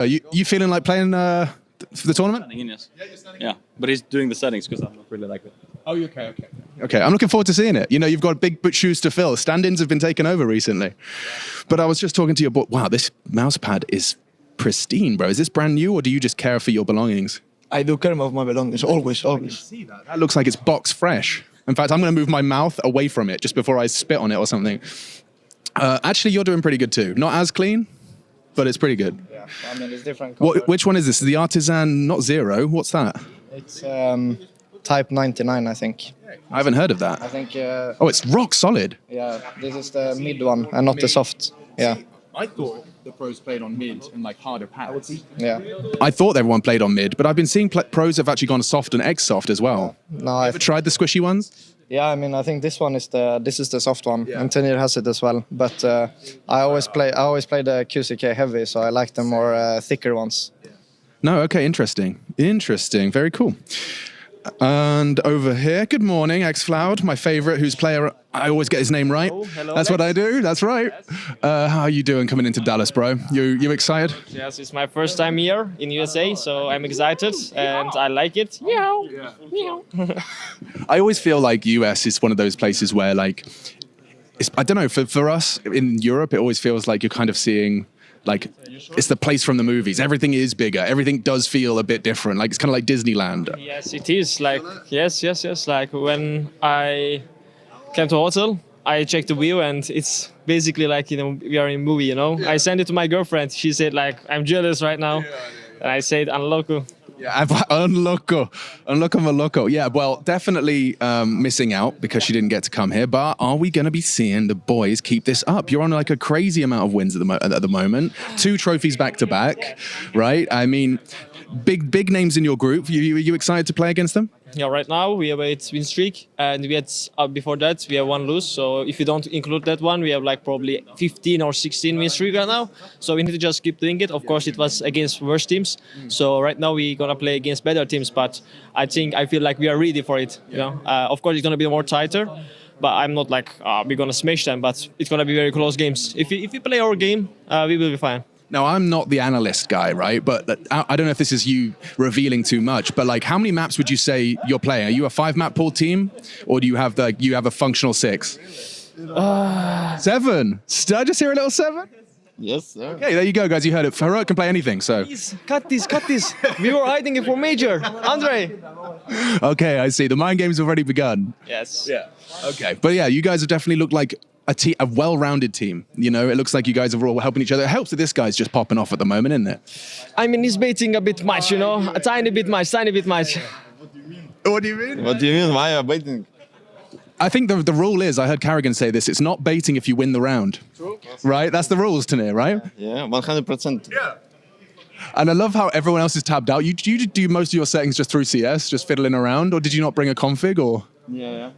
Are you feeling like playing for the tournament? Yes. Yeah, but he's doing the settings because I'm not really like that. Oh, okay. Okay, I'm looking forward to seeing it. You know, you've got big shoes to fill. Stand-ins have been taken over recently. But I was just talking to your boy. Wow, this mouse pad is pristine, bro. Is this brand new, or do you just care for your belongings? I do care about my belongings, always. See that? That looks like it's box fresh. In fact, I'm going to move my mouth away from it just before I spit on it or something. Actually, you're doing pretty good too. Not as clean, but it's pretty good. Yeah, I mean, it's different. Which one is this? The Artisan, not Zero. What's that? It's Type 99, I think. I haven't heard of that. I think... Oh, it's rock solid. Yeah, this is the mid one and not the soft. Yeah. I thought the pros played on mid and like harder pads. Yeah. I thought everyone played on mid, but I've been seeing pros have actually gone soft and X-soft as well. No, I've tried the squishy ones? Yeah, I mean, I think this is the soft one, and Tenir has it as well. But I always play the QCK heavy, so I like the more thicker ones. No, okay, interesting. Very cool. And over here, good morning, X-Floud, my favorite, whose player, I always get his name right. Hello, That's what I do, that's right. Yes. How are you doing coming into Dallas, bro? You excited? Yes, it's my first time here in USA, so I'm excited and I like it. Meow. Yeah. Meow. I always feel like US is one of those places where, like, I don't know, for us in Europe, it always feels like you're kind of seeing, like, it's the place from the movies. Everything is bigger. Everything does feel a bit different. Like, it's kind of like Disneyland. Yes, it is. Like, yes. Like, when I came to hotel, I checked the view and it's basically like, you know, we are in a movie, you know. Yeah. I sent it to my girlfriend. She said, like, I'm jealous right now. And I said, unloco. Yeah, unloco. Yeah, well, definitely missing out because she didn't get to come here. But are we going to be seeing the boys keep this up? You're on like a crazy amount of wins at the moment. 2 trophies back to back, right? I mean, big names in your group. You excited to play against them? Yeah, right now we have a win streak, and we had before that we have 1 lose. So if you don't include that one, we have like probably 15 or 16 win streak right now. So we need to just keep doing it. Of course, it was against worse teams. So right now we're gonna play against better teams, but I feel like we are ready for it. You know, of course it's gonna be more tighter, but I'm not like we're gonna smash them. But it's gonna be very close games. If we play our game, we will be fine. Now, I'm not the analyst guy, right? But I don't know if this is you revealing too much, but like, how many maps would you say you're playing? Are you a 5-map pool team, or do you have a functional 6? 7. Did I just hear a little 7? Yes, sir. Okay, there you go, guys. You heard it. Heroic can play anything, so. Please, cut this. We were hiding it for Major. Andre. Okay, I see. The mind game's already begun. Yes. Yeah. Okay, but yeah, you guys have definitely looked like a well-rounded team. You know, it looks like you guys are all helping each other. It helps that this guy's just popping off at the moment, isn't it? I mean, he's baiting a bit much, you know, a tiny bit much. What do you mean? What do you mean? Why are you baiting? I think the rule is, I heard Carrigan say this, it's not baiting if you win the round. True. Right? That's the rules, Tanir, right? Yeah, 100%. Yeah. And I love how everyone else is tabbed out. You do most of your settings just through CS, just fiddling around, or did you not bring a config, or? Yeah.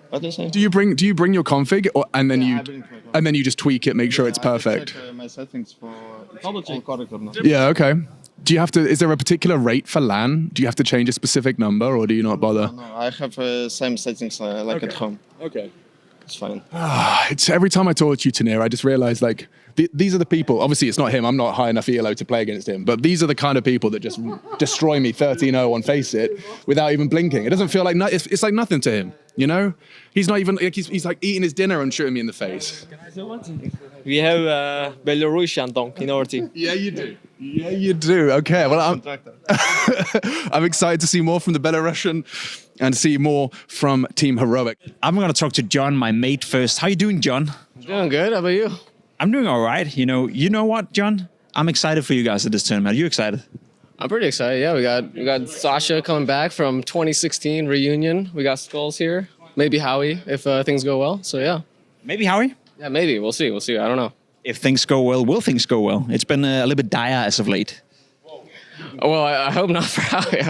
What do you say? Do you bring your config, and then you just tweak it, make sure it's perfect? I check my settings for all correct or not. Yeah, okay. Do you have to? Is there a particular rate for LAN? Do you have to change a specific number, or do you not bother? No, I have same settings like at home. Okay. It's fine. It's every time I talk to you, Tanir, I just realize like these are the people. Obviously, it's not him. I'm not high enough ELO to play against him. But these are the kind of people that just destroy me 13-0 on Face It without even blinking. It doesn't feel like it's like nothing to him. You know, he's not even like he's like eating his dinner and shooting me in the face. We have Belarusian donk in our team. Yeah, you do. Yeah, you do. Okay, well, I'm excited to see more from the Belarusian and see more from Team Heroic. I'm going to talk to John, my mate, first. How you doing, John? Doing good. How about you? I'm doing all right. You know what, John? I'm excited for you guys at this tournament. Are you excited? I'm pretty excited. Yeah, we got Sasha coming back from 2016 reunion. We got Skulls here. Maybe Howie if things go well. So yeah. Maybe Howie? Yeah, maybe. We'll see. I don't know. If things go well, will things go well? It's been a little bit dire as of late. Well, I hope not for Howie.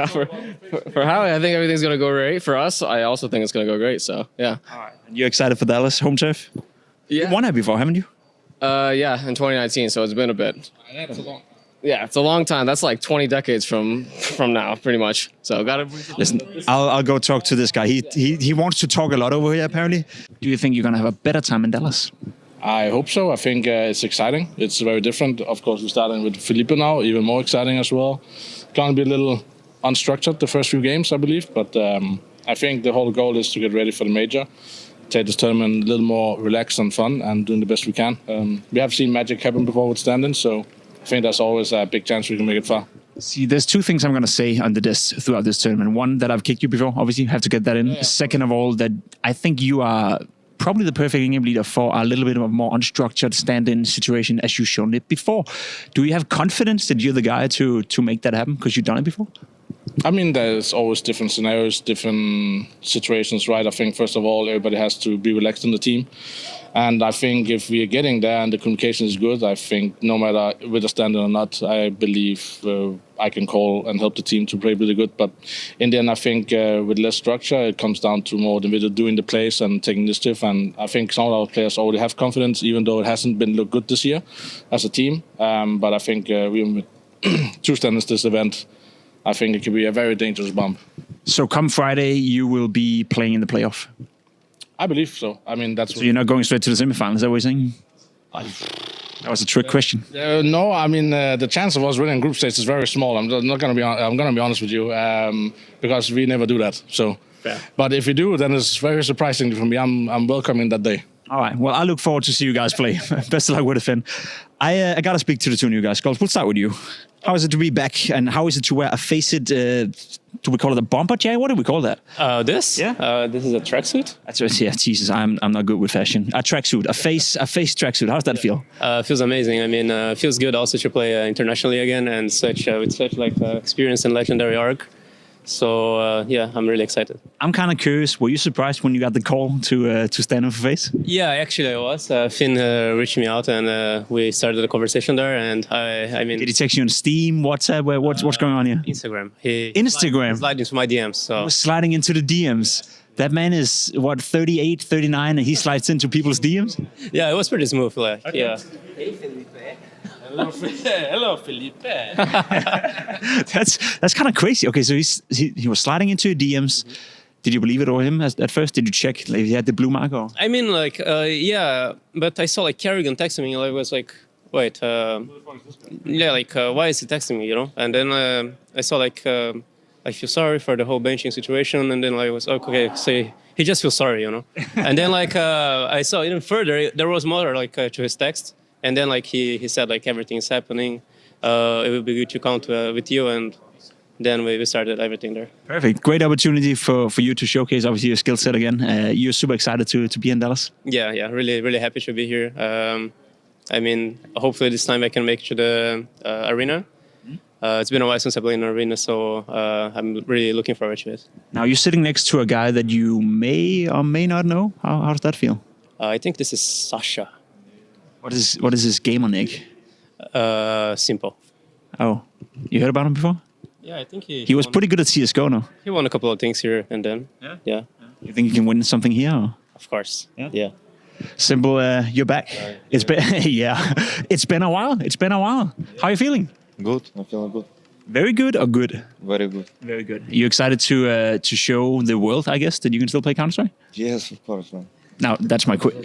For Howie, I think everything's going to go great. For us, I also think it's going to go great. So, yeah. All right. And you excited for Dallas home turf? Yeah. You won it before, haven't you? Yeah, in 2019. So it's been a bit. Yeah, it's a long time. That's like 20 decades from now, pretty much. So gotta listen. I'll go talk to this guy. He wants to talk a lot over here, apparently. Do you think you're gonna have a better time in Dallas? I hope so. I think it's exciting. It's very different. Of course, we're starting with Felipe now, even more exciting as well. Going to be a little unstructured the first few games, I believe. But I think the whole goal is to get ready for the major, take this tournament a little more relaxed and fun, and doing the best we can. We have seen magic happen before with stand-ins, so I think there's always a big chance we can make it far. See, there's two things I'm going to say under this throughout this tournament. One, that I've kicked you before. Obviously, you have to get that in. Yeah. Second of all, that I think you are probably the perfect in-game leader for a little bit of a more unstructured stand-in situation as you've shown it before. Do you have confidence that you're the guy to make that happen because you've done it before? I mean, there's always different scenarios, different situations, right? I think, first of all, everybody has to be relaxed in the team. And I think if we are getting there and the communication is good, I think no matter with a stand-in or not, I believe I can call and help the team to play really good. But in the end, I think with less structure, it comes down to more the middle doing the plays and taking initiative. And I think some of our players already have confidence, even though it hasn't been looked good this year as a team. But I think we with two stand-ins this event, I think it could be a very dangerous bump. So come Friday, you will be playing in the playoff? I believe so. I mean, that's. So you're not going straight to the semifinals? Is that what you're saying? That was a trick question. No, I mean the chance of us winning group stage is very small. I'm not going to be. I'm going to be honest with you, because we never do that. So, fair. But if we do, then it's very surprising for me. I'm welcoming that day. All right. Well, I look forward to see you guys play. Best of luck with it, Finn. I got to speak to the two new guys. Skulls, we'll start with you. How is it to be back, and how is it to wear a face-it, do we call it a bomber jacket? What do we call that? This? Yeah. This is a tracksuit. That's right. Yeah, Jesus, I'm not good with fashion. A tracksuit, a face tracksuit. How does that feel? Feels amazing. I mean, feels good also to play internationally again and such with such like experience and legendary arc. So yeah, I'm really excited. I'm kind of curious. Were you surprised when you got the call to stand in for face? Yeah, actually I was. Finn reached me out and we started a conversation there. And I mean, did he text you on Steam, WhatsApp? What's going on here? Instagram. Instagram. Sliding into my DMs. So he was sliding into the DMs. That man is what, 38, 39, and he slides into people's DMs. Yeah, it was pretty smooth. Like, okay. Yeah. Hey, Felipe. Hello, Felipe. That's kind of crazy. Okay, so he was sliding into your DMs. Did you believe it or him at first? Did you check if he had the blue mark? Or? I mean, like, yeah, but I saw like Kerrigan texting me. I was like, wait, yeah, like, why is he texting me? You know? And then I saw like, I feel sorry for the whole benching situation. And then I was okay, so he just feels sorry, you know. And then like I saw even further, there was more like to his text. And then, like, he said, like, everything is happening. It would be good to count with you. And then we started everything there. Perfect. Great opportunity for you to showcase, obviously, your skill set again. You're super excited to be in Dallas? Yeah. Really, really happy to be here. I mean, hopefully this time I can make it to the arena. It's been a while since I played in an arena, so I'm really looking forward to it. Now, you're sitting next to a guy that you may or may not know. How does that feel? I think this is Sasha. What is his gamer nick? Simple. Oh, you heard about him before? Yeah, I think he was pretty good at CS:GO, no? He won a couple of things here and then. Yeah. You think he can win something here? Or? Of course. Yeah. Simple, you're back. It's been it's been a while. How are you feeling? Good. I'm feeling good. Very good or good? Very good. Very good. Are you excited to show the world, I guess, that you can still play Counter-Strike? Yes, of course, man. Now, that's my quick.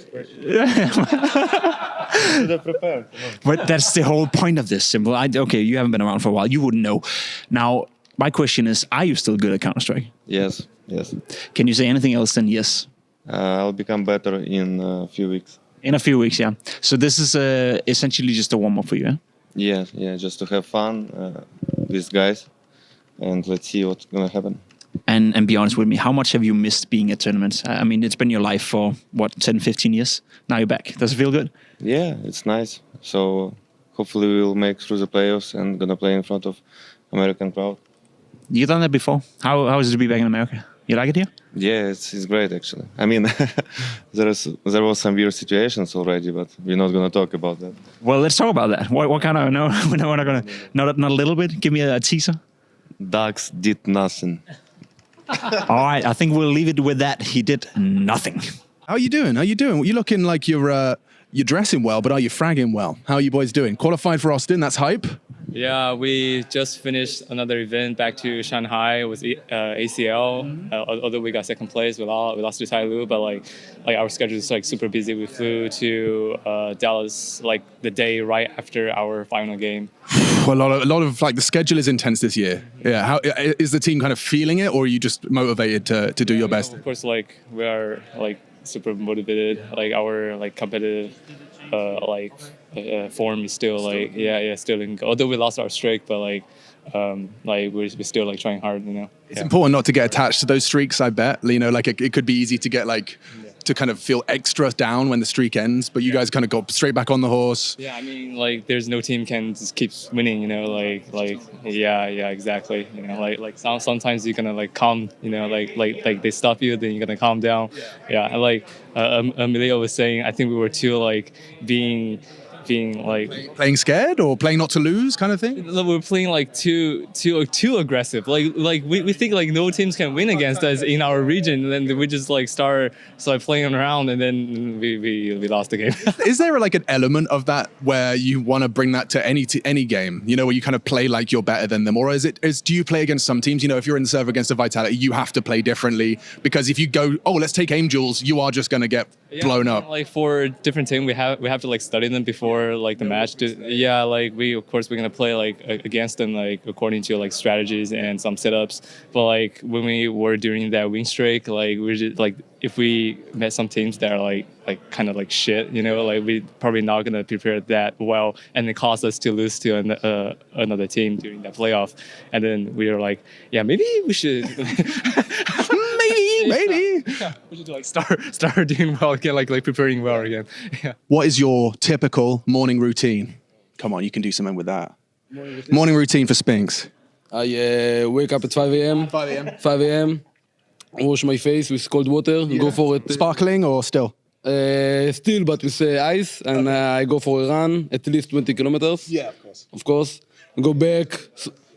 But that's the whole point of this, Simple. Okay, you haven't been around for a while. You wouldn't know. Now, my question is, are you still good at Counter-Strike? Yes. Can you say anything else than yes? I'll become better in a few weeks. In a few weeks, yeah. So this is essentially just a warm-up for you, yeah? Yeah, just to have fun with guys. And let's see what's going to happen. And be honest with me, how much have you missed being at tournaments? I mean, it's been your life for, 10, 15 years? Now you're back. Does it feel good? Yeah, it's nice. So hopefully we'll make through the playoffs and going to play in front of American crowd. You've done that before. How is it to be back in America? You like it here? Yeah, it's great, actually. I mean, there was some weird situations already, but we're not going to talk about that. Well, let's talk about that. What kind of, no, we're not going to, not a little bit? Give me a teaser. Dax did nothing. All right, I think we'll leave it with that. He did nothing. How are you doing? You're looking like you're dressing well, but are you fragging well? How are you boys doing? Qualified for Austin, that's hype. Yeah, we just finished another event back to Shanghai with ACL. Although we got second place, we lost to Tai Lu, but like our schedule is like super busy. We flew to Dallas like the day right after our final game. A lot of like the schedule is intense this year. Yeah, how is the team kind of feeling it, or are you just motivated to do your best? Of course, like we are like super motivated. Like our like competitive form is still like still in. Although we lost our streak, but like we're still like trying hard. You know, it's important not to get attached to those streaks. I bet like it could be easy to get like. To kind of feel extra down when the streak ends, but you guys kind of go straight back on the horse. Yeah, I mean, like, there's no team can just keep winning, you know, exactly. You know, like sometimes you're gonna like calm, you know, like they stop you, then you're gonna calm down. Yeah, and like Emilio was saying, I think we were too like being like playing scared or playing not to lose kind of thing. We're playing like too aggressive. Like we think like no teams can win against us in our region, and then we just like start playing around, and then we lost the game. Is there like an element of that where you want to bring that to any game? You know, where you kind of play like you're better than them, or do you play against some teams? You know, if you're in the server against a Vitality, you have to play differently because if you go, let's take Angels, you are just gonna get blown up. Like for different team, we have to like study them before like the match. Like we're gonna play like against them like according to like strategies and some setups. But like when we were during that win streak, like we just like if we met some teams that are like kind of like shit, you know, like we probably not gonna prepare that well, and it caused us to lose to another team during that playoff. And then we were like, yeah, maybe we should. Maybe. Yeah, we should like start doing well again, like preparing well again. Yeah. What is your typical morning routine? Come on, you can do something with that. Morning routine for Spinks. I wake up at 5 a.m. 5 a.m. Wash my face with cold water. Go for it. Sparkling or still? Still, but with ice, and I go for a run, at least 20 kilometers. Yeah, of course. Go back.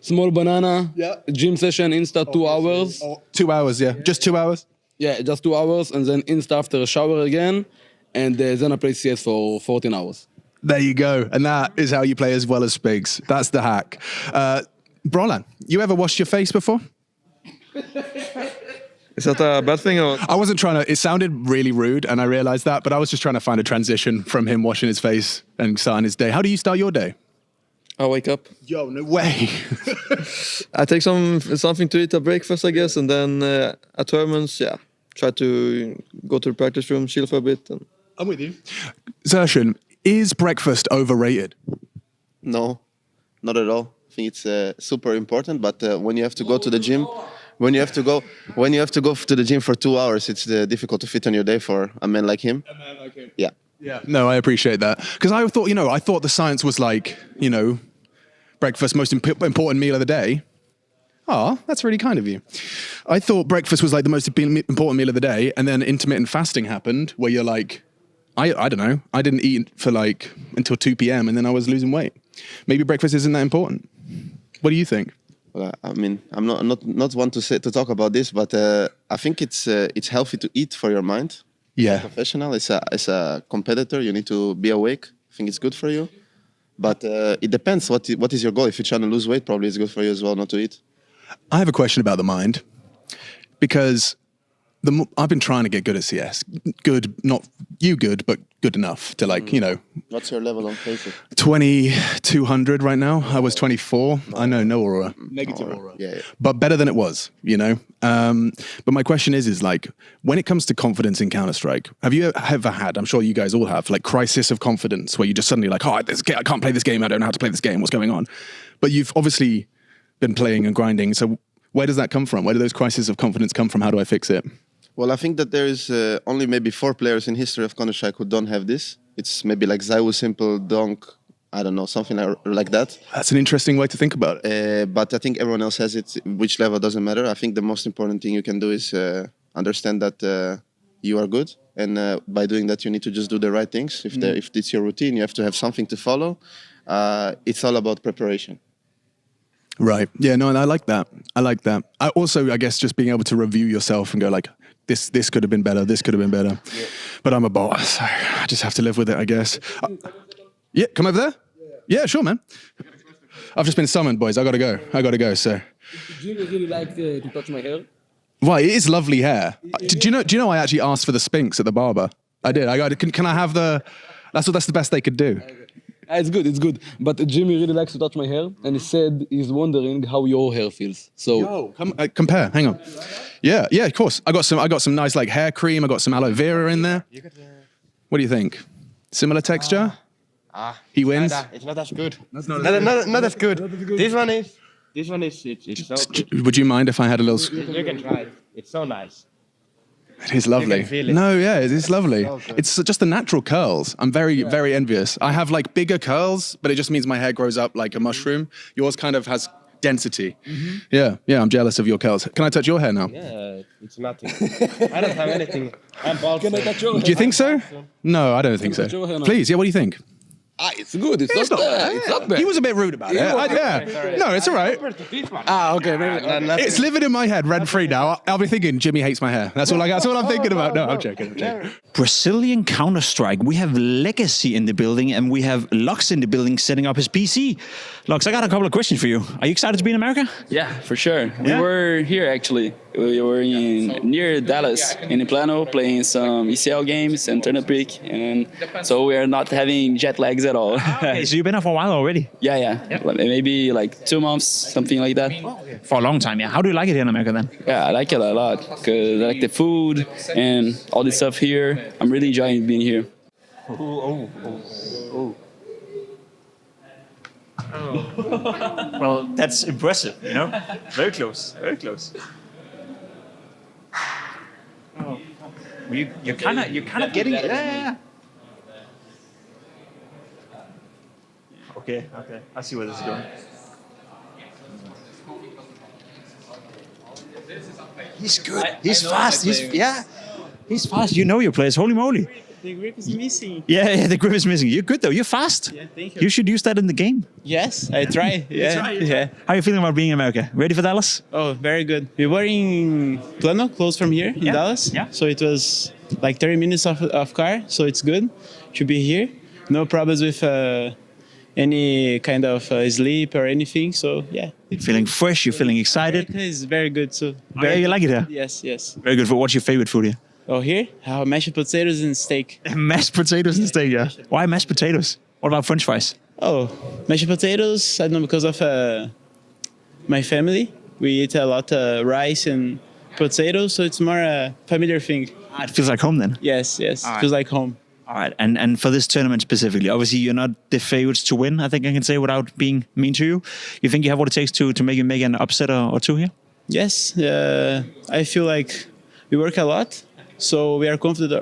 Small banana, gym session, Insta 2 hours. 2 hours, yeah. Just 2 hours? Yeah, just 2 hours, and then Insta after a shower again, and then I play CS for 14 hours. There you go. And that is how you play as well as Spigs. That's the hack. Brolan, you ever washed your face before? Is that a bad thing? Or? I wasn't trying to, it sounded really rude, and I realized that, but I was just trying to find a transition from him washing his face and starting his day. How do you start your day? I wake up. Yo, no way. I take something to eat at breakfast, I guess, and then at tournaments, try to go to the practice room, chill for a bit. And... I'm with you. Zershan, is breakfast overrated? No, not at all. I think it's super important, but when you have to go to the gym, when you have to go to the gym for 2 hours, it's difficult to fit on your day for a man like him. Yeah. Yeah. No, I appreciate that. Because I thought the science was like, breakfast, most important meal of the day. Oh, that's really kind of you. I thought breakfast was like the most important meal of the day, and then intermittent fasting happened, where you're like, I don't know, I didn't eat for like until 2 p.m. and then I was losing weight. Maybe breakfast isn't that important. What do you think? Well, I mean, I'm not one to talk about this, but I think it's healthy to eat for your mind. Yeah. As a professional, as a competitor, you need to be awake. I think it's good for you. But it depends. What is your goal? If you're trying to lose weight, probably it's good for you as well not to eat. I have a question about the mind, because I've been trying to get good at CS. Good, not you good, but good enough to What's your level on Facebook? 2200 right now. I was 24. I know, no aura. Negative aura. Yeah. But better than it was, But my question is like, when it comes to confidence in Counter-Strike, have you ever had, I'm sure you guys all have, like crisis of confidence where you just suddenly like, I can't play this game. I don't know how to play this game. What's going on? But you've obviously been playing and grinding. So where does that come from? Where do those crises of confidence come from? How do I fix it? Well, I think that there is only maybe 4 players in history of Counter-Strike who don't have this. It's maybe like Zaiwu, Simple, Donk, I don't know, something like that. That's an interesting way to think about it. But I think everyone else has it. Which level doesn't matter. I think the most important thing you can do is understand that you are good. And by doing that, you need to just do the right things. If it's your routine, you have to have something to follow. It's all about preparation. Right. Yeah, no, and I like that. I also, I guess, just being able to review yourself and go like, this could have been better, this could have been better. Yeah. But I'm a bot, so I just have to live with it, I guess. Yeah, come over there? Yeah, sure, man. I've just been summoned, boys. I gotta go. So. Jimmy really like to touch my hair. Why? It is lovely hair. Do you know? I actually asked for the Sphinx at the barber. I did. Can I have the? That's the best they could do. It's good. But Jimmy really likes to touch my hair, and he said he's wondering how your hair feels. So Compare. Hang on. Yeah, of course. I got some nice like hair cream. I got some aloe vera in there. What do you think? Similar texture? He wins. It's not as good. Not as good. This one is. It's so good. Would you mind if I had a little? You can try it. It's so nice. It is lovely. You can feel it. No, yeah, it is lovely. It's just the natural curls. I'm very envious. I have like bigger curls, but it just means my hair grows up like a mushroom. Yours kind of has density. Yeah, I'm jealous of your curls. Can I touch your hair now? Yeah, it's nothing. I don't have anything. I'm bald. Can I touch your hair? Do you think so? No, I don't think so. touch your hair now? Please, yeah, what do you think? It's good. It's not bad. It's not bad. He was a bit rude about it. No, it's all right. Okay, maybe. It's living in my head rent-free now. I'll be thinking Jimmy hates my hair. That's all I'm thinking about. No, I'm joking. Brazilian Counter-Strike. We have Legacy in the building, and we have Lux in the building setting up his PC. Lux, I got a couple of questions for you. Are you excited to be in America? Yeah, for sure. We were here actually. We were near Dallas in Plano playing some ECL games and Turnip Peak, and so we are not having jet lags at all. Okay, so you've been here for a while already? Yeah. Maybe like 2 months, something like that. For a long time, yeah. How do you like it here in America then? Yeah, I like it a lot because I like the food and all the stuff here. I'm really enjoying being here. Well, that's impressive, you know? Very close. Oh, you're kind of getting it. Yeah. Okay. I see where this is going. He's good. He's fast. He's fast. You know your players. Holy moly. The grip is missing. Yeah, the grip is missing. You're good though. You're fast. Yeah, thank you. You should use that in the game. Yes, I try. Yeah. How are you feeling about being in America? Ready for Dallas? Oh, very good. We were in Plano, close from here in Dallas. Yeah. So it was like 30 minutes of car. So it's good to be here. No problems with any kind of sleep or anything. So yeah. You're feeling fresh. You're feeling excited. It's very good. So you like it here? Yes. Very good. What's your favorite food here? Oh, here? Mashed potatoes and steak. Mashed potatoes and steak, yeah. Why mashed potatoes? What about French fries? Oh, mashed potatoes, I don't know, because of my family. We eat a lot of rice and potatoes, so it's more a familiar thing. It feels like home then? Yes. Right. Feels like home. All right, and for this tournament specifically, obviously you're not the favorites to win, I think I can say without being mean to you. You think you have what it takes to make an upset or two here? Yes, I feel like we work a lot. So we are confident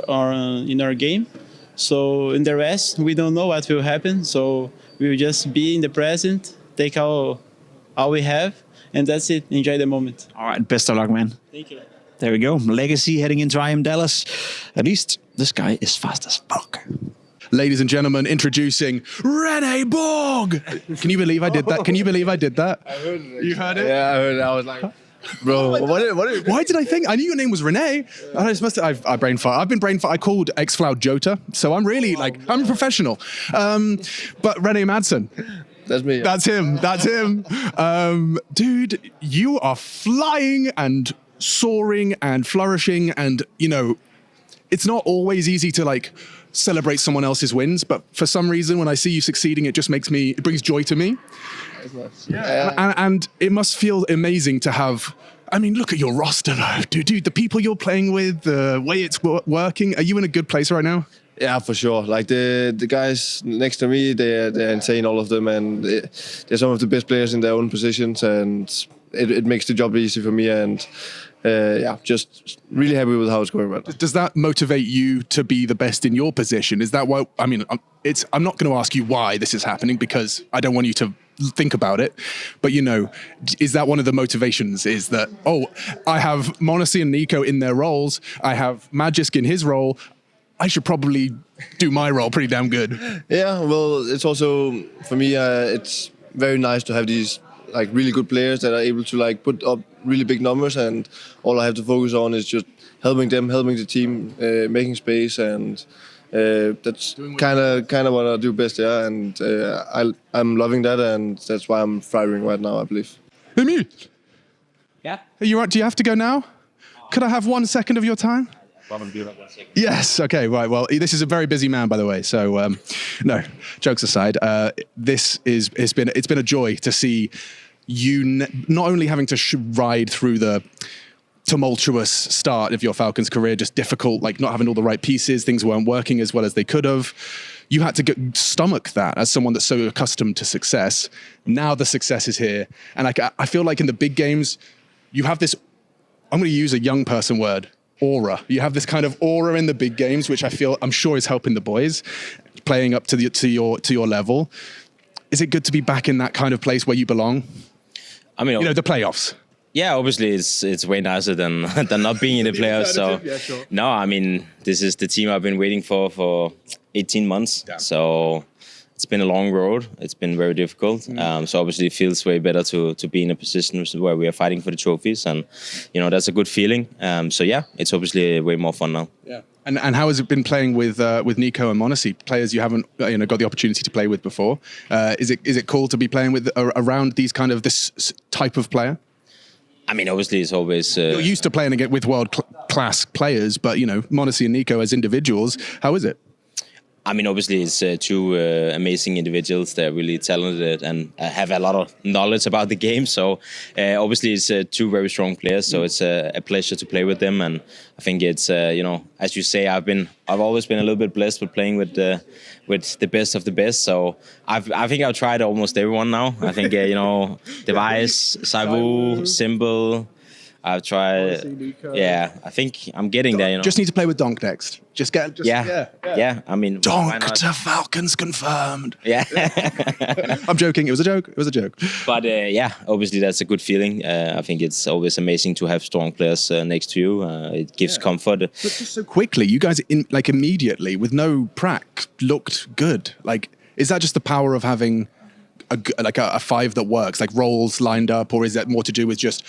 in our game. So in the rest, we don't know what will happen. So we will just be in the present, take all we have, and that's it. Enjoy the moment. All right, best of luck, man. Thank you. There we go. Legacy heading into IEM Dallas. At least this guy is fast as fuck. Ladies and gentlemen, introducing Rene Borg. Can you believe I did that? I heard it. You heard it? Yeah, I heard it. I was like, bro, what? Why did I think? I knew your name was Rene. I brain fart. I've been brain fart. I called X-Floud Jota, so I'm really I'm a professional. But Rene Madsen. That's me. Yeah. That's him. Dude, you are flying and soaring and flourishing, and it's not always easy to celebrate someone else's wins, but for some reason when I see you succeeding, it brings joy to me. Yeah. And it must feel amazing to have, look at your roster though, dude, the people you're playing with, the way it's working. Are you in a good place right now? Yeah, for sure. Like the guys next to me, they're insane, all of them, and they're some of the best players in their own positions, and it makes the job easy for me, and just really happy with how it's going right now. Does that motivate you to be the best in your position? Is that why? I'm not going to ask you why this is happening because I don't want you to think about it, but is that one of the motivations? Is that I have Monasi and Nico in their roles, I have Magisk in his role, I should probably do my role pretty damn good. Yeah, well, it's also for me it's very nice to have these really good players that are able to put up really big numbers, and all I have to focus on is just helping them, helping the team, making space, and That's kind of what I do best, yeah. And I'm loving that, and that's why I'm thriving right now, I believe. Emil, Yeah. are you right? Do you have to go now? Could I have 1 second of your time? Yes. Okay. Right. Well, this is a very busy man, by the way. So, no. Jokes aside, it's been a joy to see you not only having to ride through the tumultuous start of your Falcons career, just difficult, like not having all the right pieces, things weren't working as well as they could have. You had to stomach that as someone that's so accustomed to success. Now the success is here, and I feel like in the big games, you have this. I'm going to use a young person word. Aura. You have this kind of aura in the big games, which I'm sure is helping the boys playing up to your level. Is it good to be back in that kind of place where you belong? I mean, the playoffs. Yeah, obviously it's way nicer than not being in the playoffs. So yeah, sure. No, I mean this is the team I've been waiting for 18 months. Yeah. So it's been a long road. It's been very difficult. So obviously it feels way better to be in a position where we are fighting for the trophies, and that's a good feeling. So yeah, it's obviously way more fun now. Yeah. And how has it been playing with Nico and Monesi, players you haven't got the opportunity to play with before? Is it cool to be playing with around these kind of this type of player? I mean, obviously it's always. You're used to playing with world class players, but Monesi and Nico as individuals, how is it? I mean, obviously, it's two amazing individuals. They're really talented and have a lot of knowledge about the game. So, obviously, it's two very strong players. So it's a pleasure to play with them. And I think it's as you say, I've always been a little bit blessed with playing with the best of the best. So I think I've tried almost everyone now. I think Device, Saibu, Symbol. I've tried. Yeah, I think I'm getting there. Just need to play with Donk next. Yeah. I mean, Donk to Falcons confirmed. Yeah. I'm joking. It was a joke. But yeah, obviously that's a good feeling. I think it's always amazing to have strong players next to you. It gives comfort. But just so quickly, you guys immediately with no prac looked good. Like, is that just the power of having a five that works, like roles lined up, or is that more to do with just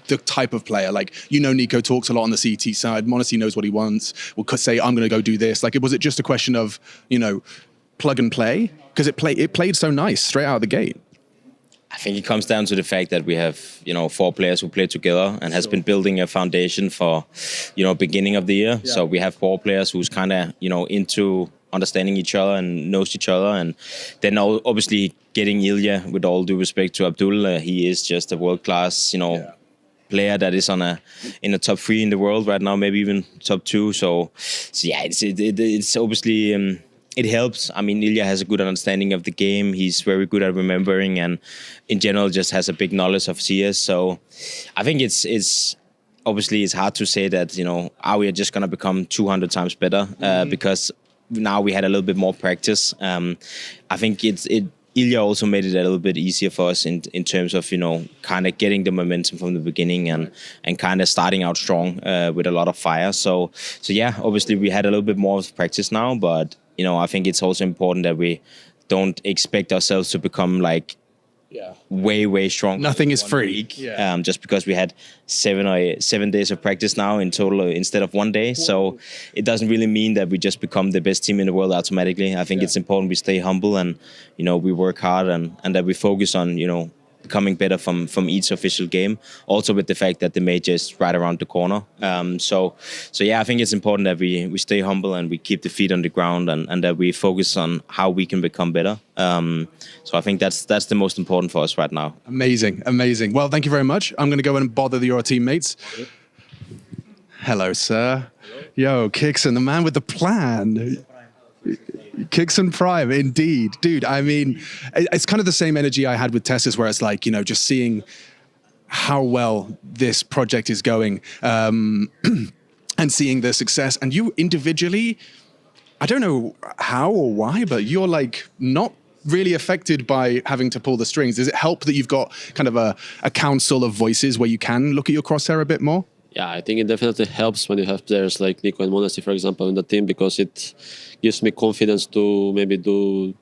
the type of player? Like, Nico talks a lot on the CT side. Monesi knows what he wants. Will say, I'm going to go do this. Like, was it just a question of, plug and play? Because it played so nice straight out of the gate. I think it comes down to the fact that we have, 4 players who play together and has been building a foundation for, beginning of the year. Yeah. So we have 4 players who's kind of, into understanding each other and knows each other. And then obviously getting Ilya, with all due respect to Abdul, he is just a world-class, player that is in the top 3 in the world right now, maybe even top 2. So yeah, it's obviously... it helps. I mean, Ilya has a good understanding of the game. He's very good at remembering, and in general just has a big knowledge of CS. So I think it's obviously it's hard to say that, are we just going to become 200 times better because now we had a little bit more practice. I think Ilya also made it a little bit easier for us in terms of, kind of getting the momentum from the beginning and kind of starting out strong with a lot of fire. So yeah, obviously we had a little bit more of practice now, but I think it's also important that we don't expect ourselves to become way strong. Nothing is free. Just because we had 7 days of practice now in total instead of 1 day. So it doesn't really mean that we just become the best team in the world automatically. I think it's important we stay humble and, we work hard and that we focus on, becoming better from each official game. Also with the fact that the major is right around the corner. So yeah, I think it's important that we stay humble and we keep the feet on the ground and that we focus on how we can become better. So I think that's the most important for us right now. Amazing. Well, thank you very much. I'm going to go and bother your teammates. Hello, sir. Hello. Yo, Kixon, the man with the plan. Kixon Prime, indeed. Dude, I mean, it's kind of the same energy I had with Tessus, where it's like, just seeing how well this project is going and seeing the success. And you individually, I don't know how or why, but you're not really affected by having to pull the strings. Does it help that you've got kind of a council of voices where you can look at your crosshair a bit more? Yeah, I think it definitely helps when you have players like Nico and Monesi, for example, in the team, because it gives me confidence to maybe do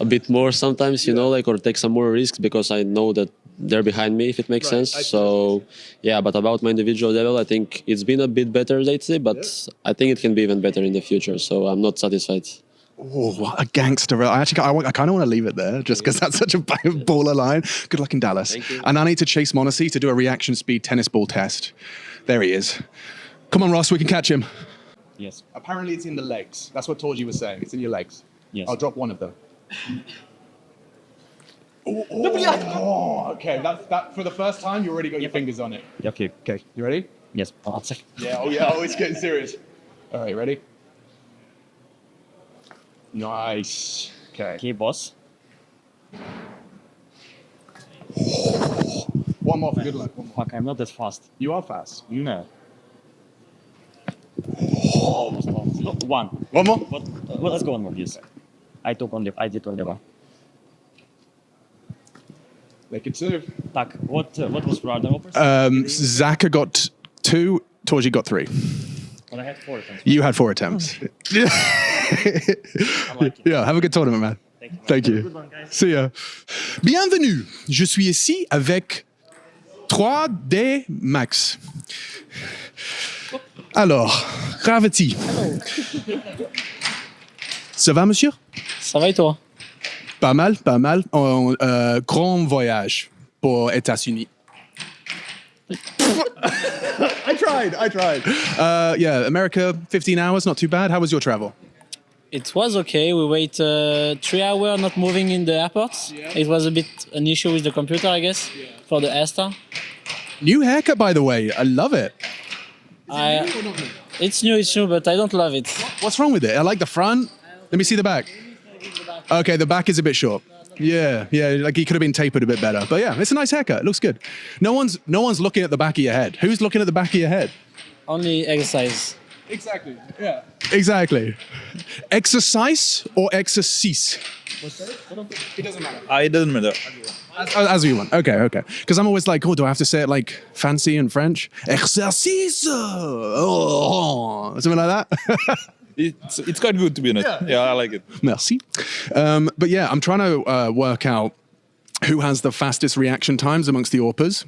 a bit more sometimes, or take some more risks, because I know that they're behind me, if it makes sense. So yeah, but about my individual level, I think it's been a bit better lately, but I think it can be even better in the future. So I'm not satisfied. Oh, what a gangster. I kind of want to leave it there just because that's such a baller line. Good luck in Dallas. And I need to chase Monacy to do a reaction speed tennis ball test. There he is. Come on, Ross, we can catch him. Yes. Apparently it's in the legs. That's what Torji was saying. It's in your legs. Yes. I'll drop one of them. Oh, okay. That for the first time, you already got your fingers on it. Okay. Okay, you ready? Yes. Yeah, oh, it's getting serious. All right, ready? Nice. Okay. Okay, boss. One more for good luck. One more. Fuck, I'm not that fast. You are fast. No. Almost. One. One more? Well, let's go one more, please. I did only one. Make it two. Tak, what was for other offers? Zaka got 2, Torji got 3. Well, I had 4 attempts. You had 4 attempts. Yeah, have a good tournament, man. Thank you. Good one, guys. See ya. Bienvenue. Je suis ici avec 3D Max. Alors, Gravity. Ça va, monsieur? Ça va et toi? Pas mal, pas mal. Grand voyage pour États-Unis. I tried. Yeah, America, 15 hours, not too bad. How was your travel? It was okay. We wait 3 hours not moving in the airport. It was a bit an issue with the computer, I guess, for the ESTA. New haircut, by the way. I love it. It's new, but I don't love it. What's wrong with it? I like the front. Let me see the back. Okay, the back is a bit short. Yeah, like he could have been tapered a bit better. But yeah, it's a nice haircut. It looks good. No one's looking at the back of your head. Who's looking at the back of your head? Only exercise. Exactly. Yeah. Exactly. Exercise or exercise? It doesn't matter. It doesn't matter. As you want. Okay. Because I'm always like, oh, do I have to say it like fancy in French? Exercice. Oh, something like that. It's quite good, to be honest. Yeah, I like it. Merci. But yeah, I'm trying to work out who has the fastest reaction times amongst the AWPers.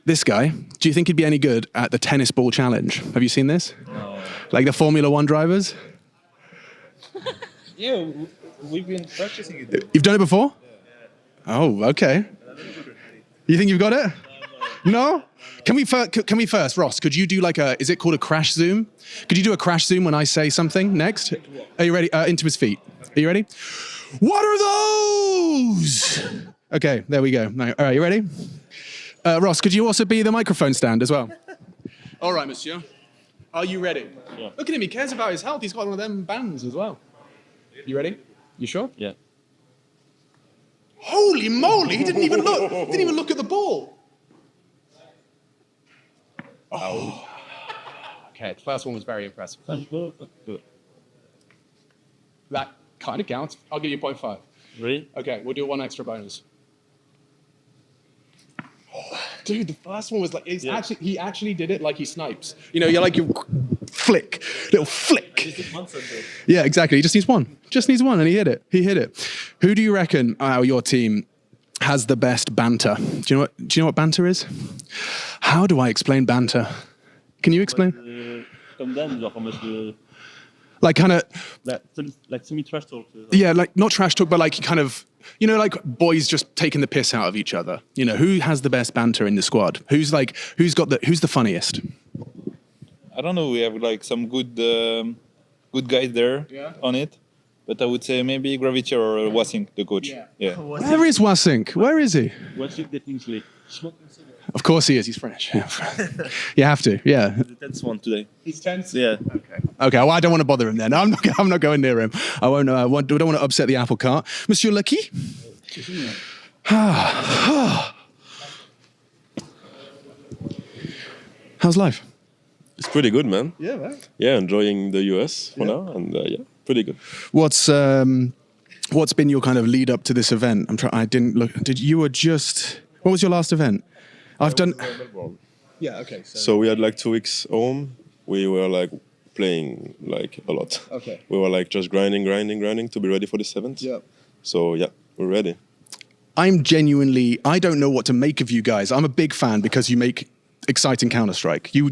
This guy, do you think he'd be any good at the tennis ball challenge? Have you seen this? No. Like the Formula One drivers? Yeah, we've been practicing it. You've done it before? Oh, okay. You think you've got it? No? Can we first, Ross, could you do like is it called a crash zoom? Could you do a crash zoom when I say something next? Are you ready? Into his feet. Are you ready? What are those? Okay, there we go. All right, you ready? Ross, could you also be the microphone stand as well? All right, monsieur. Are you ready? Yeah. Look at him, he cares about his health. He's got one of them bands as well. You ready? You sure? Yeah. Holy moly, he didn't even look. Didn't even look at the ball. Oh. Okay, the first one was very impressive. That kind of counts. I'll give you 0.5. Really? Okay, we'll do one extra bonus. Dude, the first one was like, he actually did it like he snipes. You know, you're like, you flick, little flick. Yeah, exactly. He just needs one. And he hit it. Who do you reckon your team has the best banter? Do you know what banter is? How do I explain banter? Can you explain? Like kind of... Like semi-trash talk. Yeah, like not trash talk, but like kind of, you know, like boys just taking the piss out of each other. You know, who has the best banter in the squad? Who's the funniest? I don't know. We have like some good guys there on it. But I would say maybe Gravity or Wasink, the coach. Yeah. Where is Wasink? Where is he? Wasink definitely. Of course he is. He's French. You have to. Yeah. He's the 10th one today. He's 10th? Yeah. Okay. Well, I don't want to bother him then. I'm not going near him. I won't. I don't want to upset the apple cart. Monsieur Lucky? How's life? It's pretty good, man. Yeah, right. Yeah, enjoying the US for now, and yeah, pretty good. What's been your kind of lead up to this event? I didn't look. What was your last event? I've done. Yeah. Okay. So we had like 2 weeks home. We were like playing like a lot. Okay. We were like just grinding to be ready for the 7th. Yeah. So yeah, we're ready. I'm genuinely, I don't know what to make of you guys. I'm a big fan because you make exciting Counter-Strike. You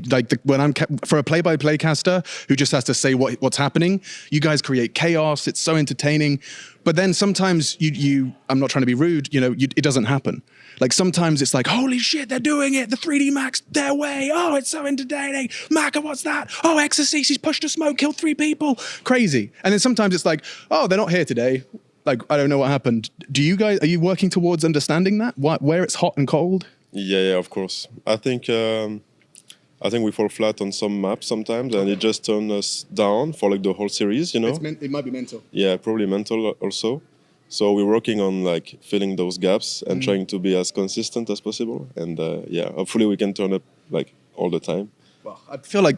for a play-by-play caster who just has to say what's happening, you guys create chaos. It's so entertaining. But then sometimes I'm not trying to be rude, it doesn't happen. Like sometimes it's like, holy shit, they're doing it. The 3D Max their way. Oh, it's so entertaining. Maka, what's that? Oh, Exorcist, he's pushed a smoke, killed 3 people. Crazy. And then sometimes it's like, oh, they're not here today. Like, I don't know what happened. Are you working towards understanding that? Where it's hot and cold? Yeah, of course. I think we fall flat on some maps sometimes, and it just turns us down for like the whole series, It might be mental. Yeah, probably mental also. So we're working on like filling those gaps and trying to be as consistent as possible. And hopefully we can turn up like all the time. Well, I feel like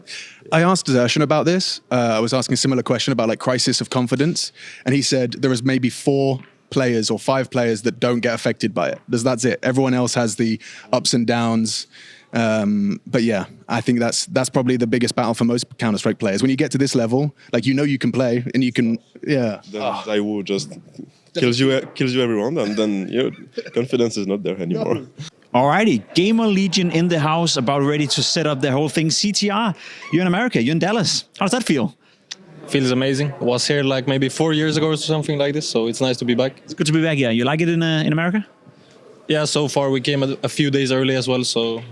I asked Zershan about this. I was asking a similar question about like crisis of confidence, and he said there is maybe 4 players or 5 players that don't get affected by it. That's it. Everyone else has the ups and downs. But yeah, I think that's probably the biggest battle for most Counter-Strike players. When you get to this level, like you can play and you can Then Zaiwu just kills you every round, and then your confidence is not there anymore. Alrighty, GamerLegion in the house, about ready to set up the whole thing. CTR, you're in America, you're in Dallas. How does that feel? Feels amazing. Was here like maybe 4 years ago or something like this, so it's nice to be back. It's good to be back, yeah. You like it in America? Yeah, so far we came a few days early as well, so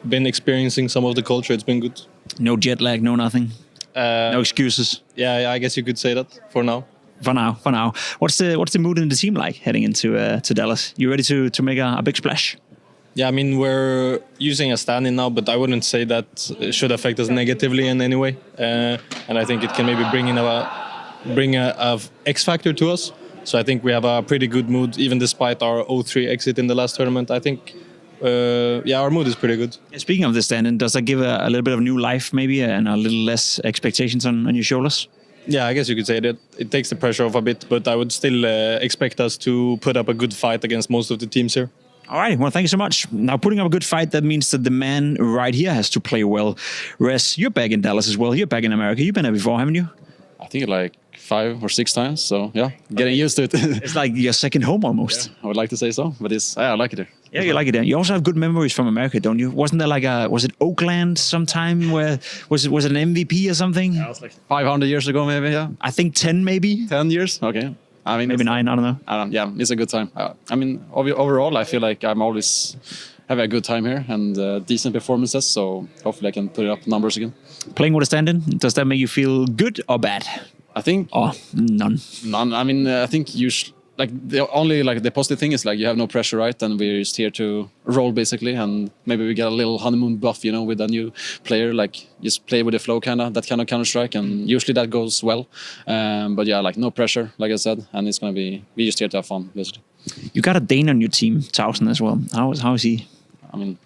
been experiencing some of the culture. It's been good. No jet lag, no nothing? No excuses? Yeah, I guess you could say that for now. For now. What's the mood in the team like heading into to Dallas? You ready to make a big splash? Yeah, I mean, we're using a stand-in now, but I wouldn't say that it should affect us negatively in any way. And I think it can maybe bring a X factor to us. So I think we have a pretty good mood, even despite our 0-3 exit in the last tournament. I think, our mood is pretty good. Speaking of the stand-in, does that give a little bit of new life maybe and a little less expectations on your shoulders? Yeah, I guess you could say that. It takes the pressure off a bit, but I would still expect us to put up a good fight against most of the teams here. All right, well, thank you so much. Now, putting up a good fight, that means that the man right here has to play well. Res, you're back in Dallas as well. You're back in America. You've been there before, haven't you? I think like 5 or 6 times, so yeah, getting used to it. It's like your second home almost. Yeah, I would like to say so, but I like it there. Yeah, you like it there. You also have good memories from America, don't you? Wasn't there was it Oakland sometime where, was it an MVP or something? Yeah, it was like 500 years ago maybe, yeah. I think 10 maybe? 10 years, okay. I mean, maybe 9, I don't know. Yeah, it's a good time. I mean, overall, I feel like I'm always having a good time here and decent performances, so hopefully I can put up numbers again. Playing with a stand-in, does that make you feel good or bad? I think... Oh, none. None. I mean, I think the positive thing is you have no pressure, right? And we're just here to roll basically, and maybe we get a little honeymoon buff, with a new player, just play with the flow that kind of Counter-Strike, and usually that goes well. But yeah, no pressure, like I said, and it's gonna be, we're just here to have fun, basically. You got a Dane on your team, 1000 as well. How is he? I mean,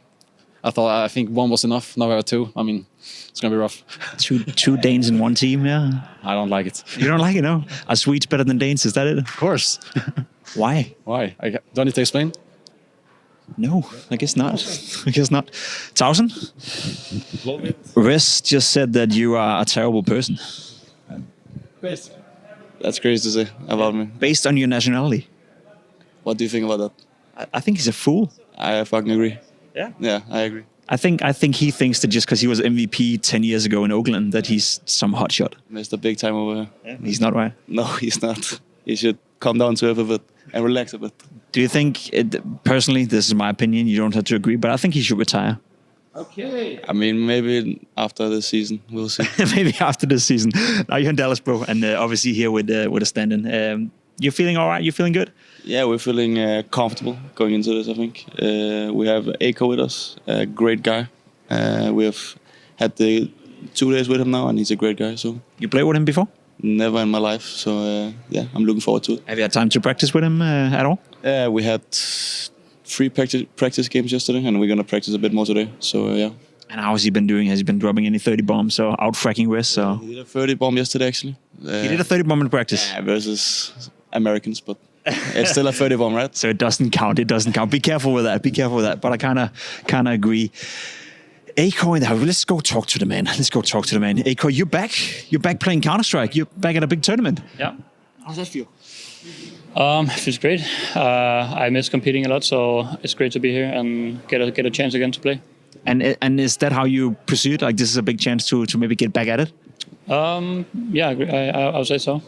I think 1 was enough. Now we have 2. I mean, it's gonna be rough. Two Danes in one team, yeah. I don't like it. You don't like it, no? Are Swedes better than Danes? Is that it? Of course. Why? Why? Do I need to explain? No, I guess not. 1000? Res just said that you are a terrible person. That's crazy to say about me. Based on your nationality. What do you think about that? I think he's a fool. I fucking agree. Yeah? Yeah, I agree. I think he thinks that just because he was MVP 10 years ago in Oakland that he's some hotshot. Missed a big time over here. Yeah. He's not, right? No, he's not. He should come down to earth a bit and relax a bit. Do you think, personally, this is my opinion, you don't have to agree, but I think he should retire. Okay. I mean, maybe after the season, we'll see. Maybe after the season. Now you're in Dallas, bro, and obviously here with a stand-in. You're feeling all right? You feeling good? Yeah, we're feeling comfortable going into this, I think. We have Aiko with us, a great guy. We have had the 2 days with him now, and he's a great guy. So you played with him before? Never in my life. So yeah, I'm looking forward to it. Have you had time to practice with him at all? We had 3 practice games yesterday, and we're gonna practice a bit more today. So yeah. And how has he been doing? Has he been dropping any 30 bombs or out-fracking West? So he did a 30 bomb yesterday, actually. He did a 30 bomb in practice? Yeah, versus Americans, but it's still a 30 bomb, right? So it doesn't count. It doesn't count. Be careful with that. But I kind of agree. Aiko, let's go talk to the man. Aiko, you're back. You're back playing Counter-Strike. You're back at a big tournament. Yeah. How does that feel? Feels great. I miss competing a lot, so it's great to be here and get a chance again to play. And is that how you pursue it? Like this is a big chance to maybe get back at it? Yeah, I would say so.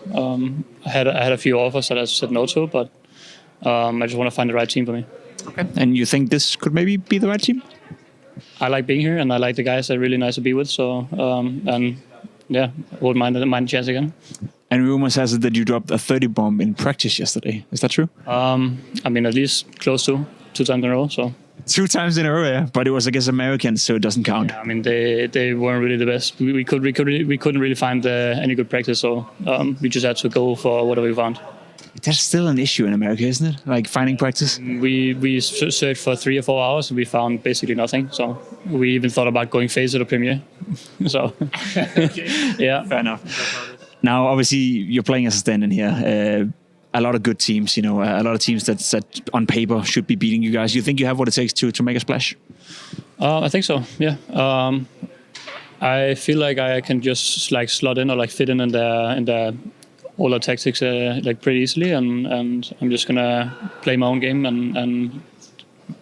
I had a few offers that I said no to, but I just want to find the right team for me. Okay. And you think this could maybe be the right team? I like being here, and I like the guys. They're really nice to be with. So, and yeah, I wouldn't mind a chance again. And rumors has it that you dropped a 30 bomb in practice yesterday. Is that true? I mean, at least close to 2 times in a row. So 2 times in a row, yeah. But it was against Americans, so it doesn't count. Yeah, I mean, they weren't really the best. We couldn't really find any good practice, so we just had to go for whatever we found. That's still an issue in America, isn't it? Like finding practice. We searched for 3 or 4 hours and we found basically nothing. So we even thought about going phase to the Premier. So yeah, fair enough. Now, obviously, you're playing as a stand-in here. A lot of good teams, you know, a lot of teams that on paper should be beating you guys. You think you have what it takes to make a splash? I think so. Yeah. I feel like I can just like slot in or like fit in the all our tactics like pretty easily, and I'm just gonna play my own game, and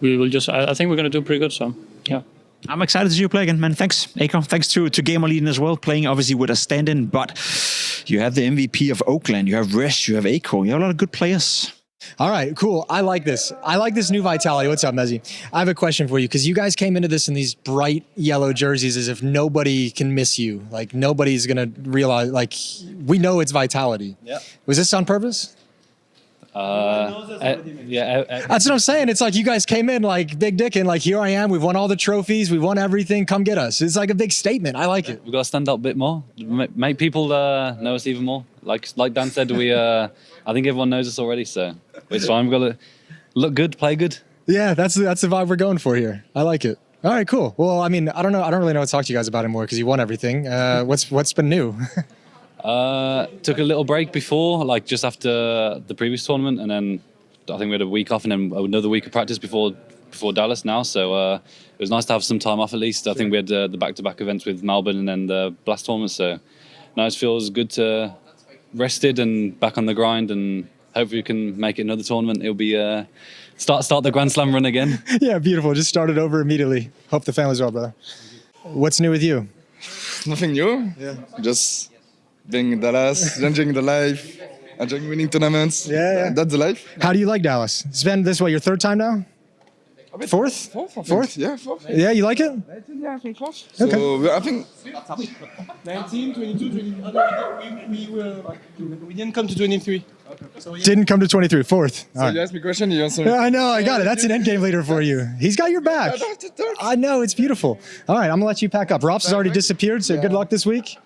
we will just. I think we're gonna do pretty good. So yeah. I'm excited to see you play again, man. Thanks, Aker. Thanks to GamerLegion as well, playing obviously with a stand-in, but you have the MVP of Oakland, you have Resh, you have Aker, you have a lot of good players. All right, cool. I like this. I like this new vitality. What's up, Mezzy? I have a question for you, because you guys came into this in these bright yellow jerseys as if nobody can miss you. Like, nobody's going to realize, like, we know it's vitality. Yeah. Was this on purpose? Yeah. That's what I'm saying. It's like you guys came in like big dick and like, here I am. We've won all the trophies. We've won everything. Come get us. It's like a big statement. I like it. We've got to stand out a bit more, make people know us even more. Like Dan said, I think everyone knows us already, so it's fine. We've got to look good, play good. Yeah, that's the vibe we're going for here. I like it. All right, cool. Well, I mean, I don't know. I don't really know what to talk to you guys about anymore because you won everything. What's been new? Took a little break before, like just after the previous tournament, and then I think we had a week off and then another week of practice before Dallas now. So it was nice to have some time off at least. I think we had the back-to-back events with Melbourne and then the Blast tournament. So now it feels good to rested and back on the grind, and hopefully we can make it another tournament. It'll be start the Grand Slam run again. Yeah, beautiful. Just start it over immediately. Hope the family's well, brother. What's new with you? Nothing new. Yeah. Just being in Dallas, enjoying the life, enjoying winning tournaments. Yeah. That's the life. How do you like Dallas? It's been this way your 3rd time now? Fourth? Fourth? Yeah, fourth. Yeah, you like it? Yeah, I think fourth. Okay. So I think 19, 22, 20. We didn't come to 23. So didn't come to 23, 4th. So you asked me a question, you answered. I know, I got it. That's an endgame leader for you. He's got your back. I know, it's beautiful. All right, I'm gonna let you pack up. Rops has already disappeared, so good luck this week.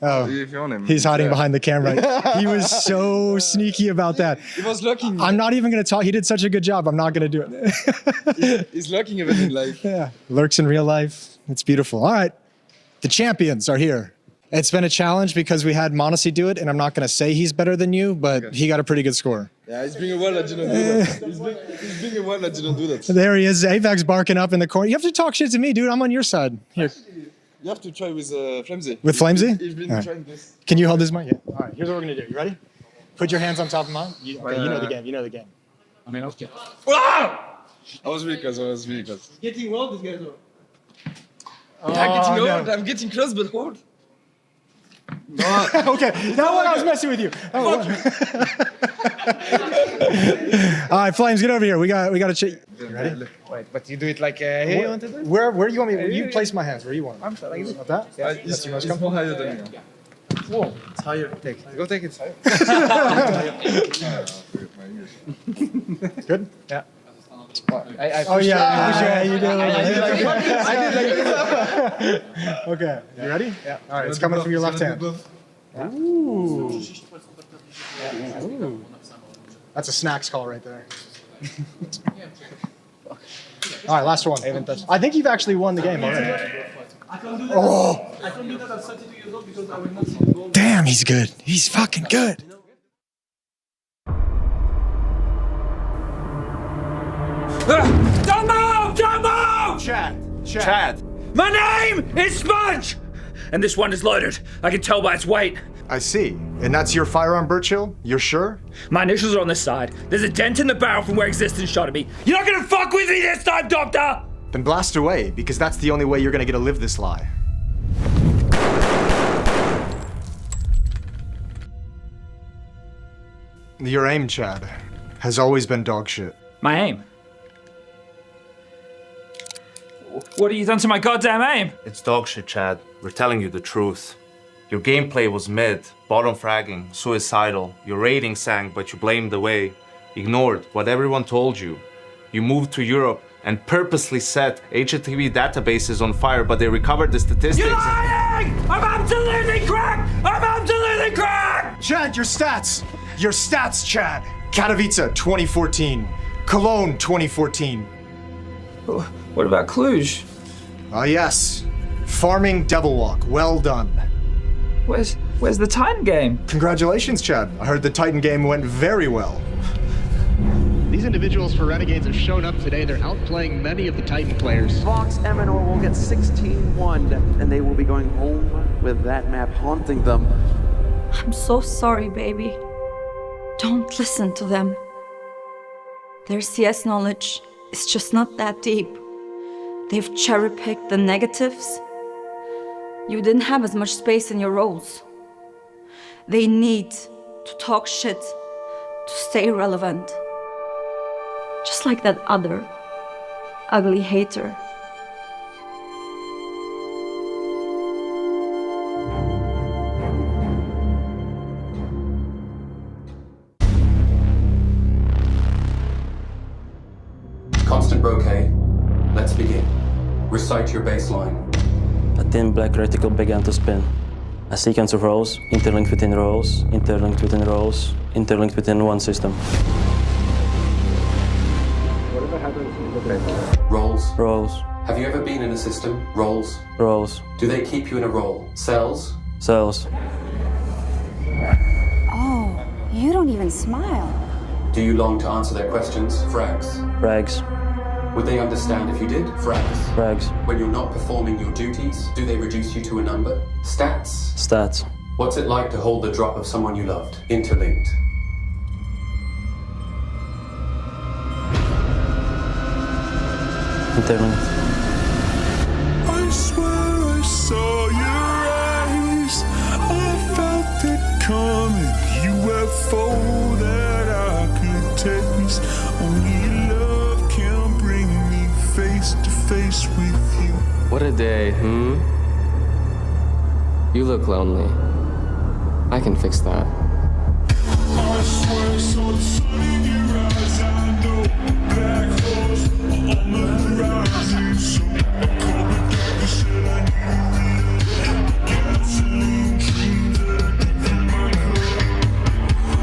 Oh, he's hiding behind the camera. He was so sneaky about that. He was looking. I'm not even going to talk. He did such a good job. I'm not going to do it. He's looking a bit in life. Yeah, lurks in real life. It's beautiful. All right, the champions are here. It's been a challenge because we had Monesi do it, and I'm not going to say he's better than you, but he got a pretty good score. Yeah, it's been a while that you don't do that. It's been a while that you don't do that. There he is. Avac's barking up in the corner. You have to talk shit to me, dude. I'm on your side. Here. You have to try with Flamsy. With Flamsy? He's been trying this. Can you hold this mic? Yeah. All right, here's what we're going to do. You ready? Put your hands on top of mine. You know the game. You know the game. I mean, okay. I was weak. Getting old, this guy's old. Yeah, getting old. I'm getting close, but old. Okay, now when I was messing with you. All right, Flames, get over here. We got to check. You ready? Wait, but you do it like here you want to do it? Where do you want me? You place my hands where you want. I'm sorry. Like that? Yeah. That's your most It's more comfortable. higher than you. Whoa. It's higher. Take it. Go take it. Good? Yeah. Oh yeah, you do. I did like this. Okay, you ready? Yeah. All right, it's coming from your left hand. Ooh. Ooh. That's a snacks call right there. All right, last one. I think you've actually won the game already. I can't do that. Oh. I can't do that at 32 years old because I will not see the goal. Damn, he's good. He's fucking good. Don't move! Don't move! Chad. My name is Sponge! And this one is loaded. I can tell by its weight. I see. And that's your firearm, Birchill? You're sure? My initials are on this side. There's a dent in the barrel from where existence shot at me. You're not gonna fuck with me this time, Doctor! Then blast away, because that's the only way you're gonna get to live this lie. Your aim, Chad, has always been dog shit. My aim? What have you done to my goddamn aim? It's dog shit, Chad. We're telling you the truth. Your gameplay was mid, bottom fragging, suicidal. Your rating sank, but you blamed the way. Ignored what everyone told you. You moved to Europe and purposely set HTTP databases on fire, but they recovered the statistics. You're lying! I'm absolutely cracked! I'm absolutely cracked! Chad, your stats! Your stats, Chad! Katowice, 2014. Cologne, 2014. What about Cluj? Yes. Farming Devil Walk, well done. Where's the Titan game? Congratulations, Chad. I heard the Titan game went very well. These individuals for Renegades have shown up today. They're outplaying many of the Titan players. Vox Eminor will get 16-1, and they will be going home with that map haunting them. I'm so sorry, baby. Don't listen to them. Their CS knowledge is just not that deep. They've cherry-picked the negatives. You didn't have as much space in your roles. They need to talk shit to stay relevant. Just like that other ugly hater. Constant bouquet. Let's begin. Recite your baseline. A thin black reticle began to spin. A sequence of rows, interlinked within rows, interlinked within rows, interlinked within one system. Whatever happens, roles. Rows. Have you ever been in a system? Roles. Rows. Do they keep you in a role? Cells? Cells. Oh, you don't even smile. Do you long to answer their questions? Frags. Frags. Would they understand if you did? Frags. Frags. When you're not performing your duties, do they reduce you to a number? Stats. Stats. What's it like to hold the drop of someone you loved? Interlinked. Interlinked. I swear I saw your eyes. I felt it coming. UFO that I could taste. Only love can bring me face to face with you. What a day, You look lonely. I can fix that. I swear saw the sun in your eyes. I know black holes are on the horizon. So I called the doctor, said I need a gasoline dream that I get from my car.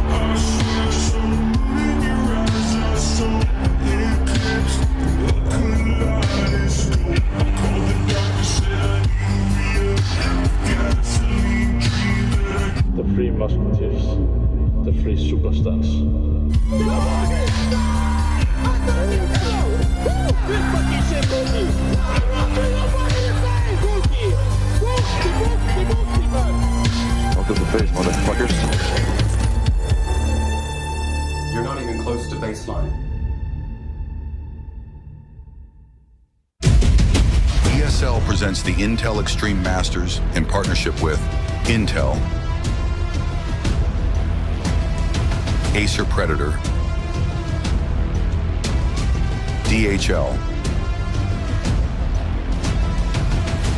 I swear saw the moon in your eyes. I saw eclipse. What could lie is true. I called the doctor, said I need a gasoline dream that I get. The Three Musketeers. The Three Superstars. Welcome to base, motherfuckers. You're not even close to baseline. ESL presents the Intel Extreme Masters in partnership with Intel, Acer Predator, DHL,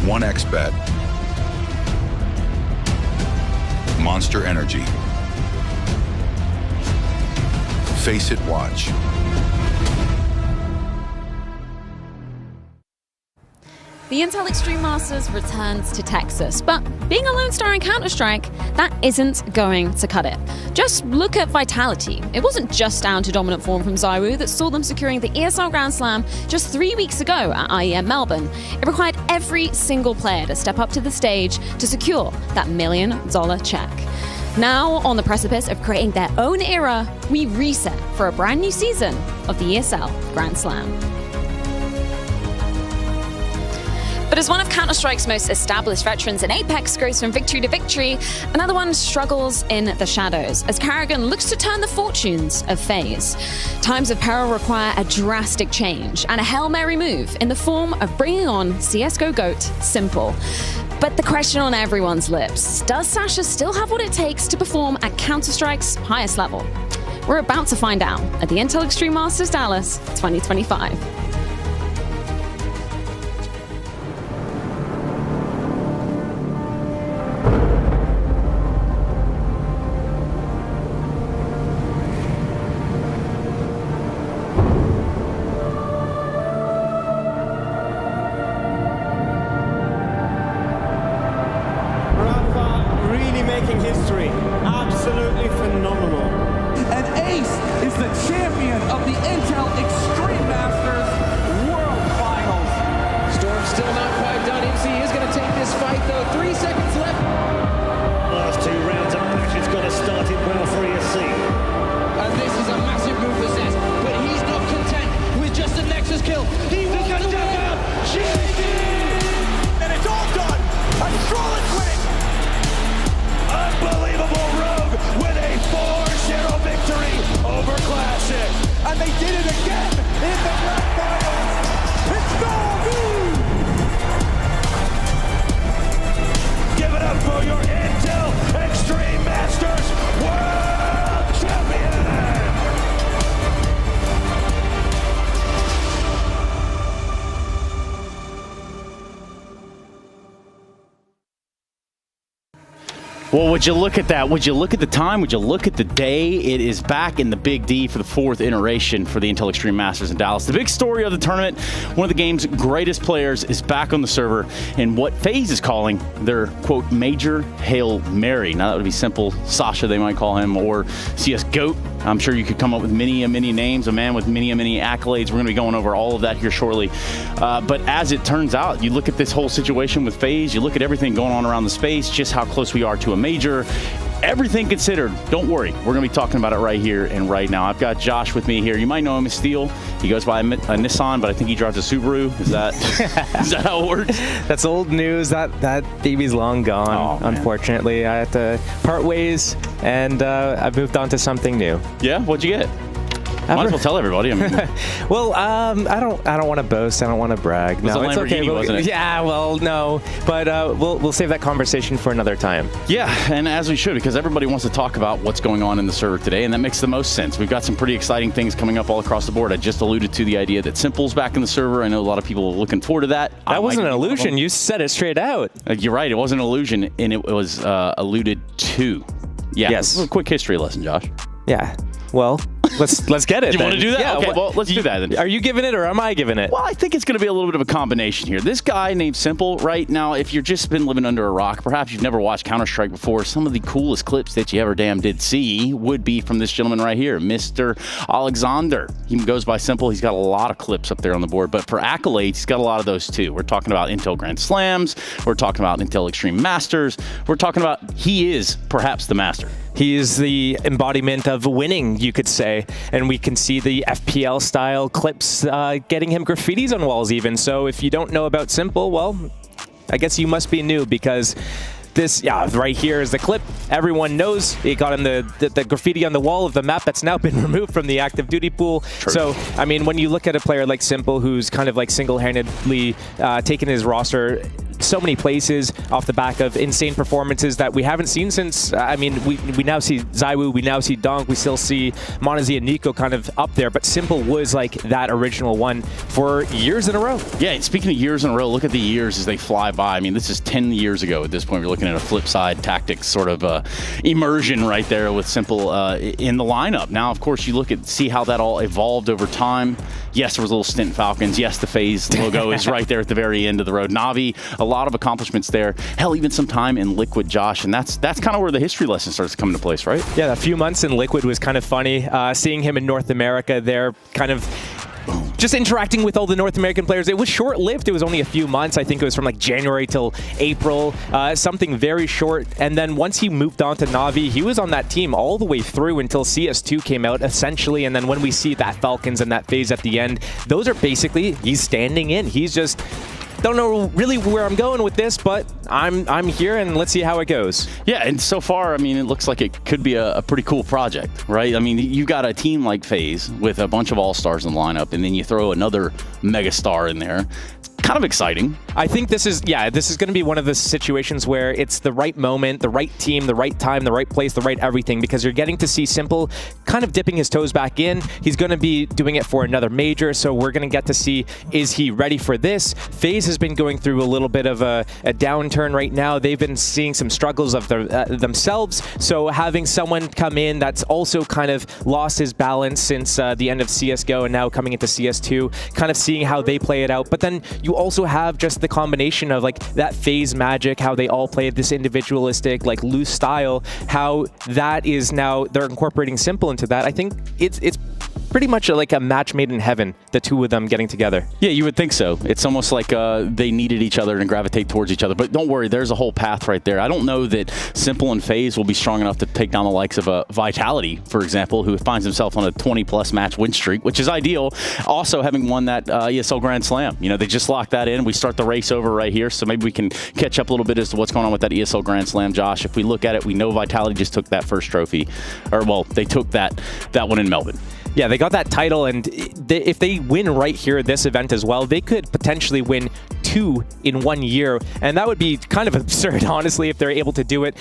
1xBet, Monster Energy, Face It Watch. The Intel Extreme Masters returns to Texas, but being a Lone Star in Counter-Strike, that isn't going to cut it. Just look at Vitality. It wasn't just down to dominant form from Zywoo that saw them securing the ESL Grand Slam just 3 weeks ago at IEM Melbourne. It required every single player to step up to the stage to secure that $1 million check. Now, on the precipice of creating their own era, we reset for a brand new season of the ESL Grand Slam. But as one of Counter-Strike's most established veterans in Apex goes from victory to victory, another one struggles in the shadows as Karrigan looks to turn the fortunes of FaZe. Times of peril require a drastic change and a Hail Mary move in the form of bringing on CSGO GOAT Simple. But the question on everyone's lips, does Sasha still have what it takes to perform at Counter-Strike's highest level? We're about to find out at the Intel Extreme Masters Dallas 2025. Well, would you look at that? Would you look at the time? Would you look at the day? It is back in the Big D for the 4th iteration for the Intel Extreme Masters in Dallas. The big story of the tournament, one of the game's greatest players is back on the server in what FaZe is calling their, quote, major Hail Mary. Now, that would be Simple Sasha, they might call him, or CS GOAT. I'm sure you could come up with many names, a man with many accolades. We're going to be going over all of that here shortly. But as it turns out, you look at this whole situation with FaZe, you look at everything going on around the space, just how close we are to a major. Everything considered, don't worry. We're going to be talking about it right here and right now. I've got Josh with me here. You might know him as Steel. He goes by a Nissan, but I think he drives a Subaru. Is that is that how it works? That's old news. That baby's long gone, unfortunately. I had to part ways, and I've moved on to something new. Yeah? What'd you get? Might as well tell everybody. I mean, well, I don't want to boast. I don't want to brag. No, it's okay. Wasn't it? Yeah, well, no, but we'll save that conversation for another time. Yeah, and as we should, because everybody wants to talk about what's going on in the server today, and that makes the most sense. We've got some pretty exciting things coming up all across the board. I just alluded to the idea that Simple's back in the server. I know a lot of people are looking forward to that. That wasn't an illusion. You said it straight out. You're right. It wasn't an illusion, and it was alluded to. Yeah. Yes. A quick history lesson, Josh. Yeah. Well, let's get it. You want to do that? Yeah, okay, well, let's do that then. Are you giving it or am I giving it? Well, I think it's going to be a little bit of a combination here. This guy named Simple, right now, if you've just been living under a rock, perhaps you've never watched Counter-Strike before, some of the coolest clips that you ever damn did see would be from this gentleman right here, Mr. Alexander. He goes by Simple. He's got a lot of clips up there on the board, but for accolades, he's got a lot of those too. We're talking about Intel Grand Slams. We're talking about Intel Extreme Masters. We're talking about he is perhaps the master. He is the embodiment of winning, you could say. And we can see the FPL style clips getting him graffitis on walls even. So if you don't know about Simple, well, I guess you must be new, because this, right here is the clip. Everyone knows he got in the graffiti on the wall of the map that's now been removed from the active duty pool. True. So, I mean, when you look at a player like Simple, who's kind of like single-handedly taken his roster so many places off the back of insane performances that we haven't seen since, I mean, we now see Zywoo, we now see Donk, we still see Monazi and Nico kind of up there, but Simple was like that original one for years in a row. Yeah, and speaking of years in a row, look at the years as they fly by. I mean, this is 10 years ago at this point. We're looking at a flip side tactics sort of immersion right there with Simple in the lineup. Now, of course, you look at see how that all evolved over time. Yes, there was a little stint in Falcons. Yes, the FaZe logo is right there at the very end of the road. Navi, a lot of accomplishments there. Hell, even some time in Liquid, Josh, and that's kind of where the history lesson starts to come into place, right? Yeah, a few months in Liquid was kind of funny. Seeing him in North America there, kind of just interacting with all the North American players. It was short-lived. It was only a few months. I think it was from like January till April, something very short. And then once he moved on to Navi, he was on that team all the way through until CS2 came out, essentially. And then when we see that Falcons and that FaZe at the end, those are basically, he's standing in. He's just don't know really where I'm going with this, but I'm here, and let's see how it goes. Yeah, and so far, I mean, it looks like it could be a pretty cool project, right? I mean, you got a team like FaZe with a bunch of all-stars in the lineup, and then you throw another megastar in there. Kind of exciting. I think this is going to be one of the situations where it's the right moment, the right team, the right time, the right place, the right everything, because you're getting to see Simple kind of dipping his toes back in. He's going to be doing it for another major, so we're going to get to see, is he ready for this? FaZe has been going through a little bit of a downturn right now. They've been seeing some struggles of themselves, so having someone come in that's also kind of lost his balance since the end of CSGO and now coming into CS2, kind of seeing how they play it out. But then you also have just the combination of like that FaZe magic, how they all play this individualistic, like loose style, how that is now they're incorporating Simple into that. I think it's pretty much like a match made in heaven, the two of them getting together. Yeah, you would think so. It's almost like they needed each other and gravitate towards each other. But don't worry, there's a whole path right there. I don't know that Simple and FaZe will be strong enough to take down the likes of Vitality, for example, who finds himself on a 20-plus match win streak, which is ideal. Also, having won that ESL Grand Slam. You know, they just locked that in. We start the race over right here, so maybe we can catch up a little bit as to what's going on with that ESL Grand Slam, Josh. If we look at it, we know Vitality just took that first trophy. Or, well, they took that one in Melbourne. Yeah, they got that title, and if they win right here at this event as well, they could potentially win 2 in 1 year, and that would be kind of absurd, honestly, if they're able to do it.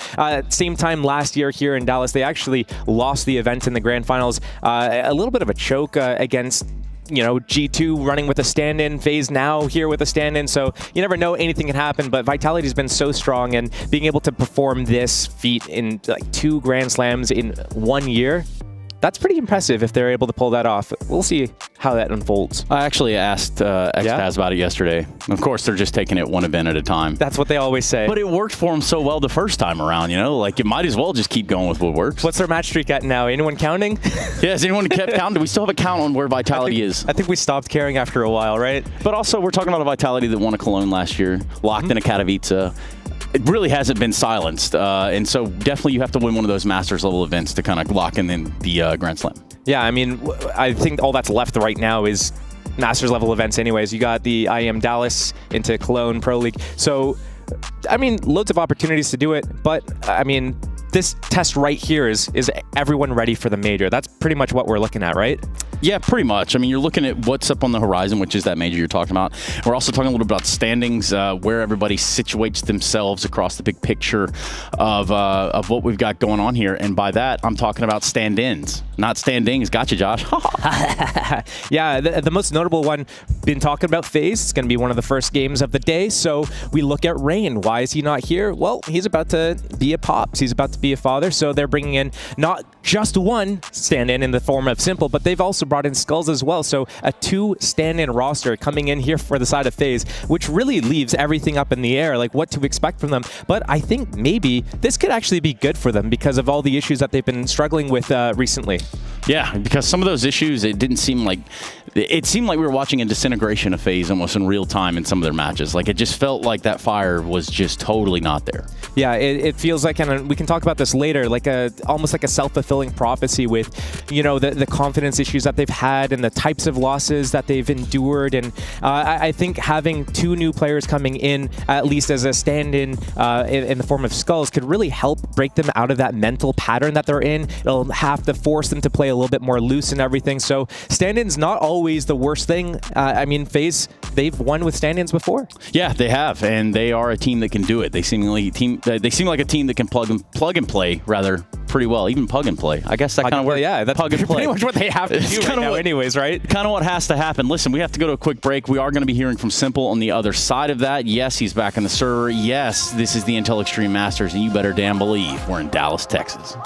Same time last year here in Dallas, they actually lost the event in the grand finals. A little bit of a choke against G2 running with a stand-in, FaZe now here with a stand-in, so you never know, anything can happen, but Vitality's been so strong, and being able to perform this feat in like 2 Grand Slams in 1 year, that's pretty impressive if they're able to pull that off. We'll see how that unfolds. I actually asked XPaz about it yesterday. Of course, they're just taking it one event at a time. That's what they always say. But it worked for them so well the first time around, like you might as well just keep going with what works. What's their match streak at now? Anyone counting? Yeah, has anyone kept counting? Do we still have a count on where Vitality is? I think we stopped caring after a while, right? But also, we're talking about a Vitality that won a Cologne last year, locked in a Katowice. It really hasn't been silenced, and so definitely you have to win one of those Masters level events to kind of lock in the Grand Slam. Yeah, I mean, I think all that's left right now is Masters level events anyways. You got the IEM Dallas into Cologne Pro League. So, I mean, loads of opportunities to do it, but I mean, this test right here is everyone ready for the major? That's pretty much what we're looking at, right? Yeah, pretty much. I mean, you're looking at what's up on the horizon, which is that major you're talking about. We're also talking a little bit about standings, where everybody situates themselves across the big picture of what we've got going on here. And by that, I'm talking about stand-ins, not standings. Gotcha, Josh. Yeah, the most notable one, been talking about FaZe. It's going to be one of the first games of the day. So we look at Rain. Why is he not here? Well, he's about to be a pops. He's about to be a father. So they're bringing in not just one stand-in in the form of Simple, but they've also brought in Skulls as well. So a 2 stand-in roster coming in here for the side of FaZe, which really leaves everything up in the air, like what to expect from them. But I think maybe this could actually be good for them because of all the issues that they've been struggling with recently. Yeah, because some of those issues, it seemed like we were watching a disintegration of FaZe almost in real time in some of their matches. Like, it just felt like that fire was just totally not there. Yeah, it feels like, and we can talk about this later, like almost like a self-fulfilling prophecy with, the confidence issues that they've had and the types of losses that they've endured. And I think having 2 new players coming in, at least as a stand-in in the form of Skulls, could really help break them out of that mental pattern that they're in. It'll have to force them to play a little bit more loose and everything. So stand-ins not always the worst thing. I mean, FaZe, they've won with stand-ins before. Yeah, they have, and they are a team that can do it. They seem like a team that can plug and play rather pretty well, even plug and play. I guess that kind of works. Yeah, that's pretty much what they have to do right now anyways, right? Kind of what has to happen. Listen, we have to go to a quick break. We are going to be hearing from Simple on the other side of that. Yes, he's back in the server. Yes, this is the Intel Extreme Masters, and you better damn believe we're in Dallas, Texas.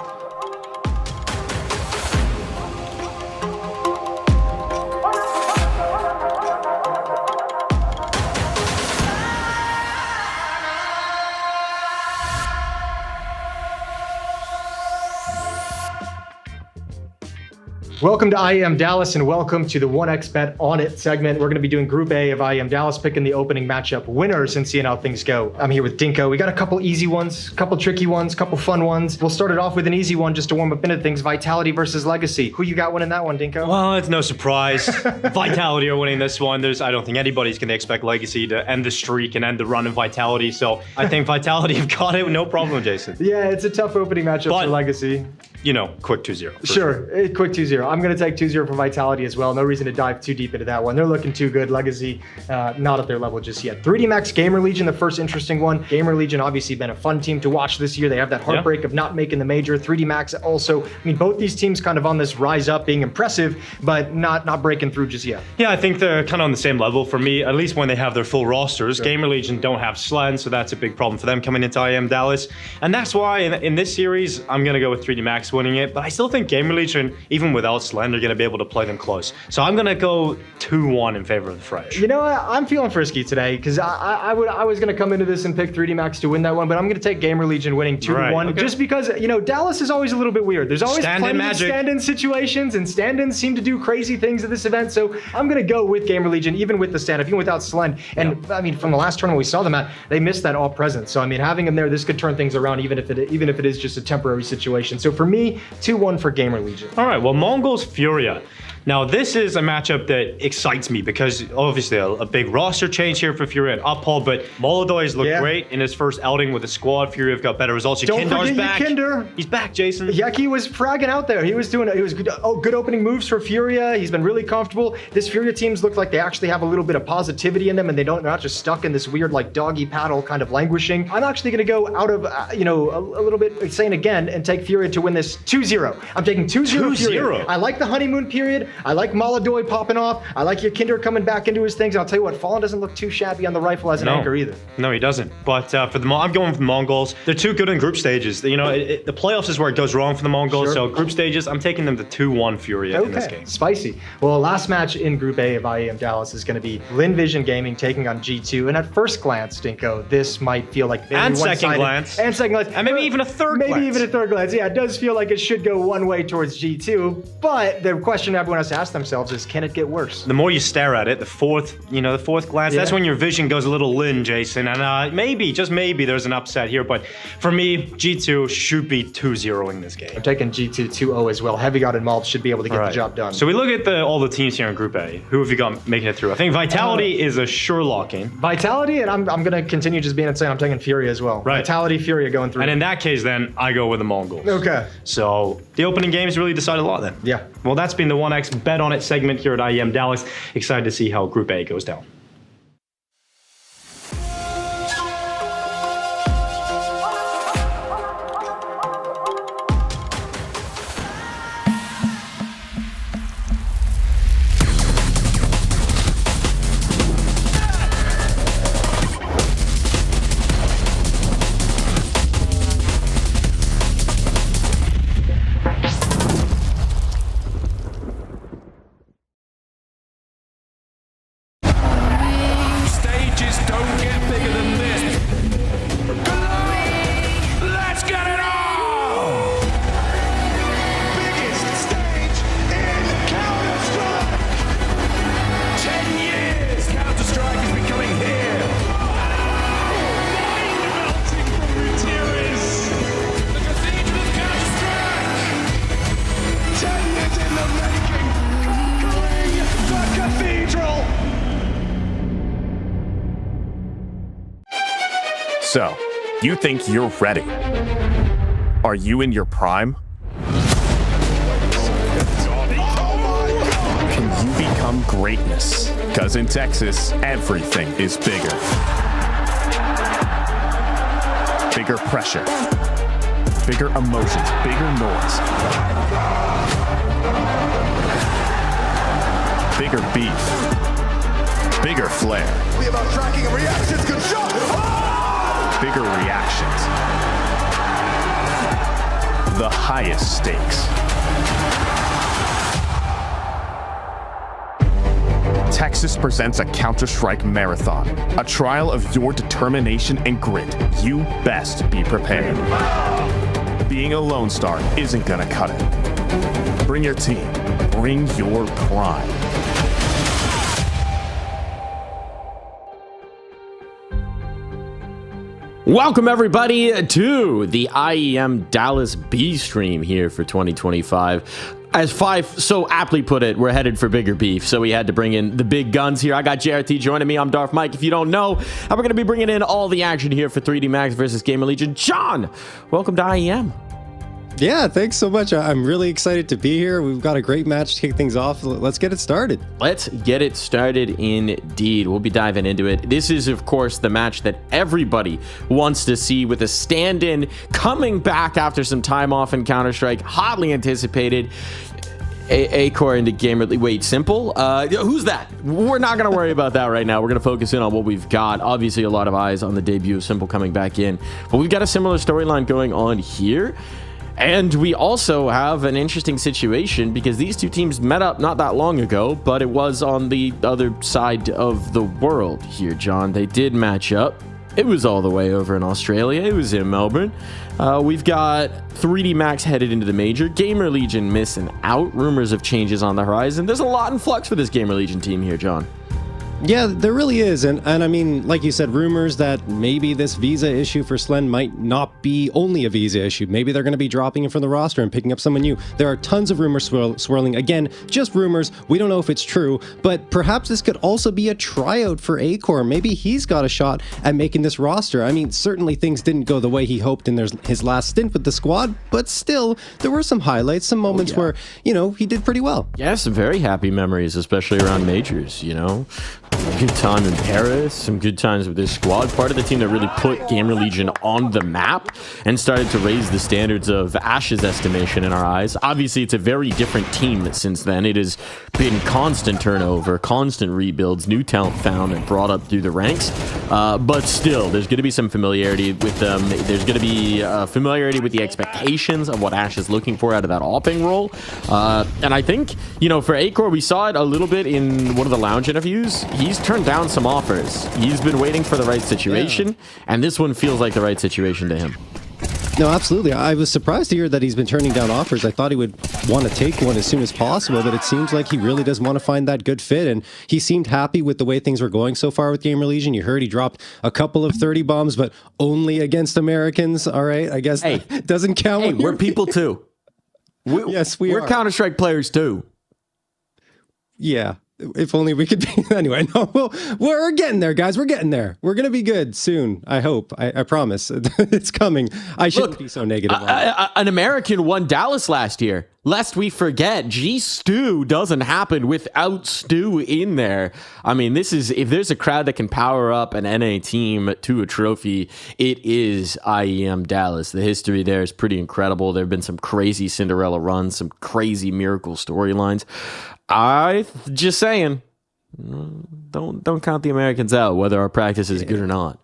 Welcome to IEM Dallas and welcome to the 1x Bet On It segment. We're going to be doing Group A of IEM Dallas, picking the opening matchup winners and seeing how things go. I'm here with Dinko. We got a couple easy ones, a couple tricky ones, a couple fun ones. We'll start it off with an easy one just to warm up into things. Vitality versus Legacy. Who you got winning that one, Dinko? Well, it's no surprise. Vitality are winning this one. I don't think anybody's going to expect Legacy to end the streak and end the run of Vitality. So I think Vitality have got it, no problem, Jason. Yeah, it's a tough opening matchup for Legacy. You know, quick 2-0. Sure, quick 2-0. I'm going to take 2-0 for Vitality as well. No reason to dive too deep into that one. They're looking too good. Legacy, not at their level just yet. 3D Max GamerLegion, the first interesting one. GamerLegion obviously been a fun team to watch this year. They have that heartbreak of not making the major. 3D Max also, I mean, both these teams kind of on this rise up, being impressive, but not breaking through just yet. Yeah, I think they're kind of on the same level for me, at least when they have their full rosters. Sure. GamerLegion don't have Slen, so that's a big problem for them coming into IEM Dallas. And that's why in this series, I'm going to go with 3D Max winning it, but I still think GamerLegion, even without Slen, they're going to be able to play them close. So I'm going to go 2-1 in favor of the Fresh. You know what? I'm feeling frisky today because I was going to come into this and pick 3D Max to win that one, but I'm going to take GamerLegion winning 2-1 just because, you know, Dallas is always a little bit weird. There's always plenty of stand-in situations, and stand-ins seem to do crazy things at this event, so I'm going to go with GamerLegion, even with the stand-up, even without Slen. And, I mean, from the last tournament we saw them at, they missed that all present. So, I mean, having them there, this could turn things around even if it is just a temporary situation. So, for me, 2-1 for GamerLegion. All right, well, Mongols Furia. Now, this is a matchup that excites me because obviously a big roster change here for Furia and Uphall, but Molodoi has looked great in his first outing with the squad. Furia have got better results. Yakindar's back. Yakinder. He's back, Jason. Yaki was fragging out there. He was good opening moves for Furia. He's been really comfortable. This Furia teams look like they actually have a little bit of positivity in them, and they're not just stuck in this weird like doggy paddle kind of languishing. I'm actually going to go out of a little bit sane again and take Furia to win this 2-0. I'm taking 2-0 Furia. I like the honeymoon period. I like Molodoi popping off. I like Yakinder coming back into his things. And I'll tell you what, Fallen doesn't look too shabby on the rifle as an anchor either. No, he doesn't. But I'm going for the Mongols. They're too good in group stages. You know, the playoffs is where it goes wrong for the Mongols. Sure. So group stages, I'm taking them to 2-1 Furia in this game. Spicy. Well, last match in Group A of IEM Dallas is going to be Lin Vision Gaming taking on G2. And at first glance, Dinko, this might feel like and second glance, and maybe even a third glance. Maybe even a third glance. Yeah, it does feel like it should go one way towards G2. But the question everyone has to ask themselves is, can it get worse? The more you stare at it, the fourth glance, that's when your vision goes a little Lin, Jason. And maybe, just maybe, there's an upset here. But for me, G2 should be 2-0ing this game. I'm taking G2 2-0 as well. Heavy God and Malv should be able to get the job done. So we look at all the teams here in Group A. Who have you got making it through? I think Vitality is a sure lock-in. Vitality, and I'm going to continue just being insane. I'm taking Furia as well. Right. Vitality, Furia going through. And in that case, then, I go with the Mongols. Okay. So the opening games really decide a lot then. Yeah. Well, that's been the 1x Bet On It segment here at IEM Dallas. Excited to see how Group A goes down. So, you think you're ready? Are you in your prime? Can you become greatness? Because in Texas, everything is bigger. Bigger pressure. Bigger emotions. Bigger noise. Bigger beef. Bigger flair. We have our tracking and reactions. Good shot! Bigger reactions. The highest stakes. Texas presents a Counter-Strike Marathon, a trial of your determination and grit. You best be prepared. Being a Lone Star isn't gonna cut it. Bring your team. Bring your pride. Welcome, everybody, to the IEM Dallas B stream here for 2025. As Five so aptly put it, we're headed for bigger beef, so we had to bring in the big guns here. I got JRT joining me. I'm Darth Mike, if you don't know. And we're going to be bringing in all the action here for 3D Max versus GamerLegion. John, welcome to IEM. Yeah, thanks so much. I'm really excited to be here. We've got a great match to kick things off. Let's get it started. Let's get it started indeed. We'll be diving into it. This is, of course, the match that everybody wants to see, with a stand-in coming back after some time off in Counter-Strike. Hotly anticipated. A-Core into GamerLegion. Wait, Simple? Who's that? We're not going to worry about that right now. We're going to focus in on what we've got. Obviously, a lot of eyes on the debut of Simple coming back in. But we've got a similar storyline going on here. And we also have an interesting situation because these two teams met up not that long ago, but it was on the other side of the world here, John. They did match up. It was all the way over in Australia. It was in Melbourne. We've got 3D Max headed into the major. GamerLegion missing out. Rumors of changes on the horizon. There's a lot in flux for this GamerLegion team here, John. Yeah, there really is. And I mean, like you said, rumors that maybe this visa issue for Slen might not be only a visa issue. Maybe they're going to be dropping him from the roster and picking up someone new. There are tons of rumors swirling. Again, just rumors. We don't know if it's true, but perhaps this could also be a tryout for A-Core. Maybe he's got a shot at making this roster. I mean, certainly things didn't go the way he hoped in his last stint with the squad, but still, there were some highlights, some moments where, you know, he did pretty well. Yeah, some very happy memories, especially around majors, you know. Good time in Paris, some good times with this squad. Part of the team that really put GamerLegion on the map and started to raise the standards of Ash's estimation in our eyes. Obviously, it's a very different team since then. It has been constant turnover, constant rebuilds, new talent found and brought up through the ranks. But still, there's going to be some familiarity with them. There's going to be familiarity with the expectations of what Ash is looking for out of that opping role. And I think, you know, for A-Core, we saw it a little bit in one of the lounge interviews. He's turned down some offers. He's been waiting for the right situation, and this one feels like the right situation to him. No, absolutely. I was surprised to hear that he's been turning down offers. I thought he would want to take one as soon as possible, but it seems like he really does want to find that good fit, and he seemed happy with the way things were going so far with GamerLegion. You heard he dropped a couple of 30 bombs, but only against Americans. All right, I guess that doesn't count. Hey, we're people too. Yes, we are. We're Counter-Strike players too. Yeah. If only we could be. Anyway, no, we're getting there, guys. We're getting there. We're going to be good soon. I hope. I promise. It's coming. I shouldn't be so negative. An American won Dallas last year. Lest we forget, G-Stew doesn't happen without Stu in there. I mean, this is, if there's a crowd that can power up an NA team to a trophy, it is IEM Dallas. The history there is pretty incredible. There have been some crazy Cinderella runs, some crazy miracle storylines. Just saying, don't count the Americans out, whether our practice is good or not.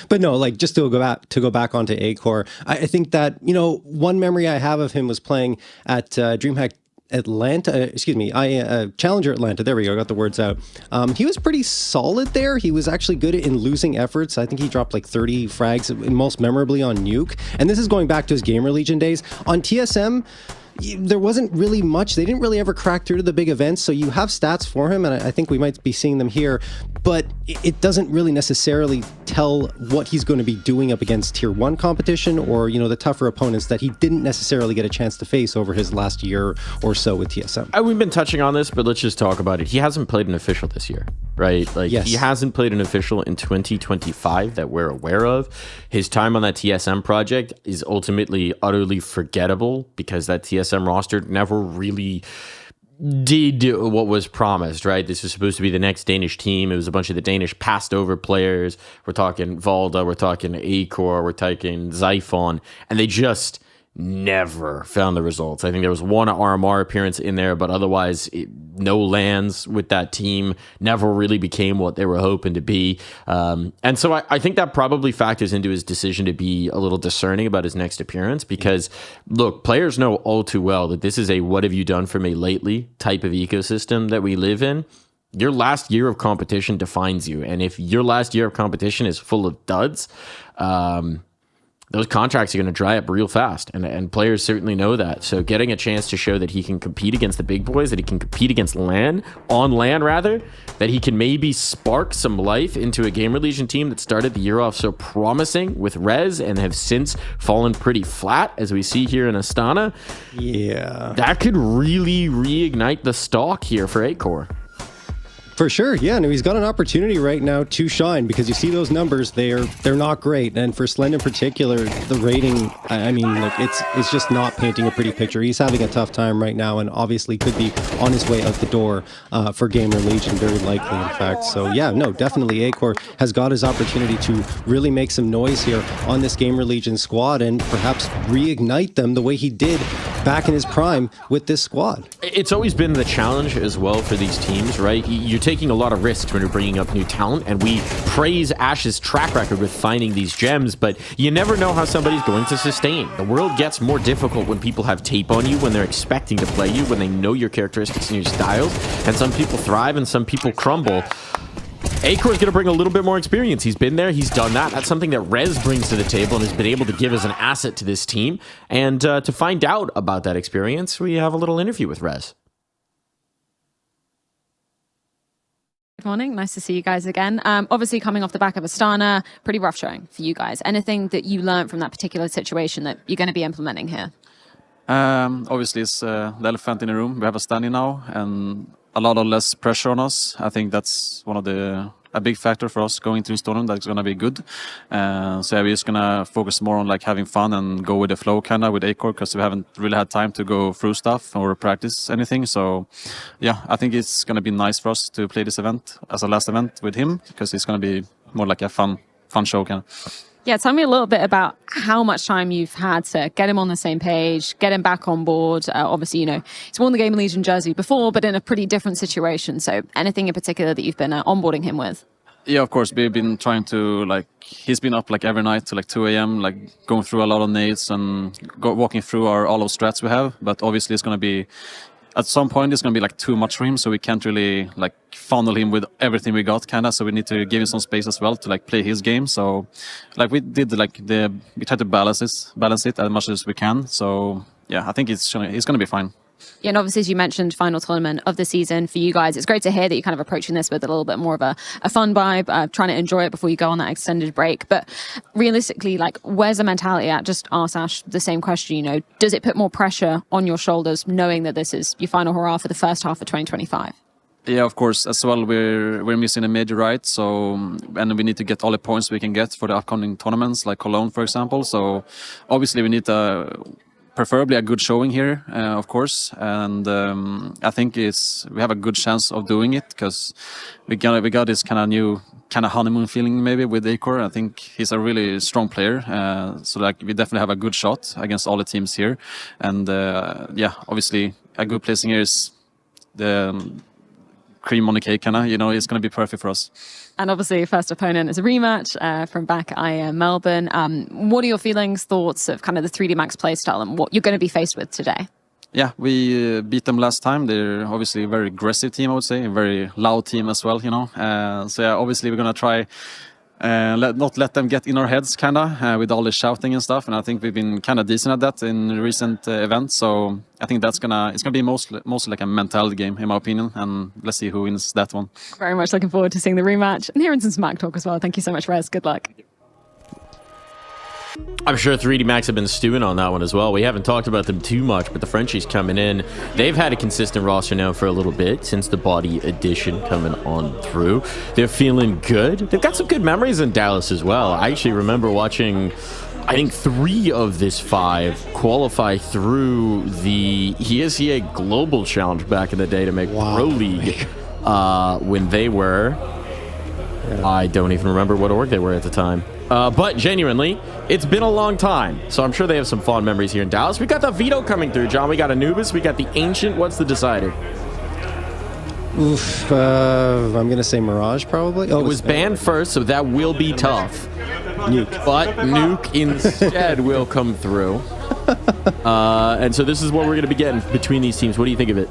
But no, like, just to go back onto A-Core, I think that, you know, one memory I have of him was playing at DreamHack Atlanta, Challenger Atlanta. There we go. Got the words out. He was pretty solid there. He was actually good in losing efforts. I think he dropped like 30 frags, most memorably on Nuke. And this is going back to his GamerLegion days. On TSM, there wasn't really much. They didn't really ever crack through to the big events, so you have stats for him, and I think we might be seeing them here, but it doesn't really necessarily tell what he's going to be doing up against Tier 1 competition or, you know, the tougher opponents that he didn't necessarily get a chance to face over his last year or so with TSM. We've been touching on this, but let's just talk about it. He hasn't played an official this year, right? Like, yes. He hasn't played an official in 2025 that we're aware of. His time on that TSM project is ultimately utterly forgettable because that TSM roster never really did what was promised, right? This was supposed to be the next Danish team. It was a bunch of the Danish passed over players. We're talking Valda, we're talking A-Core, we're talking Zyphon, and they just never found the results. I think there was one RMR appearance in there, but otherwise no lands with that team, never really became what they were hoping to be. And so I think that probably factors into his decision to be a little discerning about his next appearance because, look, players know all too well that this is a what have you done for me lately type of ecosystem that we live in. Your last year of competition defines you. And if your last year of competition is full of duds, those contracts are going to dry up real fast, and players certainly know that. So getting a chance to show that he can compete against the big boys, that he can compete against on land, that he can maybe spark some life into a GamerLegion team that started the year off so promising with Rez and have since fallen pretty flat, as we see here in Astana. Yeah. That could really reignite the stock here for Acor. For sure, yeah. No, he's got an opportunity right now to shine, because you see those numbers, they're not great. And for Slend in particular, the rating, I mean, look, it's just not painting a pretty picture. He's having a tough time right now, and obviously could be on his way out the door for GamerLegion, very likely, in fact. So yeah, no, definitely Acor has got his opportunity to really make some noise here on this GamerLegion squad, and perhaps reignite them the way he did back in his prime with this squad. It's always been the challenge as well for these teams, right? You're taking a lot of risks when you're bringing up new talent, and we praise Ash's track record with finding these gems, but you never know how somebody's going to sustain. The world gets more difficult when people have tape on you, when they're expecting to play you, when they know your characteristics and your styles, and some people thrive and some people crumble. Acor is going to bring a little bit more experience. He's been there. He's done that. That's something that Rez brings to the table and has been able to give as an asset to this team. And to find out about that experience, we have a little interview with Rez. Good morning. Nice to see you guys again. Obviously, coming off the back of Astana, pretty rough showing for you guys. Anything that you learned from that particular situation that you're going to be implementing here? Obviously, it's the elephant in the room. We have a standing now, and a lot of less pressure on us. I think that's one of a big factor for us going to this tournament. That's going to be good. So yeah, we're just going to focus more on like having fun and go with the flow kind of with Acor, because we haven't really had time to go through stuff or practice anything. So yeah, I think it's going to be nice for us to play this event as a last event with him, because it's going to be more like a fun show kind of. Yeah, tell me a little bit about how much time you've had to get him on the same page, get him back on board. Obviously, you know, he's worn the GamerLegion jersey before, but in a pretty different situation. So anything in particular that you've been onboarding him with? Yeah, of course. We've been trying to, like, he's been up like every night to like 2 a.m., like going through a lot of nades and walking through all of strats we have. But obviously it's going to be, at some point it's going to be like too much for him, so we can't really like funnel him with everything we got kind of, so we need to give him some space as well to like play his game. So like we did like we tried to balance it as much as we can. So yeah, I think it's going to be fine. Yeah, and obviously, as you mentioned, final tournament of the season for you guys. It's great to hear that you're kind of approaching this with a little bit more of a fun vibe, trying to enjoy it before you go on that extended break. But realistically, like, where's the mentality at? Just ask Ash the same question, you know, does it put more pressure on your shoulders knowing that this is your final hurrah for the first half of 2025? Yeah, of course. As well, we're missing a major right, so and we need to get all the points we can get for the upcoming tournaments, like Cologne, for example. So obviously, we need preferably a good showing here, of course, and I think we have a good chance of doing it, because we got this kind of new honeymoon feeling maybe with Acor. I think he's a really strong player, so like we definitely have a good shot against all the teams here, and yeah, obviously a good placing here is the cream on the cake, kind of, you know, it's going to be perfect for us. And obviously, first opponent is a rematch from back at IEM Melbourne. What are your feelings, thoughts of kind of the 3D Max playstyle and what you're going to be faced with today? Yeah, we beat them last time. They're obviously a very aggressive team, I would say, a very loud team as well, you know. So yeah, obviously we're going to try not let them get in our heads, kind of, with all the shouting and stuff. And I think we've been kind of decent at that in recent events. So I think it's gonna be mostly like a mentality game, in my opinion. And let's see who wins that one. Very much looking forward to seeing the rematch and hearing some smack talk as well. Thank you so much, Rez. Good luck. I'm sure 3D Max have been stewing on that one as well. We haven't talked about them too much, but the Frenchies coming in, they've had a consistent roster now for a little bit since the body edition coming on through. They're feeling good. They've got some good memories in Dallas as well. I actually remember watching, I think, 3 of this 5 qualify through the ESEA Global Challenge back in the day to make Pro League when they were, I don't even remember what org they were at the time. But genuinely, it's been a long time, so I'm sure they have some fond memories here in Dallas. We got the Vito coming through, John. We got Anubis. We got the Ancient. What's the decider? Oof, I'm going to say Mirage, probably. Oh, it was banned first, so that will be tough. Nuke. But Nuke instead will come through. And so this is what we're going to be getting between these teams. What do you think of it?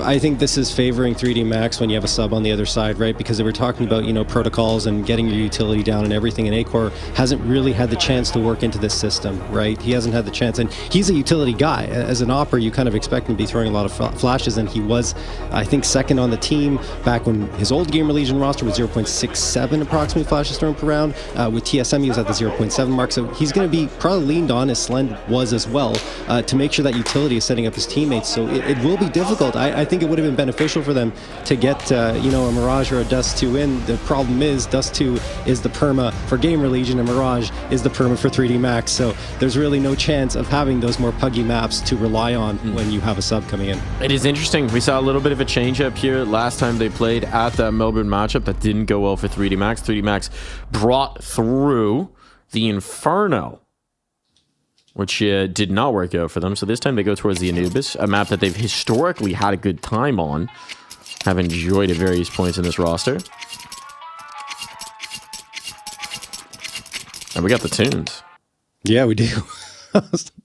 I think this is favoring 3D Max when you have a sub on the other side, right? Because they were talking about, you know, protocols and getting your utility down and everything, and Acor hasn't really had the chance to work into this system, right? He hasn't had the chance, and he's a utility guy. As an opera, you kind of expect him to be throwing a lot of flashes, and he was, I think, second on the team back when his old GamerLegion roster was 0.67 approximately flashes thrown per round. With TSM, he was at the 0.7 mark, so he's going to be probably leaned on, as Slend was as well, to make sure that utility is setting up his teammates. So it will be difficult. I think it would have been beneficial for them to get you know, a Mirage or a Dust 2 in. The problem is Dust 2 is the perma for GamerLegion and Mirage is the perma for 3D Max. So there's really no chance of having those more puggy maps to rely on when you have a sub coming in. It is interesting. We saw a little bit of a change up here last time they played at that Melbourne matchup. That didn't go well for 3D Max. 3D Max brought through the Inferno, which did not work out for them. So this time they go towards the Anubis, a map that they've historically had a good time on, have enjoyed at various points in this roster. And we got the tunes. Yeah, we do.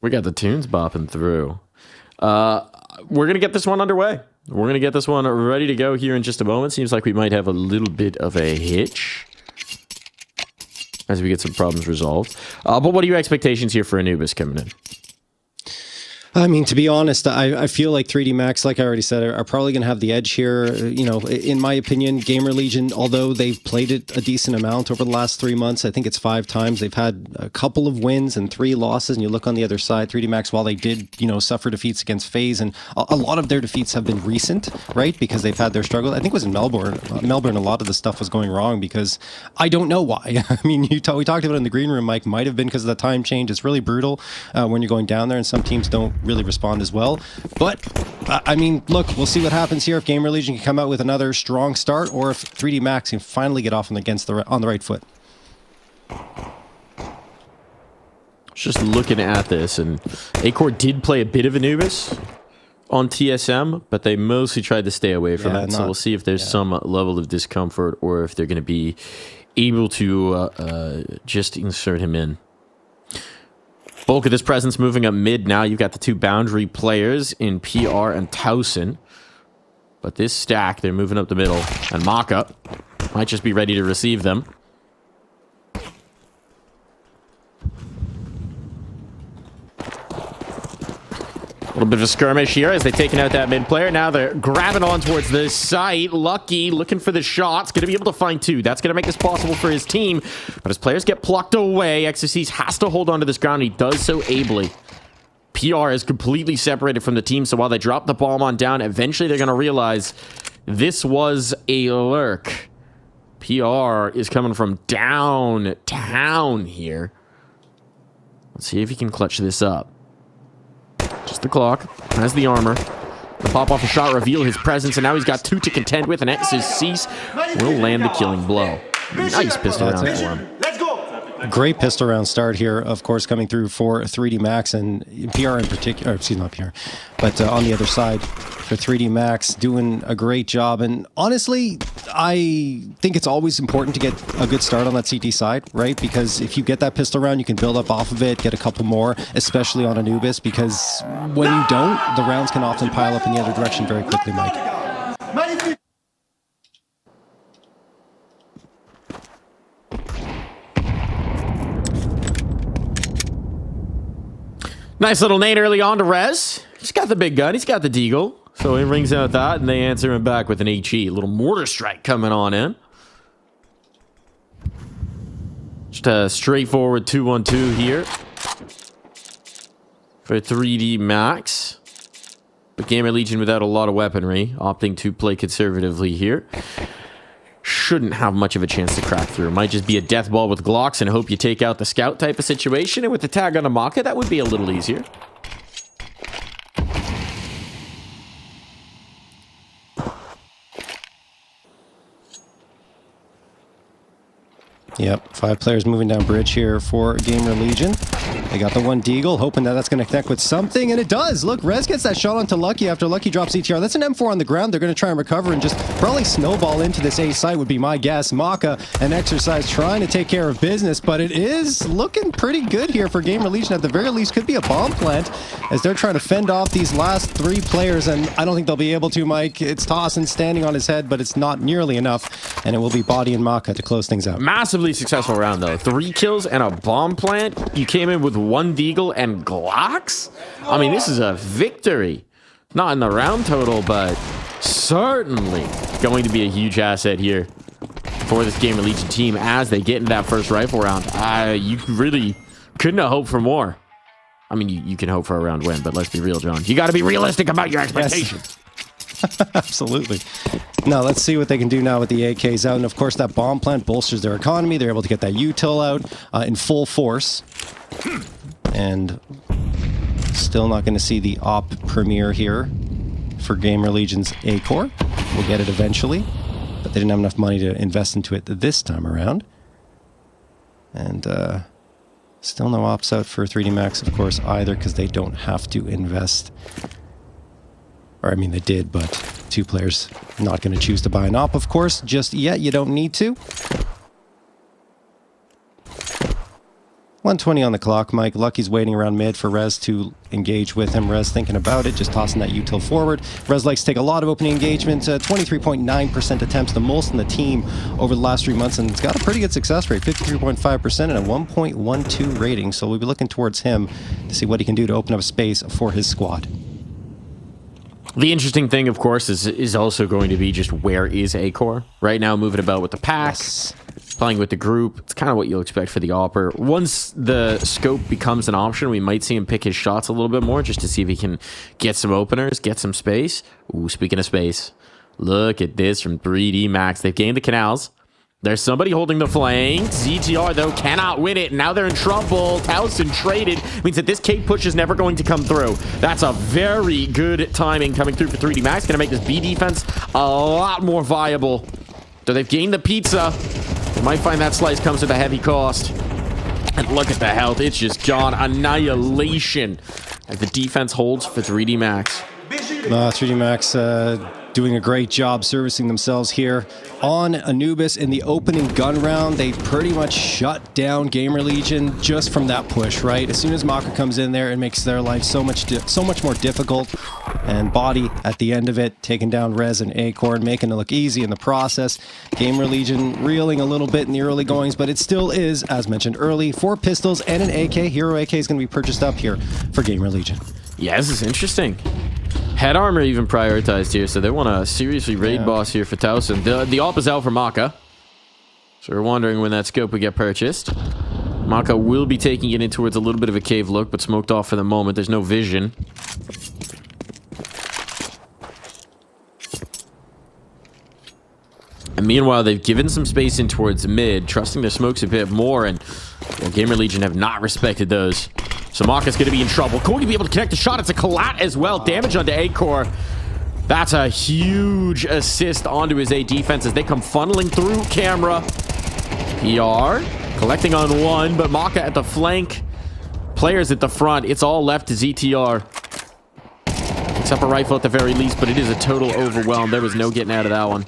We got the tunes bopping through. We're going to get this one underway. We're going to get this one ready to go here in just a moment. Seems like we might have a little bit of a hitch as we get some problems resolved. But what are your expectations here for Anubis coming in? I mean, to be honest, I feel like 3D Max, like I already said, are probably going to have the edge here. You know, in my opinion, GamerLegion, although they've played it a decent amount over the last 3 months, I think it's 5 times. They've had a couple of wins and 3 losses. And you look on the other side, 3D Max, while they did, you know, suffer defeats against FaZe, and a lot of their defeats have been recent, right? Because they've had their struggle. I think it was in Melbourne. A lot of the stuff was going wrong because I don't know why. I mean, we talked about it in the green room, Mike. Might have been because of the time change. It's really brutal when you're going down there, and some teams don't really respond as well. But I mean, look, we'll see what happens here if GamerLegion can come out with another strong start, or if 3D Max can finally get off on the right foot. Just looking at this, and Acor did play a bit of Anubis on TSM, but they mostly tried to stay away from it. So we'll see if there's some level of discomfort, or if they're going to be able to just insert him in. Bulk of this presence moving up mid now. You've got the 2 boundary players in PR and Towson. But this stack, they're moving up the middle. And Maka might just be ready to receive them. A little bit of a skirmish here as they've taken out that mid player. Now they're grabbing on towards the site. Lucky looking for the shots. Going to be able to find 2. That's going to make this possible for his team. But as players get plucked away, Exorcist has to hold on to this ground. He does so ably. PR is completely separated from the team. So while they drop the bomb on down, eventually they're going to realize this was a lurk. PR is coming from downtown here. Let's see if he can clutch this up. Just the clock, has the armor. The pop off a shot, reveal his presence, and now he's got 2 to contend with, and Exorcist will land the killing blow. Nice pistol round for him. Great pistol round start here, of course, coming through for 3D Max and PR in particular, excuse me, not PR, but on the other side for 3D Max, doing a great job. And honestly, I think it's always important to get a good start on that CT side, right? Because if you get that pistol round, you can build up off of it, get a couple more, especially on Anubis, because when you don't, the rounds can often pile up in the other direction very quickly, Mike. Nice little nade early on to Rez. He's got the big gun. He's got the deagle. So he rings out that, and they answer him back with an HE. A little mortar strike coming on in. Just a straightforward 2-1-2 here for 3D Max. But GamerLegion without a lot of weaponry, opting to play conservatively here. Shouldn't have much of a chance to crack through. Might just be a death ball with Glocks and hope you take out the scout type of situation. And with the tag on a Maka, that would be a little easier. Yep, 5 players moving down bridge here for GamerLegion. They got the one deagle, hoping that that's going to connect with something, and it does. Look, Rez gets that shot onto Lucky after Lucky drops ETR. That's an M4 on the ground. They're going to try and recover and just probably snowball into this A site would be my guess. Maka and Exercise trying to take care of business, but it is looking pretty good here for GamerLegion. At the very least, could be a bomb plant as they're trying to fend off these last 3 players, and I don't think they'll be able to, Mike. It's Tossin standing on his head, but it's not nearly enough, and it will be Body and Maka to close things out. Massively successful round, though. 3 kills and a bomb plant. You came in with 1 deagle and Glocks? I mean, this is a victory. Not in the round total, but certainly going to be a huge asset here for this GamerLegion team as they get into that first rifle round. You really couldn't have hoped for more. I mean, you can hope for a round win, but let's be real, John. You got to be realistic about your expectations. Yes. Absolutely. Now, let's see what they can do now with the AKs out. And, of course, that bomb plant bolsters their economy. They're able to get that util out in full force. And still not going to see the op premiere here for GamerLegion's A-Core. We'll get it eventually, but they didn't have enough money to invest into it this time around. And still no ops out for 3D Max, of course, either, because they don't have to invest. Or, I mean, they did, but 2 players not going to choose to buy an op, of course, just yet. You don't need to. 120 on the clock, Mike. Lucky's waiting around mid for Rez to engage with him. Rez thinking about it, just tossing that util forward. Rez likes to take a lot of opening engagement, 23.9% attempts, the most in the team over the last 3 months, and it's got a pretty good success rate, 53.5% and a 1.12 rating, so we'll be looking towards him to see what he can do to open up space for his squad. The interesting thing, of course, is also going to be just where is A-Core? Right now, moving about with the pack. Yes. Playing with the group, it's kind of what you'll expect for the Opper. Once the scope becomes an option, we might see him pick his shots a little bit more just to see if he can get some openers, get some space. Ooh, speaking of space, look at this from 3D Max. They've gained the canals. There's somebody holding the flank. ZTR, though, cannot win it. Now they're in trouble. Towson traded. Means that this Kate push is never going to come through. That's a very good timing coming through for 3D Max. Going to make this B defense a lot more viable. So they've gained the pizza. They might find that slice comes at a heavy cost. And look at the health. It's just gone. Annihilation. As the defense holds for 3D Max. 3D Max doing a great job servicing themselves here on Anubis in the opening gun round. They pretty much shut down GamerLegion just from that push, right? As soon as Maka comes in there, it makes their life so much more difficult. And Body at the end of it, taking down Rez and A-Core, making it look easy in the process. GamerLegion reeling a little bit in the early goings, but it still is, as mentioned early, 4 pistols and an AK. Hero AK is going to be purchased up here for GamerLegion. Yeah, this is interesting. Head armor even prioritized here, so they want to seriously raid boss here for Towson. The op is out for Maka. So we're wondering when that scope will get purchased. Maka will be taking it in towards a little bit of a cave look, but smoked off for the moment. There's no vision. And meanwhile, they've given some space in towards mid, trusting their smokes a bit more, and well, GamerLegion have not respected those. So Maka's going to be in trouble. Going to be able to connect the shot. It's a collat as well. Damage onto A-Core. That's a huge assist onto his A defense as they come funneling through camera. PR collecting on 1, but Maka at the flank. Players at the front. It's all left to ZTR. Picks up a rifle at the very least, but it is a total overwhelm. There was no getting out of that one.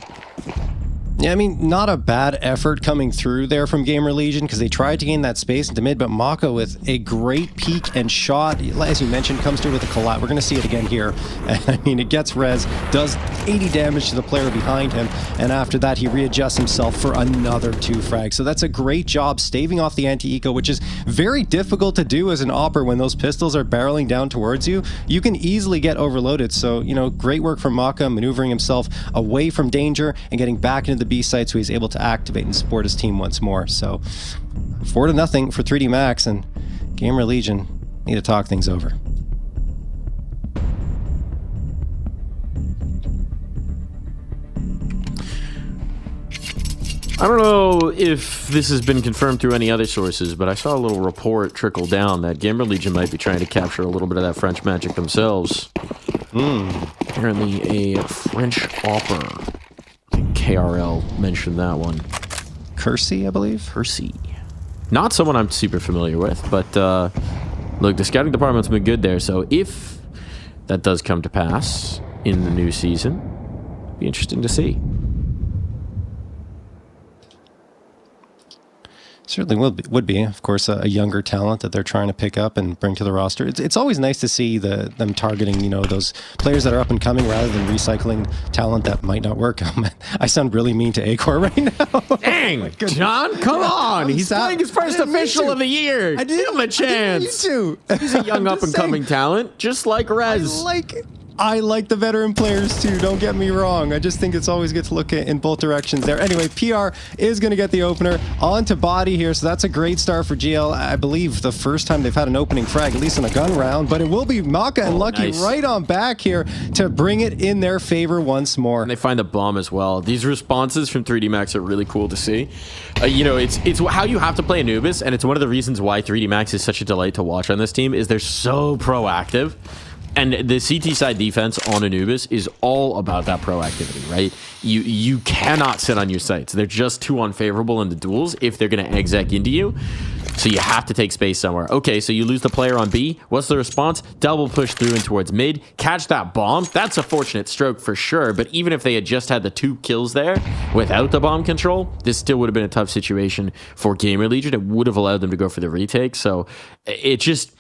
Yeah, I mean, not a bad effort coming through there from GamerLegion because they tried to gain that space into mid, but Maka with a great peek and shot, as you mentioned, comes through with a collab. We're going to see it again here. And I mean, it gets Rez, does 80 damage to the player behind him, and after that, he readjusts himself for another 2 frags. So that's a great job staving off the anti-eco, which is very difficult to do as an opper when those pistols are barreling down towards you. You can easily get overloaded. So, you know, great work from Maka, maneuvering himself away from danger and getting back into the B site so he's able to activate and support his team once more. So 4-0 for 3D Max, and GamerLegion need to talk things over. I don't know if this has been confirmed through any other sources, but I saw a little report trickle down that GamerLegion might be trying to capture a little bit of that French magic themselves. Apparently a French opera. KRL mentioned that one. Kersey, I believe? Kersey. Not someone I'm super familiar with, but Look, the scouting department's been good there, so if that does come to pass in the new season, be interesting to see. Certainly would be, of course, a younger talent that they're trying to pick up and bring to the roster. It's always nice to see them targeting, those players that are up and coming rather than recycling talent that might not work. I sound really mean to Acor right now. Dang, John, come on. He's playing his first official of the year. Give him a chance. He's a young up-and-coming talent, just like Rez. I like the veteran players too, don't get me wrong. I just think it's always good to look in both directions there. Anyway, PR is going to get the opener. On to Body here, so that's a great start for GL. I believe the first time they've had an opening frag, at least in a gun round, but it will be Maka and Lucky right on back here to bring it in their favor once more. And they find the bomb as well. These responses from 3D Max are really cool to see. It's how you have to play Anubis, and it's one of the reasons why 3D Max is such a delight to watch on this team, is they're so proactive. And the CT side defense on Anubis is all about that proactivity, right? You cannot sit on your sights. They're just too unfavorable in the duels if they're going to exec into you. So you have to take space somewhere. Okay, so you lose the player on B. What's the response? Double push through and towards mid. Catch that bomb. That's a fortunate stroke for sure. But even if they had just had the 2 kills there without the bomb control, this still would have been a tough situation for GamerLegion. It would have allowed them to go for the retake. So it just...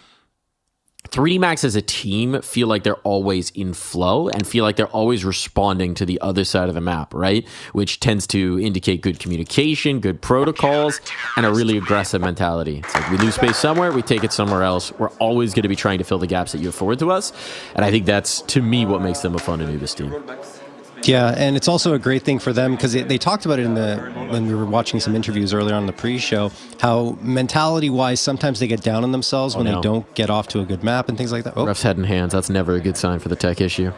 3D Max as a team feel like they're always in flow and feel like they're always responding to the other side of the map, right? Which tends to indicate good communication, good protocols, and a really aggressive mentality. It's like we lose space somewhere, we take it somewhere else. We're always going to be trying to fill the gaps that you afford to us. And I think that's, to me, what makes them a fun Anubis team. Yeah, and it's also a great thing for them because they talked about it when we were watching some interviews earlier on the pre-show, how mentality-wise sometimes they get down on themselves when they don't get off to a good map and things like that. Oh. Ref's head and hands, that's never a good sign for the tech issue.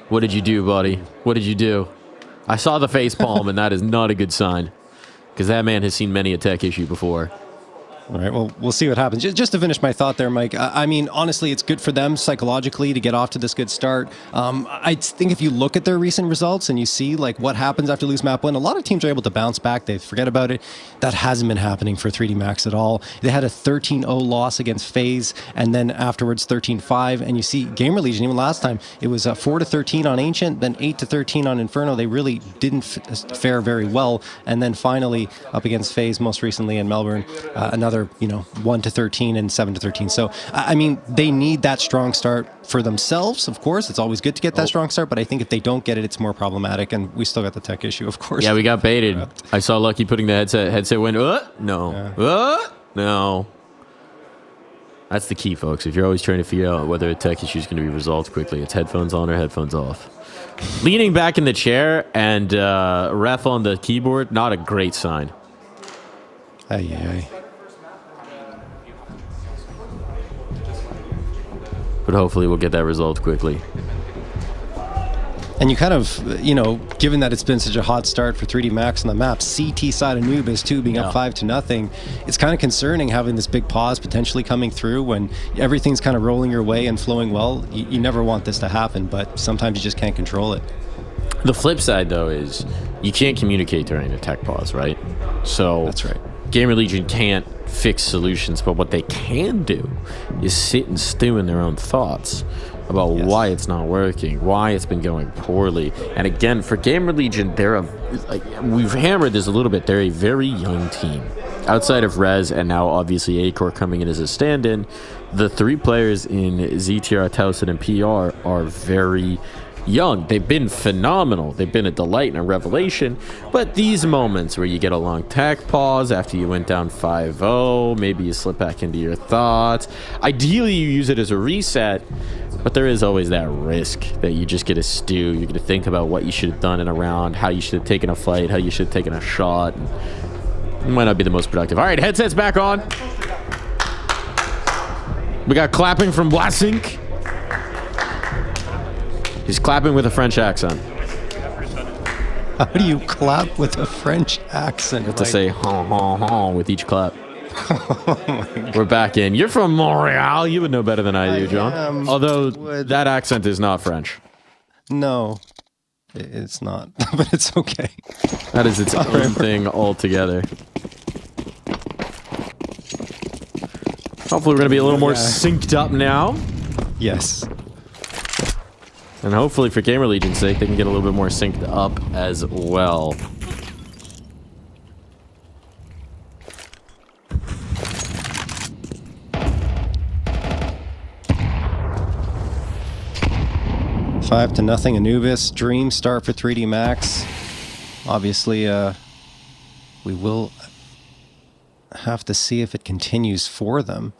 What did you do, buddy? What did you do? I saw the face palm, and that is not a good sign because that man has seen many a tech issue before. All right, well, we'll see what happens. Just to finish my thought there, Mike, I mean, honestly, it's good for them psychologically to get off to this good start. I think if you look at their recent results and you see like what happens after lose map 1, a lot of teams are able to bounce back. They forget about it. That hasn't been happening for 3D Max at all. They had a 13-0 loss against FaZe, and then afterwards 13-5. And you see GamerLegion, even last time, it was 4-13 on Ancient, then 8-13 on Inferno. They really didn't fare very well. And then finally up against FaZe most recently in Melbourne, another 1-13 and 7-13. So, I mean, they need that strong start for themselves, of course. It's always good to get that strong start, but I think if they don't get it, it's more problematic, and we still got the tech issue, of course. Yeah, we got baited. I saw Lucky putting the headset went, no. Yeah. No. That's the key, folks. If you're always trying to figure out whether a tech issue is going to be resolved quickly, it's headphones on or headphones off. Leaning back in the chair and ref on the keyboard, not a great sign. Aye. But hopefully we'll get that resolved quickly. And you kind of, given that it's been such a hot start for 3D Max on the map, CT side Anubis too being up 5-0, it's kind of concerning having this big pause potentially coming through when everything's kind of rolling your way and flowing well. You never want this to happen, but sometimes you just can't control it. The flip side, though, is you can't communicate during a tech pause, right? So that's right. GamerLegion can't fix solutions, but what they can do is sit and stew in their own thoughts about why it's not working, why it's been going poorly. And again, for GamerLegion, we've hammered this a little bit, they're a very young team. Outside of Rez and now obviously Acor coming in as a stand-in, the 3 players in ZTR, Towson, and PR are very young. They've been phenomenal. They've been a delight and a revelation. But these moments where you get a long tech pause after you went down 5-0, maybe you slip back into your thoughts. Ideally, you use it as a reset, but there is always that risk that you just get a stew. You're going to think about what you should have done in a round, how you should have taken a fight, how you should have taken a shot. It might not be the most productive. All right, headsets back on. We got clapping from Blasink. He's clapping with a French accent. How do you clap with a French accent? You have to say "hon hon hon" with each clap. We're back in. You're from Montreal. You would know better than I do, John. Although that accent is not French. No, it's not. But it's okay. That is its own thing altogether. Hopefully we're going to be a little more synced up now. Yes. And hopefully for GamerLegion's sake, they can get a little bit more synced up as well. Five to nothing, Anubis. Dream start for 3D Max. Obviously, we will have to see if it continues for them,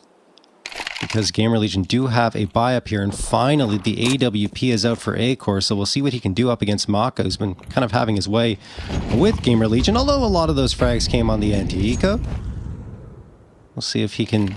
because GamerLegion do have a bye up here, and finally the AWP is out for Acor, so we'll see what he can do up against Maka, who's been kind of having his way with GamerLegion, although a lot of those frags came on the anti-eco. We'll see if he can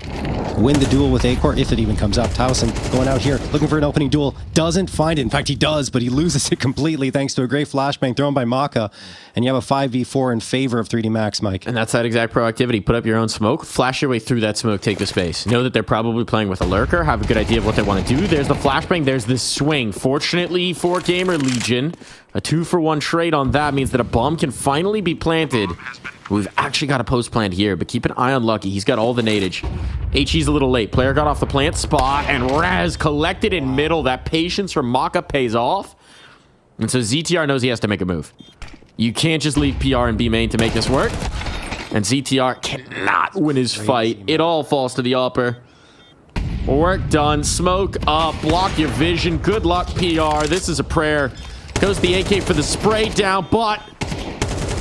win the duel with Acor, if it even comes up. Towson going out here, looking for an opening duel. Doesn't find it. In fact, he does, but he loses it completely thanks to a great flashbang thrown by Maka. And you have a 5v4 in favor of 3D Max, Mike. And that's that exact proactivity. Put up your own smoke, flash your way through that smoke, take the space. Know that they're probably playing with a lurker, have a good idea of what they want to do. There's the flashbang, there's this swing. Fortunately for GamerLegion, a 2-for-1 trade on that means that a bomb can finally be planted. We've actually got a post plant here, but keep an eye on Lucky. He's got all the nadage. HE's a little late. Player got off the plant spot, and Raz collected in middle. That patience from Maka pays off. And so ZTR knows he has to make a move. You can't just leave PR and B main to make this work. And ZTR cannot win his fight. It all falls to the upper. Work done. Smoke up. Block your vision. Good luck, PR. This is a prayer. Goes the AK for the spray down, but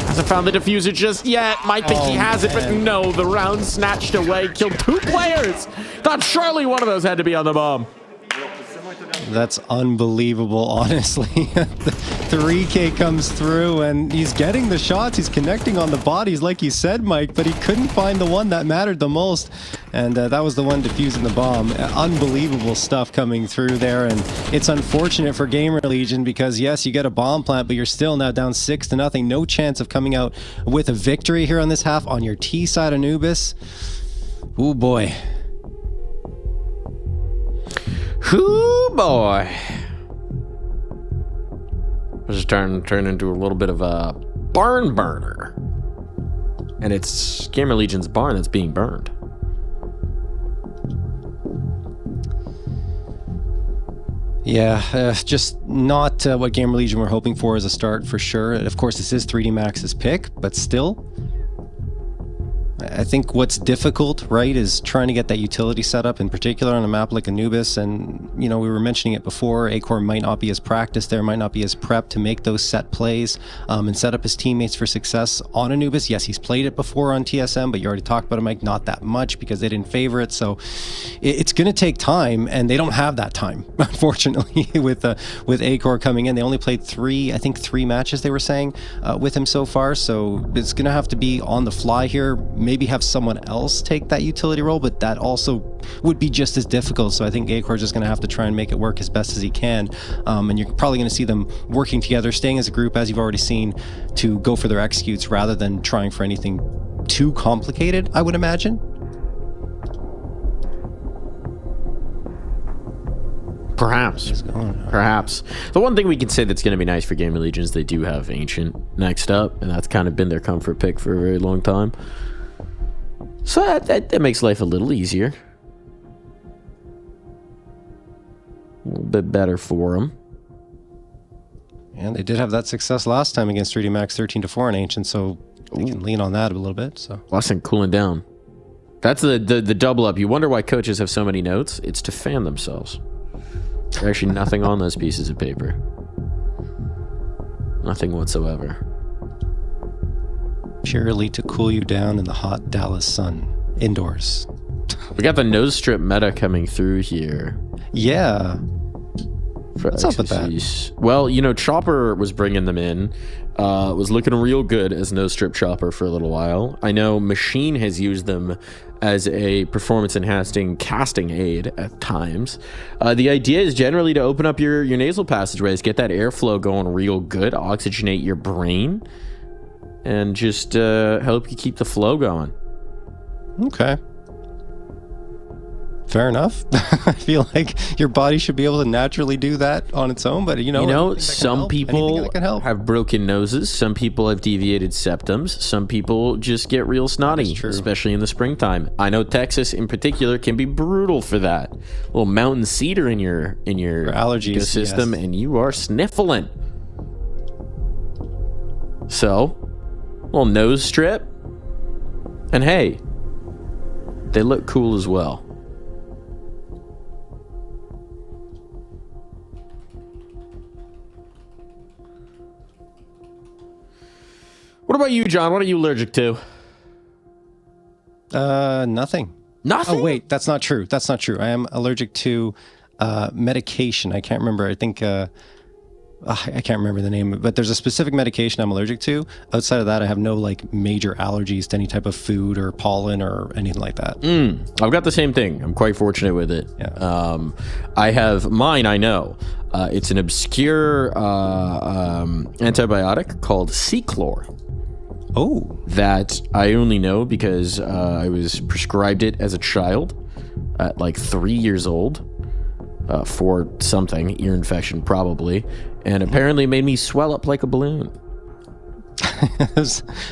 hasn't found the diffuser just yet. Might think he has it, but no. The round snatched away. Killed 2 players. Thought surely one of those had to be on the bomb. That's unbelievable, honestly. The 3K comes through, and he's getting the shots. He's connecting on the bodies, like you said, Mike, but he couldn't find the one that mattered the most, and that was the one defusing the bomb. Unbelievable stuff coming through there, and it's unfortunate for GamerLegion because, yes, you get a bomb plant, but you're still now down 6-0. No chance of coming out with a victory here on this half on your T side, Anubis. Ooh, boy. Ooh, boy. This is turn into a little bit of a barn burner. And it's GamerLegion's barn that's being burned. Yeah, just not what GamerLegion were hoping for as a start for sure. Of course, this is 3D Max's pick, but still, I think what's difficult, right, is trying to get that utility set up, in particular on a map like Anubis. And, you know, we were mentioning it before, Acor might not be as practiced there, might not be as prepped to make those set plays and set up his teammates for success on Anubis. Yes, he's played it before on TSM, but you already talked about it, Mike, not that much because they didn't favor it. So it's going to take time, and they don't have that time, unfortunately, with Acor coming in. They only played three matches, they were saying, with him so far. So it's going to have to be on the fly here. Maybe have someone else take that utility role, but that also would be just as difficult. So I think Acor is just going to have to try and make it work as best as he can. And you're probably going to see them working together, staying as a group, as you've already seen, to go for their executes rather than trying for anything too complicated, I would imagine. Perhaps. The one thing we can say that's going to be nice for GamerLegion is they do have Ancient next up, and that's kind of been their comfort pick for a very long time. So that makes life a little easier. A little bit better for them. And they did have that success last time against 3D Max 13-4 in Ancient, so they can lean on that a little bit. So Wasn't cooling down. That's the double up. You wonder why coaches have so many notes? It's to fan themselves. There's actually nothing on those pieces of paper. Nothing whatsoever. Purely to cool you down in the hot Dallas sun indoors. We got the nose strip meta coming through here. Yeah. What's up with that? Well, you know, Chopper was bringing them in. Was looking real good as nose strip Chopper for a little while. I know Machine has used them as a performance enhancing casting aid at times. The idea is generally to open up your nasal passageways, get that airflow going real good, oxygenate your brain, and just help you keep the flow going. Okay. Fair enough. I feel like your body should be able to naturally do that on its own, but some people have broken noses, some people have deviated septums, some people just get real snotty, especially in the springtime. I know Texas in particular can be brutal for that. A little mountain cedar in your allergies system, and you are sniffling. So, a little nose strip, and hey, they look cool as well. What about you, John? What are you allergic to? Nothing. Nothing? Oh, wait, that's not true. That's not true. I am allergic to medication. I can't remember. I think I can't remember the name, but there's a specific medication I'm allergic to. Outside of that, I have no like major allergies to any type of food or pollen or anything like that. I've got the same thing. I'm quite fortunate with it. Yeah. I have mine. I know it's an obscure antibiotic called Ciclor. Oh, that I only know because I was prescribed it as a child at like 3 years old for something, ear infection probably, and apparently made me swell up like a balloon.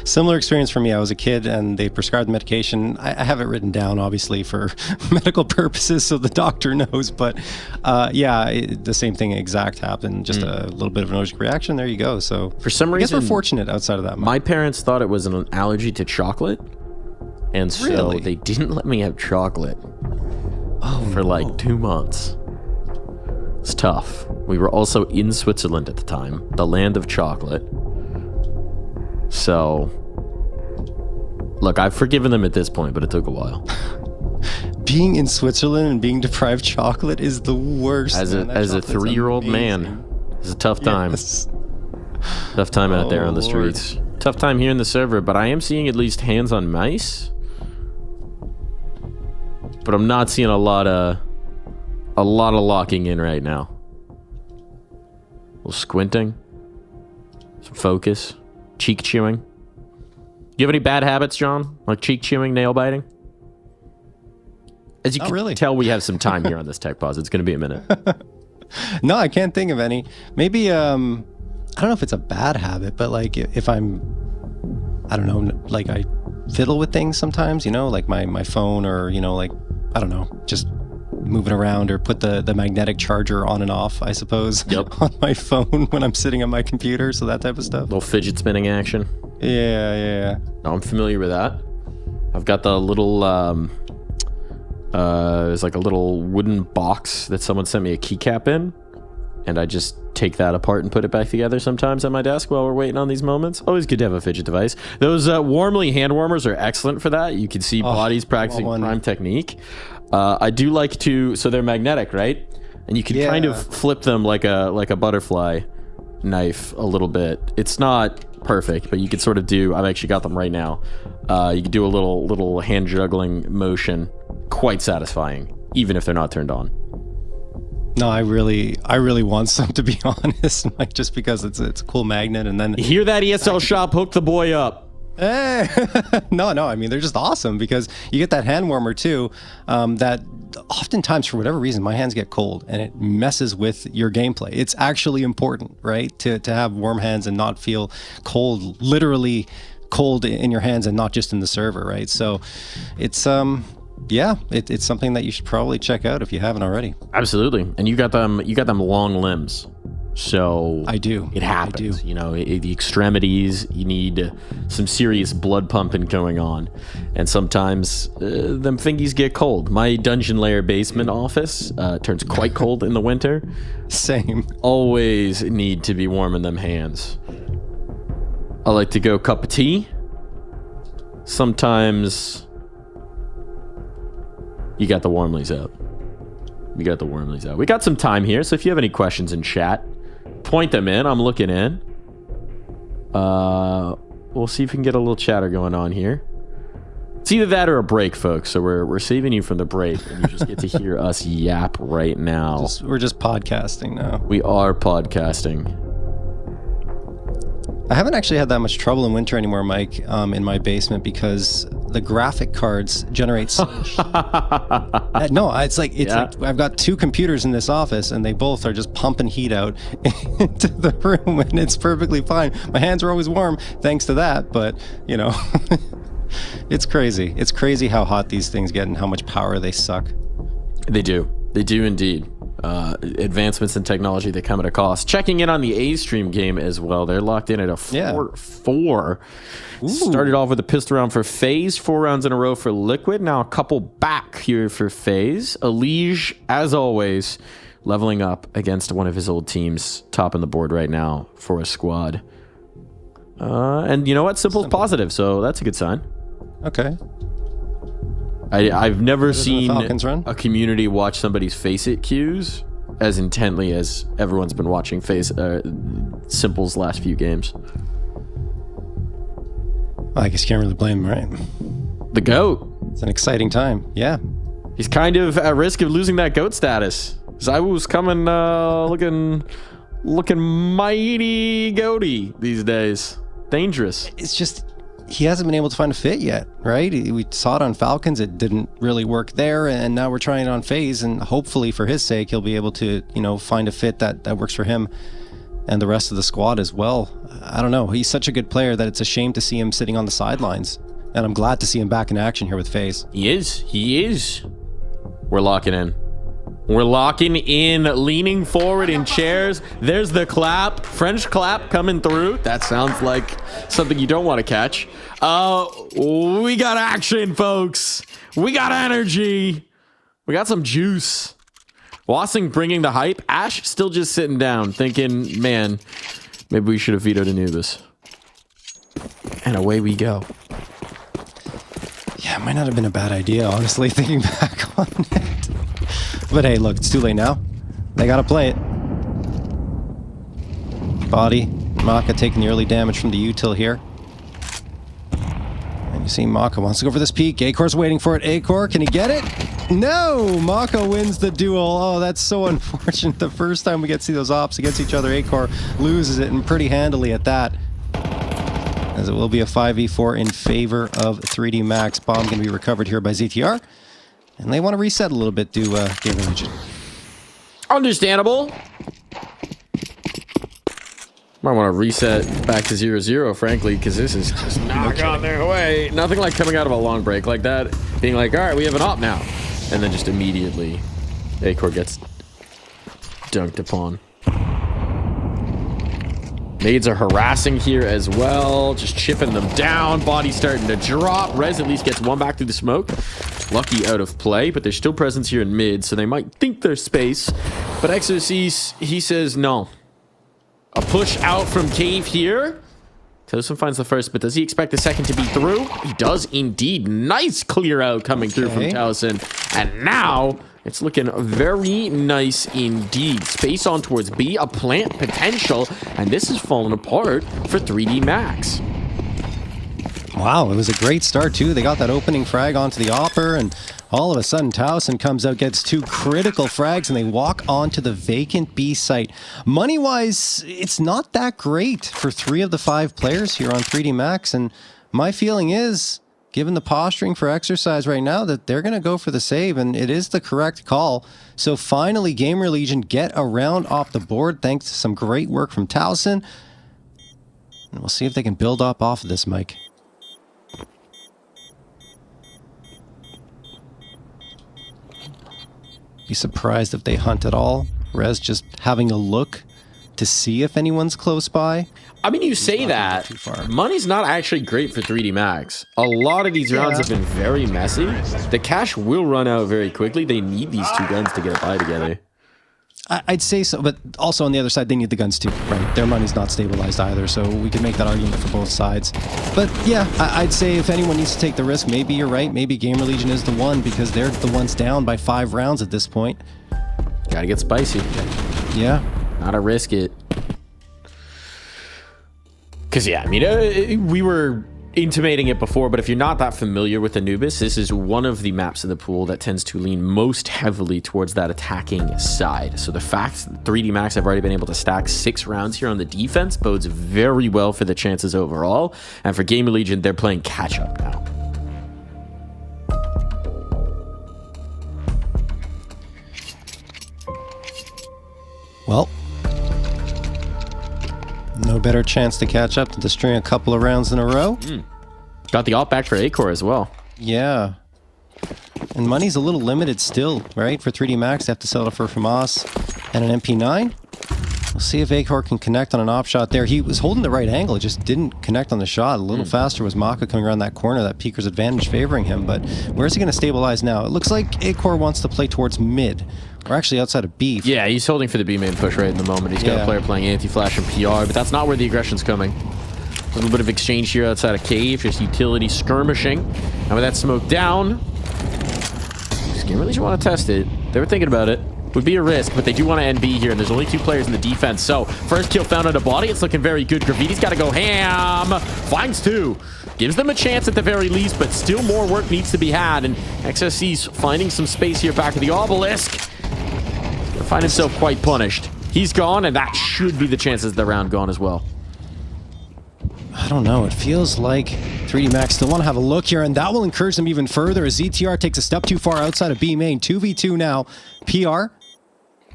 Similar experience for me. I was a kid and they prescribed medication. I have it written down, obviously, for medical purposes, so the doctor knows. But the same thing exact happened. Just a little bit of an allergic reaction. There you go. So for some reason, I guess we're fortunate outside of that. My parents thought it was an allergy to chocolate, and so they didn't let me have chocolate for like 2 months. It's tough. We were also in Switzerland at the time, the land of chocolate. So, look, I've forgiven them at this point, but it took a while. Being in Switzerland and being deprived chocolate is the worst. As a 3-year-old man, it's a tough time. Yes. Tough time out there on the streets. Tough time here in the server, but I am seeing at least hands on mice. But I'm not seeing a lot of locking in right now. A little squinting, some focus. Cheek chewing. You have any bad habits, John? Like cheek chewing, nail biting? As you can tell, we have some time here on this Tech Pause. It's going to be a minute. No, I can't think of any. Maybe, I don't know if it's a bad habit, but like if I'm, I don't know, like I fiddle with things sometimes, like my phone or, like, I don't know, just moving around or put the magnetic charger on and off, I suppose, on my phone when I'm sitting on my computer. So that type of stuff. Little fidget spinning action. Yeah. No, I'm familiar with that. I've got the little, there's like a little wooden box that someone sent me a keycap in. And I just take that apart and put it back together sometimes at my desk while we're waiting on these moments. Always good to have a fidget device. Those Warmly hand warmers are excellent for that. You can see bodies practicing prime technique. I do like to, so they're magnetic, right? And you can kind of flip them like a butterfly knife a little bit. It's not perfect, but you could sort of do, I've actually got them right now. You could do a little hand juggling motion. Quite satisfying, even if they're not turned on. No, I really want some, to be honest, like just because it's a cool magnet. And then hear that, ESL shop, hook the boy up. Hey. No, I mean, they're just awesome because you get that hand warmer too, that oftentimes for whatever reason my hands get cold and it messes with your gameplay. It's actually important, right, to have warm hands and not feel cold, literally cold in your hands and not just in the server, right? So it's it's something that you should probably check out if you haven't already. Absolutely. And you got them long limbs. So I do. It happens. The extremities, you need some serious blood pumping going on. And sometimes them fingies get cold. My dungeon lair basement office turns quite cold in the winter. Same. Always need to be warming them hands. I like to go cup of tea. Sometimes you got the Warmlies out. We got some time here, so if you have any questions in chat, point them in. I'm looking in. We'll see if we can get a little chatter going on here. It's either that or a break, folks. So we're saving you from the break, and you just get to hear us yap right now. We're just podcasting now. We are podcasting. I haven't actually had that much trouble in winter anymore, Mike, in my basement because the graphic cards generate so much. No, it's like I've got 2 computers in this office, and they both are just pumping heat out into the room, and it's perfectly fine. My hands are always warm thanks to that, but you know, it's crazy. It's crazy how hot these things get and how much power they suck. They do indeed. Advancements in technology, they come at a cost. Checking in on the A-Stream game as well. They're locked in at a 4-4. Started off with a pistol round for FaZe, 4 rounds in a row for Liquid. Now a couple back here for FaZe. Elige, as always, leveling up against one of his old teams, topping the board right now for a squad. And you know what? Simple's positive, so that's a good sign. Okay. I've never seen a community watch somebody's Face-It cues as intently as everyone's been watching Simple's last few games. Well, I guess you can't really blame him, right? The GOAT. It's an exciting time, yeah. He's kind of at risk of losing that GOAT status. Zawu's coming looking mighty goaty these days. Dangerous. It's just... he hasn't been able to find a fit yet, right? We saw it on Falcons. It didn't really work there, and now we're trying it on FaZe, and hopefully for his sake, he'll be able to, you know, find a fit that works for him and the rest of the squad as well. I don't know. He's such a good player that it's a shame to see him sitting on the sidelines, and I'm glad to see him back in action here with FaZe. He is. We're locking in. We're locking in, leaning forward in chairs. There's the clap, French clap coming through. That sounds like something you don't want to catch. We got action, folks. We got energy. We got some juice. Wassing bringing the hype. Ash still just sitting down thinking, man, maybe we should have vetoed Anubis. And away we go. Yeah, it might not have been a bad idea, honestly, thinking back on it. But hey, look, it's too late now. They gotta play it. Body. Maka taking the early damage from the util here. And you see Maka wants to go for this peek. Akor's waiting for it. Akor, can he get it? No! Maka wins the duel. Oh, that's so unfortunate. The first time we get to see those ops against each other, Akor loses it, and pretty handily at that. As it will be a 5v4 in favor of 3D Max. Bomb going to be recovered here by ZTR. And they want to reset a little bit, do GamerLegion. Understandable. Might want to reset back to 0-0, frankly, because this is just not on their way. Nothing like coming out of a long break like that, being like, all right, we have an op now. And then just immediately, Akor gets dunked upon. Nades are harassing here as well, just chipping them down. Body starting to drop. Rez at least gets one back through the smoke. Lucky out of play, but there's still presence here in mid, so they might think there's space. But Exorcist, he says no. A push out from Cave here. Tosin finds the first, but does he expect the second to be through? He does indeed. Nice clear out coming through from Tosin. And now it's looking very nice indeed. Space on towards B, a plant potential, and this is falling apart for 3D Max. Wow, it was a great start too. They got that opening frag onto the Opper, and all of a sudden Towson comes out, gets 2 critical frags, and they walk onto the vacant B site. Money-wise, it's not that great for 3 of the 5 players here on 3D Max, and my feeling is, given the posturing for Exercise right now, that they're going to go for the save, and it is the correct call. So finally, GamerLegion get a round off the board thanks to some great work from Towson. And we'll see if they can build up off of this, Mike. Be surprised if they hunt at all. Rez just having a look to see if anyone's close by. I mean, you say that. Money's not actually great for 3D Max. A lot of these rounds have been very messy. The cash will run out very quickly. They need these 2 guns to get a buy together. I'd say so, but also on the other side, they need the guns too, right? Their money's not stabilized either, so we can make that argument for both sides. But yeah, I'd say if anyone needs to take the risk, maybe you're right. Maybe GamerLegion is the one, because they're the ones down by 5 rounds at this point. Gotta get spicy. Yeah. Gotta risk it. Because, yeah, I mean, we were intimating it before, but if you're not that familiar with Anubis, this is one of the maps in the pool that tends to lean most heavily towards that attacking side. So the fact that 3D Max have already been able to stack 6 rounds here on the defense bodes very well for the chances overall. And for GamerLegion, they're playing catch-up now. Well, no better chance to catch up than to string a couple of rounds in a row. Got the op back for Acor as well. Yeah. And money's a little limited still, right? For 3D Max, they have to settle for FAMAS and an MP9. We'll see if Acor can connect on an op shot there. He was holding the right angle, it just didn't connect on the shot. A little faster was Maka coming around that corner, that peeker's advantage favoring him. But where's he going to stabilize now? It looks like Acor wants to play towards mid. We're actually outside of B. Yeah, he's holding for the B main push right in the moment. He's got a player playing anti-flash and PR, but that's not where the aggression's coming. A little bit of exchange here outside of cave, just utility skirmishing. And with that smoke down, GamerLegion want to test it. They were thinking about it. Would be a risk, but they do want to end B here, and there's only 2 players in the defense. So, first kill found on a body. It's looking very good. Graffiti's got to go ham. Finds 2. Gives them a chance at the very least, but still more work needs to be had. And XSC's finding some space here back at the obelisk. Gonna find himself quite punished. He's gone, and that should be the chances of the round gone as well. I don't know. It feels like 3D Max still want to have a look here, and that will encourage them even further as ZTR takes a step too far outside of B main. 2v2 now. PR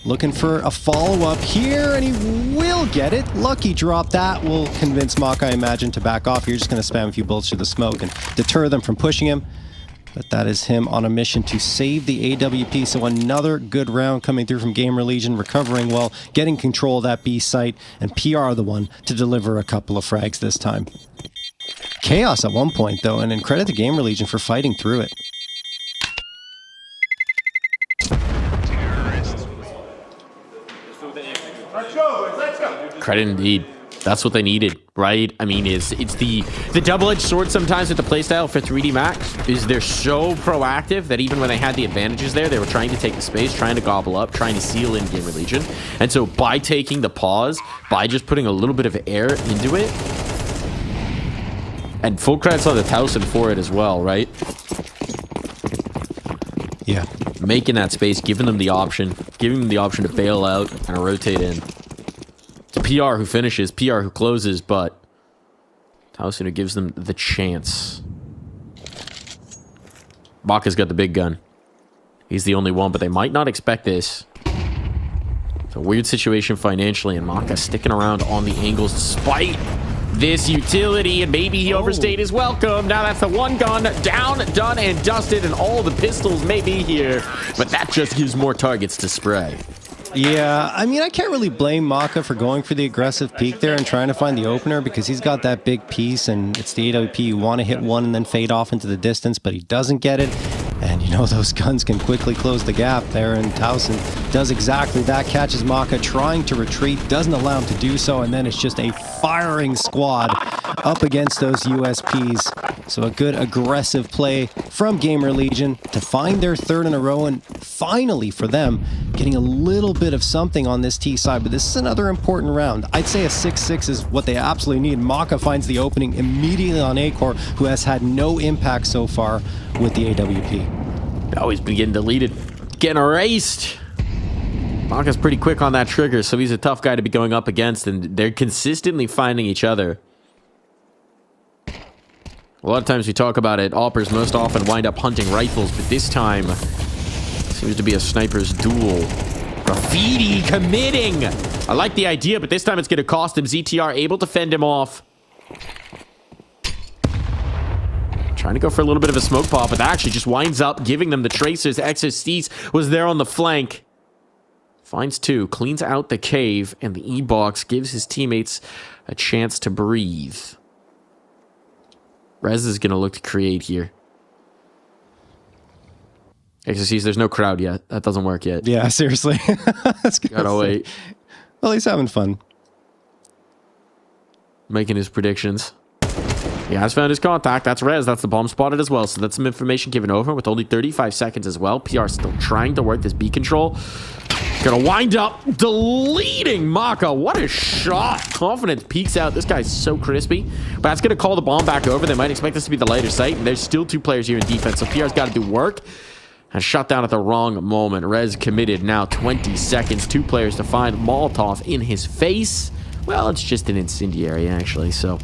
looking for a follow-up here, and he will get it. Lucky drop. That will convince Maka, I imagine, to back off. You're just going to spam a few bullets through the smoke and deter them from pushing him. But that is him on a mission to save the AWP. So another good round coming through from GamerLegion, recovering well, getting control of that B site, and PR the one to deliver a couple of frags this time. Chaos at one point, though, and in credit to GamerLegion for fighting through it. Credit indeed. That's what they needed, right? I mean, it's the double-edged sword sometimes with the playstyle for 3D Max is they're so proactive that even when they had the advantages there, they were trying to take the space, trying to gobble up, trying to seal in GamerLegion. And so by taking the pause, by just putting a little bit of air into it, and full credits on the Towson for it as well, right? Yeah. Making that space, giving them the option to bail out and rotate in. It's PR who finishes, PR who closes, but Towson who gives them the chance. Maka's got the big gun. He's the only one, but they might not expect this. It's a weird situation financially, and Maka sticking around on the angles despite this utility, and maybe he overstayed his welcome. Now that's the one gun down, done, and dusted, and all the pistols may be here, but that just gives more targets to spray. Yeah, I mean, I can't really blame Maka for going for the aggressive peek there and trying to find the opener because he's got that big piece, and it's the AWP. You want to hit one and then fade off into the distance, but he doesn't get it. And you know those guns can quickly close the gap there, and Towson does exactly that. Catches Maka trying to retreat, doesn't allow him to do so, and then it's just a firing squad up against those USPs. So a good aggressive play from GamerLegion to find their 3rd in a row, and finally for them, getting a little bit of something on this T side. But this is another important round. I'd say a 6-6 is what they absolutely need. Maka finds the opening immediately on Acor, who has had no impact so far with the AWP. Oh, he's been getting deleted. Getting erased. Maka's pretty quick on that trigger, so he's a tough guy to be going up against, and they're consistently finding each other. A lot of times we talk about it, Oppers most often wind up hunting rifles, but this time seems to be a sniper's duel. Graffiti committing! I like the idea, but this time it's going to cost him. ZTR able to fend him off. Trying to go for a little bit of a smoke pop, but that actually just winds up giving them the tracers. XSC's was there on the flank. Finds 2, cleans out the cave, and the E-box gives his teammates a chance to breathe. Rez is going to look to create here. XSC's, there's no crowd yet. That doesn't work yet. Yeah, seriously. Gotta wait. Well, he's having fun. Making his predictions. He has found his contact. That's Rez. That's the bomb spotted as well. So that's some information given over with only 35 seconds as well. PR still trying to work this B control. Gonna wind up deleting Maka. What a shot. Confidence peeks out. This guy's so crispy. But that's gonna call the bomb back over. They might expect this to be the lighter site. And there's still 2 players here in defense. So PR's got to do work. And shot down at the wrong moment. Rez committed now 20 seconds. 2 players to find Molotov in his face. Well, it's just an incendiary actually. So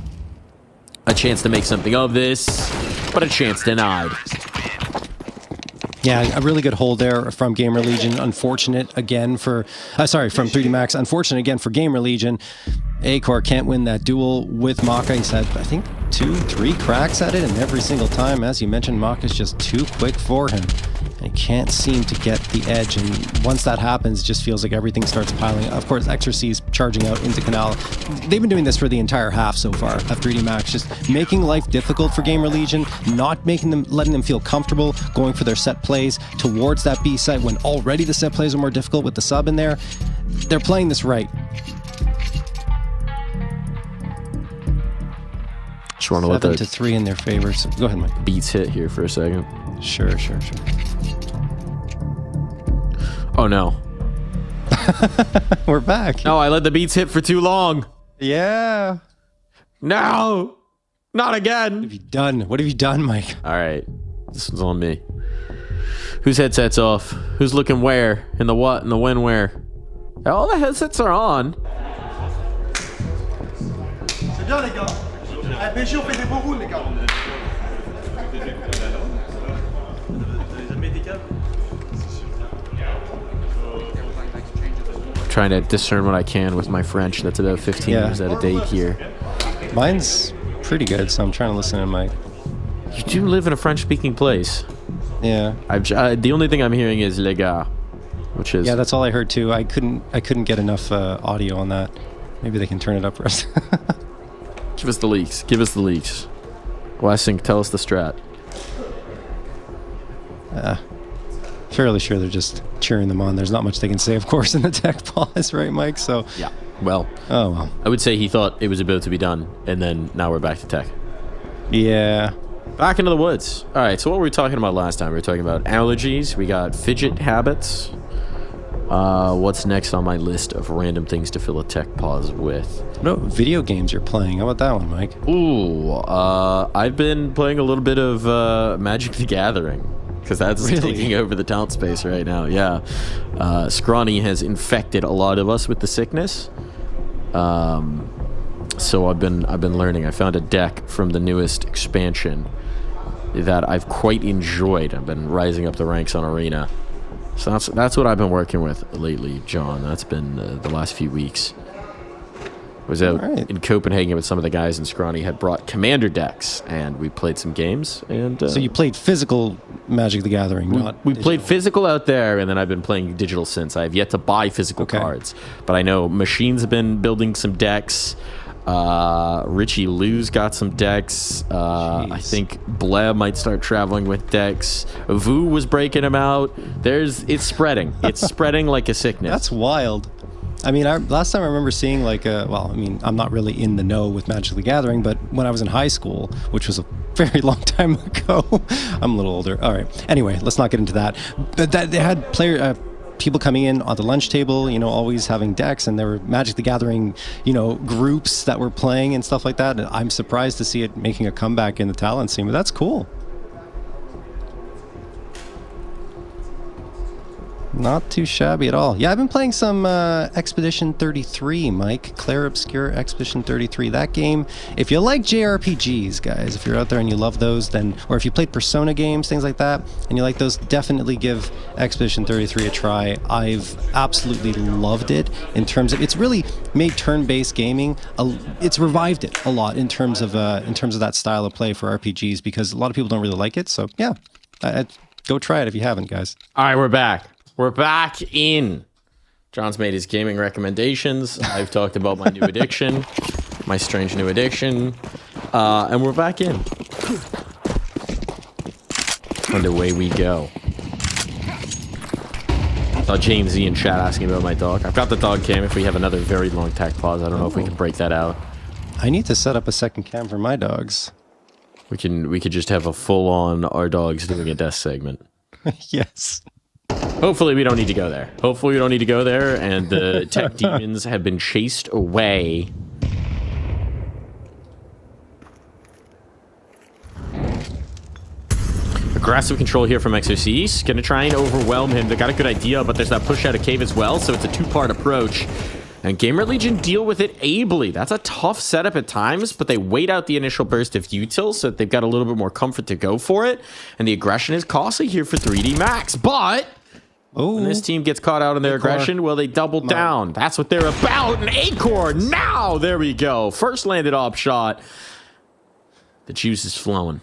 a chance to make something of this, but a chance denied. Yeah, a really good hold there from GamerLegion. Unfortunate again for, from 3D Max. Unfortunate again for GamerLegion. Acor can't win that duel with Maka. He's had, I think, 2-3 cracks at it, and every single time, as you mentioned, Maka's just too quick for him. And he can't seem to get the edge, and once that happens, it just feels like everything starts piling up. Of course, Exorcy's charging out into Canal. They've been doing this for the entire half so far of 3D Max, just making life difficult for GamerLegion, not letting them feel comfortable going for their set plays towards that B site when already the set plays are more difficult with the sub in there. They're playing this right. Just want to let 7-3 in their favor. So go ahead, Mike. Beats hit here for a second. Sure. Oh no. We're back. No, I let the beats hit for too long. Yeah. No. Not again. What have you done? What have you done, Mike? All right. This one's on me. Whose headset's off? Who's looking where? In the what? In the when where? All the headsets are on. C'est bien les gars. À BG on fait des beaux roules les gars. Trying to discern what I can with my French. That's about 15 years out of date here. Mine's pretty good, so I'm trying to listen to Mike. You do live in a French-speaking place. Yeah. The only thing I'm hearing is les gars, which is... Yeah, that's all I heard too. I couldn't get enough audio on that. Maybe they can turn it up for us. Give us the leaks. Give us the leaks. Wesink, tell us the strat. Fairly sure they're just cheering them on. There's not much they can say, of course, in the tech pause, right, Mike? So yeah. Well. Oh well. I would say he thought it was about to be done, and then now we're back to tech. Yeah. Back into the woods. All right. So what were we talking about last time? We were talking about allergies. We got fidget habits. What's next on my list of random things to fill a tech pause with? No, video games you're playing. How about that one, Mike? Ooh, I've been playing a little bit of Magic the Gathering. Because that's taking over the talent space right now. Yeah, Scrawny has infected a lot of us with the sickness. So I've been learning. I found a deck from the newest expansion that I've quite enjoyed. I've been rising up the ranks on Arena. So that's what I've been working with lately, John. That's been the last few weeks. I was out in Copenhagen with some of the guys, and Scrawny had brought Commander decks, and we played some games. And so you played physical Magic the Gathering, we played physical out there, and then I've been playing digital since. I have yet to buy physical cards, but I know Machines have been building some decks. Richie Lou's got some decks. I think Bleb might start traveling with decks. Vu was breaking them out. It's spreading. It's spreading like a sickness. That's wild. I mean, last time I remember seeing I'm not really in the know with Magic the Gathering, but when I was in high school, which was a very long time ago, I'm a little older. All right. Anyway, let's not get into that. But they had people coming in on the lunch table, always having decks, and there were Magic the Gathering, groups that were playing and stuff like that. And I'm surprised to see it making a comeback in the talent scene, but that's cool. Not too shabby at all. Yeah, I've been playing some Expedition 33, Mike. Claire Obscure Expedition 33. That game, if you like JRPGs, guys, if you're out there and you love those, then, or if you played Persona games, things like that, and you like those, definitely give Expedition 33 a try. I've absolutely loved it in terms of, it's really made turn-based gaming, it's revived it a lot in terms of that style of play for RPGs, because a lot of people don't really like it. So yeah, go try it if you haven't, guys. All right, we're back. We're back in. John's made his gaming recommendations. I've talked about my new addiction, my strange new addiction, and we're back in. And away we go. Saw James Z in chat asking about my dog. I've got the dog cam. If we have another very long tech pause, I don't know if we can break that out. I need to set up a second cam for my dogs. We could just have a full-on our dogs doing a death segment. Yes. Hopefully we don't need to go there. Hopefully we don't need to go there, and the tech demons have been chased away. Aggressive control here from Exorcist. Gonna try and overwhelm him. They got a good idea, but there's that push out of cave as well, so it's a two-part approach. And GamerLegion deal with it ably. That's a tough setup at times, but they wait out the initial burst of util so that they've got a little bit more comfort to go for it. And the aggression is costly here for 3D Max. But when this team gets caught out in their aggression, well, they double down. That's what they're about. And Acor, now, there we go. First landed op shot. The juice is flowing.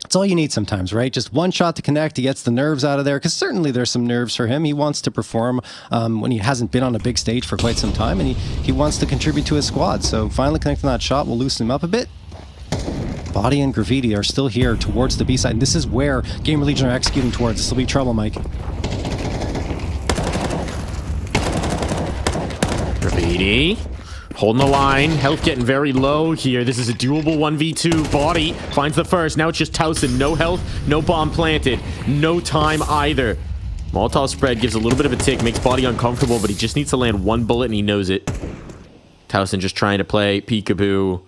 It's all you need sometimes, right? Just one shot to connect. He gets the nerves out of there, because certainly there's some nerves for him. He wants to perform when he hasn't been on a big stage for quite some time, and he wants to contribute to his squad. So finally connecting that shot will loosen him up a bit. Body and Graffiti are still here towards the B side. And this is where GamerLegion are executing towards. This will be trouble, Mike. Graffiti. Holding the line. Health getting very low here. This is a doable 1v2. Body finds the first. Now it's just Towson. No health, no bomb planted. No time either. Molotov spread gives a little bit of a tick. Makes Body uncomfortable, but he just needs to land one bullet and he knows it. Towson just trying to play peekaboo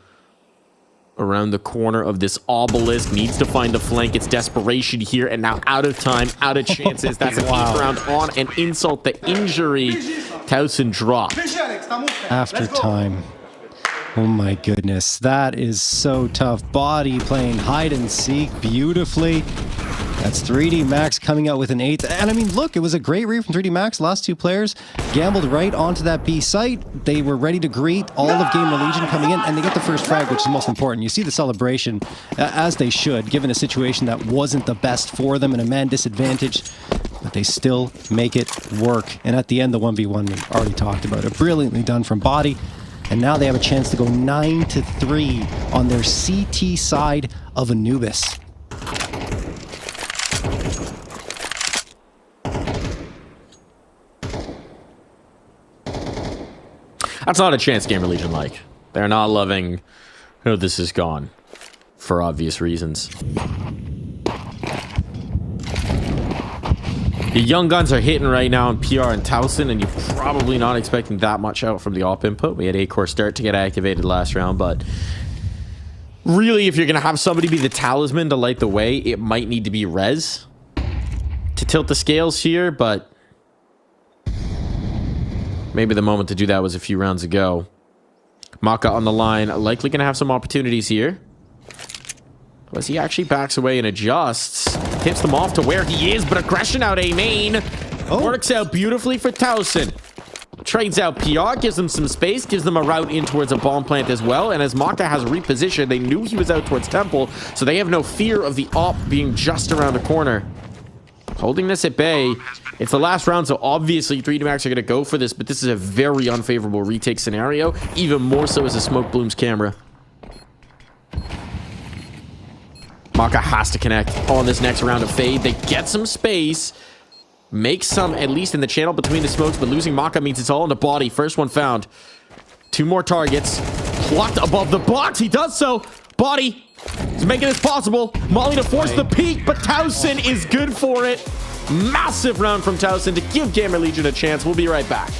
around the corner of this obelisk. Needs to find the flank. It's desperation here. And now out of time, out of chances. That's a wow. Round on an insult. The injury. Towson dropped. After time. Oh my goodness. That is so tough. Body playing hide and seek beautifully. That's 3D Max coming out with an 8th. And I mean, look, it was a great read from 3D Max. Last two players gambled right onto that B site. They were ready to greet all of GamerLegion coming in, and they get the first frag, which is most important. You see the celebration, as they should, given a situation that wasn't the best for them and a man disadvantage. But they still make it work. And at the end, the 1v1 we already talked about it. Brilliantly done from Body. And now they have a chance to go 9-3 on their CT side of Anubis. That's not a chance GamerLegion like. They're not loving how this has gone for obvious reasons. The young guns are hitting right now in PR and Towson, and you're probably not expecting that much out from the op input. We had Acor start to get activated last round, but really, if you're going to have somebody be the talisman to light the way, it might need to be Rez to tilt the scales here, but maybe the moment to do that was a few rounds ago. Maka on the line, likely going to have some opportunities here. As he actually backs away and adjusts. Tips them off to where he is, but aggression out A main. Works out beautifully for Towson. Trades out PR, gives them some space, gives them a route in towards a bomb plant as well. And as Maka has repositioned, they knew he was out towards Temple, so they have no fear of the op being just around the corner. Holding this at bay. It's the last round, so obviously 3D Max are going to go for this, but this is a very unfavorable retake scenario, even more so as a smoke blooms camera. Maka has to connect on this next round of Fade. They get some space, make some, at least in the channel between the smokes, but losing Maka means it's all in the Body. First one found. Two more targets. Plucked above the box. He does so. Body is making this possible. Molly to force the peak, but Towson is good for it. Massive round from Towson to give GamerLegion a chance. We'll be right back.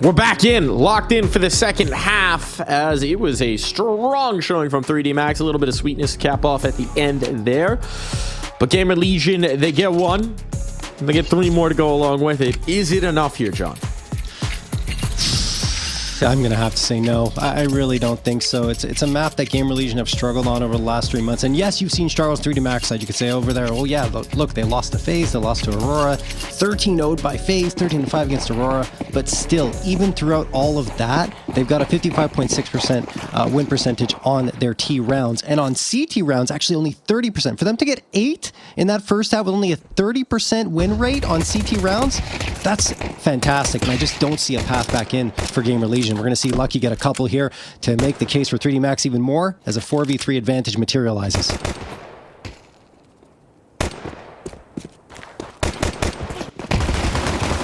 We're back in, locked in for the second half, as it was a strong showing from 3D Max. A little bit of sweetness to cap off at the end there. But GamerLegion, they get one. They get 3 more to go along with it. Is it enough here, John? I'm going to have to say no. I really don't think so. It's a map that GamerLegion have struggled on over the last 3 months. And yes, you've seen struggles 3D Max side. You could say over there, oh yeah, look, they lost to FaZe, they lost to Aurora, 13-0'd by FaZe, 13-5 against Aurora. But still, even throughout all of that, they've got a 55.6% win percentage on their T rounds. And on CT rounds, actually only 30%. For them to get 8 in that first half with only a 30% win rate on CT rounds, that's fantastic. And I just don't see a path back in for GamerLegion. We're going to see Lucky get a couple here to make the case for 3D Max even more as a 4v3 advantage materializes. A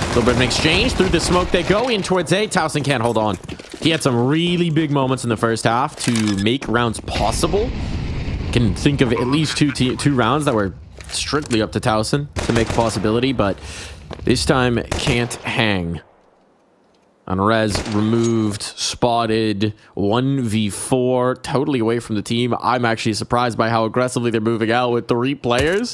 little bit of an exchange. Through the smoke they go in towards A. Towson can't hold on. He had some really big moments in the first half to make rounds possible. Can think of at least two rounds that were strictly up to Towson to make a possibility, but this time can't hang. Unrez removed, spotted, 1v4, totally away from the team. I'm actually surprised by how aggressively they're moving out with 3 players.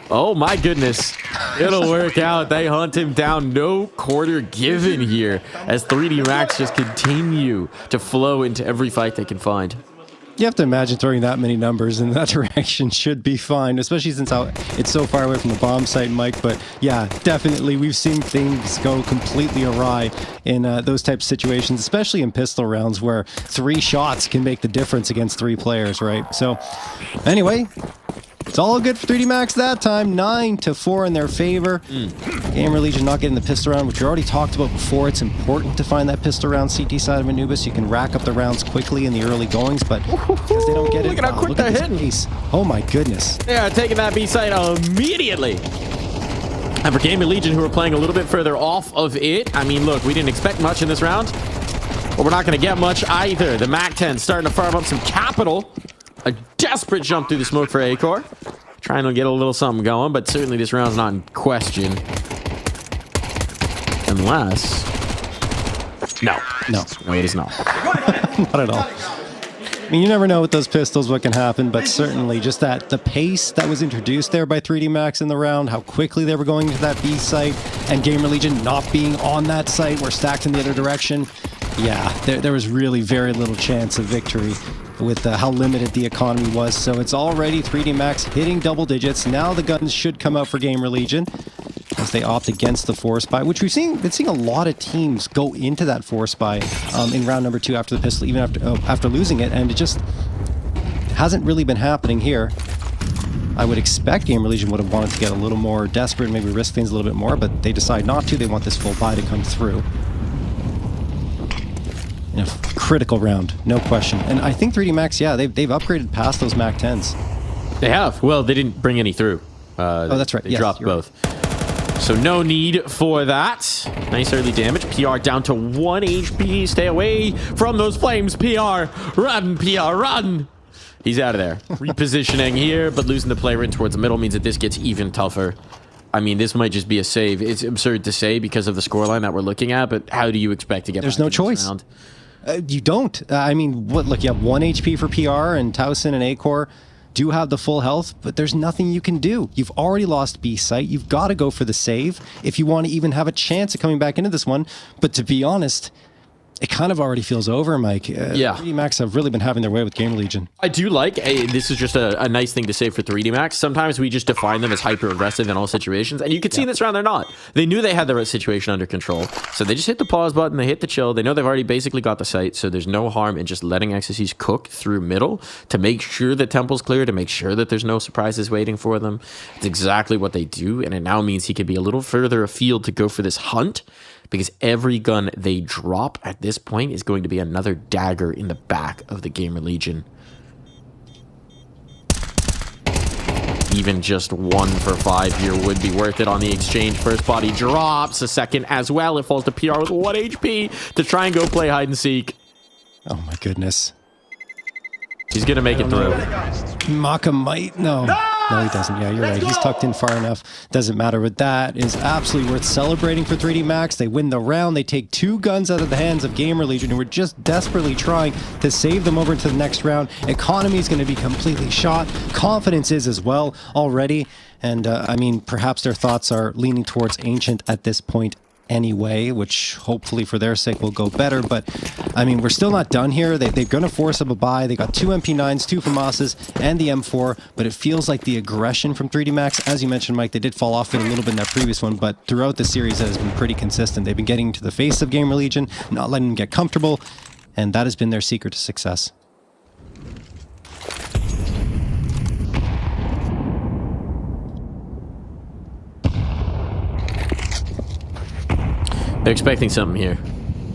Oh my goodness. It'll work out. They hunt him down. No quarter given here as 3D Max just continue to flow into every fight they can find. You have to imagine throwing that many numbers in that direction should be fine, especially since it's so far away from the bomb site, Mike. But yeah, definitely we've seen things go completely awry in those types of situations, especially in pistol rounds where 3 shots can make the difference against 3 players, right? So anyway, it's all good for 3D Max that time. 9-4 in their favor. GamerLegion not getting the pistol round, which we already talked about before. It's important to find that pistol round CT side of Anubis. You can rack up the rounds quickly in the early goings, but because they don't get it, look at how quick they're hitting. Pace. Oh my goodness. Yeah, taking that B side immediately. And for GamerLegion, who are playing a little bit further off of it, I mean, look, we didn't expect much in this round, but we're not going to get much either. The MAC-10 starting to farm up some capital. A desperate jump through the smoke for A-Core. Trying to get a little something going, but certainly this round's not in question. Unless... No. Wait, it's not. Not at all. I mean, you never know with those pistols what can happen, but certainly just the pace that was introduced there by 3D Max in the round, how quickly they were going to that B site, and GamerLegion not being on that site, were stacked in the other direction. Yeah, there was really very little chance of victory with how limited the economy was. So it's already 3D Max hitting double digits. Now the guns should come out for GamerLegion as they opt against the force buy, which been seeing a lot of teams go into that force buy in round number 2 after the pistol, even after losing it, and it just hasn't really been happening here. I would expect GamerLegion would have wanted to get a little more desperate, maybe risk things a little bit more, but they decide not to. They want this full buy to come through. In a critical round, no question. And I think 3D Max, yeah, they've upgraded past those MAC-10s. They have. Well, they didn't bring any through. Oh, that's right. They dropped both. Right. So no need for that. Nice early damage. PR down to 1 HP. Stay away from those flames. PR, run, PR, run. He's out of there. Repositioning here, but losing the player in towards the middle means that this gets even tougher. I mean, this might just be a save. It's absurd to say because of the scoreline that we're looking at, but how do you expect to get There's no choice. You don't. I mean, look, you have 1 HP for PR, and Towson and A-Core do have the full health, but there's nothing you can do. You've already lost B site. You've got to go for the save if you want to even have a chance of coming back into this one. But to be honest, it kind of already feels over, Mike. Yeah. 3D Max have really been having their way with GamerLegion. I do like, this is just a nice thing to say for 3D Max. Sometimes we just define them as hyper-aggressive in all situations, and you can see in this round they're not. They knew they had the situation under control, so they just hit the pause button, they hit the chill, they know they've already basically got the site, so there's no harm in just letting XSCs cook through middle to make sure the temple's clear, to make sure that there's no surprises waiting for them. It's exactly what they do, and it now means he could be a little further afield to go for this hunt, because every gun they drop at this point is going to be another dagger in the back of the GamerLegion. Even just 1 for 5 here would be worth it on the exchange. First body drops, a second as well. It falls to PR with 1 HP to try and go play hide and seek. Oh my goodness. He's going to make it through. Maka might, no. No, he doesn't. Yeah, you're right. He's tucked in far enough. Doesn't matter. But that is absolutely worth celebrating for 3D Max. They win the round. They take 2 guns out of the hands of GamerLegion, who were just desperately trying to save them over to the next round. Economy is going to be completely shot. Confidence is as well already. And, I mean, perhaps their thoughts are leaning towards Ancient at this point anyway, which hopefully for their sake will go better. But I mean, we're still not done here. They're going to force up a buy. They got 2 MP9s, 2 FAMASas, and the M4, but it feels like the aggression from 3D Max, as you mentioned, Mike, they did fall off it a little bit in that previous one, but throughout the series that has been pretty consistent. They've been getting to the face of GamerLegion, not letting them get comfortable, and that has been their secret to success. They're expecting something here.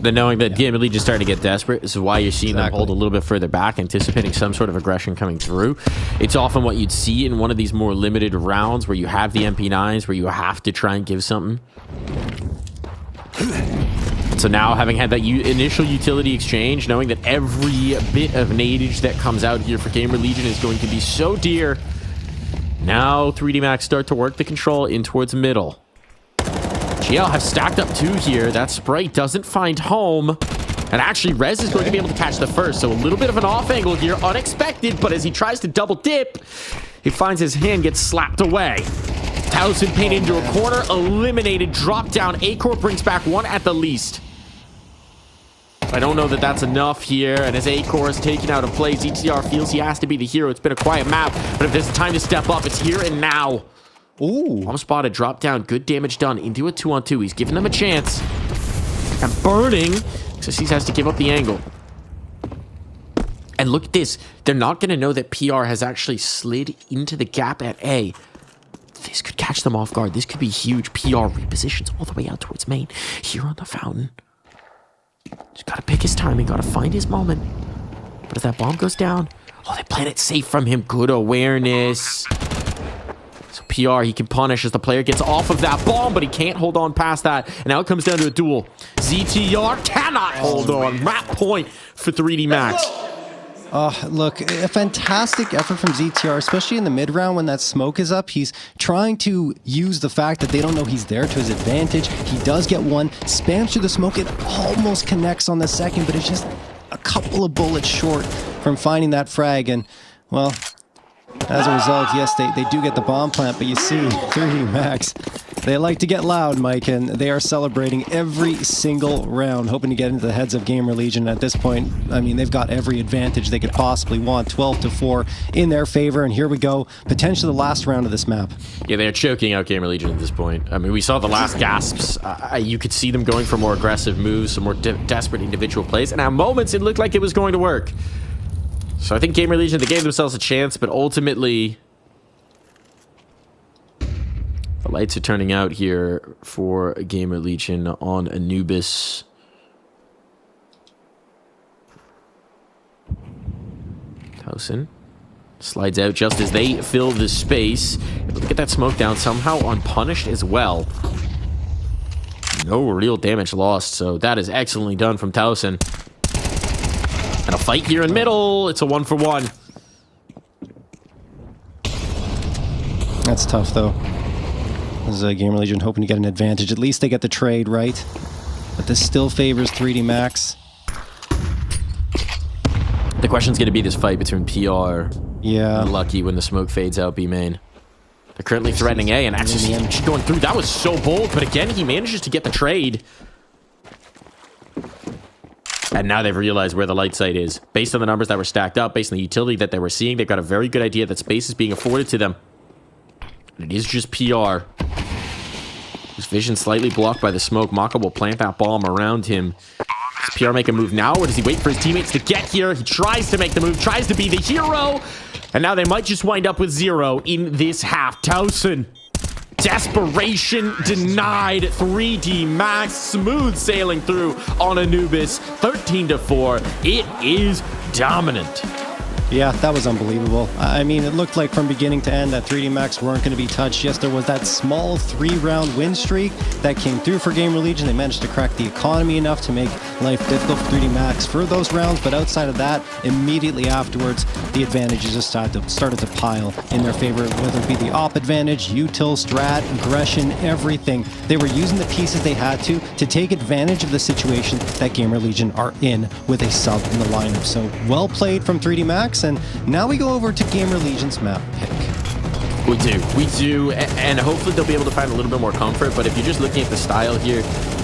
They're knowing that GamerLegion is starting to get desperate. This is why you're seeing them hold a little bit further back, anticipating some sort of aggression coming through. It's often what you'd see in one of these more limited rounds where you have the MP9s, where you have to try and give something. So now, having had that initial utility exchange, knowing that every bit of nadage that comes out here for GamerLegion is going to be so dear, now 3D Max start to work the control in towards middle. GL have stacked up 2 here. That Sprite doesn't find home. And actually, Rez is going to be able to catch the first. So a little bit of an off angle here. Unexpected, but as he tries to double dip, he finds his hand gets slapped away. Towson painted into a corner, eliminated, dropped down. Acor brings back 1 at the least. I don't know that that's enough here. And as Acor is taken out of play, ZTR feels he has to be the hero. It's been a quiet map, but if there's time to step up, it's here and now. Ooh. Bomb spotted, drop down, good damage done into a 2-on-2. He's giving them a chance. And burning, so he has to give up the angle. And look at this. They're not going to know that PR has actually slid into the gap at A. This could catch them off guard. This could be huge. PR repositions all the way out towards main. Here on the fountain. Just got to pick his timing. Got to find his moment. But if that bomb goes down, oh, they played it safe from him. Good awareness. So PR, he can punish as the player gets off of that bomb, but he can't hold on past that. And now it comes down to a duel. ZTR cannot hold on. Map point for 3D Max. Look, a fantastic effort from ZTR, especially in the mid-round when that smoke is up. He's trying to use the fact that they don't know he's there to his advantage. He does get 1, spams through the smoke. It almost connects on the second, but it's just a couple of bullets short from finding that frag. And, well, as a result, yes, they do get the bomb plant, but you see, 3D Max, they like to get loud, Mike, and they are celebrating every single round, hoping to get into the heads of GamerLegion. At this point, I mean, they've got every advantage they could possibly want, 12-4 in their favor, and here we go, potentially the last round of this map. Yeah, they're choking out GamerLegion at this point. I mean, we saw the last gasps. You could see them going for more aggressive moves, some more desperate individual plays, and at moments, it looked like it was going to work. So I think GamerLegion, they gave themselves a chance, but ultimately, the lights are turning out here for GamerLegion on Anubis. Towson slides out just as they fill the space. Able to get that smoke down somehow unpunished as well. No real damage lost, so that is excellently done from Towson. And a fight here in middle. It's a 1-for-1. That's tough, though. As GamerLegion hoping to get an advantage. At least they get the trade, right? But this still favors 3D Max. The question's going to be this fight between PR and Lucky when the smoke fades out B main. They're currently threatening A, and actually going through. That was so bold, but again, he manages to get the trade. And now they've realized where the light site is. Based on the numbers that were stacked up, based on the utility that they were seeing, they've got a very good idea that space is being afforded to them. And it is just PR. His vision slightly blocked by the smoke. Maka will plant that bomb around him. Does PR make a move now, or does he wait for his teammates to get here? He tries to make the move, tries to be the hero. And now they might just wind up with 0 in this half. Towson. Desperation denied. 3D Max smooth sailing through on Anubis. 13-4. It is dominant. Yeah, that was unbelievable. I mean, it looked like from beginning to end that 3D Max weren't going to be touched. Yes, there was that small 3-round win streak that came through for GamerLegion. They managed to crack the economy enough to make life difficult for 3D Max for those rounds, but outside of that, immediately afterwards, the advantages just started to pile in their favor, whether it be the op advantage, util, strat, aggression, everything. They were using the pieces they had to take advantage of the situation that GamerLegion are in with a sub in the lineup. So well played from 3D Max. And now we go over to GamerLegion's map pick. We do, and hopefully they'll be able to find a little bit more comfort, but if you're just looking at the style here,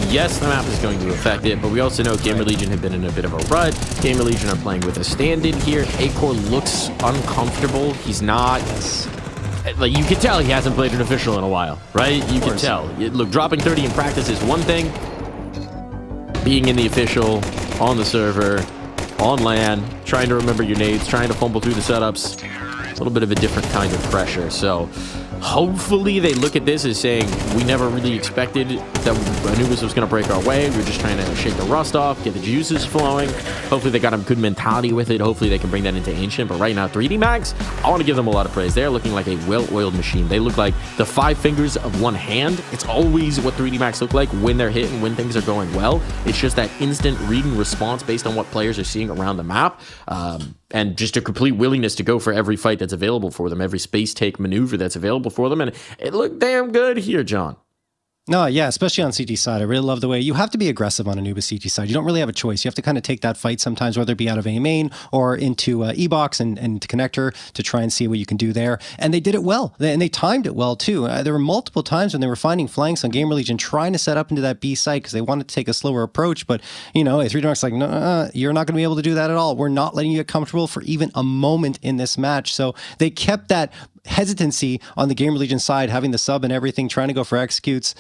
yes, the map is going to affect it, but we also know GamerLegion have been in a bit of a rut. GamerLegion are playing with a stand-in here. Acor looks uncomfortable. He's not... Like, you can tell he hasn't played an official in a while, right? You can tell. Look, dropping 30 in practice is one thing. Being in the official, on the server, on LAN, trying to remember your nades, trying to fumble through the setups, a little bit of a different kind of pressure. So hopefully they look at this as saying, we never really expected that Anubis was going to break our way. We were just trying to shake the rust off, get the juices flowing. Hopefully they got a good mentality with it. Hopefully they can bring that into Ancient. But right now, 3D Max, I want to give them a lot of praise. They're looking like a well-oiled machine. They look like the 5 fingers of one hand. It's always what 3D Max look like when they're hitting, when things are going well. It's just that instant read and response based on what players are seeing around the map. And just a complete willingness to go for every fight that's available for them, every space take maneuver that's available for them. And it looked damn good here, John. No, yeah, especially on CT side. I really love the way you have to be aggressive on Anubis CT side. You don't really have a choice. You have to kind of take that fight sometimes, whether it be out of A main or into E-box and to connector to try and see what you can do there. And they did it well. And they timed it well, too. There were multiple times when they were finding flanks on GamerLegion trying to set up into that B site because they wanted to take a slower approach. But, you know, 3D Max like, no, you're not going to be able to do that at all. We're not letting you get comfortable for even a moment in this match. So they kept that hesitancy on the GamerLegion side, having the sub and everything, trying to go for executes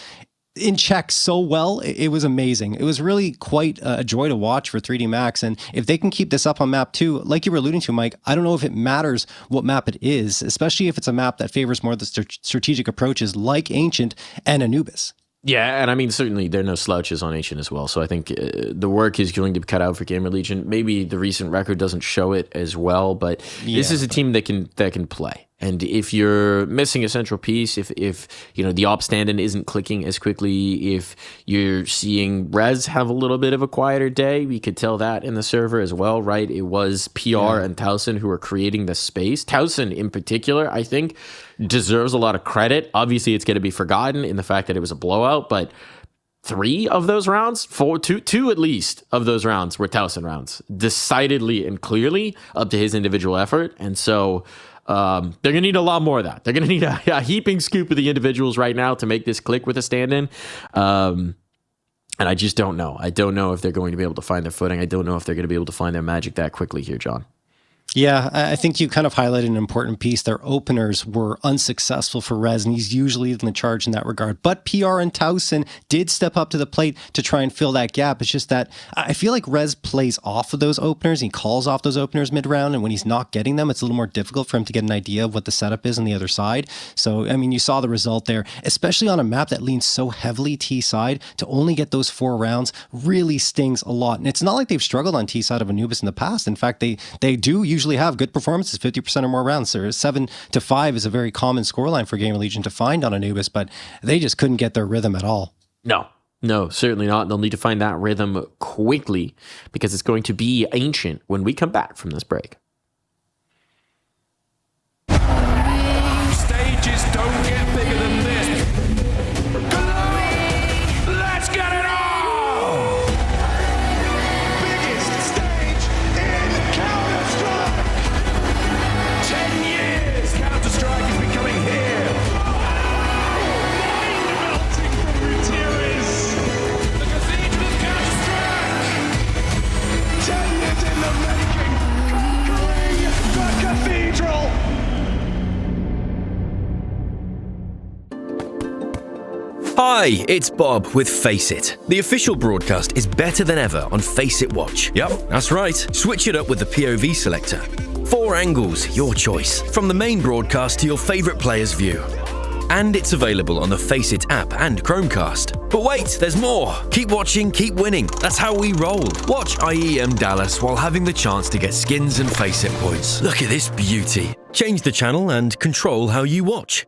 in check so well. It was amazing. It was really quite a joy to watch for 3D Max. And if they can keep this up on map 2, like you were alluding to, Mike, I don't know if it matters what map it is, especially if it's a map that favors more of the strategic approaches like Ancient and Anubis. Yeah, and I mean, certainly there are no slouches on Ancient as well. So I think the work is going to be cut out for GamerLegion. Maybe the recent record doesn't show it as well, but this is a team that can play. And if you're missing a central piece, if you know the op stand-in isn't clicking as quickly, if you're seeing Rez have a little bit of a quieter day, we could tell that in the server as well, right? It was PR and Towson who were creating the space. Towson in particular, I think, deserves a lot of credit. Obviously, it's going to be forgotten in the fact that it was a blowout, but 3 of those rounds, two at least of those rounds were Towson rounds, decidedly and clearly up to his individual effort. And so they're going to need a lot more of that. They're going to need a heaping scoop of the individuals right now to make this click with a stand-in. And I just don't know. I don't know if they're going to be able to find their footing. I don't know if they're going to be able to find their magic that quickly here, John. Yeah, I think you kind of highlighted an important piece. Their openers were unsuccessful for Rez, and he's usually in the charge in that regard. But PR and Towson did step up to the plate to try and fill that gap. It's just that I feel like Rez plays off of those openers. He calls off those openers mid-round, and when he's not getting them, it's a little more difficult for him to get an idea of what the setup is on the other side. So, I mean, you saw the result there, especially on a map that leans so heavily T-side. To only get those 4 rounds really stings a lot. And it's not like they've struggled on T-side of Anubis in the past. In fact, they do usually have good performances, 50% or more rounds. So 7-5 is a very common scoreline for GamerLegion to find on Anubis, but they just couldn't get their rhythm at all. No, certainly not. They'll need to find that rhythm quickly because it's going to be Ancient when we come back from this break. Stages don't get bigger than this. Let's get it on! Biggest stage in Counter-Strike! 10 years Counter-Strike has been coming here. Mind melting from Gutierrez. The Cathedral of Counter-Strike. 10 years in the making. Conquering the Cathedral. Hi, it's Bob with Face It. The official broadcast is better than ever on Face It Watch. Yep, that's right. Switch it up with the POV selector. 4 angles, your choice. From the main broadcast to your favourite player's view. And it's available on the Faceit app and Chromecast. But wait, there's more! Keep watching, keep winning. That's how we roll. Watch IEM Dallas while having the chance to get skins and Faceit points. Look at this beauty. Change the channel and control how you watch.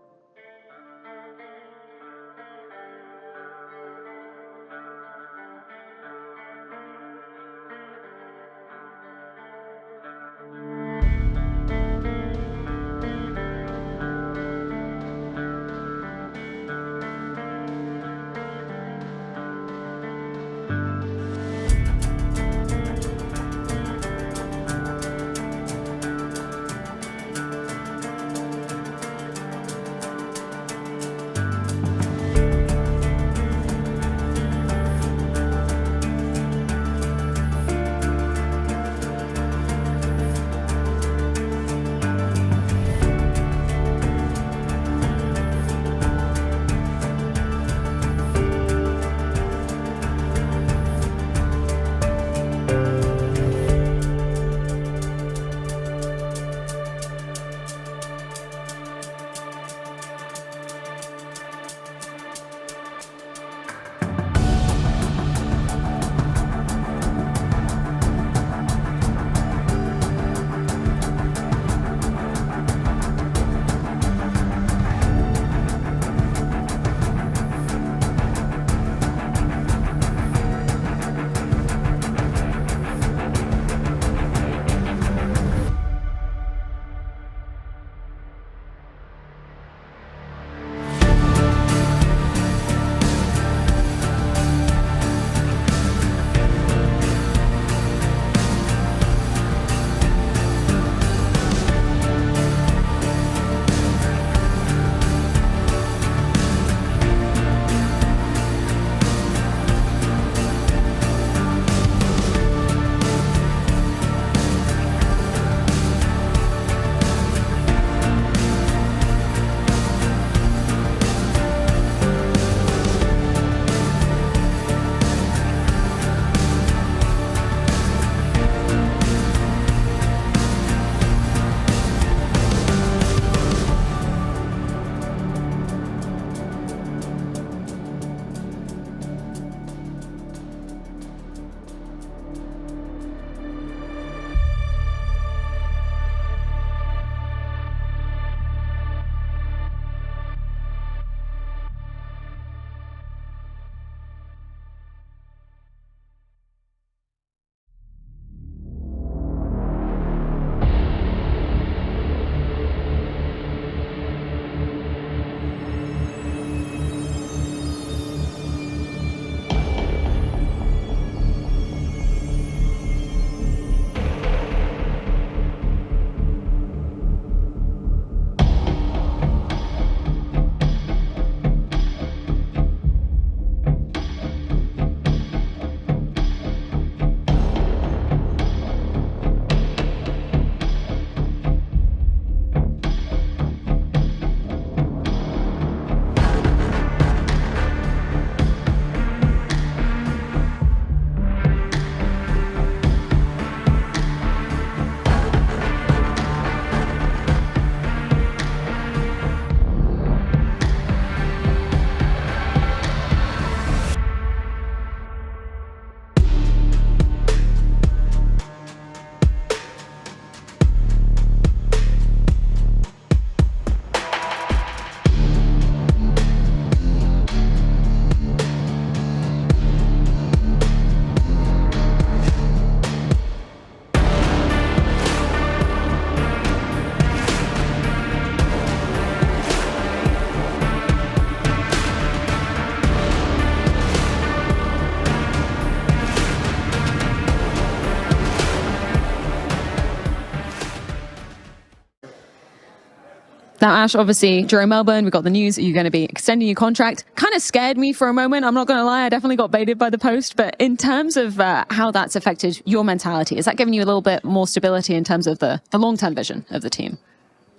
Now, Ash, obviously, during Melbourne, we got the news that you're going to be extending your contract. Kind of scared me for a moment. I'm not going to lie. I definitely got baited by the post. But in terms of how that's affected your mentality, is that giving you a little bit more stability in terms of the long-term vision of the team?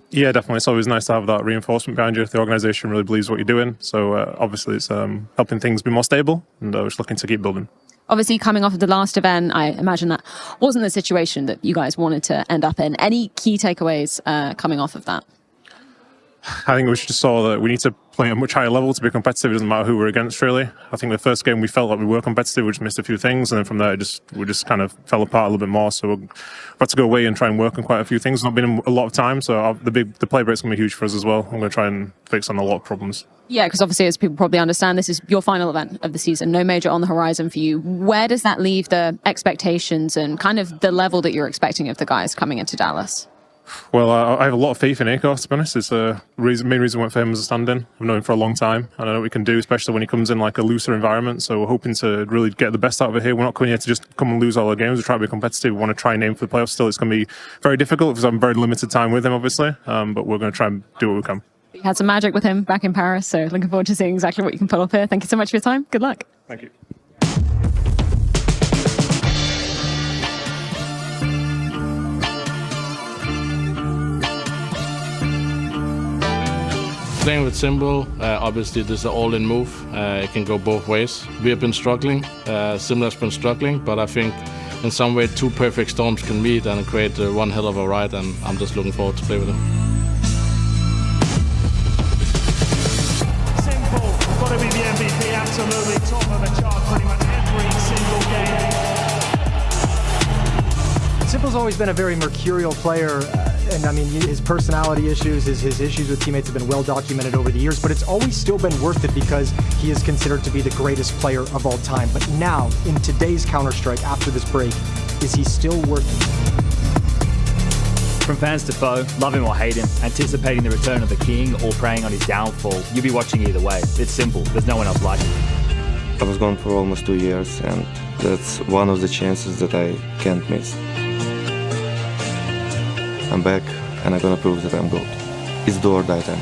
Yeah, definitely. It's always nice to have that reinforcement behind you if the organisation really believes what you're doing. So obviously it's helping things be more stable, and we're just looking to keep building. Obviously, coming off of the last event, I imagine that wasn't the situation that you guys wanted to end up in. Any key takeaways coming off of that? I think we just saw that we need to playing at a much higher level to be competitive. It doesn't matter who we're against, really. I think the first game we felt like we were competitive, we just missed a few things, and then from there we just kind of fell apart a little bit more. So we've had to go away and try and work on quite a few things. It's not been a lot of time, so the play break's going to be huge for us as well. I'm going to try and fix on a lot of problems. Yeah, because obviously, as people probably understand, this is your final event of the season. No major on the horizon for you. Where does that leave the expectations and kind of the level that you're expecting of the guys coming into Dallas? Well, I have a lot of faith in Acor, to be honest. It's the main reason I went for him as a stand-in. I've known him for a long time, and I know what he can do, especially when he comes in like a looser environment. So we're hoping to really get the best out of it here. We're not coming here to just come and lose all our games. We try to be competitive. We want to try and aim for the playoffs still. It's going to be very difficult because I'm very limited time with him, obviously, but we're going to try and do what we can. You had some magic with him back in Paris, so looking forward to seeing exactly what you can pull off here. Thank you so much for your time. Good luck. Thank you. Playing with Symbol, obviously this is an all-in move. It can go both ways. We have been struggling, Symbol's been struggling, but I think in some way 2 perfect storms can meet and create one hell of a ride, and I'm just looking forward to play with him. Symbol, got to be the MVP, absolutely top of the chart pretty much every single game. Symbol's always been a very mercurial player. And I mean, his personality issues, his issues with teammates have been well documented over the years, but it's always still been worth it because he is considered to be the greatest player of all time. But now, in today's Counter-Strike, after this break, is he still worth it? From fans to foe, love him or hate him, anticipating the return of the king or preying on his downfall, you'll be watching either way. It's simple, there's no one else like him. I was gone for almost 2 years, and that's one of the chances that I can't miss. I'm back, and I'm gonna prove that I'm good. It's do or die time.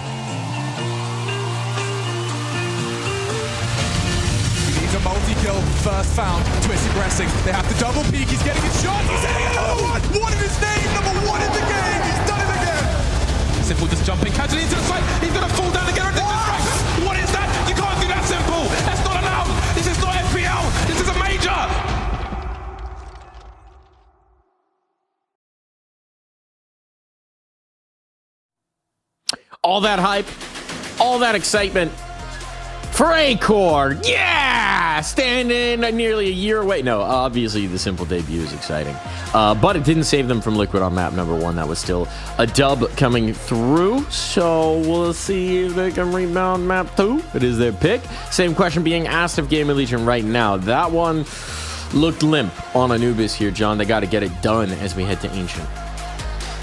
He needs a multi-kill, first found, Twist aggressing. They have to double peek, he's getting his shot, he's hitting another one! What in his name? Number 1 in the game, he's done it again! Simple just jumping, casually into the side, he's gonna fall down again. What is that? You can't do that, Simple! That's not allowed! This is not FPL, this is a major! All that hype, all that excitement for Acor. Yeah! Standing nearly a year away. No, obviously the Simple debut is exciting. But it didn't save them from Liquid on map number 1. That was still a dub coming through. So we'll see if they can rebound map 2. It is their pick. Same question being asked of GamerLegion right now. That one looked limp on Anubis here, John. They got to get it done as we head to Ancient.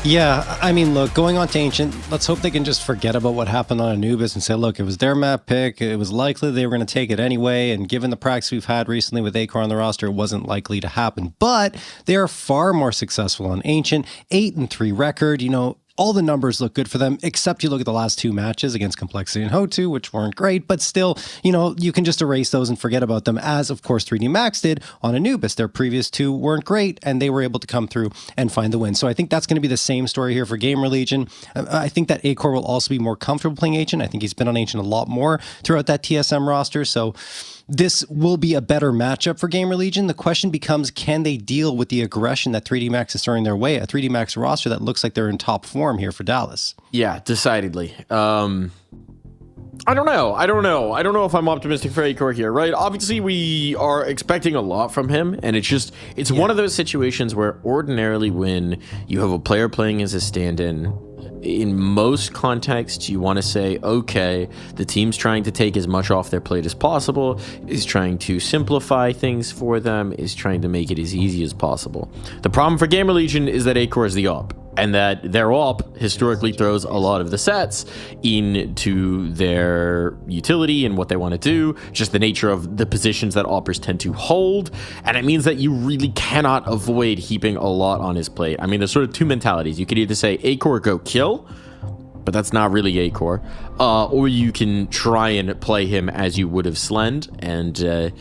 Yeah, I mean, look, going on to Ancient, let's hope they can just forget about what happened on Anubis and say, look, it was their map pick. It was likely they were going to take it anyway. And given the practice we've had recently with Acor on the roster, it wasn't likely to happen. But they are far more successful on Ancient. 8-3 record, you know. All the numbers look good for them, except you look at the last 2 matches against Complexity and Hotu, which weren't great, but still, you know, you can just erase those and forget about them, as, of course, 3D Max did on Anubis. Their previous 2 weren't great, and they were able to come through and find the win. So I think that's going to be the same story here for GamerLegion. I think that Acor will also be more comfortable playing Ancient. I think he's been on Ancient a lot more throughout that TSM roster, so this will be a better matchup for GamerLegion. The question becomes, can they deal with the aggression that 3D Max is throwing their way? A 3D Max roster that looks like they're in top form here for Dallas. Yeah, decidedly. I don't know. I don't know if I'm optimistic for Acor here, right? Obviously, we are expecting a lot from him, and it's one of those situations where ordinarily when you have a player playing as a stand-in, in most contexts, you want to say, okay, the team's trying to take as much off their plate as possible, is trying to simplify things for them, is trying to make it as easy as possible. The problem for GamerLegion is that Acor is the op, and that their op historically throws a lot of the sets into their utility and what they want to do, just the nature of the positions that oppers tend to hold, and it means that you really cannot avoid heaping a lot on his plate. I mean, there's sort of 2 mentalities. You could either say, Acor, go kill, but that's not really Acor, or you can try and play him as you would have Slend, and,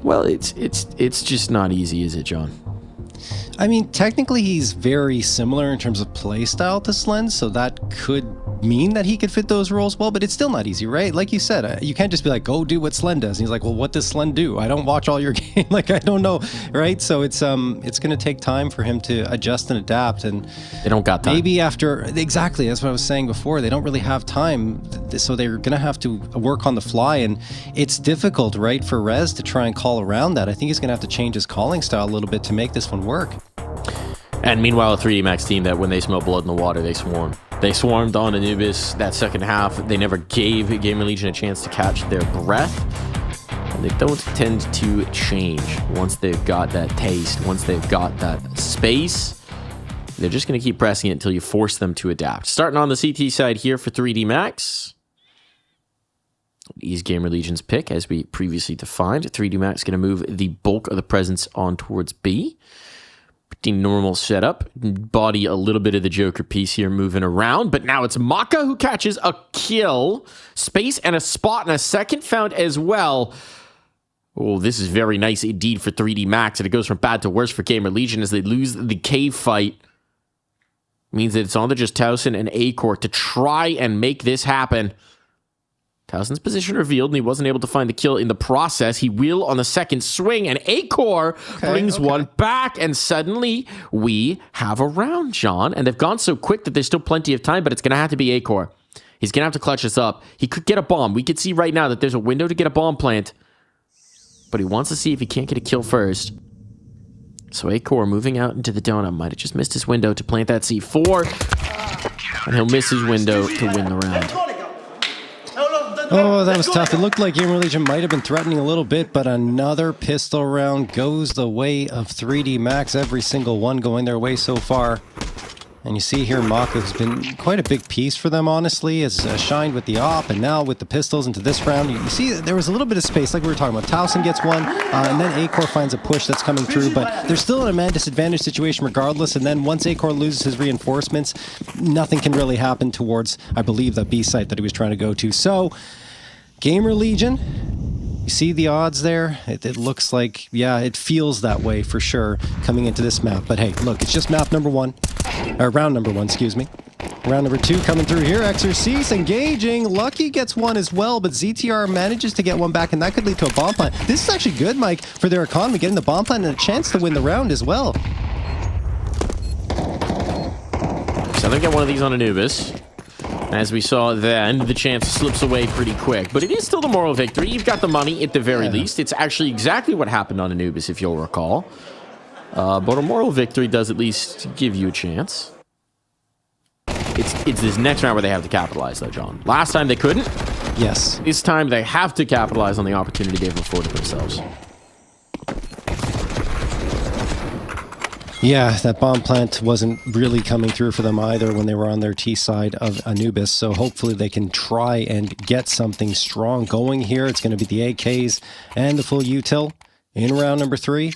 well, it's just not easy, is it, John? I mean, technically he's very similar in terms of play style to Slend, so that could mean that he could fit those roles well, but it's still not easy, right? Like you said, you can't just be like, go do what Slen does. And he's like, well, what does Slen do? I don't watch all your game. Like, I don't know, right? So it's going to take time for him to adjust and adapt. And they don't got time. Maybe after, exactly, that's what I was saying before. They don't really have time. So they're going to have to work on the fly. And it's difficult, right, for Rez to try and call around that. I think he's going to have to change his calling style a little bit to make this one work. And meanwhile, a 3D Max team that when they smell blood in the water, they swarm. They swarmed on Anubis that second half. They never gave GamerLegion a chance to catch their breath. And they don't tend to change once they've got that taste, once they've got that space. They're just going to keep pressing it until you force them to adapt. Starting on the CT side here for 3D Max. Is GamerLegion's pick, as we previously defined. 3D Max going to move the bulk of the presence on towards B. Pretty normal setup. Body a little bit of the Joker piece here moving around, but now it's Maka who catches a kill. Space and a spot and a second found as well. Oh, this is very nice indeed for 3D Max, and it goes from bad to worse for GamerLegion as they lose the cave fight. Means that it's on to just Towson and Acor to try and make this happen. Towson's position revealed, and he wasn't able to find the kill in the process. He will on the second swing, and Acor brings one back, and suddenly we have a round, John. And they've gone so quick that there's still plenty of time, but it's going to have to be Acor. He's going to have to clutch this up. He could get a bomb. We could see right now that there's a window to get a bomb plant, but he wants to see if he can't get a kill first. So Acor moving out into the donut might have just missed his window to plant that C4, and he'll miss his window to win the round. Oh, that was tough. It looked like GamerLegion might have been threatening a little bit, but another pistol round goes the way of 3D Max. Every single one going their way so far. And you see here, Maka has been quite a big piece for them, honestly, has shined with the op, and now with the pistols into this round. You see there was a little bit of space, like we were talking about. Towson gets one, and then Acor finds a push that's coming through, but they're still in a man disadvantage situation regardless, and then once Acor loses his reinforcements, nothing can really happen towards, I believe, the B site that he was trying to go to. So, GamerLegion, you see the odds there? It looks like, yeah, it feels that way for sure coming into this map. But hey, look, it's just map number one, or round number one, excuse me. Round number two coming through here. Exorcise engaging. Lucky gets one as well, but ZTR manages to get one back, and that could lead to a bomb plant. This is actually good, Mike, for their economy, getting the bomb plant and a chance to win the round as well. So they get one of these on Anubis. As we saw then, the chance slips away pretty quick. But it is still the moral victory. You've got the money at the very least. It's actually exactly what happened on Anubis, if you'll recall. But a moral victory does at least give you a chance. It's this next round where they have to capitalize, though, John. Last time they couldn't. Yes. This time they have to capitalize on the opportunity they've afforded themselves. Yeah, that bomb plant wasn't really coming through for them either when they were on their T side of Anubis, so hopefully they can try and get something strong going here. It's going to be the AKs and the full util in round number 3.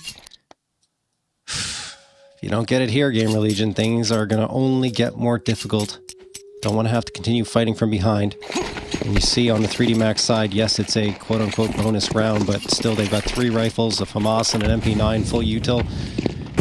If you don't get it here, GamerLegion, things are going to only get more difficult. Don't want to have to continue fighting from behind. And you see on the 3D Max side, yes, it's a quote-unquote bonus round, but still they've got 3 rifles, a FAMAS, and an MP9 full util.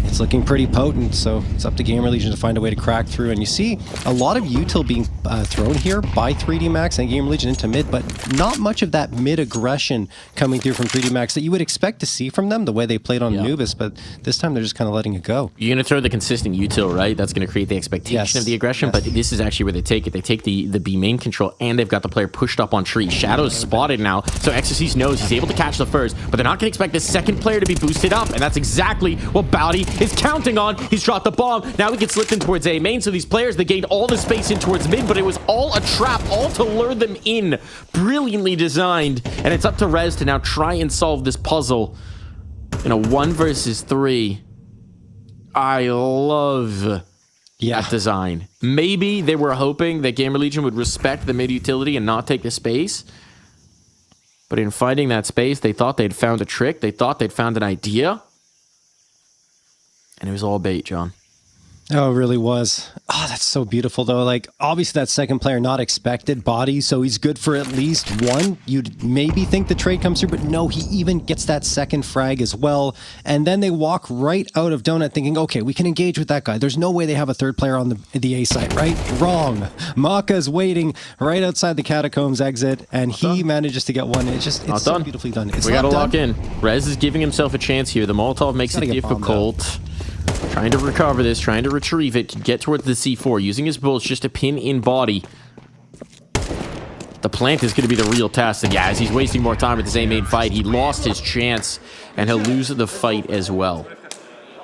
It's looking pretty potent, so it's up to GamerLegion to find a way to crack through. And you see a lot of util being thrown here by 3D Max and GamerLegion into mid, but not much of that mid aggression coming through from 3D Max that you would expect to see from them the way they played on Anubis, but this time they're just kind of letting it go. You're going to throw the consistent util, right? That's going to create the expectation of the aggression, but this is actually where they take it. They take the B main control, and they've got the player pushed up on tree. Shadow's spotted now, so Exorcise knows he's able to catch the first, but they're not going to expect the second player to be boosted up, and that's exactly what Bowdy is counting on. He's dropped the bomb. Now he gets slipped in towards A main, so these players, they gained all the space in towards mid, but it was all a trap, all to lure them in. Brilliantly designed, and it's up to Rez to now try and solve this puzzle in a 1 versus 3. I love that design. Maybe they were hoping that GamerLegion would respect the mid utility and not take the space, but in finding that space, they thought they'd found a trick. They thought they'd found an idea. And it was all bait, John. Oh, it really was. Oh, that's so beautiful, though. Like, obviously, that second player not expected body, so he's good for at least one. You'd maybe think the trade comes through, but no, he even gets that second frag as well. And then they walk right out of Donut thinking, okay, we can engage with that guy. There's no way they have a third player on the A site, right? Wrong. Maka's waiting right outside the Catacombs exit, and he manages to get one. It's so beautifully done. We got to lock in. Rez is giving himself a chance here. The Molotov makes it difficult. Trying to recover this, trying to retrieve it, to get towards the C4, using his bullets just to pin in body. The plant is going to be the real test, and yeah, as he's wasting more time with this A-main fight, he lost his chance, and he'll lose the fight as well.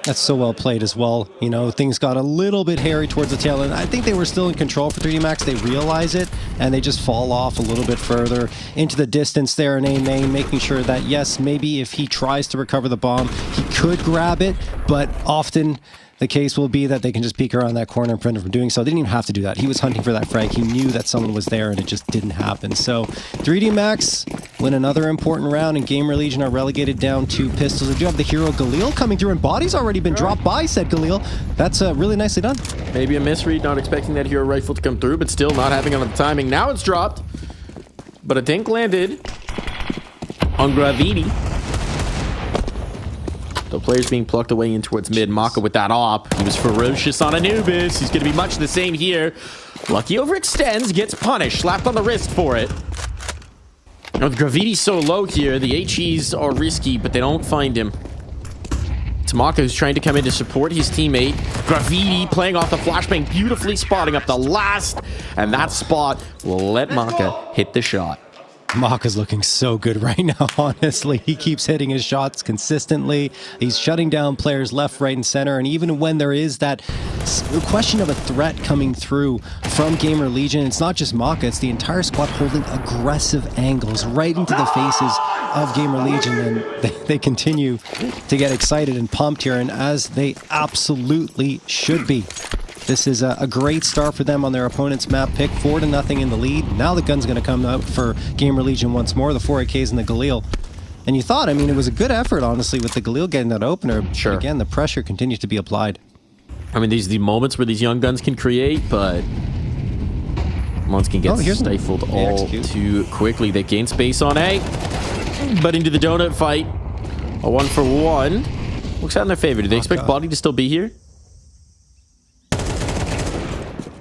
That's so well played as well. You know, things got a little bit hairy towards the tail end. I think they were still in control for 3D Max. They realize it, and they just fall off a little bit further into the distance there in A-main, making sure that, yes, maybe if he tries to recover the bomb, he could grab it, but often the case will be that they can just peek around that corner and prevent him from doing so. They didn't even have to do that. He was hunting for that frag. He knew that someone was there, and it just didn't happen. So 3D Max win another important round, and GamerLegion are relegated down to pistols. They do have the hero Galil coming through, and body's already been dropped by said Galil. That's really nicely done. Maybe a misread, not expecting that hero rifle to come through, but still not having enough timing. Now it's dropped, but a tank landed on Graviti. The player's being plucked away in towards mid. Maka with that op. He was ferocious on Anubis. He's going to be much the same here. Lucky overextends, gets punished. Slapped on the wrist for it. You know, the Graviti's so low here. The HEs are risky, but they don't find him. It's Maka who's trying to come in to support his teammate. Graviti playing off the flashbang, beautifully spotting up the last. And that spot will let Maka hit the shot. Maka's looking so good right now, honestly. He keeps hitting his shots consistently. He's shutting down players left, right, and center. And even when there is that question of a threat coming through from GamerLegion, it's not just Maka, it's the entire squad holding aggressive angles right into the faces of GamerLegion. And they continue to get excited and pumped here, and as they absolutely should be. This is a great start for them on their opponent's map pick. 4-0 in the lead. Now the gun's going to come out for GamerLegion once more. The 4AKs and the Galil. And you thought, I mean, it was a good effort, honestly, with the Galil getting that opener. Sure. But again, the pressure continues to be applied. I mean, these are the moments where these young guns can create, but Mons can get stifled all too quickly. They gain space on A, but into the donut fight. A 1-for-1. Looks out in their favor. Do they expect Body to still be here?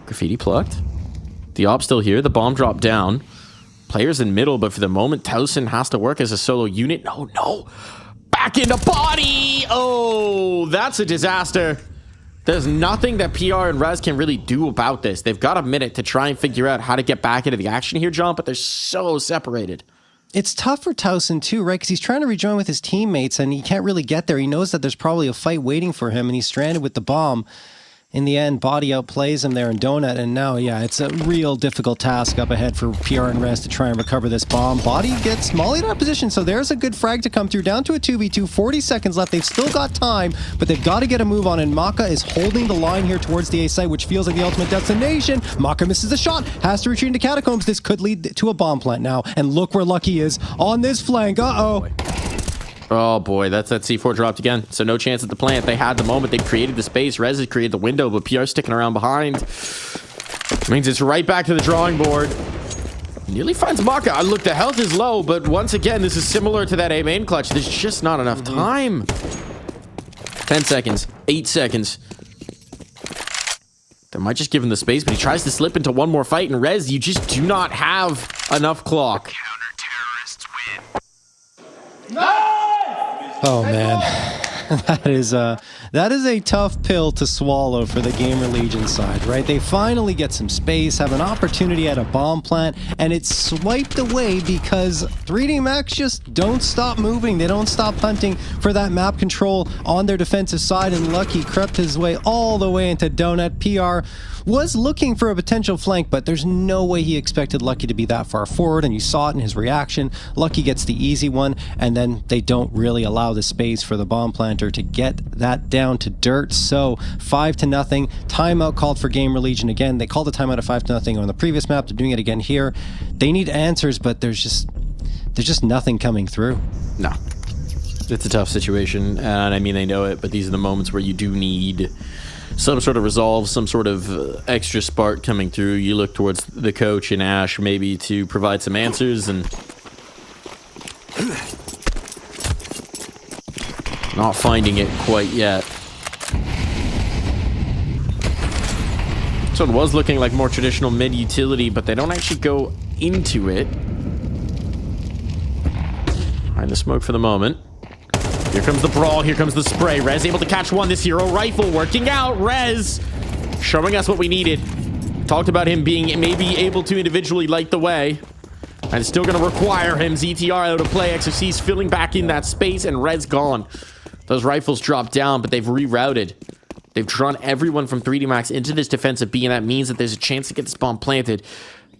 Graffiti plucked. The op still here. The bomb dropped down. Players in middle, but for the moment, Towson has to work as a solo unit. No. Back into Body! Oh, that's a disaster. There's nothing that PR and Rez can really do about this. They've got a minute to try and figure out how to get back into the action here, John, but they're so separated. It's tough for Towson too, right? Because he's trying to rejoin with his teammates, and he can't really get there. He knows that there's probably a fight waiting for him, and he's stranded with the bomb. In the end, Body outplays him there in Donut, and now, yeah, it's a real difficult task up ahead for PR and Rez to try and recover this bomb. Body gets mollied out of position, so there's a good frag to come through. Down to a 2v2, 40 seconds left. They've still got time, but they've got to get a move on, and Maka is holding the line here towards the A site, which feels like the ultimate destination. Maka misses the shot, has to retreat into Catacombs. This could lead to a bomb plant now, and look where Lucky is on this flank. Uh-oh. Oh boy, that's that C4 dropped again. So no chance at the plant. They had the moment. They created the space. Rez has created the window, but PR sticking around behind. Means it's right back to the drawing board. Nearly finds Maka. Look, the health is low, but once again, this is similar to that A main clutch. There's just not enough time. 10 seconds. 8 seconds. They might just give him the space, but he tries to slip into one more fight, and Rez, you just do not have enough clock. Counter-terrorists win. No! Oh man, that is a tough pill to swallow for the GamerLegion side, right? They finally get some space, have an opportunity at a bomb plant, and it's swiped away because 3D Max just don't stop moving. They don't stop hunting for that map control on their defensive side, and Lucky crept his way all the way into Donut. PR was looking for a potential flank, but there's no way he expected Lucky to be that far forward, and you saw it in his reaction. Lucky gets the easy one, and then they don't really allow the space for the bomb planter to get that down to dirt. So 5-0, timeout called for GamerLegion again. They called the timeout at 5-0 on the previous map. They're doing it again here. They need answers, but there's just nothing coming through. No. It's a tough situation, and I mean, they know it, but these are the moments where you do need some sort of resolve, some sort of extra spark coming through. You look towards the coach and Ash maybe to provide some answers, and not finding it quite yet. So it was looking like more traditional mid utility, but they don't actually go into it. Behind the smoke for the moment. Here comes the brawl, here comes the spray. Rez able to catch one. This hero rifle working out. Rez showing us what we needed. Talked about him being maybe able to individually light the way. And it's still going to require him. ZTR out of play. XOC's filling back in that space, and Rez gone. Those rifles dropped down, but they've rerouted. They've drawn everyone from 3D Max into this defensive B, and that means that there's a chance to get this bomb planted.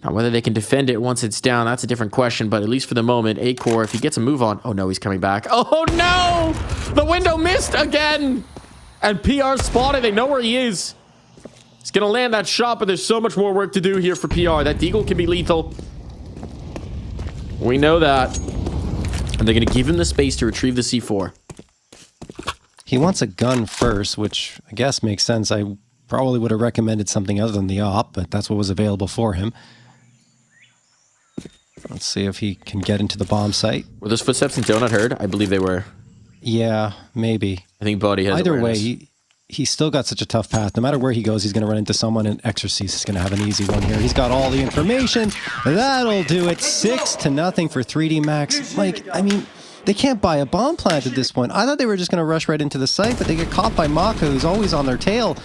Now, whether they can defend it once it's down, that's a different question, but at least for the moment, A-Core, if he gets a move on... Oh, no, he's coming back. Oh, no! The window missed again! And PR spotted. They know where he is. He's going to land that shot, but there's so much more work to do here for PR. That Deagle can be lethal. We know that. And they're going to give him the space to retrieve the C4. He wants a gun first, which I guess makes sense. I probably would have recommended something other than the op, but that's what was available for him. Let's see if he can get into the bomb site. Were those footsteps in Donut heard? I believe they were. Yeah, maybe. I think Body has Either awareness. way, he's still got such a tough path. No matter where he goes, he's going to run into someone, and Exorcist is going to have an easy one here. He's got all the information. That'll do it. 6-0 for 3D Max. Like, I mean, they can't buy a bomb plant at this point. I thought they were just going to rush right into the site, but they get caught by Maka, who's always on their tail.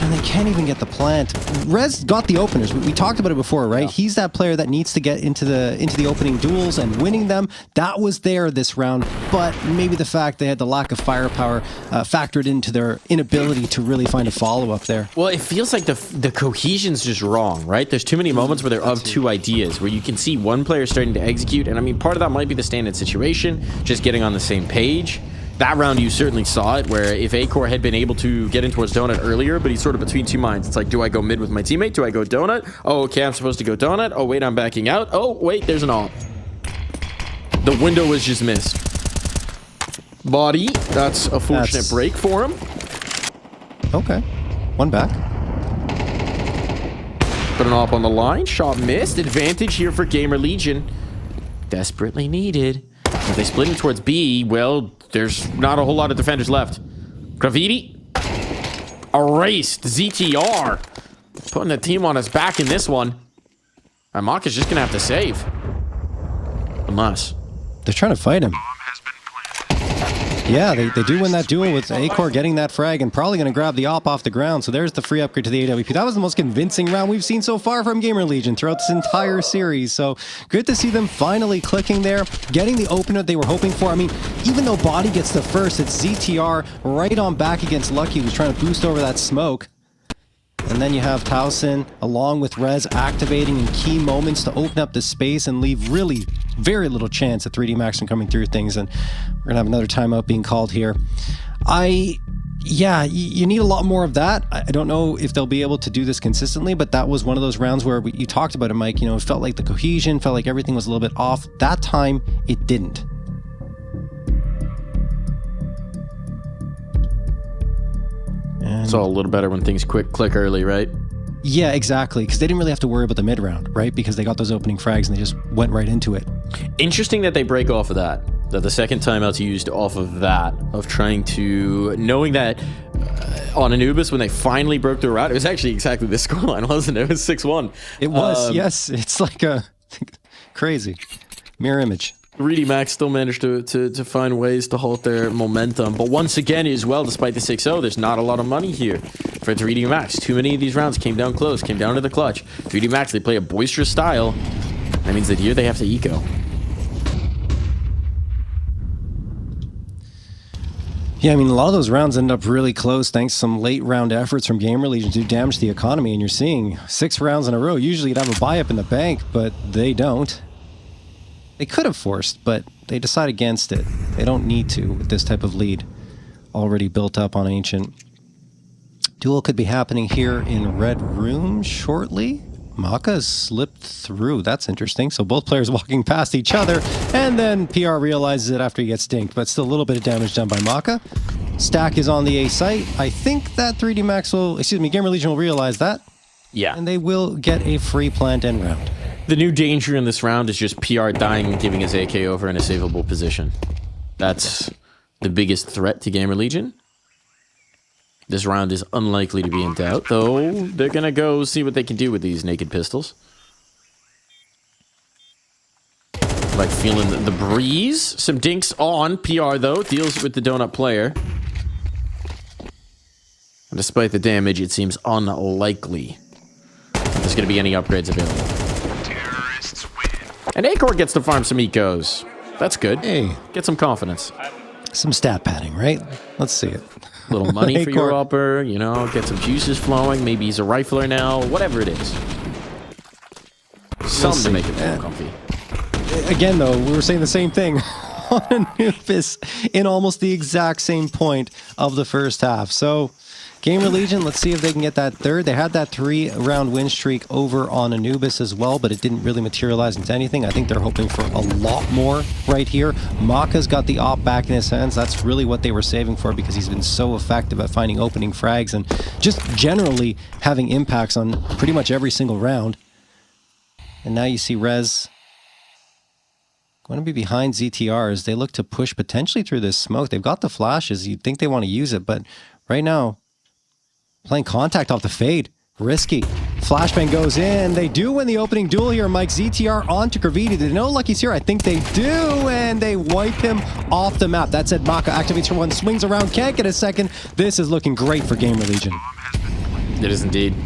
And they can't even get the plant. Rez got the openers. We talked about it before, right? Yeah. He's that player that needs to get into the opening duels and winning them. That was there this round, but maybe the fact they had the lack of firepower factored into their inability to really find a follow-up there. Well, it feels like the cohesion's just wrong, right? There's too many moments where they're of two ideas, where you can see one player starting to execute, and I mean, part of that might be the stand-in situation, just getting on the same page. That round, you certainly saw it, where if A-Core had been able to get in towards Donut earlier, but he's sort of between two minds. It's like, do I go mid with my teammate? Do I go Donut? Oh, okay, I'm supposed to go Donut. Oh, wait, I'm backing out. Oh, wait, there's an ult. The window was just missed. Body, that's a fortunate break for him. Okay, one back. Put an op on the line. Shot missed. Advantage here for GamerLegion. Desperately needed. If they split him towards B, well, there's not a whole lot of defenders left. Graffiti. Erased. ZTR. Putting the team on his back in this one. Amaka's just going to have to save. Unless. They're trying to fight him. Yeah, they do win that duel with A-Core getting that frag and probably going to grab the op off the ground. So there's the free upgrade to the AWP. That was the most convincing round we've seen so far from GamerLegion throughout this entire series. So good to see them finally clicking there, getting the opener they were hoping for. I mean, even though Body gets the first, it's ZTR right on back against Lucky, who's trying to boost over that smoke. And then you have Towson along with Rez activating in key moments to open up the space and leave really very little chance at 3D Max from coming through things. And we're gonna have another timeout being called here. Yeah, you need a lot more of that. I don't know if they'll be able to do this consistently, but that was one of those rounds where you talked about it, Mike. You know, it felt like the cohesion, felt like everything was a little bit off. That time, it didn't. It's all a little better when things click early, right? Yeah, exactly. Because they didn't really have to worry about the mid round, right? Because they got those opening frags and they just went right into it. Interesting that they break off of that. That the second timeout's used off of that, of trying to, knowing that on Anubis, when they finally broke the route, it was actually exactly this scoreline, wasn't it? It was 6-1. It was, yes. It's like a crazy mirror image. 3D Max still managed to find ways to halt their momentum. But once again, as well, despite the 6-0, there's not a lot of money here for 3D Max. Too many of these rounds came down close, came down to the clutch. 3D Max, they play a boisterous style. That means that here they have to eco. Yeah, I mean, a lot of those rounds end up really close thanks to some late round efforts from GamerLegion to damage the economy. And you're seeing 6 rounds in a row. Usually you'd have a buy-up in the bank, but they don't. They could have forced, but they decide against it. They don't need to with this type of lead already built up on Ancient. Duel could be happening here in Red Room shortly. Maka slipped through. That's interesting. So both players walking past each other, and then PR realizes it after he gets dinked, but still a little bit of damage done by Maka. Stack is on the A site. I think that 3D Max will, GamerLegion will realize that. Yeah. And they will get a free plant end round. The new danger in this round is just PR dying and giving his AK over in a savable position. That's the biggest threat to GamerLegion. This round is unlikely to be in doubt, though they're going to go see what they can do with these naked pistols. Like feeling the breeze. Some dinks on. PR, though, deals with the donut player. And despite the damage, it seems unlikely there's going to be any upgrades available. And Acor gets to farm some ecos. That's good. Hey. Get some confidence. Some stat padding, right? Let's see it. A little money for your upper, you know, get some juices flowing. Maybe he's a rifler now. Whatever it is. Something to make it more comfy. Again, though, we were saying the same thing on Anubis in almost the exact same point of the first half. So, GamerLegion, let's see if they can get that third. They had that 3-round win streak over on Anubis as well, but it didn't really materialize into anything. I think they're hoping for a lot more right here. Maka's got the op back in his hands. That's really what they were saving for because he's been so effective at finding opening frags and just generally having impacts on pretty much every single round. And now you see Rez going to be behind ZTR as they look to push potentially through this smoke. They've got the flashes. You'd think they want to use it, but right now, playing contact off the fade. Risky. Flashbang goes in. They do win the opening duel here. Mike ZTR onto Graviti. Do they know Lucky's here? I think they do, and they wipe him off the map. That said, Maka activates for one, swings around, can't get a second. This is looking great for GamerLegion. It is indeed.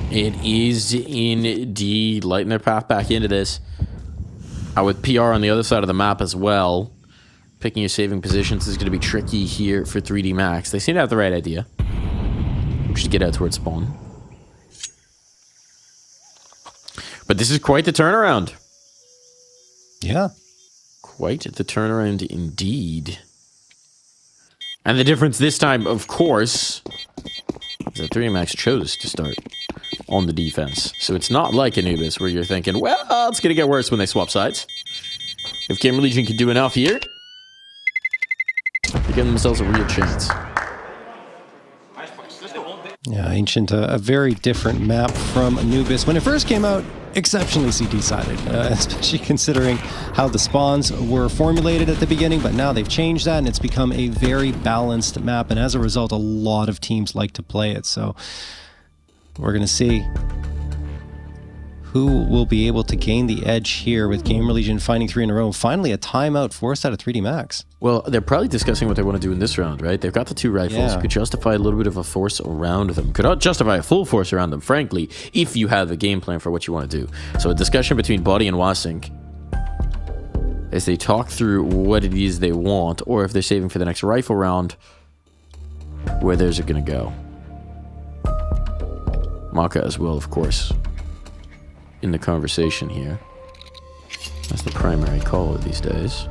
It is indeed lighting their path back into this. With PR on the other side of the map as well. Picking your saving positions is going to be tricky here for 3D Max. They seem to have the right idea. We should get out towards spawn. But this is quite the turnaround. Yeah. Quite the turnaround indeed. And the difference this time, of course, is that 3D Max chose to start on the defense. So it's not like Anubis where you're thinking, well, it's going to get worse when they swap sides. If GamerLegion can do enough here, they're giving themselves a real chance. Yeah, Ancient, a very different map from Anubis. When it first came out, exceptionally CT-sided, especially considering how the spawns were formulated at the beginning, but now they've changed that and it's become a very balanced map, and as a result, a lot of teams like to play it. So we're going to see who will be able to gain the edge here with GamerLegion finding 3 in a row. Finally, a timeout forced out of 3D Max. Well, they're probably discussing what they want to do in this round, right? They've got the 2 rifles. Yeah. You could justify a little bit of a force around them. Could not justify a full force around them, frankly, if you have a game plan for what you want to do. So a discussion between Buddy and Wasink as they talk through what it is they want, or if they're saving for the next rifle round, where theirs are going to go. Maka as well, of course, in the conversation here. That's the primary caller these days.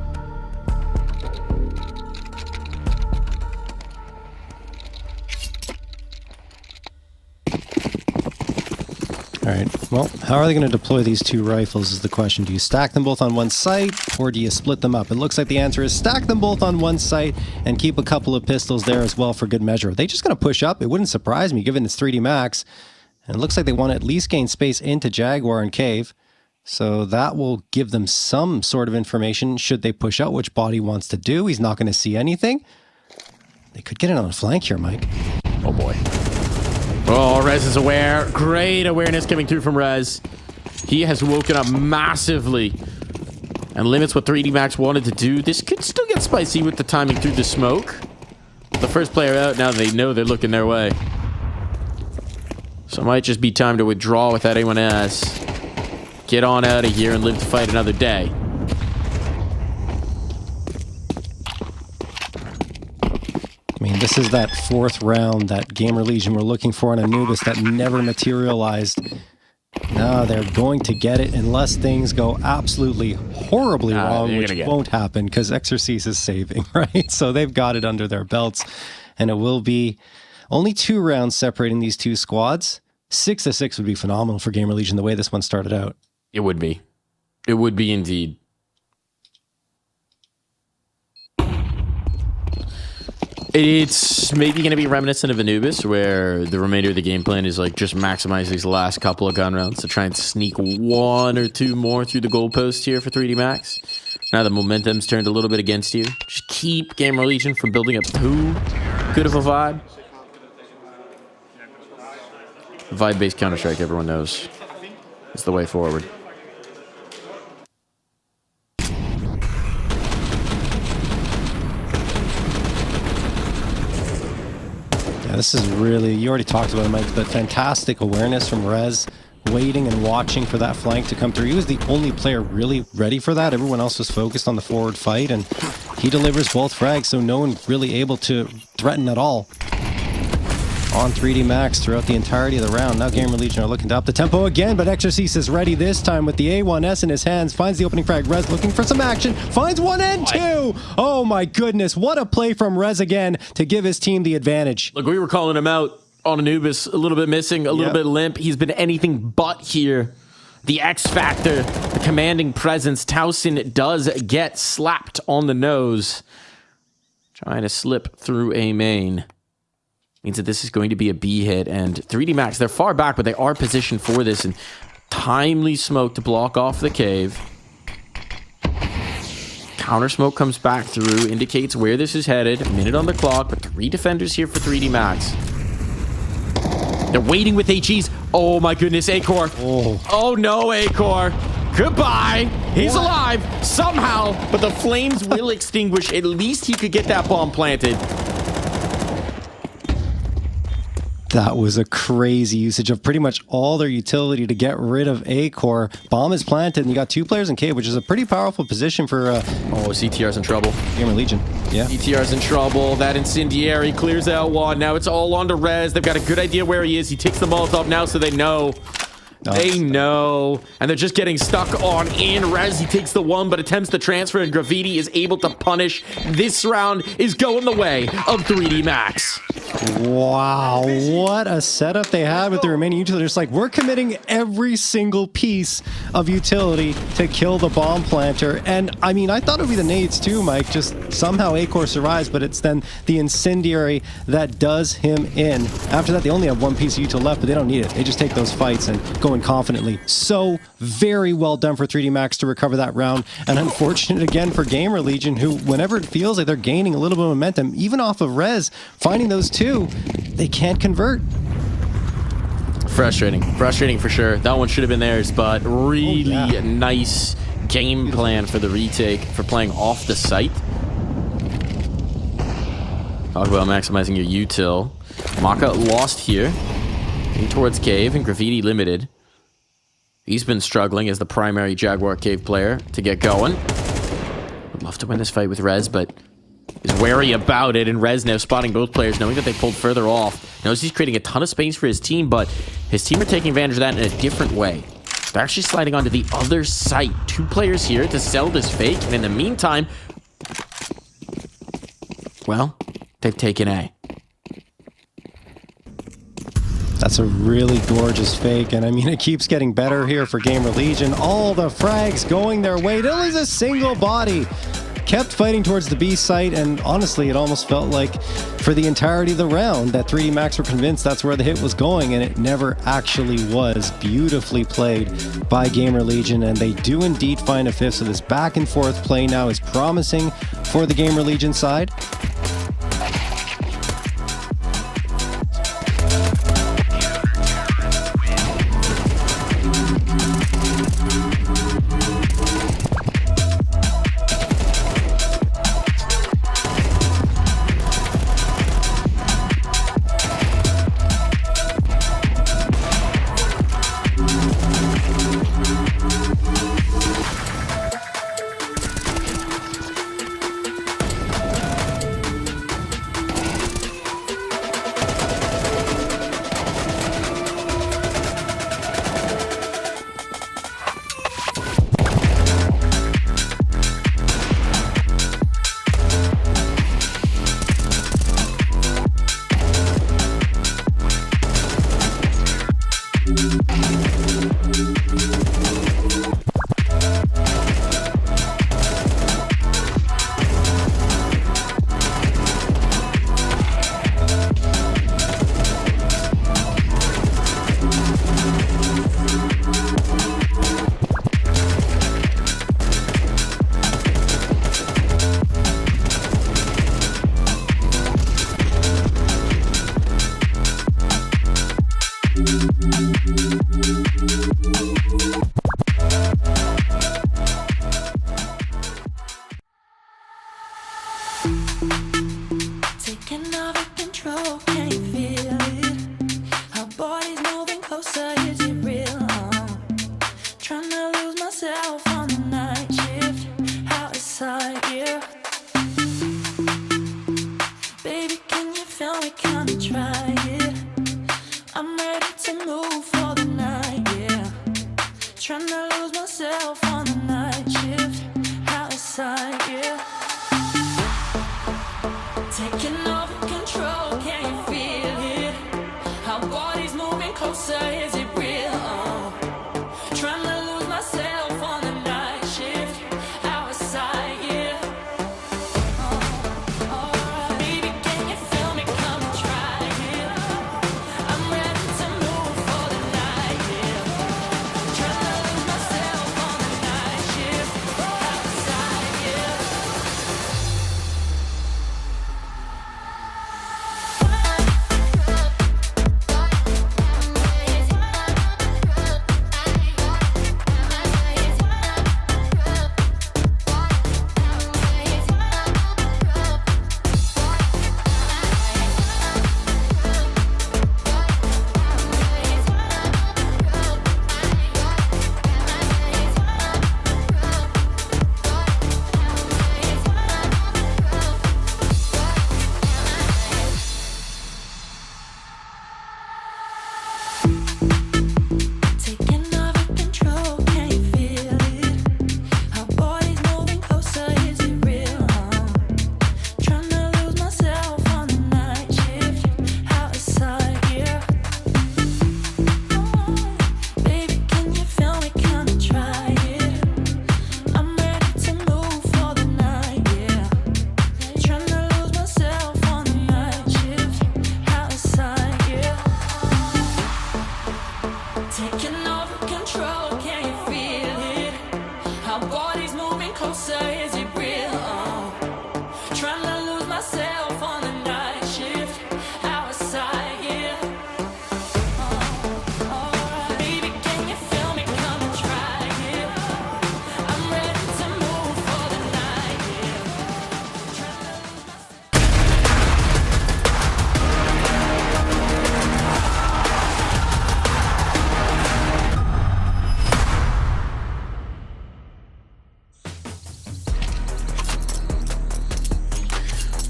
All right, well, how are they going to deploy these 2 rifles is the question. Do you stack them both on one site, or do you split them up? It looks like the answer is stack them both on one site and keep a couple of pistols there as well for good measure. Are they just going to push up? It wouldn't surprise me, given it's 3D Max. And it looks like they want to at least gain space into Jaguar and Cave. So that will give them some sort of information should they push out, which Body wants to do. He's not going to see anything. They could get it on the flank here, Mike. Oh, boy. Oh, Rez is aware. Great awareness coming through from Rez. He has woken up massively and limits what 3D Max wanted to do. This could still get spicy with the timing through the smoke. The first player out, now they know they're looking their way. So it might just be time to withdraw without anyone else. Get on out of here and live to fight another day. I mean, this is that 4th round that GamerLegion were looking for on Anubis that never materialized. Now they're going to get it unless things go absolutely horribly wrong, which won't happen because Exorcise is saving, right? So they've got it under their belts, and it will be only 2 rounds separating these 2 squads. 6-6 would be phenomenal for GamerLegion the way this one started out. It would be. It would be indeed. It's maybe going to be reminiscent of Anubis, where the remainder of the game plan is like just maximize these last couple of gun rounds to try and sneak one or two more through the goalpost here for 3D Max. Now the momentum's turned a little bit against you. Just keep GamerLegion from building up too good of a vibe. Vibe-based Counter-Strike, everyone knows, is the way forward. This is really, you already talked about it, Mike, but fantastic awareness from Rez, waiting and watching for that flank to come through. He was the only player really ready for that. Everyone else was focused on the forward fight, and he delivers both frags, so no one really able to threaten at all on 3D Max throughout the entirety of the round. Now GamerLegion are looking to up the tempo again, but Exorcist is ready this time with the A1S in his hands, finds the opening frag. Rez looking for some action, finds one and two. Oh my goodness, what a play from Rez again to give his team the advantage. Look, we were calling him out on Anubis, a little bit missing, a little bit limp. He's been anything but here. The X Factor, the commanding presence. Towson does get slapped on the nose. Trying to slip through a main. Means that this is going to be a B hit, and 3D Max, they're far back, but they are positioned for this, and timely smoke to block off the cave. Counter smoke comes back through, indicates where this is headed. A minute on the clock, but 3 defenders here for 3D Max. They're waiting with HEs. Oh my goodness, Acor. Oh no, Acor. Goodbye. He's alive somehow, but the flames will extinguish. At least he could get that bomb planted. That was a crazy usage of pretty much all their utility to get rid of A-Core. Bomb is planted, and you got 2 players in cave, which is a pretty powerful position for... oh, CTR's in trouble. GamerLegion, yeah. CTR's in trouble. That Incendiary clears out one. Now it's all on to Rez. They've got a good idea where he is. He takes the Molotov now, so they know. They know. And they're just getting stuck on in. Rez, he takes the one, but attempts the transfer, and Graffiti is able to punish. This round is going the way of 3D Max. Wow, what a setup they had with the remaining utility. It's like, we're committing every single piece of utility to kill the bomb planter. And I mean, I thought it would be the nades too, Mike. Just somehow A-Core survives, but it's then the Incendiary that does him in. After that, they only have 1 piece of util left, but they don't need it. They just take those fights and go in confidently. So very well done for 3D Max to recover that round. And unfortunate again for GamerLegion, who whenever it feels like they're gaining a little bit of momentum, even off of Rez, finding those 2, they can't convert. Frustrating for sure. That one should have been theirs, but really nice game plan for the retake, for playing off the site. Talk about maximizing your util. Maka lost here, in towards cave, and Graffiti limited. He's been struggling as the primary Jaguar cave player to get going. Would love to win this fight with Rez, but is wary about it, and Rez now spotting both players, knowing that they pulled further off. Knows he's creating a ton of space for his team, but his team are taking advantage of that in a different way. They're actually sliding onto the other site. 2 players here to sell this fake, and in the meantime, well, they've taken A. That's a really gorgeous fake, and I mean, it keeps getting better here for GamerLegion. All the frags going their way. There was a single body. Kept fighting towards the B site, and honestly, it almost felt like for the entirety of the round that 3D Max were convinced that's where the hit was going, and it never actually was. Beautifully played by GamerLegion, and they do indeed find a 5th, so this back and forth play now is promising for the GamerLegion side.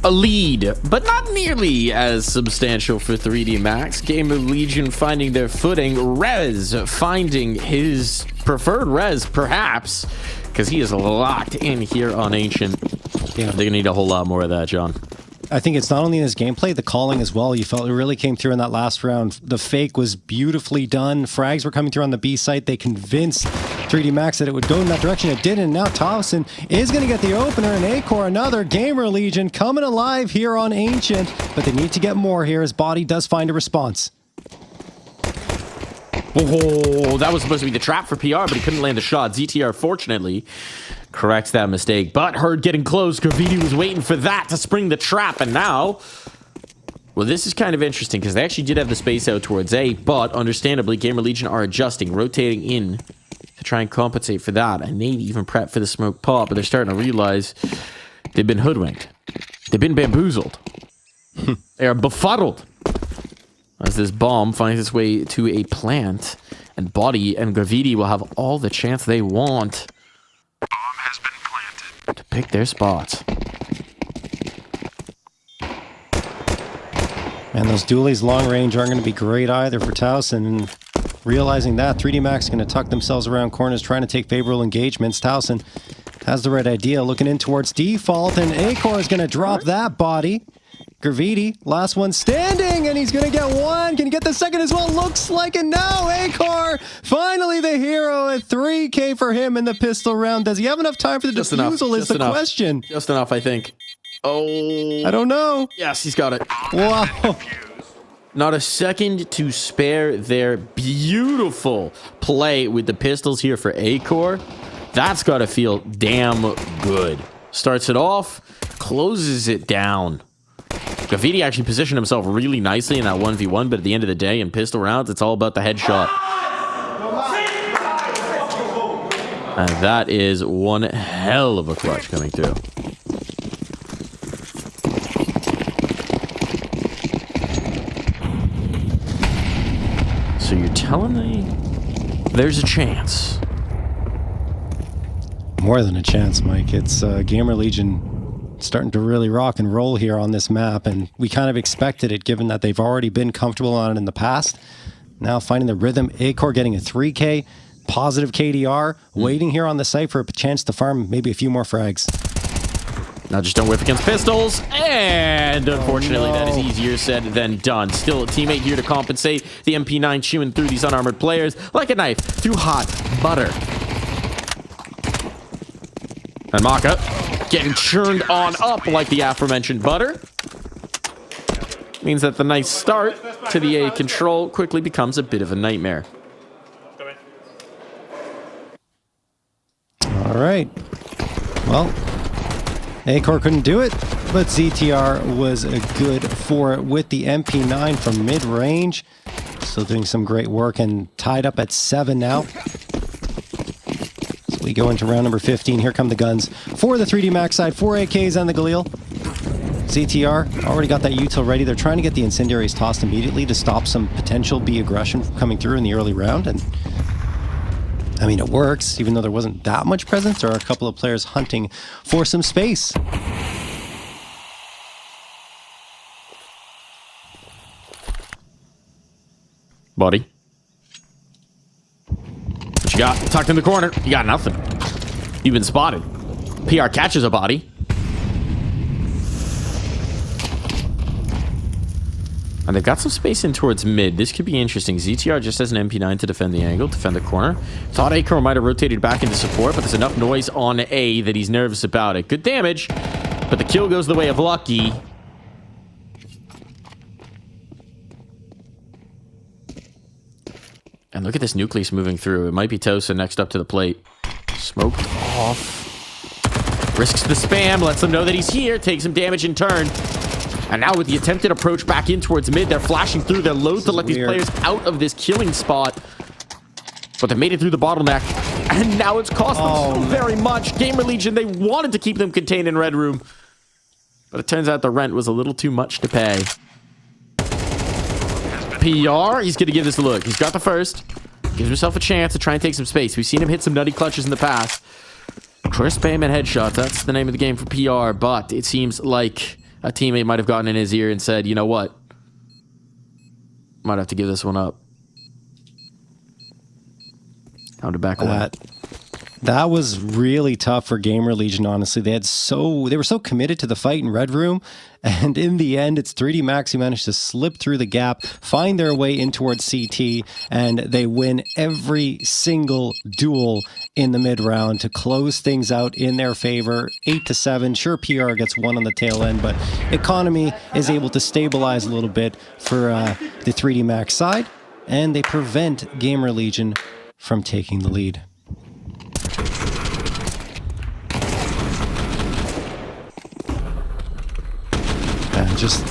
A lead, but not nearly as substantial for 3D Max. GamerLegion finding their footing. Rez finding his preferred res, perhaps, because he is locked in here on Ancient. Yeah, they're going to need a whole lot more of that, John. I think it's not only in his gameplay, the calling as well. You felt it really came through in that last round. The fake was beautifully done. Frags were coming through on the B site. They convinced 3D Max that it would go in that direction. It didn't. Now Towson is going to get the opener, and Acor, another GamerLegion coming alive here on Ancient. But they need to get more here as Body does find a response. Oh, that was supposed to be the trap for PR, but he couldn't land the shot. ZTR, fortunately, corrects that mistake. But Herd getting close. Graffiti was waiting for that to spring the trap, and now... Well, this is kind of interesting, because they actually did have the space out towards A, but understandably, GamerLegion are adjusting, rotating in to try and compensate for that, and maybe even prep for the smoke pop, but they're starting to realize they've been hoodwinked. They've been bamboozled. They are befuddled. As this bomb finds its way to a plant, and Body and Graffiti will have all the chance they want to pick their spots. And those dualies long range aren't going to be great either for Towson. And realizing that, 3D Max is going to tuck themselves around corners, trying to take favorable engagements. Towson has the right idea, looking in towards default, and Acor is going to drop that Body. Graffiti, last one standing, and he's going to get one. Can he get the second as well? Looks like it now. Acor, finally the hero at 3K for him in the pistol round. Does he have enough time for the defusal is the question. Just enough, I think. Oh. I don't know. Yes, he's got it. Wow. Not a second to spare their beautiful play with the pistols here for Acor. That's got to feel damn good. Starts it off, closes it down. Graffiti actually positioned himself really nicely in that 1v1, but at the end of the day, in pistol rounds, it's all about the headshot. And that is one hell of a clutch coming through. So you're telling me there's a chance? More than a chance, Mike. It's GamerLegion starting to really rock and roll here on this map, and we kind of expected it given that they've already been comfortable on it in the past. Now finding the rhythm. Acor getting a 3K, positive KDR, waiting here on the site for a chance to farm maybe a few more frags. Now just don't whip against pistols, and unfortunately that is easier said than done. Still a teammate here to compensate. The MP9 chewing through these unarmored players like a knife through hot butter. And Maka getting churned on up like the aforementioned butter. Means that the nice start to the A control quickly becomes a bit of a nightmare. All right. Well, Acor couldn't do it, but ZTR was good for it with the MP9 from mid-range. Still doing some great work and tied up at 7 now. So we go into round number 15. Here come the guns for the 3D Max side, 4 AKs on the Galil. ZTR already got that util ready. They're trying to get the incendiaries tossed immediately to stop some potential B aggression coming through in the early round. And I mean, it works, even though there wasn't that much presence. There are a couple of players hunting for some space. Body What you got? Tucked in the corner. You got nothing. You've been spotted. PR catches a body. And they've got some space in towards mid. This could be interesting. ZTR just has an MP9 to defend the angle, defend the corner. Thought Acor might have rotated back into support, but there's enough noise on A that he's nervous about it. Good damage, but the kill goes the way of Lucky. And look at this Nucleus moving through. It might be Tosa next up to the plate. Smoked off. Risks the spam, lets them know that he's here, takes some damage in turn. And now with the attempted approach back in towards mid, they're flashing through. They're loath to let these players out of this killing spot. But they made it through the bottleneck. And now it's cost them so very much. GamerLegion, they wanted to keep them contained in Red Room. But it turns out the rent was a little too much to pay. PR, he's going to give this a look. He's got the first. Gives himself a chance to try and take some space. We've seen him hit some nutty clutches in the past. Crisp spam and headshots. That's the name of the game for PR. But it seems like a teammate might have gotten in his ear and said, you know what? Might have to give this one up. Time to back away. That was really tough for GamerLegion, honestly. They were so committed to the fight in Red Room, and in the end, it's 3D Max who managed to slip through the gap, find their way in towards CT, and they win every single duel in the mid-round to close things out in their favor. 8-7. Sure, PR gets one on the tail end, but Economy is able to stabilize a little bit for the 3D Max side, and they prevent GamerLegion from taking the lead. Just,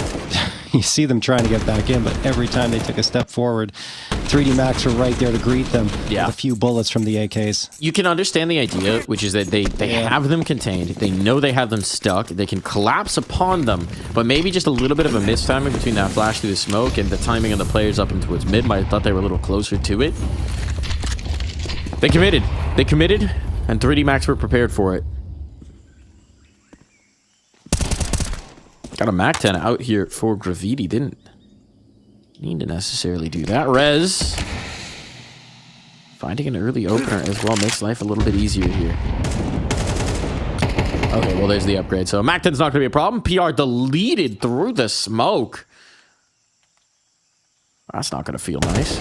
you see them trying to get back in, but every time they took a step forward, 3D Max were right there to greet them with a few bullets from the AKs. You can understand the idea, which is that they have them contained. They know they have them stuck. They can collapse upon them, but maybe just a little bit of a mistiming between that flash through the smoke and the timing of the players up and towards mid. Might have thought they were a little closer to it. They committed. They committed, and 3D Max were prepared for it. Got a Mac 10 out here for Graffiti. Didn't need to necessarily do that. Rez finding an early opener as well makes life a little bit easier here. Okay, well, there's the upgrade. So Mac 10's not going to be a problem. PR deleted through the smoke. That's not going to feel nice.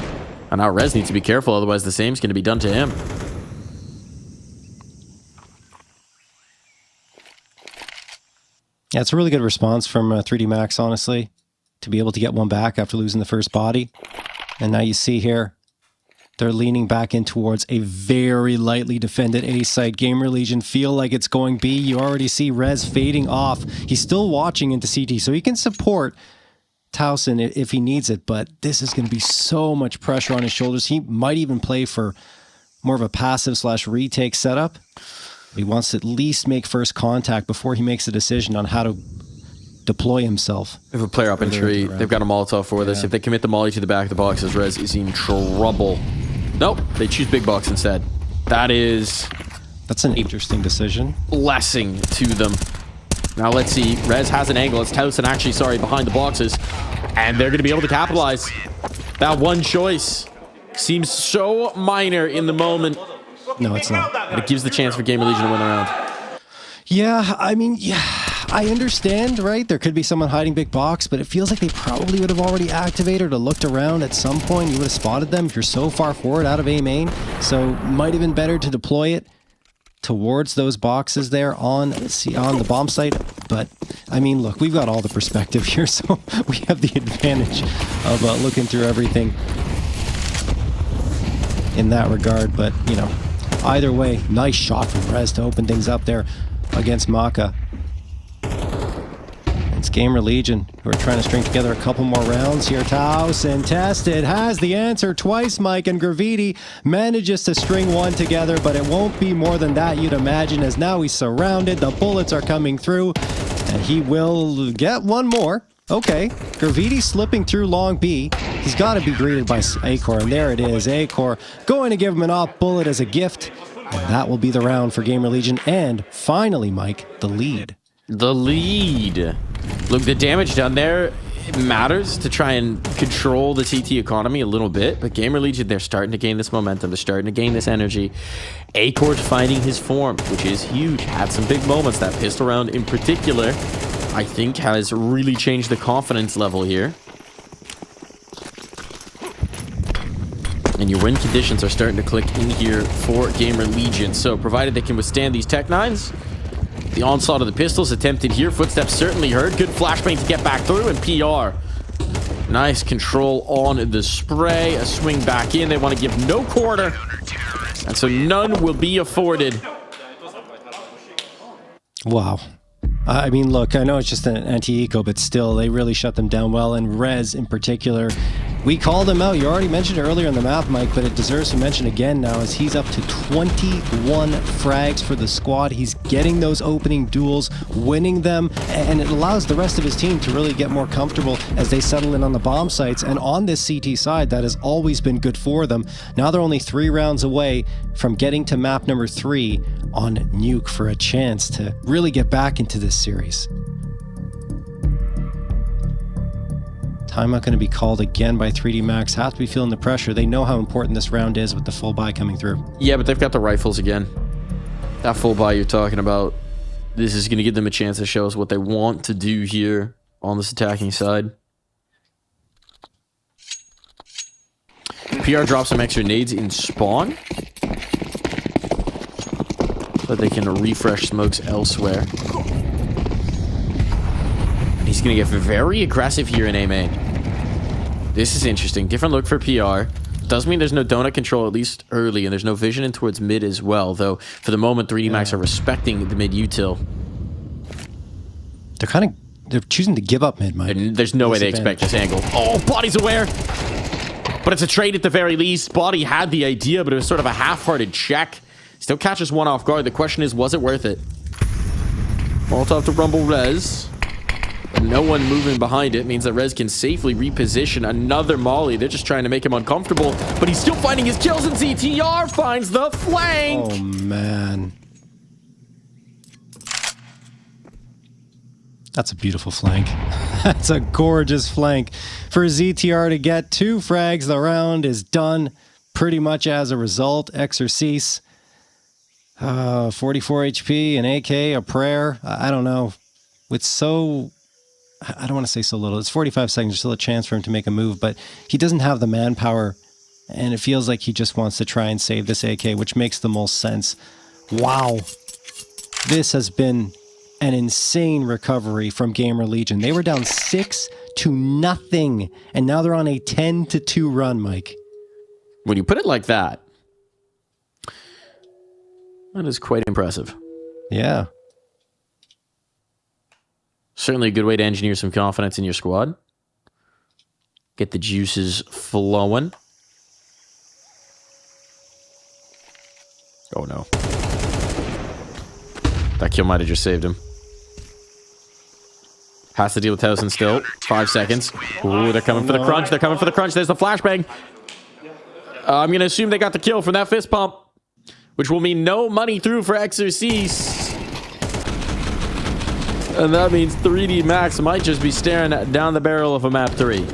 And now Rez needs to be careful, otherwise the same's going to be done to him. Yeah, it's a really good response from 3D Max, honestly, to be able to get one back after losing the first body. And now you see here, they're leaning back in towards a very lightly defended A site. GamerLegion feel like it's going B. You already see Rez fading off. He's still watching into CT, so he can support Towson if he needs it, but this is going to be so much pressure on his shoulders. He might even play for more of a passive/retake setup. He wants to at least make first contact before he makes a decision on how to deploy himself. They have a player up in tree. They've got a Molotov for this. If they commit the molly to the back of the box, as Rez is in trouble. Nope, they choose big box instead. That's an interesting decision. Blessing to them. Now let's see. Rez has an angle. It's Towson actually, behind the boxes. And they're going to be able to capitalize. That one choice seems so minor in the moment. No, it's not. But it gives the chance for GamerLegion to win the round. Yeah, I mean, I understand, right? There could be someone hiding big box, but it feels like they probably would have already activated or looked around at some point. You would have spotted them if you're so far forward out of A main. So might have been better to deploy it towards those boxes there on the bomb site. But I mean, look, we've got all the perspective here, so we have the advantage of looking through everything in that regard. But, you know, either way, nice shot from Rez to open things up there against Maka. It's GamerLegion who are trying to string together a couple more rounds here. Towson tested, has the answer twice, Mike, and Graffiti manages to string one together, but it won't be more than that, you'd imagine, as now he's surrounded. The bullets are coming through, and he will get one more. Okay, Graffiti slipping through long B. He's got to be greeted by Acor, and there it is. Acor going to give him an off bullet as a gift, and that will be the round for GamerLegion. And finally, Mike, the lead. The lead. Look, the damage done there, it matters to try and control the TT economy a little bit, but GamerLegion, they're starting to gain this momentum. They're starting to gain this energy. Acor's finding his form, which is huge. Had some big moments. That pistol round in particular, I think, has really changed the confidence level here. And your win conditions are starting to click in here for GamerLegion. So provided they can withstand these Tech 9s, the onslaught of the pistols attempted here. Footsteps certainly heard. Good flashbang to get back through, and PR. Nice control on the spray. A swing back in. They want to give no quarter. And so none will be afforded. Wow. I mean, look, I know it's just an anti-eco, but still, they really shut them down well. And Rez in particular, we called him out. You already mentioned it earlier on the map, Mike, but it deserves to mention again now as he's up to 21 frags for the squad. He's getting those opening duels, winning them, and it allows the rest of his team to really get more comfortable as they settle in on the bomb sites. And on this CT side, that has always been good for them. Now they're only 3 rounds away from getting to map number 3 on Nuke for a chance to really get back into this series. Timeout going to be called again by 3D Max. Have to be feeling the pressure. They know how important this round is with the full buy coming through. Yeah, but they've got the rifles again. That full buy you're talking about, this is going to give them a chance to show us what they want to do here on this attacking side. PR drops some extra nades in spawn, so they can refresh smokes elsewhere. He's going to get very aggressive here in A main. This is interesting. Different look for PR. Does mean there's no donut control, at least early, and there's no vision in towards mid as well, though for the moment 3D Max are respecting the mid util. They're choosing to give up mid, Mike. There's no way they expect this angle. Oh, Body's aware! But it's a trade at the very least. Body had the idea, but it was sort of a half-hearted check. Still catches one off guard. The question is, was it worth it? Molotov to Rumble Rez. No one moving behind it means that Rez can safely reposition another molly. They're just trying to make him uncomfortable, but he's still finding his kills, and CTR finds the flank. Oh, man. That's a beautiful flank. That's a gorgeous flank. For ZTR to get 2 frags, the round is done pretty much as a result. Exercise, 44 HP, an AK, a prayer. I don't know. With so... I don't want to say so little. It's 45 seconds. There's still a chance for him to make a move, but he doesn't have the manpower, and it feels like he just wants to try and save this AK, which makes the most sense. Wow. This has been an insane recovery from GamerLegion. They were down 6-0, and now they're on a 10-2 run, Mike. When you put it like that, that is quite impressive. Yeah. Certainly a good way to engineer some confidence in your squad. Get the juices flowing. Oh no. That kill might have just saved him. Has to deal with Towson still. 5 seconds. Ooh, they're coming for the crunch. They're coming for the crunch. There's the flashbang. I'm going to assume they got the kill from that fist pump, which will mean no money through for Exorcise. And that means 3D Max might just be staring down the barrel of a map 3.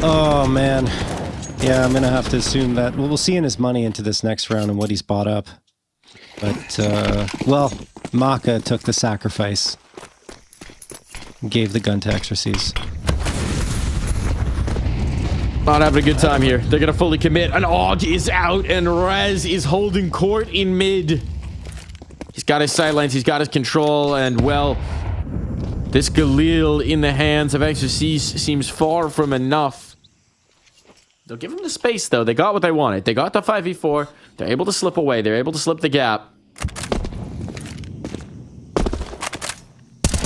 Oh, man. Yeah, I'm going to have to assume that. Well, we'll see in his money into this next round and what he's bought up. But, well, Maka took the sacrifice. Gave the gun to Exorcise. Not having a good time here. They're going to fully commit. An AUG is out, and Rez is holding court in mid. He's got his sightlines, he's got his control, and, well, this Galil in the hands of Exorcise seems far from enough. They'll give him the space, though. They got what they wanted. They got the 5v4. They're able to slip away. They're able to slip the gap.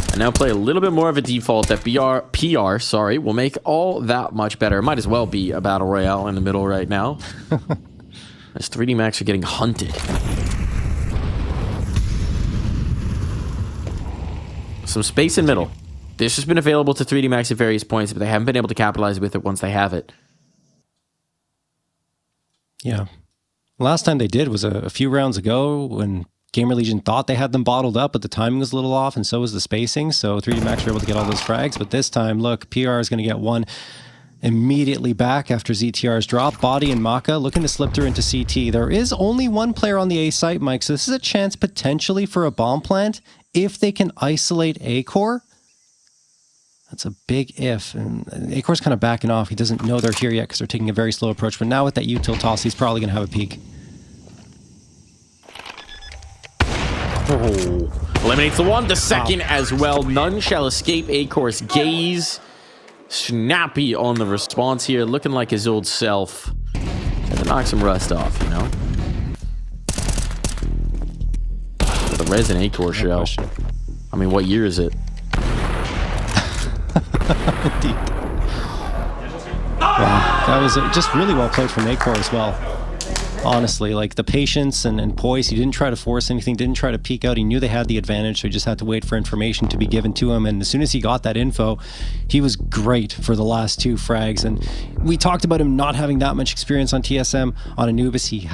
And now play a little bit more of a default that PR will make all that much better. It might as well be a battle royale in the middle right now. As 3D Max are getting hunted. Some space in middle. This has been available to 3D Max at various points, but they haven't been able to capitalize with it once they have it. Yeah. Last time they did was a few rounds ago when GamerLegion thought they had them bottled up, but the timing was a little off, and so was the spacing. So 3D Max were able to get all those frags. But this time, look, PR is going to get one immediately back after ZTR's drop. Body and Maka looking to slip through into CT. There is only one player on the A site, Mike, so this is a chance potentially for a bomb plant if they can isolate A-Core. That's a big if, and A-Core's kind of backing off. He doesn't know they're here yet because they're taking a very slow approach, but now with that util toss, he's probably going to have a peek. Oh, eliminates the one, the second as well. None shall escape A-Core's gaze. Snappy on the response here, looking like his old self. Had to knock some rust off, you know? The Resin A-Core show. I mean, what year is it? Indeed. Wow, that was just really well played from A-Core as well. Honestly, like the patience and poise. He didn't try to force anything, didn't try to peek out. He knew they had the advantage, so he just had to wait for information to be given to him. And as soon as he got that info, he was great for the last 2 frags. And we talked about him not having that much experience on TSM. On Anubis, he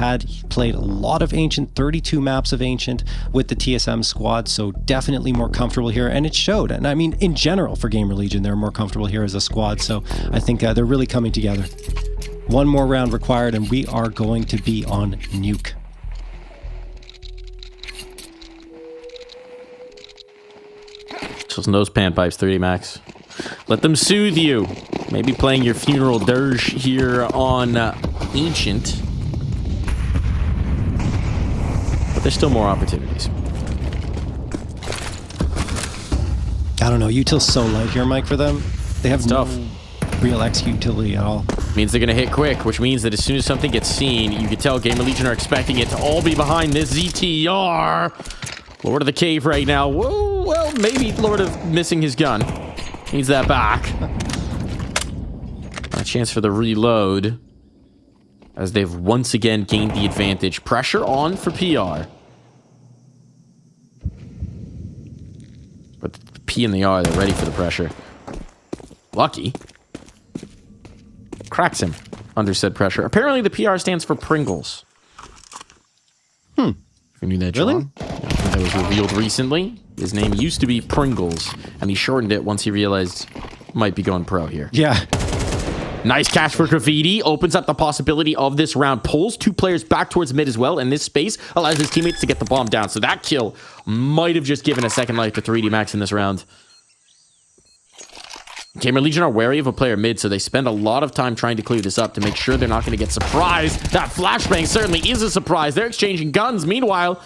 played a lot of Ancient, 32 maps of Ancient with the TSM squad, so definitely more comfortable here. And it showed. And I mean, in general, for GamerLegion, they're more comfortable here as a squad. So I think they're really coming together. One more round required, and we are going to be on Nuke. Just nose panpipes, 3D Max. Let them soothe you. Maybe playing your funeral dirge here on Ancient. But there's still more opportunities. I don't know. Util's so light here, Mike, for them. They have no real X utility at all. Means they're going to hit quick, which means that as soon as something gets seen, you can tell GamerLegion are expecting it to all be behind this ZTR. Lord of the Cave right now. Whoa, well, maybe Lord of missing his gun. Needs that back. A chance for the reload as they've once again gained the advantage. Pressure on for PR. But the P and the R, they're ready for the pressure. Lucky. Cracks him under said pressure. Apparently the PR stands for Pringles. If you knew that, John. Really? That was revealed recently. His name used to be Pringles, and he shortened it once he realized might be going pro here. Yeah. Nice catch for Graffiti. Opens up the possibility of this round. Pulls 2 players back towards mid as well, and this space allows his teammates to get the bomb down. So that kill might have just given a second life to 3D Max in this round. GamerLegion are wary of a player mid, so they spend a lot of time trying to clear this up to make sure they're not going to get surprised. That flashbang certainly is a surprise. They're exchanging guns. Meanwhile,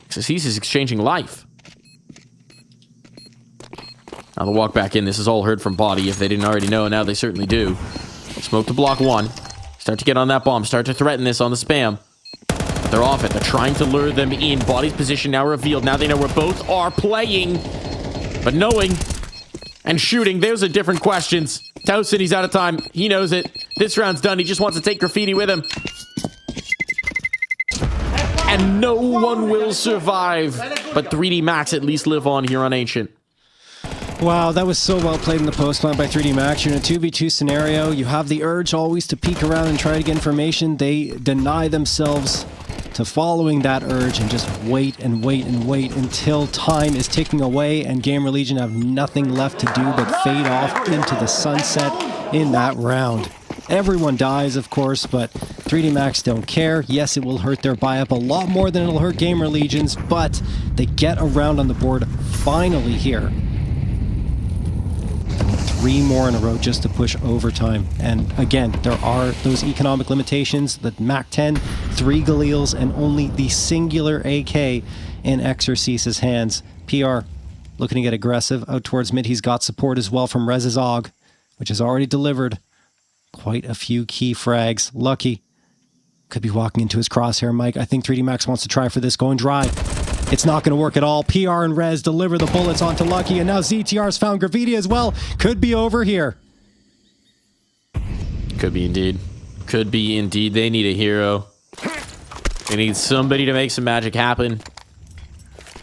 Xasis is exchanging life. Now the walk back in. This is all heard from Body. If they didn't already know, now they certainly do. Smoke to block 1. Start to get on that bomb. Start to threaten this on the spam. But they're off it. They're trying to lure them in. Body's position now revealed. Now they know where both are playing. But knowing and shooting, those are different questions. Towson, he's out of time. He knows it. This round's done. He just wants to take Graffiti with him. And no one will survive. But 3D Max at least live on here on Ancient. Wow, that was so well played in the post plant by 3D Max. You're in a 2v2 scenario. You have the urge always to peek around and try to get information. They deny themselves to following that urge and just wait and wait and wait until time is ticking away and GamerLegion have nothing left to do but fade off into the sunset in that round. Everyone dies, of course, but 3D Max don't care. Yes, it will hurt their buy-up a lot more than it'll hurt GamerLegion's, but they get a round on the board finally here. 3 more in a row just to push overtime. And again, there are those economic limitations. The MAC-10, 3 Galils, and only the singular AK in Exorcis's hands. PR looking to get aggressive out towards mid. He's got support as well from Rez's AUG, which has already delivered quite a few key frags. Lucky could be walking into his crosshair, Mike. I think 3D Max wants to try for this, going dry. It's not going to work at all. PR and Rez deliver the bullets onto Lucky, and now ZTR's found Graffiti as well. Could be over here. Could be indeed. Could be indeed. They need a hero. They need somebody to make some magic happen.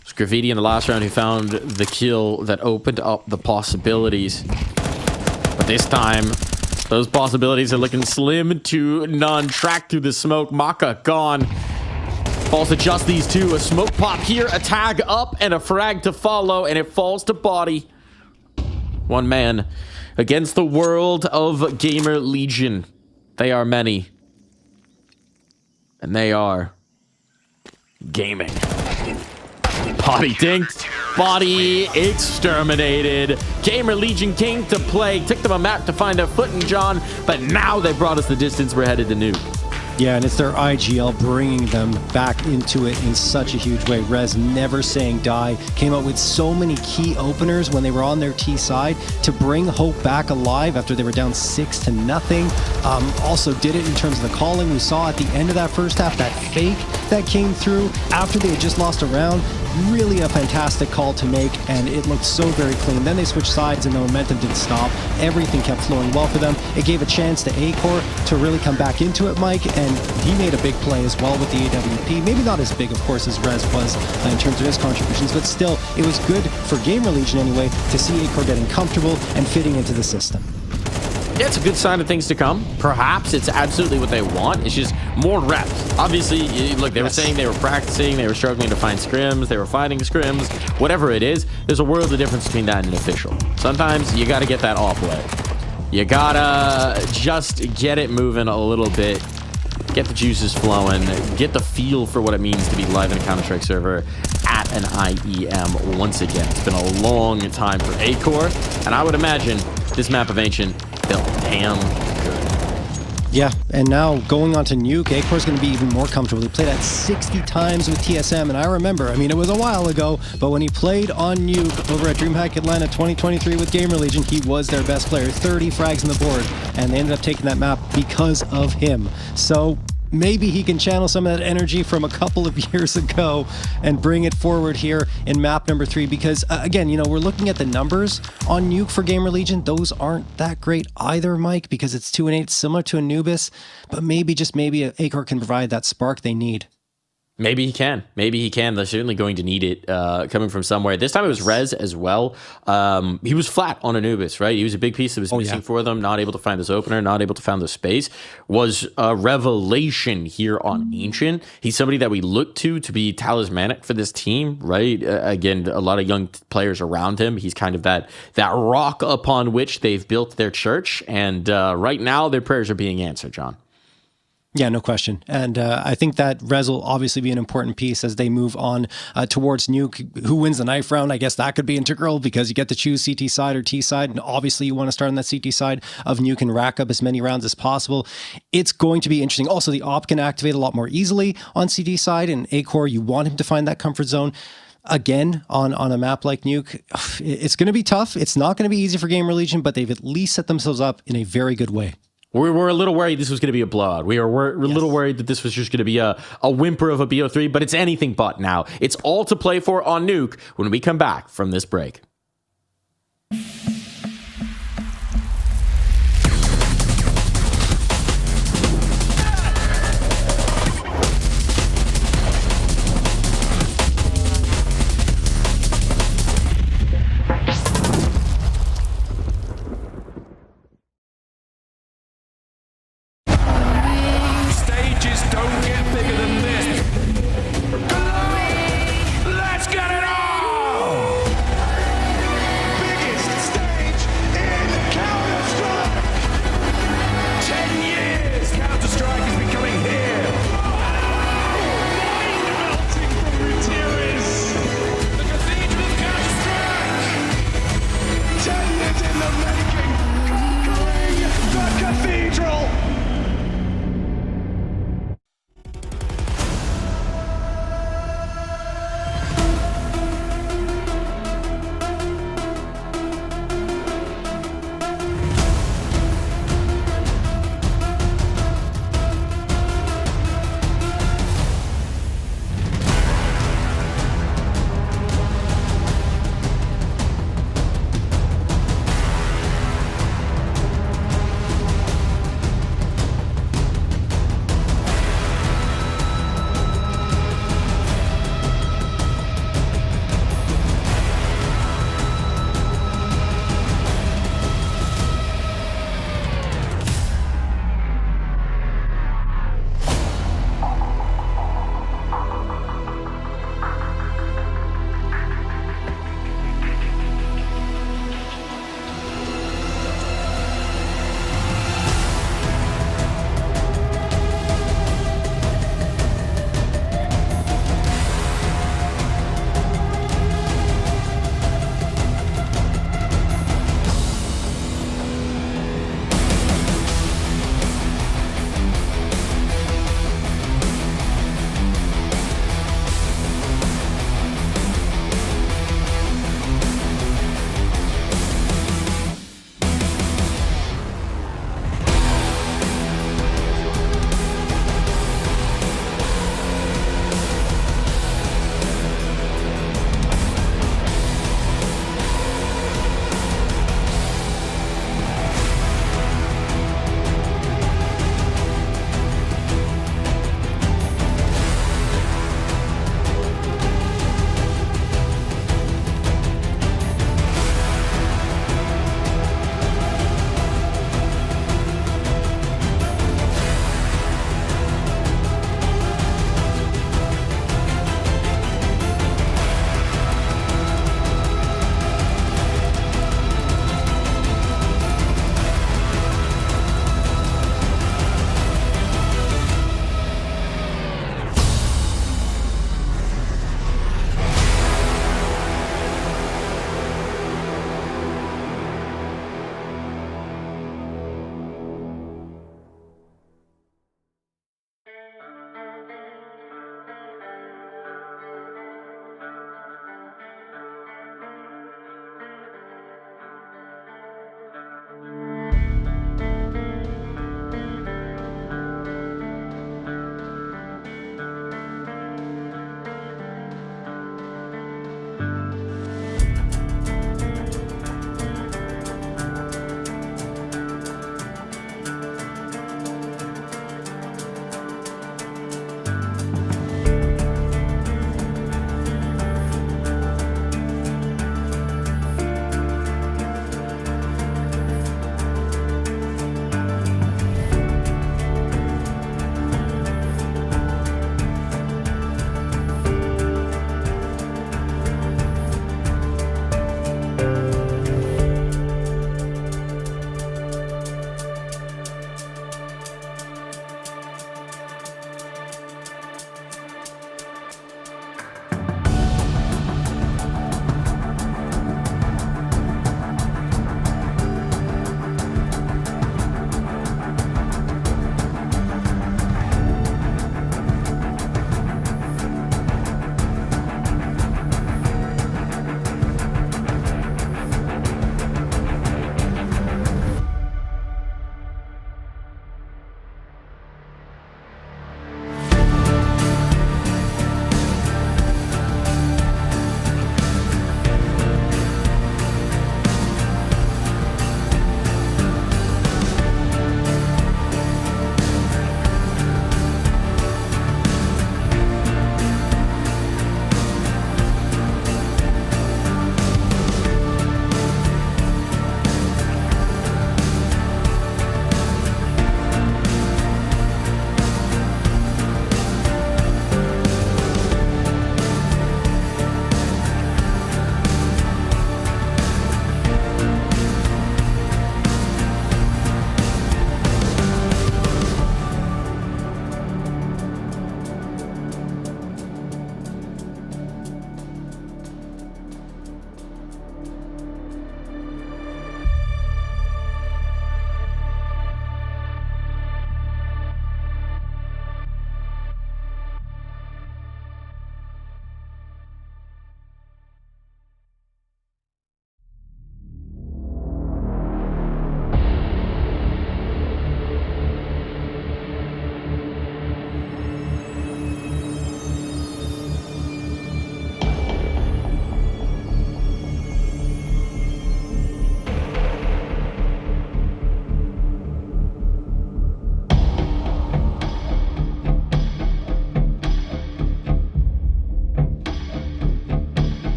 It's Graffiti in the last round who found the kill that opened up the possibilities. But this time, those possibilities are looking slim to none. Tracked through the smoke. Maka gone. Falls to just these two. A smoke pop here, a tag up, and a frag to follow, and it falls to body. One man against the world of GamerLegion. They are many. And they are gaming. Body dinked. Body exterminated. GamerLegion came to play. Took them a map to find their footing, John. But now they brought us the distance. We're headed to Nuke. Yeah, and it's their IGL bringing them back into it in such a huge way. Rez never saying die. Came up with so many key openers when they were on their T side to bring Hope back alive after they were down 6-0. Also did it in terms of the calling. We saw at the end of that first half, that fake that came through after they had just lost a round. Really a fantastic call to make, and it looked so very clean. Then they switched sides and the momentum didn't stop. Everything kept flowing well for them. It gave a chance to Acor to really come back into it, Mike, and he made a big play as well with the AWP. Maybe not as big, of course, as Rez was in terms of his contributions, but still, it was good for GamerLegion anyway to see Acor getting comfortable and fitting into the system. Yeah, it's a good sign of things to come. Perhaps it's absolutely what they want. It's just more reps. Obviously, look, they were saying they were practicing, they were struggling to find scrims, they were fighting scrims, whatever it is, there's a world of difference between that and an official. Sometimes you got to get that off way. You got to just get it moving a little bit, get the juices flowing, get the feel for what it means to be live in a Counter-Strike server at an IEM once again. It's been a long time for Acor, and I would imagine this map of Ancient felt damn good. Yeah, and now going on to Nuke, Acor's going to be even more comfortable. He played at 60 times with TSM, and I remember, I mean, it was a while ago, but when he played on Nuke over at DreamHack Atlanta 2023 with GamerLegion, he was their best player. 30 frags on the board, and they ended up taking that map because of him. So maybe he can channel some of that energy from a couple of years ago and bring it forward here in map number 3, because again, you know, we're looking at the numbers on Nuke for GamerLegion. Those aren't that great either, Mike, because it's 2-8, similar to Anubis, but maybe, just maybe, Acor can provide that spark they need. Maybe he can. Maybe he can. They're certainly going to need it coming from somewhere. This time it was Rez as well. He was flat on Anubis, right? He was a big piece that was missing for them, not able to find this opener, not able to find the space. Was a revelation here on Ancient. He's somebody that we look to be talismanic for this team, right? Again, a lot of young players around him. He's kind of that rock upon which they've built their church. And right now, their prayers are being answered, John. Yeah, no question. And I think that Rez will obviously be an important piece as they move on towards Nuke. Who wins the knife round? I guess that could be integral because you get to choose CT side or T side. And obviously you want to start on that CT side of Nuke and rack up as many rounds as possible. It's going to be interesting. Also, the op can activate a lot more easily on CT side, and Acor, you want him to find that comfort zone. Again, on a map like Nuke, it's going to be tough. It's not going to be easy for GamerLegion, but they've at least set themselves up in a very good way. We were a little worried this was going to be a blowout. We're a little worried that this was just going to be a whimper of a BO3, but it's anything but now. It's all to play for on Nuke when we come back from this break. Let's get it on! Biggest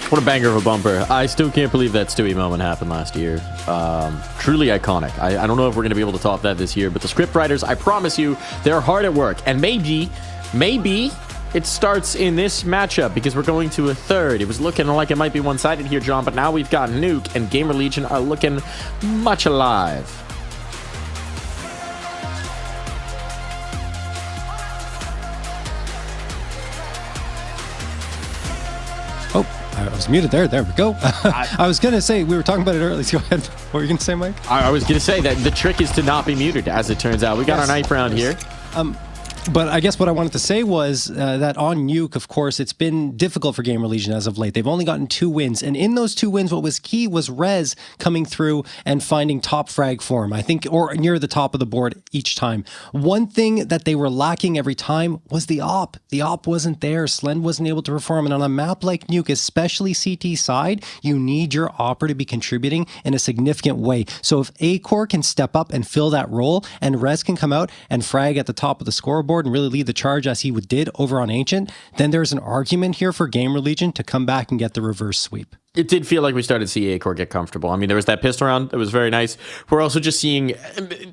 What a banger of a bumper. I still can't believe that Stewie moment happened last year. Truly iconic. I don't know if we're going to be able to top that this year, but the script writers, I promise you, they're hard at work. And maybe it starts in this matchup because we're going to a third. It was looking like it might be one-sided here, John, but now we've got Nuke and GamerLegion are looking much alive. I was muted there. There we go. I was going to say, we were talking about it earlier. Go ahead. What were you going to say, Mike? I was going to say that the trick is to not be muted, as it turns out. We got our ninth round here. But I guess what I wanted to say was that on Nuke, of course, it's been difficult for GamerLegion as of late. They've only gotten 2 wins. And in those 2 wins, what was key was Rez coming through and finding top frag form, I think, or near the top of the board each time. One thing that they were lacking every time was the op. The op wasn't there. Slend wasn't able to perform. And on a map like Nuke, especially CT side, you need your opper to be contributing in a significant way. So if A-Core can step up and fill that role, and Rez can come out and frag at the top of the scoreboard and really lead the charge as he did over on Ancient, then there's an argument here for GamerLegion to come back and get the reverse sweep. It did feel like we started to see A-Core get comfortable. I mean, there was that pistol round. It was very nice. We're also just seeing...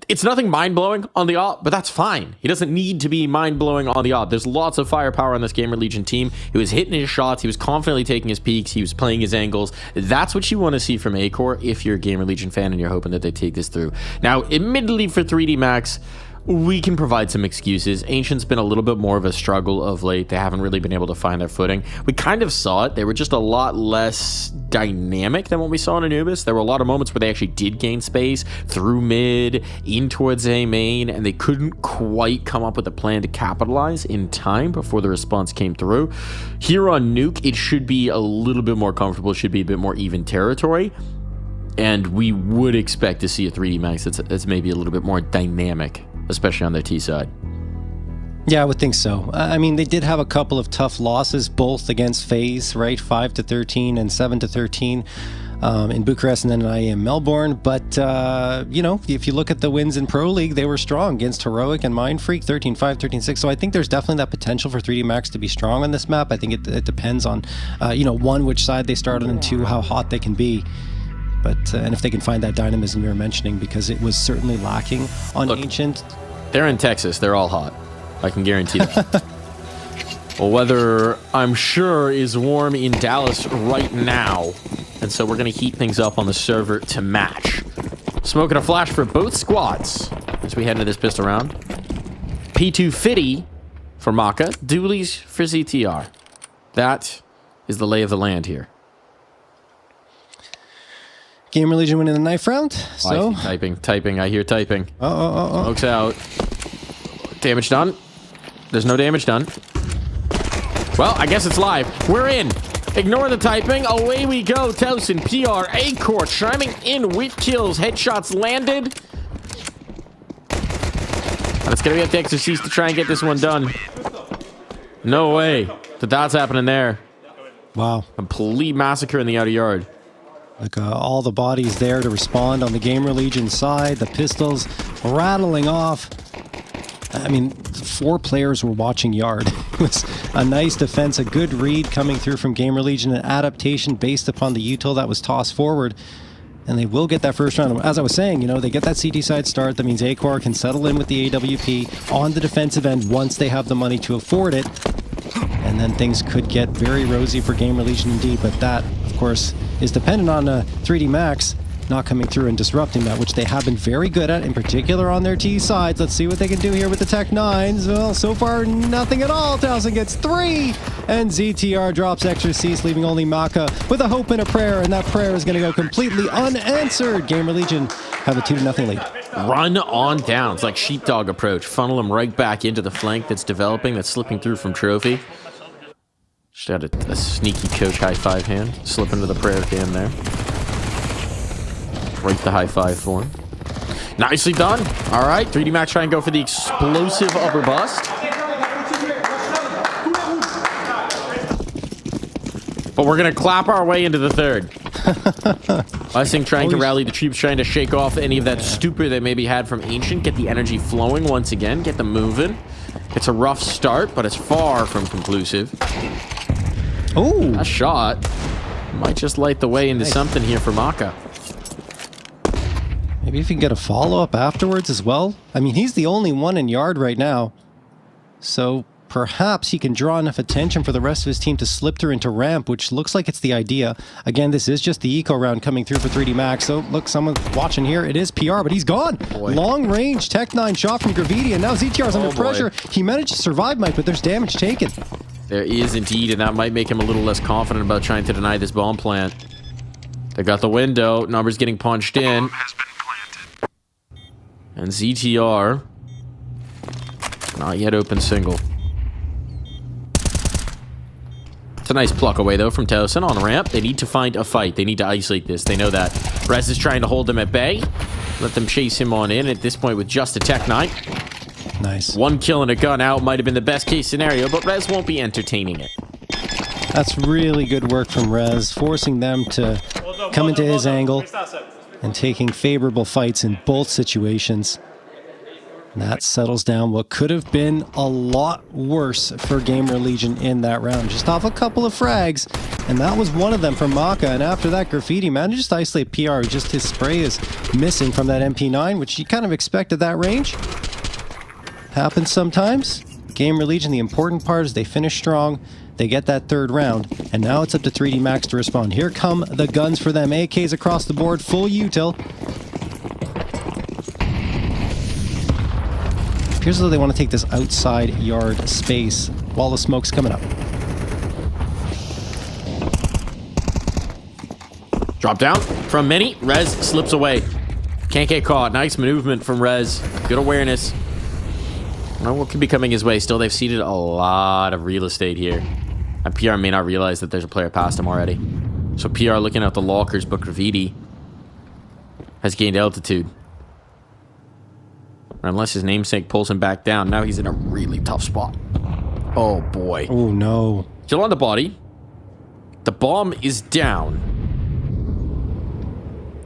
It's nothing mind-blowing on the op, but that's fine. He doesn't need to be mind-blowing on the op. There's lots of firepower on this GamerLegion team. He was hitting his shots. He was confidently taking his peaks. He was playing his angles. That's what you want to see from A-Core if you're a GamerLegion fan and you're hoping that they take this through. Now, admittedly, for 3D Max... we can provide some excuses. Ancient's been a little bit more of a struggle of late. They haven't really been able to find their footing. We kind of saw it. They were just a lot less dynamic than what we saw in Anubis. There were a lot of moments where they actually did gain space through mid, in towards A main, and they couldn't quite come up with a plan to capitalize in time before the response came through. Here on Nuke, it should be a little bit more comfortable. It should be a bit more even territory. And we would expect to see a 3D Max that's maybe a little bit more dynamic, especially on their T side. Yeah, I would think so. I mean, they did have a couple of tough losses, both against FaZe, right? 5-13 and 7-13 in Bucharest and then in IEM Melbourne. But, you know, if you look at the wins in Pro League, they were strong against Heroic and Mindfreak, 13-5, 13-6. So I think there's definitely that potential for 3D Max to be strong on this map. I think it depends on, you know, 1, which side they start on, and 2, how hot they can be. But, and if they can find that dynamism you were mentioning, because it was certainly lacking on Ancient. They're in Texas. They're all hot. I can guarantee that. Well, weather, I'm sure, is warm in Dallas right now. And so we're going to heat things up on the server to match. Smoking a flash for both squads as we head into this pistol round. P250 for Maka. Doolies for ZTR. That is the lay of the land here. GamerLegion winning the knife round. So typing. I hear typing. Smokes out. Damage done. There's no damage done. Well, I guess it's live. We're in. Ignore the typing. Away we go. Towson, PR, A-Core chiming in with kills. Headshots landed. But it's going to be up to Exorcist to try and get this one done. No way that that's happening there. Wow. Complete massacre in the outer yard. Like all the bodies there to respond on the GamerLegion side. The pistols rattling off. I mean, 4 players were watching yard. It was a nice defense, a good read coming through from GamerLegion, an adaptation based upon the util that was tossed forward. And they will get that first round. As I was saying, you know, they get that CT side start. That means A-Core can settle in with the AWP on the defensive end once they have the money to afford it. And then things could get very rosy for GamerLegion indeed. But that, of course, is dependent on 3D Max not coming through and disrupting that, which they have been very good at, in particular on their T sides. Let's see what they can do here with the Tech 9s. Well, so far, nothing at all. Towson gets 3, and ZTR drops Exorcist, leaving only Maka with a hope and a prayer, and that prayer is going to go completely unanswered. GamerLegion have a 2-0 lead. Run on down. It's like sheepdog approach. Funnel them right back into the flank that's developing, that's slipping through from Trophy. Just had a sneaky coach high five hand. Slip into the prayer can there. Right the high five for him. Nicely done. All right, 3D Max try and go for the explosive upper bust. But we're going to clap our way into the third. Blessing trying to rally the troops, trying to shake off any of that stupor that maybe had from Ancient. Get the energy flowing once again. Get them moving. It's a rough start, but it's far from conclusive. Oh, a shot. Might just light the way into something here for Maka. Maybe if he can get a follow-up afterwards as well. I mean, he's the only one in yard right now. So perhaps he can draw enough attention for the rest of his team to slip through into ramp, which looks like it's the idea. Again, this is just the eco round coming through for 3D Max. So look, someone's watching here. It is PR, but he's gone. Long range Tech 9 shot from Graviti, and now ZTR's under pressure. He managed to survive, Mike, but there's damage taken. There is indeed, and that might make him a little less confident about trying to deny this bomb plant. They got the window. Numbers getting punched in. And ZTR, not yet open single. It's a nice pluck away, though, from Towson on ramp. They need to find a fight. They need to isolate this. They know that. Rez is trying to hold them at bay. Let them chase him on in at this point with just a Tech 9. Nice. 1 kill and a gun out might have been the best case scenario, but Rez won't be entertaining it. That's really good work from Rez, forcing them to come into his angle and taking favorable fights in both situations. And that settles down what could have been a lot worse for GamerLegion in that round. Just off a couple of frags, and that was one of them from Maka. And after that, Graviti manages to isolate PR. Just his spray is missing from that MP9, which you kind of expected that range. Happens sometimes. GamerLegion, the important part is they finish strong. They get that third round, and now it's up to 3D Max to respond. Here come the guns for them. AKs across the board, full util. Appears as though they want to take this outside yard space while the smoke's coming up. Drop down from Mini. Rez slips away. Can't get caught. Nice movement from Rez. Good awareness. Well, what could be coming his way? Still, they've ceded a lot of real estate here. And PR may not realize that there's a player past him already. So PR looking out the lockers, but Graviti has gained altitude. Unless his namesake pulls him back down, now he's in a really tough spot. Oh boy. Oh no. Kill on the body. The bomb is down.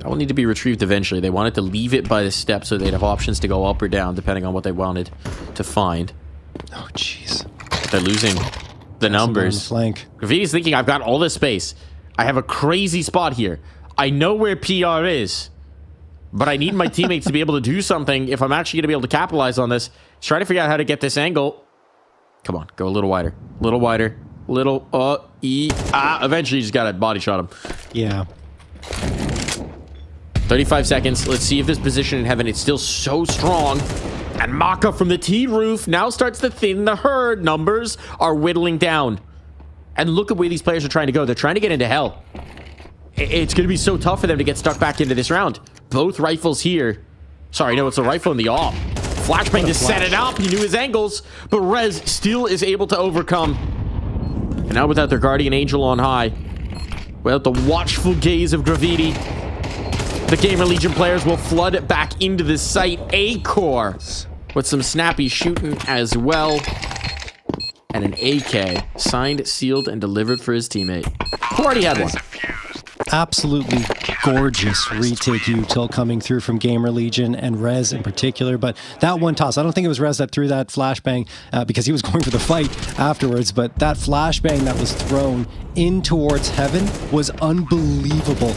That will need to be retrieved eventually. They wanted to leave it by the step so they'd have options to go up or down depending on what they wanted to find. Oh jeez. They're losing the numbers. Flank. Graviti's thinking, I've got all this space. I have a crazy spot here. I know where PR is. But I need my teammates to be able to do something if I'm actually going to be able to capitalize on this. He's trying to figure out how to get this angle. Come on, go a little wider. A little wider. Little, eventually you just got to body shot him. Yeah. 35 seconds. Let's see if this position in heaven is still so strong. And Maka from the T-roof now starts to thin the herd. Numbers are whittling down. And look at where these players are trying to go. They're trying to get into hell. It's going to be so tough for them to get stuck back into this round. Both rifles here. Sorry, no, it's a rifle in the AWP. Flashbang to set it up. He knew his angles, but Rez still is able to overcome. And now without their guardian angel on high, without the watchful gaze of Graviti, the GamerLegion players will flood back into the site. A-core with some snappy shooting as well. And an AK signed, sealed, and delivered for his teammate, who already had one. Absolutely gorgeous retake util coming through from GamerLegion and Rez in particular, but that one toss, I don't think it was Rez that threw that flashbang because he was going for the fight afterwards, but that flashbang that was thrown in towards heaven was unbelievable.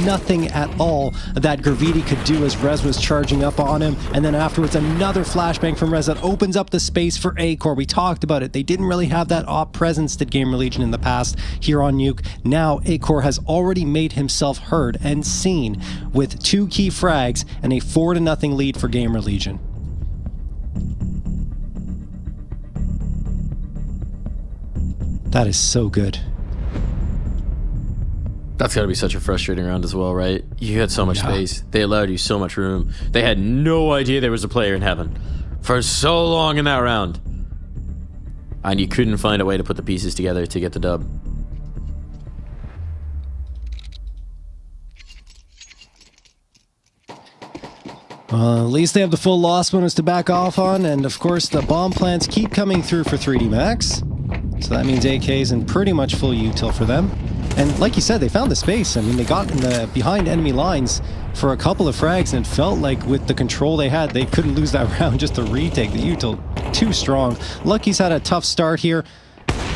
Nothing at all that Graviti could do as Rez was charging up on him, and then afterwards another flashbang from Rez that opens up the space for A-core. We talked about it. They didn't really have that op presence that GamerLegion in the past here on Nuke. Now A-core has already made himself heard and seen with 2 key frags and a 4-0 lead for GamerLegion. That is so good. That's got to be such a frustrating round as well, right? You had so much space. They allowed you so much room. They had no idea there was a player in heaven for so long in that round. And you couldn't find a way to put the pieces together to get the dub. At least they have the full loss bonus to back off on, and of course the bomb plants keep coming through for 3D Max. So that means AK's in pretty much full util for them. And like you said, they found the space. I mean, they got in the behind enemy lines for a couple of frags, and it felt like with the control they had, they couldn't lose that round. Just the retake, the util, too strong. Lucky's had a tough start here.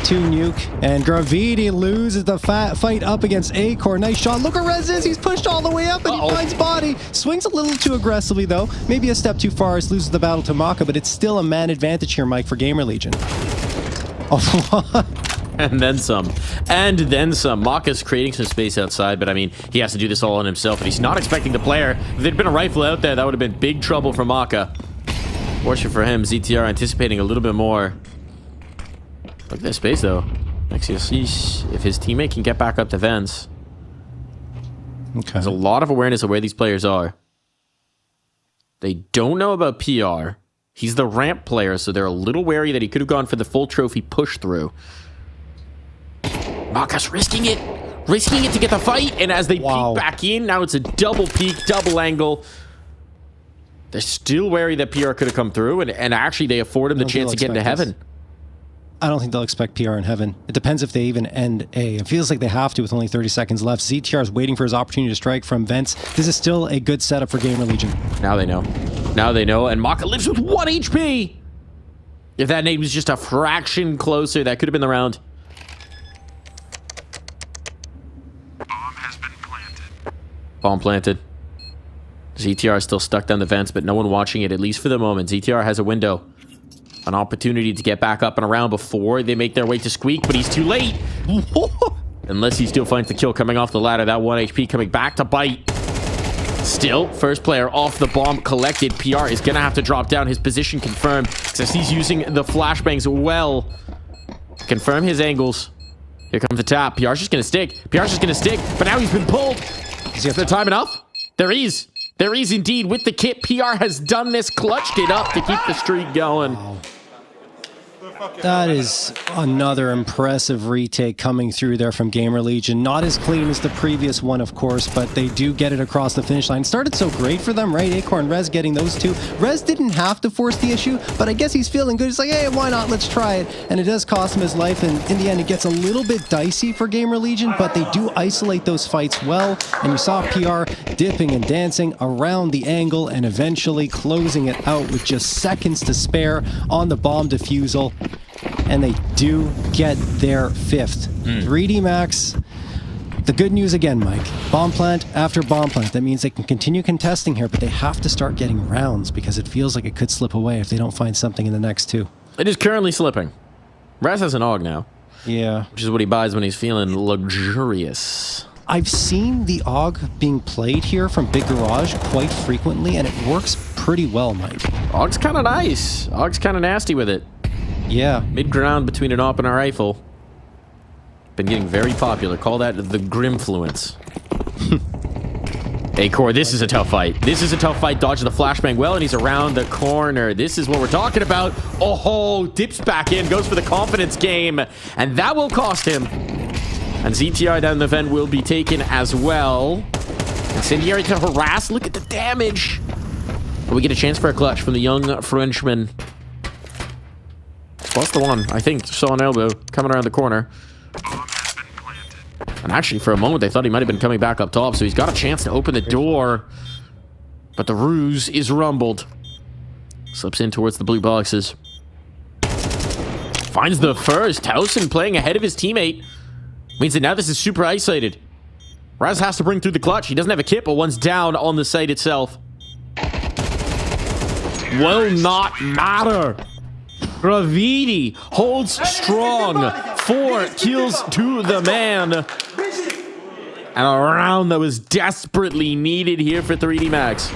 2 nuke, and Graviti loses the fight up against Acor. Nice shot. Look where Rez is. He's pushed all the way up, and he finds body. Swings a little too aggressively, though. Maybe a step too far. Loses the battle to Maka, but it's still a man advantage here, Mike, for GamerLegion. Oh, and then some. And then some. Maka's creating some space outside, but I mean, he has to do this all on himself, and he's not expecting the player. If there'd been a rifle out there, that would have been big trouble for Maka. Fortunate for him, ZTR anticipating a little bit more. Look at that space, though. Nexius, if his teammate can get back up to vents. Okay. There's a lot of awareness of where these players are. They don't know about PR. He's the ramp player, so they're a little wary that he could have gone for the full trophy push through. Maka's risking it to get the fight, and as they peek back in, now it's a double peek, double angle. They're still wary that PR could have come through, and actually they afford him the chance to get into heaven. I don't think they'll expect PR in heaven. It depends if they even end A. It feels like they have to with only 30 seconds left. ZTR is waiting for his opportunity to strike from vents. This is still a good setup for GamerLegion. Now they know. Now they know, and Maka lives with 1 HP! If that nade was just a fraction closer, that could have been the round. Bomb planted. ZTR is still stuck down the vents, but no one watching it, at least for the moment. ZTR has a window. An opportunity to get back up and around before they make their way to Squeak, but he's too late. Unless he still finds the kill coming off the ladder. That 1 HP coming back to bite. Still, first player off the bomb collected. PR is going to have to drop down. His position confirmed, since he's using the flashbangs well. Confirm his angles. Here comes the tap. PR's just going to stick. PR's just going to stick, but now he's been pulled. Is there time enough? There is. There is indeed. With the kit, PR has done this, clutched it up to keep the streak going. Wow. That is another impressive retake coming through there from GamerLegion. Not as clean as the previous one, of course, but they do get it across the finish line. Started so great for them, right? Acor and Rez getting those two. Rez didn't have to force the issue, but I guess he's feeling good. He's like, hey, why not? Let's try it. And it does cost him his life, and in the end, it gets a little bit dicey for GamerLegion, but they do isolate those fights well, and you saw PR dipping and dancing around the angle and eventually closing it out with just seconds to spare on the bomb defusal. And they do get their 5th. 3D Max. The good news again, Mike. Bomb plant after bomb plant. That means they can continue contesting here, but they have to start getting rounds because it feels like it could slip away if they don't find something in the next 2. It is currently slipping. Raz has an AUG now. Yeah. Which is what he buys when he's feeling luxurious. I've seen the AUG being played here from Big Garage quite frequently, and it works pretty well, Mike. AUG's kind of nice. AUG's kind of nasty with it. Yeah. Mid-ground between an AWP and a rifle. Been getting very popular. Call that the Grimfluence. Acor, this is a tough fight. This is a tough fight. Dodging the flashbang well, and he's around the corner. This is what we're talking about. Oh, dips back in, goes for the confidence game, and that will cost him. And ZTR down the vent will be taken as well. Incendiary to harass. Look at the damage. But we get a chance for a clutch from the young Frenchman. Plus the one, I think, saw an elbow coming around the corner. And actually, for a moment, they thought he might have been coming back up top, so he's got a chance to open the door. But the ruse is rumbled. Slips in towards the blue boxes. Finds the first. Towson playing ahead of his teammate. Means that now this is super isolated. Raz has to bring through the clutch. He doesn't have a kit, but one's down on the site itself. Will not matter. Graviti holds strong. 4 kills to the man. And a round that was desperately needed here for 3D Max.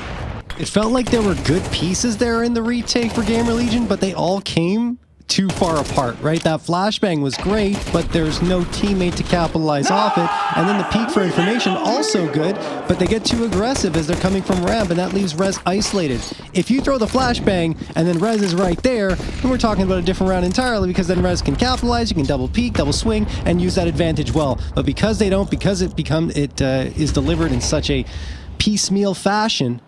It felt like there were good pieces there in the retake for GamerLegion, but they all came too far apart, right? That flashbang was great, but there's no teammate to capitalize off it. And then the peak for information, also good, but they get too aggressive as they're coming from ramp, and that leaves Rez isolated. If you throw the flashbang and then Rez is right there, then we're talking about a different round entirely, because then Rez can capitalize, you can double peek, double swing, and use that advantage well. But because they don't, because it is delivered in such a piecemeal fashion,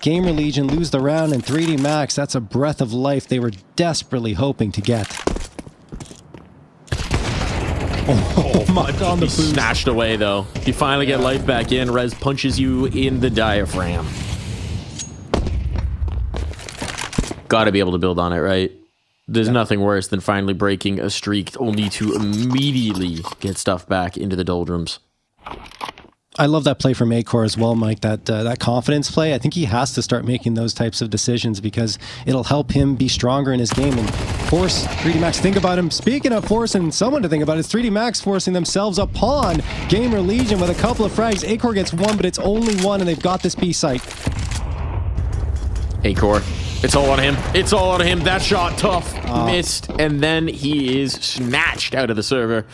GamerLegion lose the round, and 3D Max, that's a breath of life they were desperately hoping to get. Oh my god, the boost. Snatched away though. You finally get life back in. Rez punches you in the diaphragm. Gotta be able to build on it, right? There's nothing worse than finally breaking a streak only to immediately get stuff back into the doldrums. I love that play from Acor as well, Mike, that confidence play. I think he has to start making those types of decisions because it'll help him be stronger in his game and force 3D Max. Think about him. Speaking of forcing someone to think about it, it's 3D Max forcing themselves upon GamerLegion with a couple of frags. Acor gets one, but it's only one, and they've got this B site. Acor, it's all on him. It's all on him. That shot, tough. Missed, and then he is snatched out of the server.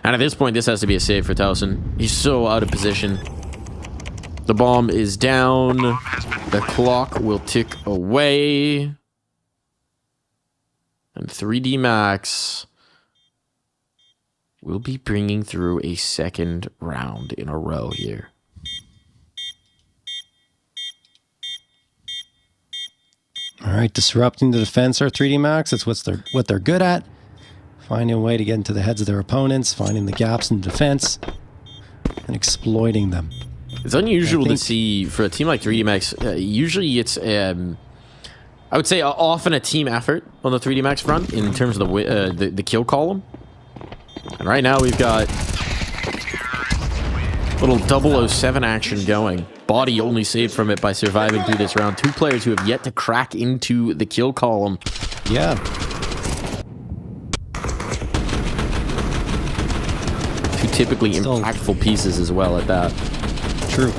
And at this point, this has to be a save for Towson. He's so out of position. The bomb is down. The clock will tick away. And 3D Max will be bringing through a second round in a row here. All right, disrupting the defense are 3D Max. That's what they're good at. Finding a way to get into the heads of their opponents, finding the gaps in defense, and exploiting them. It's unusual to see for a team like 3D Max. Usually it's, I would say, often a team effort on the 3D Max front in terms of the kill column. And right now we've got little 007 action going. Body only saved from it by surviving through this round. 2 players who have yet to crack into the kill column. Yeah. Typically impactful pieces as well at that. True.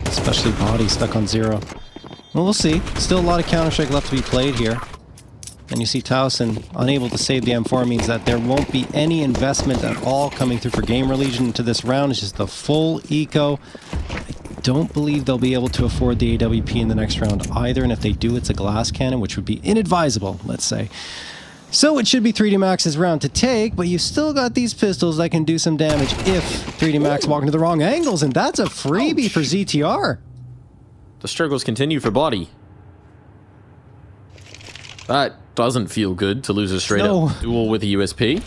Especially Body stuck on 0. Well, we'll see. Still a lot of Counter-Strike left to be played here. And you see Towson unable to save the M4 means that there won't be any investment at all coming through for GamerLegion into this round. It's just the full eco. I don't believe they'll be able to afford the AWP in the next round either. And if they do, it's a glass cannon, which would be inadvisable, let's say. So it should be 3D Max's round to take, but you've still got these pistols that can do some damage if 3D Max walk into the wrong angles, and that's a freebie for ZTR. The struggles continue for Body. That doesn't feel good to lose a straight-up duel with a USP.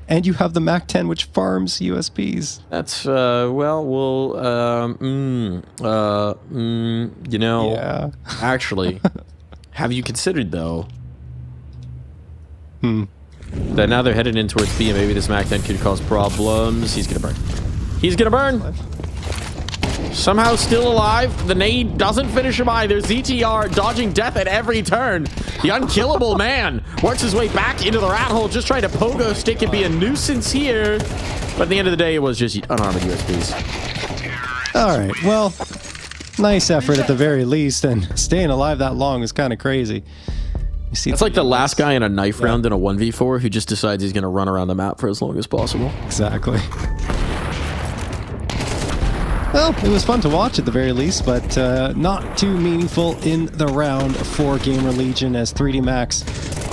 And you have the MAC-10, which farms USPs. That's, well, you know, yeah. Actually, have you considered, though, that now they're headed in towards B, and maybe this MAC-10 could cause problems. He's gonna burn. He's gonna burn! Somehow still alive. The nade doesn't finish him either. ZTR dodging death at every turn. The unkillable man works his way back into the rat hole, just trying to pogo stick and be a nuisance here. But at the end of the day, it was just unarmored USPs. All right, well, nice effort at the very least, and staying alive that long is kind of crazy. You see, it's like the last guy in a knife round in a 1v4 who just decides he's going to run around the map for as long as possible. Exactly. Well, it was fun to watch at the very least, but not too meaningful in the round for GamerLegion as 3D Max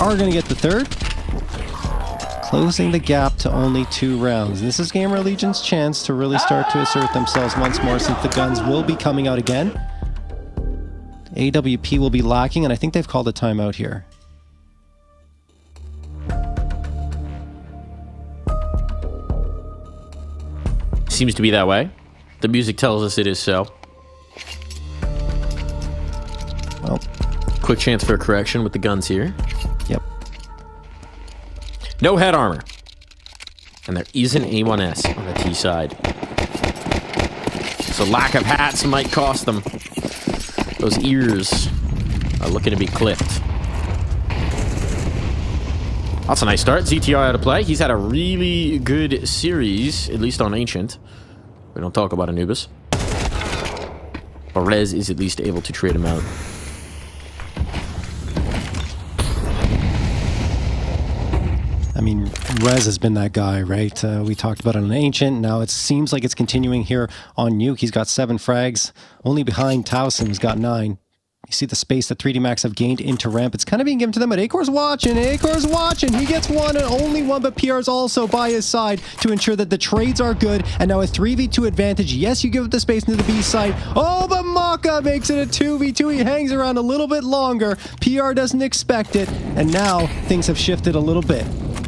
are going to get the third, closing the gap to only 2 rounds. This is GamerLegion's chance to really start to assert themselves once more, since the guns will be coming out again. AWP will be lacking, and I think they've called a timeout here. Seems to be that way. The music tells us it is so. Well, quick chance for a correction with the guns here. Yep. No head armor. And there is an A1S on the T side. So lack of hats might cost them. Those ears are looking to be clipped. That's a nice start. ZTR out of play. He's had a really good series, at least on Ancient. We don't talk about Anubis. But Rez is at least able to trade him out. I mean, Rez has been that guy, right? We talked about it on Ancient. Now it seems like it's continuing here on Nuke. He's got 7 frags, only behind Towson, who's got 9. You see the space that 3D Max have gained into ramp. It's kind of being given to them, but Acor's watching. Acor's watching. He gets 1 and only 1, but PR's also by his side to ensure that the trades are good. And now a 3v2 advantage. Yes, you give it the space into the B side. Oh, but Maka makes it a 2v2. He hangs around a little bit longer. PR doesn't expect it. And now things have shifted a little bit.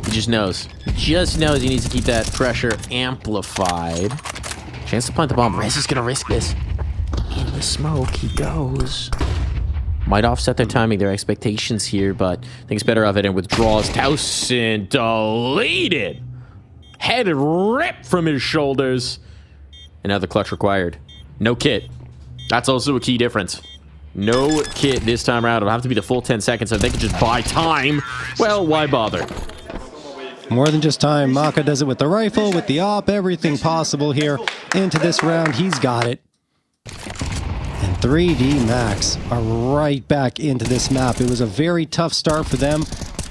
He just knows. He needs to keep that pressure amplified. Chance to plant the bomb. Rez is going to risk this. In the smoke he goes. Might offset their timing, their expectations here, but I think it's better of it and withdraws. Towson deleted. Head ripped from his shoulders. And now the clutch required. No kit. That's also a key difference. No kit this time around. It'll have to be the full 10 seconds. So if they could just buy time, well, why bother? More than just time. Maka does it with the rifle, with the op, everything possible here into this round. He's got it. And 3D Max are right back into this map. It was a very tough start for them,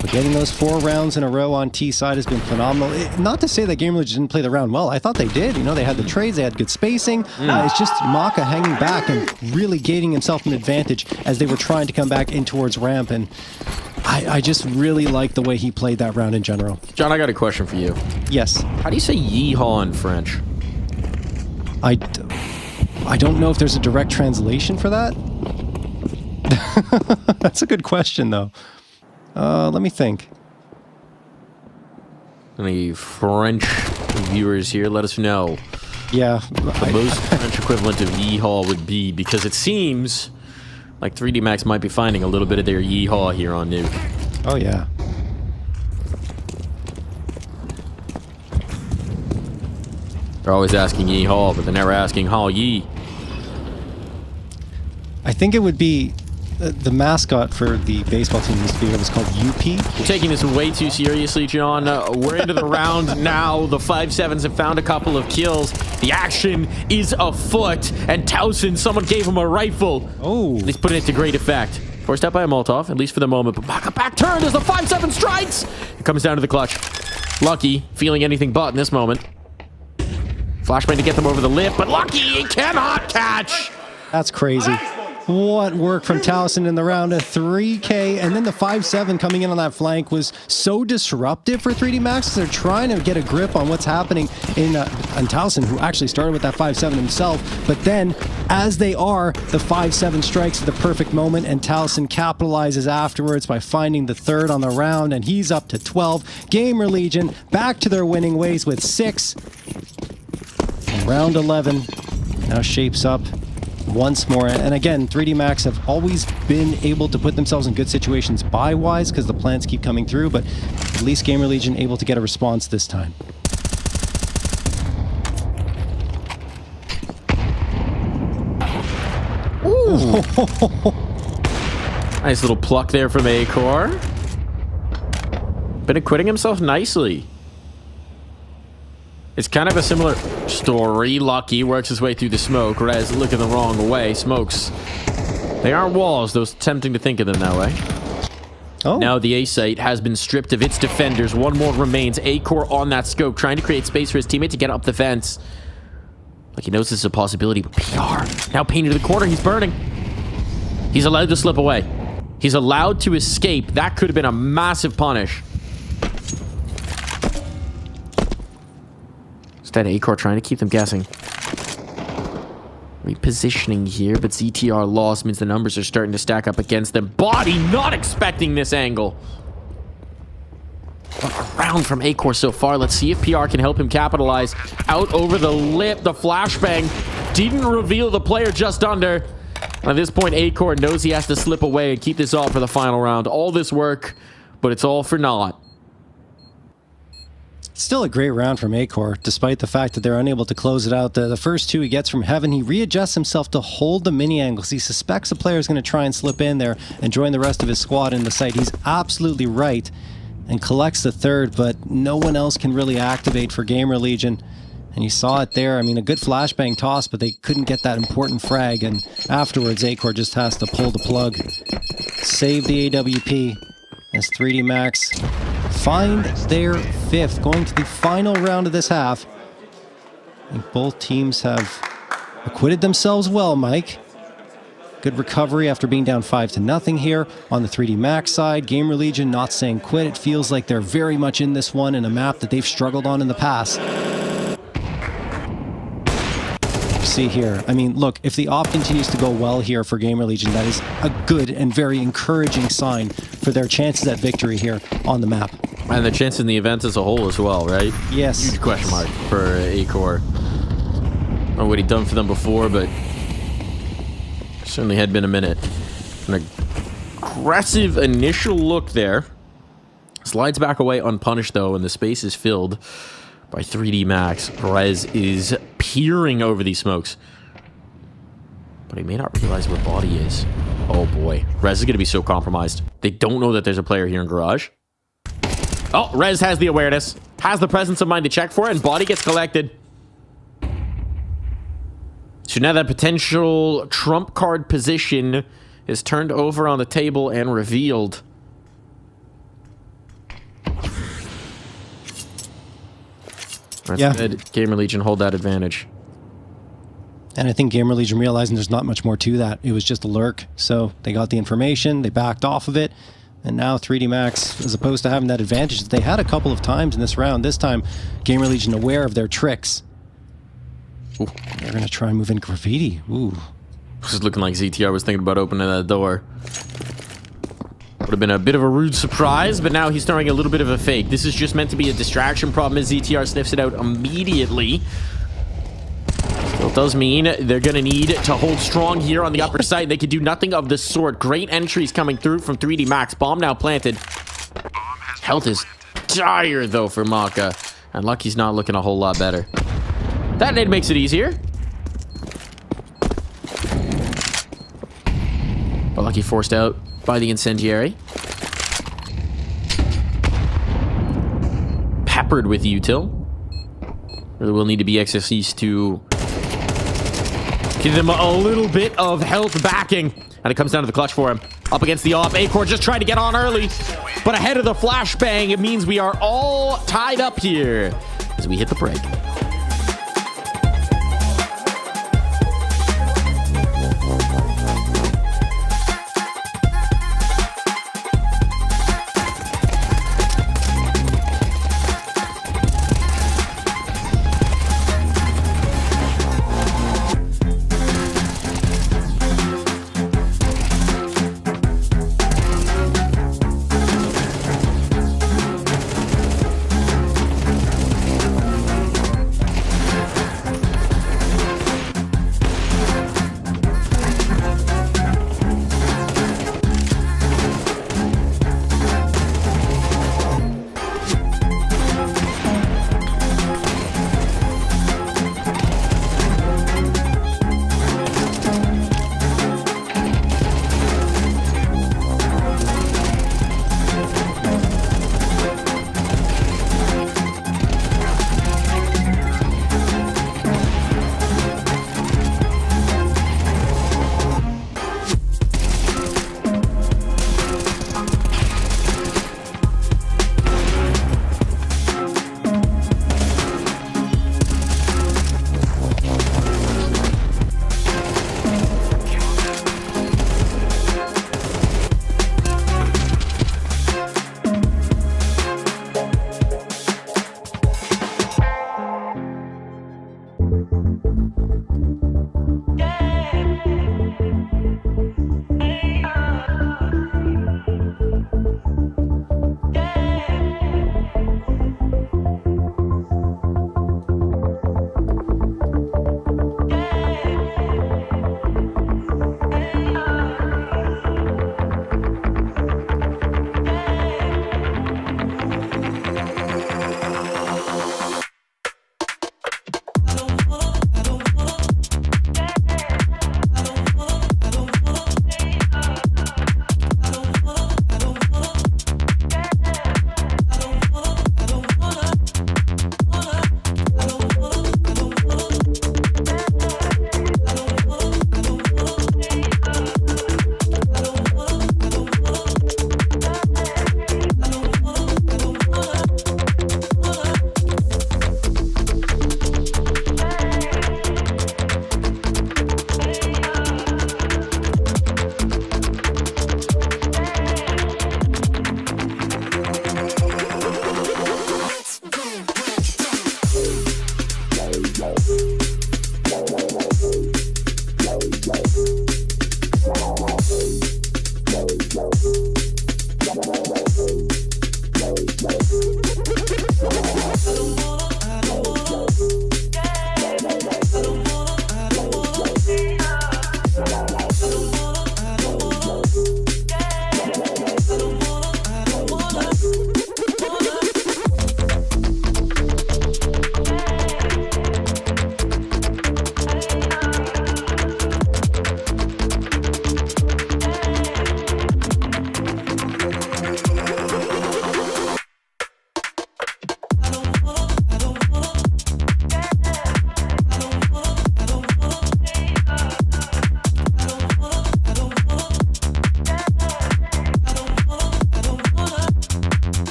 but getting those 4 rounds in a row on T side has been phenomenal. Not to say that GamerLegion didn't play the round well. I thought they did. You know, they had the trades, they had good spacing. It's just Maka hanging back and really gaining himself an advantage as they were trying to come back in towards ramp. And I just really like the way he played that round in general. John, I got a question for you. Yes. How do you say yeehaw in French? I don't know if there's a direct translation for that. That's a good question, though. Let me think. Any French viewers here, let us know. Yeah. The most French equivalent of yeehaw would be, because it seems like 3D Max might be finding a little bit of their yeehaw here on Nuke. Oh, yeah. They're always asking yeehaw, but they're never asking haw yee. I think it would be the mascot for the baseball team used to be, it was called UP. You're taking this way too seriously, John. We're into the round now. The 5-7s have found a couple of kills. The action is afoot, and Towson, someone gave him a rifle. Oh. He's putting it to great effect. Forced out by a Molotov, at least for the moment, but back turned as the 5-7 strikes. It comes down to the clutch. Lucky, feeling anything but in this moment. Flashbang to get them over the lip, but Lucky, he cannot catch. That's crazy. What work from Towson in the round of 3K, and then the 5-7 coming in on that flank was so disruptive for 3D Max. They're trying to get a grip on what's happening in Towson, who actually started with that 5-7 himself. But then, as they are, the 5-7 strikes at the perfect moment, and Towson capitalizes afterwards by finding the 3rd on the round, and he's up to 12. GamerLegion back to their winning ways with 6. And round 11 now shapes up once more. And again, 3D Max have always been able to put themselves in good situations buy-wise because the plants keep coming through, but at least GamerLegion able to get a response this time. Ooh. Nice little pluck there from Acor. Been acquitting himself nicely. It's kind of a similar story. Lucky works his way through the smoke. Rez looking the wrong way. Smokes. They aren't walls, though it's tempting to think of them that way. Oh. Now the A site has been stripped of its defenders. One more remains. Acor on that scope, trying to create space for his teammate to get up the fence. Like he knows this is a possibility, but PR now painted to the corner. He's burning. He's allowed to slip away. He's allowed to escape. That could have been a massive punish. Instead, Acor trying to keep them guessing. Repositioning here, but ZTR loss means the numbers are starting to stack up against them. Body not expecting this angle. Around from Acor so far. Let's see if PR can help him capitalize. Out over the lip, the flashbang didn't reveal the player just under. At this point, Acor knows he has to slip away and keep this off for the final round. All this work, but it's all for naught. Still a great round from Acor, despite the fact that they're unable to close it out. The first 2 he gets from Heaven, he readjusts himself to hold the mini angles. He suspects a player is going to try and slip in there and join the rest of his squad in the site. He's absolutely right and collects the 3rd, but no one else can really activate for GamerLegion. And you saw it there. I mean, a good flashbang toss, but they couldn't get that important frag. And afterwards, Acor just has to pull the plug. Save the AWP as 3D Max find their 5th, going to the final round of this half. I think both teams have acquitted themselves well, Mike. Good recovery after being down 5-0 here on the 3D Max side. GamerLegion not saying quit. It feels like they're very much in this one in a map that they've struggled on in the past. See here. I mean, look, if the op continues to go well here for GamerLegion, that is a good and very encouraging sign for their chances at victory here on the map. And the chance in the event as a whole as well, right? Yes. Huge question mark for Acor. I don't know what he'd done for them before, but certainly had been a minute. An aggressive initial look there. Slides back away unpunished, though, and the space is filled by 3D Max. Perez is peering over these smokes. But he may not realize where Body is. Oh, boy. Rez is going to be so compromised. They don't know that there's a player here in Garage. Oh, Rez has the awareness. Has the presence of mind to check for it, and Body gets collected. So now that potential trump card position is turned over on the table and revealed. That's good. GamerLegion hold that advantage. And I think GamerLegion realizing there's not much more to that. It was just a lurk. So they got the information, they backed off of it, and now 3D Max, as opposed to having that advantage that they had a couple of times in this round, this time GamerLegion aware of their tricks. Ooh. They're going to try and move in Graffiti. Ooh. This is looking like ZTR was thinking about opening that door. Would have been a bit of a rude surprise, but now he's throwing a little bit of a fake. This is just meant to be a distraction. Problem is ZTR sniffs it out immediately. Still does mean they're going to need to hold strong here on the upper side. They could do nothing of the sort. Great entries coming through from 3D Max. Bomb now planted. Health is dire, though, for Maka. And Lucky's not looking a whole lot better. That nade makes it easier. But Lucky forced out by the incendiary. Peppered with util. Really will need to be XFCs to give them a little bit of health backing. And it comes down to the clutch for him. Up against the off. Acor just trying to get on early. But ahead of the flashbang, it means we are all tied up here as we hit the break.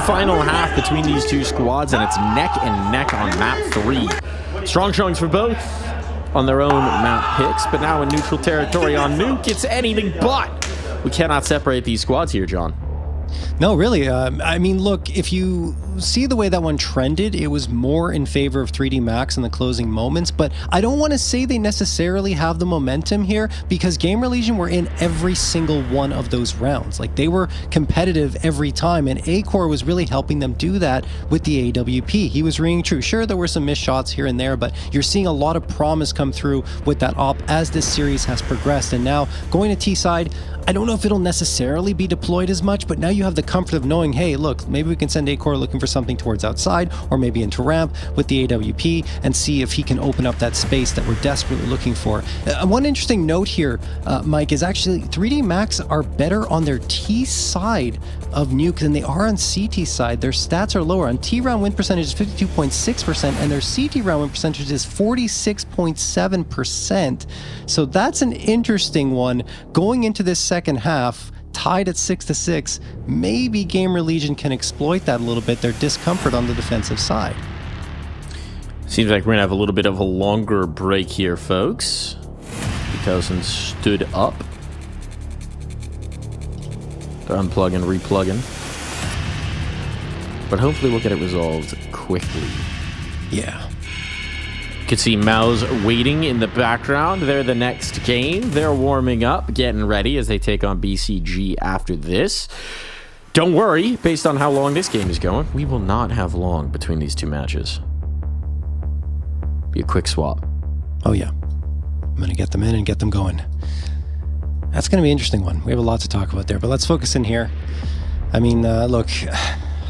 final half between these two squads, and it's neck and neck on map 3. Strong showings for both on their own map picks, but now in neutral territory on Nuke, it's anything but. We cannot separate these squads here, John. No, really. I mean, look, if you see the way that one trended, it was more in favor of 3D Max in the closing moments, but I don't want to say they necessarily have the momentum here because GamerLegion were in every single one of those rounds. Like, they were competitive every time, and Acor was really helping them do that with the AWP. He was ringing true. Sure, there were some missed shots here and there, but you're seeing a lot of promise come through with that op as this series has progressed. And now, going to T-side, I don't know if it'll necessarily be deployed as much, but now you have the comfort of knowing, hey, look, maybe we can send Acor looking for something towards outside or maybe into ramp with the AWP and see if he can open up that space that we're desperately looking for. One interesting note here, Mike, is actually 3D Max are better on their T side of Nuke than they are on CT side. Their stats are lower. On T round win percentage is 52.6% and their CT round win percentage is 46.7%. So that's an interesting one going into this second half. Tied at 6-6, maybe GamerLegion can exploit that a little bit, their discomfort on the defensive side. Seems like we're gonna have a little bit of a longer break here, folks. Cousin stood up. They're unplugging, replugging. But hopefully we'll get it resolved quickly. Yeah. You can see Mouse waiting in the background. They're the next game. They're warming up, getting ready as they take on BCG after this. Don't worry, based on how long this game is going, we will not have long between these two matches. Be a quick swap. Oh yeah. I'm going to get them in and get them going. That's going to be an interesting one. We have a lot to talk about there, but let's focus in here. I mean, look,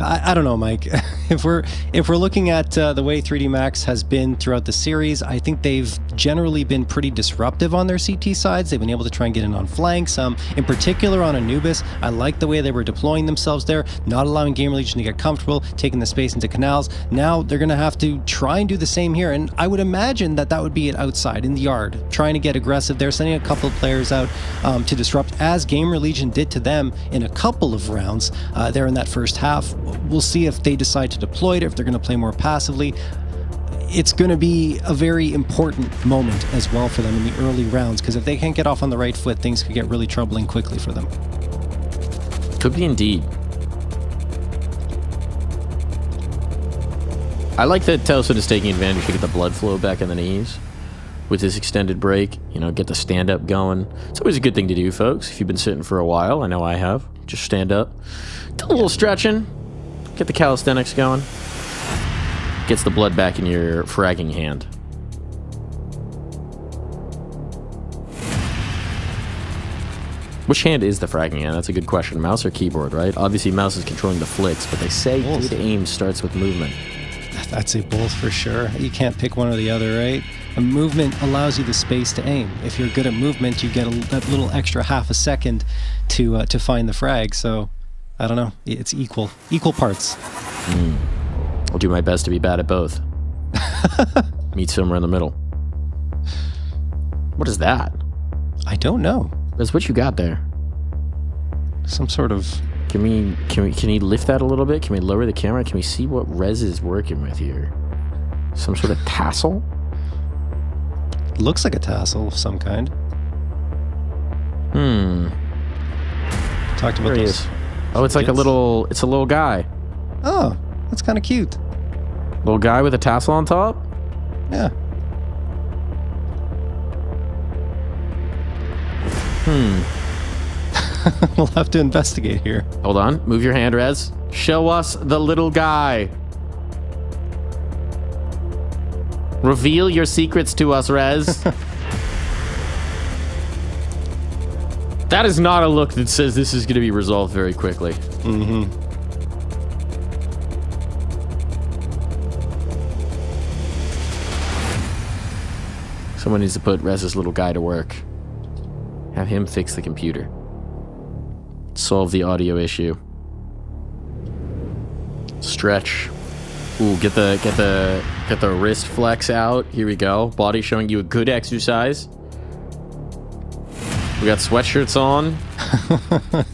I don't know, Mike. If we're looking at the way 3D Max has been throughout the series, I think they've generally been pretty disruptive on their CT sides. They've been able to try and get in on flanks. In particular on Anubis, I like the way they were deploying themselves there, not allowing GamerLegion to get comfortable, taking the space into canals. Now they're going to have to try and do the same here, and I would imagine that that would be it outside, in the yard, trying to get aggressive. They're sending a couple of players out to disrupt, as GamerLegion did to them in a couple of rounds there in that first half. We'll see if they decide to deploy it, if they're going to play more passively. It's going to be a very important moment as well for them in the early rounds, because if they can't get off on the right foot, things could get really troubling quickly for them. Could be indeed. I like that Telson is taking advantage to get the blood flow back in the knees with this extended break, you know, get the stand-up going. It's always a good thing to do, folks. If you've been sitting for a while, I know I have, just stand up. Do a little stretching, get the calisthenics going. Gets the blood back in your fragging hand. Which hand is the fragging hand? That's a good question. Mouse or keyboard, right? Obviously, mouse is controlling the flicks, but they say good aim starts with movement. I'd say both for sure. You can't pick one or the other, right? A movement allows you the space to aim. If you're good at movement, you get that little extra half a second to find the frag. So, I don't know. It's equal parts. I'll do my best to be bad at both. Meet somewhere in the middle. What is that? I don't know. That's what you got there. Some sort of... Can you lift that a little bit? Can we lower the camera? Can we see what Rez is working with here? Some sort of tassel? Looks like a tassel of some kind. Talked about this. Oh, it's like a little guy. Oh, that's kind of cute. Little guy with a tassel on top? Yeah. We'll have to investigate here. Hold on. Move your hand, Rez. Show us the little guy. Reveal your secrets to us, Rez. That is not a look that says this is going to be resolved very quickly. Someone needs to put Rez's little guy to work. Have him fix the computer. Solve the audio issue. Stretch. Ooh, get the wrist flex out. Here we go. Body showing you a good exercise. We got sweatshirts on.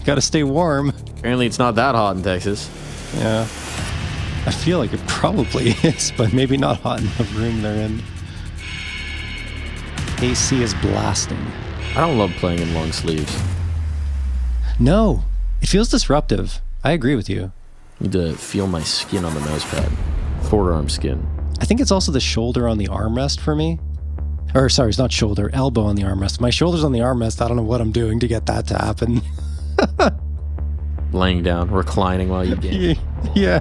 Gotta stay warm. Apparently it's not that hot in Texas. Yeah. I feel like it probably is, but maybe not hot in the room they're in. AC is blasting. I don't love playing in long sleeves. No, it feels disruptive. I agree with you. Need to feel my skin on the mouse pad. Forearm skin. I think it's also the shoulder on the armrest for me. Or sorry, it's not shoulder, elbow on the armrest. My shoulder's on the armrest. I don't know what I'm doing to get that to happen. Laying down, reclining while you game. Yeah.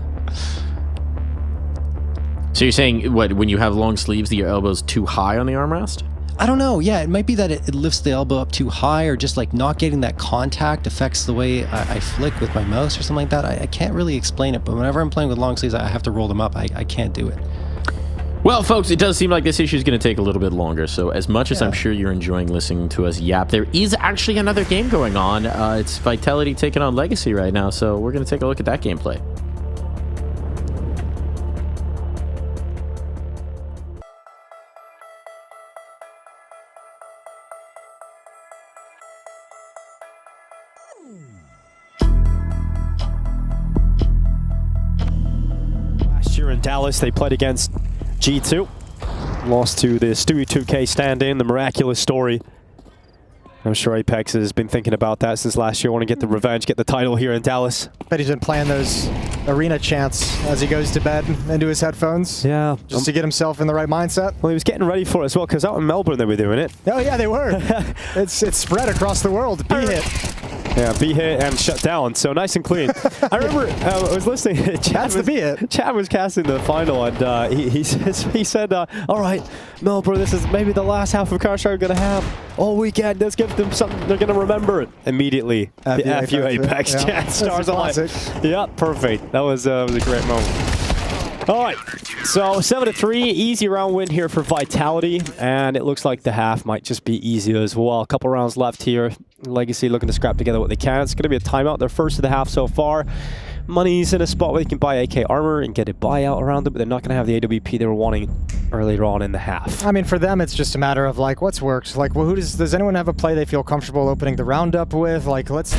So you're saying, what, when you have long sleeves, your elbow's too high on the armrest? I don't know. Yeah, it might be that it lifts the elbow up too high, or just like not getting that contact affects the way I flick with my mouse or something like that. I can't really explain it, but whenever I'm playing with long sleeves, I have to roll them up. I can't do it. Well, folks, it does seem like this issue is going to take a little bit longer. So as much as I'm sure you're enjoying listening to us yap, there is actually another game going on. It's Vitality taking on Legacy right now. So we're going to take a look at that gameplay. Last year in Dallas, they played against G2. Lost to the Stewie 2K stand-in, the miraculous story. I'm sure Apex has been thinking about that since last year. Want to get the revenge, get the title here in Dallas. Bet he's been playing those arena chants as he goes to bed into his headphones. Yeah. Just to get himself in the right mindset. Well, he was getting ready for it as well, because out in Melbourne they were doing it. Oh yeah, they were. it's spread across the world. B-hit. Yeah, B-hit and shut down. So nice and clean. I remember I was listening. Chad was casting the final, and he said, all right, Melbourne, this is maybe the last half of Counter-Strike we're going to have all weekend. Let's give them something they're going to remember it. Immediately, the FU Apex chat stars on like, yeah, perfect. That was a great moment. All right, so 7-3, easy round win here for Vitality, and it looks like the half might just be easy as well. A couple rounds left here. Legacy looking to scrap together what they can. It's going to be a timeout, their first of the half so far. Money's in a spot where they can buy AK armor and get a buyout around it, but they're not going to have the AWP they were wanting earlier on in the half. I mean, for them, it's just a matter of like, what's worked? Like, well, does anyone have a play they feel comfortable opening the round up with? Like, let's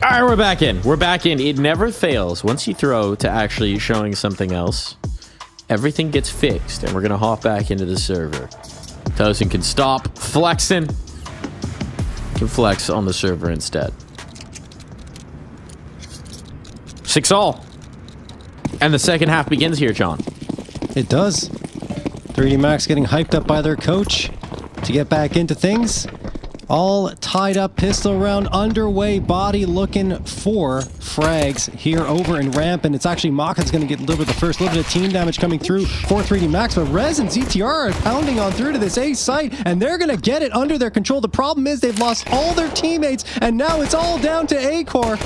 All right, we're back in. We're back in. It never fails. Once you throw to actually showing something else, everything gets fixed, and we're going to hop back into the server. Tosin can stop flexing. Can flex on the server instead. 6-all. And the second half begins here, John. It does. 3D Max getting hyped up by their coach to get back into things. All tied up, pistol round underway, body looking for frags here over in ramp, and it's actually Maka's going to get delivered the first. Little bit of team damage coming through for 3D Max, but Rez and ZTR are pounding on through to this A site, and they're going to get it under their control. The problem is they've lost all their teammates, and now it's all down to A-Core,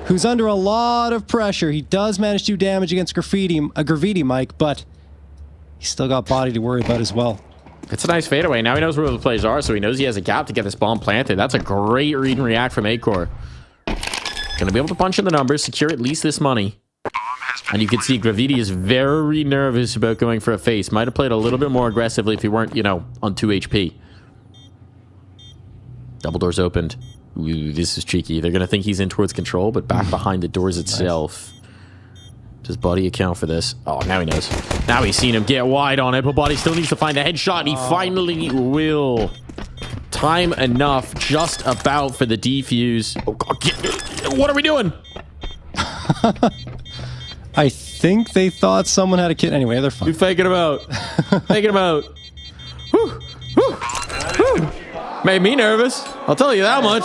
who's under a lot of pressure. He does manage to do damage against Graffiti Mike, but he's still got body to worry about as well. It's a nice fadeaway. Now he knows where the plays are, so he knows he has a gap to get this bomb planted. That's a great read and react from A-Core. Gonna be able to punch in the numbers, secure at least this money. And you can see Graviti is very nervous about going for a face. Might have played a little bit more aggressively if he weren't, on 2 HP. Double doors opened. Ooh, this is cheeky. They're gonna think he's in towards control, but back behind the doors itself. Does Body account for this? Oh, now he knows. Now he's seen him get wide on it, but Body still needs to find the headshot, and he finally will. Time enough, just about, for the defuse. Oh, God, what are we doing? I think they thought someone had a kit. Anyway, they're fine. You faking him out. Faking him out. Whew. Whew. Whew. Made me nervous. I'll tell you that much.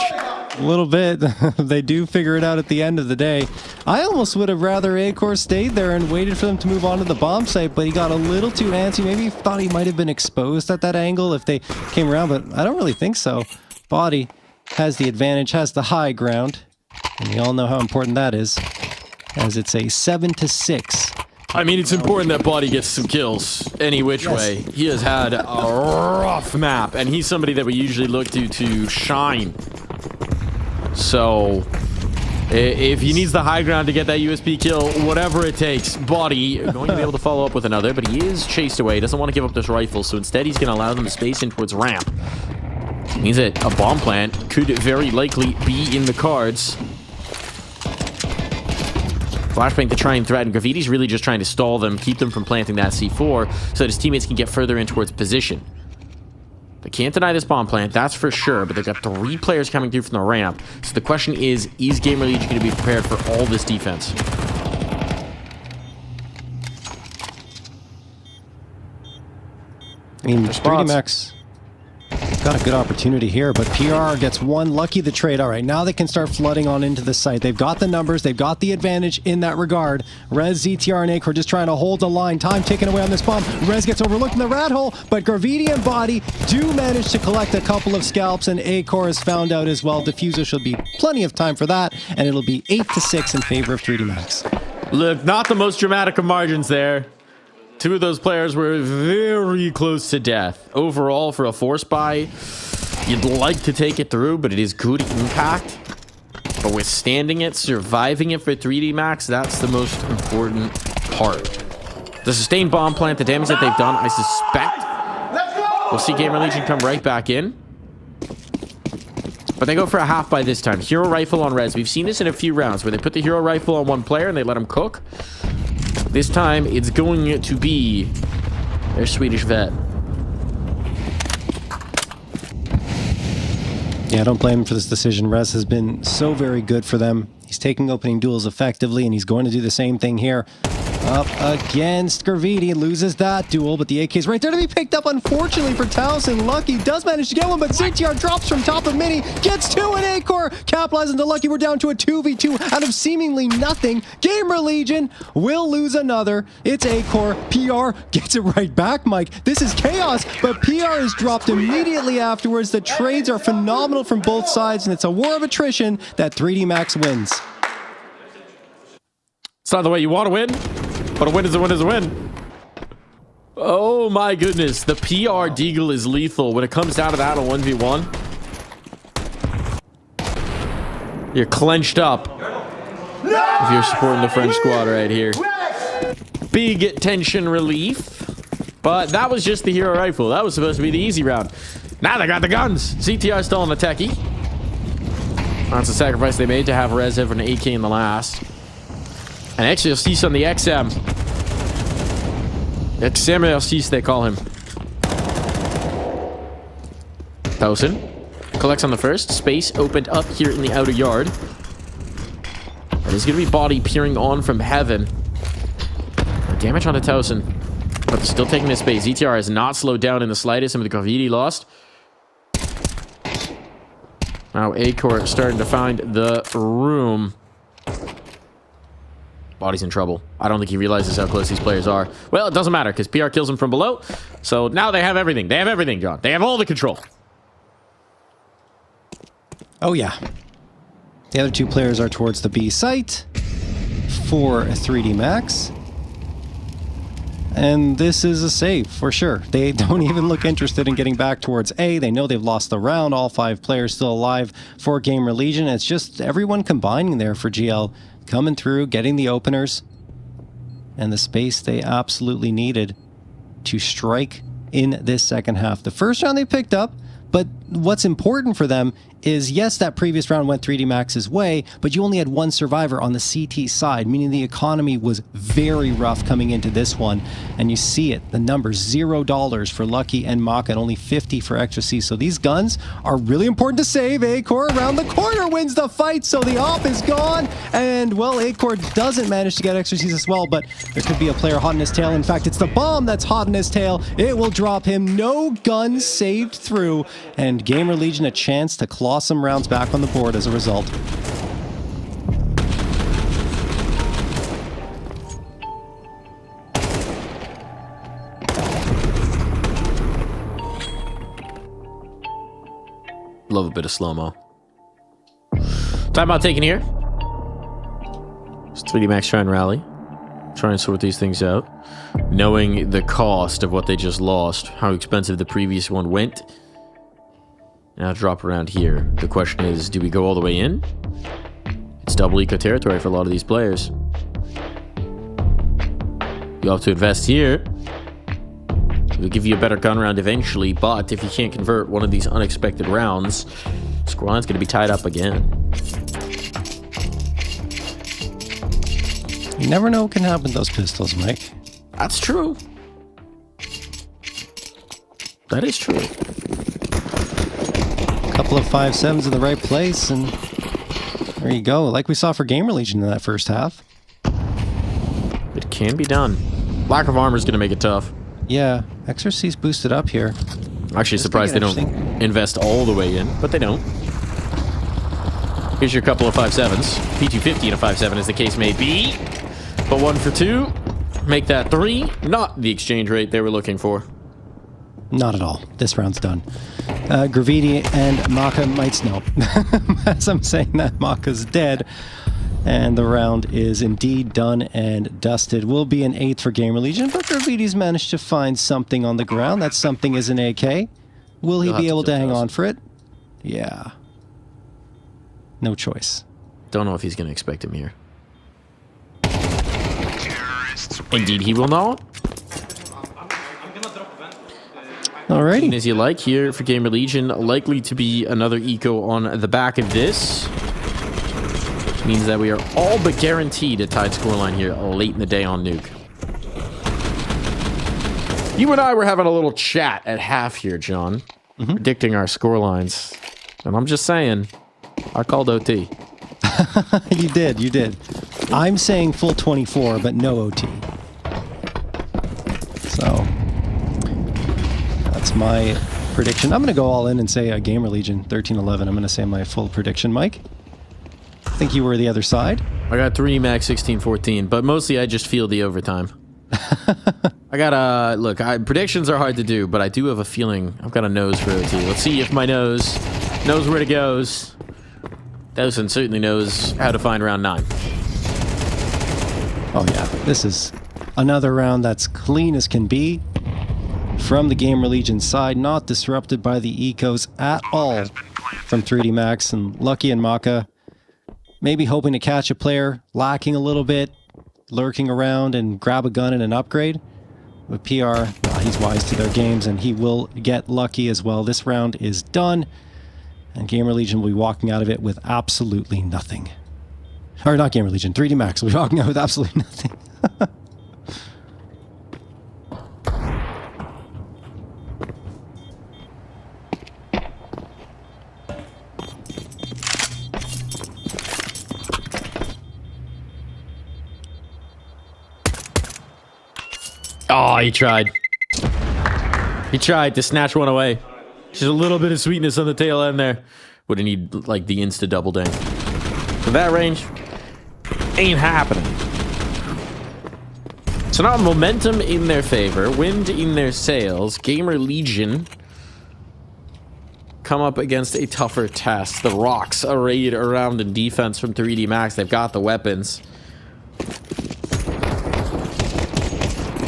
A little bit. They do figure it out at the end of the day. I almost would have rather A-Core stayed there and waited for them to move on to the bomb site, but he got a little too antsy. Maybe he thought he might have been exposed at that angle if they came around, but I don't really think so. Body has the advantage, has the high ground, and we all know how important that is, as it's a 7-6. I mean, it's important that Body gets some kills any which way. He has had a rough map, and he's somebody that we usually look to shine. So, If he needs the high ground to get that USP kill, whatever it takes, Body going to be able to follow up with another, but he is chased away. He doesn't want to give up this rifle, so instead he's going to allow them to space in towards ramp. Means that a bomb plant could very likely be in the cards. Flashbang to try and threaten. Graffiti's really just trying to stall them, keep them from planting that C4 so that his teammates can get further in towards position. They can't deny this bomb plant, that's for sure, but they've got 3 players coming through from the ramp. So the question is GamerLegion going to be prepared for all this defense? I mean, 3D Max got a good opportunity here, but PR gets one. Lucky the trade. All right, now they can start flooding on into the site. They've got the numbers. They've got the advantage in that regard. Rez, ZTR, and Acor just trying to hold the line. Time ticking away on this bomb. Rez gets overlooked in the rat hole, but Graffiti and Body do manage to collect a couple of scalps, and Acor is found out as well. Diffuser should be plenty of time for that, and it'll be 8-6 in favor of 3D Max. Look, not the most dramatic of margins there. 2 of those players were very close to death. Overall, for a force buy, you'd like to take it through, but it is good impact. But withstanding it, surviving it for 3D Max, that's the most important part. The sustained bomb plant, the damage that they've done, I suspect we'll see GamerLegion come right back in. But they go for a half by this time. Hero rifle on Rez. We've seen this in a few rounds where they put the hero rifle on one player and they let him cook. This time, it's going to be their Swedish vet. Yeah, I don't blame him for this decision. Rez has been so very good for them. He's taking opening duels effectively, and he's going to do the same thing here. Up against Graffiti, loses that duel, but the AK is right there to be picked up, unfortunately for Towson. Lucky does manage to get one, but CTR drops from top of Mini, gets 2, and Acor capitalizing to Lucky. We're down to a 2v2 out of seemingly nothing. GamerLegion will lose another. It's Acor. PR gets it right back, Mike. This is chaos, but PR is dropped immediately afterwards. The trades are phenomenal from both sides, and it's a war of attrition that 3D Max wins. It's not the way you want to win, but a win is a win is a win. Oh my goodness, the PR Deagle is lethal when it comes down to that on 1v1. You're clenched up if you're supporting the French squad right here. Big tension relief, but that was just the hero rifle. That was supposed to be the easy round. Now they got the guns. CTR still on the techie. That's a sacrifice they made to have Rez have an AK in the last. And actually, L6 on the XM. XM L6, they call him. Towson collects on the first. Space opened up here in the outer yard. That is going to be Body peering on from heaven. Damage onto Towson, but they're still taking this space. ZTR has not slowed down in the slightest, and with the Graffiti lost. Now Acor starting to find the room. Body's in trouble. I don't think he realizes how close these players are. Well, it doesn't matter because PR kills him from below. So now they have everything. They have everything, John. They have all the control. Oh, yeah. The other 2 players are towards the B site for 3D Max. And this is a save for sure. They don't even look interested in getting back towards A. They know they've lost the round. All 5 players still alive for GamerLegion. It's just everyone combining there for GL. Coming through, getting the openers, and the space they absolutely needed to strike in this second half. The first round they picked up, but what's important for them is, yes, that previous round went 3D Max's way, but you only had 1 survivor on the CT side, meaning the economy was very rough coming into this one. And you see it, the numbers, $0 for Lucky and Maka, and only 50 for Extra C. So these guns are really important to save. Acor around the corner wins the fight, so the op is gone. And, well, Acor doesn't manage to get Extra C's as well, but there could be a player hot in his tail. In fact, it's the bomb that's hot in his tail. It will drop him. No guns saved through, and GamerLegion a chance to claw some rounds back on the board as a result. Love a bit of slow-mo. Timeout taken here. It's 3D Max try and rally. Try and sort these things out. Knowing the cost of what they just lost, how expensive the previous one went. Now drop around here. The question is, do we go all the way in? It's double eco territory for a lot of these players. You have to invest here. It'll give you a better gun round eventually, but if you can't convert one of these unexpected rounds, scoreline's going to be tied up again. You never know what can happen with those pistols, Mike. That's true. That is true. A couple of 5.7s in the right place, and there you go. Like we saw for GamerLegion in that first half. It can be done. Lack of armor is going to make it tough. Yeah, XRC's boosted up here. Actually surprised they don't invest all the way in, but they don't. Here's your couple of 5.7s. P250 and a 5.7 as the case may be. But 1 for 2. Make that 3. Not the exchange rate they were looking for. Not at all. This round's done. Graviti and Maka might snow. As I'm saying that, Maka's dead. And the round is indeed done and dusted. Will be an 8th for GamerLegion, but Graviti's managed to find something on the ground. That something is an AK. Will he be able to hang on for it? Yeah. No choice. Don't know if he's going to expect him here. Indeed, he will not. Alrighty. As you like here for GamerLegion, likely to be another eco on the back of this. Which means that we are all but guaranteed a tied scoreline here late in the day on Nuke. You and I were having a little chat at half here, John, predicting our scorelines. And I'm just saying, I called OT. You did. I'm saying full 24, but no OT. So, that's my prediction. I'm going to go all in and say GamerLegion 13-11. I'm going to say my full prediction. Mike? I think you were the other side. I got 3 max 16-14, but mostly I just feel the overtime. I got look, predictions are hard to do, but I do have a feeling I've got a nose for OT. Let's see if my nose knows where it goes. Dawson certainly knows how to find round 9. Oh yeah, this is another round that's clean as can be. From the GamerLegion side, not disrupted by the ecos at all from 3D Max and Lucky and Maka. Maybe hoping to catch a player lacking a little bit, lurking around and grab a gun and an upgrade. With PR, he's wise to their games and he will get lucky as well. This round is done and GamerLegion will be walking out of it with absolutely nothing. Or not GamerLegion, 3D Max will be walking out with absolutely nothing. Oh, he tried. He tried to snatch one away. Just a little bit of sweetness on the tail end there. Would have need like the insta double dang. So that range ain't happening. So now momentum in their favor, wind in their sails. GamerLegion come up against a tougher task. The rocks arrayed around in defense from 3D Max. They've got the weapons.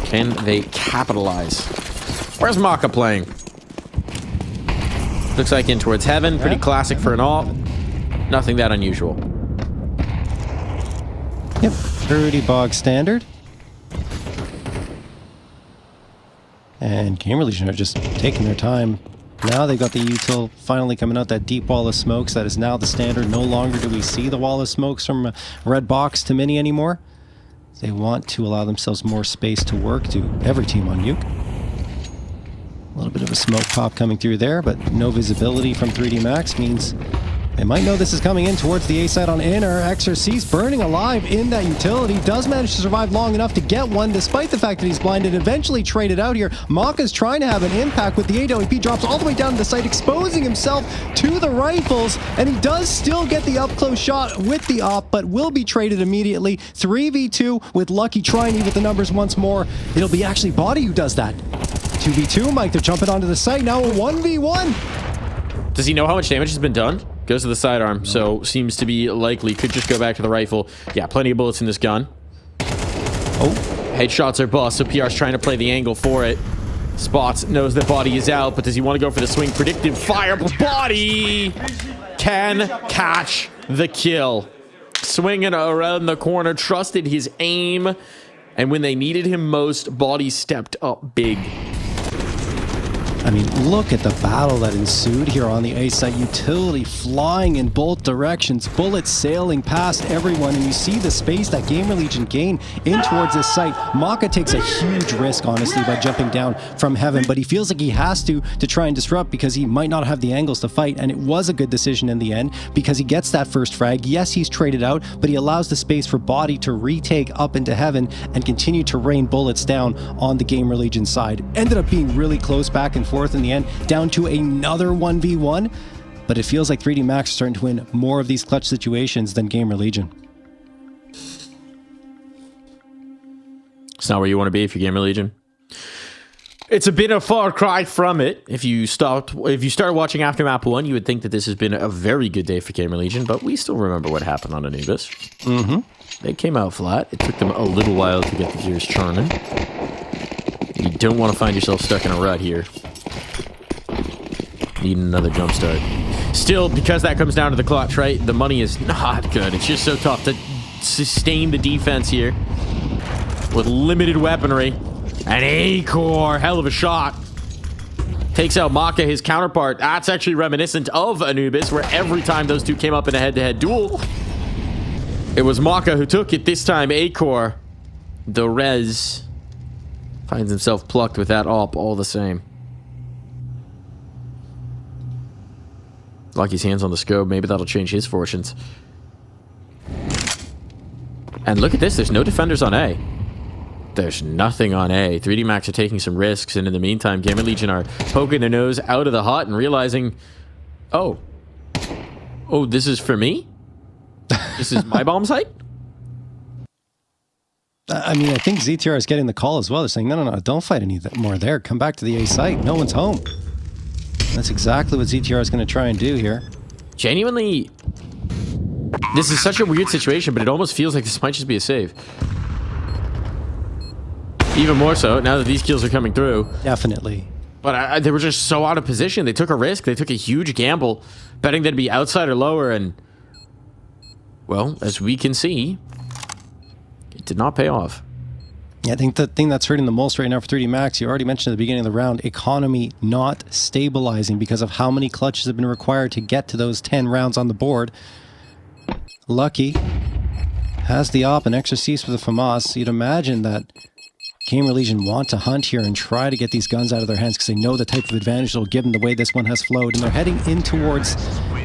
Can they capitalize? Where's Maka playing? Looks like in towards heaven. Pretty classic for an alt. Nothing that unusual. Yep, pretty bog standard. And GamerLegion are just taking their time. Now they've got the util finally coming out, that deep wall of smokes. That is now the standard. No longer do we see the wall of smokes from red box to mini anymore. They want to allow themselves more space to work, to every team on Nuke. A little bit of a smoke pop coming through there, but no visibility from 3D Max means they might know this is coming in towards the A side on inner. XRC's burning alive in that utility. Does manage to survive long enough to get one, despite the fact that he's blinded. Eventually traded out here. Maka's trying to have an impact with the 8 OEP. Drops all the way down to the site, exposing himself to the rifles. And he does still get the up-close shot with the op, but will be traded immediately. 3v2 with Lucky trying to eat with the numbers once more. It'll be actually Body who does that. 2v2, Mike. They're jumping onto the site. Now a 1v1. Does he know how much damage has been done? Goes to the sidearm, so seems to be likely. Could just go back to the rifle. Yeah, plenty of bullets in this gun. Oh, headshots are bust, so PR's trying to play the angle for it. Spots, knows that Body is out, but does he want to go for the swing? Predictive fire, but Body can catch the kill. swinging around the corner, trusted his aim, and when they needed him most, Body stepped up big. I mean, look at the battle that ensued here on the A site. Utility flying in both directions, bullets sailing past everyone, and you see the space that GamerLegion gain in towards this site. Maka takes a huge risk, honestly, by jumping down from heaven, but he feels like he has to try and disrupt because he might not have the angles to fight, and it was a good decision in the end because he gets that first frag. Yes, he's traded out, but he allows the space for Body to retake up into heaven and continue to rain bullets down on the GamerLegion side. Ended up being really close back and forth in the end, down to another 1v1, but it feels like 3D Max are starting to win more of these clutch situations than GamerLegion. It's not where you want to be if you're GamerLegion. It's a bit of a far cry from it. If you started watching after map 1, you would think that this has been a very good day for GamerLegion, but we still remember what happened on Anubis. They came out flat. It took them a little while to get the gears churning. You don't want to find yourself stuck in a rut here. Need another jump start. Still, because that comes down to the clutch, right? The money is not good. It's just so tough to sustain the defense here with limited weaponry. An A-core, hell of a shot. Takes out Maka, his counterpart. That's actually reminiscent of Anubis, where every time those two came up in a head-to-head duel, it was Maka who took it. This time, A-core, the res, finds himself plucked with that op all the same. Lucky's hands on the scope. Maybe that'll change his fortunes. And look at this. There's no defenders on A. There's nothing on A. 3D Max are taking some risks, and in the meantime, GamerLegion are poking their nose out of the hut and realizing, oh, this is for me? This is my bomb site? I mean, I think ZTR is getting the call as well. They're saying, no, don't fight any more there. Come back to the A site. No one's home. That's exactly what ZTR is going to try and do here. Genuinely, this is such a weird situation, but it almost feels like this might just be a save. Even more so, now that these kills are coming through. Definitely. But they were just so out of position. They took a risk. They took a huge gamble, betting they'd be outside or lower, and, well, as we can see, it did not pay off. Yeah, I think the thing that's hurting the most right now for 3D Max, you already mentioned at the beginning of the round, economy not stabilizing because of how many clutches have been required to get to those 10 rounds on the board. Lucky has the op and extra cease for the FAMAS. You'd imagine that GamerLegion want to hunt here and try to get these guns out of their hands because they know the type of advantage they'll give them the way this one has flowed. And they're heading in towards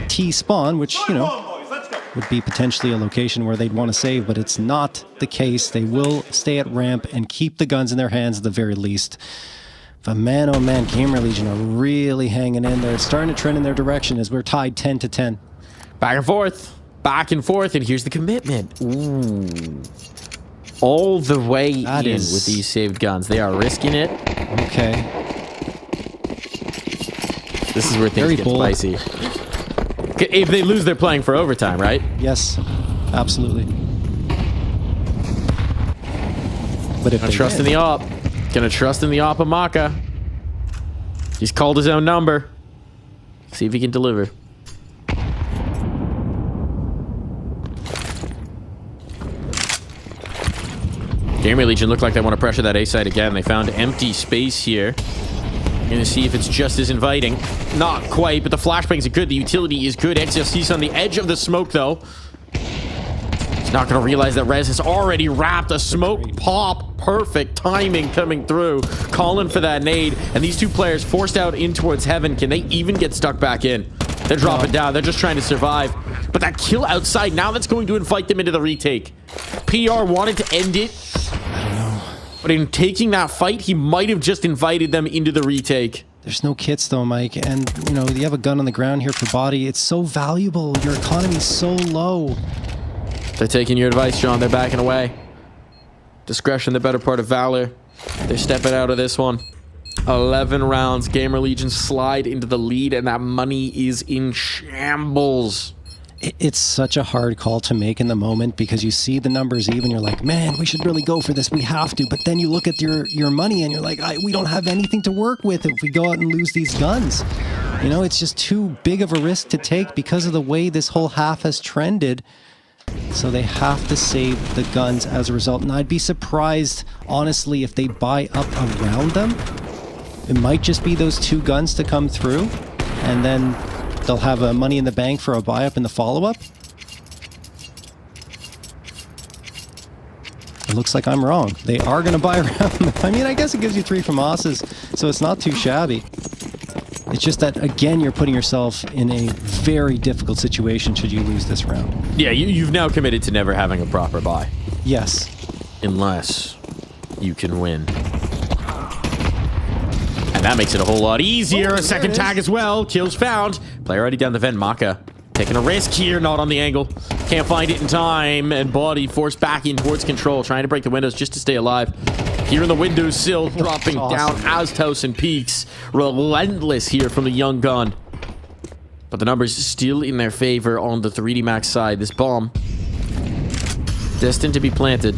T-spawn, which, you know, would be potentially a location where they'd want to save, but it's not the case. They will stay at ramp and keep the guns in their hands at the very least. But man, oh man, GamerLegion are really hanging in there. It's starting to trend in their direction as we're tied 10-10. Back and forth, and here's the commitment. Ooh. All the way in with these saved guns. They are risking it. Okay. This is where things get spicy. If they lose, they're playing for overtime, right? Yes, absolutely. But if Gonna trust in the op. Gonna trust in the op of Maka. He's called his own number. See if he can deliver. GamerLegion look like they want to pressure that A site again. They found empty space here. Gonna see if it's just as inviting. Not quite, but the flashbangs are good. The utility is good. XLC's on the edge of the smoke, though. He's not gonna realize that Rez has already wrapped a smoke pop. Perfect timing coming through. Calling for that nade. And these two players forced out in towards heaven. Can they even get stuck back in? They're dropping down. They're just trying to survive. But that kill outside, now that's going to invite them into the retake. PR wanted to end it. I don't know. But in taking that fight, he might have just invited them into the retake. There's no kits though, Mike. And, you know, you have a gun on the ground here for Body. It's so valuable. Your economy's so low. They're taking your advice, John. They're backing away. Discretion, the better part of valor. They're stepping out of this one. 11 rounds. GamerLegion slide into the lead, and that money is in shambles. It's such a hard call to make in the moment because you see the numbers even. You're like, man, we should really go for this. We have to. But then you look at your money and you're like, we don't have anything to work with if we go out and lose these guns. You know, it's just too big of a risk to take because of the way this whole half has trended. So they have to save the guns as a result. And I'd be surprised, honestly, if they buy up around them. It might just be those 2 guns to come through, and then they'll have a money in the bank for a buy-up in the follow-up. It looks like I'm wrong. They are going to buy around them. I mean, I guess it gives you 3 from Osses, so it's not too shabby. It's just that, again, you're putting yourself in a very difficult situation should you lose this round. Yeah, you've now committed to never having a proper buy. Yes. Unless you can win. And that makes it a whole lot easier. A second tag as well. Kills found. Player already down the vent. Maka taking a risk here. Not on the angle. Can't find it in time. And Body forced back in towards control. Trying to break the windows just to stay alive. Here in the windowsill. Dropping down as Towson peaks. Relentless here from the young gun. But the numbers still in their favor on the 3D Max side. This bomb destined to be planted.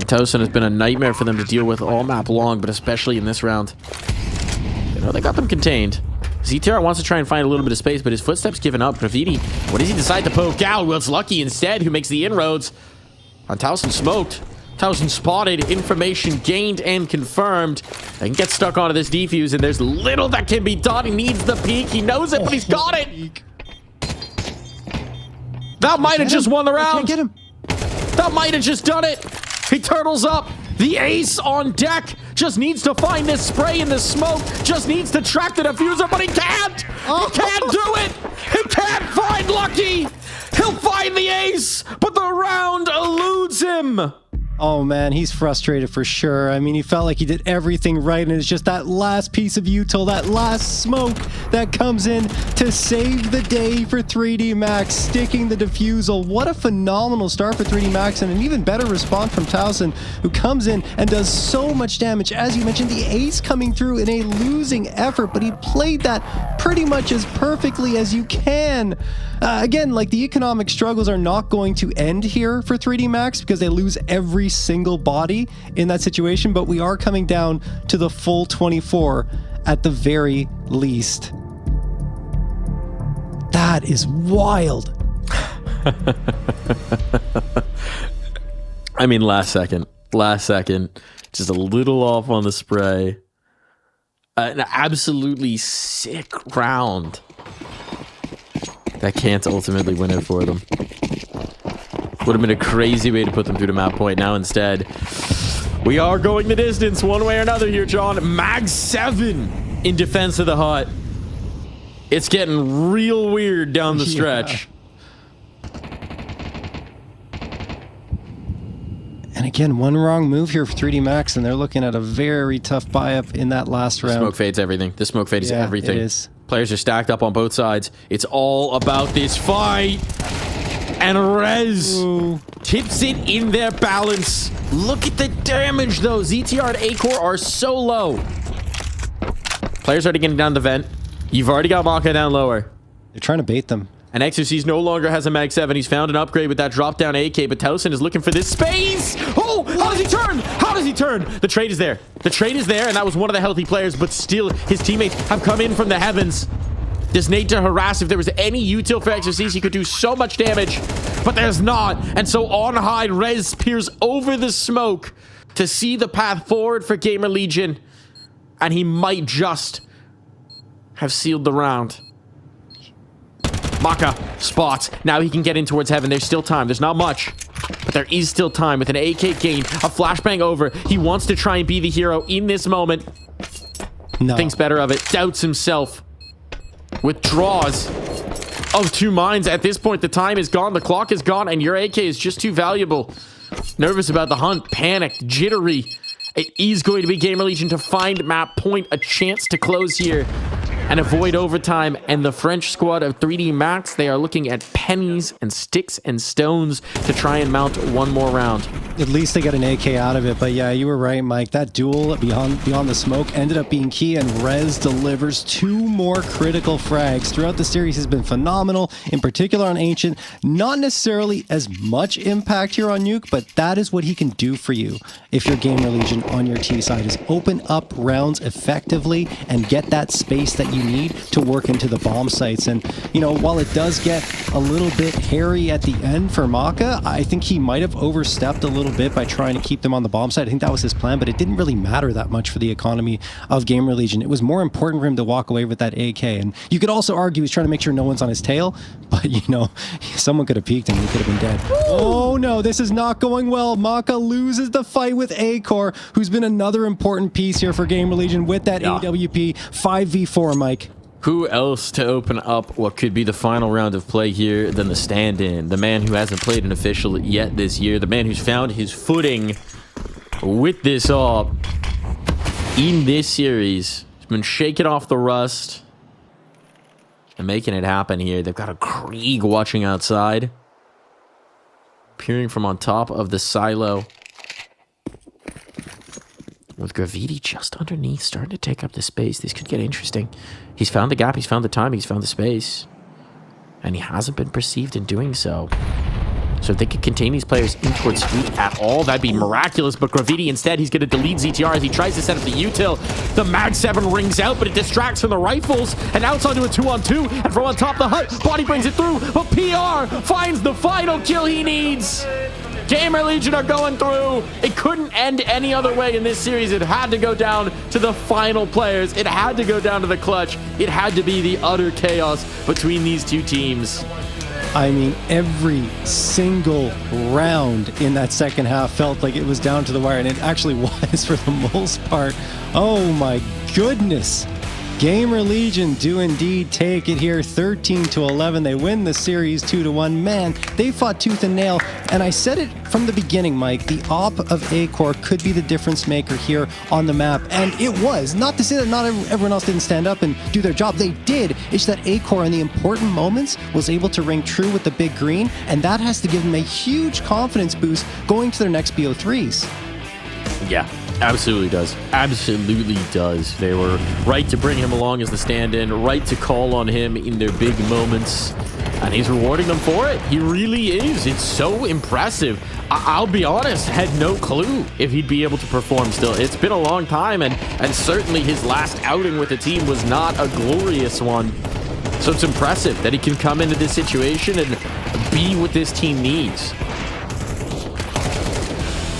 Towson has been a nightmare for them to deal with all map long, but especially in this round. You know, they got them contained. ZTR wants to try and find a little bit of space, but his footsteps given up. Graffiti, what does he decide to poke out? Well, it's Lucky instead who makes the inroads. On Towson smoked. Towson spotted. Information gained and confirmed. They can get stuck onto this defuse, and there's little that can be done. He needs the peek. He knows it, but he's got it. That might have just won the round. Get him. That might have just done it. He turtles up. The ace on deck just needs to find this spray in the smoke. Just needs to track the diffuser, but he can't. He can't do it. He can't find Lucky. He'll find the ace, but the round eludes him. Oh man, he's frustrated for sure. I mean, he felt like he did everything right, and it's just that last piece of util, that last smoke that comes in to save the day for 3D Max, sticking the defusal. What a phenomenal start for 3D Max, and an even better response from Towson, who comes in and does so much damage. As you mentioned, the ace coming through in a losing effort, but he played that pretty much as perfectly as you can. Again, like, the economic struggles are not going to end here for 3D Max because they lose every single body in that situation, but we are coming down to the full 24 at the very least. That is wild. I mean, last second, just a little off on the spray. An absolutely sick round that can't ultimately win it for them. Would have been a crazy way to put them through the map point. Now instead, we are going the distance one way or another here, John. Mag 7 in defense of the hut. It's getting real weird down the stretch. And again, one wrong move here for 3D Max, and they're looking at a very tough buy-up in that last round. Smoke fades everything. The smoke fade is everything. It is. Players are stacked up on both sides. It's all about this fight. And Rez tips it in their balance. Look at the damage, though. ZTR and A-Core are so low. Players already getting down the vent. You've already got Maka down lower. They're trying to bait them. And Exorcise no longer has a Mag 7. He's found an upgrade with that drop-down AK, but Towson is looking for this space. Oh, how does he turn? How does he turn? The trade is there. The trade is there, and that was one of the healthy players, but still, his teammates have come in from the heavens. This nade to harass. If there was any util for Exorcise, he could do so much damage, but there's not. And so on high, Rez peers over the smoke to see the path forward for GamerLegion, and he might just have sealed the round. Maka spots. Now he can get in towards heaven. There's still time. There's not much, but there is still time with an AK gain. A flashbang over. He wants to try and be the hero in this moment. No. Thinks better of it. Doubts himself. Withdraws of two minds. At this point, the time is gone. The clock is gone, and your AK is just too valuable. Nervous about the hunt. Panicked. Jittery. It is going to be GamerLegion to find map point. A chance to close here and avoid overtime. And the French squad of 3D Max, they are looking at pennies and sticks and stones to try and mount one more round. At least they got an AK out of it, but yeah, you were right, Mike. That duel beyond the smoke ended up being key, and Rez delivers 2 more critical frags. Throughout the series has been phenomenal, in particular on Ancient. Not necessarily as much impact here on Nuke, but that is what he can do for you if you're GamerLegion on your T side, is open up rounds effectively and get that space that you you need to work into the bomb sites. And, you know, while it does get a little bit hairy at the end for Maka, I think he might have overstepped a little bit by trying to keep them on the bomb site. I think that was his plan, but it didn't really matter that much for the economy of GamerLegion. It was more important for him to walk away with that AK. And you could also argue he's trying to make sure no one's on his tail, but, you know, someone could have peeked him. He could have been dead. Oh, no, this is not going well. Maka loses the fight with Acor, who's been another important piece here for GamerLegion with that AWP 5v4, Mike. Who else to open up what could be the final round of play here than the stand-in? The man who hasn't played an official yet this year. The man who's found his footing with this AWP in this series. He's been shaking off the rust and making it happen here. They've got a Krieg watching outside. Peering from on top of the silo. With Graffiti just underneath, starting to take up the space. This could get interesting. He's found the gap, he's found the time, he's found the space. And he hasn't been perceived in doing so. So if they could contain these players in towards Squeak at all, that'd be miraculous. But Graffiti, instead, he's going to delete ZTR as he tries to set up the util. The Mag 7 rings out, but it distracts from the rifles. And now it's onto a 2-on-2. And from on top of the hut, Body brings it through. But PR finds the final kill he needs. GamerLegion are going through. It couldn't end any other way in this series. It had to go down to the final players. It had to go down to the clutch. It had to be the utter chaos between these two teams. I mean, every single round in that second half felt like it was down to the wire, and it actually was for the most part. Oh my goodness. GamerLegion do indeed take it here, 13-11. They win the series 2-1. Man, they fought tooth and nail. And I said it from the beginning, Mike, the AWP of Acor could be the difference maker here on the map. And it was. Not to say that not everyone else didn't stand up and do their job. They did. It's that Acor in the important moments was able to ring true with the big green. And that has to give them a huge confidence boost going to their next BO3s. Yeah. Absolutely does. Absolutely does. They were right to bring him along as the stand-in, right to call on him in their big moments, and he's rewarding them for it. He really is. It's so impressive. I'll be honest, had no clue if he'd be able to perform still. It's been a long time, and certainly his last outing with the team was not a glorious one. So it's impressive that he can come into this situation and be what this team needs.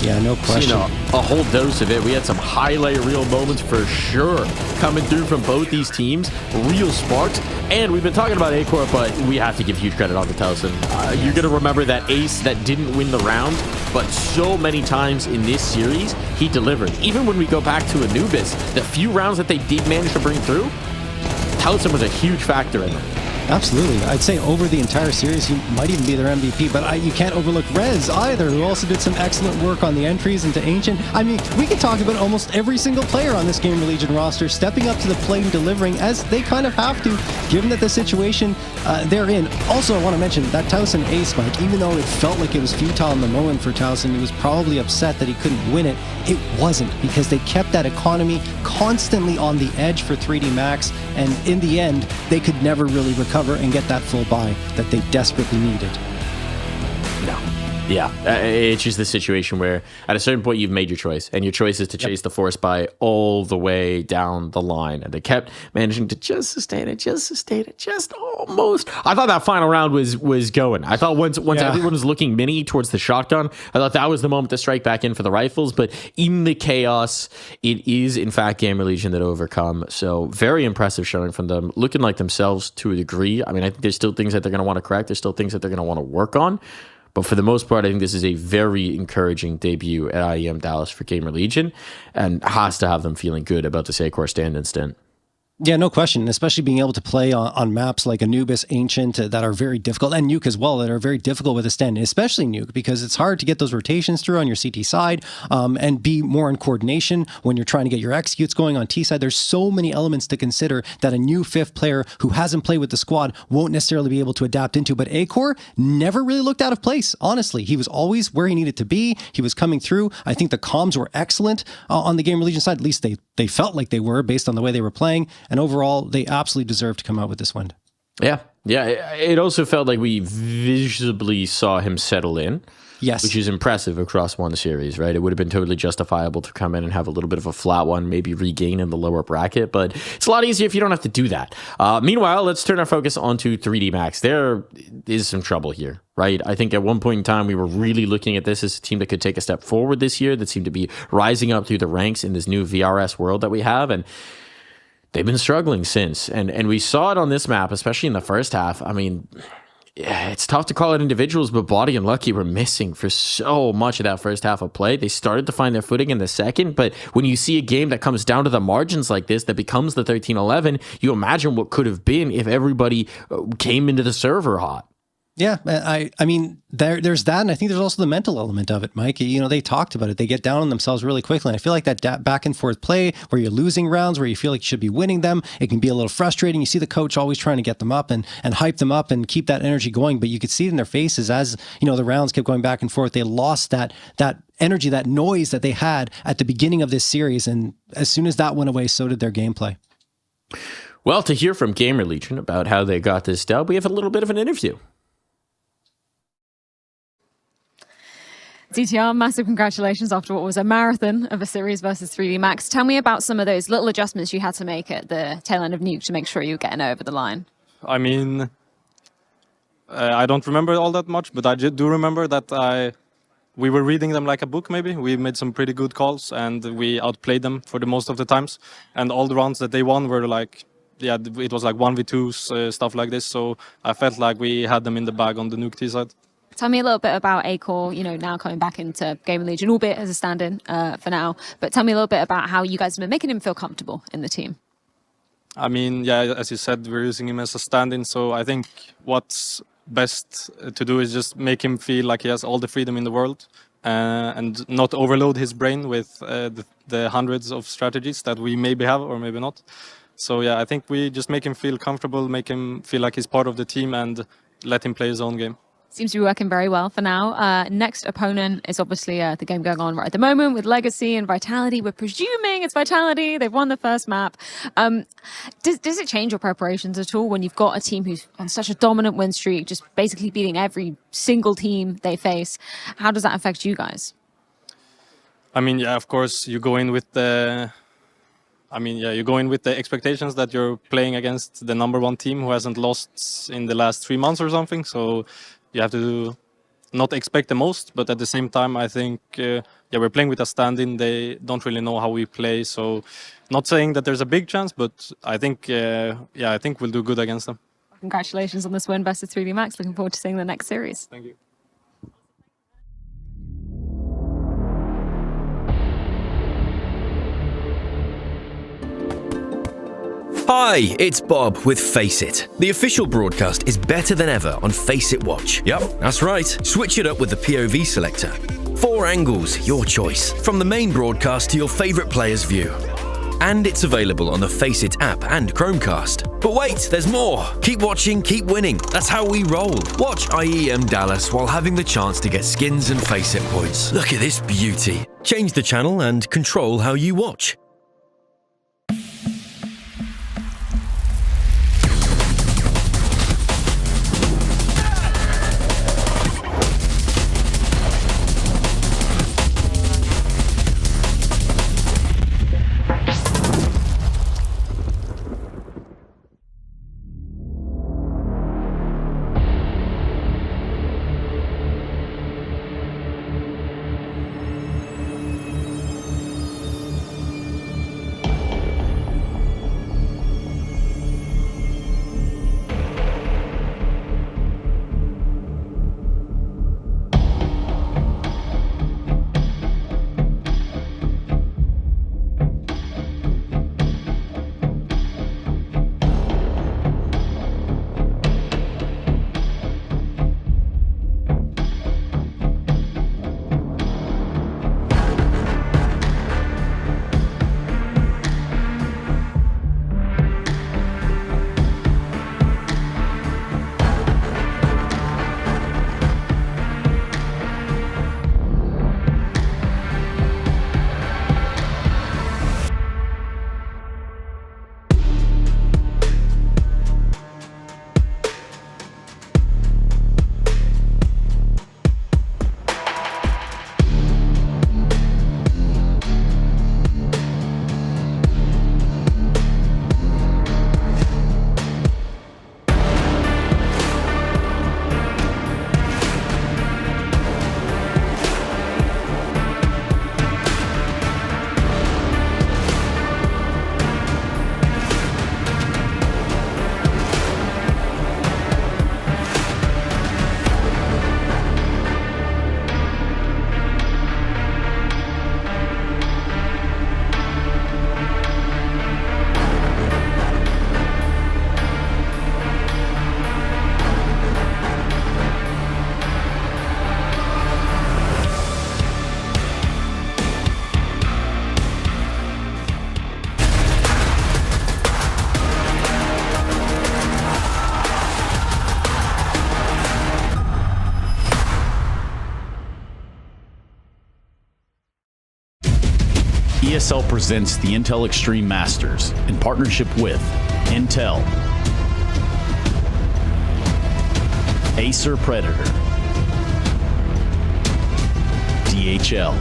Yeah, no question. You know, a whole dose of it. We had some highlight reel moments for sure coming through from both these teams. Real sparks. And we've been talking about Acor, but we have to give huge credit on the Towson. You're going to remember that ace that didn't win the round, but so many times in this series, he delivered. Even when we go back to Anubis, the few rounds that they did manage to bring through, Towson was a huge factor in them. Absolutely. I'd say over the entire series, he might even be their MVP, but you can't overlook Rez either, who also did some excellent work on the entries into Ancient. I mean, we could talk about almost every single player on this GamerLegion roster stepping up to the plate and delivering, as they kind of have to, given that the situation they're in. Also, I want to mention that Towson ace, Mike, even though it felt like it was futile in the moment for Towson, he was probably upset that he couldn't win it. It wasn't, because they kept that economy constantly on the edge for 3D Max, and in the end, they could never really recover and get that full buy that they desperately needed. No. Yeah, it's just the situation where at a certain point you've made your choice, and your choice is to chase the forest buy all the way down the line, and they kept managing to just sustain it, just almost. I thought that final round was going. I thought once everyone was looking mini towards the shotgun, I thought that was the moment to strike back in for the rifles, but in the chaos, it is in fact GamerLegion that overcome. So very impressive showing from them, looking like themselves to a degree. I mean, I think there's still things that they're going to want to correct. There's still things that they're going to want to work on. But for the most part, I think this is a very encouraging debut at IEM Dallas for GamerLegion, and has to have them feeling good about the Acor stand-in stint. Yeah, no question, especially being able to play on maps like Anubis, Ancient, that are very difficult, and Nuke as well, that are very difficult with a stand, especially Nuke, because it's hard to get those rotations through on your CT side and be more in coordination when you're trying to get your executes going on T side. There's so many elements to consider that a new fifth player who hasn't played with the squad won't necessarily be able to adapt into. But Acor never really looked out of place, honestly. He was always where he needed to be. He was coming through. I think the comms were excellent on the GamerLegion side. At least they felt like they were based on the way they were playing. And overall, they absolutely deserve to come out with this win. Yeah. It also felt like we visibly saw him settle in. Yes. Which is impressive across one series, right? It would have been totally justifiable to come in and have a little bit of a flat one, maybe regain in the lower bracket, but it's a lot easier if you don't have to do that. Meanwhile, let's turn our focus onto 3D Max. There is some trouble here, right? I think at one point in time, we were really looking at this as a team that could take a step forward this year, that seemed to be rising up through the ranks in this new VRS world that we have, and they've been struggling since. And we saw it on this map, especially in the first half. I mean, it's tough to call it individuals, but Body and Lucky were missing for so much of that first half of play. They started to find their footing in the second, but when you see a game that comes down to the margins like this, that becomes the 13-11, you imagine what could have been if everybody came into the server hot. Yeah, I mean, there's that, and I think there's also the mental element of it, Mike. You know, they talked about it. They get down on themselves really quickly, and I feel like that back and forth play where you're losing rounds, where you feel like you should be winning them, it can be a little frustrating. You see the coach always trying to get them up and hype them up and keep that energy going, but you could see it in their faces as, you know, the rounds kept going back and forth. They lost that energy, that noise that they had at the beginning of this series, and as soon as that went away, so did their gameplay. Well, to hear from GamerLegion about how they got this dub, we have a little bit of an interview. DTR, massive congratulations after what was a marathon of a series versus 3D Max. Tell me about some of those little adjustments you had to make at the tail end of Nuke to make sure you were getting over the line. I mean, I don't remember all that much, but I do remember that we were reading them like a book, maybe. We made some pretty good calls, and we outplayed them for the most of the times. And all the rounds that they won were like, yeah, it was like 1v2s, stuff like this. So I felt like we had them in the bag on the Nuke T side. Tell me a little bit about Acor, you know, now coming back into GamerLegion, albeit as a stand-in for now. But tell me a little bit about how you guys have been making him feel comfortable in the team. I mean, yeah, as you said, we're using him as a stand-in. So I think what's best to do is just make him feel like he has all the freedom in the world and not overload his brain with the hundreds of strategies that we maybe have or maybe not. So yeah, I think we just make him feel comfortable, make him feel like he's part of the team, and let him play his own game. Seems to be working very well for now. Next opponent is obviously the game going on right at the moment with Legacy and Vitality. We're presuming it's Vitality. They've won the first map. Does it change your preparations at all when you've got a team who's on such a dominant win streak, just basically beating every single team they face? How does that affect you guys? I mean, yeah, of course, you go in with the... you go in with the expectations that you're playing against the #1 team who hasn't lost in the last 3 months or something. So you have to not expect the most, but at the same time, I think, we're playing with a stand-in. They don't really know how we play. So not saying that there's a big chance, but I think, I think we'll do good against them. Congratulations on this win versus 3D Max. Looking forward to seeing the next series. Thank you. Hi, it's Bob with Face It. The official broadcast is better than ever on Face It Watch. Yep, that's right. Switch it up with the POV selector. 4 angles, your choice, from the main broadcast to your favourite player's view. And it's available on the Face It app and Chromecast. But wait, there's more. Keep watching, keep winning. That's how we roll. Watch IEM Dallas while having the chance to get skins and Face It points. Look at this beauty. Change the channel and control how you watch. ESL presents the Intel Extreme Masters in partnership with Intel, Acer Predator, DHL,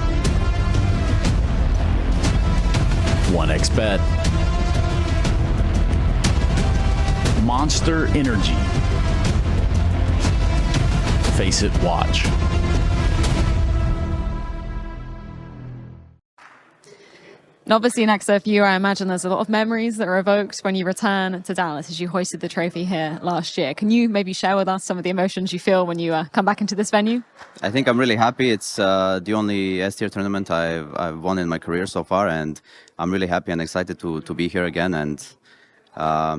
1xBet, Monster Energy, Face It Watch. And obviously, Nexa, for you, I imagine there's a lot of memories that are evoked when you return to Dallas as you hoisted the trophy here last year. Can you maybe share with us some of the emotions you feel when you come back into this venue? I think I'm really happy. It's the only S-tier tournament I've won in my career so far, and I'm really happy and excited to be here again. And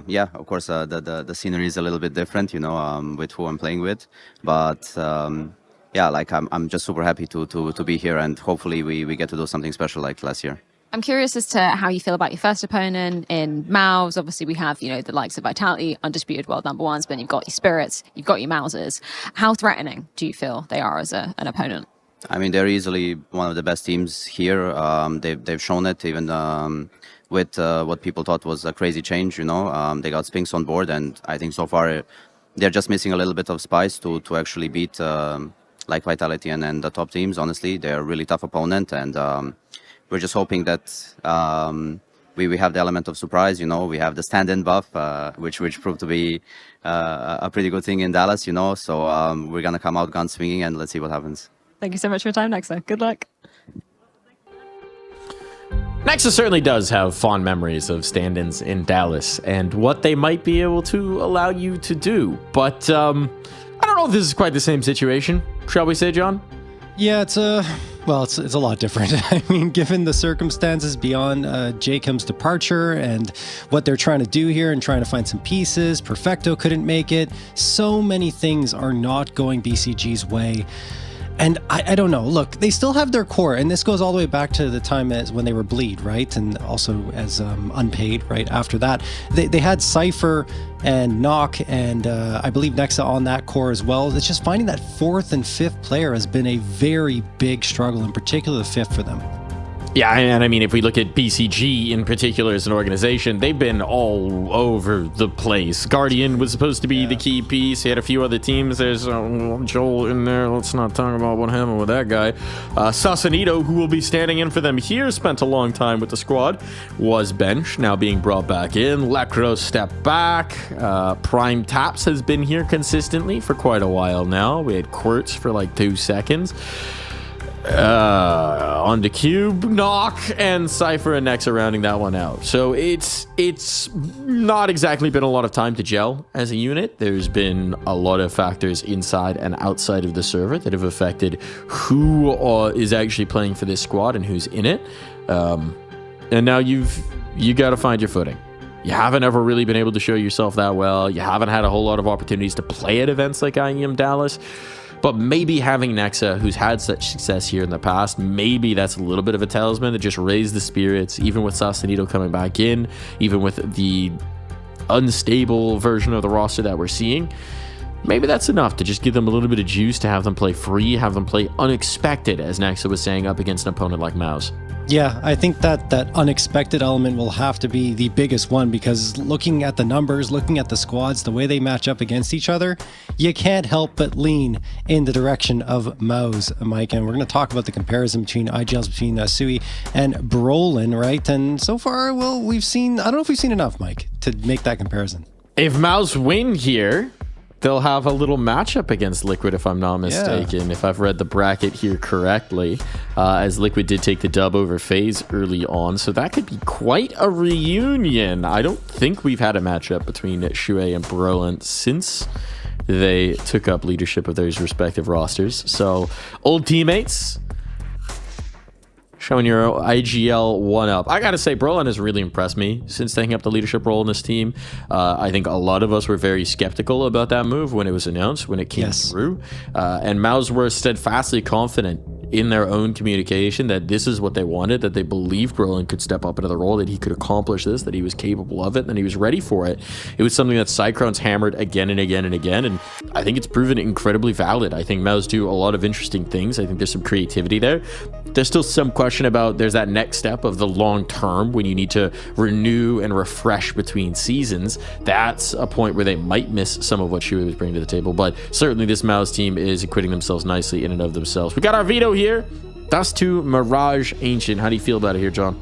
yeah, of course, the scenery is a little bit different, you know, with who I'm playing with. But yeah, like I'm just super happy to be here, and hopefully we get to do something special like last year. I'm curious as to how you feel about your first opponent in Mouse. Obviously, we have, you know, the likes of Vitality, undisputed world number ones, but you've got your Spirits, you've got your Mouses. How threatening do you feel they are as an opponent? I mean, they're easily one of the best teams here. They've shown it, even with what people thought was a crazy change, you know. They got Spinks on board, and I think so far they're just missing a little bit of spice to actually beat like Vitality and the top teams. Honestly, they're a really tough opponent, and we're just hoping that we have the element of surprise, you know. We have the stand-in buff, which proved to be a pretty good thing in Dallas, you know. So we're going to come out gun swinging, and let's see what happens. Thank you so much for your time, Nexa. Good luck. Nexa certainly does have fond memories of stand-ins in Dallas and what they might be able to allow you to do. But I don't know if this is quite the same situation, shall we say, John? Yeah, it's a lot different. I mean, given the circumstances beyond Jacob's departure and what they're trying to do here and trying to find some pieces, Perfecto couldn't make it. So many things are not going BCG's way. And I don't know. Look, they still have their core, and this goes all the way back to the time as when they were Bleed, right? And also as Unpaid, right? After that, they had Cypher and Knock, and I believe Nexa on that core as well. It's just finding that fourth and fifth player has been a very big struggle, in particular the fifth for them. Yeah, and I mean, if we look at BCG in particular as an organization, they've been all over the place. Guardian was supposed to be the key piece. He had a few other teams. There's Joel in there. Let's not talk about what happened with that guy. Sausalito, who will be standing in for them here, spent a long time with the squad, was benched, now being brought back in. Lekro stepped back. Prime Taps has been here consistently for quite a while now. We had Quirts for like 2 seconds. On the Cube, Knock, and Cypher and Nexa rounding that one out. So it's not exactly been a lot of time to gel as a unit. There's been a lot of factors inside and outside of the server that have affected who is actually playing for this squad and who's in it. And now you got to find your footing. You haven't ever really been able to show yourself that well. You haven't had a whole lot of opportunities to play at events like IEM Dallas. But maybe having Nexa, who's had such success here in the past, maybe that's a little bit of a talisman to just raise the spirits, even with Sausalito coming back in, even with the unstable version of the roster that we're seeing. Maybe that's enough to just give them a little bit of juice, to have them play free, have them play unexpected, as Nexa was saying, up against an opponent like Mouse. Yeah, I think that unexpected element will have to be the biggest one, because looking at the numbers, looking at the squads, the way they match up against each other, you can't help but lean in the direction of Mouse, Mike. And we're going to talk about the comparison between IGLs, between Sui and Brolin, right? And so far, well, we've seen, I don't know if we've seen enough, Mike, to make that comparison. If Mouse win here, they'll have a little matchup against Liquid, if I'm not mistaken, if I've read the bracket here correctly, as Liquid did take the dub over FaZe early on. So that could be quite a reunion. I don't think we've had a matchup between Shui and Brolin since they took up leadership of their respective rosters. So old teammates showing your IGL 1-up. I gotta say, Brolin has really impressed me since taking up the leadership role in this team. I think a lot of us were very skeptical about that move when it was announced, when it came through. And Mouse were steadfastly confident in their own communication that this is what they wanted, that they believed Roland could step up into the role, that he could accomplish this, that he was capable of it, and he was ready for it. It was something that Cyclone's hammered again and again and again, and I think it's proven incredibly valid. I think Mouse do a lot of interesting things. I think there's some creativity there. There's still some question about, there's that next step of the long term when you need to renew and refresh between seasons. That's a point where they might miss some of what Shui was bringing to the table, but certainly this Mouse team is acquitting themselves nicely in and of themselves. We got our veto here. Dust 2, Mirage, Ancient. How do you feel about it here, John?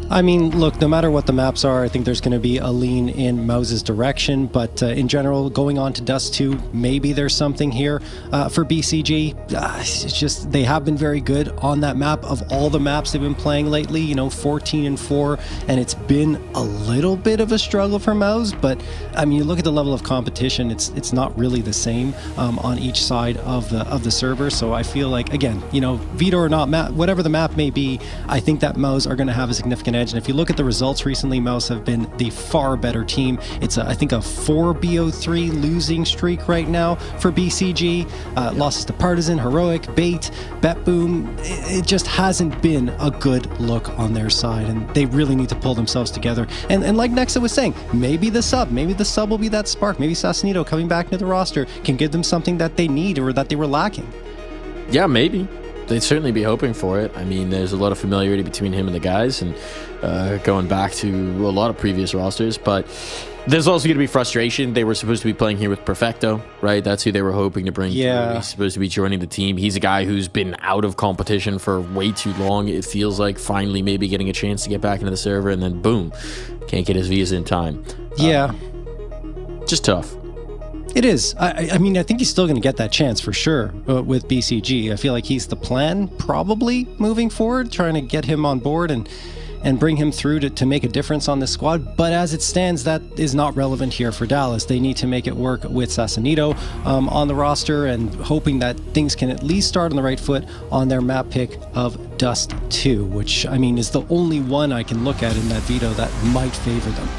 I mean, look, no matter what the maps are, I think there's going to be a lean in Mouse's direction, but in general, going on to Dust 2, maybe there's something here for BCG. It's just, they have been very good on that map. Of all the maps they've been playing lately, you know, 14-4, and it's been a little bit of a struggle for Mouse, but I mean, you look at the level of competition, it's not really the same on each side of the server, so I feel like, again, you know, veto or not, whatever the map may be, I think that Mouse are going to have a significant edge. And if you look at the results recently, Mouse have been the far better team. It's I think a 4 BO3 losing streak right now for BCG. Losses to Partisan, Heroic, Bait, Bet Boom. It just hasn't been a good look on their side, and they really need to pull themselves together. And like Nexa was saying, maybe the sub will be that spark. Maybe Sassanito coming back into the roster can give them something that they need or that they were lacking. Yeah, maybe. They'd certainly be hoping for it. I mean, there's a lot of familiarity between him and the guys, and going back to a lot of previous rosters, but there's also going to be frustration. They were supposed to be playing here with Perfecto, right? That's who they were hoping to bring through. He's supposed to be joining the team. He's a guy who's been out of competition for way too long. It feels like finally maybe getting a chance to get back into the server, and then boom, can't get his visa in time. Yeah. Just tough. It is. I mean, I think he's still going to get that chance for sure with BCG. I feel like he's the plan probably moving forward, trying to get him on board and bring him through to make a difference on this squad. But as it stands, that is not relevant here for Dallas. They need to make it work with Sassanito on the roster, and hoping that things can at least start on the right foot on their map pick of Dust 2, which, I mean, is the only one I can look at in that veto that might favor them.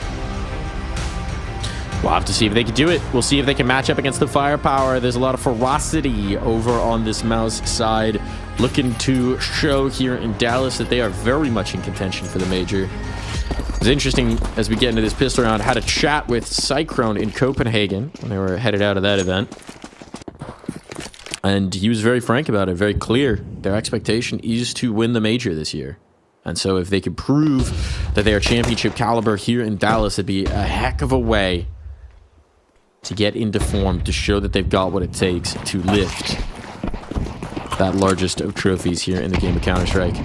We'll have to see if they can do it. We'll see if they can match up against the firepower. There's a lot of ferocity over on this Mouse side, looking to show here in Dallas that they are very much in contention for the major. It's interesting, as we get into this pistol round, had a chat with Cyclone in Copenhagen when they were headed out of that event. And he was very frank about it, very clear. Their expectation is to win the major this year. And so if they could prove that they are championship caliber here in Dallas, it'd be a heck of a way to get into form, to show that they've got what it takes to lift that largest of trophies here in the game of Counter-Strike.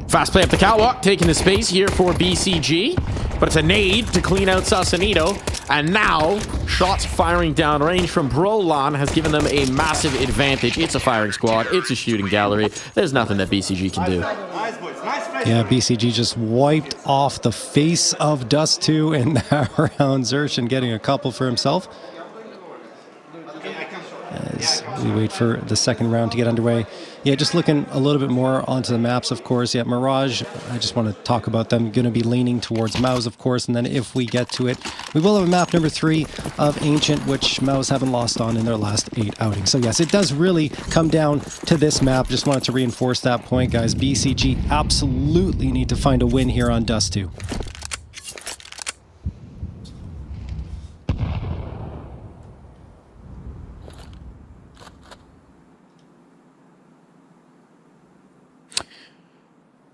Fast play up the catwalk, taking the space here for BCG, but it's a nade to clean out Sassanito, and now shots firing downrange from Brolan has given them a massive advantage. It's a firing squad, it's a shooting gallery. There's nothing that BCG can do. Yeah, BCG just wiped off the face of Dust 2 in that round. Zershin getting a couple for himself. As we wait for the second round to get underway. Yeah, just looking a little bit more onto the maps, of course. Yeah, Mirage, I just want to talk about them. Going to be leaning towards Mouse, of course, and then if we get to it, we will have a map number 3 of Ancient, which Mouse haven't lost on in their last 8 outings. So yes, it does really come down to this map. Just wanted to reinforce that point, guys. BCG absolutely need to find a win here on Dust 2.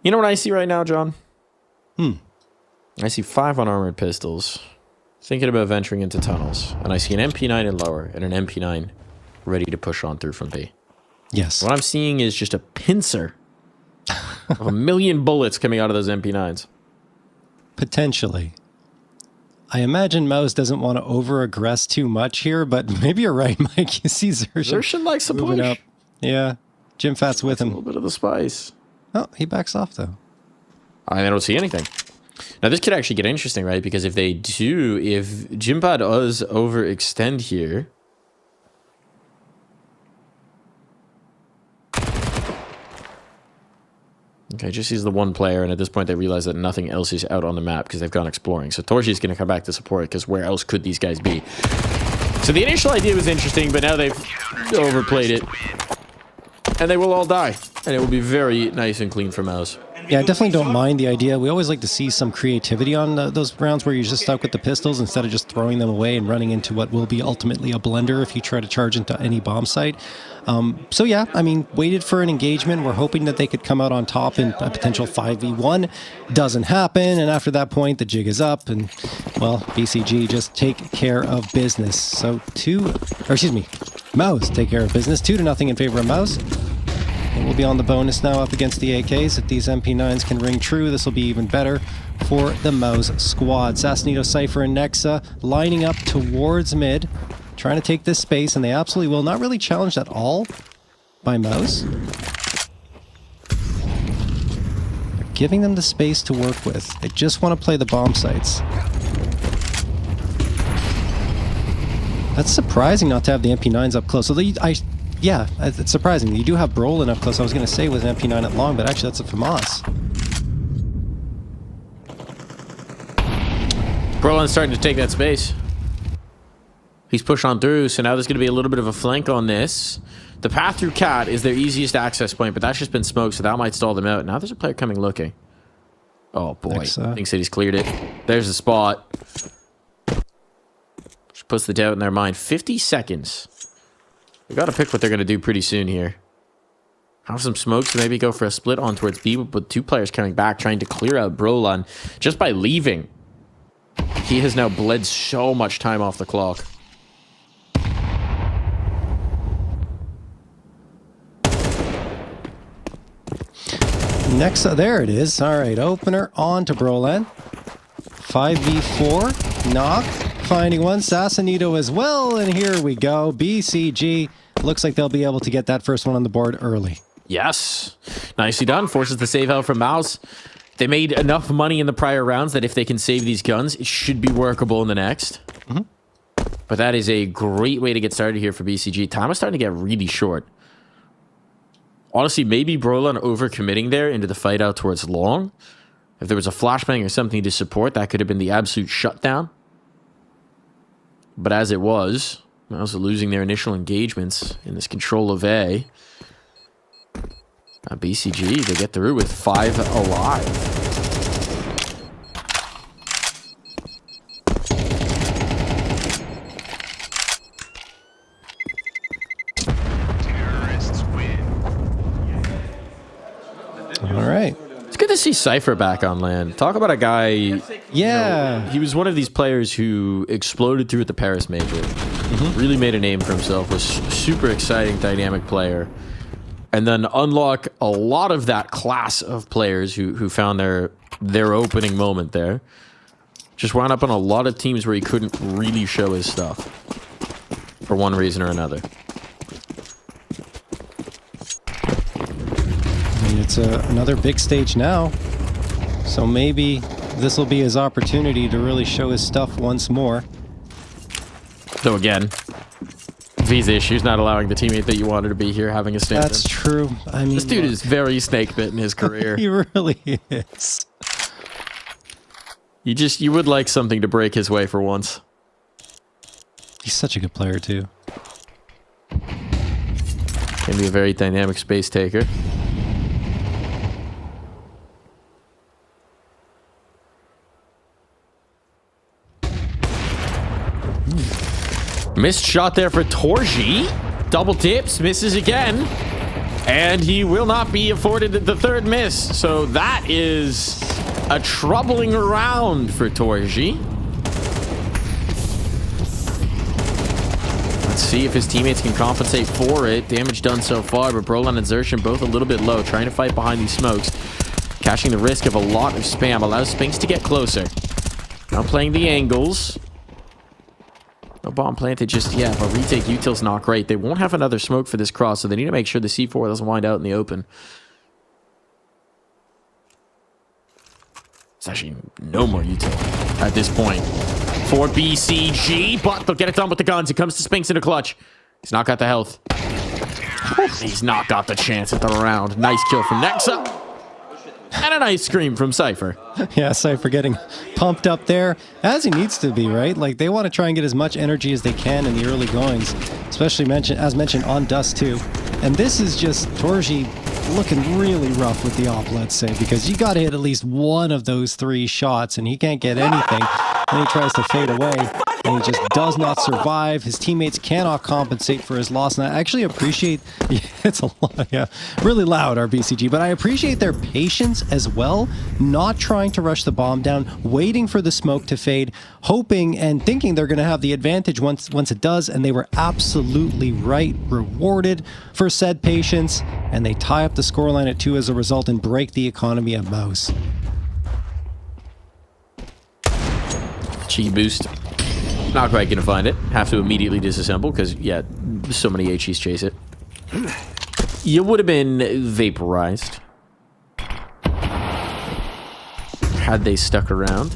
You know what I see right now, John? I see 5 unarmored pistols, thinking about venturing into tunnels, and I see an MP9 and lower, and an MP9 ready to push on through from B. Yes. What I'm seeing is just a pincer of 1 million bullets coming out of those MP9s. Potentially. I imagine Mouse doesn't want to over-aggress too much here, but maybe you're right, Mike. You see Zershin likes to push. Up. Yeah. Jim Fat's with him. A little bit of the spice. Oh, he backs off, though. I don't see anything. Now, this could actually get interesting, right? Because if they do, if Jimpa does overextend here... Okay, just sees the one player, and at this point they realize that nothing else is out on the map because they've gone exploring. So Torshi's going to come back to support it, because where else could these guys be? So the initial idea was interesting, but now they've overplayed it. and they will all die. And it will be very nice and clean for Mouse. Yeah, I definitely don't mind the idea. We always like to see some creativity on those rounds where you're just stuck with the pistols instead of just throwing them away and running into what will be ultimately a blender if you try to charge into any bomb site. So yeah, I mean, waited for an engagement. We're hoping that they could come out on top in a potential 5v1. Doesn't happen, and after that point, the jig is up, and, well, BCG just take care of business. So Mouse take care of business. 2-0 in favor of Mouse. And we'll be on the bonus now up against the AKs. If these MP9s can ring true, this will be even better for the Mouse squad. Sassanito, Cypher, and Nexa lining up towards mid, trying to take this space, and they absolutely will. Not really challenged at all by Mouse. They're giving them the space to work with. They just want to play the bomb sites. That's surprising not to have the MP9s up close. So yeah, it's surprising. You do have Brolin up close. I was going to say with an MP9 at long, but actually that's a FAMAS. Brolin's starting to take that space. He's pushed on through, so now there's going to be a little bit of a flank on this. The path through Cat is their easiest access point, but that's just been smoked, so that might stall them out. Now there's a player coming looking. Oh boy, Pink City's cleared it. There's the spot. Just puts the doubt in their mind. 50 seconds. We got to pick what they're going to do pretty soon here. Have some smokes, maybe go for a split on towards B, but two players coming back, trying to clear out Brolin just by leaving. He has now bled so much time off the clock. Next, there it is. All right, opener on to Brolin. 5v4, knock. Finding one, Sassanito as well, and here we go. BCG looks like they'll be able to get that first one on the board early. Yes, nicely done. Forces the save out from Mouse. They made enough money in the prior rounds that if they can save these guns, it should be workable in the next. But that is a great way to get started here for BCG. Time is starting to get really short. Honestly, maybe Brolin overcommitting there into the fight out towards long. If there was a flashbang or something to support, that could have been the absolute shutdown. But as it was, Mouse are losing their initial engagements in this control of A. Now BCG, they get through with 5 alive. All right. It's good to see Cypher back on land. Talk about a guy... Yeah. You know, he was one of these players who exploded through at the Paris Major. Really made a name for himself. Was super exciting, dynamic player. And then unlock a lot of that class of players who found their opening moment there. Just wound up on a lot of teams where he couldn't really show his stuff. For one reason or another. It's another big stage now, so maybe this will be his opportunity to really show his stuff once more. So again, visa issues not allowing the teammate that you wanted to be here having a stand. That's true. I mean, this dude is very snake bit in his career. He really is. You would like something to break his way for once. He's such a good player too. Can be a very dynamic space taker. Missed shot there for Torji. Double dips, misses again. And he will not be afforded the third miss. So that is a troubling round for Torji. Let's see if his teammates can compensate for it. Damage done so far, but Brolin and Xerxin both a little bit low, trying to fight behind these smokes. Cashing the risk of a lot of spam allows Spinks to get closer. Now playing the angles. No bomb planted just yet, but retake util's not great. They won't have another smoke for this cross, so they need to make sure the C4 doesn't wind out in the open. It's actually no more util at this point for BCG, but they'll get it done with the guns. It comes to Spinks in a clutch. He's not got the health. He's not got the chance at the round. Nice kill from Nexa. And a nice scream from Cypher. Yeah, Cypher getting pumped up there, as he needs to be, right? Like, they want to try and get as much energy as they can in the early goings, especially as mentioned on Dust too. And this is just Torji looking really rough with the op, let's say, because you got to hit at least one of those 3 shots, and he can't get anything. Then he tries to fade away, and he just does not survive. His teammates cannot compensate for his loss, and I actually appreciate, yeah, it's a lot, yeah, really loud, our BCG, but I appreciate their patience as well, not trying to rush the bomb down, waiting for the smoke to fade, hoping and thinking they're going to have the advantage once it does, and they were absolutely right, rewarded for said patience, and they tie up the scoreline at 2 as a result and break the economy of Mouse. Chi boost. Not quite gonna find it. Have to immediately disassemble because, yeah, so many HEs chase it. You would have been vaporized had they stuck around.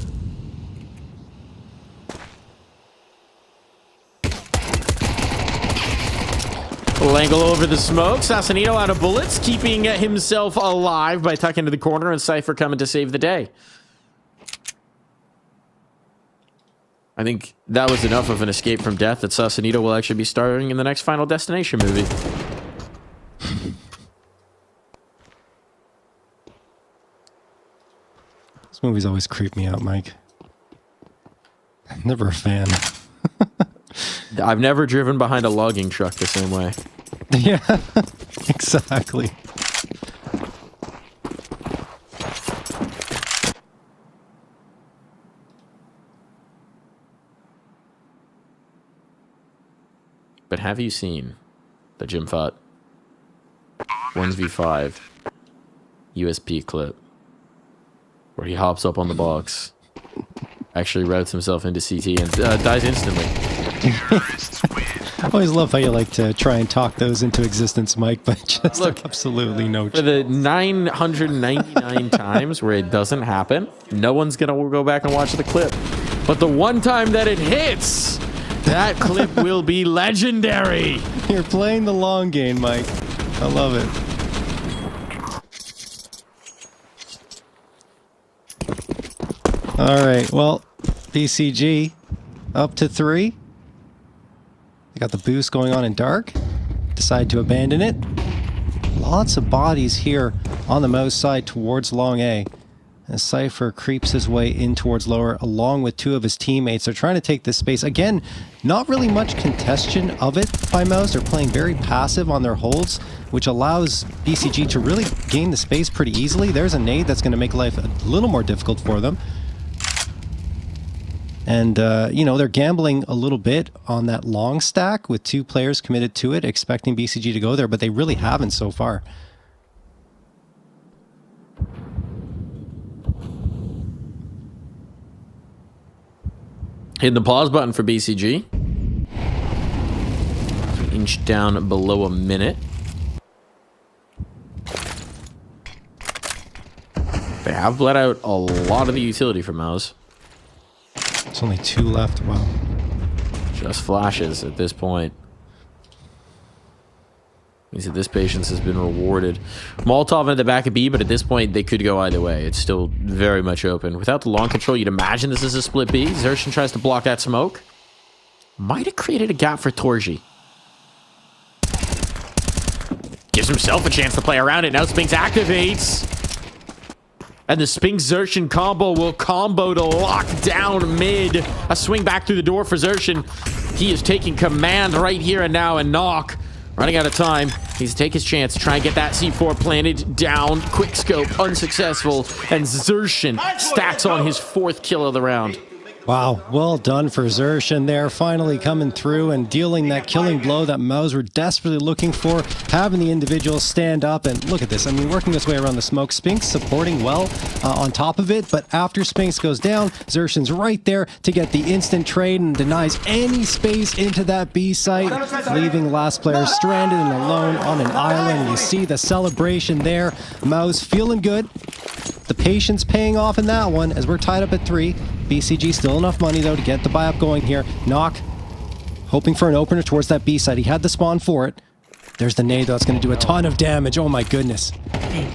Langle over the smoke. Sassanito out of bullets, keeping himself alive by tucking into the corner, and Cypher coming to save the day. I think that was enough of an escape from death that Sassanito will actually be starring in the next Final Destination movie. This movie's always creeped me out, Mike. Never a fan. I've never driven behind a logging truck the same way. Yeah, exactly. But have you seen the Jim Fott 1v5 USP clip where he hops up on the box, actually routes himself into CT, and dies instantly? I always love how you like to try and talk those into existence, Mike, but just look, absolutely no chance. For the 999 times where it doesn't happen, no one's going to go back and watch the clip. But the one time that it hits, that clip will be legendary. You're playing the long game, Mike. I love it. All right, well, BCG up to 3. They got the boost going on in dark. Decide to abandon it. Lots of bodies here on the Mouse side towards long A. As Cypher creeps his way in towards lower along with 2 of his teammates. They're trying to take this space. Again, not really much contestation of it by Mouse. They're playing very passive on their holds, which allows BCG to really gain the space pretty easily. There's a nade that's going to make life a little more difficult for them. And, you know, they're gambling a little bit on that long stack with 2 players committed to it, expecting BCG to go there, but they really haven't so far. Hitting the pause button for BCG. Inch down below a minute. They have bled out a lot of the utility for Mouse. There's only 2 left. Wow. Just flashes at this point. Means that this patience has been rewarded. Molotov at the back of B, but at this point they could go either way. It's still very much open. Without the long control, you'd imagine this is a split B. Zershin tries to block that smoke. Might have created a gap for Torji. Gives himself a chance to play around it. Now Spinks activates. And the Spinks Zershin combo will combo to lock down mid. A swing back through the door for Zershin. He is taking command right here and now, and Knock running out of time. He's to take his chance to try and get that C4 planted down. Quick scope, unsuccessful. And Zershin stacks on his 4th kill of the round. Wow, well done for Zershin there, finally coming through and dealing that killing blow that Mouse were desperately looking for, having the individual stand up, and look at this, I mean, working his way around the smoke. Spinks supporting well on top of it, but after Spinks goes down, Zershin's right there to get the instant trade and denies any space into that B site, leaving last player stranded and alone on an island. You see the celebration there. Mouse feeling good. The patience paying off in that one as we're tied up at 3. BCG still enough money though to get the buy up going here. Knock hoping for an opener towards that B side. He had the spawn for it. There's the nade though. It's going to do a ton of damage. Oh my goodness.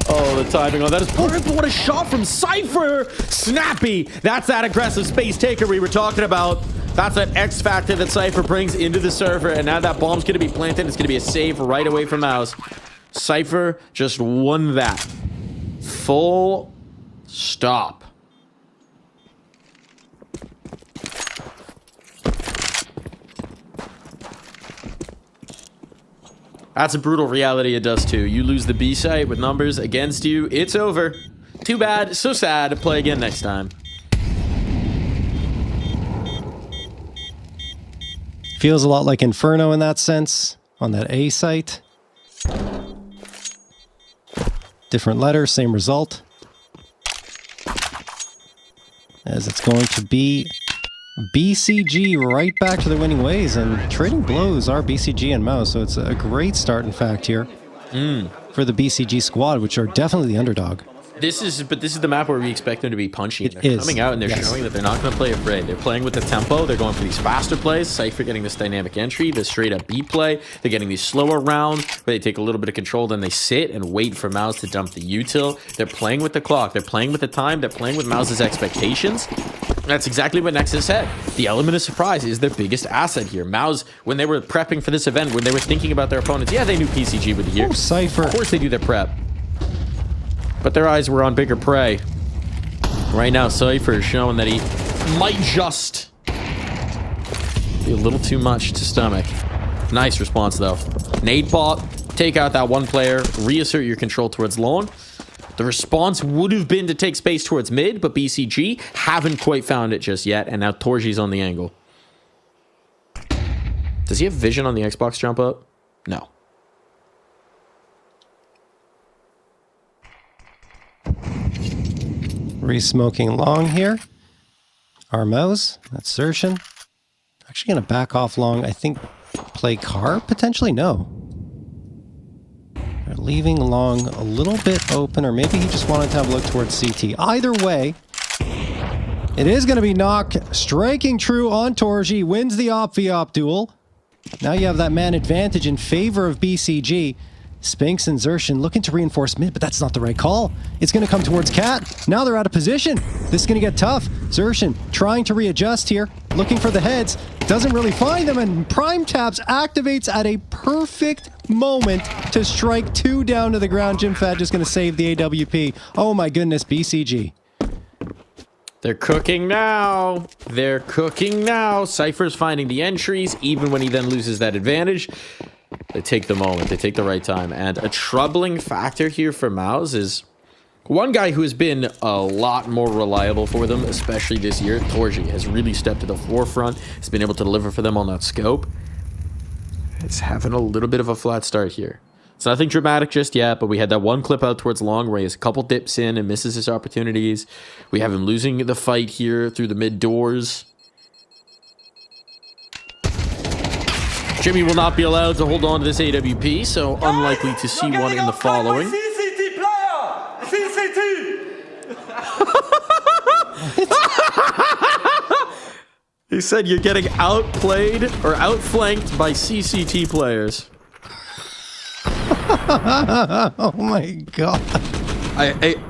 Oh, the timing on that is perfect. What a shot from Cypher. Snappy. That's that aggressive space taker we were talking about. That's that X factor that Cypher brings into the server, and now that bomb's going to be planted. It's going to be a save right away from Mouse. Cypher just won that. Full stop. That's a brutal reality it does too. You lose the B site with numbers against you. It's over. Too bad. So sad. Play again next time. Feels a lot like Inferno in that sense, on that A site. Different letter, same result. As it's going to be BCG right back to the winning ways, and trading blows are BCG and Mouse, so it's a great start, in fact, here for the BCG squad, which are definitely the underdog. This is the map where we expect them to be punchy. They're is. coming out and they're showing that they're not going to play afraid. They're playing with the tempo. They're going for these faster plays. Cypher getting this dynamic entry, the straight up B play. They're getting these slower rounds where they take a little bit of control, then they sit and wait for Mouse to dump the util. They're playing with the clock. They're playing with the time. They're playing with Mouse's expectations. That's exactly what Nexus said. The element of surprise is their biggest asset here. Mouse, when they were prepping for this event, when they were thinking about their opponents, yeah, they knew PCG would be here. Oh, Cypher. Of course they do their prep. But their eyes were on bigger prey. Right now, Cypher is showing that he might just be a little too much to stomach. Nice response, though. Nade bot, take out that one player, reassert your control towards long. The response would have been to take space towards mid, but BCG haven't quite found it just yet, and now Torji's on the angle. Does he have vision on the Xbox jump up? No. Re-smoking long here. Armos, that's Sershin. Actually going to back off long. I think play car, potentially? No. They're leaving long a little bit open, or maybe he just wanted to have a look towards CT. Either way, it is going to be Knock striking true on Torji, wins the op-v-op duel. Now you have that man advantage in favor of BCG. Spinks and Zershin looking to reinforce mid, but that's not the right call. It's going to come towards Cat. Now they're out of position. This is going to get tough. Zershin trying to readjust here, looking for the heads. Doesn't really find them, and Prime Taps activates at a perfect moment to strike 2 down to the ground. JimFat just going to save the AWP. Oh my goodness, BCG. They're cooking now. They're cooking now. Cypher's finding the entries, even when he then loses that advantage. They take the moment. They take the right time. And a troubling factor here for Mouse is one guy who has been a lot more reliable for them, especially this year. Torji has really stepped to the forefront. Has been able to deliver for them on that scope. It's having a little bit of a flat start here. It's nothing dramatic just yet, but we had that one clip out towards long where he has a couple dips in and misses his opportunities. We have him losing the fight here through the mid doors. Jimmy will not be allowed to hold on to this AWP, so unlikely to see one in the following. CCT player! CCT! He said you're getting outplayed or outflanked by CCT players. Oh my god.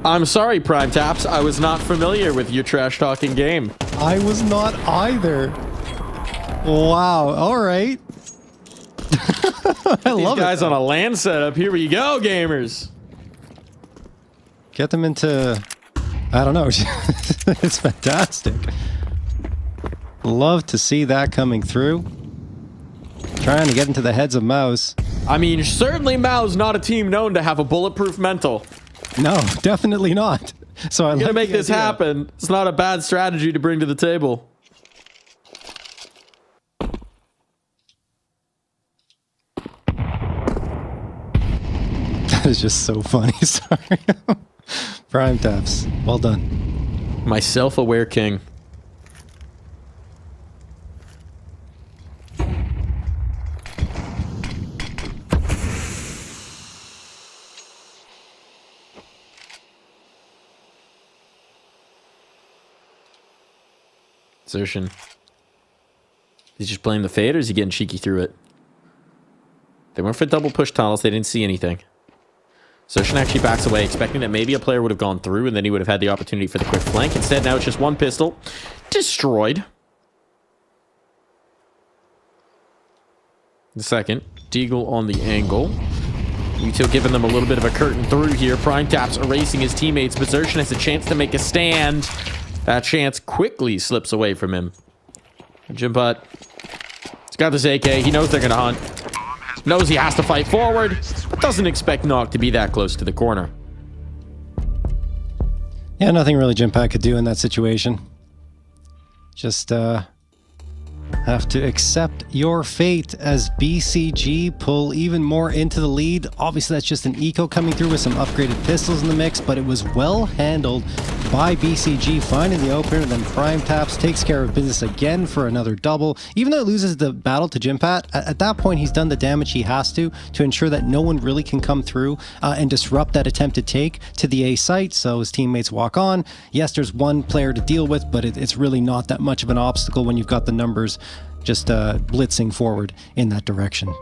I'm sorry, Prime Taps. I was not familiar with your trash-talking game. I was not either. Wow, alright. I love These guys on a LAN setup. Here we go, gamers. Get them into... I don't know. It's fantastic. Love to see that coming through. Trying to get into the heads of Mouse. I mean, certainly Mao's not a team known to have a bulletproof mental. No, definitely not. So I'm gonna make this happen. It's not a bad strategy to bring to the table. That is just so funny. Sorry. Prime Taps. Well done. My self-aware king. Zershin. He's just playing the fade, or is he getting cheeky through it? They went for double push tunnels. They didn't see anything. Zershin actually backs away, expecting that maybe a player would have gone through, and then he would have had the opportunity for the quick flank. Instead, now it's just one pistol. Destroyed. The second. Deagle on the angle. Util giving them a little bit of a curtain through here. Prime Taps erasing his teammates. Bersertion has a chance to make a stand. That chance quickly slips away from him. Jimpot. He's got this AK. He knows they're going to hunt. Knows he has to fight forward, but doesn't expect Nog to be that close to the corner. Yeah, nothing really Jimpot could do in that situation. Just have to accept your fate as BCG pull even more into the lead. Obviously, that's just an eco coming through with some upgraded pistols in the mix, but it was well handled by BCG, finding the opener, and then Prime Taps takes care of business again for another double. Even though it loses the battle to Jimpot, at that point, he's done the damage he has to ensure that no one really can come through and disrupt that attempted take to the A site, so his teammates walk on. Yes, there's one player to deal with, but it's really not that much of an obstacle when you've got the numbers just blitzing forward in that direction.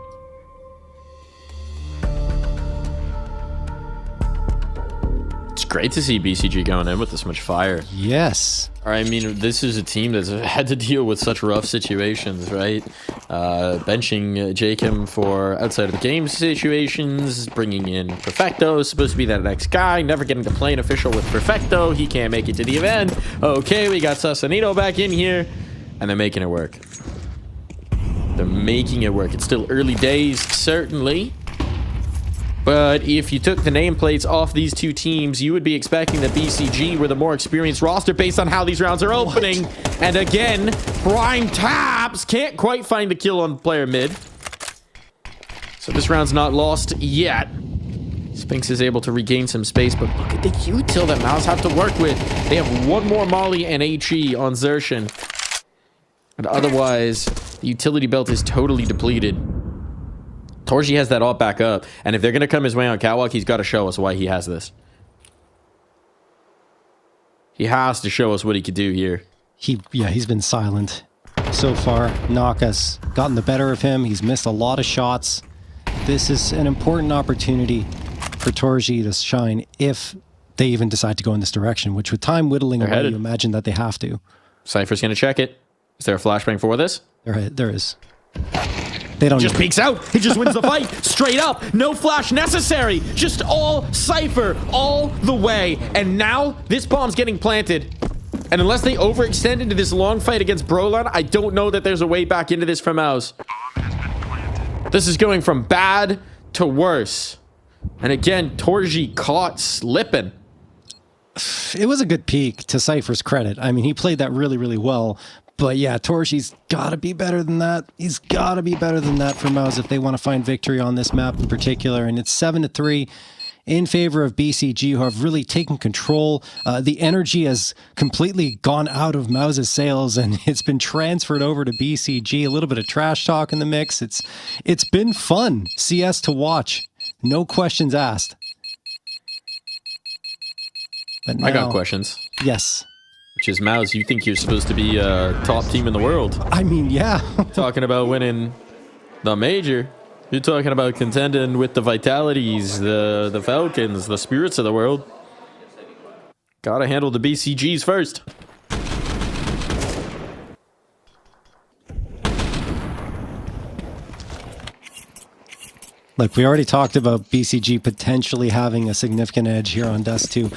It's great to see BCG going in with this much fire. Yes. I mean, this is a team that's had to deal with such rough situations, right? Benching Jacob for outside of the game situations, bringing in Perfecto, supposed to be that next guy, never getting to play an official with Perfecto. He can't make it to the event. Okay, we got Sasanito back in here, and they're making it work. They're making it work. It's still early days, certainly. But if you took the nameplates off these two teams, you would be expecting that BCG were the more experienced roster based on how these rounds are opening. What? And again, Prime Taps can't quite find the kill on player mid. So this round's not lost yet. Spinks is able to regain some space, but look at the util that Mouse have to work with. They have one more Molly and HE on Xertion. And otherwise, the utility belt is totally depleted. Torji has that all back up, and if they're going to come his way on Catwalk, he's got to show us why he has this. He has to show us what he could do here. He's been silent so far. Nok has gotten the better of him. He's missed a lot of shots. This is an important opportunity for Torji to shine if they even decide to go in this direction, which with time whittling away, you imagine that they have to. Cypher's going to check it. Is there a flashbang for this? There is. They don't just peeks out. He just wins the fight straight up. No flash necessary. Just all Cypher all the way. And now this bomb's getting planted. And unless they overextend into this long fight against Brolan, I don't know that there's a way back into this from Mouse. This is going from bad to worse. And again, Torji caught slipping. It was a good peak to Cypher's credit. I mean, he played that really, really well. But yeah, Torji's got to be better than that. He's got to be better than that for Mouse if they want to find victory on this map in particular. And it's 7-3 in favor of BCG, who have really taken control. The energy has completely gone out of Mouse's sails, and it's been transferred over to BCG. A little bit of trash talk in the mix. It's been fun CS to watch. No questions asked. But now, I got questions. Yes. Which is, Mouse, you think you're supposed to be a top team in the world. I mean, yeah. Talking about winning the major. You're talking about contending with the Vitalities, the Falcons, the Spirits of the world. Gotta handle the BCGs first. Look, we already talked about BCG potentially having a significant edge here on Dust 2.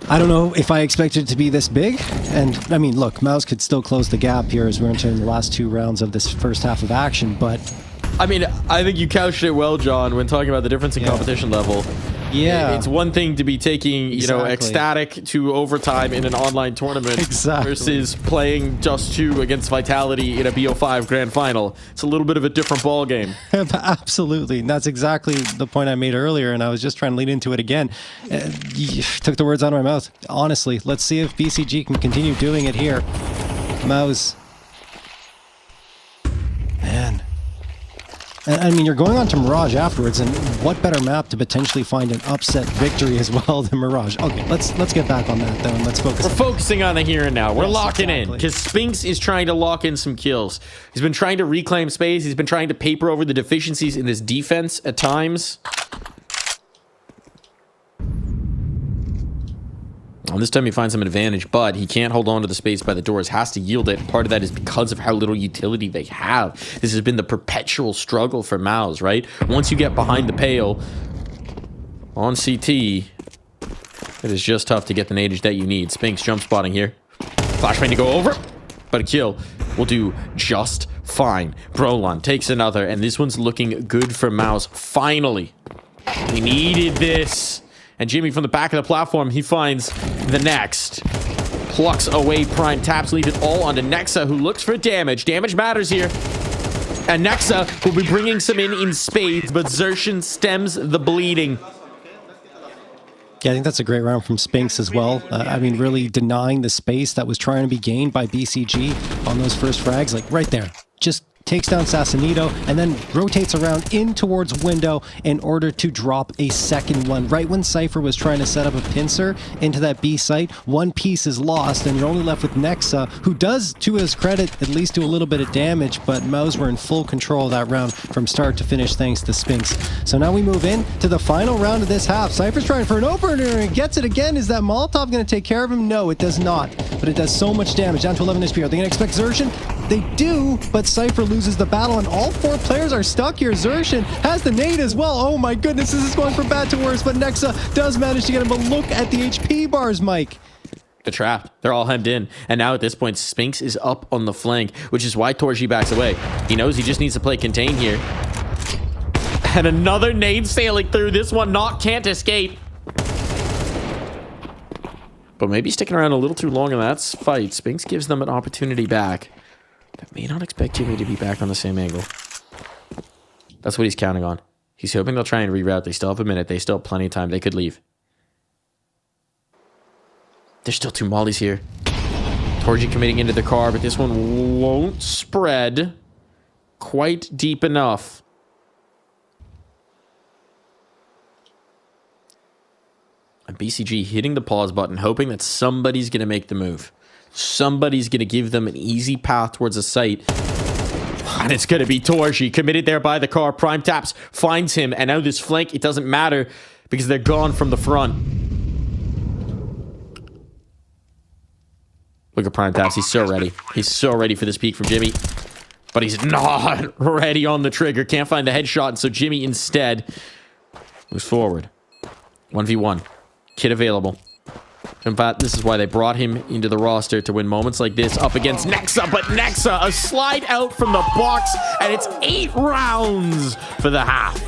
I don't know if I expected it to be this big. And, I mean, look, Mouse could still close the gap here as we're entering the last two rounds of this first half of action, but... I mean, I think you couched it well, John, when talking about the difference in competition level. Yeah. It's one thing to be taking, you know, ecstatic to overtime in an online tournament versus playing just two against Vitality in a BO5 grand final. It's a little bit of a different ball game. Absolutely. And that's exactly the point I made earlier, and I was just trying to lead into it again. You took the words out of my mouth. Honestly, let's see if BCG can continue doing it here. Mouse. Man. I mean, you're going on to Mirage afterwards, and what better map to potentially find an upset victory as well than Mirage? Okay, let's get back on that, though, and let's focus. We're focusing on the here and now. We're locking in, because Spinks is trying to lock in some kills. He's been trying to reclaim space. He's been trying to paper over the deficiencies in this defense at times. And this time he finds some advantage, but he can't hold on to the space by the doors, has to yield it. And part of that is because of how little utility they have. This has been the perpetual struggle for Mouse, right? Once you get behind the pale on CT, it is just tough to get the nadage that you need. Spinks jump spotting here. Flashbang to go over, but a kill will do just fine. Brolon takes another, and this one's looking good for Mouse. Finally, we needed this. And Jimmy from the back of the platform, he finds the next. Plucks away Prime Taps, leave it all onto Nexa, who looks for damage. Damage matters here. And Nexa will be bringing some in spades, but Xertion stems the bleeding. Yeah, I think that's a great round from Spinks as well. I mean, really denying the space that was trying to be gained by BCG on those first frags, like right there. Just takes down Sassanito and then rotates around in towards window in order to drop a second one. Right when Cypher was trying to set up a pincer into that B site, one piece is lost and you're only left with Nexa, who does, to his credit, at least do a little bit of damage, but Mouse were in full control of that round from start to finish thanks to Spinks. So now we move in to the final round of this half. Cypher's trying for an opener and gets it again. Is that Molotov going to take care of him? No, it does not, but it does so much damage. Down to 11 HP. Are they going to expect Xertion? They do, but Cypher loses the battle, and all four players are stuck here. Xertion has the nade as well. Oh my goodness, this is going from bad to worse, but Nexa does manage to get him. But look at the HP bars, Mike. They're trapped. They're all hemmed in. And now at this point, Spinks is up on the flank, which is why Torji backs away. He knows he just needs to play contain here. And another nade sailing through. This one can't escape. But maybe sticking around a little too long in that fight. Spinks gives them an opportunity back. That may not expect Jimmy to be back on the same angle. That's what he's counting on. He's hoping they'll try and reroute. They still have a minute. They still have plenty of time. They could leave. There's still two mollies here. Torji committing into the car, but this one won't spread quite deep enough. And BCG hitting the pause button, hoping that somebody's going to make the move. Somebody's going to give them an easy path towards a site. And it's going to be Torji, committed there by the car. Prime Taps finds him, and now this flank, it doesn't matter because they're gone from the front. Look at Prime Taps, he's so ready. He's so ready for this peek from Jimmy. But he's not ready on the trigger. Can't find the headshot, and so Jimmy instead moves forward. 1v1. Kid available. In fact, this is why they brought him into the roster, to win moments like this up against Nexa. But Nexa, a slide out from the box, and it's 8 rounds for the half.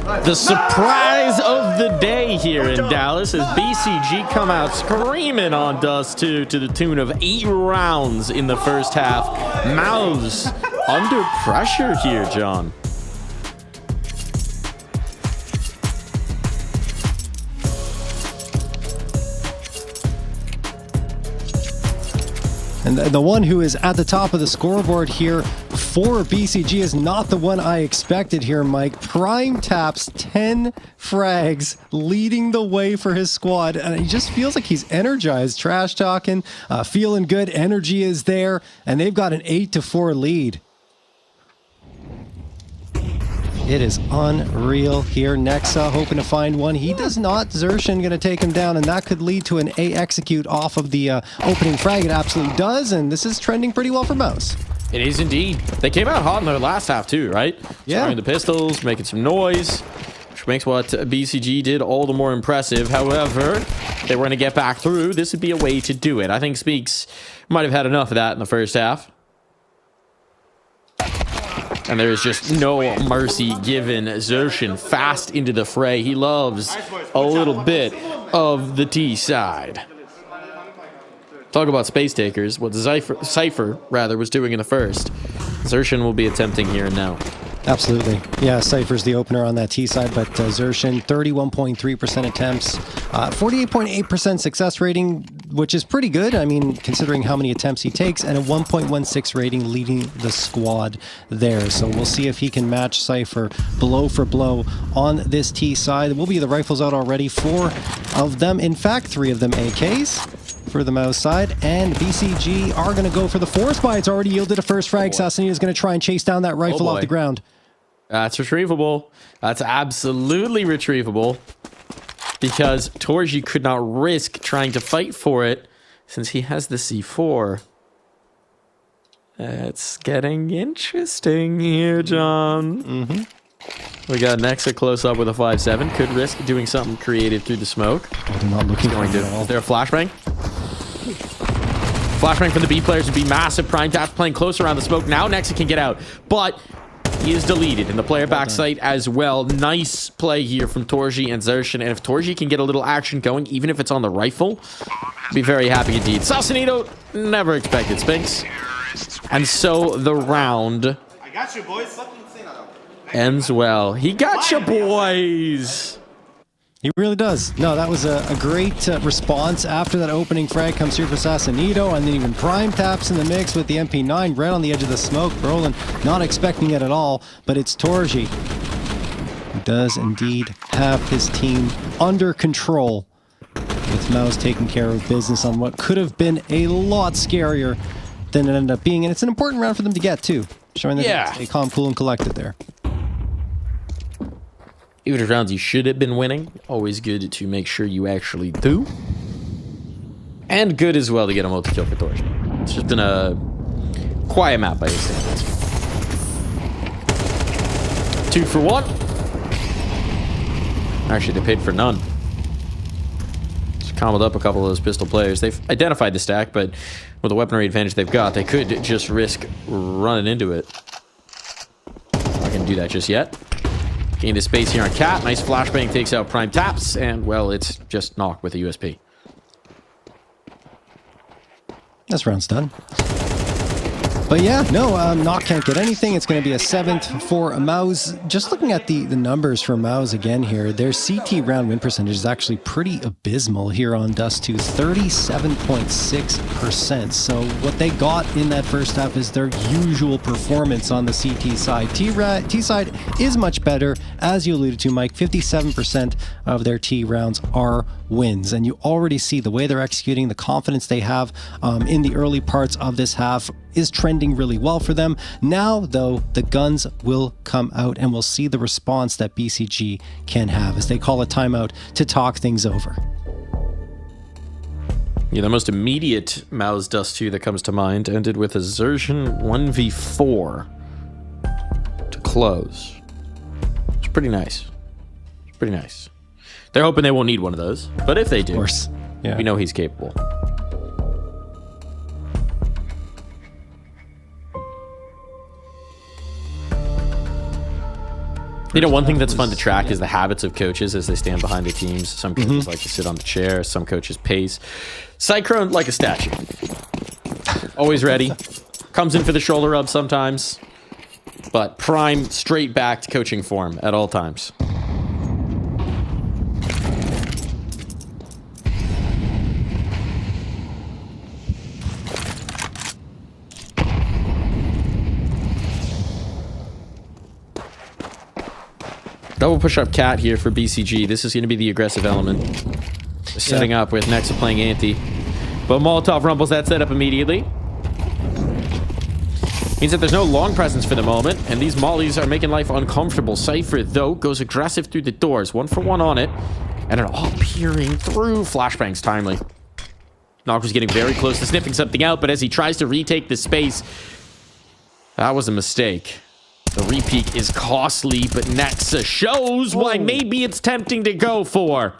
The surprise of the day here in Dallas as BCG come out screaming on Dust 2 to the tune of 8 rounds in the first half. Mouse under pressure here, John. And the one who is at the top of the scoreboard here for BCG is not the one I expected here, Mike. Prime taps 10 frags, leading the way for his squad. And he just feels like he's energized, trash talking, feeling good. Energy is there, and they've got an 8-4 lead. It is unreal here. Nexa hoping to find one. He does not. Zershin going to take him down, and that could lead to an A execute off of the opening frag. It absolutely does, and this is trending pretty well for Mouse. It is indeed. They came out hot in their last half too, right? Yeah. Firing the pistols, making some noise, which makes what BCG did all the more impressive. However, if they were going to get back through, this would be a way to do it. I think Speaks might have had enough of that in the first half. And there is just no mercy given. Zershin fast into the fray. He loves a little bit of the T side. Talk about space takers. What Cypher was doing in the first. Zershin will be attempting here and now. Absolutely. Yeah, Cypher's the opener on that T side, but Zershin, 31.3% attempts, 48.8% success rating, which is pretty good. I mean, considering how many attempts he takes, and a 1.16 rating leading the squad there. So we'll see if he can match Cypher blow for blow on this T side. There will be the rifles out already, 4 of them. In fact, 3 of them AKs for the Mouse side, and BCG are going to go for the fourth buy. It's already yielded a first frag. Sassanita is going to try and chase down that rifle off the ground. That's retrievable. That's absolutely retrievable, because Torji could not risk trying to fight for it since he has the C4. It's getting interesting here, John. We got Nexa close up with a 5-7. Could risk doing something creative through the smoke. They're not looking going to. Is there a flashbang? Flashbang from the B players would be massive. Prime Tap's playing close around the smoke. Now Nexa can get out, but he is deleted in the player backside as well. Nice play here from Torji and Zershin. And if Torji can get a little action going, even if it's on the rifle, be very happy indeed. Sausalito never expected Spinks. And so the round I got you, boys. ends well. He got you, boys. He really does. No, that was a great response. After that opening frag comes through for Sassanito, and then even Prime taps in the mix with the MP9 right on the edge of the smoke. Brolin not expecting it at all, but it's Torji who does indeed have his team under control, with Mouse taking care of business on what could have been a lot scarier than it ended up being. And it's an important round for them to get, too, showing that they stay calm, cool, and collected there. Even if rounds you should have been winning, always good to make sure you actually do. And good as well to get a multi-kill for Torji. It's just been a quiet map by his standards. 2 for 1. Actually, they paid for none. Just comboed up a couple of those pistol players. They've identified the stack, but with the weaponry advantage they've got, they could just risk running into it. Not gonna do that just yet. Gain the space here on Cat. Nice flashbang takes out Prime Taps, and well, it's just knocked with a USP. This round's done. But yeah, no, Knock can't get anything. It's going to be a 7th for Mouse. Just looking at the numbers for Mouse again here, their CT round win percentage is actually pretty abysmal here on Dust 2, 37.6%. So what they got in that first half is their usual performance on the CT side. T side is much better, as you alluded to, Mike. 57% of their T rounds are wins, and you already see the way they're executing, the confidence they have in the early parts of this half is trending really well for them. Now, though, the guns will come out, and we'll see the response that BCG can have as they call a timeout to talk things over. Yeah, the most immediate Mao's Dust 2 that comes to mind ended with a Zershin 1v4 to close. It's pretty nice. It's pretty nice. They're hoping they won't need one of those, but if they do, of course, yeah, we know he's capable. You know, one thing that's fun to track is the habits of coaches as they stand behind the teams. Some coaches like to sit on the chair. Some coaches pace. Cyclone like a statue. Always ready. Comes in for the shoulder rub sometimes. But Prime straight back to coaching form at all times. Double push-up cat here for BCG. This is going to be the aggressive element. They're setting up with Nexa playing anti. But Molotov rumbles that setup immediately. Means that there's no long presence for the moment, and these mollies are making life uncomfortable. Cypher, though, goes aggressive through the doors. 1-for-1 on it, and they're all peering through. Flashbangs timely. Nock was getting very close to sniffing something out, but as he tries to retake the space, that was a mistake. The repeat is costly, but Nexa shows why maybe it's tempting to go for.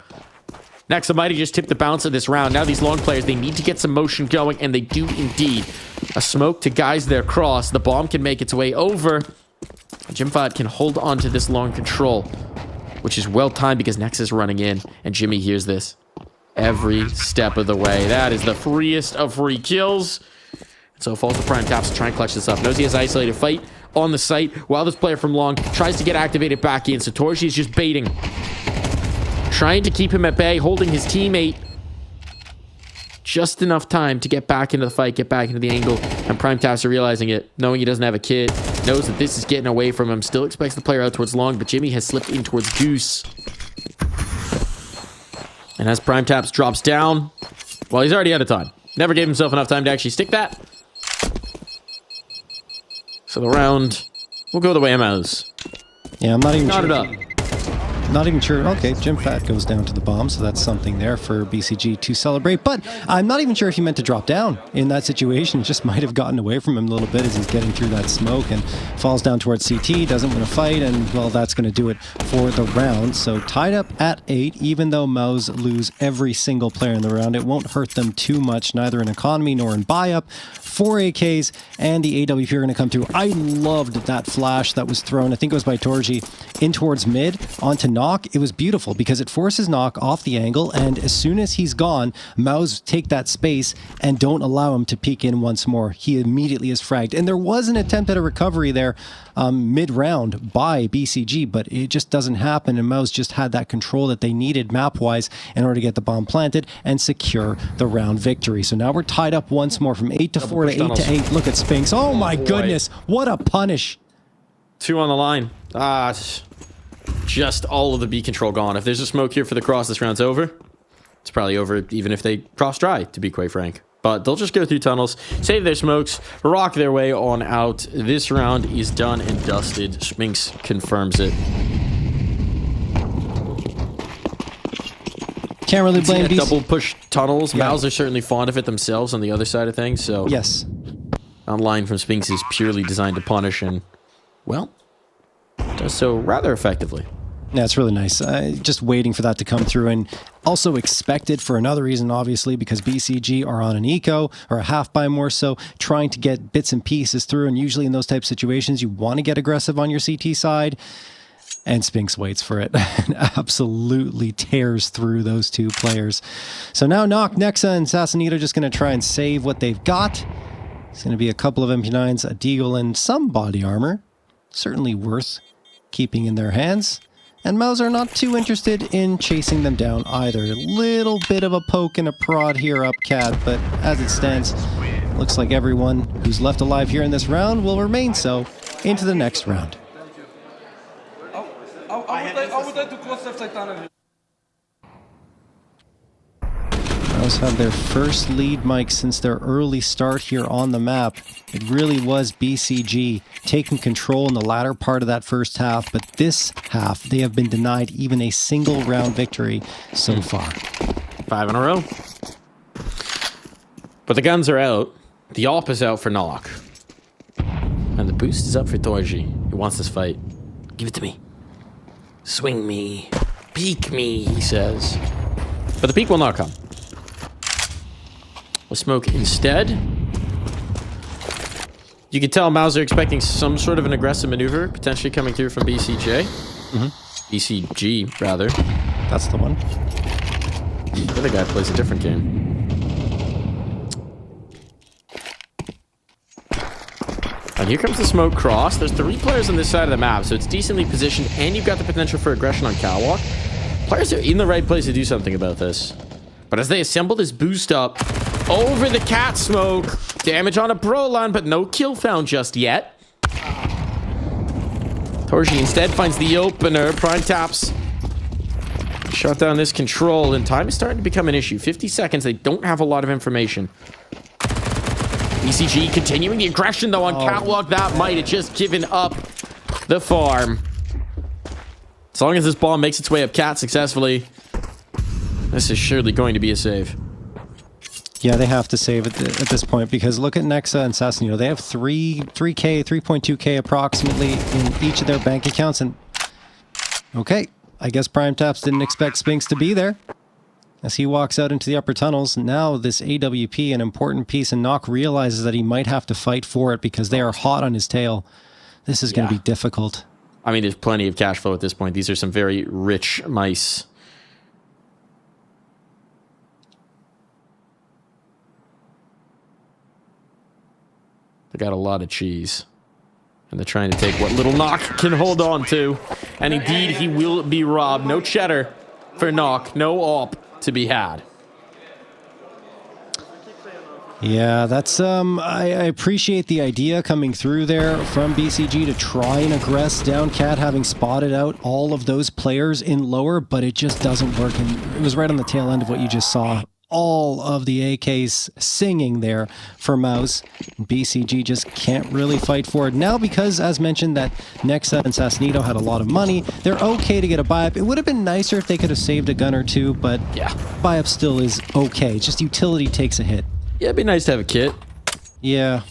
Nexa might have just tipped the balance of this round. Now these long players, they need to get some motion going, and they do indeed. A smoke to guise their cross. The bomb can make its way over. Jimfat can hold on to this long control, which is well timed because Nexa's running in, and Jimmy hears this every step of the way. That is the freest of free kills. So falls to Prime, taps to try and clutch this up. Knows he has isolated fight on the site while this player from long tries to get activated back in. Satorji is just baiting. Trying to keep him at bay, holding his teammate just enough time to get back into the fight, get back into the angle. And Prime taps are realizing it, knowing he doesn't have a kid, knows that this is getting away from him, still expects the player out towards long, but Jimmy has slipped in towards Goose. And as Prime taps drops down, well, he's already out of time. Never gave himself enough time to actually stick that. So the round will go the way Mouse. Yeah, I'm not even sure. Not even sure. Okay, Jim Fat goes down to the bomb, so that's something there for BCG to celebrate. But I'm not even sure if he meant to drop down in that situation. It just might have gotten away from him a little bit as he's getting through that smoke and falls down towards CT, doesn't win a fight, and, well, that's going to do it for the round. So tied up at 8, even though Mouse lose every single player in the round, it won't hurt them too much, neither in economy nor in buy-up. 4 AKs and the AWP are going to come through. I loved that flash that was thrown, I think it was by Torji, in towards mid onto Nock. It was beautiful because it forces Nock off the angle, and as soon as he's gone, Mouse take that space and don't allow him to peek in once more. He immediately is fragged. And there was an attempt at a recovery there mid-round by BCG, but it just doesn't happen, and Mouse just had that control that they needed map-wise in order to get the bomb planted and secure the round victory. So now we're tied up once more from 8 to 4 to 8 to 8. Look at Spinks. Oh my goodness, what a punish. 2 on the line. Just all of the B control gone. If there's a smoke here for the cross, this round's over. It's probably over even if they cross dry, to be quite frank. But they'll just go through tunnels, save their smokes, rock their way on out. This round is done and dusted. Spinks confirms it. Can't really blame BCG. Double push tunnels. Yeah. Mouse are certainly fond of it themselves on the other side of things. So yes, online from Spinks is purely designed to punish, and well, does so rather effectively. Yeah, it's really nice. Just waiting for that to come through, and also expected for another reason, obviously, because BCG are on an eco, or a half buy more so, trying to get bits and pieces through, and usually in those type of situations, you want to get aggressive on your CT side, and Spinks waits for it and absolutely tears through those two players. So now Nock, Nexa, and Sassanito are just going to try and save what they've got. It's going to be a couple of MP9s, a Deagle, and some body armor. Certainly worth keeping in their hands. And Mouse are not too interested in chasing them down either. A little bit of a poke and a prod here up Cat, but as it stands, looks like everyone who's left alive here in this round will remain so into the next round. Mouse had their first lead mic since their early start here on the map. It really was BCG taking control in the latter part of that first half, but this half they have been denied even a single round victory so far. 5 in a row. But the guns are out. The AWP is out for Nock. And the boost is up for Torji. He wants this fight. Give it to me. Swing me. Peek me, he says. But the peek will not come. We'll smoke instead. You can tell Mauser expecting some sort of an aggressive maneuver, potentially coming through from BCJ. BCG, rather. That's the one. The other guy plays a different game. And here comes the smoke cross. There's 3 players on this side of the map, so it's decently positioned, and you've got the potential for aggression on catwalk. Players are in the right place to do something about this. But as they assemble this boost up over the cat smoke, damage on a Brolan, but no kill found just yet. Torji instead finds the opener. Prime taps. Shut down this control, and time is starting to become an issue. 50 seconds, they don't have a lot of information. BCG continuing the aggression, though, on catwalk. That might have just given up the farm. As long as this bomb makes its way up cat successfully, this is surely going to be a save. Yeah, they have to save it at this point, because look at Nexa and Sassanito. They have 3K, 3.2K approximately in each of their bank accounts. And okay, I guess Prime Taps didn't expect Spinks to be there. As he walks out into the upper tunnels, now this AWP, an important piece, and Nock realizes that he might have to fight for it because they are hot on his tail. This is going to be difficult. I mean, there's plenty of cash flow at this point. These are some very rich mice. They got a lot of cheese. And they're trying to take what little Nock can hold on to. And indeed, he will be robbed. No cheddar for Nock. No op to be had. Yeah, that's I appreciate the idea coming through there from BCG to try and aggress down cat, having spotted out all of those players in lower, but it just doesn't work. And it was right on the tail end of what you just saw. All of the AKs singing there for Mouse. BCG just can't really fight for it now because, as mentioned, that Nexa and Sassanito had a lot of money. They're okay to get a buy-up. It would have been nicer if they could have saved a gun or two, but buy-up still is okay. Just utility takes a hit. Yeah, it'd be nice to have a kit. Yeah.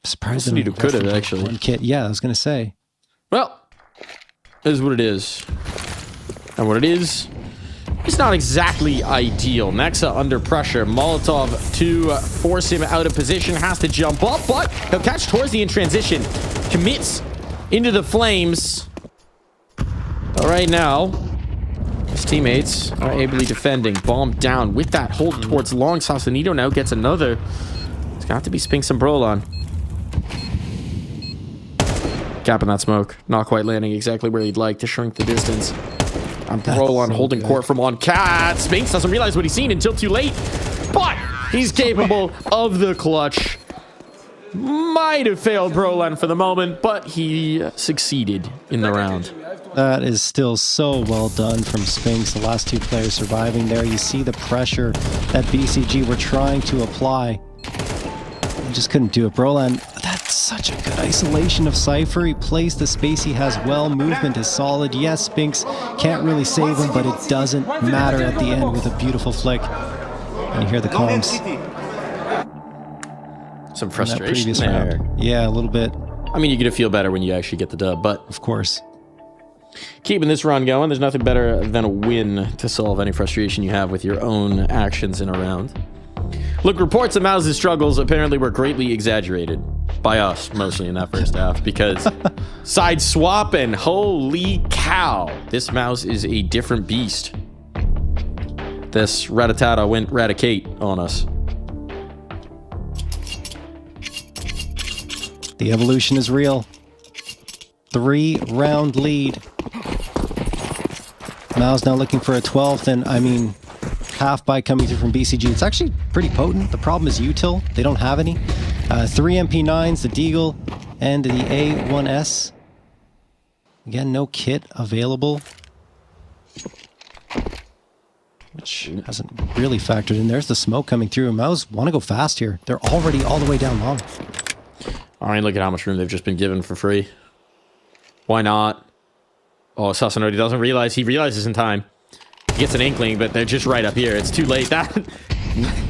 Surprised Sassanito could have, actually. One kit. Yeah, I was going to say. Well, it is what it is. And what it is, it's not exactly ideal. Nexa under pressure. Molotov to force him out of position. Has to jump up, but he'll catch towards the in transition. Commits into the flames. But right now, his teammates are ably defending. Bomb down with that hold towards long. Sassanito now gets another. It's got to be Spinks and Brolan. Capping that smoke. Not quite landing exactly where he'd like to shrink the distance. And Brolan holding court from on cat. Spinks doesn't realize what he's seen until too late. But he's capable of the clutch. Might have failed Brolan for the moment, but he succeeded in the round. That is still so well done from Spinks. The last 2 players surviving there. You see the pressure that BCG were trying to apply. They just couldn't do it. Brolan, that's such a good isolation of Cypher. He plays the space he has well. Movement is solid. Yes, Spinks can't really save him, but it doesn't matter at the end with a beautiful flick. And you hear the comms. Some frustration there. Yeah, a little bit. I mean, you get to feel better when you actually get the dub, but of course. Keeping this run going, there's nothing better than a win to solve any frustration you have with your own actions in a round. Look, reports of Mouse's struggles apparently were greatly exaggerated. By us, mostly in that first half, because side swap and holy cow, this Mouse is a different beast. This Ratatata went Raticate on us. The evolution is real. 3-round lead. Mouse now looking for a 12th, and I mean, half by coming through from BCG. It's actually pretty potent. The problem is util. They don't have any. 3 MP9s, the Deagle, and the A1S. Again, no kit available, which hasn't really factored in. There's the smoke coming through. Mouse want to go fast here. They're already all the way down long. I mean, look at how much room they've just been given for free. Why not? Oh, Sassanito doesn't realize. He realizes in time. He gets an inkling, but they're just right up here. It's too late. That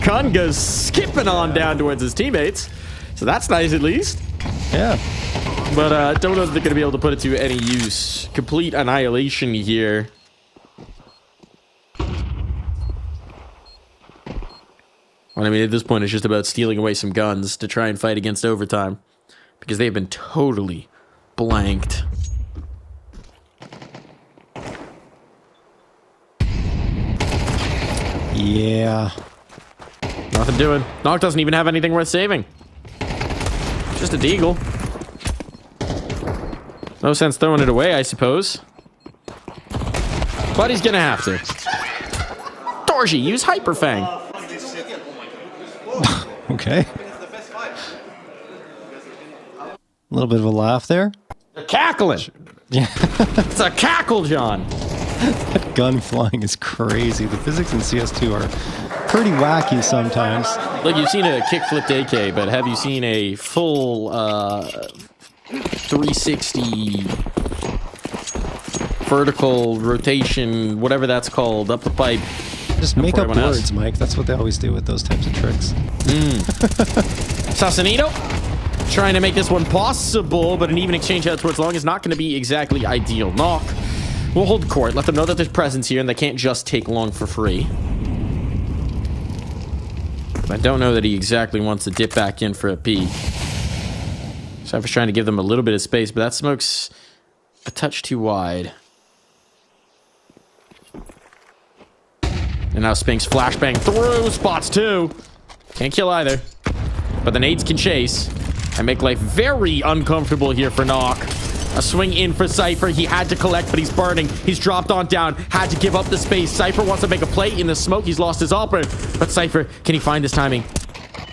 Cont goes skipping on down towards his teammates. So that's nice at least. Yeah. But don't know if they're going to be able to put it to any use. Complete annihilation here. Well, I mean, at this point, it's just about stealing away some guns to try and fight against overtime. because they've been totally blanked. Yeah. Nothing doing. Nock doesn't even have anything worth saving. Just a deagle. No sense throwing it away, I suppose. But he's gonna have to. Dorji, use Hyper Fang. Okay. A little bit of a laugh there. They're cackling. Yeah. It's a cackle, John. That gun flying is crazy. The physics in CS2 are pretty wacky sometimes. Look, you've seen a kickflipped AK, but have you seen a full 360 vertical rotation, whatever that's called, up the pipe? Just make up words, Mike. That's what they always do with those types of tricks. Sasanito trying to make this one possible, but an even exchange out towards long is not going to be exactly ideal. Nock will hold court, let them know that there's presence here and they can't just take long for free. I don't know that he exactly wants to dip back in for a peek. Cypher's trying to give them a little bit of space, but that smoke's a touch too wide. And now Spinks flashbang through, spots two. Can't kill either. But the nades can chase and make life very uncomfortable here for Nock. A swing in for Cypher. He had to collect, but he's burning. He's dropped on down. Had to give up the space. Cypher wants to make a play in the smoke. He's lost his upper. But Cypher, can he find his timing?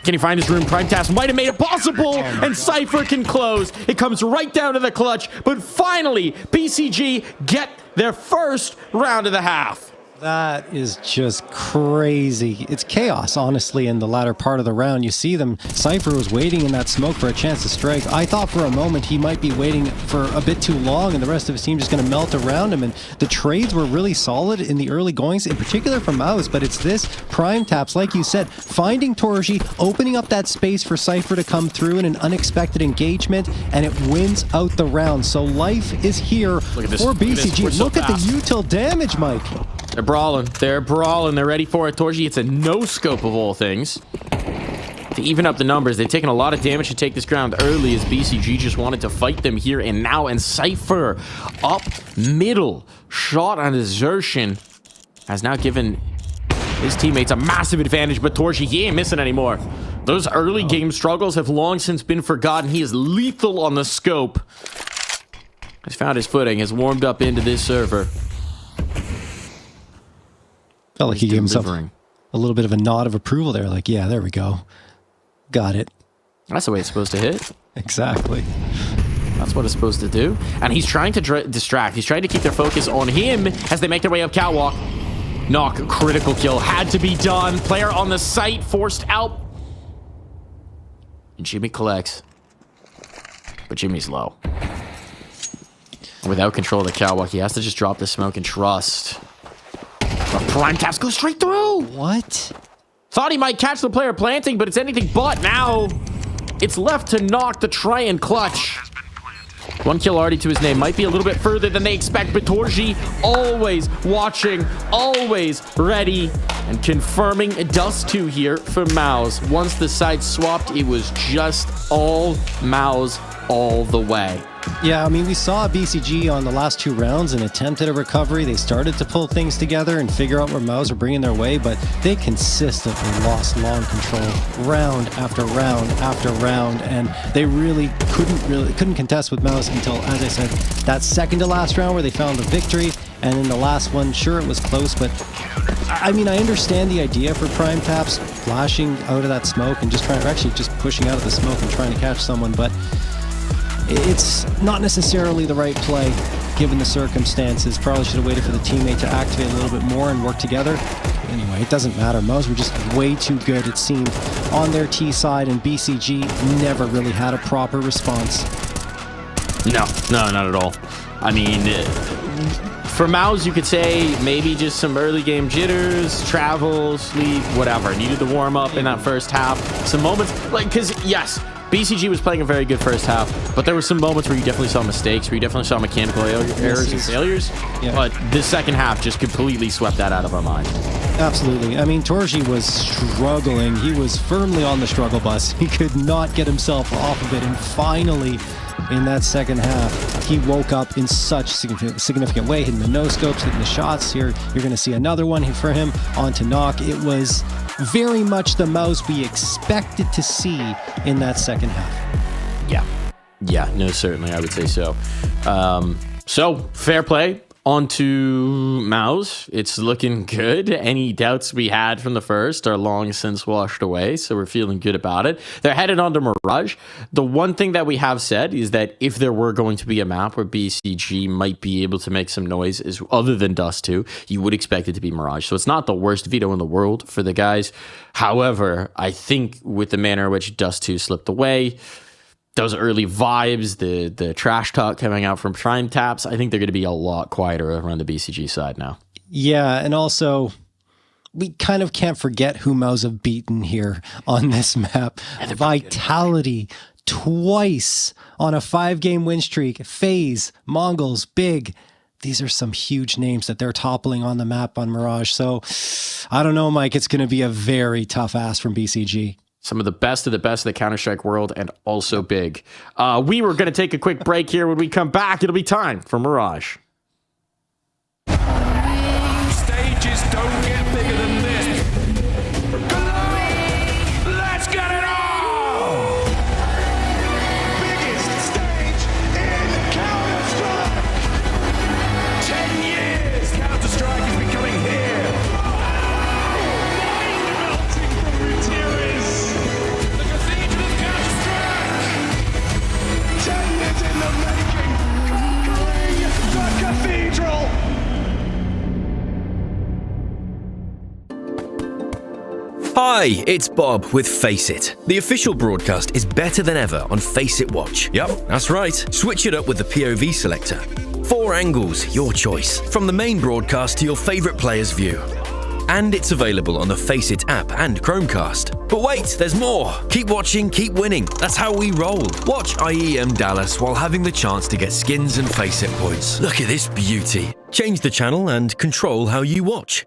Can he find his room? Prime Task might have made it possible, and Cypher can close. It comes right down to the clutch, but finally, BCG get their first round of the half. That is just crazy. It's chaos, honestly, in the latter part of the round. You see them. Cypher was waiting in that smoke for a chance to strike. I thought for a moment he might be waiting for a bit too long and the rest of his team just going to melt around him. And the trades were really solid in the early goings, in particular from Mouse. But it's this prime taps, like you said, finding Torji, opening up that space for Cypher to come through in an unexpected engagement, and it wins out the round. So life is here for BCG. Look at the util damage, Mike. They're brawling. They're brawling. They're ready for it. Torji, it's a no-scope of all things. To even up the numbers, they've taken a lot of damage to take this ground early as BCG just wanted to fight them here and now. And Cypher up middle. Shot on desertion has now given his teammates a massive advantage, but Torji, he ain't missing anymore. Those early game struggles have long since been forgotten. He is lethal on the scope. Has found his footing, has warmed up into this server. Felt like he gave himself a little bit of a nod of approval there. Like, yeah, there we go. Got it. That's the way it's supposed to hit. Exactly. That's what it's supposed to do. And he's trying to distract. He's trying to keep their focus on him as they make their way up catwalk. Nock, critical kill. Had to be done. Player on the site, forced out. And Jimmy collects. But Jimmy's low. Without control of the catwalk, he has to just drop the smoke and trust. The prime taps go straight through. What? Thought he might catch the player planting, but it's anything but. Now it's left to Nock to try and clutch. One kill already to his name. Might be a little bit further than they expect, but Torji always watching, always ready, and confirming dust 2 here for Mouse. Once the side swapped, it was just all Mouse all the way. Yeah, I mean, we saw BCG on the last 2 rounds and attempted a recovery. They started to pull things together and figure out where Mouse are bringing their way, but they consistently lost long control round after round after round, and they really couldn't contest with Mouse until, as I said, that second to last round where they found the victory. And in the last one, sure, it was close, but I mean, I understand the idea for prime taps flashing out of that smoke and just trying, or actually just pushing out of the smoke and trying to catch someone, but it's not necessarily the right play given the circumstances. Probably should have waited for the teammate to activate a little bit more and work together. Anyway, it doesn't matter. Mouse were just way too good, it seemed, on their T side, and BCG never really had a proper response. No, not at all. I mean, for Mouse, you could say maybe just some early game jitters, travel, sleep, whatever. Needed the warm up in that first half. Some moments, like, because yes, BCG was playing a very good first half, but there were some moments where you definitely saw mistakes, where you definitely saw mechanical errors and failures. Yeah. But this second half just completely swept that out of our mind. Absolutely. I mean, Torji was struggling. He was firmly on the struggle bus. He could not get himself off of it. And finally, in that second half, he woke up in such significant way, hitting the no-scopes, hitting the shots. Here, you're going to see another one for him onto Knock. It was very much the Mouse we expected to see in that second half. Yeah, no, certainly, I would say so. So, fair play. On to Mouse. It's looking good. Any doubts we had from the first are long since washed away, so we're feeling good about it. They're headed on to Mirage. The one thing that we have said is that if there were going to be a map where BCG might be able to make some noise, is other than Dust 2, you would expect it to be Mirage. So it's not the worst veto in the world for the guys. However, I think with the manner in which Dust 2 slipped away, those early vibes, the trash talk coming out from Prime Taps, I think they're going to be a lot quieter around the BCG side now. Yeah, and also, we kind of can't forget who Mouse have beaten here on this map. Vitality, twice on a 5-game win streak. FaZe, Mongols, Big. These are some huge names that they're toppling on the map on Mirage. So, I don't know, Mike. It's going to be a very tough ask from BCG. Some of the best of the Counter-Strike world, and also Big. We were going to take a quick break here. When we come back, it'll be time for Mirage. Stages don't get bigger than this. Let's get it on! Biggest stage in Counter-Strike! 10 years Counter-Strike has been coming here. Mind-melting from Gutierrez. The Cathedral of Counter-Strike! 10 years in the making, conquering the Cathedral! Hi, it's Bob with Face It. The official broadcast is better than ever on Face It Watch. Yep, that's right. Switch it up with the POV selector. 4 angles, your choice. From the main broadcast to your favourite player's view. And it's available on the Face It app and Chromecast. But wait, there's more. Keep watching, keep winning. That's how we roll. Watch IEM Dallas while having the chance to get skins and Face It points. Look at this beauty. Change the channel and control how you watch.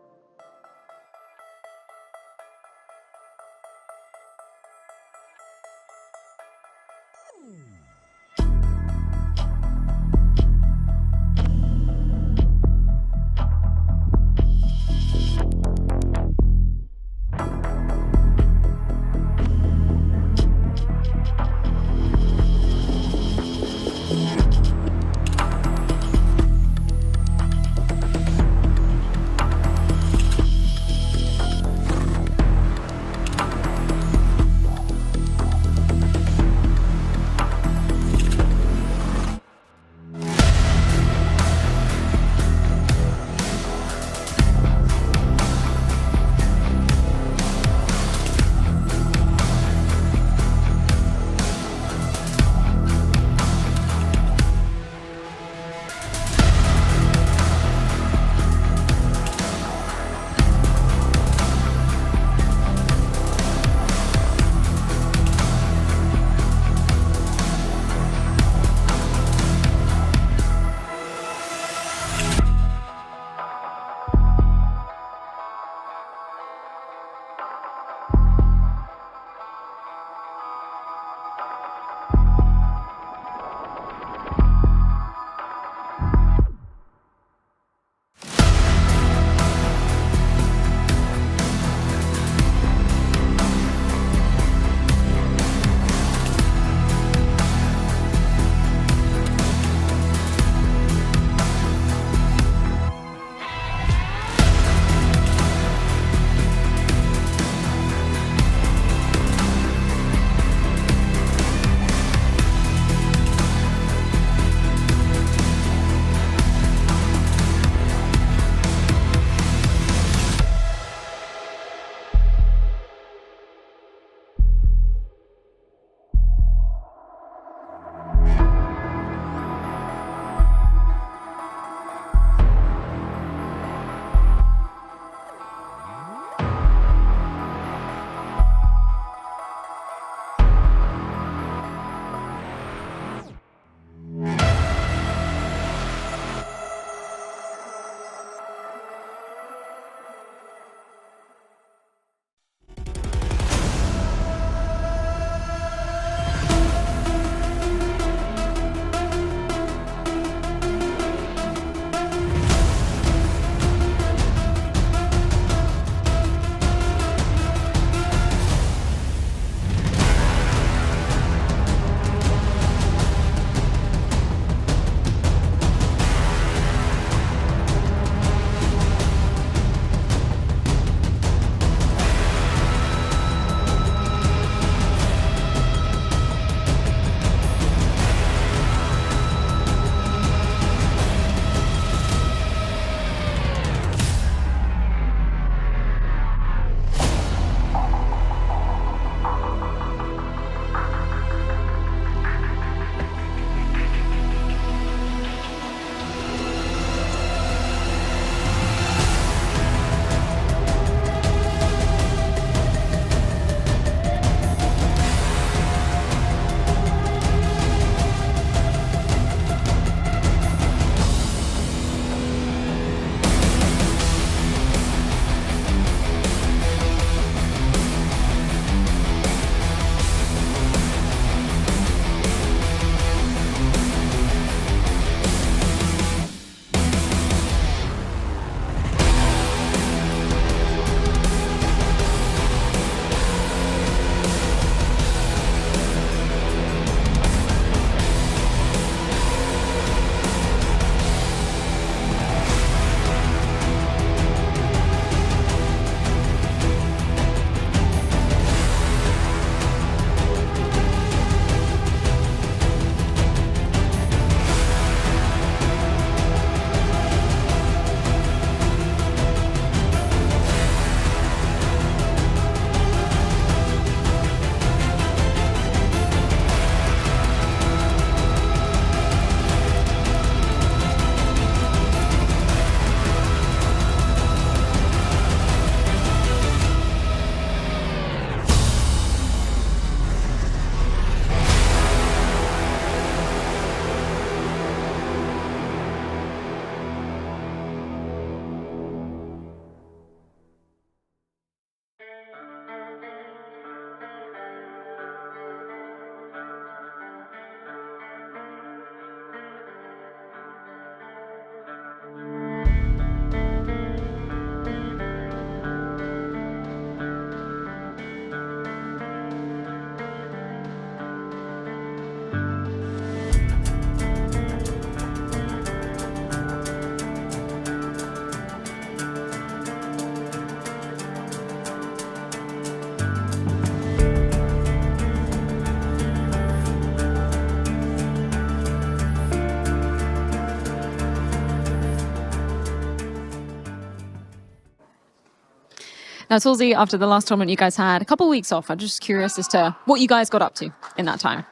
Now, Tulsi, after the last tournament you guys had a couple of weeks off, I'm just curious as to what you guys got up to in that time.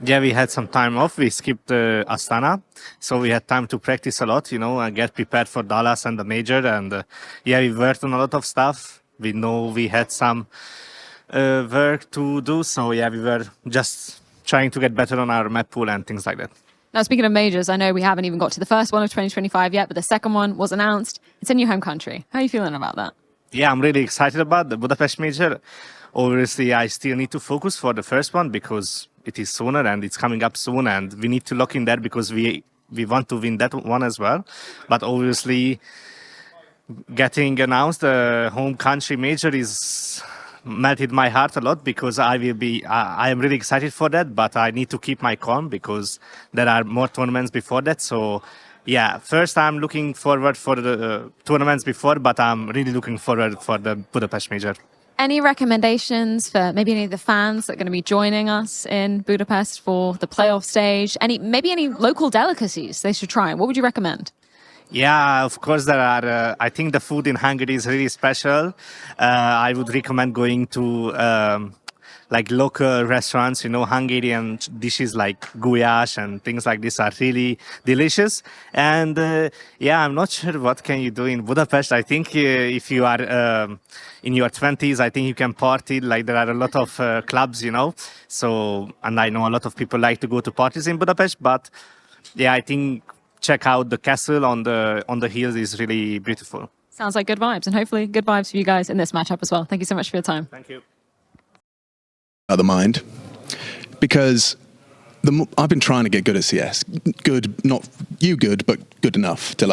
Yeah, we had some time off. We skipped Astana, so we had time to practice a lot, and get prepared for Dallas and the major. And we worked on a lot of stuff. We know we had some work to do, so we were just trying to get better on our map pool and things like that. Now, speaking of majors, I know we haven't even got to the first one of 2025 yet, but the second one was announced. It's in your home country. How are you feeling about that? Yeah, I'm really excited about the Budapest major. Obviously, I still need to focus for the first one because it is sooner and it's coming up soon, and we need to lock in that because we want to win that one as well. But obviously, getting announced the home country major is melted my heart a lot because I am really excited for that, but I need to keep my calm because there are more tournaments before that. So yeah, first I'm looking forward for the tournaments before, but I'm really looking forward for the Budapest major. Any recommendations for maybe any of the fans that are going to be joining us in Budapest for the playoff stage? Maybe any local delicacies they should try? What would you recommend? Yeah, of course there are. I think the food in Hungary is really special. I would recommend going to like local restaurants, Hungarian dishes like gulyás and things like this are really delicious. And I'm not sure what can you do in Budapest. I think if you are in your 20s, I think you can party. Like there are a lot of clubs, So, and I know a lot of people like to go to parties in Budapest. But yeah, I think check out the castle on the hills is really beautiful. Sounds like good vibes, and hopefully good vibes for you guys in this matchup as well. Thank you so much for your time. Thank you. Other mind, because I've been trying to get good at CS. Good, not you good, but good enough to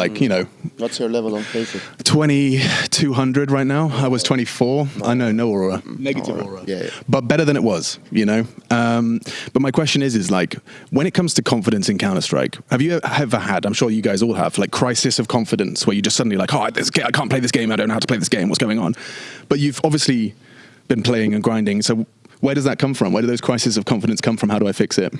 What's your level on Faces? 2200 right now. I was 24. I know, no aura. Negative aura. Yeah. But better than it was, But my question is like, when it comes to confidence in Counter-Strike, have you ever had, I'm sure you guys all have, like crisis of confidence where you just suddenly like, I can't play this game. I don't know how to play this game. What's going on? But you've obviously been playing and grinding. So where does that come from? Where do those crises of confidence come from? How do I fix it?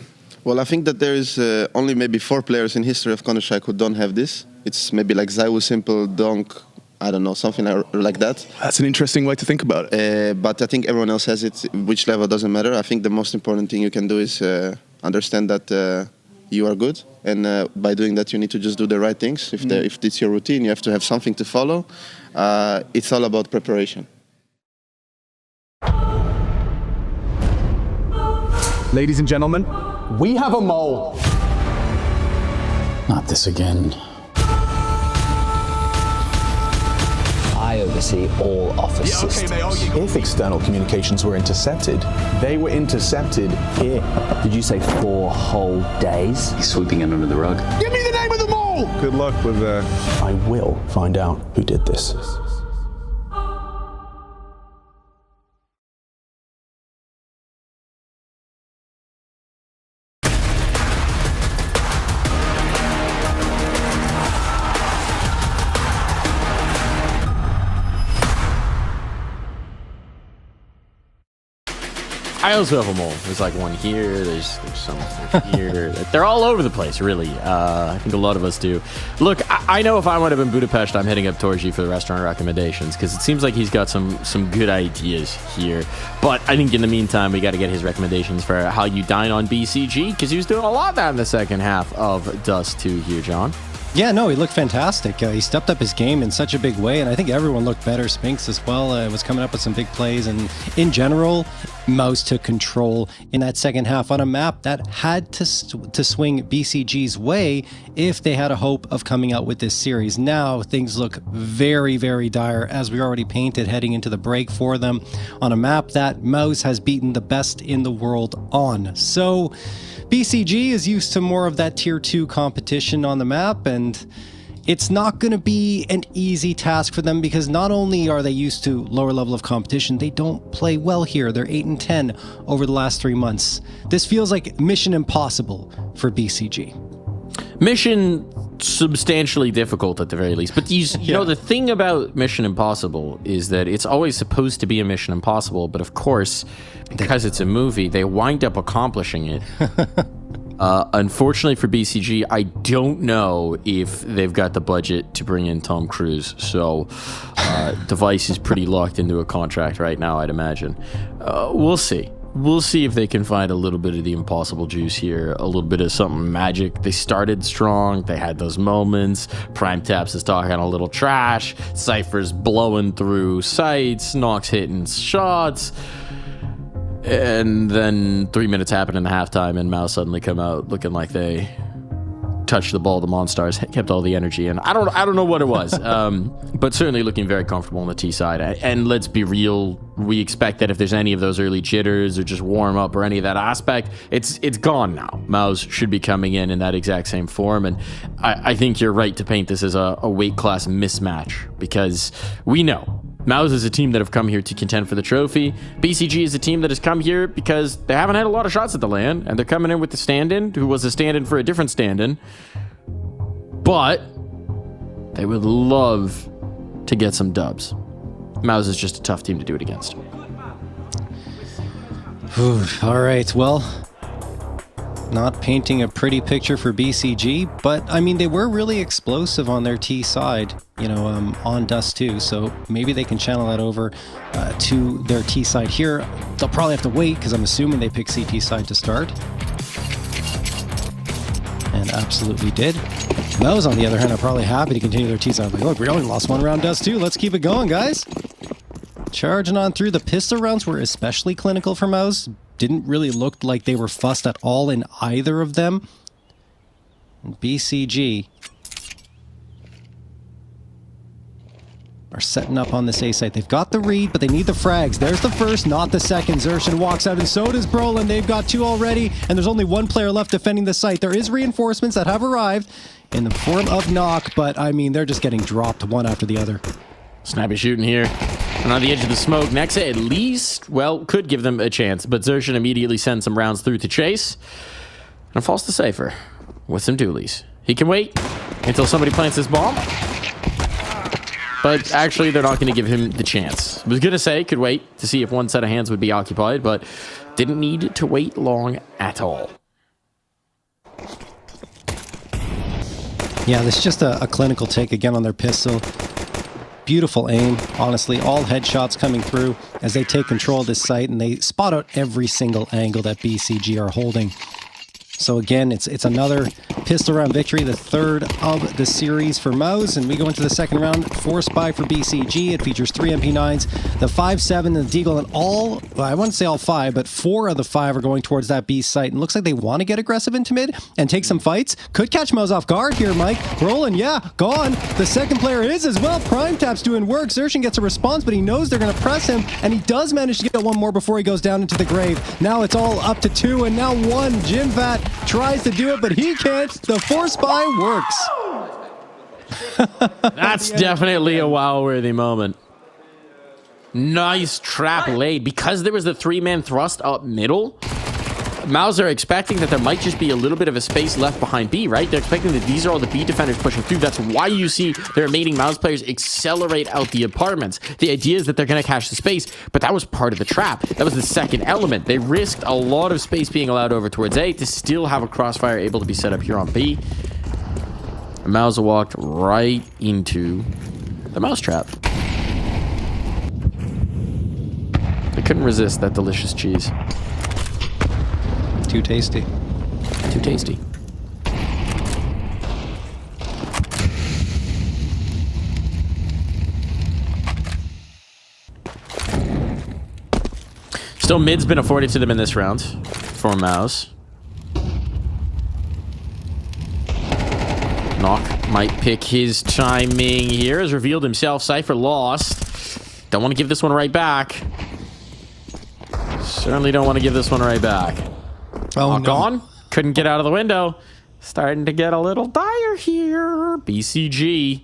Well, I think that there is only maybe 4 players in history of Counter-Strike who don't have this. It's maybe like Zaiwu, Simple, Donk, I don't know, something like that. That's an interesting way to think about it. But I think everyone else has it. Which level doesn't matter. I think the most important thing you can do is understand that you are good. And by doing that, you need to just do the right things. If it's your routine, you have to have something to follow. It's all about preparation. Ladies and gentlemen, we have a mole. Not this again. I oversee all office systems. If external communications were intercepted, they were intercepted here. Did you say 4 whole days? He's sweeping it under the rug. Give me the name of the mole! Good luck with that. I will find out who did this. I also have them all. There's like one here, there's some here. They're all over the place, really. I think a lot of us do. Look, I know if I would have been Budapest, I'm heading up towards you for the restaurant recommendations, because it seems like he's got some good ideas here. But I think in the meantime, we got to get his recommendations for how you dine on BCG, because he was doing a lot of that in the second half of Dust 2 here, John. Yeah, no, he looked fantastic. He stepped up his game in such a big way, and I think everyone looked better. Spinks as well was coming up with some big plays, and in general, Mouse took control in that second half on a map that had to swing BCG's way if they had a hope of coming out with this series. Now, things look very, very dire, as we already painted heading into the break for them on a map that Mouse has beaten the best in the world on. So BCG is used to more of that tier 2 competition on the map, and it's not going to be an easy task for them, because not only are they used to lower level of competition, they don't play well here. They're 8 and 10 over the last 3 months. This feels like mission impossible for BCG. Mission substantially difficult at the very least. But you know, the thing about Mission Impossible is that it's always supposed to be a Mission Impossible, but of course, because it's a movie, they wind up accomplishing it Unfortunately for BCG, I don't know if they've got the budget to bring in Tom Cruise. So Device is pretty locked into a contract right now, I'd imagine. We'll see. We'll see if they can find a little bit of the impossible juice here, a little bit of something magic. They started strong. They had those moments. Prime Taps is talking a little trash. Cypher's blowing through sights. Nox hitting shots. And then 3 minutes happened in the halftime, and Mouse suddenly come out looking like they touched the ball. The Monstars kept all the energy, and I don't know what it was, but certainly looking very comfortable on the T side. And let's be real, we expect that if there's any of those early jitters or just warm up or any of that aspect, it's gone now. Mouse should be coming in that exact same form, and I think you're right to paint this as a weight class mismatch, because we know Mouse is a team that have come here to contend for the trophy. BCG is a team that has come here because they haven't had a lot of shots at the LAN, and they're coming in with the stand-in, who was a stand-in for a different stand-in. But they would love to get some dubs. Mouse is just a tough team to do it against. All right, well, not painting a pretty picture for BCG, but I mean, they were really explosive on their T side, you know, on Dust 2, so maybe they can channel that over to their T side here. They'll probably have to wait, because I'm assuming they pick CT side to start. And absolutely did. Mouse, on the other hand, are probably happy to continue their T side. Like, look, we only lost one round Dust 2, let's keep it going, guys. Charging on through. The pistol rounds were especially clinical for Mouse. Didn't really look like they were fussed at all in either of them. And BCG are setting up on this A site. They've got the read, but they need the frags. There's the first, not the second. Zershin walks out, and so does Brolin. They've got two already, and there's only one player left defending the site. There is reinforcements that have arrived in the form of Knock, but I mean, they're just getting dropped one after the other. Snappy shooting here. And on the edge of the smoke, Nexa at least, well, could give them a chance, but Zershin immediately sends some rounds through to chase. And falls to Cypher with some dualies. He can wait until somebody plants this bomb. But actually, they're not going to give him the chance. I was going to say, could wait to see if one set of hands would be occupied, but didn't need to wait long at all. Yeah, this is just a clinical take again on their pistol. Beautiful aim, honestly. All headshots coming through as they take control of this site, and they spot out every single angle that BCG are holding. So again, it's another pistol round victory, the third of the series for Mouse, and we go into the second round. 4 spy for BCG. It features 3 MP9s, the 5.7, and the Deagle, and all, well, I wouldn't say all 5, but 4 of the 5 are going towards that B site, and looks like they want to get aggressive into mid and take some fights. Could catch Mouse off guard here, Mike. Brolin, yeah, gone. The second player is as well. Prime Tap's doing work. Zershin gets a response, but he knows they're going to press him, and he does manage to get one more before he goes down into the grave. Now it's all up to 2, and now 1. Jimvat tries to do it, but he can't. The 4 spy works. That's definitely a wow-worthy moment. Nice trap laid. Because there was the 3-man thrust up middle, Mouse are expecting that there might just be a little bit of a space left behind B, right? They're expecting that these are all the B defenders pushing through. That's why you see the remaining Mouse players accelerate out the apartments. The idea is that they're going to cache the space, but that was part of the trap. That was the second element. They risked a lot of space being allowed over towards A to still have a crossfire able to be set up here on B. And Mouse walked right into the mouse trap. They couldn't resist that delicious cheese. Too tasty. Too tasty. Still, mid's been afforded to them in this round for Mouse. Knock might pick his timing here. Has revealed himself. Cypher lost. Don't want to give this one right back. Certainly don't want to give this one right back. Oh, no. On. Couldn't get out of the window. Starting to get a little dire here. BCG.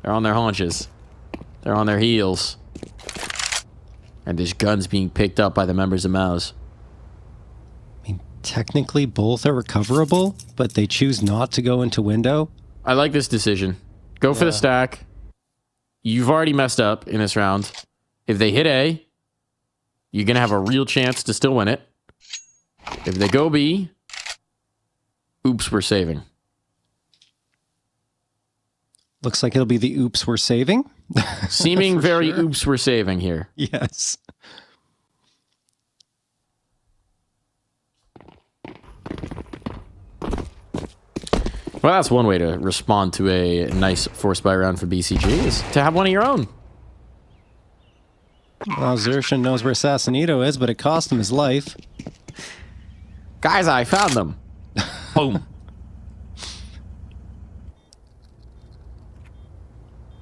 They're on their haunches. They're on their heels. And there's guns being picked up by the members of Mouse. I mean, technically both are recoverable, but they choose not to go into window. I like this decision. Go for the stack. You've already messed up in this round. If they hit A, you're going to have a real chance to still win it. If they go B, oops we're saving? Looks like it'll be the oops we're saving. Seeming very oops we're saving here. Yes. Well, that's one way to respond to a nice force buy round for BCG, is to have one of your own. Well, Zershin knows where Sassanito is, but it cost him his life. Guys, I found them. Boom.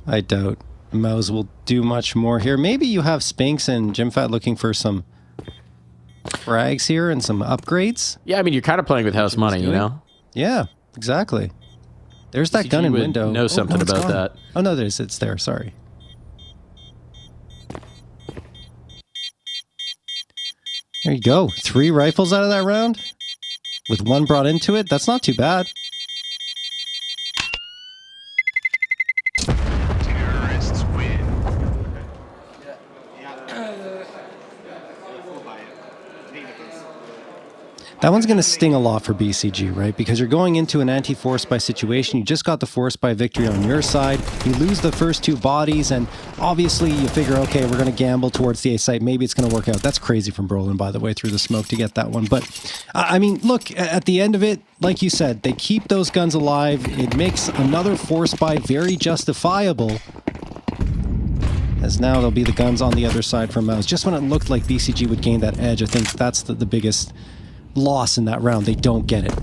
I doubt Mouse will do much more here. Maybe you have Spinks and Jimfat looking for some frags here and some upgrades. Yeah, I mean, you're kind of playing with house money, you know? Yeah, exactly. There's that BCG gun in would window. know something about gone. that. Oh, no, it's there. Sorry. There you go. 3 rifles out of that round with 1 brought into it. That's not too bad. Terrorists win. That one's going to sting a lot for BCG, right? Because you're going into an anti-force buy situation. You just got the force buy victory on your side. You lose the first 2 bodies, and obviously you figure, okay, we're going to gamble towards the A site. Maybe it's going to work out. That's crazy from Brolin, by the way, through the smoke to get that one. But, I mean, look, at the end of it, like you said, they keep those guns alive. It makes another force buy very justifiable. As now there'll be the guns on the other side for Mouse. Just when it looked like BCG would gain that edge, I think that's the biggest loss in that round. They don't get it.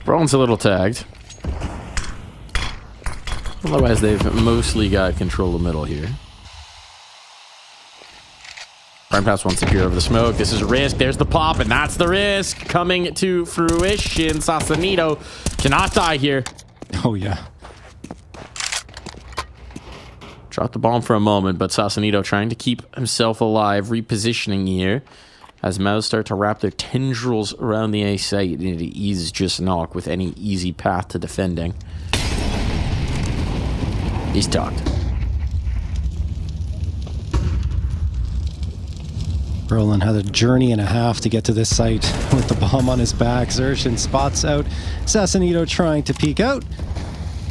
Brolin's a little tagged. Otherwise, they've mostly got control of the middle here. Prime Pass wants to peer over the smoke. This is a risk. There's the pop, and that's the risk coming to fruition. Sassanito cannot die here. Oh, yeah. Dropped the bomb for a moment, but Sassanito trying to keep himself alive, repositioning here. As Mouse start to wrap their tendrils around the A site, and it eases just Knock with any easy path to defending. He's tucked. Brolin had a journey and a half to get to this site with the bomb on his back. Zershin spots out Sassanito trying to peek out.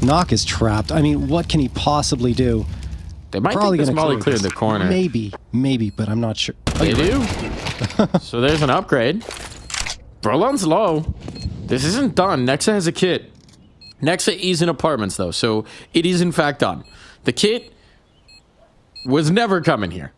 Knock is trapped. I mean, what can he possibly do? They might think this Molly cleared the corner. Maybe, but I'm not sure. They do. So there's an upgrade. Brolin's low. This isn't done. Nexa has a kit. Nexa is in apartments, though, so it is in fact done. The kit was never coming here.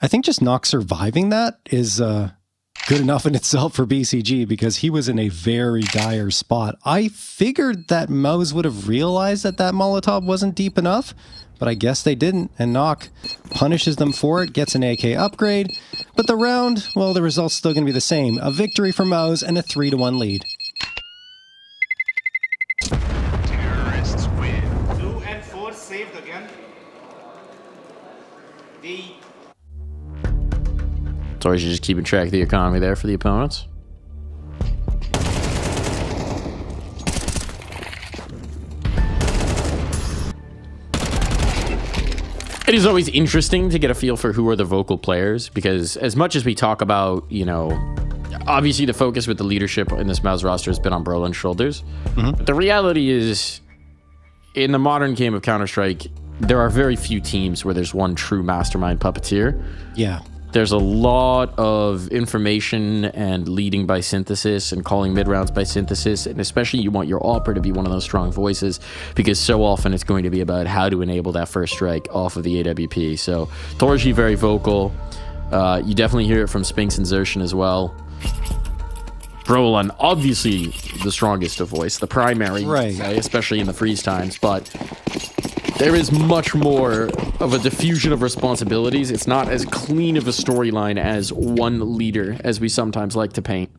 I think just Knock surviving that is good enough in itself for BCG because he was in a very dire spot. I figured that Mouse would have realized that that Molotov wasn't deep enough, but I guess they didn't, and Knock punishes them for it, gets an AK upgrade. But the round, well, the result's still going to be the same. A victory for Mouse and a 3-1 lead. Terrorists win. 2 and 4 saved again. Sorry, you're just keeping track of the economy there for the opponents. It is always interesting to get a feel for who are the vocal players, because as much as we talk about, you know, obviously the focus with the leadership in this Mouse roster has been on Brolin's shoulders. But the reality is, in the modern game of Counter-Strike, there are very few teams where there's one true mastermind puppeteer. Yeah. There's a lot of information and leading by synthesis and calling mid-rounds by synthesis, and especially you want your AWPer to be one of those strong voices, because so often it's going to be about how to enable that first strike off of the AWP. So Torji very vocal. You definitely hear it from Spinks and Zershin as well. Brolin, obviously the strongest of voice, the primary, right? Especially in the freeze times, but there is much more of a diffusion of responsibilities. It's not as clean of a storyline as one leader as we sometimes like to paint.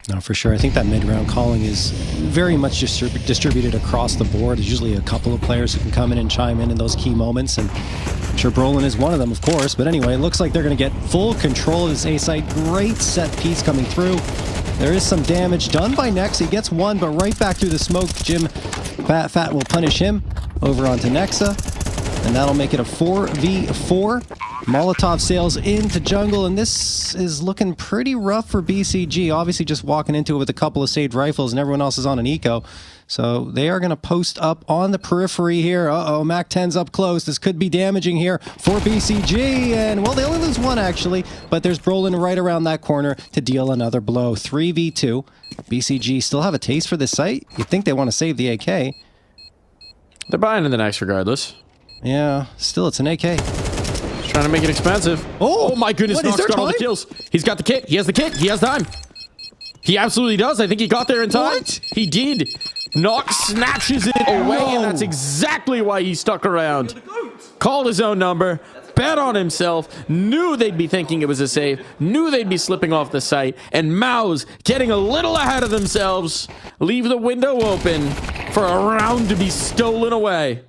No, for sure. I think that mid-round calling is very much distributed across the board. There's usually a couple of players who can come in and chime in those key moments, and I'm sure Brolin is one of them, of course. But anyway, it looks like they're going to get full control of this A site. Great set piece coming through. There is some damage done by Nexa. He gets one, but right back through the smoke. Jim Fat will punish him over onto Nexa. And that'll make it a 4v4. Molotov sails into jungle, and this is looking pretty rough for BCG. Obviously just walking into it with a couple of saved rifles, and everyone else is on an eco. So they are going to post up on the periphery here. Uh-oh, MAC-10's up close. This could be damaging here for BCG. And, well, they only lose one, actually. But there's Brolin right around that corner to deal another blow. 3v2. BCG still have a taste for this site. You'd think they want to save the AK. They're buying in the next regardless. Yeah, still it's an AK. He's trying to make it expensive. Oh my goodness, Nox got all the kills. He's got the kit. He has the kit. He has time. He absolutely does. I think he got there in time. What? He did. Nox snatches it away, and that's exactly why he stuck around. Called his own number, bet on himself, knew they'd be thinking it was a save, knew they'd be slipping off the site, and Maus getting a little ahead of themselves, leave the window open for a round to be stolen away.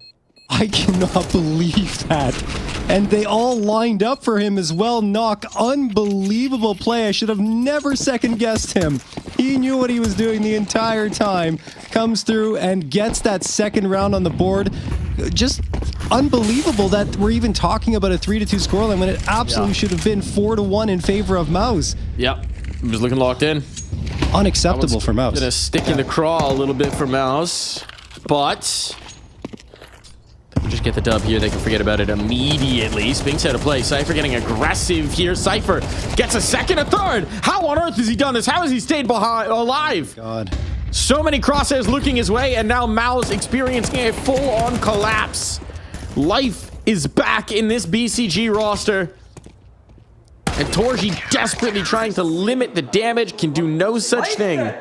I cannot believe that. And they all lined up for him as well. Knock, unbelievable play. I should have never second-guessed him. He knew what he was doing the entire time. Comes through and gets that second round on the board. Just unbelievable that we're even talking about a 3-2 scoreline when it absolutely should have been 4-1 in favor of Maus. Yep, he was looking locked in. Unacceptable for Maus. Gonna stick in the crawl a little bit for Maus, but just get the dub here. They can forget about it immediately. Spinks out of play. Cypher getting aggressive here. Cypher gets a second, a third. How on earth has he done this? How has he stayed alive? God. So many crosshairs looking his way, and now Maus experiencing a full-on collapse. Life is back in this BCG roster. And Torji desperately trying to limit the damage, can do no such thing.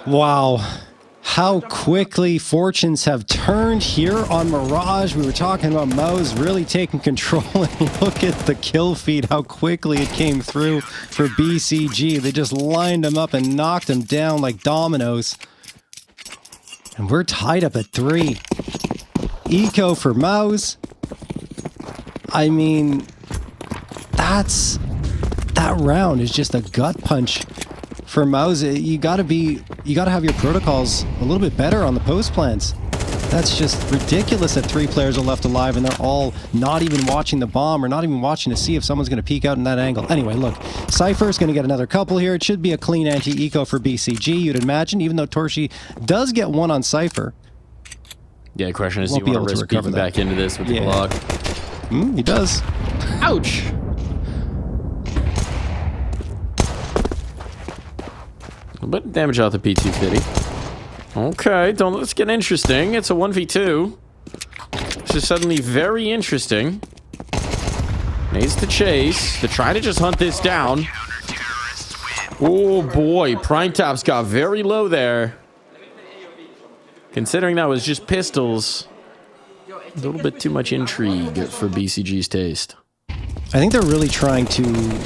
Wow. How quickly fortunes have turned here on Mirage. We were talking about Maus really taking control, and look at the kill feed, how quickly it came through for BCG. They just lined him up and knocked him down like dominoes. And we're tied up at 3. Eco for Maus. I mean, that round is just a gut punch for Maus. You gotta have your protocols a little bit better on the post plans. That's just ridiculous that 3 players are left alive and they're all not even watching the bomb or not even watching to see if someone's going to peek out in that angle. Anyway, look, Cypher's going to get another couple here. It should be a clean anti-eco for BCG, you'd imagine, even though Torshi does get one on Cypher. Yeah, the question is, do you want to risk peeking back into this with the block? He does. Ouch! A bit of damage out the P250. Okay, let's get interesting. It's a 1v2. This is suddenly very interesting. Needs to chase. To try to just hunt this down. Oh boy, Prime Tap's got very low there. Considering that was just pistols. A little bit too much intrigue for BCG's taste. I think they're really trying to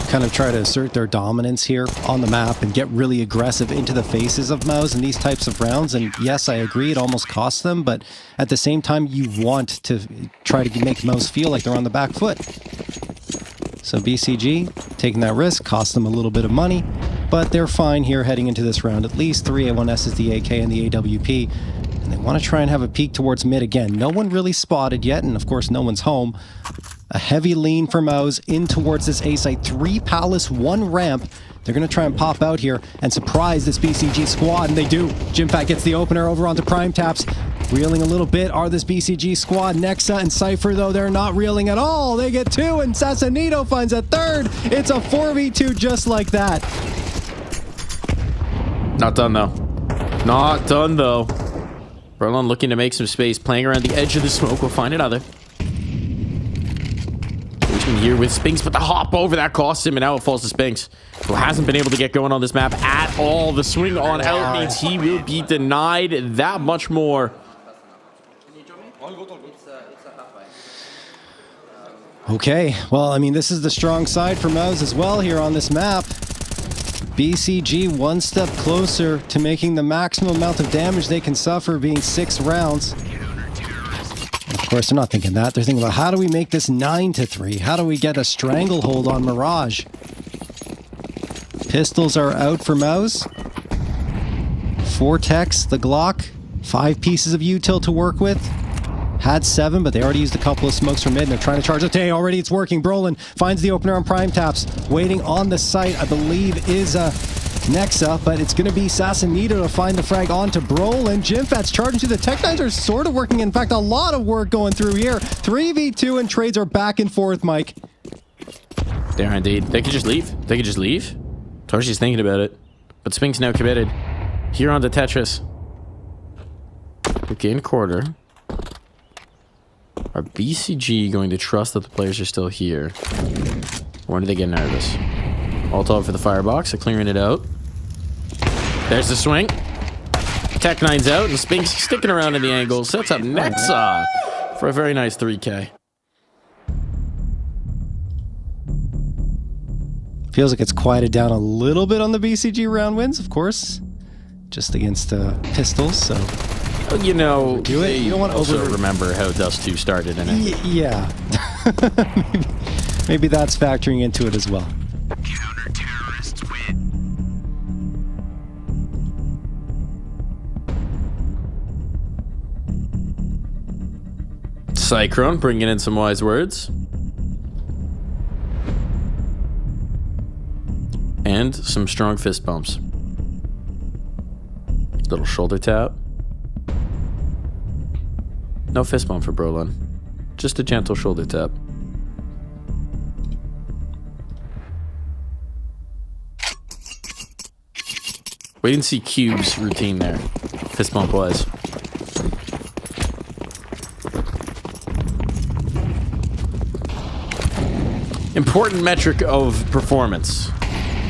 kind of try to assert their dominance here on the map and get really aggressive into the faces of Maus in these types of rounds. And yes, I agree, it almost costs them, but at the same time, you want to try to make Maus feel like they're on the back foot. So BCG taking that risk cost them a little bit of money, but they're fine here heading into this round. At least 3 A1Ss, the AK and the AWP. And they want to try and have a peek towards mid again. No one really spotted yet, and of course no one's home. A heavy lean for Maus in towards this A site. 3 palace, 1 ramp. They're going to try and pop out here and surprise this BCG squad, and they do. Jimfat gets the opener over onto Prime Taps. Reeling a little bit are this BCG squad. Nexa and Cypher, though, they're not reeling at all. They get 2, and Sassanito finds a 3rd. It's a 4v2 just like that. Not done, though. Not done, though. Berlon looking to make some space, playing around the edge of the smoke. We'll find another. Here with Spinks, but the hop over that cost him, and now it falls to Spinks, who hasn't been able to get going on this map at all. The swing on out means he will be denied that much more. Okay, well, I mean, this is the strong side for Maus as well here on this map. BCG 1 step closer to making the maximum amount of damage they can suffer, being 6 rounds. Of Of course, they're not thinking that. They're thinking about how do we make this 9-3? How do we get a stranglehold on Mirage? Pistols are out for Mouse. Vortex, the Glock. 5 pieces of util to work with. Had 7, but they already used a couple of smokes from mid, and they're trying to charge it. Hey, already it's working. Brolin finds the opener on Prime Taps. Waiting on the site, I believe, is Nexa, but it's going to be Sassanito to find the frag onto Brolin. Jimfat's charging to the Tech 9s are sort of working. In fact, a lot of work going through here. 3v2 and trades are back and forth, Mike. They are indeed. They could just leave. They could just leave. Torshi's thinking about it. But Spink's now committed. Here on the Tetris. Okay, in quarter. Are BCG going to trust that the players are still here? Or do they get nervous? Ult out for the firebox. They're clearing it out. There's the swing. Tech 9's out, and Spink's sticking around in the angle. Sets up Nexa for a very nice 3K. Feels like it's quieted down a little bit on the BCG round wins, of course. Just against Pistols, so... You know, do it. You don't want to also remember how Dust 2 started in it. Yeah. maybe that's factoring into it as well. Counter-terrorists win. Cyclone bringing in some wise words. And some strong fist bumps. Little shoulder tap. No fist bump for Brolin. Just a gentle shoulder tap. We didn't see Cube's routine there. Fist bump was. Important metric of performance.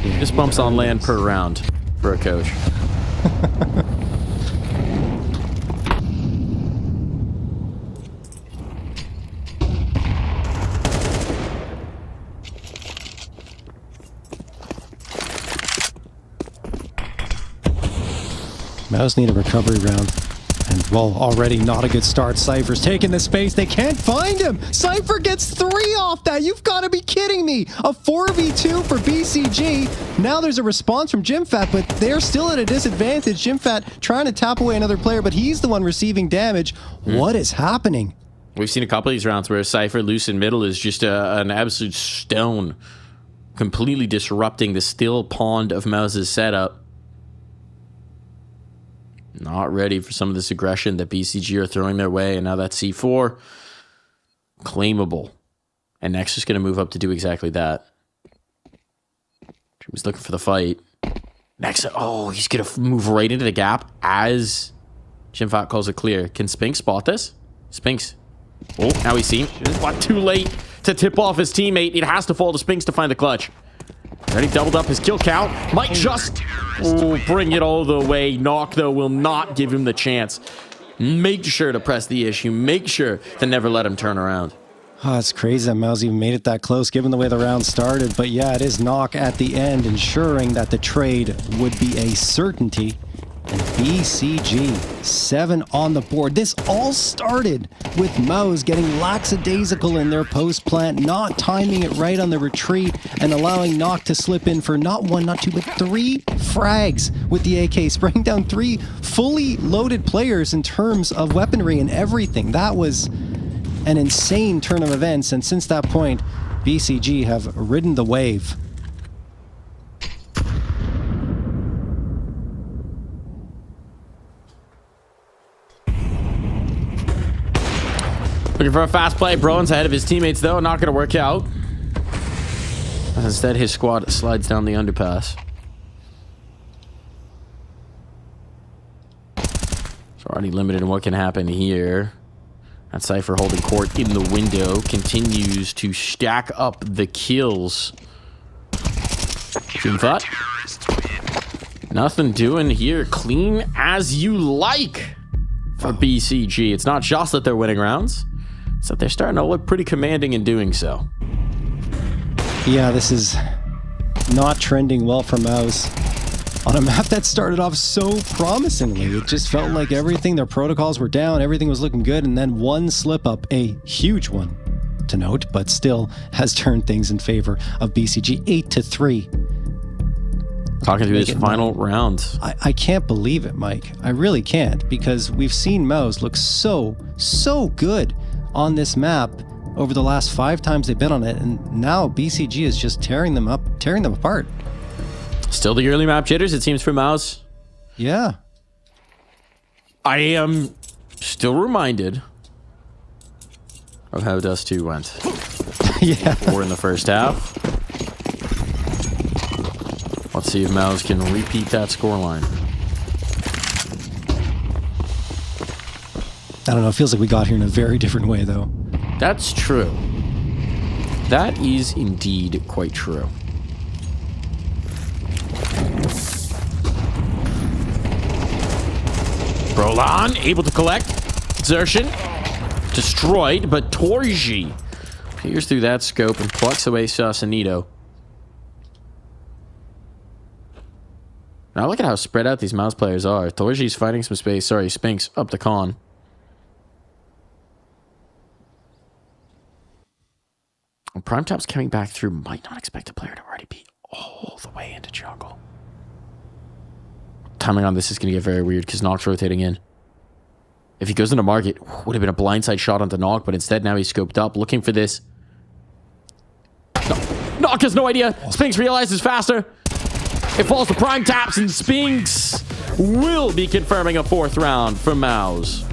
Fist bumps on land per round for a coach. Mouse need a recovery round. And, well, already not a good start. Cypher's taking the space. They can't find him. Cypher gets 3 off that. You've got to be kidding me. A 4v2 for BCG. Now there's a response from Jimfat, but they're still at a disadvantage. Jimfat trying to tap away another player, but he's the one receiving damage. What is happening? We've seen a couple of these rounds where Cypher loose in middle is just an absolute stone, completely disrupting the still pond of Mouse's setup. Not ready for some of this aggression that BCG are throwing their way, and now that C4 claimable. And Next is going to move up to do exactly that. He's looking for the fight. Next, oh, he's going to move right into the gap as Jimfat calls it clear. Can Spink spot this? Spinks. Oh, now he's seen. But too late to tip off his teammate. It has to fall to Spinks to find the clutch. Already doubled up his kill count. Might just bring it all the way. Knock, though, will not give him the chance. Make sure to press the issue. Make sure to never let him turn around. Oh, it's crazy that Mouse even made it that close, given the way the round started. But yeah, it is Knock at the end, ensuring that the trade would be a certainty. And BCG, 7 on the board. This all started with Mouse getting lackadaisical in their post plant, not timing it right on the retreat, and allowing Knock to slip in for not 1, not 2, but 3 frags with the AK, spraying down 3 fully loaded players in terms of weaponry and everything. That was an insane turn of events, and since that point, BCG have ridden the wave. Looking for a fast play. Brolin's ahead of his teammates, though. Not going to work out. Instead, his squad slides down the underpass. It's already limited in what can happen here. That Cypher holding court in the window continues to stack up the kills. Jimfat. Nothing doing here. Clean as you like for BCG. It's not just that they're winning rounds. So they're starting to look pretty commanding in doing so. Yeah, this is not trending well for Mouse. on a map that started off so promisingly. It just felt like everything, their protocols were down, everything was looking good, and then one slip up, a huge one to note, but still has turned things in favor of BCG 8-3. Talking through this final round. I can't believe it, Mike. I really can't, because we've seen Mouse look so good on this map over the last 5 times they've been on it, and now BCG is just tearing them apart. Still the early map jitters, it seems, for Mouse. Yeah. I am still reminded of how Dust 2 went. Yeah. 4 in the first half. Let's see if Mouse can repeat that scoreline. I don't know, it feels like we got here in a very different way, though. That's true. That is indeed quite true. Roland able to collect. Xertion destroyed, but Torji peers through that scope and plucks away Sausanito. Now look at how spread out these Mouse players are. Torji's fighting some space. Sorry, Spinks up to Con. When Primetop's coming back through, might not expect a player to already be all the way into jungle. Timing on this is going to get very weird because Nox rotating in. If he goes into market, would have been a blindside shot onto Nox, but instead now he's scoped up, looking for this. Nox has no idea. Spinks realizes faster. It falls to Primetops, and Spinks will be confirming a 4th round for Mouse.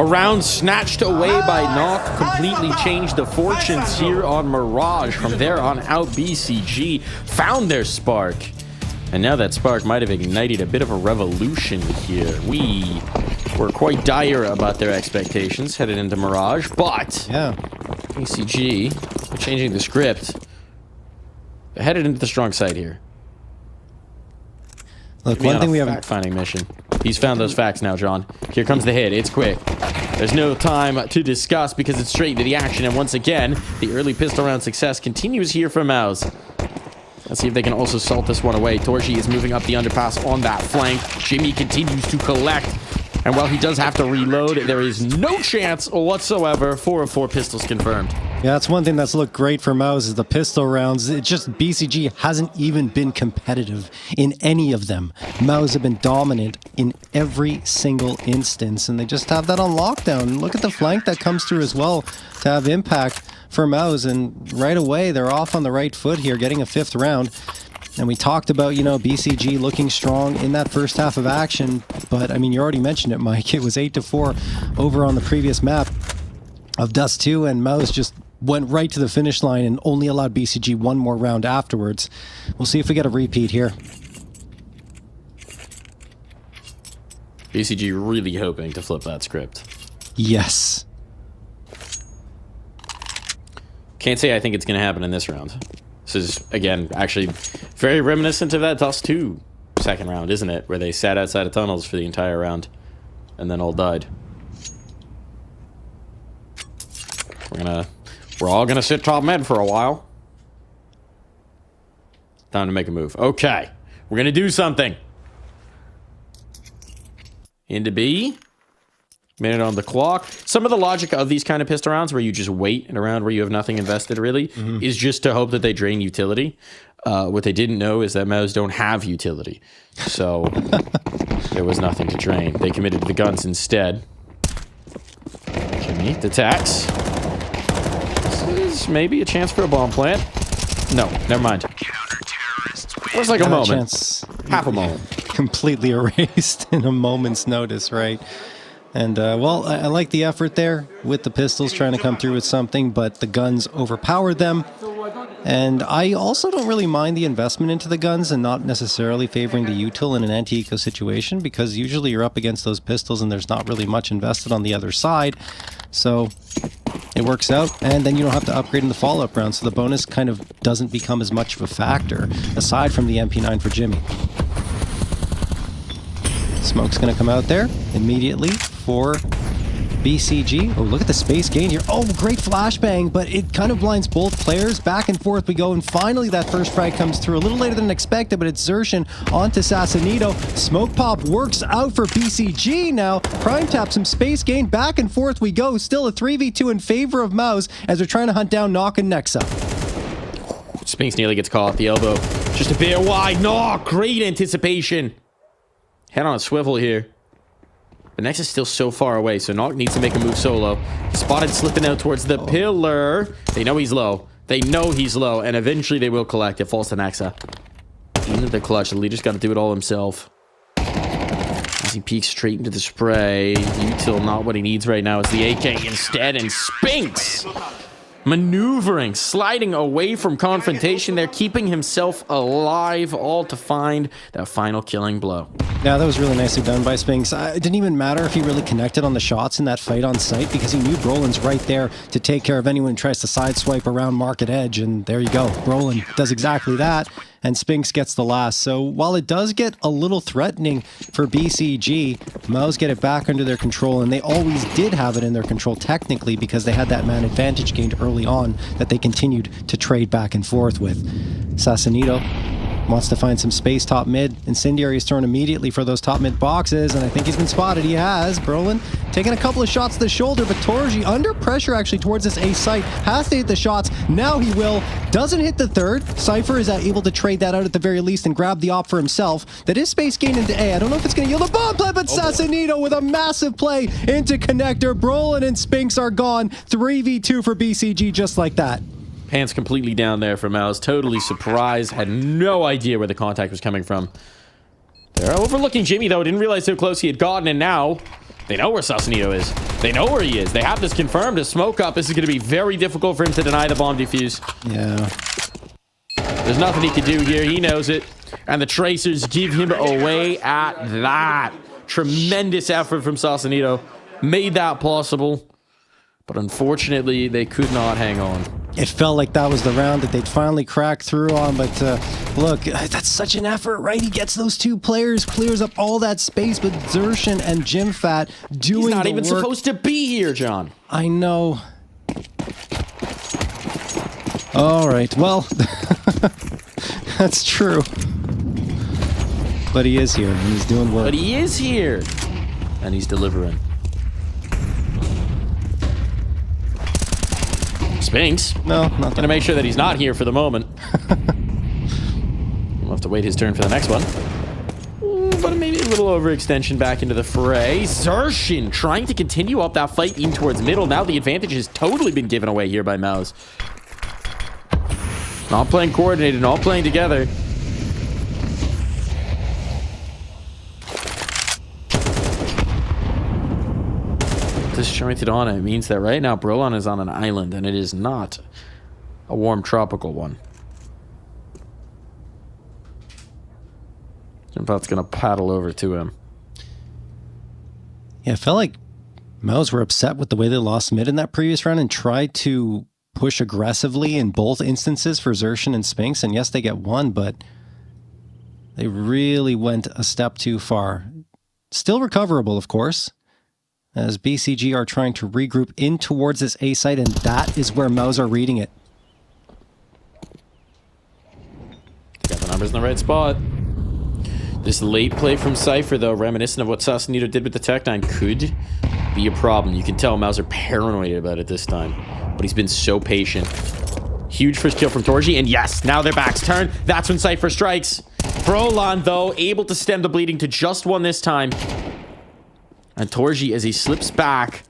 A round snatched away by Knock completely changed the fortunes here on Mirage. From there on out, BCG found their spark. And now that spark might have ignited a bit of a revolution here. We were quite dire about their expectations headed into Mirage, but yeah, BCG changing the script. Headed into the strong side here. Look, one thing we haven't... Fact-finding mission. He's found those facts now, John. Here comes the hit. It's quick. There's no time to discuss because it's straight into the action. And once again, the early pistol round success continues here for Mouse. Let's see if they can also salt this one away. Torji is moving up the underpass on that flank. Jimmy continues to collect. And while he does have to reload, there is no chance whatsoever. 4 of 4 pistols confirmed. Yeah, that's one thing that's looked great for Mouse is the pistol rounds. It just, BCG hasn't even been competitive in any of them. Mouse have been dominant in every single instance, and they just have that on lockdown. Look at the flank that comes through as well to have impact for Mouse, and right away they're off on the right foot here, getting a 5th round. And we talked about, you know, BCG looking strong in that first half of action, but I mean, you already mentioned it, Mike. It was 8-4 over on the previous map of Dust 2, and Mouse just went right to the finish line and only allowed BCG one more round afterwards. We'll see if we get a repeat here. BCG really hoping to flip that script. Yes. Can't say I think it's going to happen in this round. This is, again, actually very reminiscent of that Dust 2 second round, isn't it? Where they sat outside of tunnels for the entire round and then all died. We're all gonna sit top mid for a while. Time to make a move. Okay, we're gonna do something. Into B. Minute on the clock. Some of the logic of these kind of pistol rounds where you just wait in a round where you have nothing invested really is just to hope that they drain utility. What they didn't know is that Mouse don't have utility. So there was nothing to drain. They committed to the guns instead. Jimmy detects. This is maybe a chance for a bomb plant. No, never mind. It was like a moment. Chance. Half a moment. Completely erased in a moment's notice, right? And, well, I like the effort there with the pistols trying to come through with something, but the guns overpowered them. And I also don't really mind the investment into the guns and not necessarily favoring the util in an anti-eco situation, because usually you're up against those pistols and there's not really much invested on the other side. So it works out, and then you don't have to upgrade in the follow-up round, so the bonus kind of doesn't become as much of a factor, aside from the MP9 for Jimmy. Smoke's going to come out there immediately for BCG. Oh, look at the space gain here. Oh, great flashbang, but it kind of blinds both players. Back and forth we go, and finally that first frag comes through. A little later than expected, but it's Zershin onto Sassanito. Smoke pop works out for BCG now. Prime tap, some space gain. Back and forth we go. Still a 3v2 in favor of Mouse as they're trying to hunt down Knock and Nexa. Spinks nearly gets caught off the elbow. Just a bit wide. No, great anticipation. Head on a swivel here. But Nex is still so far away, so Knock needs to make a move solo. Spotted slipping out towards the pillar. They know he's low. They know he's low, and eventually they will collect. It falls to Nexa. Into the clutch. The leader's got to do it all himself. As he peeks straight into the spray. Util not what he needs right now. It's the AK instead, and Spinks maneuvering, sliding away from confrontation there, keeping himself alive, all to find that final killing blow. Yeah, that was really nicely done by Spinks. It didn't even matter if he really connected on the shots in that fight on site, because he knew Brolin's right there to take care of anyone who tries to sideswipe around Market Edge, and there you go. Brolin does exactly that, and Spinks gets the last. So while it does get a little threatening for BCG, Mouse get it back under their control, and they always did have it in their control technically because they had that man advantage gained early on that they continued to trade back and forth with. Sassanito wants to find some space top mid. Incendiary is thrown immediately for those top mid boxes, and I think he's been spotted. He has. Brolin taking a couple of shots to the shoulder, but Torji under pressure actually towards this A site. Has to hit the shots. Now he will. Doesn't hit the third. Cypher is able to trade that out at the very least and grab the op for himself. That is space gain into A. I don't know if it's going to yield a bomb play, but Sassanito with a massive play into connector. Brolin and Spinks are gone. 3v2 for BCG just like that. Pants completely down there for Mouse. Totally surprised. Had no idea where the contact was coming from. They're overlooking Jimmy, though. Didn't realize how close he had gotten, and now they know where Sausalito is. They know where he is. They have this confirmed. A smoke up. This is going to be very difficult for him to deny the bomb defuse. Yeah. There's nothing he can do here. He knows it. And the Tracers give him away at that. Tremendous effort from Sausalito. Made that possible. But unfortunately, they could not hang on. It felt like that was the round that they'd finally crack through on, but look, that's such an effort, right? He gets those two players, clears up all that space, but Zershin and Jimfat doing He's not the even work. supposed to be here, John. I know. All right, well, that's true. But he is here, and he's doing work. But he is here, and he's delivering. Spinks. No, not gonna make sure that he's not here for the moment. We'll have to wait his turn for the next one. Ooh, but maybe a little overextension back into the fray. Zershin trying to continue up that fight in towards middle. Now the advantage has totally been given away here by Mouse. Not playing coordinated, not playing together. Disjointed on it means that right now Brolon is on an island, and it is not a warm tropical one. Jimfat's gonna paddle over to him. Yeah, it felt like Mouse were upset with the way they lost mid in that previous round and tried to push aggressively in both instances for Zershin and Spinks. And yes, they get one, but they really went a step too far. Still recoverable, of course, as BCG are trying to regroup in towards this A site, and that is where Mouse are reading it. Got the numbers in the right spot. This late play from Cypher, though, reminiscent of what Sausalito did with the Tech-9, could be a problem. You can tell Mouse are paranoid about it this time, but he's been so patient. Huge first kill from Torji, and yes, now their backs turn. That's when Cypher strikes. Brolon, though, able to stem the bleeding to just one this time. And Torji, as he slips back,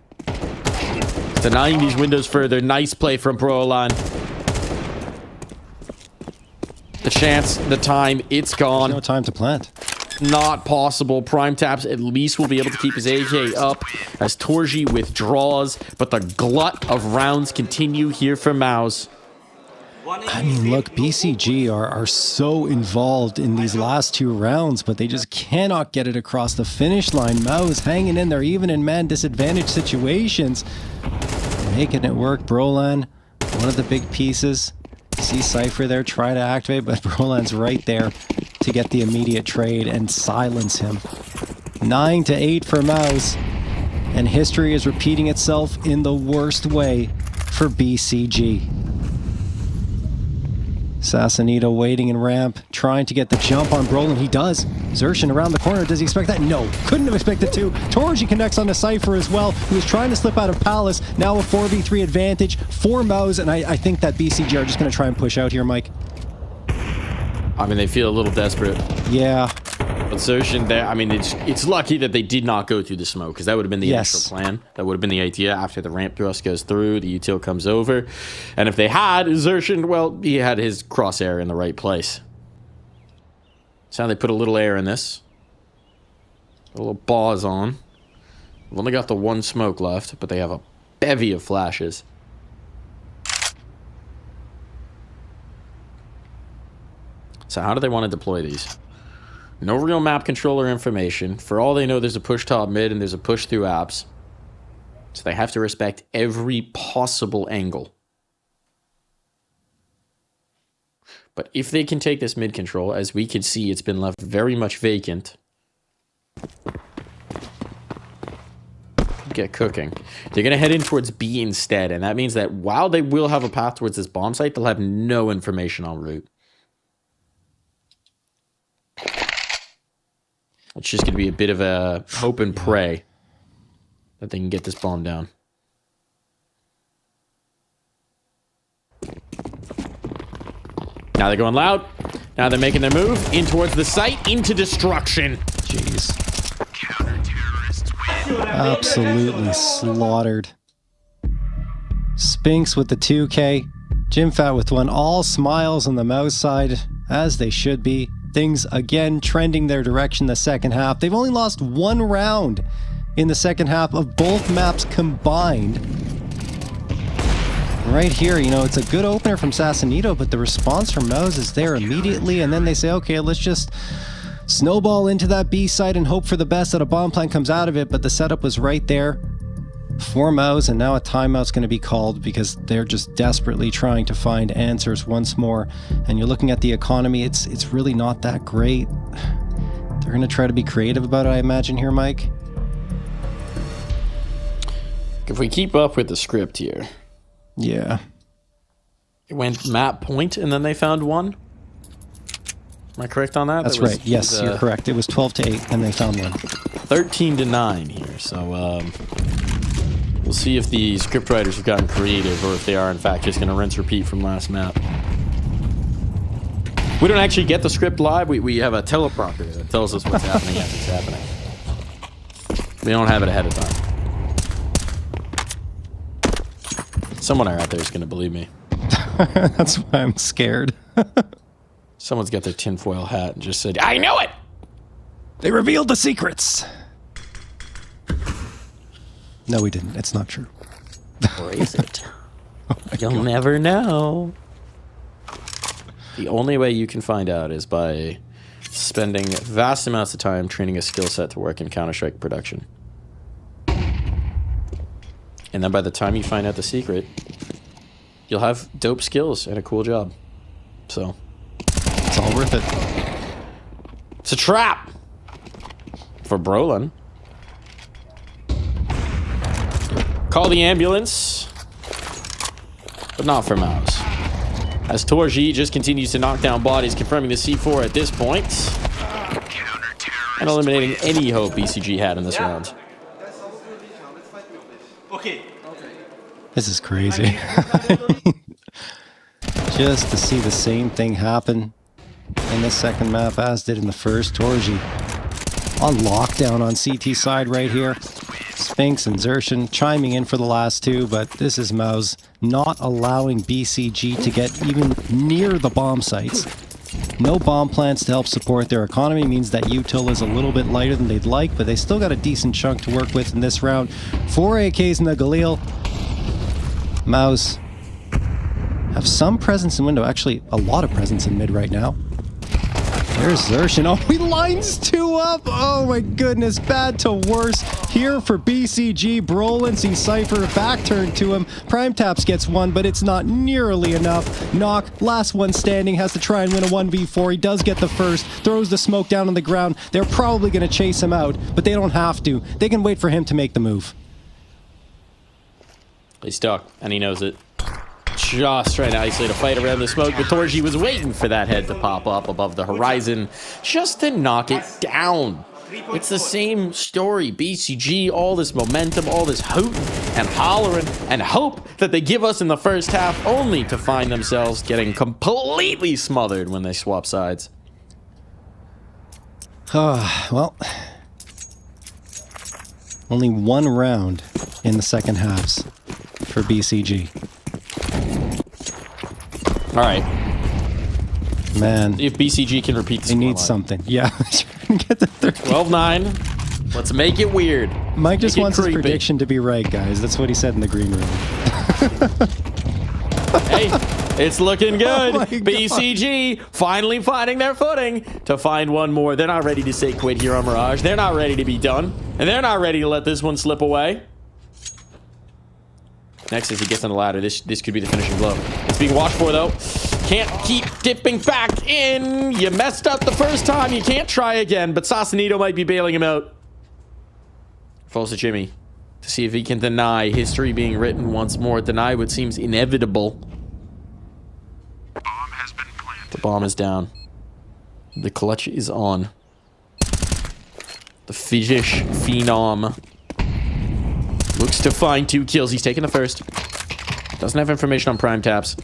denying these windows further. Nice play from Brolon. The chance, the time, it's gone. There's no time to plant. Not possible. Prime Taps at least will be able to keep his AK up as Torji withdraws, but the glut of rounds continue here for Mouse. I mean, look, BCG are so involved in these last two rounds, but they just cannot get it across the finish line. Mouse hanging in there, even in man disadvantage situations. Making it work. Brolon, one of the big pieces. See Cypher there, try to activate, but Brolon's right there to get the immediate trade and silence him. 9-8 for Mouse. And history is repeating itself in the worst way for BCG. Sausalito waiting in ramp, trying to get the jump on Brolon. He does. Zershin around the corner. Does he expect that? No. Couldn't have expected to. Torji connects on the Cypher as well, who is trying to slip out of Palace. Now a 4v3 advantage for Mouse, and I think that BCG are just going to try and push out here, Mike. I mean, they feel a little desperate. Yeah. But Zershin, I mean, it's lucky that they did not go through the smoke, because that would have been the initial plan. That would have been the idea. After the ramp thrust goes through, the util comes over. And if they had Zershin, well, he had his crosshair in the right place. So now they put a little air in this. A little pause on. We've only got the one smoke left, but they have a bevy of flashes. So how do they want to deploy these? No real map controller information. For all they know, there's a push top mid and there's a push through apps. So they have to respect every possible angle. But if they can take this mid control, as we can see, it's been left very much vacant. Get cooking. They're going to head in towards B instead. And that means that while they will have a path towards this bomb site, they'll have no information en route. It's just going to be a bit of a hope and pray that they can get this bomb down. Now they're going loud. Now they're making their move in towards the site, into destruction. Jeez. Absolutely slaughtered. Spinks with the 2K. Jimfat with one. All smiles on the Mouse side, as they should be. things again trending their direction the second half. They've only lost 1 round in the second half of both maps combined. Right here, you know, it's a good opener from Sassanito, but the response from Mouse is there immediately, and then they say, okay, let's just snowball into that B site and hope for the best that a bomb plant comes out of it, but the setup was right there for Mouse, and now a timeout's going to be called because they're just desperately trying to find answers once more. And you're looking at the economy, it's really not that great. They're going to try to be creative about it, I imagine here, Mike. If we keep up with the script here. Yeah. It went map point and then they found 1. Am I correct on that? That's right. Yes, you're correct. It was 12-8 and they found 1. 13-9 here. So we'll see if the scriptwriters have gotten creative or if they are in fact just going to rinse repeat from last map. We don't actually get the script live. We have a teleprompter that tells us what's happening as it's happening. We don't have it ahead of time. Someone out there is going to believe me. That's why I'm scared. Someone's got their tinfoil hat and just said, I know it! They revealed the secrets! No, we didn't. It's not true. Or is it? You'll never know. The only way you can find out is by spending vast amounts of time training a skill set to work in Counter-Strike production. And then by the time you find out the secret, you'll have dope skills and a cool job. So, it's all worth it. It's a trap for Brolin. Call the ambulance, but not for Mouse. As Torji just continues to knock down bodies, confirming the C4 at this point, and eliminating any hope BCG had in this round. Okay. This is crazy. Just to see the same thing happen in the second map as did in the first. Torji on lockdown on CT side right here. Sphinx and Xertion chiming in for the last 2, but this is Mouse not allowing BCG to get even near the bomb sites. No bomb plants to help support their economy means that util is a little bit lighter than they'd like, but they still got a decent chunk to work with in this round. 4 AKs in the Galil. Mouse have some presence in window, actually a lot of presence in mid right now. There's Xertion. Oh, he lines 2 up. Oh my goodness, bad to worse here for BCG. Brolin sees Cypher back turn to him. Prime Taps gets 1, but it's not nearly enough. Knock, last one standing, has to try and win a 1v4. He does get the first, throws the smoke down on the ground. They're probably going to chase him out, but they don't have to. They can wait for him to make the move. He's stuck, and he knows it. Just trying to isolate a fight around the smoke, but Torji was waiting for that head to pop up above the horizon just to knock it down. It's the same story. BCG, all this momentum, all this hooting and hollering and hope that they give us in the first half, only to find themselves getting completely smothered when they swap sides. Well, only 1 round in the second halves for BCG. All right. Man. If BCG can repeat the score They need line. something. Yeah. Get the 12-9. Let's make it weird. Mike just Make it wants his creepy. prediction to be right, guys. That's what he said in the green room. Hey, it's looking good. Oh my God. BCG finally finding their footing to find 1 more. They're not ready to say quit here on Mirage. They're not ready to be done. And they're not ready to let this one slip away. Next, as he gets on the ladder, this could be the finishing blow. It's being watched for, though. Can't keep dipping back in. You messed up the first time. You can't try again, but Sassanito might be bailing him out. Falls to Jimmy to see if he can deny history being written once more. Deny what seems inevitable. The bomb is down. The clutch is on. The Fijish Phenom looks to find 2 kills. He's taking the first. Doesn't have information on Prime Taps.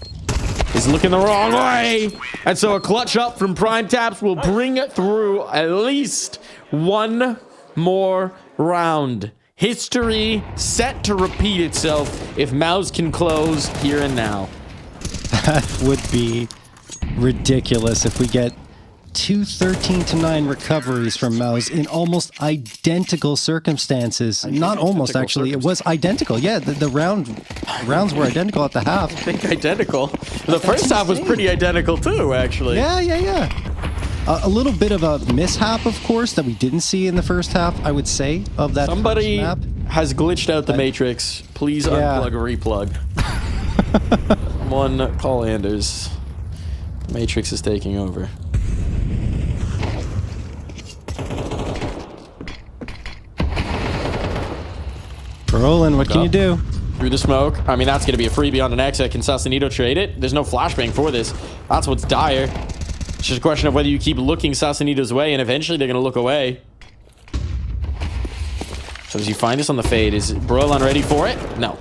He's looking the wrong way. And so a clutch up from Prime Taps will bring it through at least 1 more round. History set to repeat itself if Mouse can close here and now. That would be ridiculous if we get 2 13-9 recoveries from Mouse in almost identical circumstances. Not almost, actually. It was identical. Yeah, the rounds were identical at the half. I think identical. The first half was pretty identical too, actually. Yeah. A little bit of a mishap, of course, that we didn't see in the first half, I would say, of that Somebody first map. has glitched out the Matrix. Please unplug or replug. One call Anders. Matrix is taking over. Roland, what can you do? Through the smoke. I mean, that's going to be a freebie on the next. Can Sausalito trade it? There's no flashbang for this. That's what's dire. It's just a question of whether you keep looking Sausalito's way, and eventually they're going to look away. So as you find this on the fade, is Brolan ready for it? No.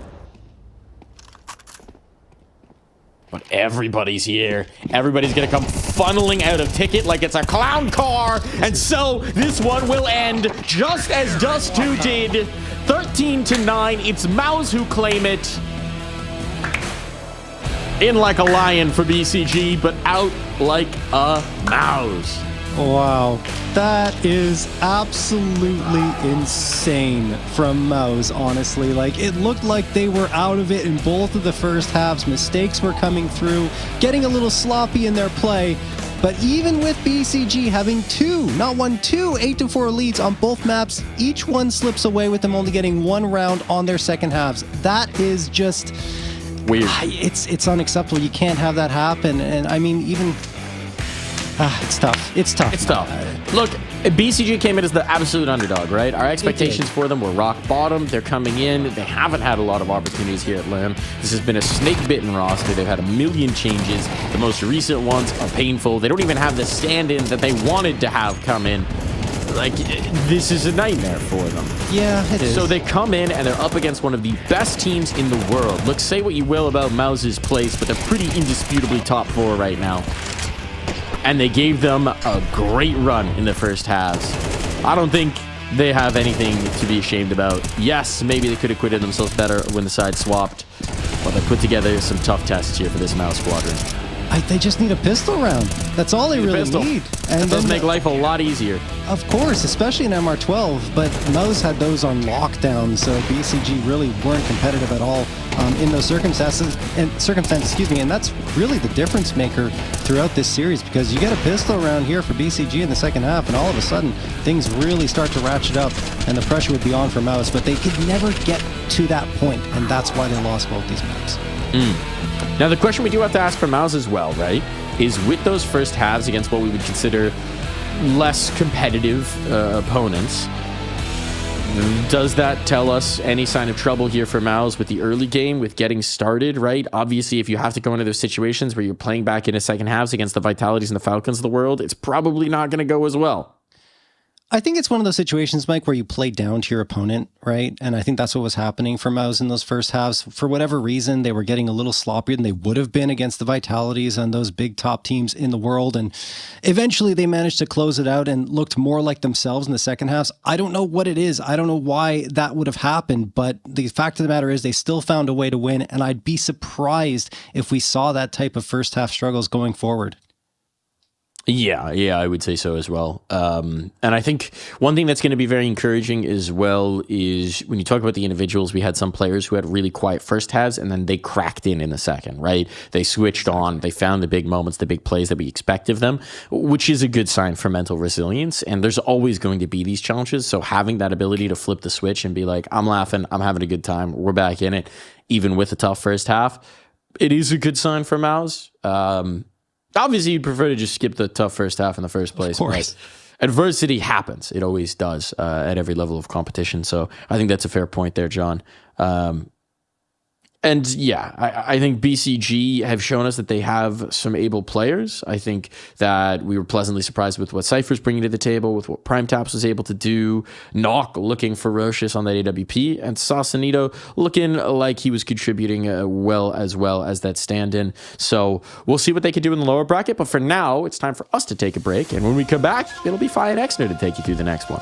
But everybody's here. Everybody's going to come funneling out of ticket like it's a clown car. And so this one will end just as Dust 2 did. 13-9. It's Mouse who claim it. In like a lion for BCG, but out like a mouse. Wow, that is absolutely insane from Mouse, honestly. Like, it looked like they were out of it in both of the first halves. Mistakes were coming through, getting a little sloppy in their play. But even with BCG having two 8-4 leads on both maps, each one slips away with them only getting one round on their second halves. That is just weird. It's unacceptable. You can't have that happen. And I mean, even it's tough. It's tough. Look, BCG came in as the absolute underdog, right? Our expectations for them were rock bottom. They're coming in. They haven't had a lot of opportunities here at LAN. This has been a snake-bitten roster. They've had a million changes. The most recent ones are painful. They don't even have the stand-in that they wanted to have come in. Like, this is a nightmare for them. Yeah, it is. So they come in and they're up against one of the best teams in the world. Look, say what you will about Mouse's place, but they're pretty indisputably top 4 right now. And they gave them a great run in the first halves. I don't think they have anything to be ashamed about. Yes, maybe they could have acquitted themselves better when the side swapped, but they put together some tough tests here for this Mouse squadron. They just need a pistol round. That's all they really need. And that does make life a lot easier. Of course, especially in MR12, but Mouse had those on lockdown, so BCG really weren't competitive at all in those circumstances, and that's really the difference maker throughout this series, because you get a pistol round here for BCG in the second half, and all of a sudden, things really start to ratchet up, and the pressure would be on for Mouse, but they could never get to that point, and that's why they lost both these maps. Now, the question we do have to ask for Mouse as well, right, is with those first halves against what we would consider less competitive opponents, does that tell us any sign of trouble here for Mouse with the early game, with getting started, right? Obviously, if you have to go into those situations where you're playing back into second halves against the Vitalities and the Falcons of the world, it's probably not going to go as well. I think it's one of those situations, Mike, where you play down to your opponent, right? And I think that's what was happening for Mouse in those first halves. For whatever reason, they were getting a little sloppier than they would have been against the Vitalities and those big top teams in the world. And eventually they managed to close it out and looked more like themselves in the second halves. I don't know what it is. I don't know why that would have happened, but the fact of the matter is they still found a way to win. And I'd be surprised if we saw that type of first half struggles going forward. Yeah, I would say so as well. And I think one thing that's going to be very encouraging as well is when you talk about the individuals, we had some players who had really quiet first halves and then they cracked in the second, right? They switched on, they found the big moments, the big plays that we expect of them, which is a good sign for mental resilience. And there's always going to be these challenges. So having that ability to flip the switch and be like, I'm laughing, I'm having a good time, we're back in it, even with a tough first half, it is a good sign for Mouse. Obviously, you'd prefer to just skip the tough first half in the first place. Of course. But adversity happens. It always does at every level of competition. So I think that's a fair point there, John. And yeah, I think BCG have shown us that they have some able players. I think that we were pleasantly surprised with what Cypher's bringing to the table, with what Prime Taps was able to do. Knock looking ferocious on that AWP, and Sausalito looking like he was contributing well as that stand-in. So we'll see what they can do in the lower bracket. But for now, it's time for us to take a break. And when we come back, it'll be Fi and Exner to take you through the next one.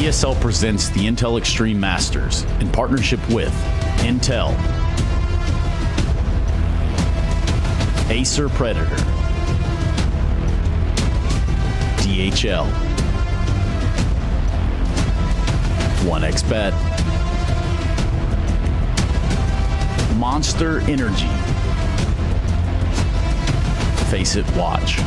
ESL presents the Intel Extreme Masters in partnership with Intel, Acer Predator, DHL, 1xBet, Monster Energy, Face It Watch.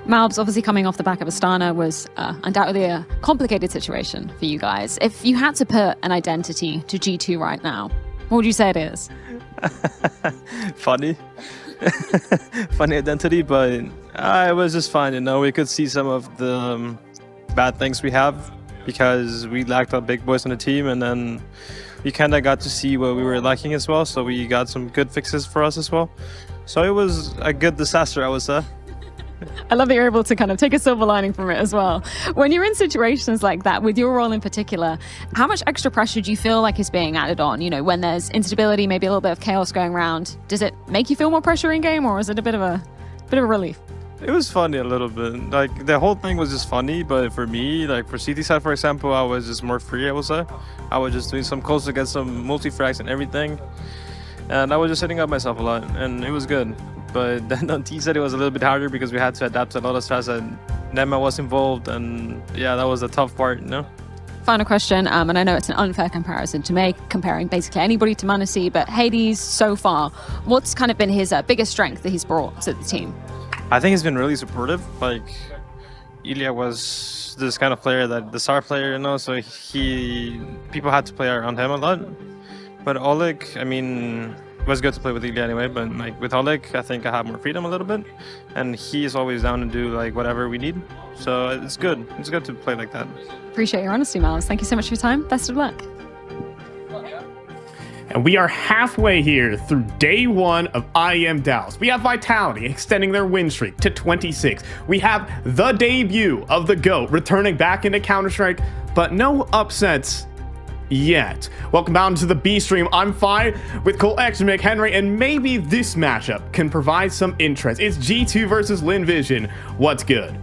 Malbs, obviously coming off the back of Astana was undoubtedly a complicated situation for you guys. If you had to put an identity to G2 right now, what would you say it is? Funny. Funny identity, but it was just fun. You know, we could see some of the bad things we have because we lacked our big boys on the team, and then we kind of got to see what we were lacking as well. So we got some good fixes for us as well. So it was a good disaster, I would say. I love that you're able to kind of take a silver lining from it as well. When you're in situations like that, with your role in particular, how much extra pressure do you feel like is being added on? You know, when there's instability, maybe a little bit of chaos going around, does it make you feel more pressure in game, or is it a bit of a relief? It was funny a little bit. Like, the whole thing was just funny, but for me, like for CT side, for example, I was just more free, I would say. I was just doing some calls to get some multi-frags and everything. And I was just setting up myself a lot, and it was good. But then on T side, it was a little bit harder because we had to adapt to a lot of stress, and Nema was involved, and yeah, that was the tough part, you know? Final question, and I know it's an unfair comparison to make, comparing basically anybody to m0NESY, but Hades so far, what's kind of been his biggest strength that he's brought to the team? I think he's been really supportive. Like, Ilya was this kind of player, that the star player, you know, so people had to play around him a lot. But Oleg, I mean, it was good to play with Ilya anyway, but like with Oleg, I think I have more freedom a little bit, and he's always down to do like whatever we need. So it's good. It's good to play like that. Appreciate your honesty, Miles. Thank you so much for your time. Best of luck. And we are halfway here through day one of IEM Dallas. We have Vitality extending their win streak to 26. We have the debut of the GOAT returning back into Counter-Strike, but no upsets yet. Welcome down to the B stream. I'm Fi with Cole X, McHenry, and maybe this matchup can provide some interest. It's G2 versus LinVision. What's good?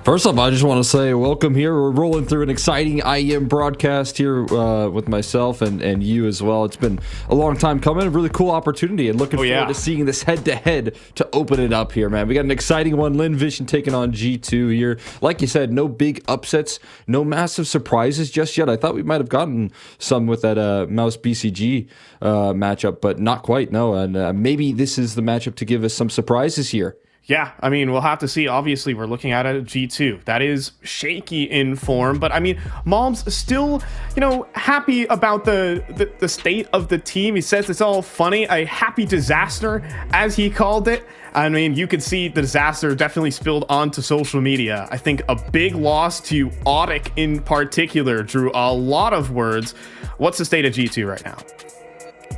First off, I just want to say welcome here. We're rolling through an exciting IEM broadcast here with myself and you as well. It's been a long time coming, a really cool opportunity, and looking forward to seeing this head-to-head to open it up here, man. We got an exciting one, LinVision taking on G2 here. Like you said, no big upsets, no massive surprises just yet. I thought we might have gotten some with that Mouse BCG matchup, but not quite, no. And maybe this is the matchup to give us some surprises here. Yeah, I mean, we'll have to see. Obviously, we're looking at a G2 that is shaky in form, but I mean, Mom's still, you know, happy about the state of the team. He says it's all funny, a happy disaster, as he called it. I mean, you could see the disaster definitely spilled onto social media. I think a big loss to Audic in particular drew a lot of words. What's the state of G2 right now?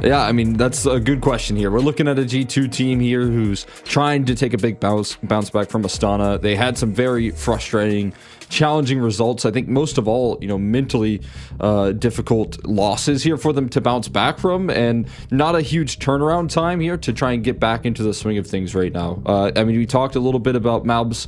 Yeah, I mean, that's a good question here. We're looking at a G2 team here who's trying to take a big bounce back from Astana. They had some very frustrating, challenging results. I think most of all, you know, mentally difficult losses here for them to bounce back from, and not a huge turnaround time here to try and get back into the swing of things right now. I mean, we talked a little bit about Malbs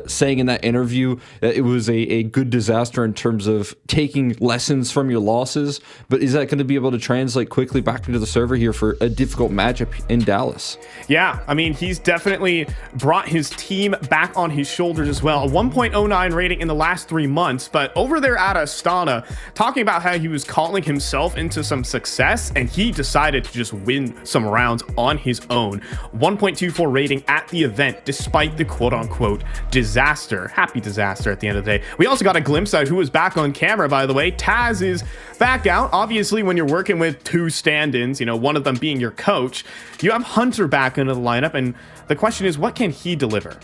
saying in that interview that it was a good disaster in terms of taking lessons from your losses, but is that going to be able to translate quickly back into the server here for a difficult matchup in Dallas? Yeah, I mean, he's definitely brought his team back on his shoulders as well. A 1.09 rating in the last 3 months, but over there at Astana, talking about how he was calling himself into some success, and he decided to just win some rounds on his own. 1.24 rating at the event, despite the quote-unquote disaster. Happy disaster at the end of the day. We also got a glimpse at who was back on camera, by the way. Taz is back out. Obviously, when you're working with two stand-ins, you know, one of them being your coach, you have Hunter back into the lineup, and the question is, what can he deliver?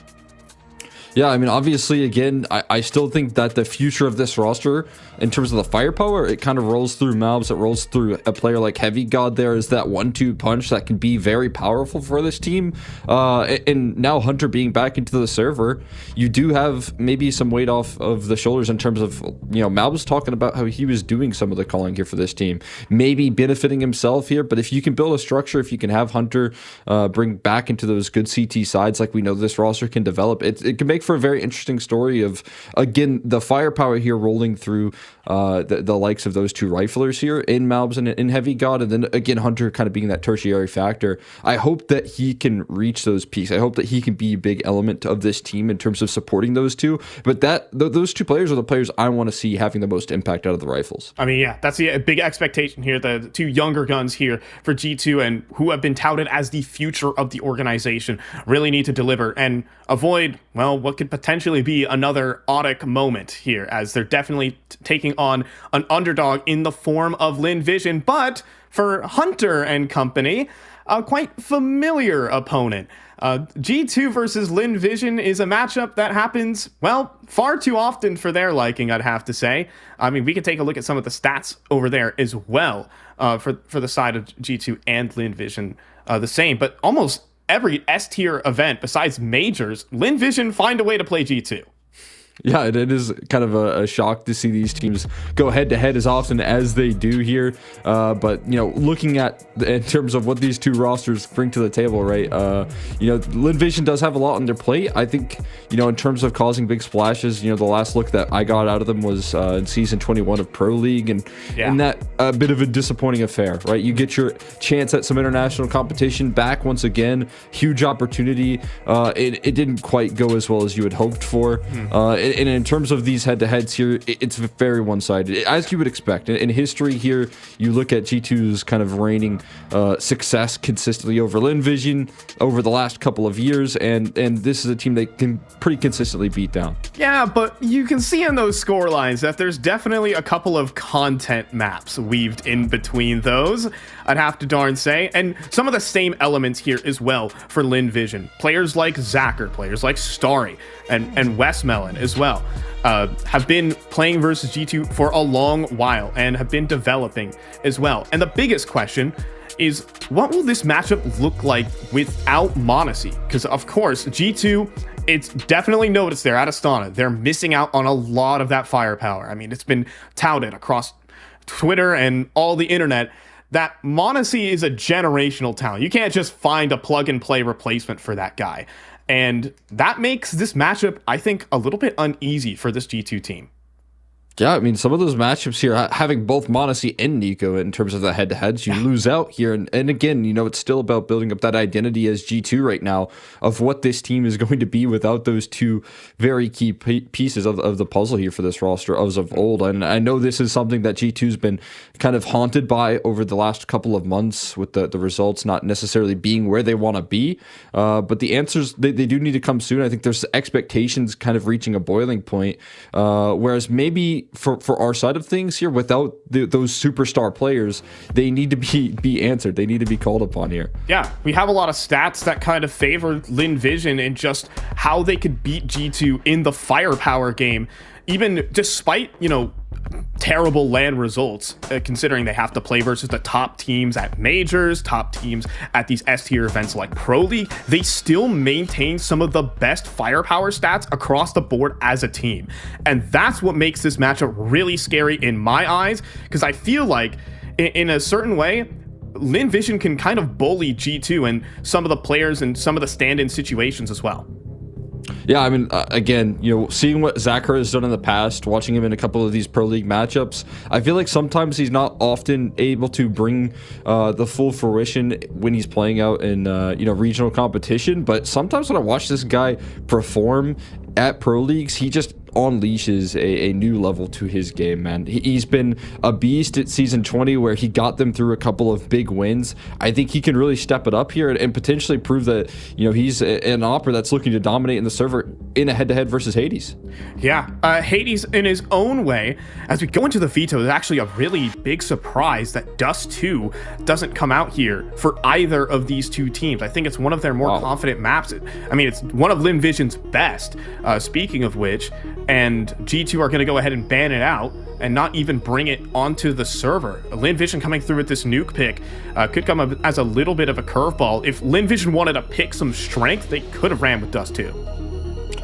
Yeah, I mean, obviously, again, I still think that the future of this roster, in terms of the firepower, it kind of rolls through Malbs, it rolls through a player like Heavy God. There is that 1-2 punch that can be very powerful for this team. And now Hunter being back into the server, you do have maybe some weight off of the shoulders in terms of, Malbs talking about how he was doing some of the calling here for this team, maybe benefiting himself here. But if you can build a structure, if you can have Hunter bring back into those good CT sides like we know this roster can develop, it can make for a very interesting story of, again, the firepower here rolling through the likes of those two riflers here in Malbs and in Heavy God, and then again Hunter kind of being that tertiary factor. I hope that he can reach those peaks. I hope that he can be a big element of this team in terms of supporting those two. But those two players are the players I want to see having the most impact out of the rifles. I mean, yeah, that's a big expectation here. The two younger guns here for G2 and who have been touted as the future of the organization really need to deliver and avoid, well, what could potentially be another Audic moment here, as they're definitely taking on an underdog in the form of LinVision, but for Hunter and company, a quite familiar opponent. G2 versus LinVision is a matchup that happens, well, far too often for their liking, I'd have to say. I mean, we could take a look at some of the stats over there as well for the side of G2 and LinVision, the same, but almost every S-tier event besides majors, LinVision find a way to play G2. Yeah, it is kind of a shock to see these teams go head-to-head as often as they do here. But, looking at in terms of what these two rosters bring to the table, right, LinVision does have a lot on their plate. I think, in terms of causing big splashes, the last look that I got out of them was in Season 21 of Pro League, and that a bit of a disappointing affair, right? You get your chance at some international competition back once again. Huge opportunity. It didn't quite go as well as you had hoped for. And in terms of these head-to-heads here, it's very one-sided, as you would expect. In history here, you look at G2's kind of reigning success consistently over LinVision over the last couple of years, and this is a team they can pretty consistently beat down. Yeah, but you can see in those score lines that there's definitely a couple of content maps weaved in between those, I'd have to darn say, and some of the same elements here as well for LinVision. Players like Zacher, players like Starry, and Westmelon as well, have been playing versus G2 for a long while and have been developing as well. And the biggest question is, what will this matchup look like without m0NESY? Because of course, G2, it's definitely noticed there at Astana, they're missing out on a lot of that firepower. I mean, it's been touted across Twitter and all the internet that m0NESY is a generational talent. You can't just find a plug-and-play replacement for that guy. And that makes this matchup, I think, a little bit uneasy for this G2 team. Yeah, I mean, some of those matchups here, having both m0NESY and Nico in terms of the head-to-heads, you lose out here. And again, it's still about building up that identity as G2 right now of what this team is going to be without those two very key pieces of the puzzle here for this roster as of old. And I know this is something that G2's been kind of haunted by over the last couple of months with the results not necessarily being where they want to be. But the answers, they do need to come soon. I think there's expectations kind of reaching a boiling point, whereas maybe for our side of things here, without those superstar players, they need to be answered. They need to be called upon here. Yeah, we have a lot of stats that kind of favor LinVision and just how they could beat G2 in the firepower game, even despite, terrible LAN results, considering they have to play versus the top teams at majors, top teams at these S-tier events like Pro League. They still maintain some of the best firepower stats across the board as a team. And that's what makes this matchup really scary in my eyes, because I feel like in a certain way, LinVision can kind of bully G2 and some of the players and some of the stand-in situations as well. Yeah, I mean, again, seeing what Zacher has done in the past, watching him in a couple of these Pro League matchups, I feel like sometimes he's not often able to bring the full fruition when he's playing out in, regional competition. But sometimes when I watch this guy perform at Pro Leagues, he just unleashes a new level to his game, man. He's been a beast at Season 20 where he got them through a couple of big wins. I think he can really step it up here and potentially prove that, you know, he's an Opera that's looking to dominate in the server in a head-to-head versus Hades. Yeah, Hades in his own way. As we go into the veto, there's actually a really big surprise that Dust 2 doesn't come out here for either of these two teams. I think it's one of their more confident maps. I mean, it's one of LinVision's best, speaking of which, and G2 are going to go ahead and ban it out and not even bring it onto the server. LinVision coming through with this nuke pick could come up as a little bit of a curveball. If LinVision wanted to pick some strength, they could have ran with Dust 2.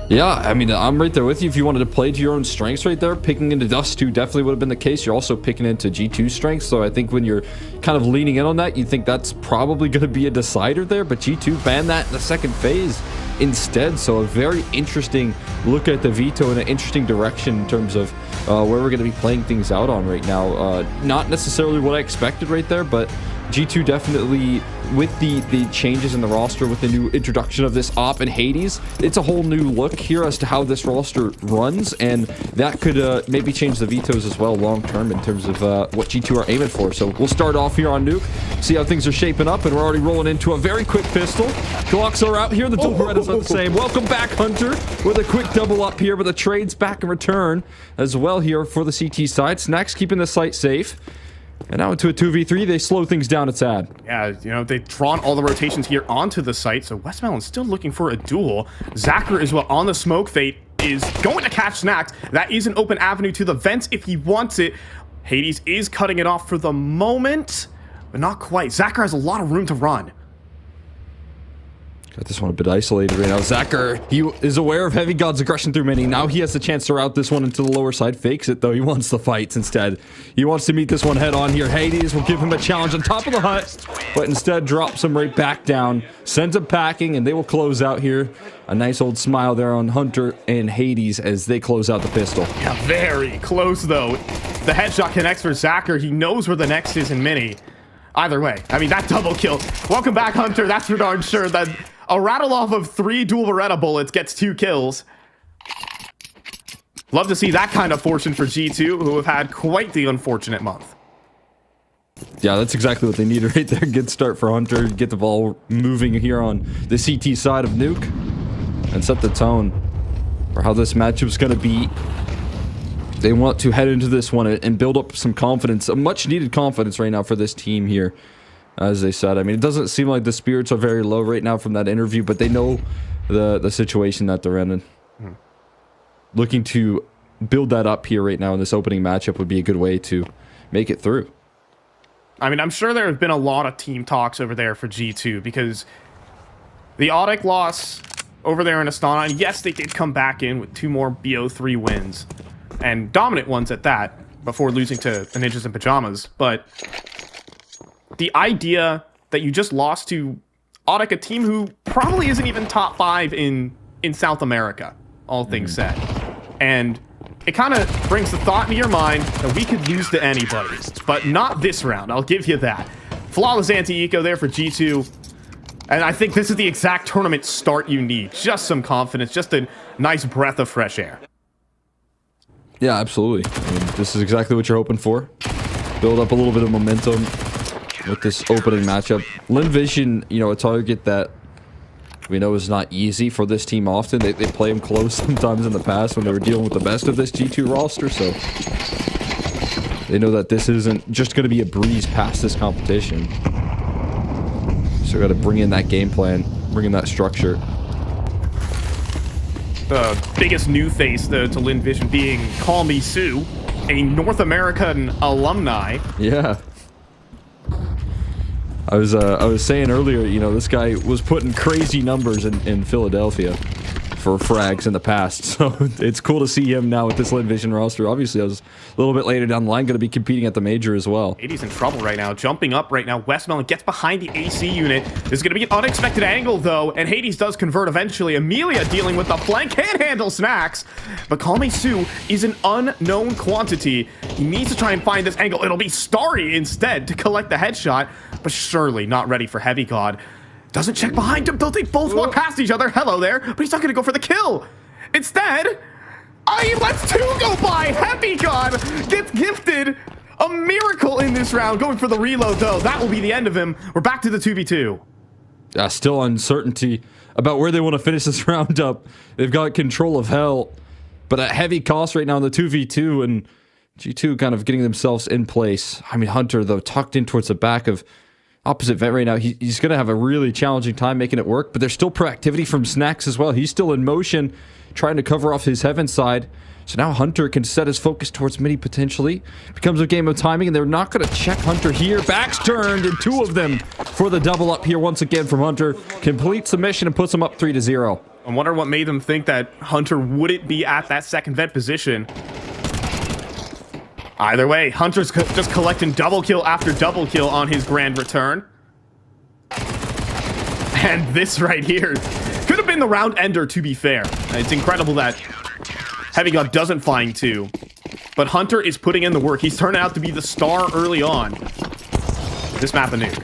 Yeah, I mean, I'm right there with you. If you wanted to play to your own strengths right there, picking into Dust 2 definitely would have been the case. You're also picking into G2's strengths, so I think when you're kind of leaning in on that, you think that's probably going to be a decider there, but G2 banned that in the second phase instead, so a very interesting look at the veto in an interesting direction in terms of where we're going to be playing things out on right now. Not necessarily what I expected right there, but G2 definitely, with the changes in the roster, with the new introduction of this op and Hades, it's a whole new look here as to how this roster runs, and that could maybe change the vetoes as well long term in terms of what G2 are aiming for. So we'll start off here on Nuke, see how things are shaping up, and we're already rolling into a very quick pistol. Glocks are out here, the dual Berettas are the same. Welcome back, Hunter, with a quick double up here, but the trade's back in return as well here for the CT side. Snacks keeping the site safe. And now into a 2v3, they slow things down a tad. Yeah, you know, they've drawn all the rotations here onto the site, so Westmelon's still looking for a duel. Zacher is on the smoke. Fate is going to catch Snacks. That is an open avenue to the vents if he wants it. Hades is cutting it off for the moment, but not quite. Zacher has a lot of room to run. Got this one a bit isolated right now. Zacher, he is aware of Heavy God's aggression through mini. Now he has the chance to route this one into the lower side. Fakes it, though. He wants the fights instead. He wants to meet this one head on here. Hades will give him a challenge on top of the hut, but instead drops him right back down. Sends him packing, and they will close out here. A nice old smile there on Hunter and Hades as they close out the pistol. Yeah, very close, though. The headshot connects for Zacher. He knows where the next is in mini. Either way, I mean, that double kill. Welcome back, Hunter. That's for darn sure. That a rattle off of 3 dual Beretta bullets gets 2 kills. Love to see that kind of fortune for G2, who have had quite the unfortunate month. Yeah, that's exactly what they needed right there. Good start for Hunter. Get the ball moving here on the CT side of Nuke and set the tone for how this matchup's going to be. They want to head into this one and build up some confidence, a much needed confidence right now for this team here. As they said, I mean, it doesn't seem like the spirits are very low right now from that interview, but they know the situation that they're in. Looking to build that up here right now in this opening matchup would be a good way to make it through. I mean, I'm sure there have been a lot of team talks over there for G2 because the Audic loss over there in Astana, and yes, they did come back in with 2 more BO3 wins, and dominant ones at that, before losing to the Ninjas in Pajamas, but the idea that you just lost to Audic, a team who probably isn't even top 5 in South America, all things said. And it kind of brings the thought into your mind that we could lose to anybody, but not this round, I'll give you that. Flawless anti-eco there for G2. And I think this is the exact tournament start you need. Just some confidence, just a nice breath of fresh air. Yeah, absolutely. I mean, this is exactly what you're hoping for. Build up a little bit of momentum with this opening matchup. LinVision, you know, a target that we know is not easy for this team often. They play them close sometimes in the past when they were dealing with the best of this G2 roster, so they know that this isn't just going to be a breeze past this competition. So got to bring in that game plan, bring in that structure. The biggest new face to LinVision being Call Me Sue, a North American alumni. Yeah. I was saying earlier, you know, this guy was putting crazy numbers in Philadelphia for frags in the past, so it's cool to see him now with this LinVision roster. Obviously, I was a little bit later down the line going to be competing at the major as well. 80's in trouble right now, jumping up right now. Westmelon gets behind the AC unit. This is going to be an unexpected angle, though, and Hades does convert eventually. Amelia dealing with the flank, can't handle Snacks, but Call Me Sue is an unknown quantity. He needs to try and find this angle. It'll be Starry instead to collect the headshot, but surely not ready for Heavy God. Doesn't check behind him. They both walk past each other. Hello there. But he's not going to go for the kill. Instead, He lets 2 go by. Heavy God gets gifted a miracle in this round. Going for the reload, though. That will be the end of him. We're back to the 2v2. Still uncertainty about where they want to finish this round up. They've got control of hell, but at heavy cost right now in the 2v2, and G2 kind of getting themselves in place. I mean, Hunter, though, tucked in towards the back of opposite vent right now. He's going to have a really challenging time making it work, but there's still proactivity from Snacks as well. He's still in motion, trying to cover off his heaven side. So now Hunter can set his focus towards midi potentially. Becomes a game of timing, and they're not going to check Hunter here. Back's turned, and 2 of them for the double up here once again from Hunter. Completes the mission and puts him up 3-0. I wonder what made them think that Hunter wouldn't be at that second vent position. Either way, Hunter's just collecting double kill after double kill on his grand return. And this right here could have been the round ender, to be fair. It's incredible that Heavy God doesn't find 2. But Hunter is putting in the work. He's turning out to be the star early on. This map a nuke.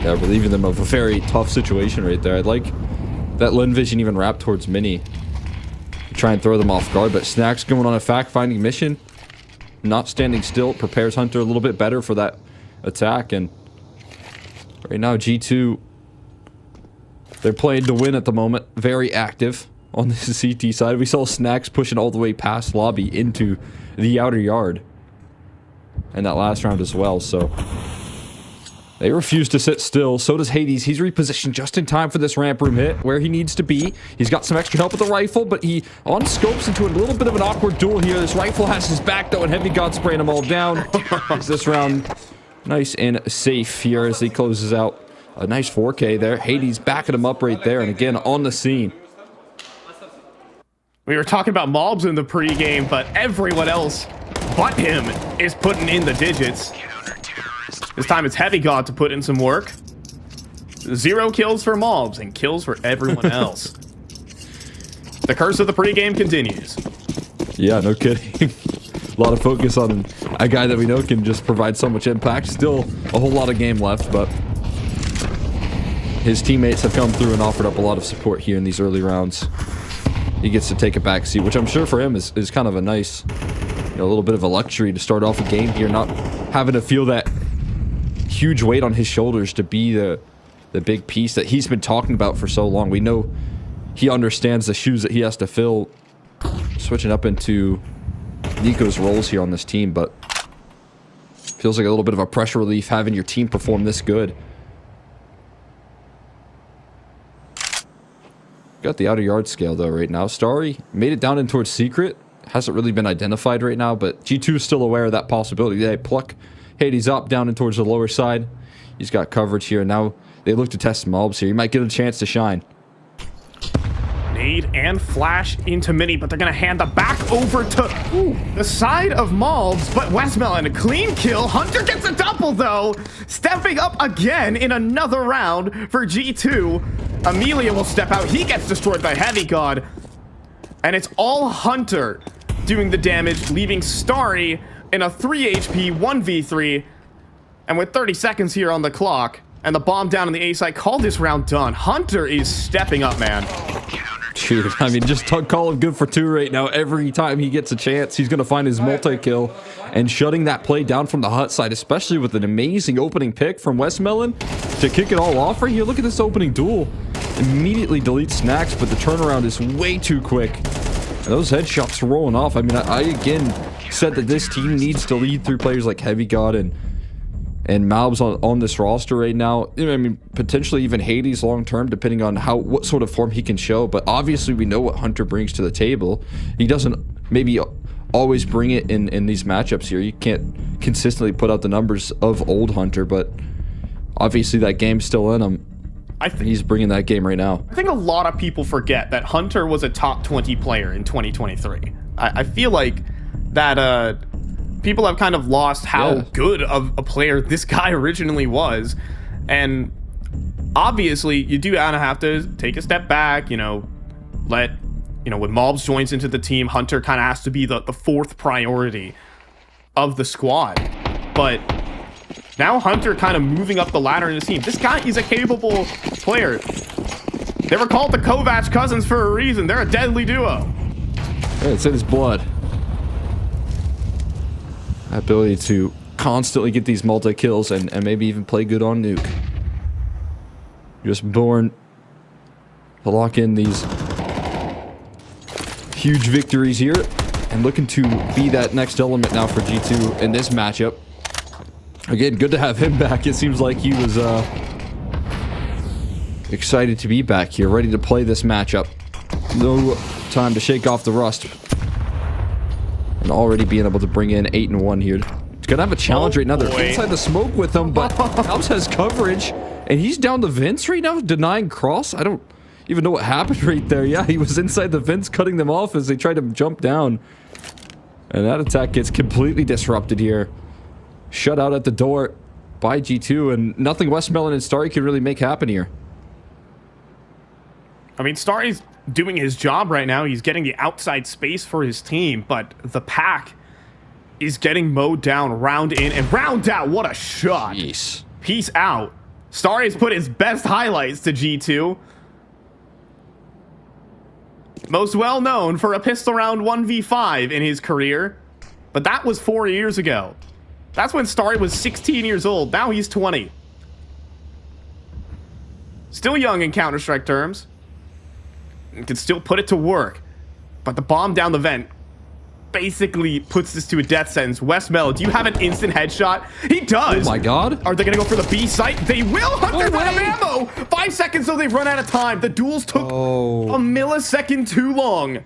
Yeah, relieving them of a very tough situation right there. I'd like that Lin Vision even wrapped towards Mini. Try and throw them off guard, but Snacks going on a fact-finding mission. Not standing still. Prepares Hunter a little bit better for that attack. And right now, G2, they're playing to win at the moment. Very active on the CT side. We saw Snacks pushing all the way past lobby into the outer yard. And that last round as well, so they refuse to sit still. So does Hades. He's repositioned just in time for this ramp room hit where he needs to be. He's got some extra help with the rifle, but he on scopes into a little bit of an awkward duel here. This rifle has his back, though, and Heavy God spraying them all down. This round nice and safe here as he closes out a nice 4K there. Hades backing him up right there, and again on the scene. We were talking about mobs in the pregame, but everyone else but him is putting in the digits. This time it's Heavy God to put in some work. 0 kills for mobs and kills for everyone else. The curse of the pregame continues. Yeah, no kidding. A lot of focus on a guy that we know can just provide so much impact. Still a whole lot of game left, but his teammates have come through and offered up a lot of support here in these early rounds. He gets to take a back seat, which I'm sure for him is kind of a nice, a little bit of a luxury to start off a game here, not having to feel that huge weight on his shoulders to be the big piece that he's been talking about for so long. We know he understands the shoes that he has to fill, switching up into Nico's roles here on this team, but feels like a little bit of a pressure relief having your team perform this good. Got the outer yard scale though right now. Starry made it down in towards Secret. Hasn't really been identified right now, but G2 is still aware of that possibility. They pluck Hades up down and towards the lower side. He's got coverage here. Now they look to test mobs here. He might get a chance to shine. Nade and flash into Mini, but they're going to hand the back over to the side of Malbs, but Westmelon, a clean kill. Hunter gets a double, though, stepping up again in another round for G2. Amelia will step out. He gets destroyed by Heavy God, and it's all Hunter doing the damage, leaving Starry in a 3 HP 1v3, and with 30 seconds here on the clock, and the bomb down in the A site, call this round done. Hunter is stepping up, man. Dude, I mean, just call him good for 2 right now. Every time he gets a chance, he's going to find his multi-kill and shutting that play down from the hut side, especially with an amazing opening pick from Westmelon to kick it all off right here. Look at this opening duel. Immediately deletes Snacks, but the turnaround is way too quick. And those headshots rolling off. I mean, I again said that this team needs to lead through players like Heavy God and Malbs on this roster right now. I mean, potentially even Hades long term, depending on what sort of form he can show. But obviously, we know what Hunter brings to the table. He doesn't maybe always bring it in these matchups here. You can't consistently put out the numbers of old Hunter, but obviously that game's still in him. He's bringing that game right now. I think a lot of people forget that Hunter was a top 20 player in 2023. I feel like that people have kind of lost how good of a player this guy originally was. And obviously, you do kind of have to take a step back, when Malbs joins into the team, Hunter kind of has to be the fourth priority of the squad. But now Hunter kind of moving up the ladder in the team. This guy is a capable player. They were called the Kovac cousins for a reason. They're a deadly duo. Yeah, it's in his blood. Ability to constantly get these multi-kills and maybe even play good on nuke. Just born to lock in these huge victories here and looking to be that next element now for G2 in this matchup. Again, good to have him back. It seems like he was excited to be back here, ready to play this matchup. No time to shake off the rust. And already being able to bring in 8-1 here. It's gonna have a challenge right now. They're inside the smoke with him, but Alps has coverage. And he's down the vents right now, denying cross. I don't even know what happened right there. Yeah, he was inside the vents, cutting them off as they tried to jump down. And that attack gets completely disrupted here. Shut out at the door by G2, and nothing Westmelon and Starry can really make happen here. I mean, Starry's doing his job right now. He's getting the outside space for his team, but the pack is getting mowed down round in and round out. What a shot. Jeez. Peace out. Starry's put his best highlights to G2. Most well known for a pistol round 1v5 in his career, but that was 4 years ago. That's when Starry was 16 years old. Now he's 20. Still young in Counter-Strike terms. And can still put it to work. But the bomb down the vent basically puts this to a death sentence. Westmelon, do you have an instant headshot? He does. Oh my god. Are they going to go for the B site? They will. Hunter's out of ammo. 5 seconds, so they've run out of time. The duels took a millisecond too long.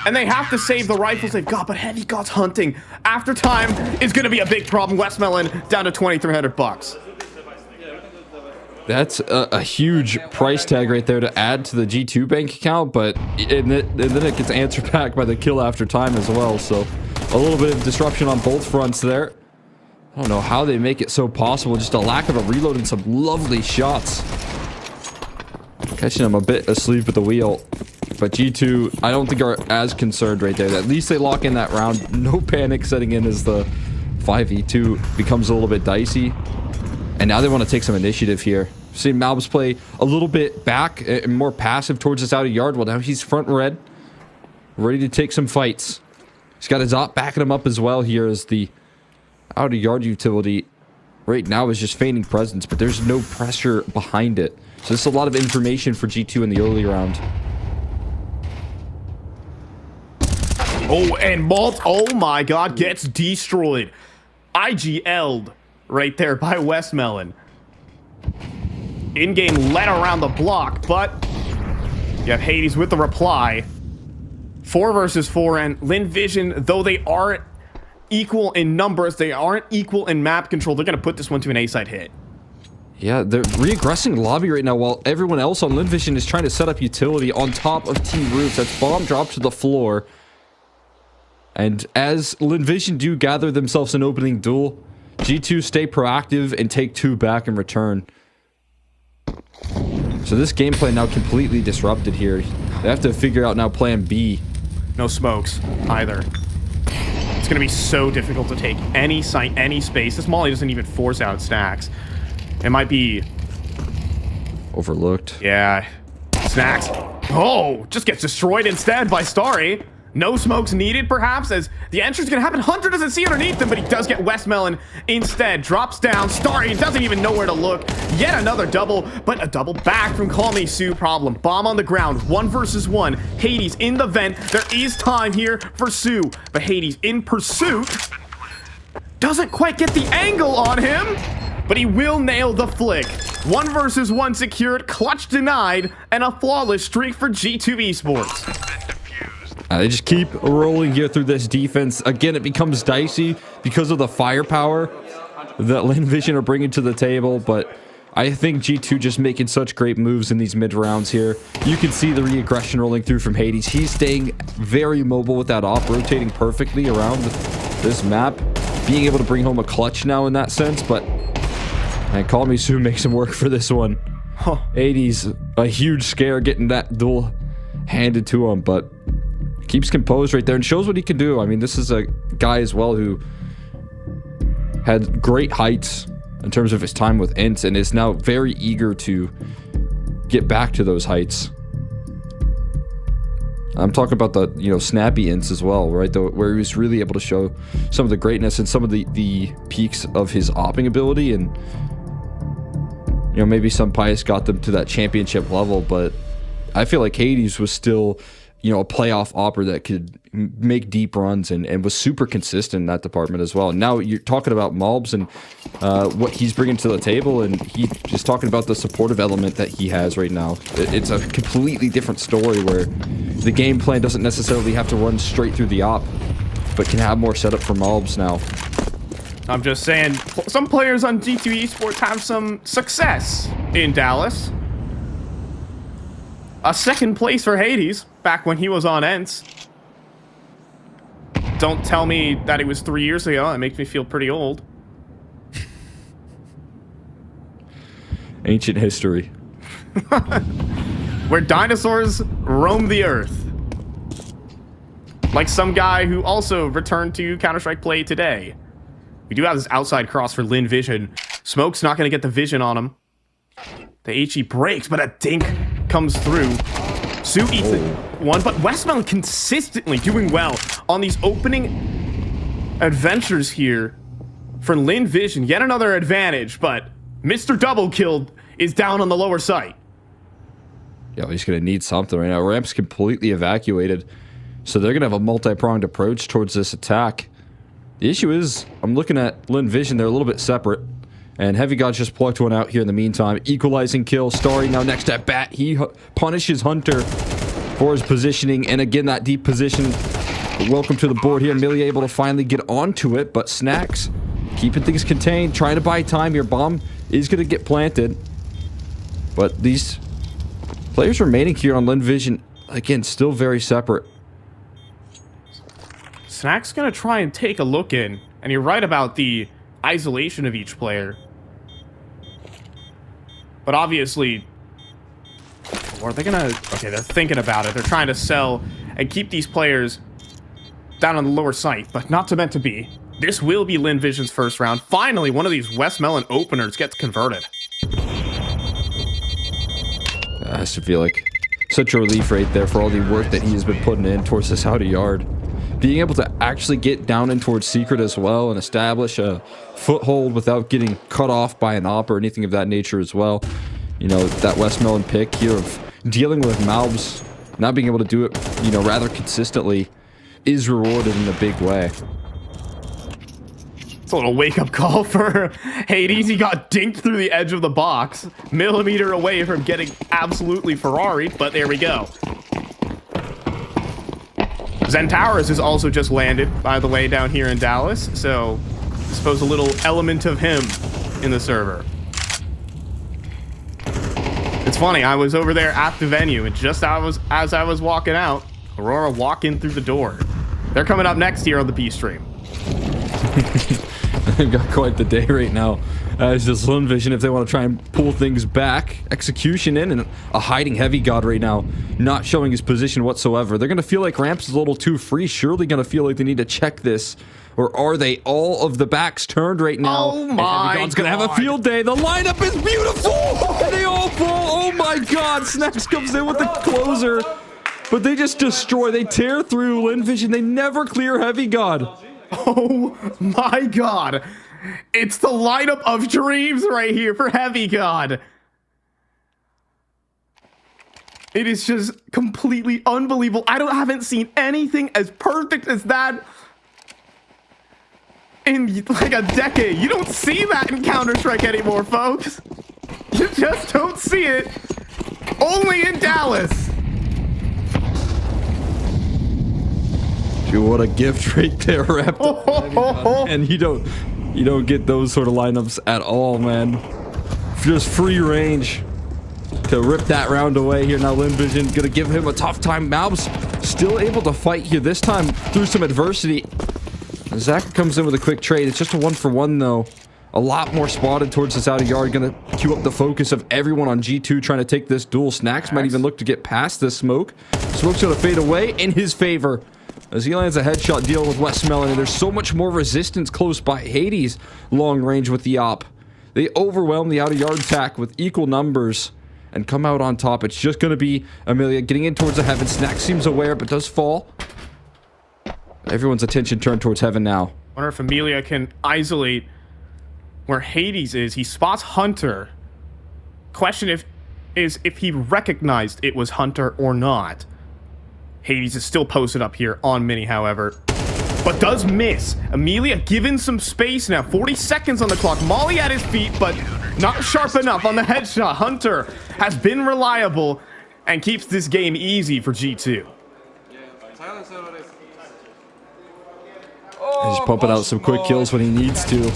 And they have to save the rifles they've got, but Heavy God's hunting. After time is going to be a big problem. Westmelon down to $2,300. That's a huge price tag right there to add to the G2 bank account, but and then it gets answered back by the kill after time as well. So a little bit of disruption on both fronts there. I don't know how they make it so possible. Just a lack of a reload and some lovely shots. Catching them a bit asleep at the wheel. But G2, I don't think are as concerned right there. At least they lock in that round. No panic setting in as the 5v2 becomes a little bit dicey. And now they want to take some initiative here. See Malbs play a little bit back and more passive towards this outer yard. Well, now he's front red, ready to take some fights. He's got his op backing him up as well here as the outer yard utility right now is just feigning presence, but there's no pressure behind it. So this is a lot of information for G2 in the early round. Oh, and Malt, oh my god, gets destroyed. IGL'd right there by Westmelon. In-game led around the block, but you have Hades with the reply. 4 versus 4, and LinVision, though they aren't equal in numbers, they aren't equal in map control. They're going to put this one to an A-side hit. Yeah, they're re-aggressing lobby right now while everyone else on LinVision is trying to set up utility on top of T roofs. That's bomb dropped to the floor. And as LinVision do gather themselves an opening duel, G2 stay proactive and take 2 back in return. So this gameplay now completely disrupted here. They have to figure out now plan B. No smokes either. It's going to be so difficult to take any site, any space. This Molly doesn't even force out stacks. It might be overlooked. Yeah. Snacks. Oh, just gets destroyed instead by Starry. No smokes needed, perhaps, as the entry's gonna happen. Hunter doesn't see underneath him, but he does get Westmelon instead. Drops down. Starry doesn't even know where to look. Yet another double, but a double back from Call Me Sue problem. Bomb on the ground. 1 versus 1. Hades in the vent. There is time here for Sue, but Hades in pursuit doesn't quite get the angle on him, but he will nail the flick. 1 versus 1 secured, clutch denied, and a flawless streak for G2 Esports. They just keep rolling here through this defense. Again, it becomes dicey because of the firepower that LinVision are bringing to the table, but I think G2 just making such great moves in these mid rounds here. You can see the re-aggression rolling through from Hades. He's staying very mobile with that op, rotating perfectly around this map, being able to bring home a clutch now in that sense, but and Call Me Soon makes him work for this one. 80's a huge scare getting that duel handed to him, but keeps composed right there and shows what he can do. I mean, this is a guy as well who had great heights in terms of his time with Ents and is now very eager to get back to those heights. I'm talking about the, snappy ints as well, right? Where he was really able to show some of the greatness and some of the peaks of his opping ability. And, maybe some Pius got them to that championship level, but I feel like Hades was still, a playoff opper that could make deep runs and was super consistent in that department as well. Now you're talking about Mobs and what he's bringing to the table, and he's just talking about the supportive element that he has right now. It's a completely different story where the game plan doesn't necessarily have to run straight through the op, but can have more setup for Mobs now. I'm just saying, some players on G2 Esports have some success in Dallas. A second place for Hades, back when he was on Ents. Don't tell me that it was 3 years ago. It makes me feel pretty old. Ancient history. Where dinosaurs roam the earth. Like some guy who also returned to Counter-Strike play today. We do have this outside cross for Lin Vision. Smoke's not going to get the vision on him. The HE breaks, but a dink comes through. Su eats one, but Westmelon consistently doing well on these opening adventures here for Lin Vision. Yet another advantage, but Mr. Double Kill is down on the lower site. Yeah, he's going to need something right now. Ramp's completely evacuated, so they're going to have a multi-pronged approach towards this attack. The issue is, I'm looking at Lin Vision, they're a little bit separate. And Heavy God's just plucked one out here in the meantime. Equalizing kill. Starry now next at bat. He punishes Hunter for his positioning. And again, that deep position. Welcome to the board here. Millie able to finally get onto it. But Snacks keeping things contained. Trying to buy time here. Bomb is going to get planted. But these players remaining here on Lin Vision, again, still very separate. Snacks going to try and take a look in. And you're right about the isolation of each player. But obviously, or are they gonna... Okay, they're thinking about it. They're trying to sell and keep these players down on the lower site, but not to meant to be. This will be Lin Vision's first round. Finally, one of these Westmelon openers gets converted. That has to feel like such a relief right there for all the work that he has been putting in towards this outer yard. Being able to actually get down in towards Secret as well and establish a foothold without getting cut off by an op or anything of that nature as well. That Westmelon pick here of dealing with Malbs, not being able to do it, rather consistently, is rewarded in a big way. It's a little wake-up call for Hades. He got dinked through the edge of the box, millimeter away from getting absolutely Ferrari'd, but there we go. Zen Towers is also just landed, by the way, down here in Dallas, so I suppose a little element of him in the server. It's funny, I was over there at the venue, and just as I was walking out, Aurora walking through the door. They're coming up next here on the B stream. They've got quite the day right now. It's just Lin Vision if they want to try and pull things back. Execution in, and a hiding Heavy God right now, not showing his position whatsoever. They're going to feel like Ramps is a little too free. Surely going to feel like they need to check this. Or are they? All of the backs turned right now. Oh my Heavy God's going to have a field day. The lineup is beautiful. And they all fall. Oh my God. Snacks comes in with the closer. But they just destroy. They tear through Lin Vision. They never clear Heavy God. Oh my God. It's the lineup of dreams right here for Heavy God. It is just completely unbelievable. I haven't seen anything as perfect as that in like a decade. You don't see that in Counter-Strike anymore, folks. You just don't see it. Only in Dallas. Dude, what a gift right there, wrapped up. And you don't get those sort of lineups at all, man. Just free range to rip that round away here. Now Lin Vision gonna give him a tough time. Malbs still able to fight here, this time through some adversity. Zach comes in with a quick trade. It's just a 1-for-1 though. A lot more spotted towards this outer yard. Gonna cue up the focus of everyone on G2 trying to take this duel. Snacks might even look to get past this smoke. Smoke's gonna fade away in his favor as he lands a headshot deal with Westmelon, and there's so much more resistance close by. Hades long range with the op. They overwhelm the outer yard attack with equal numbers, and come out on top. It's just going to be Amelia getting in towards the Heaven. Snack seems aware, but does fall. Everyone's attention turned towards Heaven now. Wonder if Amelia can isolate where Hades is. He spots Hunter. Question is if he recognized it was Hunter or not. Hades is still posted up here on Mini, however, but does miss. Amelia given some space now. 40 seconds on the clock. Molly at his feet, but not sharp enough on the headshot. Hunter has been reliable and keeps this game easy for G2. He's just pumping out some quick kills when he needs to.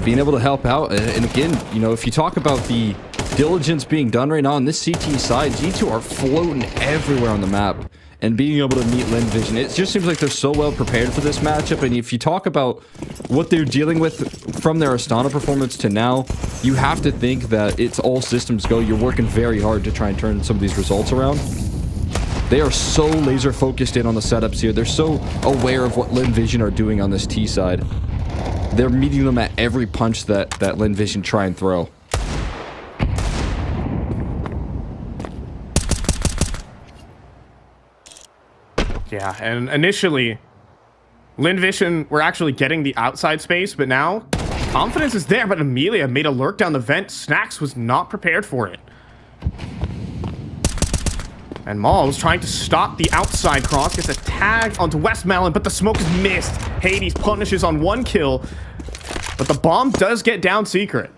Being able to help out. And again, you know, if you talk about the diligence being done right now on this CT side, G2 are floating everywhere on the map. And being able to meet LinVision, it just seems like they're so well prepared for this matchup. And if you talk about what they're dealing with from their Astana performance to now, you have to think that it's all systems go. You're working very hard to try and turn some of these results around. They are so laser focused in on the setups here. They're so aware of what LinVision are doing on this T side. They're meeting them at every punch that LinVision try and throw. Yeah, and initially, LinVision were actually getting the outside space, but now confidence is there, but Amelia made a lurk down the vent. Snacks was not prepared for it. And Maul was trying to stop the outside cross, gets a tag onto Westmelon, but the smoke is missed. Hades punishes on 1 kill, but the bomb does get down secret.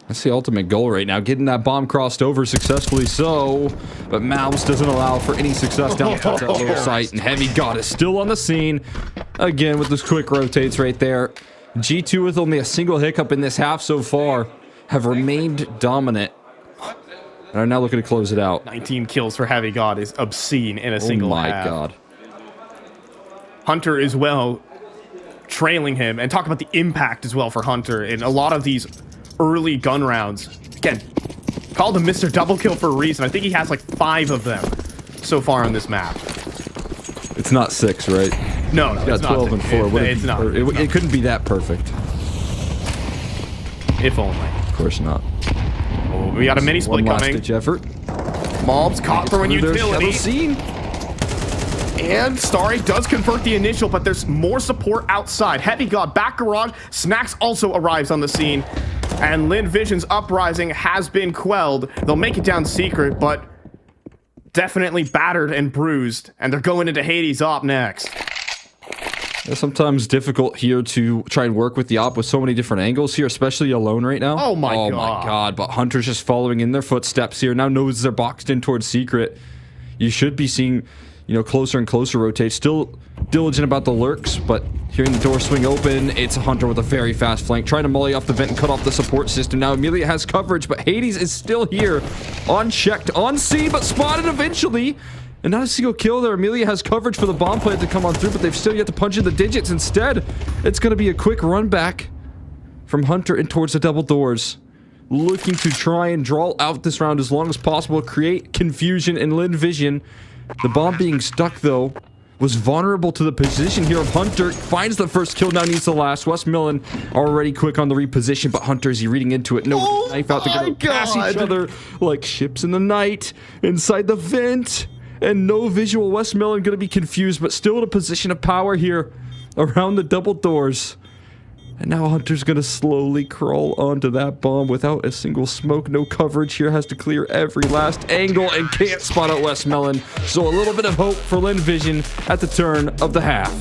That's the ultimate goal right now, getting that bomb crossed over successfully so, but Mouse doesn't allow for any success down towards that lower site, and Heavy God is still on the scene, again with those quick rotates right there. G2 with only a single hiccup in this half so far have remained dominant, and are now looking to close it out. 19 kills for Heavy God is obscene in a single half. Oh my God. Hunter as well, trailing him, and talk about the impact as well for Hunter in a lot of these early gun rounds. Again, called him Mr. Double Kill for a reason. I think he has like 5 of them so far on this map. It's not 6, right? No, He's got 12 and 4. It's not. It couldn't be that perfect. If only. Of course not. Oh, we got a mini split One coming. last ditch effort. Mobs caught throwing utility. Scene. And Starry does convert the initial, but there's more support outside. Heavy God back garage. Snacks also arrives on the scene. And LinVision's uprising has been quelled. They'll make it down secret, but definitely battered and bruised. And they're going into Hades op next. It's sometimes difficult here to try and work with the op with so many different angles here, especially alone right now. Oh my God. But Hunter's just following in their footsteps here. Now knows they're boxed in towards secret. You should be seeing, you know, closer and closer rotates. Still diligent about the lurks, but hearing the door swing open, it's a Hunter with a very fast flank, trying to molly off the vent and cut off the support system. Now Amelia has coverage, but Hades is still here, unchecked, on scene, but spotted eventually. And not a single kill there. Amelia has coverage for the bomb plant to come on through, but they've still yet to punch in the digits. Instead, it's going to be a quick run back from Hunter in towards the double doors. Looking to try and draw out this round as long as possible, create confusion in LinVision. The bomb being stuck, though, was vulnerable to the position here of Hunter. Finds the first kill, now needs the last. Westmelon already quick on the reposition, but Hunter, is he reading into it? No, knife out to go pass each other like ships in the night inside the vent. And no visual. Westmelon going to be confused, but still in a position of power here around the double doors. And now Hunter's going to slowly crawl onto that bomb without a single smoke. No coverage here. Has to clear every last angle and can't spot out Westmelon. So a little bit of hope for LinVision at the turn of the half.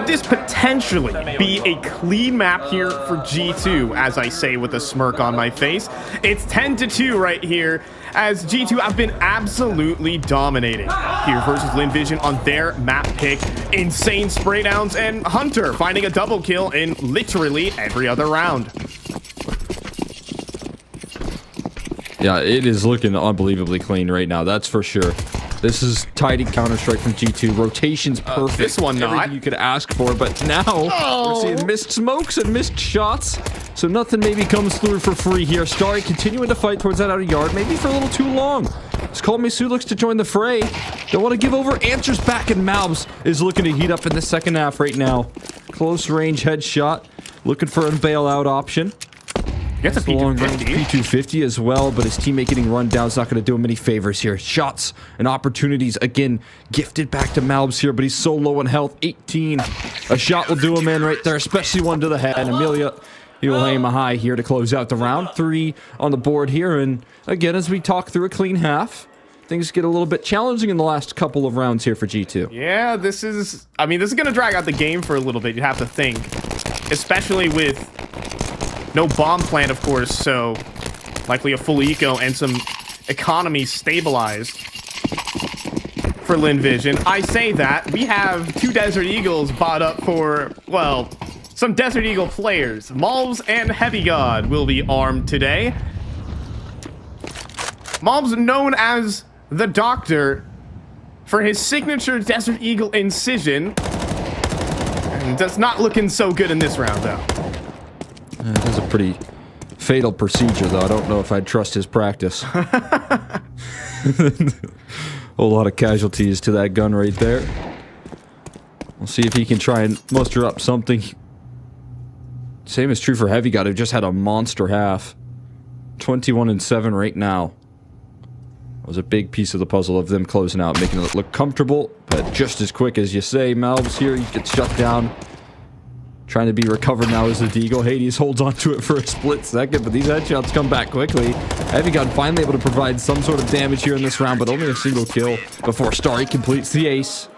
this potentially be a clean map here for G2, as I say with a smirk on my face? It's 10-2 right here, as G2 have been absolutely dominating here versus LinVision on their map pick. Insane spray downs, and Hunter finding a double kill in literally every other round. Yeah, it is looking unbelievably clean right now, that's for sure. This is tidy Counter-Strike from G2. Rotation's perfect. This one not. Everything you could ask for, but now we're seeing missed smokes and missed shots. So nothing maybe comes through for free here. Starry continuing to fight towards that outer yard, maybe for a little too long. It's called Misu looks to join the fray. Don't want to give over answers back, and Malbs is looking to heat up in the second half right now. Close range headshot, looking for a bailout option. Gets a P250 as well, but his teammate getting run down is not going to do him any favors here. Shots and opportunities, again, gifted back to Malbs here, but he's so low on health. 18. A shot will do him in right there, especially one to the head. And Amelia, he will aim a high here to close out the round. 3 on the board here, and again, as we talk through a clean half, things get a little bit challenging in the last couple of rounds here for G2. Yeah, this is going to drag out the game for a little bit, you have to think. Especially with no bomb plant, of course, so likely a full eco and some economy stabilized for LinVision. I say that. We have 2 Desert Eagles bought up for, well, some Desert Eagle players. Malbs and Heavy God will be armed today. Malbs, known as the Doctor for his signature Desert Eagle incision. And that's not looking so good in this round, though. It is a pretty fatal procedure, though. I don't know if I'd trust his practice. A whole lot of casualties to that gun right there. We'll see if he can try and muster up something. Same is true for Heavy God, who just had a monster half. 21-7 right now. Was a big piece of the puzzle of them closing out, making it look comfortable, but just as quick as you say. Malbs here, he gets shut down. Trying to be recovered now as the Deagle. Hades holds onto it for a split second, but these headshots come back quickly. Heavy God finally able to provide some sort of damage here in this round, but only a single kill before Starry completes the ace.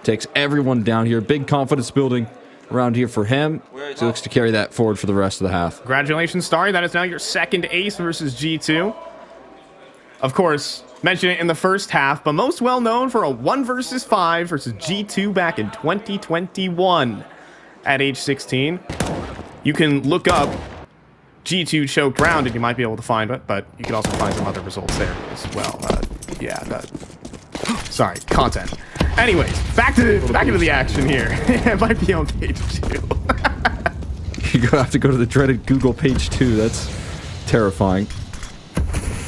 Takes everyone down here. Big confidence building around here for him. He looks to carry that forward for the rest of the half. Congratulations, Starry. That is now your second ace versus G2. Of course, mentioned it in the first half, but most well known for a 1 versus 5 versus G2 back in 2021. At age 16, you can look up G2 choked round and you might be able to find it, but you can also find some other results there as well. Sorry, content. Anyways, back into the action here. It might be on page 2. You have to go to the dreaded Google page 2. That's terrifying.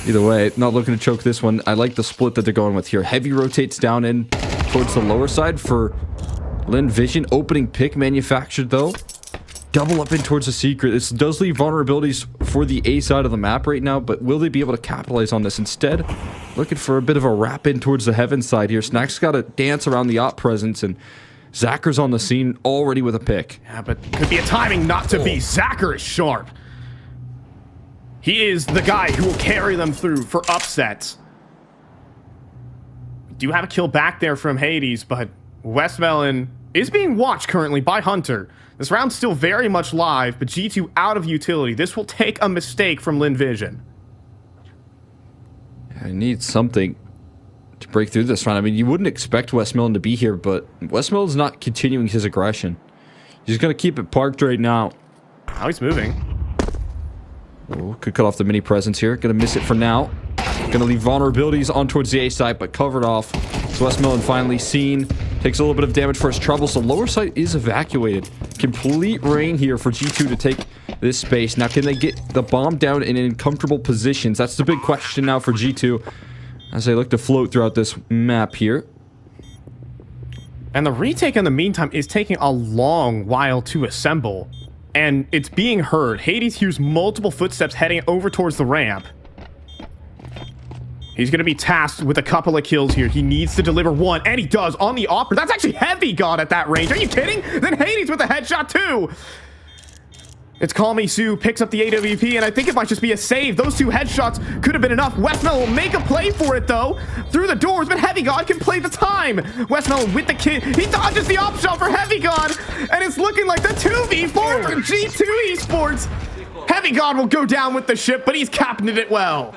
Either way, not looking to choke this one. I like the split that they're going with here. Heavy rotates down in towards the lower side for LinVision. Opening pick manufactured, though. Double up in towards the secret. This does leave vulnerabilities for the A side of the map right now, but will they be able to capitalize on this? Instead, looking for a bit of a wrap in towards the heaven side here. Snack's got to dance around the op presence, and Zacker's on the scene already with a pick. Yeah, but could be a timing not to be. Zacher is sharp. He is the guy who will carry them through for upsets. We do have a kill back there from Hades, but Westmelon is being watched currently by Hunter. This round's still very much live, but G2 out of utility. This will take a mistake from LinVision. I need something to break through this round. I mean, you wouldn't expect Westmelon to be here, but Westmelon's not continuing his aggression. He's going to keep it parked right now. Now he's moving. Oh, could cut off the mini presence here. Going to miss it for now. Going to leave vulnerabilities on towards the A side, but covered off. So Westmelon finally seen. Takes a little bit of damage for his trouble, so lower side is evacuated. Complete rain here for G2 to take this space. Now, can they get the bomb down in comfortable positions? That's the big question now for G2 as they look to float throughout this map here. And the retake in the meantime is taking a long while to assemble. And it's being heard. Hades hears multiple footsteps heading over towards the ramp. He's going to be tasked with a couple of kills here. He needs to deliver one, and he does on the offer. That's actually Heavy God at that range. Are you kidding? Then Hades with a headshot too. It's Call Me Sue, picks up the AWP, and I think it might just be a save. Those 2 headshots could have been enough. Westmelon will make a play for it, though. Through the doors, but Heavy God can play the time. Westmelon with the kid. He dodges the op shot for Heavy God, and it's looking like the 2v4 for G2 Esports. Heavy God will go down with the ship, but he's captained it well.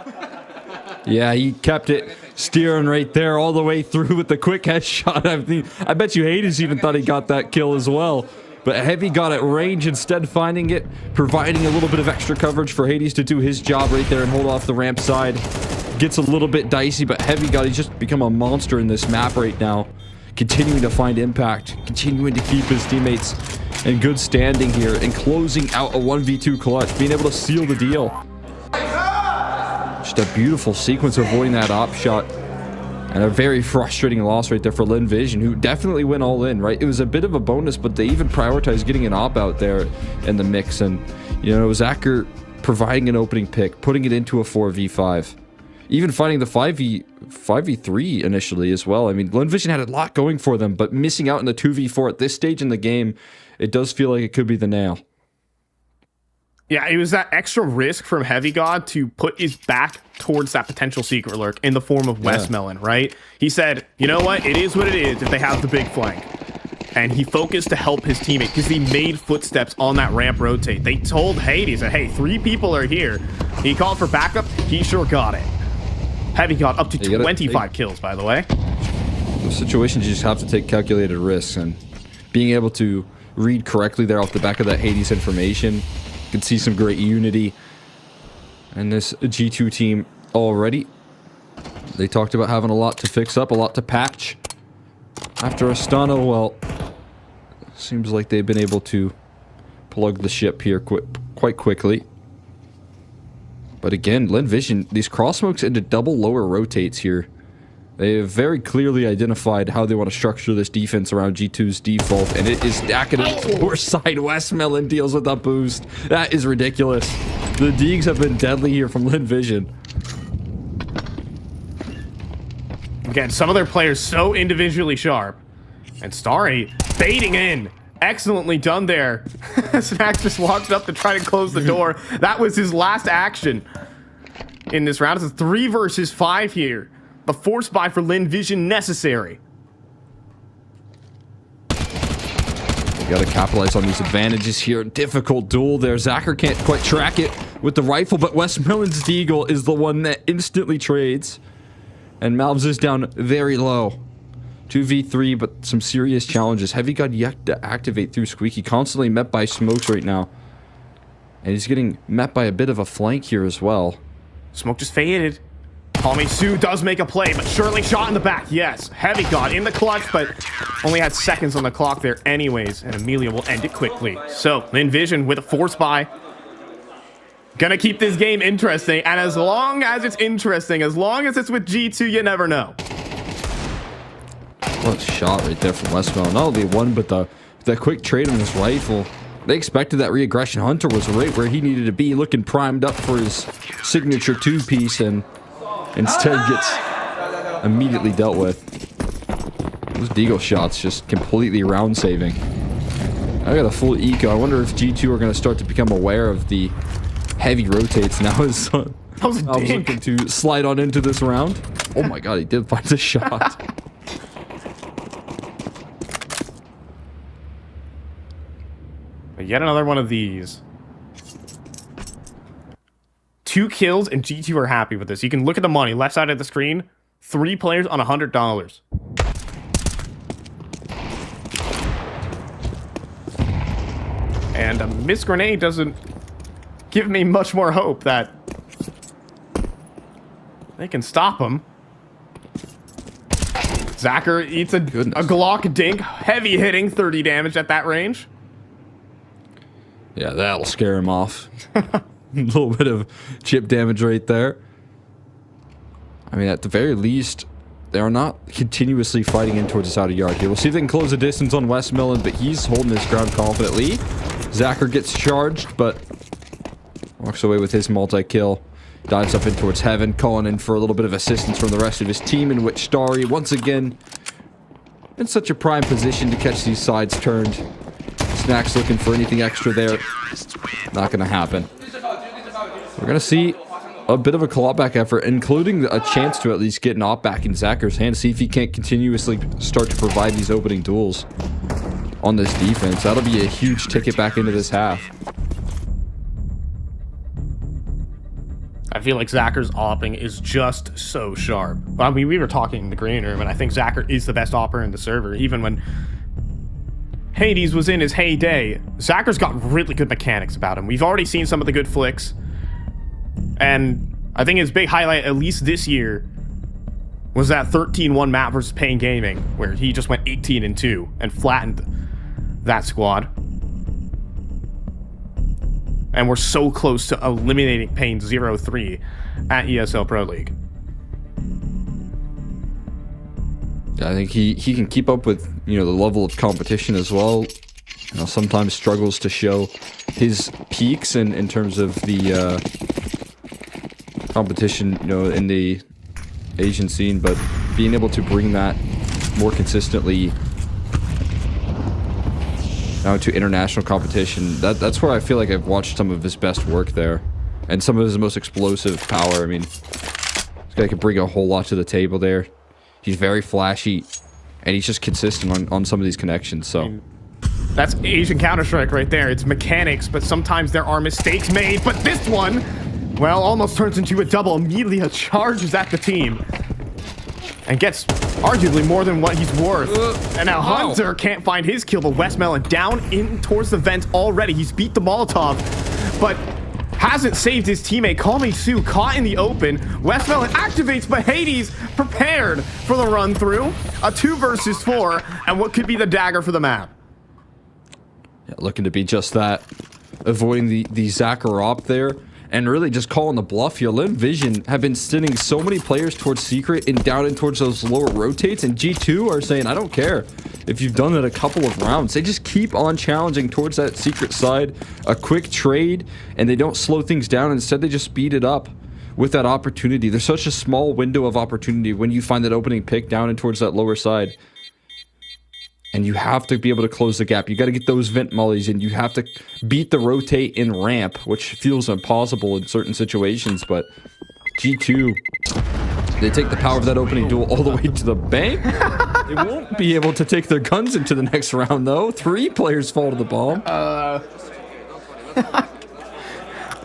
Yeah, he kept it steering right there all the way through with the quick headshot. I bet you Hades even thought he got that kill as well. But Heavy got at range, instead finding it, providing a little bit of extra coverage for Hades to do his job right there and hold off the ramp side. Gets a little bit dicey, but Heavy God, he's just become a monster in this map right now. Continuing to find impact, continuing to keep his teammates in good standing here, and closing out a 1v2 clutch, being able to seal the deal. Just a beautiful sequence avoiding that op shot. And a very frustrating loss right there for LinVision, who definitely went all in, right? It was a bit of a bonus, but they even prioritized getting an op out there in the mix. And, you know, Zacher providing an opening pick, putting it into a 4v5. Even finding the 5v3 initially as well. I mean, LinVision had a lot going for them, but missing out in the 2v4 at this stage in the game, it does feel like it could be the nail. Yeah, it was that extra risk from Heavy God to put his back towards that potential secret lurk in the form of Westmelon, right? He said, you know what? It is what it is if they have the big flank. And he focused to help his teammate because he made footsteps on that ramp rotate. They told Hades that, hey, 3 people are here. He called for backup. He sure got it. Heavy God up to 25 kills, by the way. Those situations, you just have to take calculated risks. And being able to read correctly there off the back of that Hades information, can see some great unity in this G2 team already. They talked about having a lot to fix up, a lot to patch. After Astana, well, seems like they've been able to plug the ship here quite quickly. But again, LinVision, these cross smokes into double lower rotates here. They have very clearly identified how they want to structure this defense around G2's default, and it is stacking it towards side. Westmelon deals with a boost. That is ridiculous. The Deegs have been deadly here from LinVision. Again, some of their players so individually sharp. And Starry baiting in. Excellently done there. Snax just walked up to try to close the door. That was his last action in this round. It's a 3 versus 5 here. The force buy for LinVision necessary. We got to capitalize on these advantages here. Difficult duel there. Zacher can't quite track it with the rifle, but Westmelon's Deagle is the one that instantly trades. And Malvs is down very low. 2v3, but some serious challenges. Heavy God yet to activate through Squeaky. Constantly met by smokes right now. And he's getting met by a bit of a flank here as well. Smoke just faded. Call Me Sue does make a play, but Shirley shot in the back. Yes, Heavy God in the clutch, but only had seconds on the clock there anyways, and Amelia will end it quickly. So, LinVision with a force buy. Gonna keep this game interesting, and as long as it's interesting, as long as it's with G2, you never know. What a shot right there from Westmelon. Not only one, but the quick trade on his rifle. They expected that re-aggression. Hunter was right where he needed to be, looking primed up for his signature 2-piece, and instead gets immediately dealt with. Those Deagle shots just completely round saving. I got a full eco. I wonder if G2 are going to start to become aware of the heavy rotates now as I was looking to slide on into this round. Oh my god, he did find the shot. But yet another one of these. 2 kills, and G2 are happy with this. You can look at the money, left side of the screen. 3 players on $100. And a missed grenade doesn't give me much more hope that they can stop him. Zacher eats a Glock dink. Heavy hitting, 30 damage at that range. Yeah, that'll scare him off. A little bit of chip damage right there. I mean, at the very least, they are not continuously fighting in towards this outer yard here. We'll see if they can close the distance on Westmelon, but he's holding his ground confidently. Zacher gets charged, but walks away with his multi-kill. Dives up in towards heaven, calling in for a little bit of assistance from the rest of his team, in which Starry, once again, in such a prime position to catch these sides turned. Snacks looking for anything extra there. Not going to happen. We're going to see a bit of a clawback effort, including a chance to at least get an op back in Zacker's hand, see if he can't continuously start to provide these opening duels on this defense. That'll be a huge ticket back into this half. I feel like Zacker's opping is just so sharp. I mean, we were talking in the green room, and I think Zacker is the best opper in the server. Even when Hades was in his heyday, Zacker's got really good mechanics about him. We've already seen some of the good flicks. And I think his big highlight, at least this year, was that 13-1 map versus Pain Gaming, where he just went 18-2 and flattened that squad. And we're so close to eliminating Pain 0-3 at ESL Pro League. I think he can keep up with, you know, the level of competition as well. You know, sometimes struggles to show his peaks in terms of the competition, you know, in the Asian scene, but being able to bring that more consistently now to international competition, that's where I feel like I've watched some of his best work there, and some of his most explosive power. I mean, this guy can bring a whole lot to the table there. He's very flashy, and he's just consistent on some of these connections. So that's Asian Counter-Strike right there. It's mechanics, but sometimes there are mistakes made. But this one, well, almost turns into a double. Amelia charges at the team and gets arguably more than what he's worth. And now Hunter can't find his kill, but Westmelon down in towards the vent already. He's beat the Molotov, but hasn't saved his teammate. Call Me Sue caught in the open. Westmelon activates, but Hades prepared for the run through. A 2 versus 4, and what could be the dagger for the map. Yeah, looking to be just that. Avoiding the Zacher op there. And really just calling the bluff here. Lim Vision have been sending so many players towards Secret and down in towards those lower rotates. And G2 are saying, I don't care if you've done it a couple of rounds. They just keep on challenging towards that Secret side. A quick trade, and they don't slow things down. Instead, they just speed it up with that opportunity. There's such a small window of opportunity when you find that opening pick down and towards that lower side. And you have to be able to close the gap. You got to get those vent mollies in. You have to beat the rotate in ramp, which feels impossible in certain situations. But G2, they take the power of that opening duel all the way to the bank. They won't be able to take their guns into the next round, though. 3 players fall to the bomb.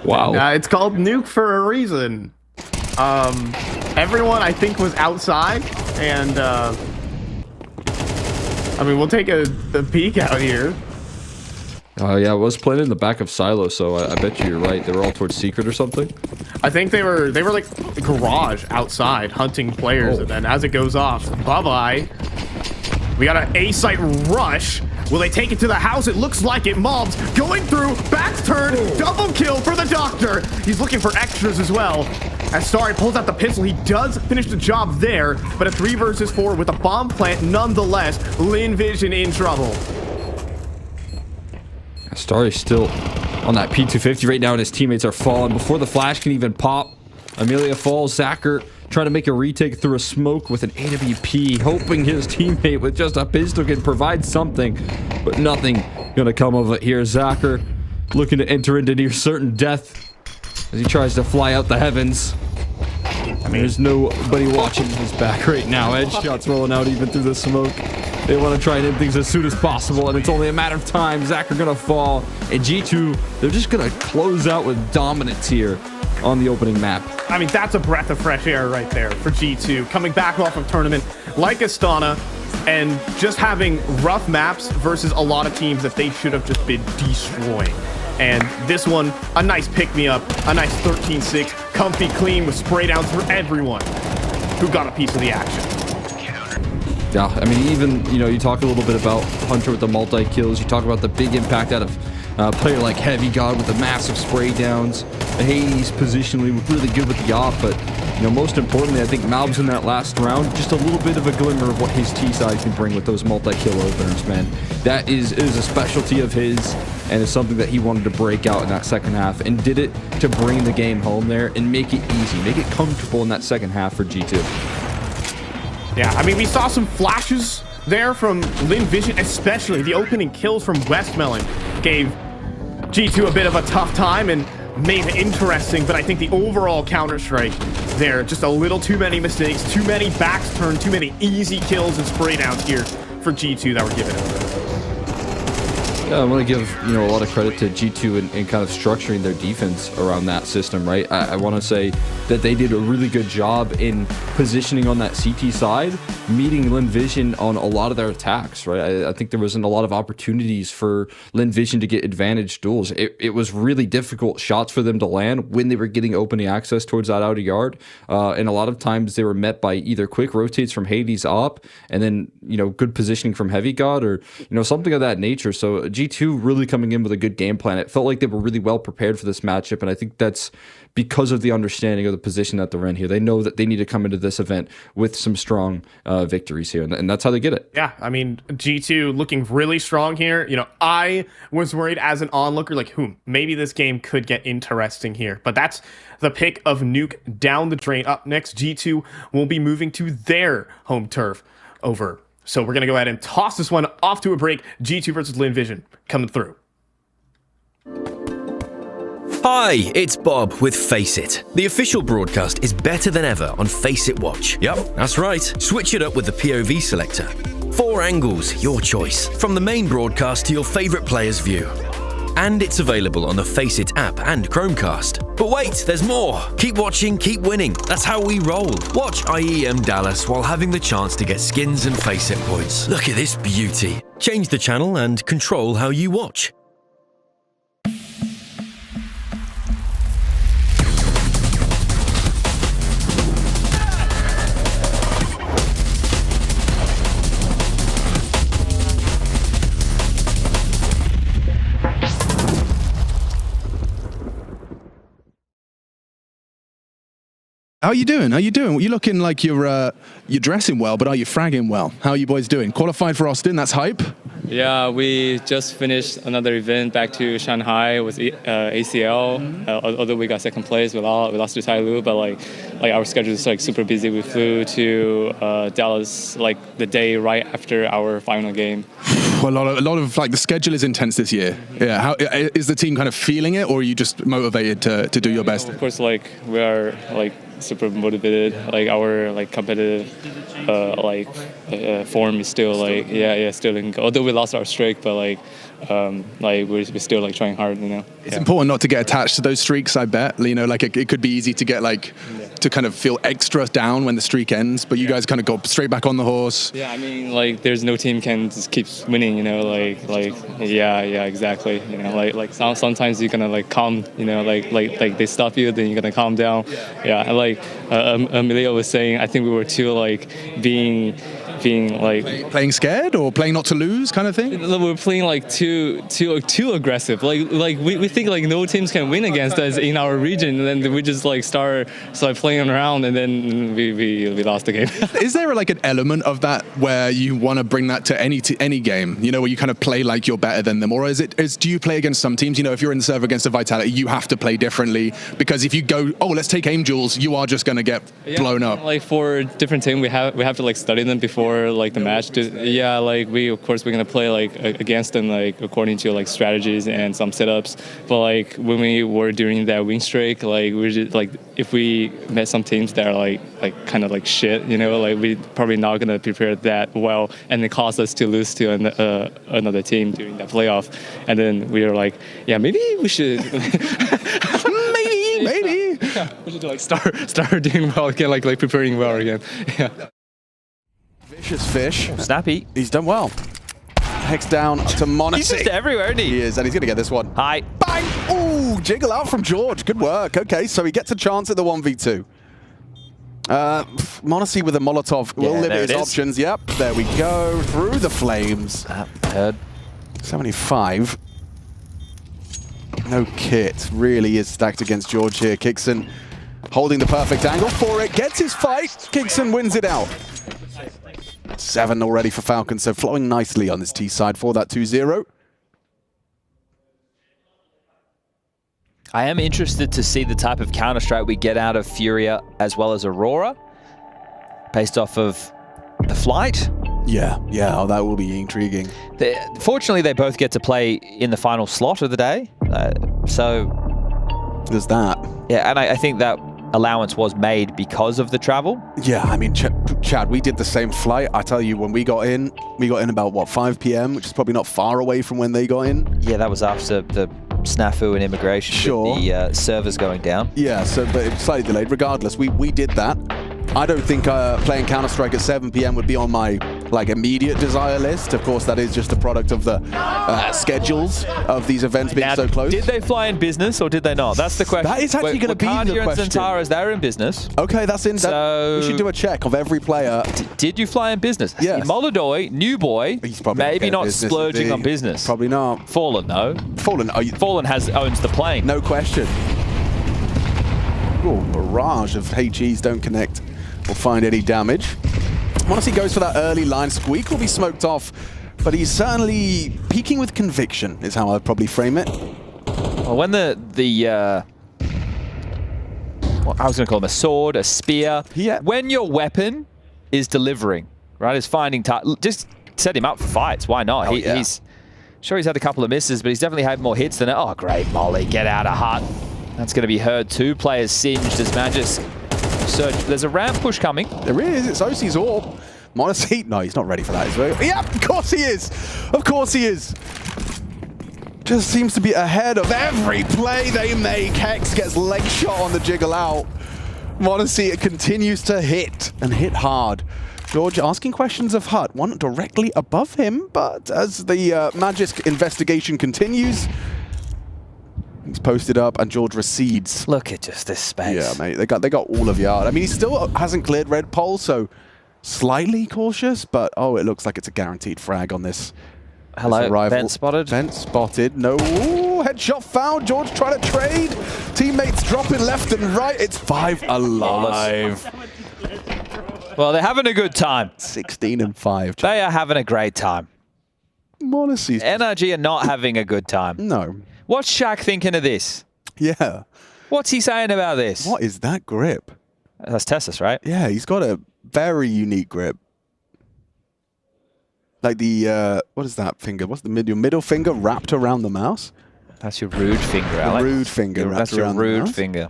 Wow. It's called Nuke for a reason. Everyone, I think, was outside, and I mean, we'll take a peek out here. Yeah, I was playing in the back of Silo, so I bet you're right. They were all towards Secret or something. I think they were like garage outside hunting players, and then as it goes off, bye-bye. We got an A-site rush. Will they take it to the house? It looks like it. Mobs going through, back turn, double kill for the Doctor. He's looking for extras as well. As Starry pulls out the pistol, he does finish the job there, but a 3 versus 4 with a bomb plant nonetheless. Lin Vision in trouble. Starry's still on that P250 right now, and his teammates are falling. Before the flash can even pop, Amelia falls. Zacher trying to make a retake through a smoke with an AWP, hoping his teammate with just a pistol can provide something, but nothing gonna come of it here. Zacher looking to enter into near certain death as he tries to fly out the heavens. I mean, there's nobody watching his back right now. Headshots rolling out even through the smoke. They want to try and end things as soon as possible, and it's only a matter of time. Zacher gonna fall, and G2, they're just gonna close out with dominance here on the opening map. I mean, that's a breath of fresh air right there for G2. Coming back off of tournament like Astana, and just having rough maps versus a lot of teams that they should have just been destroying. And this one, a nice pick-me-up, a nice 13-6, comfy clean with spray downs for everyone who got a piece of the action. Yeah, I mean, even, you know, you talk a little bit about Hunter with the multi-kills. You talk about the big impact out of a player like Heavy God with the massive spray downs. Hades positionally really good with the op, but, you know, most importantly, I think Malb's in that last round, just a little bit of a glimmer of what his T-side can bring with those multi-kill openers, man. That is a specialty of his, and it's something that he wanted to break out in that second half, and did it to bring the game home there and make it easy, make it comfortable in that second half for G2. Yeah, I mean, we saw some flashes there from LinVision, especially the opening kills from Westmelon gave G2 a bit of a tough time and made it interesting, but I think the overall Counter-Strike there, just a little too many mistakes, too many backs turned, too many easy kills and spray downs here for G2 that were given. Yeah, I want to give a lot of credit to G2 in kind of structuring their defense around that system, right? I want to say that they did a really good job in positioning on that CT side, meeting LinVision on a lot of their attacks, right? I think there wasn't a lot of opportunities for LinVision to get advantage duels. It was really difficult shots for them to land when they were getting opening access towards that outer yard, and a lot of times they were met by either quick rotates from Hades up, and then good positioning from Heavy God, or something of that nature. So G2 really coming in with a good game plan. It felt like they were really well prepared for this matchup, and I think that's because of the understanding of the position that they're in here. They know that they need to come into this event with some strong victories here, and that's how they get it. Yeah, I mean, G2 looking really strong here. I was worried as an onlooker, like, maybe this game could get interesting here. But that's the pick of Nuke down the drain. Up next, G2 will be moving to their home turf over. So we're going to go ahead and toss this one off to a break. G2 versus LinVision coming through. Hi, it's Bob with Face It. The official broadcast is better than ever on Face It Watch. Yep, that's right. Switch it up with the POV selector. 4 angles, your choice. From the main broadcast to your favorite player's view. And it's available on the Face It app and Chromecast. But wait, there's more. Keep watching, keep winning. That's how we roll. Watch IEM Dallas while having the chance to get skins and Face It points. Look at this beauty. Change the channel and control how you watch. How are you doing? You looking like you're dressing well, but are you fragging well? How are you boys doing? Qualified for Austin, that's hype. Yeah, we just finished another event back to Shanghai with ACL. Although we got second place, we lost to Tai Lu, but like our schedule is like super busy. We flew to Dallas like the day right after our final game. A lot of like the schedule is intense this year. Yeah, how is the team kind of feeling it, or are you just motivated to do your best? Of course, like we are like super motivated. Like our like competitive form is still like still in. Although we lost our streak, but like we're still like trying hard. It's important not to get attached to those streaks. I bet like it could be easy to get to kind of feel extra down when the streak ends. But you guys kind of go straight back on the horse. Yeah, I mean like there's no team can just keep winning. Exactly. Like sometimes you're gonna like calm. Like they stop you, then you're gonna calm down. Yeah, and like Emilio was saying, I think we were too like being like playing scared or playing not to lose kind of thing. We're playing like too aggressive. Like we think like no teams can win against us in our region, and then we just like start playing around, and then we lost the game. Is there like an element of that where you want to bring that to any game? Where you kind of play like you're better than them, or do you play against some teams? If you're in the server against a Vitality, you have to play differently because if you go, let's take aim duels, you are just going to get blown up. Like for different team, we have to like study them before like the match. Like we're gonna play like against them like according to like strategies and some setups. But like when we were during that win streak, like we just like if we met some teams that are like kind of like shit, like we probably not gonna prepare that well, and it caused us to lose to another team during that playoff. And then we were like, maybe we should. maybe. Yeah, we should like start doing well again, like preparing well again. Yeah. Vicious Fish. Snappy. He's done well. Hex down to m0NESY. He's just everywhere, isn't he? He is, and he's going to get this one. Hi. Bang! Ooh, jiggle out from George. Good work. Okay, so he gets a chance at the 1v2. m0NESY with a Molotov will limit his options. Yep, there we go. Through the flames. Heard. 75. No kit. Really is stacked against George here. Kixon holding the perfect angle for it. Gets his fight. Kixon wins it out. 7 already for Falcon, so flowing nicely on this T side for that 2-0. I am interested to see the type of Counter-Strike we get out of Furia as well as Aurora, based off of the flight Yeah, oh, that will be intriguing. Fortunately, they both get to play in the final slot of the day. So there's that. Yeah, and I think that allowance was made because of the travel. Yeah, I mean, Chad, we did the same flight. I tell you, when we got in about, what, 5 p.m., which is probably not far away from when they got in. Yeah, that was after the snafu in immigration. Sure. With the servers going down. Yeah, but it's slightly delayed. Regardless, we did that. I don't think playing Counter-Strike at 7 p.m. would be on my immediate desire list. Of course, that is just a product of the schedules of these events being so close. Did they fly in business or did they not? That's the question. That is actually going to be the question. And Zentaras, they're in business. Okay, that's in. So we should do a check of every player. Did you fly in business? Yes. Molodoi, new boy, he's probably maybe not splurging on business. Probably not. Fallen, though. Fallen owns the plane. No question. Oh, barrage of HEs don't connect or find any damage. Monacy goes for that early line. Squeak will be smoked off, but he's certainly peaking with conviction, is how I'd probably frame it. Well, when I was going to call him a sword, a spear. Yeah. When your weapon is delivering, right, is finding just set him up for fights. Why not? He's sure he's had a couple of misses, but he's definitely had more hits than it. Oh, great molly! Get out of hut. That's going to be heard. 2 players singed as Magisk. Surge. There's a ramp push coming. There is. It's OC's AWP. Monacy. No, he's not ready for that. Is he? Yeah, of course he is. Of course he is. Just seems to be ahead of every play they make. Hex gets leg shot on the jiggle out. Monacy continues to hit and hit hard. George asking questions of Hut. One directly above him, but as the Magisk investigation continues, he's posted up and George recedes. Look at just this space. Yeah, mate. They got all of Yard. I mean, he still hasn't cleared red pole, so slightly cautious, but it looks like it's a guaranteed frag on this. Hello, Vent spotted. Vent spotted. No. Ooh, headshot found. George trying to trade. Teammates dropping left and right. It's 5 alive. Well, they're having a good time. 16 and 5. They are having a great time. Monacy. NRG are not having a good time. No. What's Shaq thinking of this? Yeah. What's he saying about this? What is that grip? That's Tessus, right? Yeah, he's got a very unique grip. Like the, what is that finger? What's the your middle finger wrapped around the mouse? That's your rude finger, Alex. Rude finger wrapped around the mouse. That's your rude finger.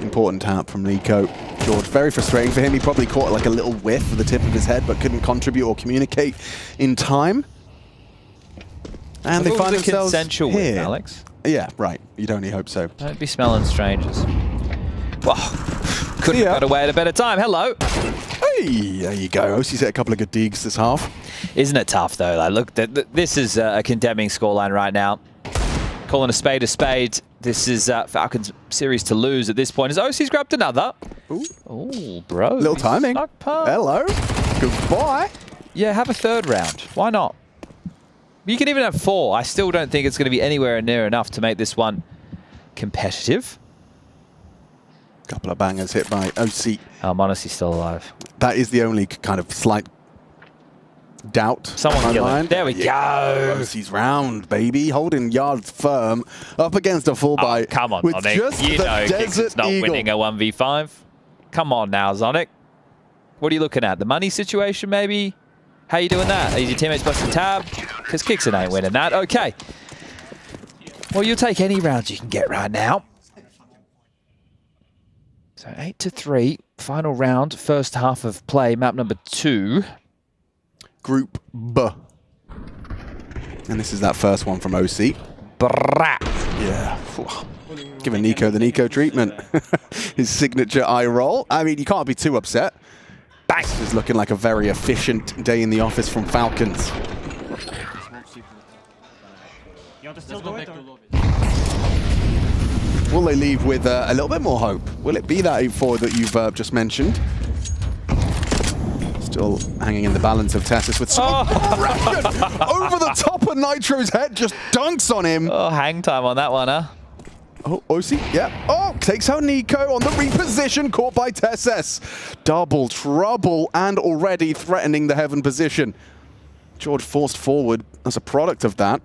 Important tap from Nico. George, very frustrating for him. He probably caught like a little whiff of the tip of his head, but couldn't contribute or communicate in time. And they find themselves consensual here. Win, Alex. Yeah, right. You'd only hope so. Don't be smelling strangers. Well, couldn't have got away at a better time. Hello. Hey, there you go. OC's hit a couple of good digs this half. Isn't it tough, though? Like, look, this is a condemning scoreline right now. Calling a spade a spade. This is Falcons series to lose at this point. As OC's grabbed another. Ooh, bro. Little timing. Hello. Goodbye. Yeah, have a third round. Why not? You can even have 4. I still don't think it's going to be anywhere near enough to make this one competitive. Couple of bangers hit by OC. Oh, Monacy's still alive. That is the only kind of slight doubt. Someone kill him. There we go. OC's round, baby. Holding yards firm up against a full by. Come on, with Zonic. just You the know Kix's not Eagle. winning a 1v5. Come on now, Zonic. What are you looking at? The money situation, maybe? How you doing that? Is your teammates busting tab? Because Kixon ain't winning that. Okay. Well, you'll take any rounds you can get right now. So 8-3, final round, first half of play, map number 2. Group B. And this is that first one from OC. Brat. Yeah. Giving Nico the Nico treatment. His signature eye roll. I mean, you can't be too upset. Bang. This is looking like a very efficient day in the office from Falcons. Will they leave with a little bit more hope? Will it be that 8-4 that you've just mentioned? Still hanging in the balance of Tessus with some aggression over the top of Nitro's head, just dunks on him. Oh, hang time on that one, huh? Oh, OC, yeah. Oh, takes out Nico on the reposition, caught by Tessus. Double trouble and already threatening the heaven position. George forced forward as a product of that.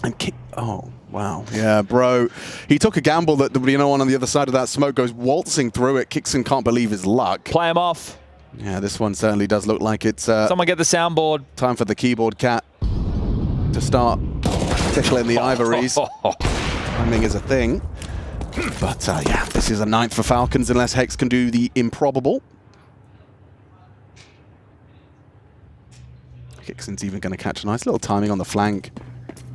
And kick. Oh, wow. Yeah, bro. He took a gamble that, on the other side of that smoke goes waltzing through it. Kixon can't believe his luck. Play him off. Yeah, this one certainly does look like it's... Someone get the soundboard. Time for the keyboard cat to start tickling the ivories. Timing is a thing. But yeah, this is a 9th for Falcons unless Hex can do the improbable. Kixon's even going to catch a nice little timing on the flank,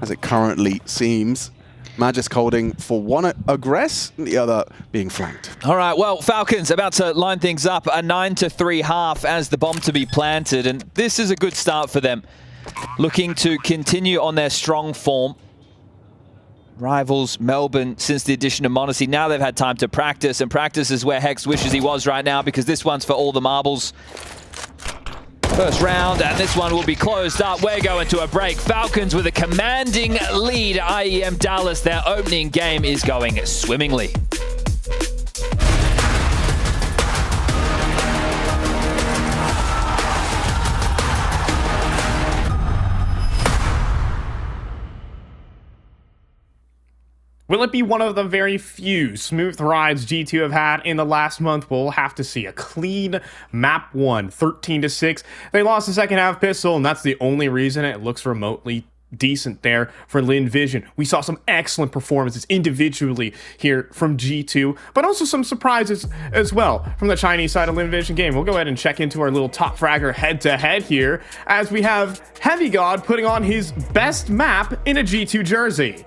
as it currently seems. Magisk holding for one aggress, and the other being flanked. All right, well, Falcons about to line things up. A 9-3 half as the bomb to be planted, and this is a good start for them. Looking to continue on their strong form. Rivals Melbourne since the addition of Monacy. Now they've had time to practice, and practice is where Hex wishes he was right now, because this one's for all the marbles. First round, and this one will be closed up. We're going to a break. Falcons with a commanding lead. IEM Dallas, their opening game is going swimmingly. Will it be one of the very few smooth rides G2 have had in the last month? We'll have to see. A clean map 1, 13-6. They lost the second half pistol, and that's the only reason it looks remotely decent there for LinVision. We saw some excellent performances individually here from G2, but also some surprises as well from the Chinese side of LinVision game. We'll go ahead and check into our little top fragger head-to-head here, as we have Heavy God putting on his best map in a G2 jersey.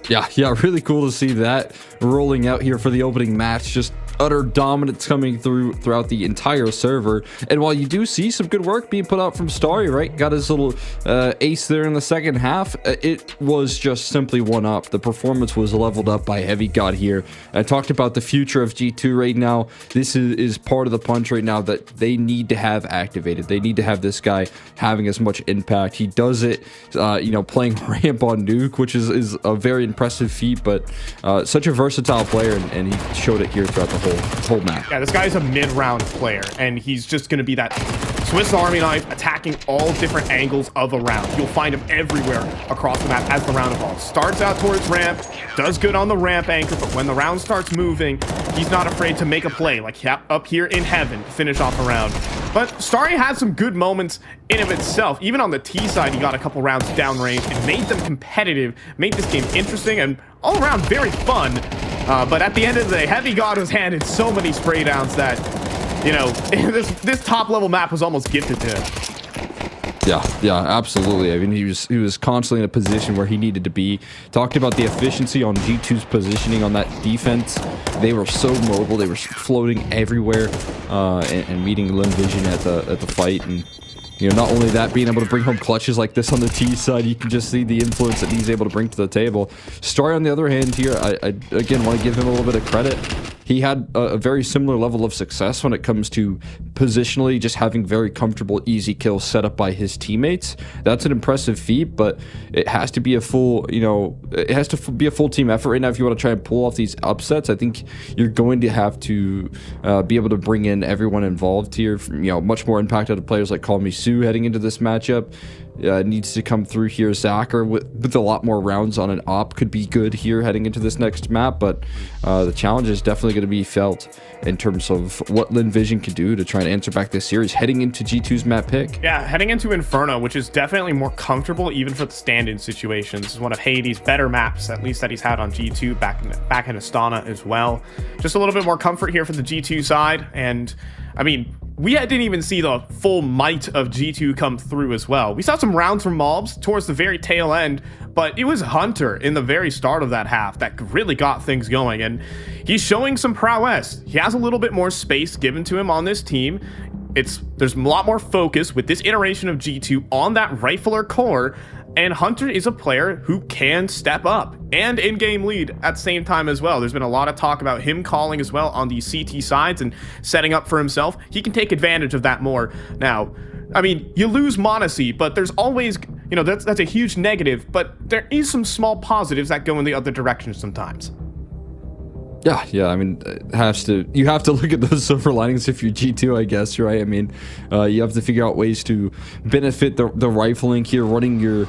Yeah, really cool to see that rolling out here for the opening match. Just utter dominance coming throughout the entire server. And while you do see some good work being put out from Starry, right? Got his little ace there in the second half. It was just simply one up. The performance was leveled up by Heavy God here. I talked about the future of G2 right now. This is part of the punch right now that they need to have activated. They need to have this guy having as much impact. He does it, playing ramp on Nuke, which is a very impressive feat, but such a versatile player, and he showed it here throughout the whole map. Yeah, this guy is a mid-round player, and he's just going to be that Swiss Army knife attacking all different angles of a round. You'll find him everywhere across the map as the round evolves. Starts out towards ramp, does good on the ramp anchor, but when the round starts moving, he's not afraid to make a play, like up here in heaven to finish off a round. But Starry had some good moments in of itself. Even on the T side, he got a couple rounds downrange and made them competitive, made this game interesting and all around very fun. But at the end of the day, Heavy God was handed so many spray downs that, this top level map was almost gifted to him. Yeah, absolutely. I mean, he was constantly in a position where he needed to be. Talking about the efficiency on G2's positioning on that defense, they were so mobile. They were floating everywhere and meeting LinVision at the fight. And not only that, being able to bring home clutches like this on the T side, you can just see the influence that he's able to bring to the table. Starry, on the other hand, here, I again want to give him a little bit of credit. He had a very similar level of success when it comes to positionally just having very comfortable, easy kills set up by his teammates. That's an impressive feat, but it has to be a full, it has to be a full team effort right now if you want to try and pull off these upsets. I think you're going to have to be able to bring in everyone involved here. Much more impact out of players like Call Me Sue heading into this matchup. Needs to come through here. Zacher with a lot more rounds on an op could be good here heading into this next map, but the challenge is definitely going to be felt in terms of what LinVision can do to try and answer back this series heading into G2's map pick. Yeah, heading into Inferno, which is definitely more comfortable even for the stand-in situations. This is one of Hades' better maps, at least that he's had on G2 back in Astana as well. Just a little bit more comfort here for the G2 side, and I mean, we didn't even see the full might of G2 come through as well. We saw some rounds from mobs towards the very tail end, but it was Hunter in the very start of that half that really got things going, and he's showing some prowess. He has a little bit more space given to him on this team. There's a lot more focus with this iteration of G2 on that rifler core, and Hunter is a player who can step up and in-game lead at the same time as well. There's been a lot of talk about him calling as well on the CT sides and setting up for himself. He can take advantage of that more. Now, I mean, you lose Monacy, but there's always, that's a huge negative, but there is some small positives that go in the other direction sometimes. Yeah. I mean, you have to look at those silver linings if you're G2, I guess, right? I mean, you have to figure out ways to benefit the rifling here, running your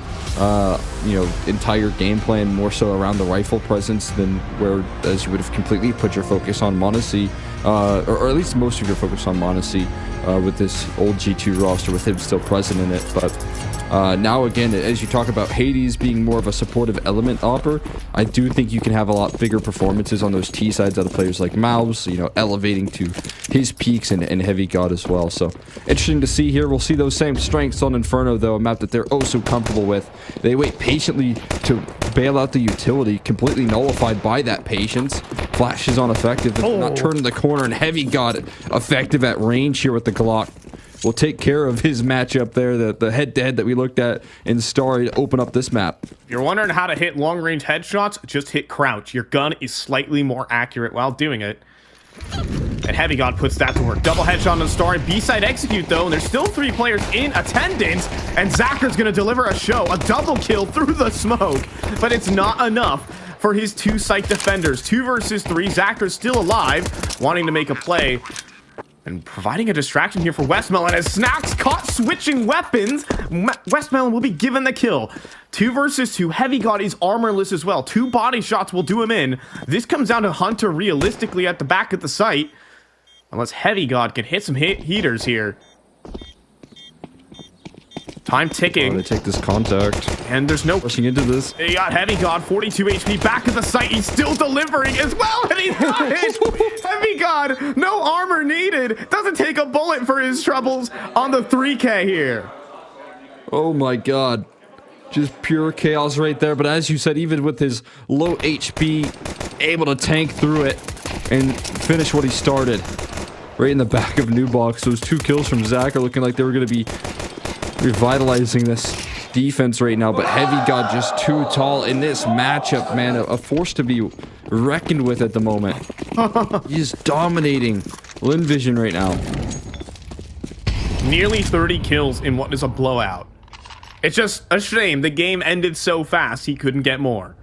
entire game plan more so around the rifle presence than whereas you would have completely put your focus on Monacy. or at least most of your focus on Monacy with this old G2 roster with him still present in it. But now again, as you talk about Hades being more of a supportive element opper, I do think you can have a lot bigger performances on those T sides out of players like Mouse, you know, elevating to his peaks, and Heavy God as well. So interesting to see here. We'll see those same strengths on Inferno, though, a map that they're oh so comfortable with. They wait patiently to bail out the utility, completely nullified by that patience. Flash is ineffective, not turning the corner, and Heavy God effective at range here with the Glock. Will take care of his matchup there, the head-to-head that we looked at in Star to open up this map. If you're wondering how to hit long-range headshots, just hit crouch. Your gun is slightly more accurate while doing it. And Heavy God puts that to work. Double headshot on the Star. B-side execute, though, and there's still 3 players in attendance, and Zachar's going to deliver a show. A double kill through the smoke, but it's not enough for his 2 site defenders. 2 versus 3. Zachar's still alive, wanting to make a play. And providing a distraction here for Westmelon as Snacks caught switching weapons. Westmelon will be given the kill. 2 versus 2. Heavy God is armorless as well. 2 body shots will do him in. This comes down to Hunter realistically at the back of the site. Unless Heavy God can hit some heaters here. Time ticking. They take this contact. And there's no rushing into this. They got Heavy God, 42 HP, back at the site. He's still delivering as well, and he's got it. Heavy God, no armor needed. Doesn't take a bullet for his troubles on the 3K here. Oh my God. Just pure chaos right there. But as you said, even with his low HP, able to tank through it and finish what he started. Right in the back of New Box. Those 2 kills from Zach are looking like they were going to be revitalizing this defense right now, but Heavy God just too tall in this matchup, man. A force to be reckoned with at the moment. He's dominating LinVision right now. Nearly 30 kills in what is a blowout. It's just a shame the game ended so fast he couldn't get more.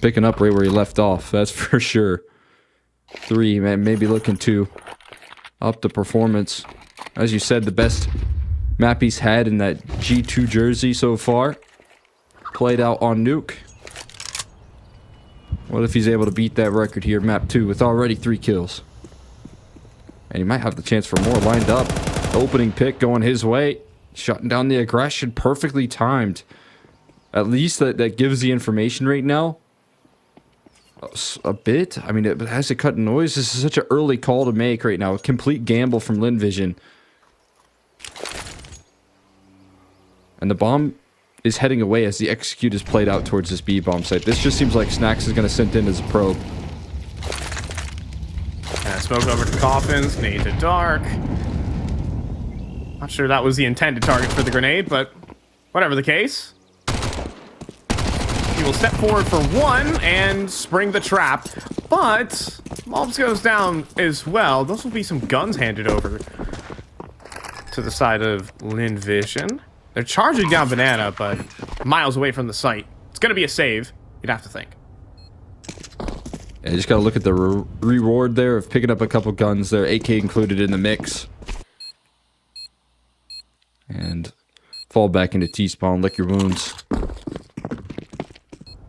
Picking up right where he left off, that's for sure. 3, man, maybe looking to up the performance. As you said, the best map he's had in that G2 jersey so far. Played out on Nuke. What if he's able to beat that record here, map 2, with already 3 kills? And he might have the chance for more lined up. Opening pick going his way. Shutting down the aggression, perfectly timed. At least that gives the information right now. A bit. I mean, it has to cut noise. This is such an early call to make right now. A complete gamble from LinVision. And the bomb is heading away as the execute is played out towards this B-bomb site. This just seems like Snacks is going to send in as a probe. Smoke over to Coffins, nade to Dark. Not sure that was the intended target for the grenade, but whatever the case. He will step forward for 1 and spring the trap, but Mobs goes down as well. Those will be some guns handed over to the side of LinVision. They're charging down Banana, but miles away from the site. It's going to be a save, you'd have to think. Yeah, you just got to look at the reward there of picking up a couple guns there, AK included in the mix. And fall back into T-spawn, lick your wounds.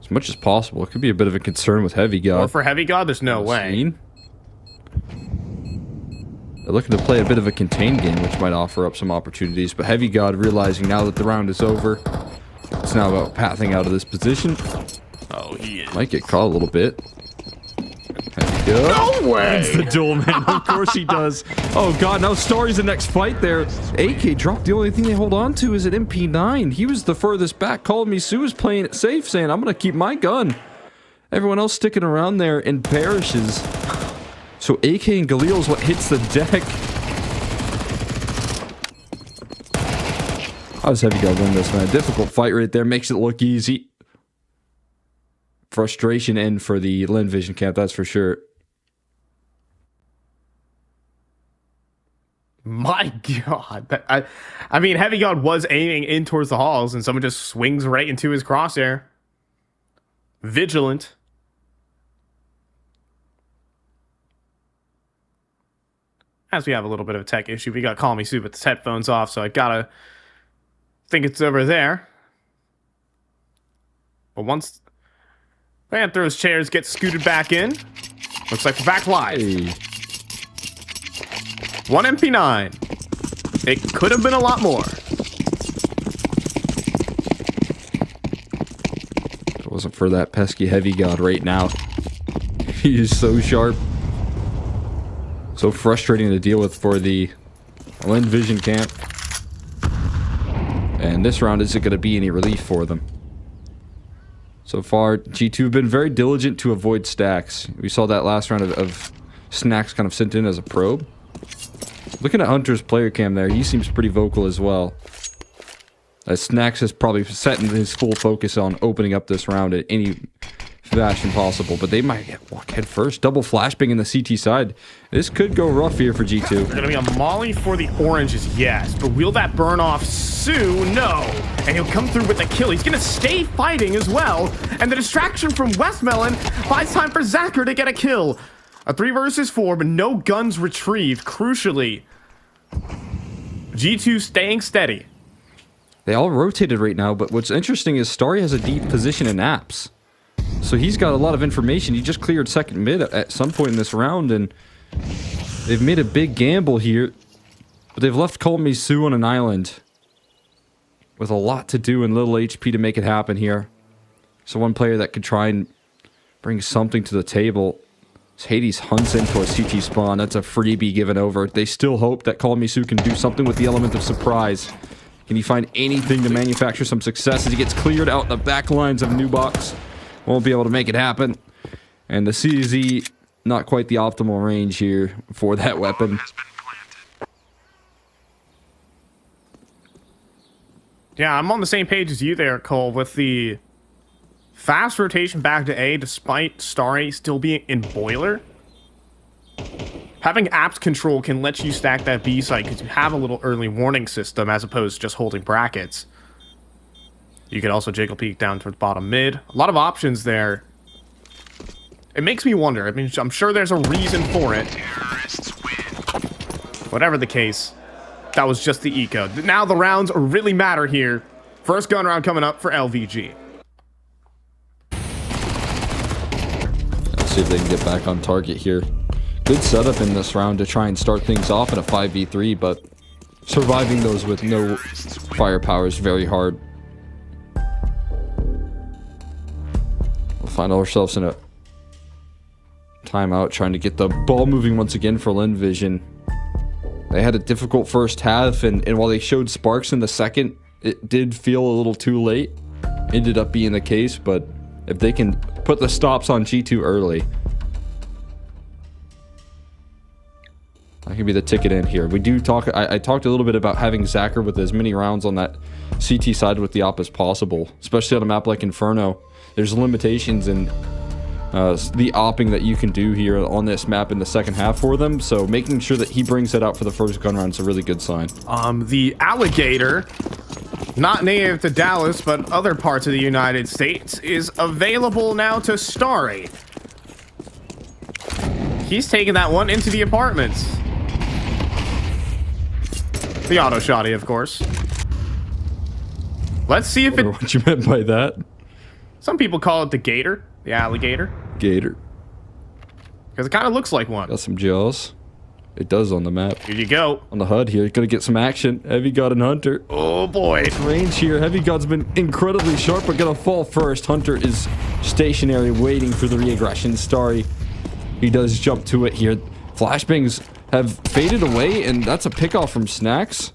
As much as possible. It could be a bit of a concern with Heavy God. Or for Heavy God, there's no way. They're looking to play a bit of a contained game, which might offer up some opportunities. But Heavy God realizing now that the round is over, it's now about pathing out of this position. Oh, he is. Might get caught a little bit. Heavy God. No way! It's the duel, man. Of course he does. Oh, God. Now Starry's the next fight there. AK dropped. The only thing they hold on to is an MP9. He was the furthest back. Called Me Sue is playing it safe, saying, I'm going to keep my gun. Everyone else sticking around there and perishes. So AK and Galil is what hits the deck. How does Heavy God win this, man? Difficult fight right there. Makes it look easy. Frustration in for the LinVision camp, that's for sure. My God. I mean, Heavy God was aiming in towards the halls, and someone just swings right into his crosshair. Vigilant. As we have a little bit of a tech issue, we got Call Me Sue with his headphones off, so I gotta think it's over there. But once Panthers chairs get scooted back in. Looks like we're back live. Hey. 1 MP9. It could have been a lot more. If it wasn't for that pesky heavy god right now. He is so sharp. So frustrating to deal with for the LGen camp. And this round isn't going to be any relief for them. So far, G2 have been very diligent to avoid stacks. We saw that last round of Snacks kind of sent in as a probe. Looking at Hunter's player cam there, he seems pretty vocal as well. As Snacks is probably setting his full focus on opening up this round at any fashion possible. But they might walk head first. Double flashbang in the CT side. This could go rough here for G2. There's going to be a molly for the oranges, yes. But will that burn off Sue? No. And he'll come through with the kill. He's going to stay fighting as well. And the distraction from Westmelon buys time for Zacher to get a kill. A 3 versus 4, but no guns retrieved. Crucially, G2 staying steady. They all rotated right now, but what's interesting is Starry has a deep position in apps. So he's got a lot of information. He just cleared second mid at some point in this round, and they've made a big gamble here. But they've left Cult Me Sue on an island with a lot to do and little HP to make it happen here. So one player that could try and bring something to the table. Hades hunts into a CT spawn. That's a freebie given over. They still hope that Call Me Sue can do something with the element of surprise. Can he find anything to manufacture some success as he gets cleared out in the back lines of New Box? Won't be able to make it happen. And the CZ, not quite the optimal range here for that weapon. Yeah, I'm on the same page as you there, Cole, with the fast rotation back to A despite Starry still being in Boiler. Having apps control can let you stack that B site because you have a little early warning system as opposed to just holding brackets. You could also jiggle peek down towards bottom mid. A lot of options there. It makes me wonder. I mean, I'm sure there's a reason for it. Whatever the case, that was just the eco. Now the rounds really matter here. First gun round coming up for LVG. Let's see if they can get back on target here. Good setup in this round to try and start things off in a 5v3, but surviving those with no firepower is very hard. We'll find ourselves in a timeout trying to get the ball moving once again for LGen. They had a difficult first half, and while they showed sparks in the second, it did feel a little too late. Ended up being the case, but if they can put the stops on G2 early, that could be the ticket in here. We do talk. I talked a little bit about having Zacher with as many rounds on that CT side with the op as possible, especially on a map like Inferno. There's limitations in the opping that you can do here on this map in the second half for them. So making sure that he brings that out for the first gun round is a really good sign. The Alligator, not native to Dallas, but other parts of the United States, is available now to Starry. He's taking that one into the apartments. The auto shotty, of course. Let's see if what you meant by that. Some people call it the gator, the alligator. Gator. Because it kind of looks like one. Got some jaws. It does on the map. Here you go. On the HUD here, gonna get some action. Heavy God and Hunter. Oh boy. Range here. Heavy God's been incredibly sharp, but gonna fall first. Hunter is stationary, waiting for the re-aggression. Starry, he does jump to it here. Flashbangs have faded away, and that's a pickoff from Snacks.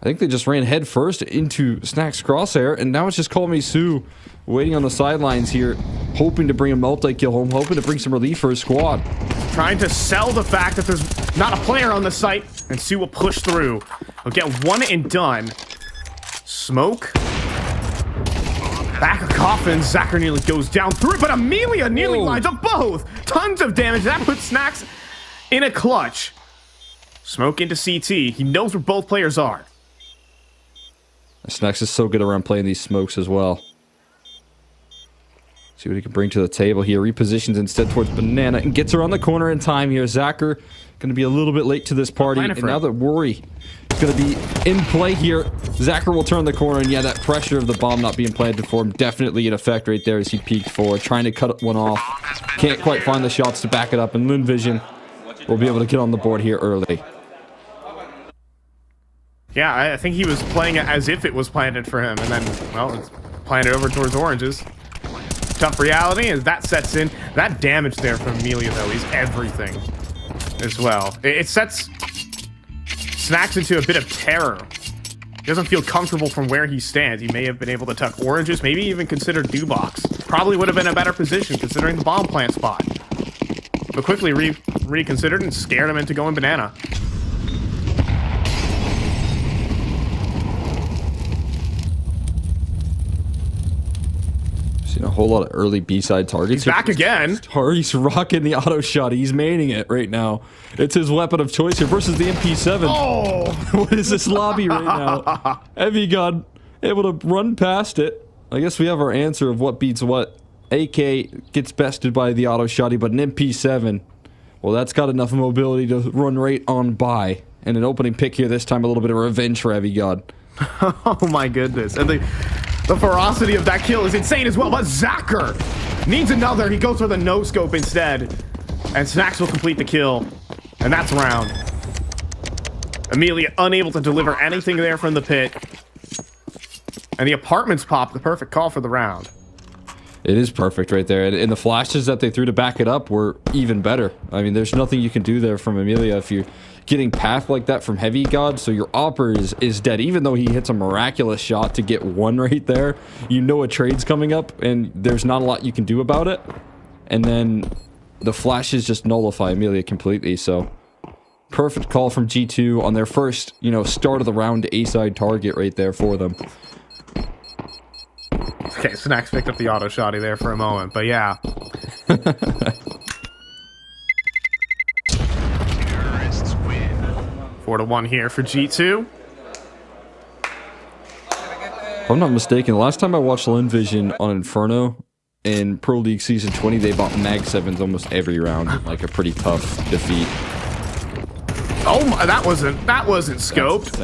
I think they just ran head first into Snacks' crosshair, and now it's just Call Me Sue waiting on the sidelines here, hoping to bring a multi-kill home, hoping to bring some relief for his squad. Trying to sell the fact that there's not a player on the site, and Sue will push through. He'll get one and done. Smoke. Back of coffin, Zacher nearly goes down through it, but Amelia nearly lines up both. Tons of damage. That puts Snacks in a clutch. Smoke into CT. He knows where both players are. Snacks is so good around playing these smokes as well. See what he can bring to the table here. Repositions instead towards Banana and gets around the corner in time here. Zacher going to be a little bit late to this party. And now that Worry going to be in play here. Zacher will turn the corner, and yeah, that pressure of the bomb not being planted for him definitely in effect right there as he peeked forward, trying to cut one off. Can't quite find the shots to back it up, and LinVision will be able to get on the board here early. Yeah, I think he was playing it as if it was planted for him, and then, well, it's planted over towards oranges. Tough reality as that sets in. That damage there from Amelia, though, is everything as well. It sets Snacks into a bit of terror. He doesn't feel comfortable from where he stands. He may have been able to tuck oranges, maybe even consider Dewbox. Probably would have been a better position considering the bomb plant spot. But quickly reconsidered and scared him into going banana. Seen a whole lot of early B-side targets. He's back again. He's rocking the auto shot. He's maining it right now. It's his weapon of choice here versus the MP7. Oh! What is this lobby right now? Heavy Gun able to run past it. I guess we have our answer of what beats what. AK gets bested by the auto shotty, but an MP7, well, that's got enough mobility to run right on by. And an opening pick here this time, a little bit of revenge for Heavy God. Oh my goodness. And the ferocity of that kill is insane as well, but Zacher needs another. He goes for the no-scope instead. And Snacks will complete the kill. And that's round. Amelia unable to deliver anything there from the pit. And the apartments pop, the perfect call for the round. It is perfect right there. And the flashes that they threw to back it up were even better. I mean, there's nothing you can do there from Amelia if you're getting path like that from Heavy God. So your Opper is dead. Even though he hits a miraculous shot to get one right there, you know a trade's coming up and there's not a lot you can do about it. And then the flashes just nullify Amelia completely. So perfect call from G2 on their first, start of the round A-side target right there for them. Okay, Snacks picked up the auto shotty there for a moment, but yeah. 4-1 here for G2. If I'm not mistaken, the last time I watched LinVision on Inferno in Pro League Season 20, they bought Mag 7s almost every round, like a pretty tough defeat. Oh my, that wasn't scoped.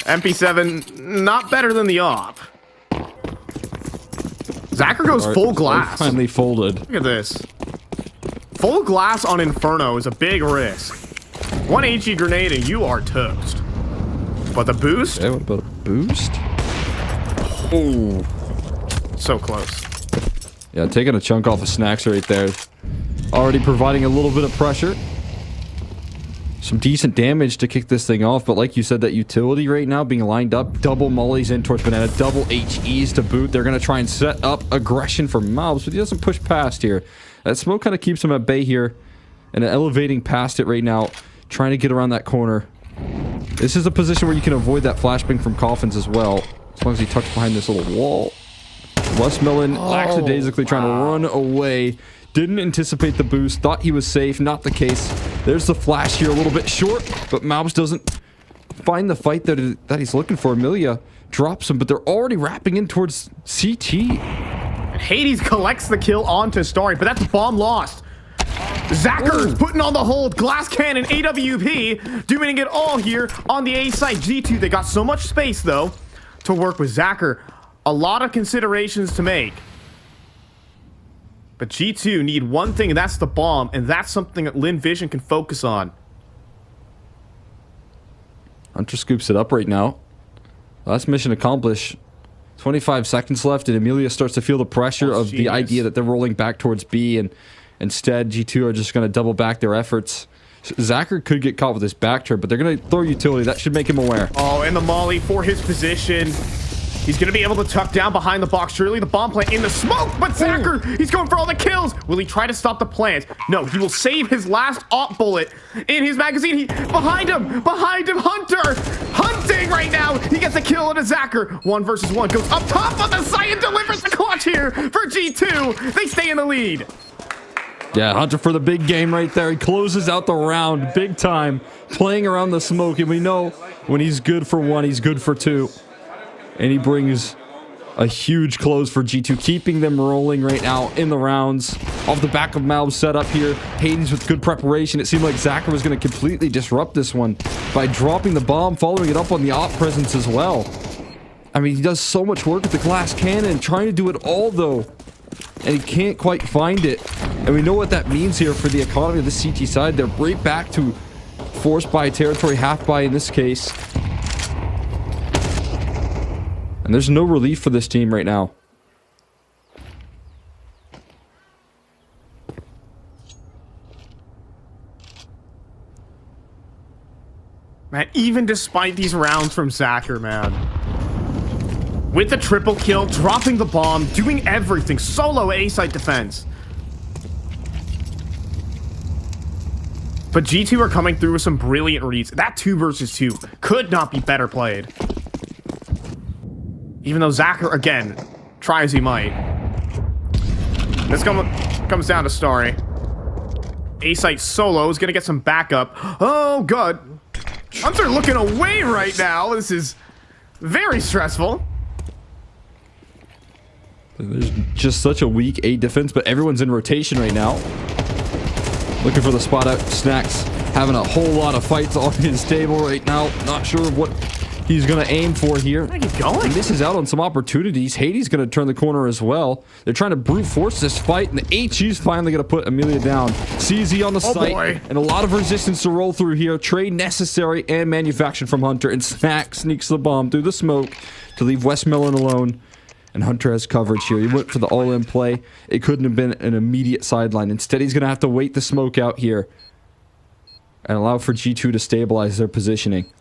MP7, not better than the op. Zacher goes full glass. Finally folded. Look at this. Full glass on Inferno is a big risk. 1 HE grenade and you are toast. But the boost? Yeah, what about a boost? Oh, so close. Yeah, taking a chunk off of Snacks right there. Already providing a little bit of pressure. Some decent damage to kick this thing off, but like you said, that utility right now being lined up, double mollies in towards banana, double HEs to boot. They're going to try and set up aggression for Mobs, but he doesn't push past here. That smoke kind of keeps him at bay here, and elevating past it right now, trying to get around that corner. This is a position where you can avoid that flashbang from Coffins as well, as long as he tucks behind this little wall. Westmelon lackadaisically trying to run away. Didn't anticipate the boost, thought he was safe, not the case. There's the flash here, a little bit short, but Mobs doesn't find the fight that he's looking for. Amelia drops him, but they're already wrapping in towards CT. And Hades collects the kill onto Starry, but that's bomb lost. Zacher's putting on the hold, glass cannon, AWP, doing it all here on the A side. G2, they got so much space though to work with Zacher. A lot of considerations to make. But G2 need one thing, and that's the bomb, and that's something that LinVision can focus on. Hunter scoops it up right now. Last mission accomplished. 25 seconds left, and Amelia starts to feel the pressure of the idea that they're rolling back towards B, and instead G2 are just going to double back their efforts. Zacher could get caught with his back turn, but they're going to throw utility. That should make him aware. Oh, and the molly for his position. He's going to be able to tuck down behind the box. Surely the bomb plant in the smoke, but Zacher, he's going for all the kills. Will he try to stop the plant? No, he will save his last op bullet in his magazine. Behind him, Hunter. Hunting right now. He gets a kill on a Zacher. 1 versus 1 goes up top of the site and delivers the clutch here for G2. They stay in the lead. Yeah, Hunter for the big game right there. He closes out the round big time, playing around the smoke, and we know when he's good for 1, he's good for 2. And he brings A huge close for G2, keeping them rolling right now in the rounds. Off the back of Malb's setup here. Hades with good preparation. It seemed like Zacher was going to completely disrupt this one by dropping the bomb, following it up on the op presence as well. I mean, he does so much work with the glass cannon, trying to do it all though. And he can't quite find it. And we know what that means here for the economy of the CT side. They're right back to forced buy territory, half buy in this case. And there's no relief for this team right now. Man, even despite these rounds from Zacher, man. With the triple kill, dropping the bomb, doing everything. Solo A-site defense. But G2 are coming through with some brilliant reads. That 2 versus 2 could not be better played. Even though Zacher, again, try as he might. This comes down to Starry. A-site solo is going to get some backup. Oh, God. Hunter looking away right now. This is very stressful. There's just such a weak A defense, but everyone's in rotation right now. Looking for the spot out. Snacks having a whole lot of fights on his table right now. Not sure what he's going to aim for here. Where are you going? He misses out on some opportunities. Hades going to turn the corner as well. They're trying to brute force this fight, and the HU's finally going to put Amelia down. CZ on the site, boy. and a lot of resistance to roll through here. Trade necessary and manufactured from Hunter, and Snack sneaks the bomb through the smoke to leave Westmelon alone. And Hunter has coverage here. He went for the all-in play. It couldn't have been an immediate sideline. Instead, he's going to have to wait the smoke out here and allow for G2 to stabilize their positioning.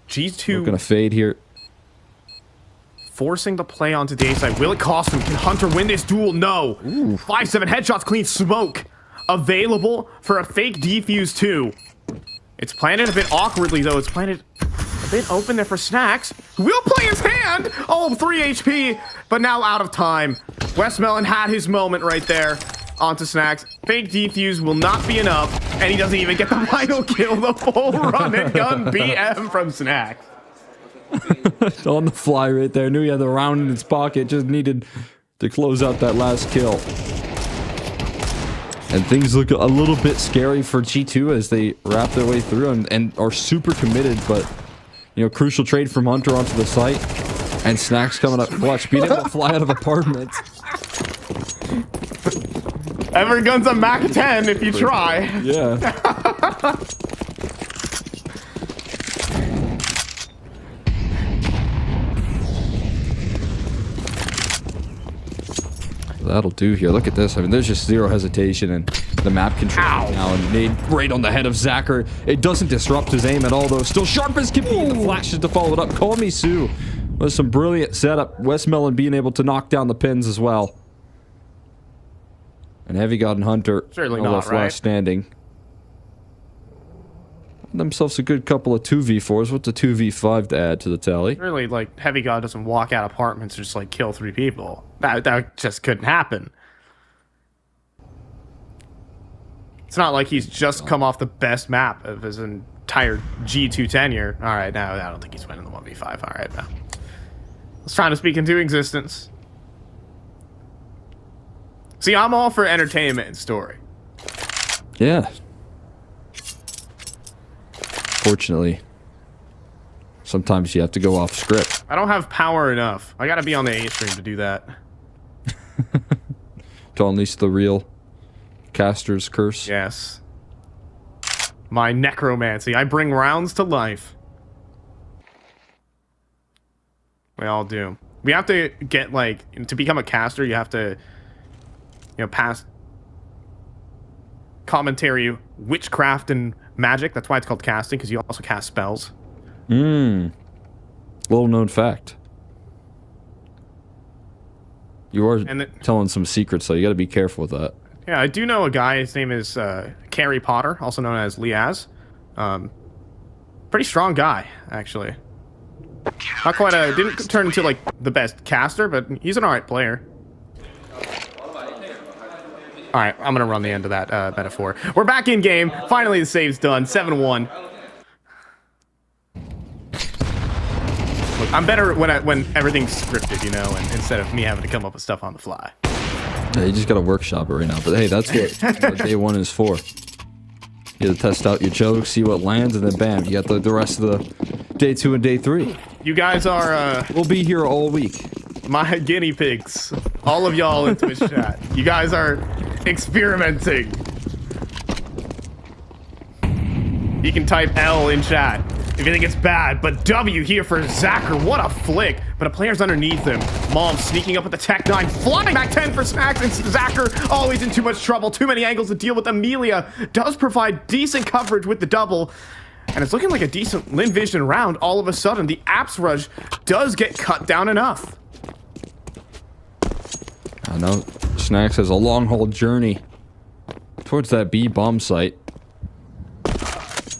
G2 going to fade here. Forcing the play onto the A side. Will it cost him? Can Hunter win this duel? No. 5-7 headshots, clean smoke. Available for a fake defuse too. It's planted a bit awkwardly though. It's planted a bit open there for Snacks. Will play his hand. Oh, 3 HP, but now out of time. Westmelon had his moment right there. Onto Snacks. Fake defuse will not be enough, and he doesn't even get the final kill. The full run and gun BM from Snacks. On the fly right there. Knew he had the round in his pocket. Just needed to close out that last kill. And things look a little bit scary for G2 as they wrap their way through and are super committed. But, you know, crucial trade from Hunter onto the site. And Snacks coming up clutch. Being able to fly out of apartments. Every gun's a Mac 10 if you try. Yeah. That'll do here. Look at this. I mean, there's just zero hesitation and the map control now and made right on the head of Zacher. It doesn't disrupt his aim at all, though. Still sharp as can be. The flashes to follow it up. Call me Sue. With some brilliant setup. Westmelon being able to knock down the pins as well. And Heavy God and Hunter certainly not right. Last standing. Themselves a good couple of 2v4s. What's a 2v5 to add to the tally? Really, like, Heavy God doesn't walk out apartments and just, like, kill 3 people. That just couldn't happen. It's not like he's just come off the best map of his entire G2 tenure. All right, no, I don't think he's winning the 1v5. All right, now. Let's try to speak into existence. See, I'm all for entertainment and story. Yeah. Fortunately, sometimes you have to go off script. I don't have power enough. I gotta be on the A stream to do that. To unleash the real caster's curse. Yes. My necromancy. I bring rounds to life. We all do. We have to get, like, to become a caster, you have to, you know, pass commentary, witchcraft, and magic. That's why it's called casting, because you also cast spells. Little known fact. You are telling some secrets, so you got to be careful with that. Yeah, I do know a guy. His name is Carrie Potter, also known as Liaz. Pretty strong guy, actually. Not quite didn't turn into, like, the best caster, but he's an alright player. Alright, I'm gonna run the end of that metaphor. We're back in game. Finally, the save's done. 7-1. Look, I'm better when everything's scripted, you know, and instead of me having to come up with stuff on the fly. Yeah, you just got to workshop it right now. But hey, that's what day one is for. You got to test out your jokes, see what lands, and then bam, you got the rest of the day 2 and day 3. You guys are... we'll be here all week. My guinea pigs. All of y'all in Twitch chat. You guys are experimenting. You can type L in chat if you think it's bad, but W here for Zacher. What a flick. But a player's underneath him. Mom sneaking up with the Tech 9, flying back 10 for Snacks, and Zacher always in too much trouble. Too many angles to deal with. Amelia does provide decent coverage with the double. And it's looking like a decent Lin Vision round. All of a sudden, the Apps Rush does get cut down enough. I know Snacks has a long haul journey towards that B bomb site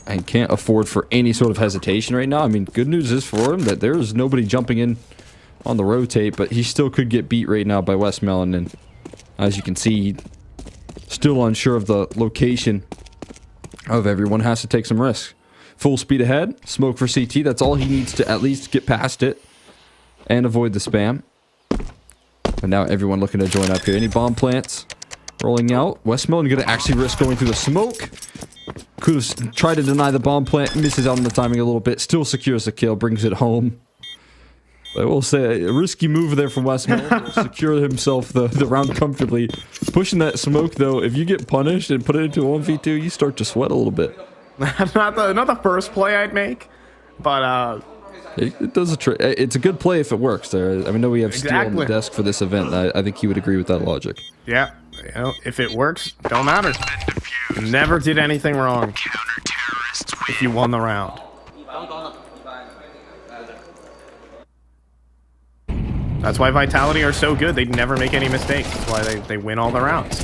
and can't afford for any sort of hesitation right now. I mean, good news is for him that there's nobody jumping in on the rotate, but he still could get beat right now by Westmelon, and as you can see, still unsure of the location of everyone, has to take some risks. Full speed ahead, smoke for CT, that's all he needs to at least get past it and avoid the spam. And now everyone looking to join up here. Any bomb plants rolling out? Westmelon going to actually risk going through the smoke. Could have tried to deny the bomb plant, misses out on the timing a little bit, still secures the kill, brings it home. I will say, a risky move there from Westmelon. Will secure himself the round comfortably. Pushing that smoke, though, if you get punished and put it into a 1v2, you start to sweat a little bit. not the first play I'd make, but it does a trick. It's a good play if it works there. I mean, we have Steel on the desk for this event. I think he would agree with that logic. Yeah, you know, if it works, don't matter. Never did anything wrong if you won the round. That's why Vitality are so good. They never make any mistakes. That's why they win all the rounds.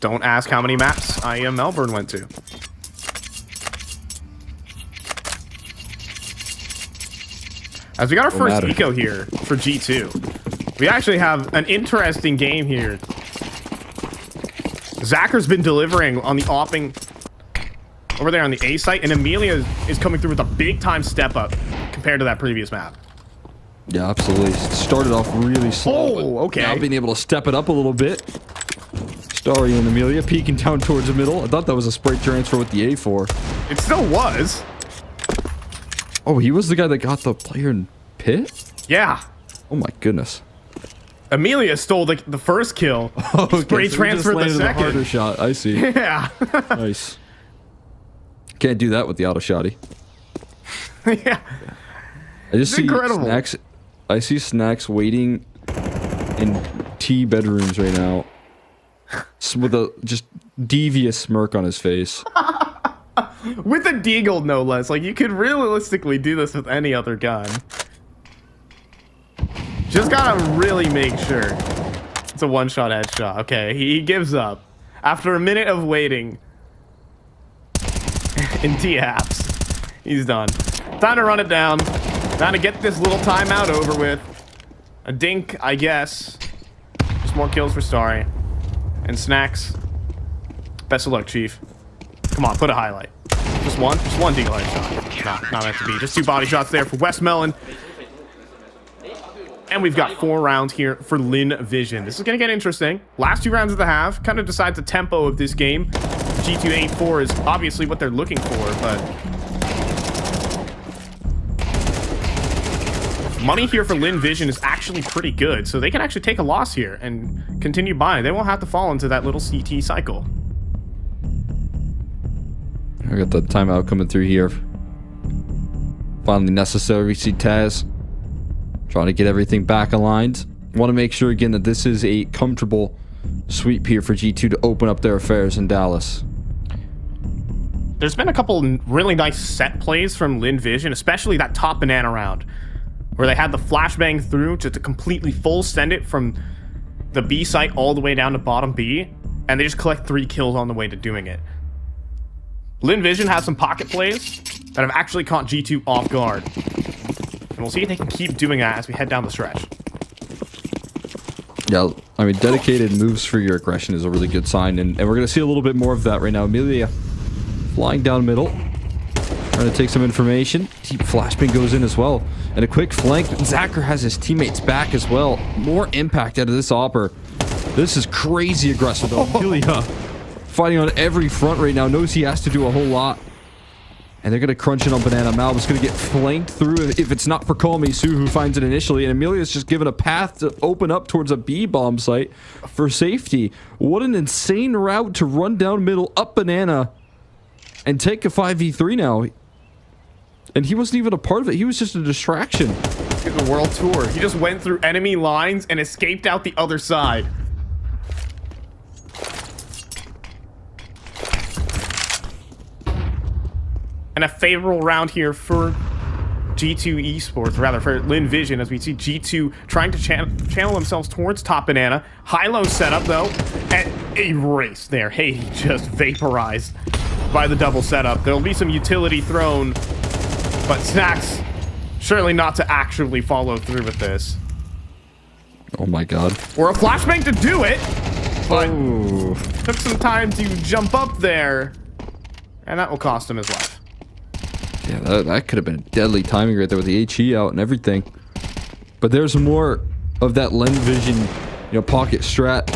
Don't ask how many maps IEM Melbourne went to. As we got our first eco here for G2, we actually have an interesting game here. Zacher's been delivering on the opping over there on the A site, and Amelia is coming through with a big time step up compared to that previous map. Yeah, absolutely. Started off really slow. Oh, okay. Now being able to step it up a little bit. Starry and Amelia peeking down towards the middle. I thought that was a spray transfer with the A4. It still was. Oh, he was the guy that got the player in pit? Yeah. Oh my goodness. Amelia stole the first kill. Oh, okay, spray so transfer the second. Harder shot. I see. Yeah. Nice. Can't do that with the auto shotty. Yeah. I just see incredible. Snacks. I see Snacks waiting in T bedrooms right now with a just devious smirk on his face. With a deagle, no less. Like, you could realistically do this with any other gun. Just gotta really make sure. It's a one-shot headshot. Okay, he gives up. After a minute of waiting. In T-Apps. He's done. Time to run it down. Time to get this little timeout over with. A dink, I guess. Just more kills for Starry. And Snacks. Best of luck, Chief. Come on, put a highlight. Just one deagle headshot. Not meant to be. Just 2 body shots there for Westmelon. And we've got 4 rounds here for Lin Vision. This is going to get interesting. Last 2 rounds of the half kind of decides the tempo of this game. G284 is obviously what they're looking for, but money here for Lin Vision is actually pretty good, so they can actually take a loss here and continue buying. They won't have to fall into that little CT cycle. I got the timeout coming through here. Finally necessary. We see Taz trying to get everything back aligned. Want to make sure again that this is a comfortable sweep here for G2 to open up their affairs in Dallas. There's been a couple really nice set plays from Lin Vision, especially that top banana round, where they had the flashbang through to completely full send it from the B site all the way down to bottom B, and they just collect 3 kills on the way to doing it. Lin Vision has some pocket plays that have actually caught G2 off guard. And we'll see if they can keep doing that as we head down the stretch. Yeah, I mean, dedicated moves for your aggression is a really good sign, and we're going to see a little bit more of that right now. Amelia flying down middle. Trying to take some information. Deep flashbang goes in as well. And a quick flank. Zacher has his teammates back as well. More impact out of this Opper. This is crazy aggressive though. Amelia fighting on every front right now. Knows he has to do a whole lot. And they're going to crunch in on Banana. Malva's going to get flanked through if it's not for Call Me Sue, who finds it initially. And Amelia's just given a path to open up towards a B-bomb site for safety. What an insane route to run down middle, up Banana, and take a 5v3 now. And he wasn't even a part of it. He was just a distraction. In the world tour, he just went through enemy lines and escaped out the other side. And a favorable round here for G2 Esports, rather for LinVision, as we see G2 trying to channel themselves towards top Banana. High-low setup, though, and a race there. Hey, just vaporized by the double setup. There'll be some utility thrown, but Snacks surely not to actually follow through with this. Oh my god. Or a flashbang to do it, but took some time to jump up there, and that will cost him his life. Yeah, that could have been deadly timing right there with the HE out and everything. But there's more of that LinVision, pocket strat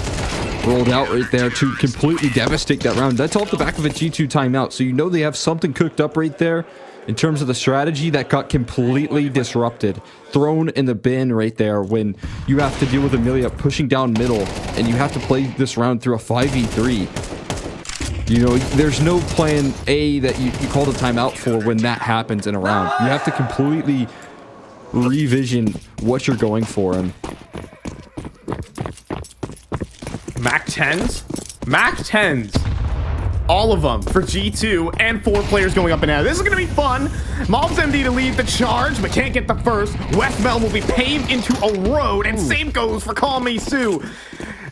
rolled out right there to completely devastate that round. That's off the back of a G2 timeout, so they have something cooked up right there in terms of the strategy that got completely disrupted, thrown in the bin right there when you have to deal with Amelia pushing down middle, and you have to play this round through a 5v3. There's no plan A that you call the timeout for when that happens in a round. You have to completely revision what you're going for. And Mac 10s? Mac 10s. All of them for G2 and 4 players going up and out. This is going to be fun. Mobs MD to lead the charge, but can't get the first. Westmel will be paved into a road, and same goes for Call Me Sue.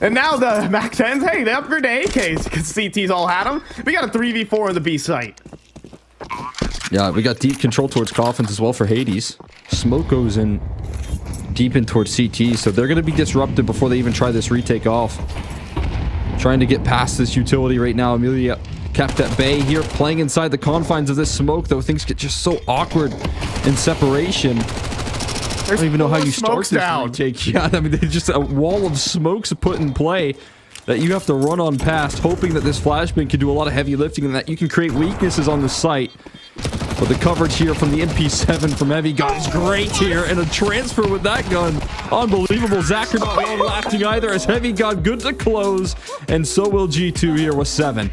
And now the Mac 10s, hey, they upgrade to AKs because CT's all had them. We got a 3v4 on the B site. Yeah, we got deep control towards Coffins as well for Hades. Smoke goes in deep in towards CT, so they're going to be disrupted before they even try this retake off. Trying to get past this utility right now. Amelia kept at bay here, playing inside the confines of this smoke, though things get just so awkward in separation. I don't even know how you start this retake. Yeah, I mean, there's just a wall of smokes put in play that you have to run on past, hoping that this flashbang can do a lot of heavy lifting and that you can create weaknesses on the site. But the coverage here from the MP7 from Heavy God is great here, and a transfer with that gun. Unbelievable. Zacher not long lasting either, as Heavy God good to close, and so will G2 here with 7.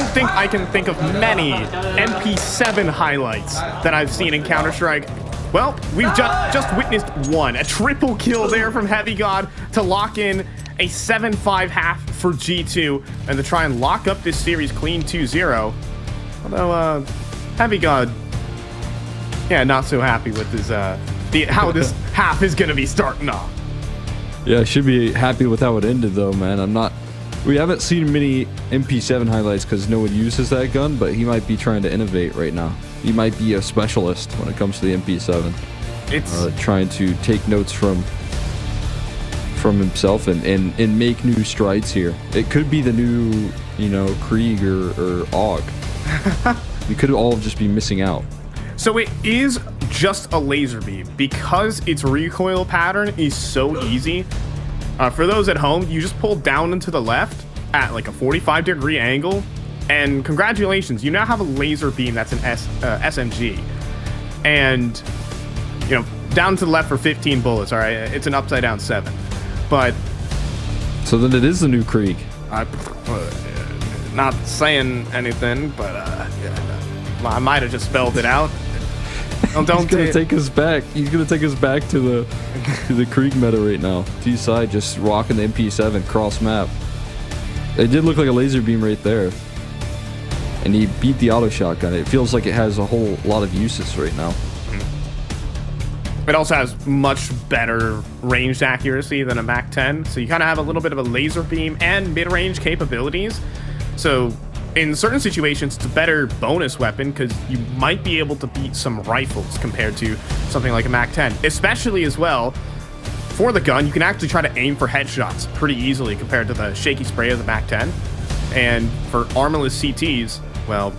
don't think I can think of many MP7 highlights that I've seen in Counter-Strike. Well, we've just witnessed one. A triple kill there from Heavy God to lock in a 7-5 half for G2 and to try and lock up this series clean 2-0. Although, Heavy God, yeah, not so happy with his, how this half is going to be starting off. Yeah, I should be happy with how it ended, though, man. We haven't seen many MP7 highlights because no one uses that gun, but he might be trying to innovate right now. He might be a specialist when it comes to the MP7. It's trying to take notes from himself and make new strides here. It could be the new, Krieg or AUG. We could all just be missing out. So it is just a laser beam because its recoil pattern is so easy. For those at home, you just pull down and to the left at like a 45-degree angle, and congratulations, you now have a laser beam that's an SMG. And, down to the left for 15 bullets, all right? It's an upside-down 7. But... So then it is the new Krieg. Not saying anything, but I might have just spelled it out. He's gonna take us back. He's gonna take us back to the Krieg meta right now. T-side just rocking the MP7 cross map. It did look like a laser beam right there, and he beat the auto shotgun. It feels like it has a whole lot of uses right now. It also has much better ranged accuracy than a Mac 10, so you kind of have a little bit of a laser beam and mid-range capabilities. So in certain situations, it's a better bonus weapon because you might be able to beat some rifles compared to something like a Mac 10. Especially as well, for the gun, you can actually try to aim for headshots pretty easily compared to the shaky spray of the Mac 10. And for armorless CTs, well,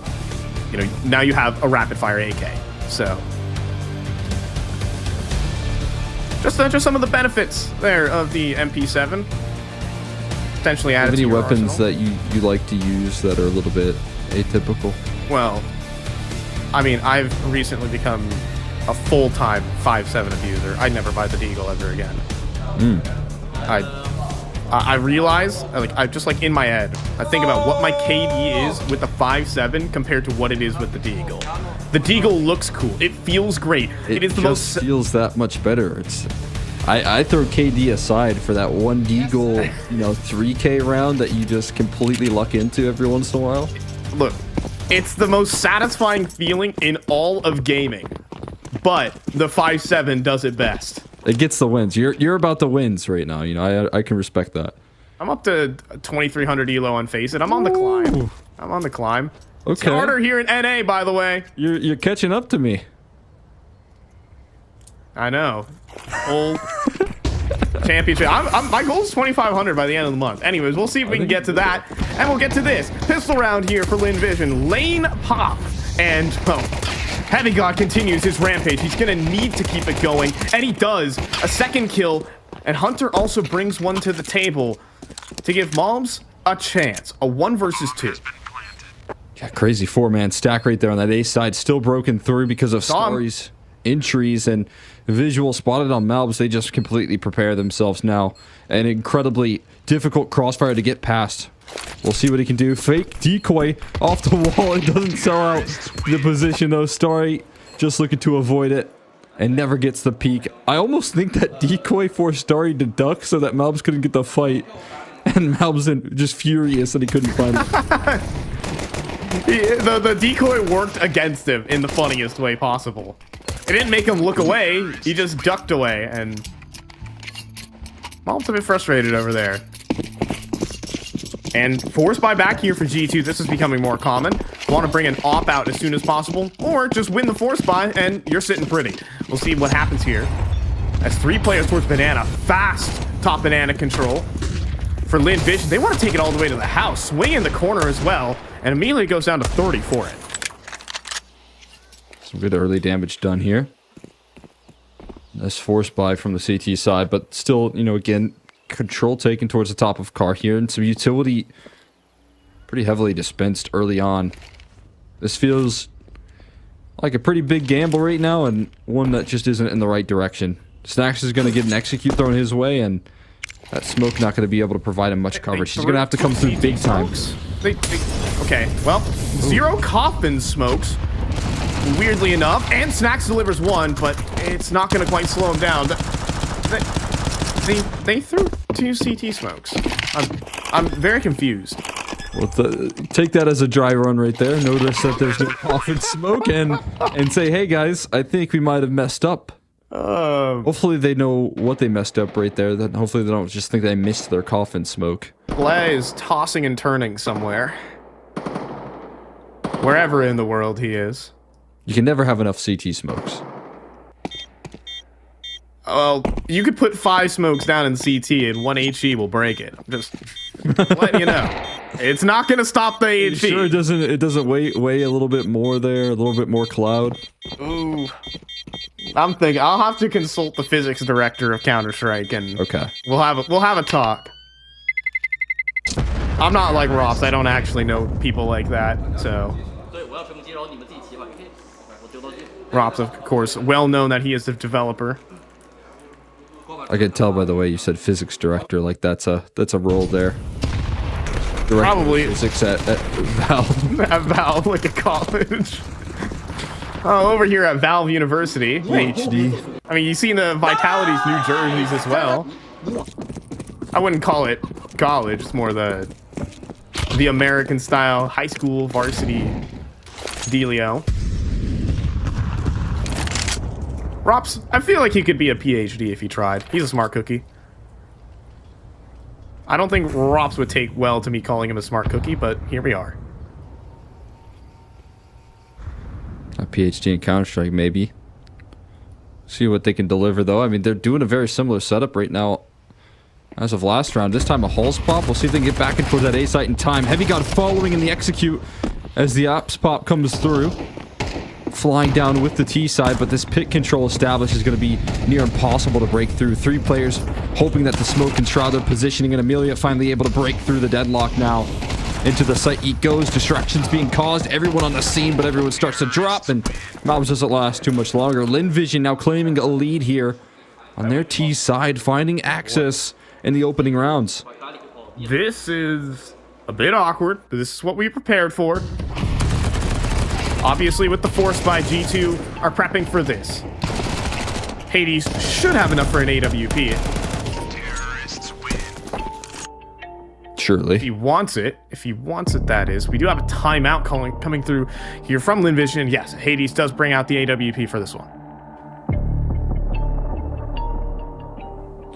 now you have a rapid-fire AK. So just some of the benefits there of the MP7. Potentially added to your weapons arsenal. that you like to use that are a little bit atypical? Well, I mean, I've recently become a full-time 5.7 abuser. I'd never buy the Deagle ever again. I realize, I just in my head, I think about what my KD is with the 5.7 compared to what it is with the Deagle. The Deagle looks cool. It feels great. It is the most... feels that much better. I throw KD aside for that one Deagle, 3K round that you just completely luck into every once in a while. Look, it's the most satisfying feeling in all of gaming, but the 5.7 does it best. It gets the wins. You're about the wins right now. I can respect that. I'm up to 2,300 elo on Face It. I'm on the climb. I'm on the climb. Okay. It's harder here in NA, by the way. You're catching up to me. I know. Old championship. My goal is 2,500 by the end of the month. Anyways, we'll see if we can get to that. And we'll get to this. Pistol round here for Lin Vision. Lane pop. And, well, Heavy God continues his rampage. He's going to need to keep it going. And he does. A second kill. And Hunter also brings one to the table to give Mobs a chance. A 1 versus 2. Yeah, crazy 4-man stack right there on that A side. Still broken through because of Stories, entries, and visual spotted on Malbs. They just completely prepare themselves now. An incredibly difficult crossfire to get past. We'll see what he can do. Fake decoy off the wall. It doesn't sell out the position though. Story just looking to avoid it and never gets the peek. I almost think that decoy forced Story to duck so that Malbs couldn't get the fight. And Malbs just furious that he couldn't find it. The decoy worked against him in the funniest way possible. It didn't make him look away. He just ducked away, and Malbs a bit frustrated over there. And force buy back here for G2. This is becoming more common. Want to bring an op out as soon as possible, or just win the force buy, and you're sitting pretty. We'll see what happens here. As 3 players towards Banana. Fast top Banana control for Lin Vision. They want to take it all the way to the house. Swing in the corner as well, and immediately goes down to 30 for it. Some good early damage done here. Nice force buy from the CT side, but still, again, control taken towards the top of car here, and some utility pretty heavily dispensed early on. This feels like a pretty big gamble right now, and one that just isn't in the right direction. Snacks is going to get an execute thrown his way, and that smoke not going to be able to provide him much coverage. He's going to have to come through big time. Okay, well, 0 coffin smokes, weirdly enough, and Snacks delivers 1, but it's not going to quite slow him down. They threw 2 CT smokes. I'm very confused. Well, take that as a dry run right there. Notice that there's no coffin smoke and say, hey guys, I think we might have messed up. Hopefully they know what they messed up right there. That hopefully they don't just think they missed their coffin smoke. Play is tossing and turning somewhere. Wherever in the world he is. You can never have enough CT smokes. Well, you could put 5 smokes down in CT and 1 HE will break it. I'm just letting you know. It's not going to stop the HE. Sure, it doesn't weigh a little bit more there, a little bit more cloud. Ooh. I'm thinking I'll have to consult the physics director of Counter-Strike and we'll have a talk. I'm not like Ross. I don't actually know people like that, so. Ross, of course, well known that he is the developer. I can tell by the way you said physics director, like that's a role there. Director Probably physics at Valve. At Valve, like a college. Oh, over here at Valve University. PhD. I mean, you've seen the Vitality's new jerseys as well. I wouldn't call it college. It's more the American style high school varsity dealio. Rops, I feel like he could be a PhD if he tried. He's a smart cookie. I don't think Rops would take well to me calling him a smart cookie, but here we are. A PhD in Counter-Strike, maybe. See what they can deliver, though. I mean, they're doing a very similar setup right now as of last round. This time a Hulls pop. We'll see if they can get back into that A site in time. Heavy God following in the execute as the Ops pop comes through. Flying down with the T side, but this pit control established is going to be near impossible to break through. 3 players hoping that the smoke can shroud their positioning, and Amelia finally able to break through the deadlock now. Into the site he goes, distractions being caused, everyone on the scene, but everyone starts to drop, and Mobs doesn't last too much longer. LinVision now claiming a lead here on their T side, finding access in the opening rounds. This is a bit awkward, but this is what we prepared for. Obviously, with the Force by G2 are prepping for this. Hades should have enough for an AWP. Surely. If he wants it, that is. We do have a timeout coming through here from LinVision. Yes, Hades does bring out the AWP for this one.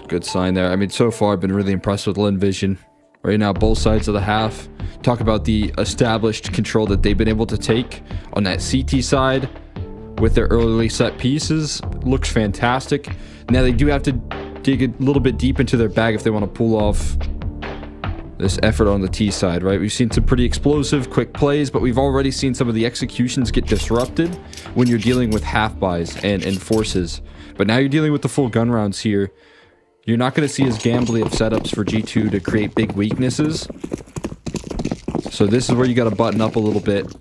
Good sign there. I mean, so far I've been really impressed with LinVision. Right now, both sides of the half. Talk about the established control that they've been able to take on that CT side with their early set pieces. Looks fantastic. Now they do have to dig a little bit deep into their bag if they want to pull off this effort on the T side, right? We've seen some pretty explosive, quick plays, but we've already seen some of the executions get disrupted when you're dealing with half buys and forces. But now you're dealing with the full gun rounds here. You're not going to see as gambly of setups for G2 to create big weaknesses. So this is where you got to button up a little bit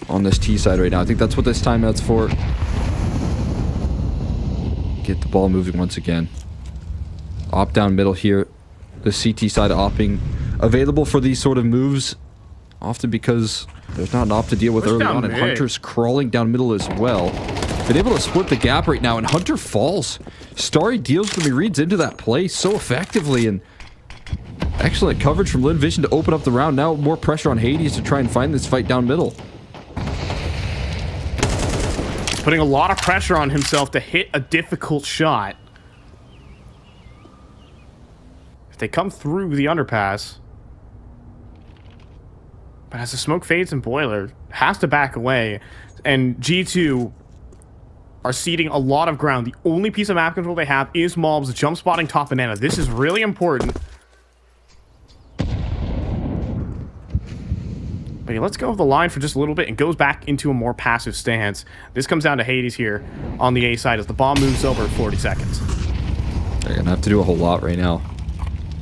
on this T side right now. I think that's what this timeout's for. Get the ball moving once again. Op down middle here. The CT side opping available for these sort of moves, often because there's not an op to deal with early on, and Hunter's crawling down middle as well. Been able to split the gap right now, and Hunter falls. Starry deals with him. He reads into that play so effectively, and excellent coverage from LinVision to open up the round. Now more pressure on Hades to try and find this fight down middle. Putting a lot of pressure on himself to hit a difficult shot. If they come through the underpass, but as the smoke fades and Boiler has to back away, and G2 are ceding a lot of ground. The only piece of map control they have is Mobs jump spotting top banana. This is really important. But he lets go of the line for just a little bit and goes back into a more passive stance. This comes down to Hades here on the A side as the bomb moves over in 40 seconds. They're going to have to do a whole lot right now.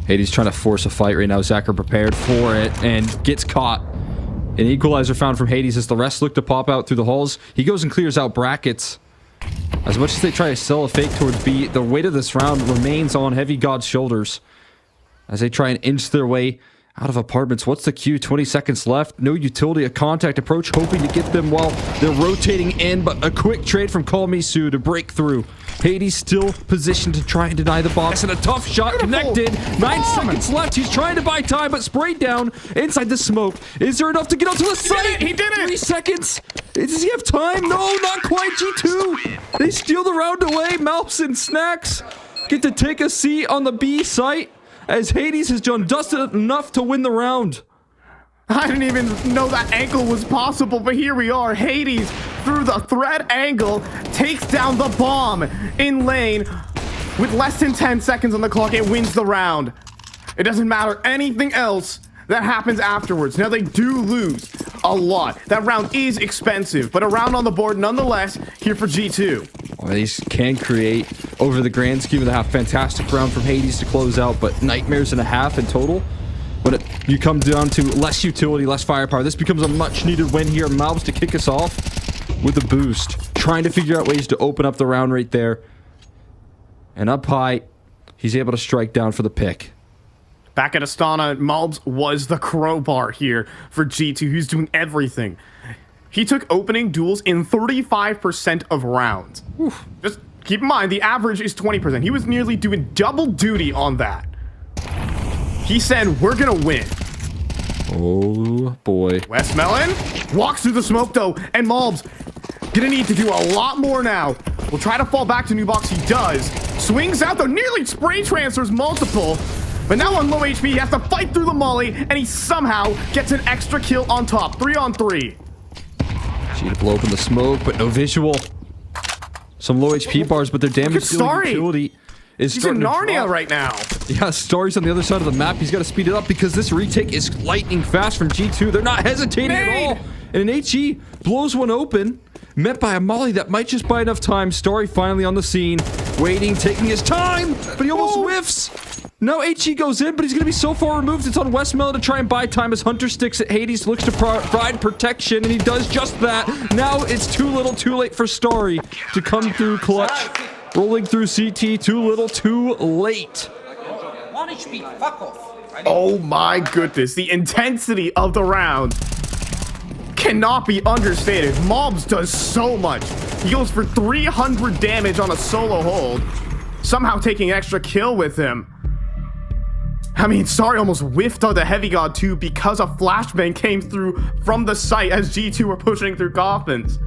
Hades trying to force a fight right now. Zachar prepared for it and gets caught. An equalizer found from Hades as the rest look to pop out through the halls. He goes and clears out brackets. As much as they try to sell a fake towards B, the weight of this round remains on Heavy God's shoulders as they try and inch their way Out of apartments. What's the cue? 20 seconds left. No utility. A contact approach, hoping to get them while they're rotating in, but a quick trade from Call Me Sue to break through. Hades still positioned to try and deny the box, and a tough shot connected. 9 seconds left. He's trying to buy time, but sprayed down inside the smoke. Is there enough to get onto the site? He did it! 3 seconds. Does he have time? No, not quite. G2. They steal the round away. Malps and Snacks get to take a seat on the B site, as Hades has done just enough to win the round. I didn't even know that angle was possible, but here we are. Hades, through the thread angle, takes down the bomb in lane. With less than 10 seconds on the clock, it wins the round. It doesn't matter anything else that happens afterwards. Now, they do lose a lot. That round is expensive, but a round on the board nonetheless here for G2. Well, these can create, over the grand scheme of the half, fantastic round from Hades to close out, but nightmares and a half in total. When you come down to less utility, less firepower, this becomes a much-needed win here. Malbs to kick us off with a boost. Trying to figure out ways to open up the round right there. And up high, he's able to strike down for the pick. Back at Astana, Malbs was the crowbar here for G2, who's doing everything. He took opening duels in 35% of rounds. Oof. Just keep in mind, the average is 20%. He was nearly doing double duty on that. He said, we're gonna win. Oh, boy. Westmelon walks through the smoke, though, and Malbs gonna need to do a lot more now. Will try to fall back to new box. He does. Swings out, though, nearly spray transfers multiple. But now on low HP, he has to fight through the molly, and he somehow gets an extra kill on top. 3-on-3. She to blow open the smoke, but no visual. Some low HP bars, but their damage dealing utility is He's in starting to Narnia drop. right now. Yeah, Starry's on the other side of the map. He's got to speed it up because this retake is lightning fast from G2. They're not hesitating at all. And an HE blows one open, met by a molly that might just buy enough time. Starry finally on the scene, waiting, taking his time, but he almost whiffs. Now HE goes in, but he's going to be so far removed. It's on Westmelon to try and buy time as Hunter sticks at Hades, looks to provide protection, and he does just that. Now it's too little, too late for Starry to come through clutch. Rolling through CT, too little, too late. 1 HP, fuck off. Oh my goodness, the intensity of the round cannot be understated. Mobs does so much. He goes for 300 damage on a solo hold, somehow taking an extra kill with him. I mean, Starry almost whiffed on the Heavy God too because a flashbang came through from the site as G2 were pushing through coffins.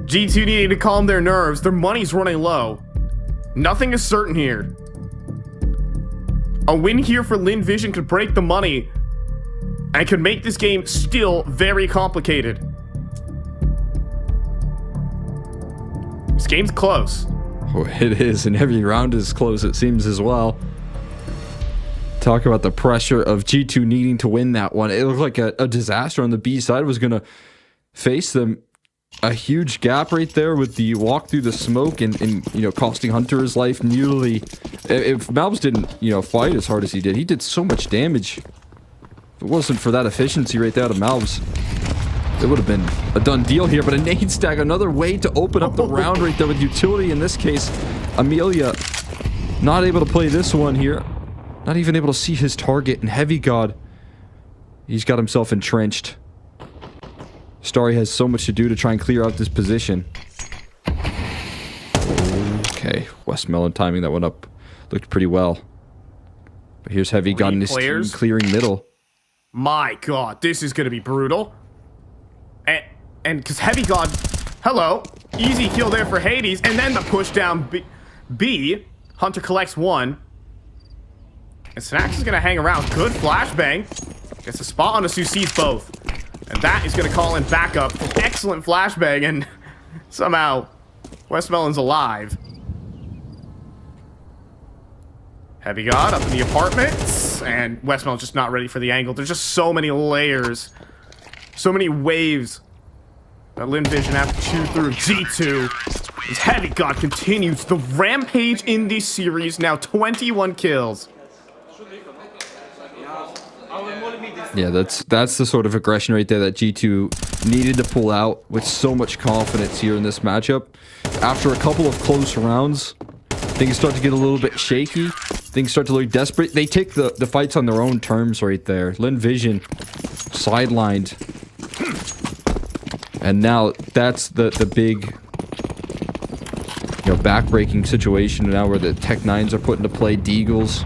G2 needing to calm their nerves. Their money's running low. Nothing is certain here. A win here for Lin Vision could break the money and could make this game still very complicated. This game's close. Oh, it is, and every round is close, it seems, as well. Talk about the pressure of G2 needing to win that one. It looked like a disaster on the B side was going to face them. A huge gap right there with the walk through the smoke and you know, costing Hunter his life nearly. If Malbs didn't, you know, fight as hard as he did so much damage. If it wasn't for that efficiency right there to Malbs, it would have been a done deal here. But a nade stack, another way to open up the round right there with utility. In this case, Amelia not able to play this one here. Not even able to see his target. And Heavy God, he's got himself entrenched. Starry has so much to do to try and clear out this position. Okay, Westmelon timing that one up. Looked pretty well. But here's Heavy God and his team clearing middle. My God, this is going to be brutal. And because Heavy God, hello, easy kill there for Hades. And then the push down B. Hunter collects one. And Snacks is going to hang around. Good flashbang. Gets a spot on the Sue, sees both. And that is going to call in backup. Excellent flashbang, and somehow Westmelon's alive. Heavy God up in the apartments, and Westmelon's just not ready for the angle. There's just so many layers, so many waves that Lin Vision have to chew through. G2, as Heavy God continues the rampage in this series, now 21 kills. Yeah, that's the sort of aggression right there that G2 needed to pull out with so much confidence here in this matchup. After a couple of close rounds, things start to get a little bit shaky. Things start to look desperate. They take the fights on their own terms right there. Lin Vision sidelined. And now that's the big, back-breaking situation now where the Tech 9s are put into play. Deagles,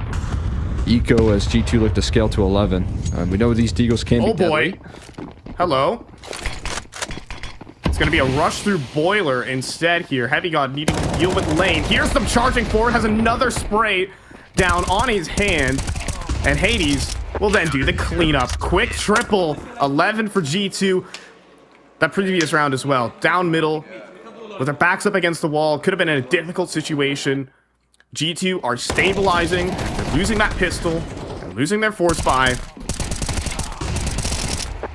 Eco as G2 look to scale to 11. We know these Deagles can be deadly. Boy. Hello. It's going to be a rush through Boiler instead here. Heavy God needing to deal with Lane. Here's them charging forward. Has another spray down on his hand. And Hades will then do the cleanup. Quick triple. 11 for G2. That previous round as well. Down middle. With their backs up against the wall. Could have been in a difficult situation. G2 are stabilizing. They're losing that pistol. They're losing their force buy.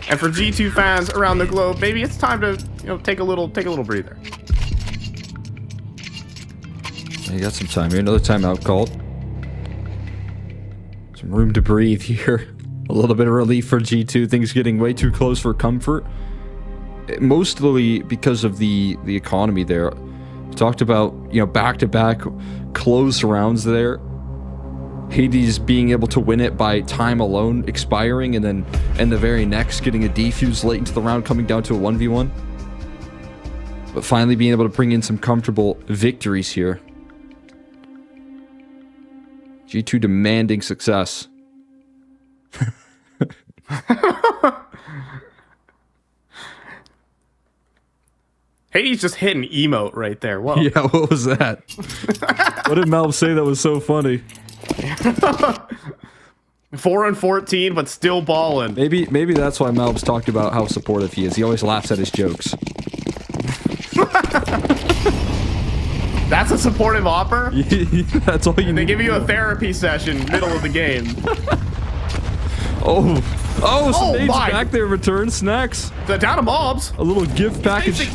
And for G2 fans around the globe, maybe it's time to, take a little breather. You got some time here. Another timeout called. Some room to breathe here. A little bit of relief for G2. Things getting way too close for comfort. Mostly because of the economy there. We talked about, back-to-back close rounds there. Hades being able to win it by time alone expiring, and then the very next getting a defuse late into the round, coming down to a 1v1. But finally being able to bring in some comfortable victories here. G2 demanding success. Hades just hit an emote right there. Whoa. Yeah, what was that? What did Malb say that was so funny? 4-14, but still balling. Maybe that's why Malb's talked about how supportive he is. He always laughs at his jokes. That's a supportive offer? That's all you need. They give you a therapy session middle of the game. Some nades back there return snacks. Down to Mobs. A little gift package.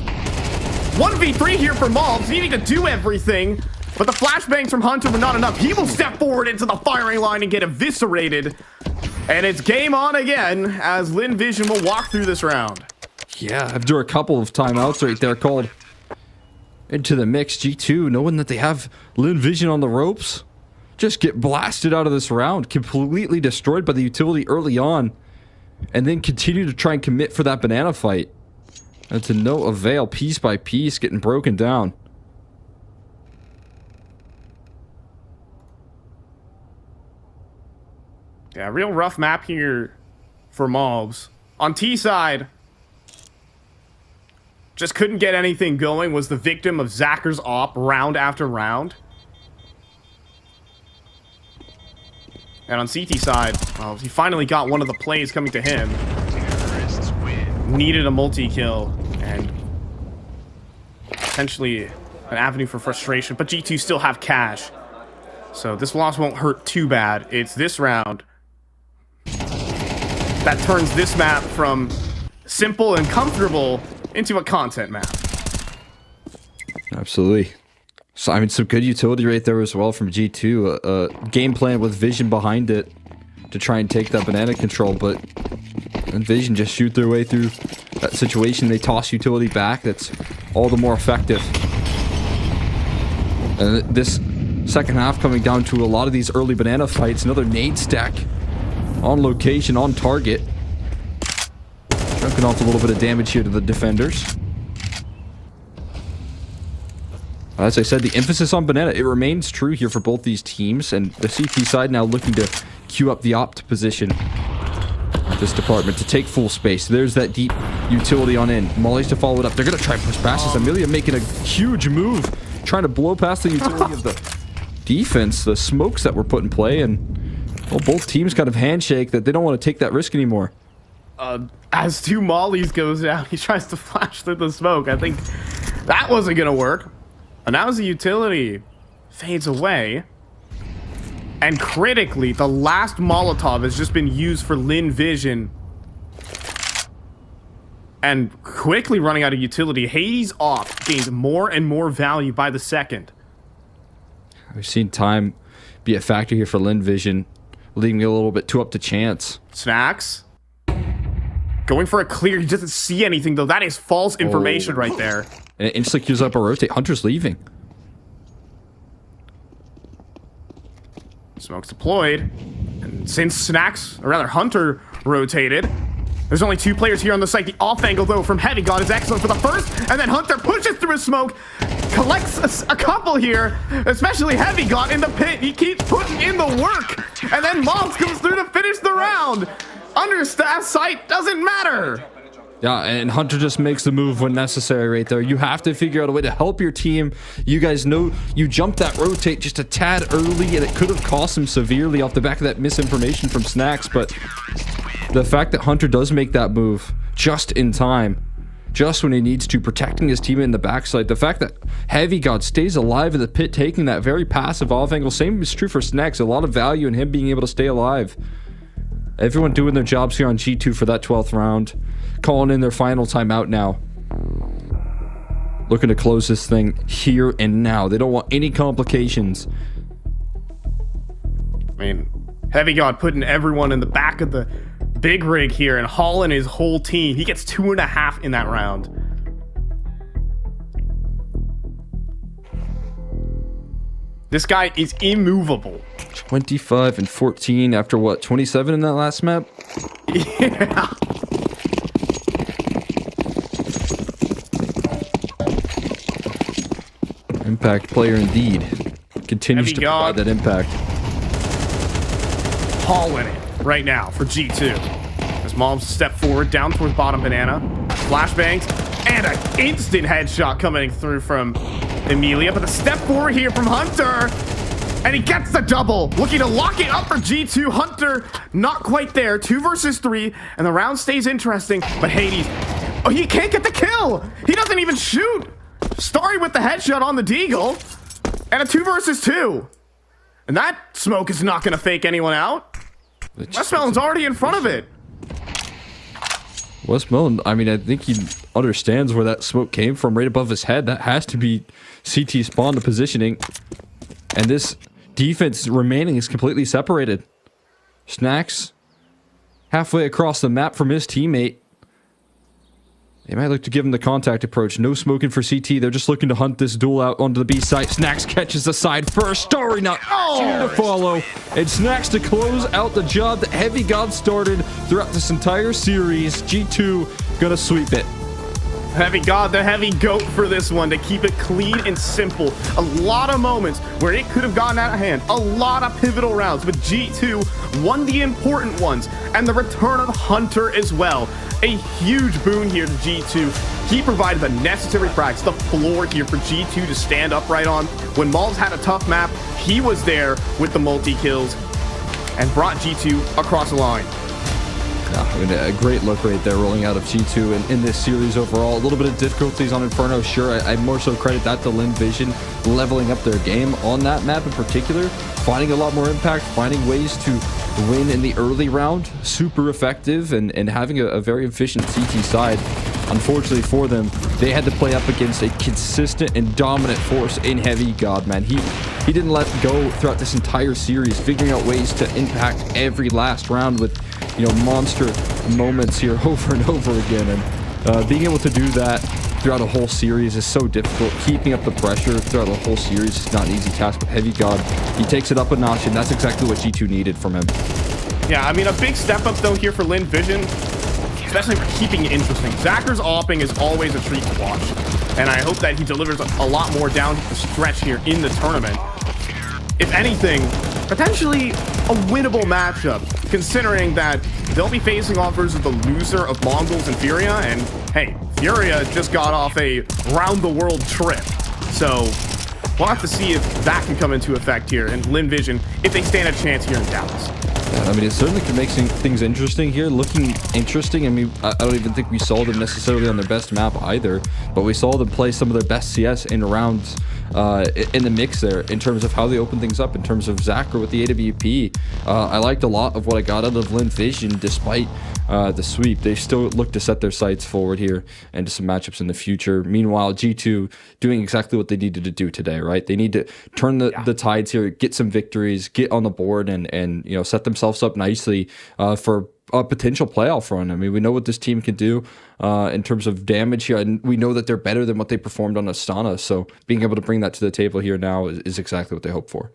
1v3 here for Mobs, needing to do everything. But the flashbangs from Hunter were not enough. He will step forward into the firing line and get eviscerated. And it's game on again as Lin Vision will walk through this round. Yeah, after a couple of timeouts right there called into the mix, G2, knowing that they have Lin Vision on the ropes, just get blasted out of this round, completely destroyed by the utility early on, and then continue to try and commit for that banana fight. And to no avail, piece by piece, getting broken down. Yeah, real rough map here for Mobs. On T side, just couldn't get anything going, was the victim of Zacker's op round after round. And on CT side, well, he finally got one of the plays coming to him. Needed a multi-kill and potentially an avenue for frustration, but G2 still have cash. So this loss won't hurt too bad. It's this round that turns this map from simple and comfortable into a content map. Absolutely. So, I mean, some good utility right there as well from G2. A game plan with Vision behind it to try and take that banana control, but Vision just shoot their way through that situation. They toss utility back. That's all the more effective. And this second half coming down to a lot of these early banana fights. Another nade stack on location, on target. Chunking off a little bit of damage here to the defenders. As I said, the emphasis on banana, it remains true here for both these teams, and the CT side now looking to queue up the opt position at this department to take full space. There's that deep utility on in. Molly's to follow it up. They're going to try and push past this. Amelia making a huge move, trying to blow past the utility of the defense, the smokes that were put in play, and well, both teams kind of handshake that they don't want to take that risk anymore. As two mollies goes down, he tries to flash through the smoke. I think that wasn't going to work. And now as the utility fades away, and critically, the last Molotov has just been used for Lin Vision. And quickly running out of utility, Hades off gains more and more value by the second. We've seen time be a factor here for Lin Vision, leaving it a little bit too up to chance. Snacks. Going for a clear. He doesn't see anything, though. That is false information right there. And it instantly queues up a rotate. Hunter's leaving. Smoke's deployed. And since Snacks, or rather Hunter, rotated, there's only 2 players here on the site. The off angle, though, from Heavy God is excellent for the first, and then Hunter pushes through his smoke, collects a couple here, especially Heavy God in the pit. He keeps putting in the work, and then Mobs comes through to finish the round. Understaffed site doesn't matter. Yeah, and Hunter just makes the move when necessary right there. You have to figure out a way to help your team. You guys know you jumped that rotate just a tad early, and it could have cost him severely off the back of that misinformation from Snacks, but the fact that Hunter does make that move just in time, just when he needs to, protecting his teammate in the backside, the fact that Heavy God stays alive in the pit, taking that very passive off angle, same is true for Snacks. A lot of value in him being able to stay alive. Everyone doing their jobs here on G2 for that 12th round. Calling in their final timeout now. Looking to close this thing here and now. They don't want any complications. I mean, Heavy God putting everyone in the back of the big rig here and hauling his whole team. He gets 2.5 in that round. This guy is immovable. 25 and 14 after what, 27 in that last map? Yeah. Impact player indeed. Continues to provide that impact. Hauling it right now for G2. As Mobs step forward down towards bottom banana. Flashbangs and an instant headshot coming through from Emilia. But the step forward here from Hunter. And he gets the double. Looking to lock it up for G2. Hunter not quite there. 2 versus 3. And the round stays interesting. But Hades, oh, he can't get the kill. He doesn't even shoot. Starry with the headshot on the Deagle. And a 2 versus 2. And that smoke is not going to fake anyone out. Westmelon's already in front of it. Westmelon, I mean, I think he understands where that smoke came from, right above his head. That has to be CT spawn to positioning. And this defense remaining is completely separated. Snacks halfway across the map from his teammate. They might look to give him the contact approach. No smoking for CT. They're just looking to hunt this duel out onto the B side. Snacks catches the side first. Story not to follow. And Snacks to close out the job that Heavy God started throughout this entire series. G2 gonna sweep it. Heavy God, the heavy goat for this one to keep it clean and simple. A lot of moments where it could have gotten out of hand. A lot of pivotal rounds, but G2 won the important ones. And the return of Hunter as well. A huge boon here to G2. He provided the necessary practice, the floor here for G2 to stand upright on. When Malls had a tough map, he was there with the multi-kills and brought G2 across the line. I mean, a great look right there rolling out of G2 in this series overall. A little bit of difficulties on Inferno, sure. I more so credit that to Lin Vision leveling up their game on that map in particular, finding a lot more impact, finding ways to win in the early round. Super effective and having a very efficient CT side. Unfortunately for them, they had to play up against a consistent and dominant force in Heavy God, man. He didn't let go throughout this entire series, figuring out ways to impact every last round with, you know, monster moments here over and over again. And being able to do that throughout a whole series is so difficult. Keeping up the pressure throughout the whole series is not an easy task, but Heavy God, he takes it up a notch, and that's exactly what G2 needed from him. Yeah, I mean, a big step up, though, here for Lin Vision, especially for keeping it interesting. Zacker's opping is always a treat to watch, and I hope that he delivers a lot more down the stretch here in the tournament. If anything, potentially a winnable matchup, considering that they'll be facing off versus the loser of Mongols and Furia, and hey, Furia just got off a round-the-world trip, so we'll have to see if that can come into effect here in Lin Vision if they stand a chance here in Dallas. I mean, it certainly can make things interesting here. Looking interesting. I mean, I don't even think we saw them necessarily on their best map either, but we saw them play some of their best CS in rounds in the mix there in terms of how they open things up, in terms of Zacher with the AWP. I liked a lot of what I got out of Lin Vision despite the sweep. They still look to set their sights forward here into some matchups in the future. Meanwhile, G2 doing exactly what they needed to do today, right? They need to turn the tides here, get some victories, get on the board, and you know, set themselves up nicely for a potential playoff run. I mean, we know what this team can do in terms of damage here, and we know that they're better than what they performed on Astana. So being able to bring that to the table here now is exactly what they hope for.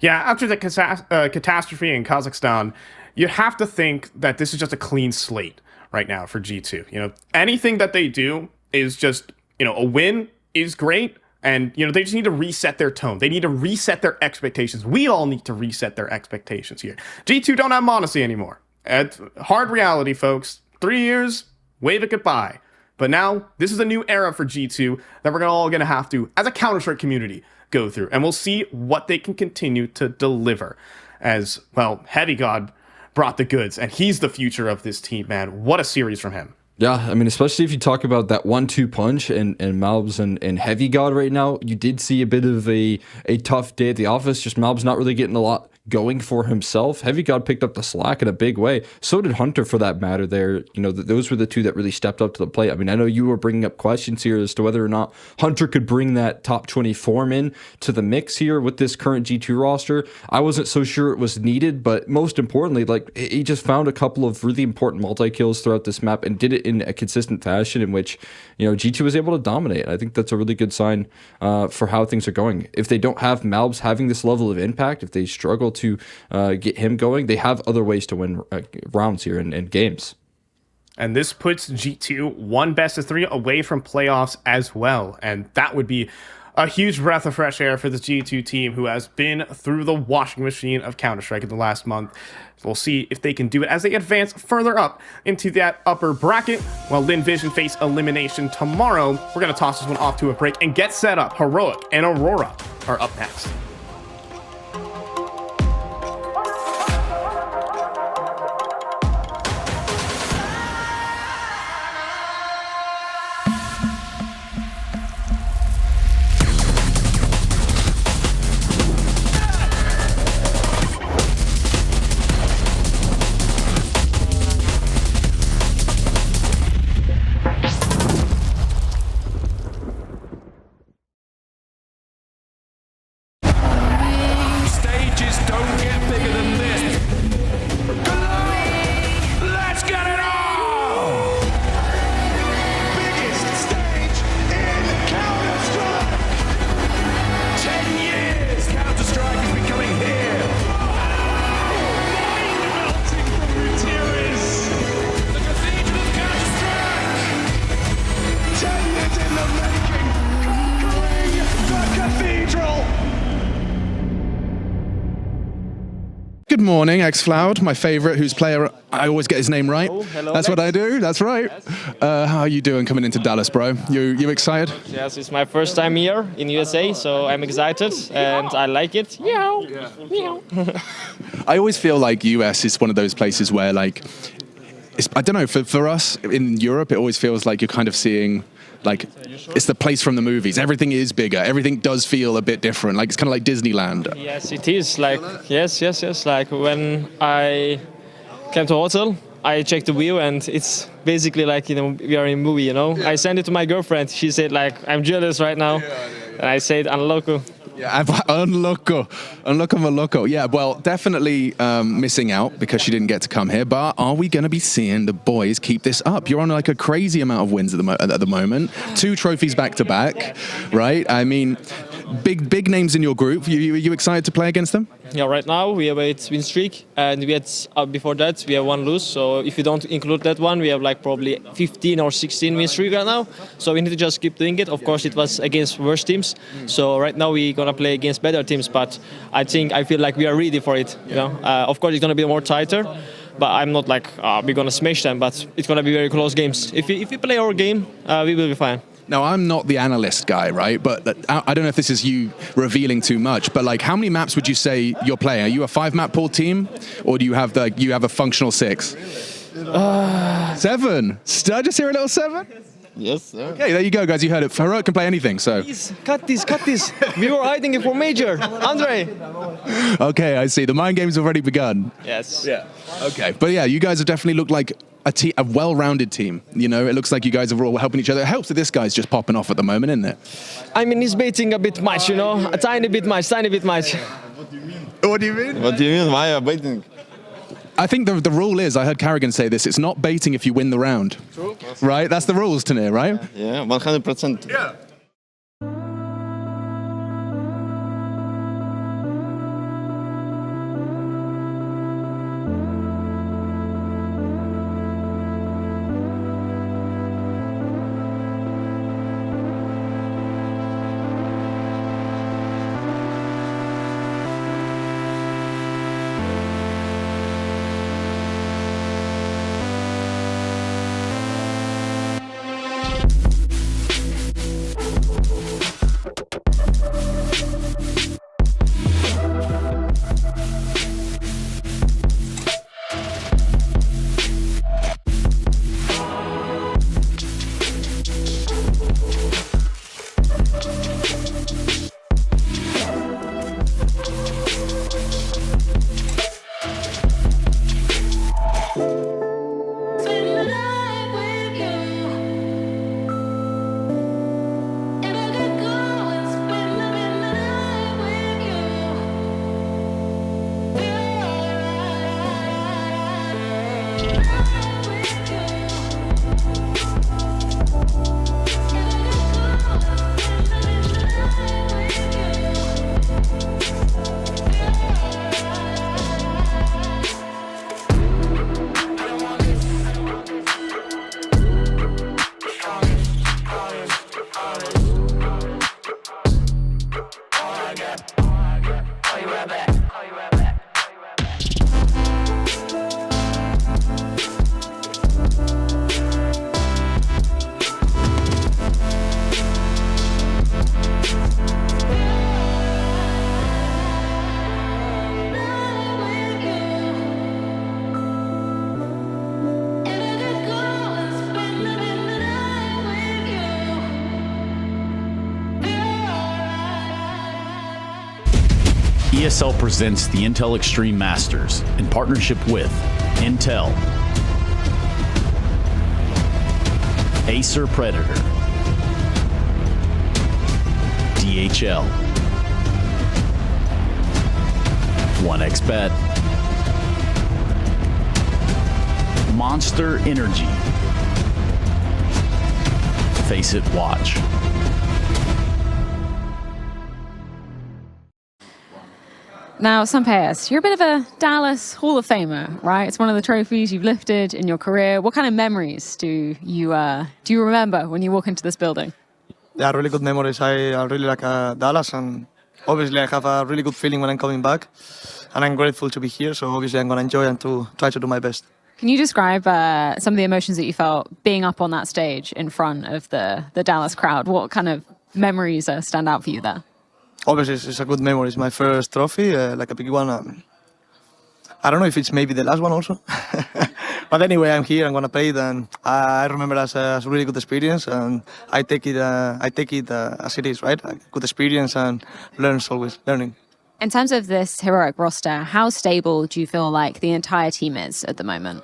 Yeah, after the catastrophe in Kazakhstan, you have to think that this is just a clean slate right now for G2. You know, anything that they do is just, you know, a win is great. And, you know, they just need to reset their tone. They need to reset their expectations. We all need to reset their expectations here. G2 don't have Monacy anymore. It's hard reality, folks. 3 years, wave it goodbye. But now, this is a new era for G2 that we're all going to have to, as a Counter-Strike community, go through. And we'll see what they can continue to deliver. As, well, Heavy God brought the goods, and he's the future of this team, man. What a series from him. Yeah, I mean, especially if you talk about that 1-2 punch and Malbs and Heavy God right now, you did see a bit of a tough day at the office. Just Malbs not really getting a lot going for himself. Heavy God picked up the slack in a big way. So did Hunter, for that matter. There, you know, those were the two that really stepped up to the plate. I mean, I know you were bringing up questions here as to whether or not Hunter could bring that top 20 form in to the mix here with this current G2 roster. I wasn't so sure it was needed, but most importantly, like, he just found a couple of really important multi-kills throughout this map and did it in a consistent fashion in which, you know, G2 was able to dominate. I think that's a really good sign for how things are going. If they don't have Malbs having this level of impact, if they struggle to get him going, they have other ways to win rounds here and games. And this puts G2 one best of 3 away from playoffs as well. And that would be a huge breath of fresh air for the G2 team, who has been through the washing machine of Counter-Strike in the last month. We'll see if they can do it as they advance further up into that upper bracket. While Lin Vision face elimination tomorrow, we're going to toss this one off to a break and get set up. Heroic and Aurora are up next. Good morning, xFloud, my favorite, whose player, I always get his name right. Oh, hello, That's what I do, that's right. Yes. How are you doing coming into Dallas, bro? You excited? Yes, it's my first time here in USA, so I'm excited and I like it. Meow. Meow. I always feel like US is one of those places where, like, I don't know, for us in Europe, it always feels like you're kind of seeing, like, it's the place from the movies. Everything is bigger. Everything does feel a bit different. Like, it's kind of like Disneyland. Yes, it is. Like, yes. Like, when I came to hotel, I checked the view and it's basically like, you know, we are in a movie, you know. Yeah. I sent it to my girlfriend. She said, like, I'm jealous right now. And I said, unloco. Yeah, unloco. Yeah, well, definitely missing out because she didn't get to come here. But are we going to be seeing the boys keep this up? You're on like a crazy amount of wins at the moment. 2 trophies back to back, right? I mean, big names in your group. You excited to play against them? Yeah, right now we have a win streak, and we had before that we have 1 lose. So if you don't include that one, we have like probably 15 or 16 win streak right now. So we need to just keep doing it. Of course, it was against worse teams. So right now we're gonna play against better teams, but I feel like we are ready for it. You know, of course it's gonna be more tighter, but I'm not like we're gonna smash them. But it's gonna be very close games. If we play our game, we will be fine. Now, I'm not the analyst guy, right? But I don't know if this is you revealing too much, but like, how many maps would you say you're playing? Are you a 5-map pool team, or do you have a functional 6? 7. Did I just hear a little 7? Yes, sir. Okay, there you go, guys. You heard it. Heroic can play anything, so. Please, cut this. We were hiding it for Major. Andre. Okay, I see. The mind game's already begun. Yes. Yeah. Okay, but yeah, you guys have definitely looked like a well-rounded team. You know, it looks like you guys are all helping each other. It helps that this guy's just popping off at the moment, isn't it? I mean, he's baiting a bit much, you know, a tiny bit much. What do you mean? What do you mean? What do you mean? Why are you baiting? I think the rule is, I heard Carrigan say this, it's not baiting if you win the round. True. Right? That's the rules, Tanir, right? Yeah, 100%. Yeah. ESL presents the Intel Extreme Masters in partnership with Intel, Acer Predator, DHL, 1xBet, Monster Energy, Face It Watch. Now, Sampayas, you're a bit of a Dallas Hall of Famer, right? It's one of the trophies you've lifted in your career. What kind of memories do you remember when you walk into this building? Yeah, really good memories. I really like Dallas, and obviously I have a really good feeling when I'm coming back, and I'm grateful to be here. So obviously I'm going to enjoy and to try to do my best. Can you describe some of the emotions that you felt being up on that stage in front of the Dallas crowd? What kind of memories stand out for you there? Obviously, it's a good memory. It's my first trophy, like a big one. I don't know if it's maybe the last one also. But anyway, I'm here. I'm going to play it, and I remember it as a really good experience, and I take it as it is, right? A good experience, and always learning. In terms of this heroic roster, how stable do you feel like the entire team is at the moment?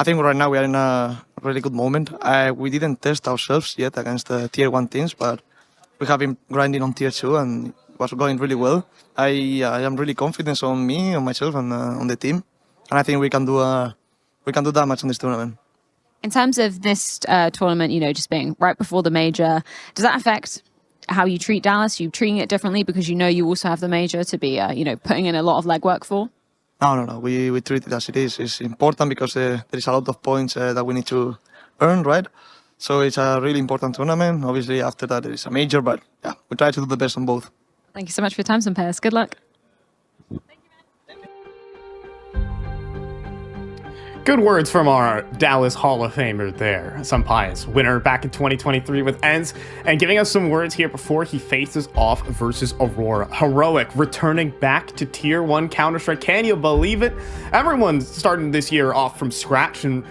I think right now we are in a really good moment. We didn't test ourselves yet against the Tier 1 teams, but we have been grinding on Tier 2, and was going really well. I am really confident on me, on myself, and on the team, and I think we can do that much in this tournament. In terms of this tournament, just being right before the major, does that affect how you treat Dallas? Are you treating it differently because you also have the major to be putting in a lot of legwork for? No. We treat it as it is. It's important because there is a lot of points that we need to earn, right? So it's a really important tournament. Obviously, after that, there is a major, but yeah, we try to do the best on both. Thank you so much for your time, Sampayas. Good luck. Good words from our Dallas Hall of Famer there, Sampayas, winner back in 2023 with ENCE, and giving us some words here before he faces off versus Aurora. Heroic returning back to Tier 1 Counter-Strike. Can you believe it? Everyone's starting this year off from scratch and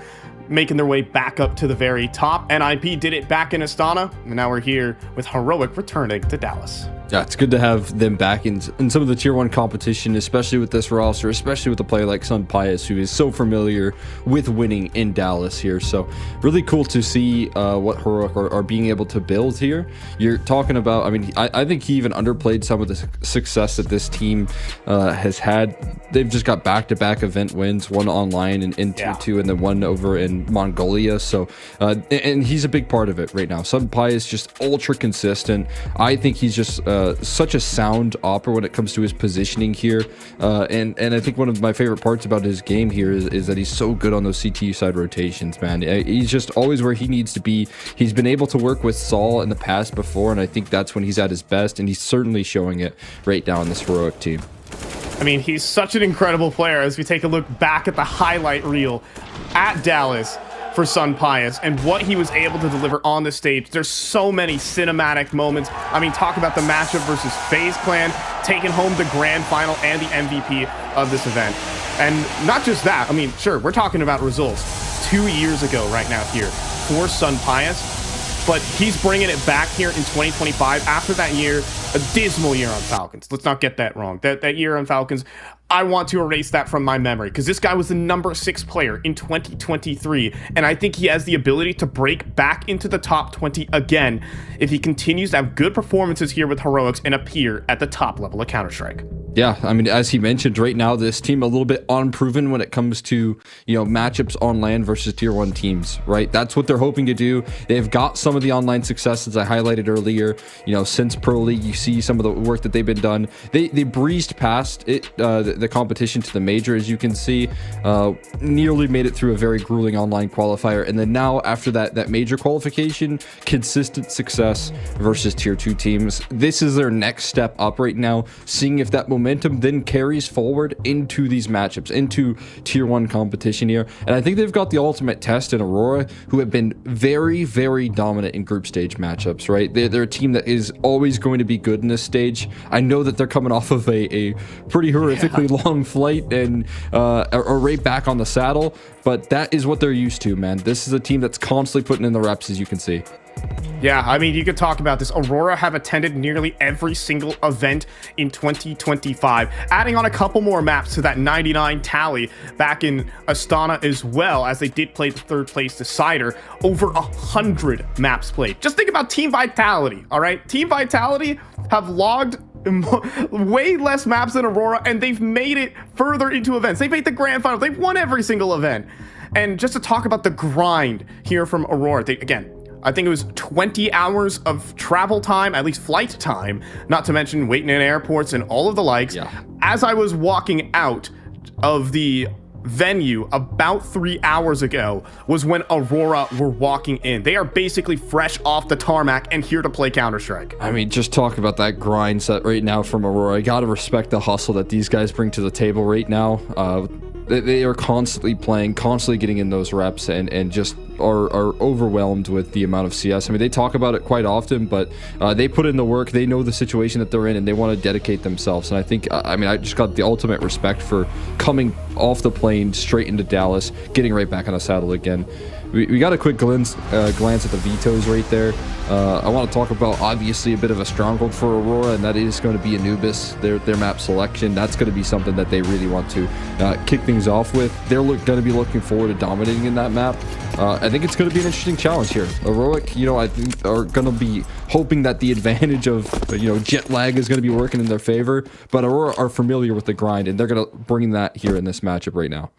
making their way back up to the very top. NIP did it back in Astana, and now we're here with Heroic returning to Dallas. Yeah, it's good to have them back in some of the Tier 1 competition, especially with this roster, especially with a player like Sampayas, who is so familiar with winning in Dallas here. So really cool to see what Heroic are being able to build here. You're talking about, I think he even underplayed some of the success that this team has had. They've just got back-to-back event wins, one online in Tier 2 and then one over in Mongolia. So, and he's a big part of it right now. Sampayas just ultra consistent. I think he's just such a sound opera when it comes to his positioning here, and I think one of my favorite parts about his game here is that he's so good on those CT side rotations, man. He's just always where he needs to be. He's been able to work with Saul in the past before, and I think that's when he's at his best, and he's certainly showing it right now in this Heroic team. He's such an incredible player as we take a look back at the highlight reel at Dallas for Sampayas and what he was able to deliver on the stage. There's so many cinematic moments. Talk about the matchup versus FaZe Clan, taking home the grand final and the MVP of this event. And not just that, sure, we're talking about results 2 years ago right now here for Sampayas, but he's bringing it back here in 2025 after that year, a dismal year on Falcons. Let's not get that wrong. That year on Falcons, I want to erase that from my memory because this guy was the number 6 player in 2023, and I think he has the ability to break back into the top 20 again if he continues to have good performances here with Heroics and appear at the top level of Counter-Strike. Yeah, I mean, as he mentioned, right now this team a little bit unproven when it comes to, you know, matchups on LAN versus tier 1 teams, right? That's what they're hoping to do. They've got some of the online successes I highlighted earlier. You know, since Pro League, you see some of the work that they've been done. They breezed past it, the competition to the major, as you can see. Nearly made it through a very grueling online qualifier, and then now after that major qualification, consistent success versus tier 2 teams. This is their next step up right now, seeing if that momentum then carries forward into these matchups, into tier 1 competition here. And I think they've got the ultimate test in Aurora, who have been very, very dominant in group stage matchups, right? They're a team that is always going to be good in this stage. I know that they're coming off of a pretty horrifically long flight and are right back on the saddle, but that is what they're used to, man. This is a team that's constantly putting in the reps, as you can see. Yeah, I mean, you could talk about this. Aurora have attended nearly every single event in 2025, adding on a couple more maps to that 99 tally back in Astana, as well as they did play the 3rd place decider. Over 100 maps played. Just think about Team Vitality, all right? Team Vitality have logged way less maps than Aurora, and they've made it further into events. They've made the grand final. They've won every single event. And just to talk about the grind here from Aurora, again, I think it was 20 hours of travel time, at least flight time, not to mention waiting in airports and all of the likes. Yeah. As I was walking out of the venue about 3 hours ago was when Aurora were walking in. They are basically fresh off the tarmac and here to play Counter-Strike. I mean, just talk about that grind set right now from Aurora. I gotta respect the hustle that these guys bring to the table right now. They are constantly playing, constantly getting in those reps, and just are overwhelmed with the amount of CS. I mean, they talk about it quite often, but they put in the work. They know the situation that they're in, and they want to dedicate themselves. And I think, I mean, I just got the ultimate respect for coming off the plane straight into Dallas, getting right back on the saddle again. We got a quick glance at the vetoes right there. I want to talk about, obviously, a bit of a stronghold for Aurora, and that is going to be Anubis, their map selection. That's going to be something that they really want to kick things off with. They're going to be looking forward to dominating in that map. I think it's going to be an interesting challenge here. Heroic, you know, I think are going to be hoping that the advantage of, you know, jet lag is going to be working in their favor, but Aurora are familiar with the grind, and they're going to bring that here in this matchup right now.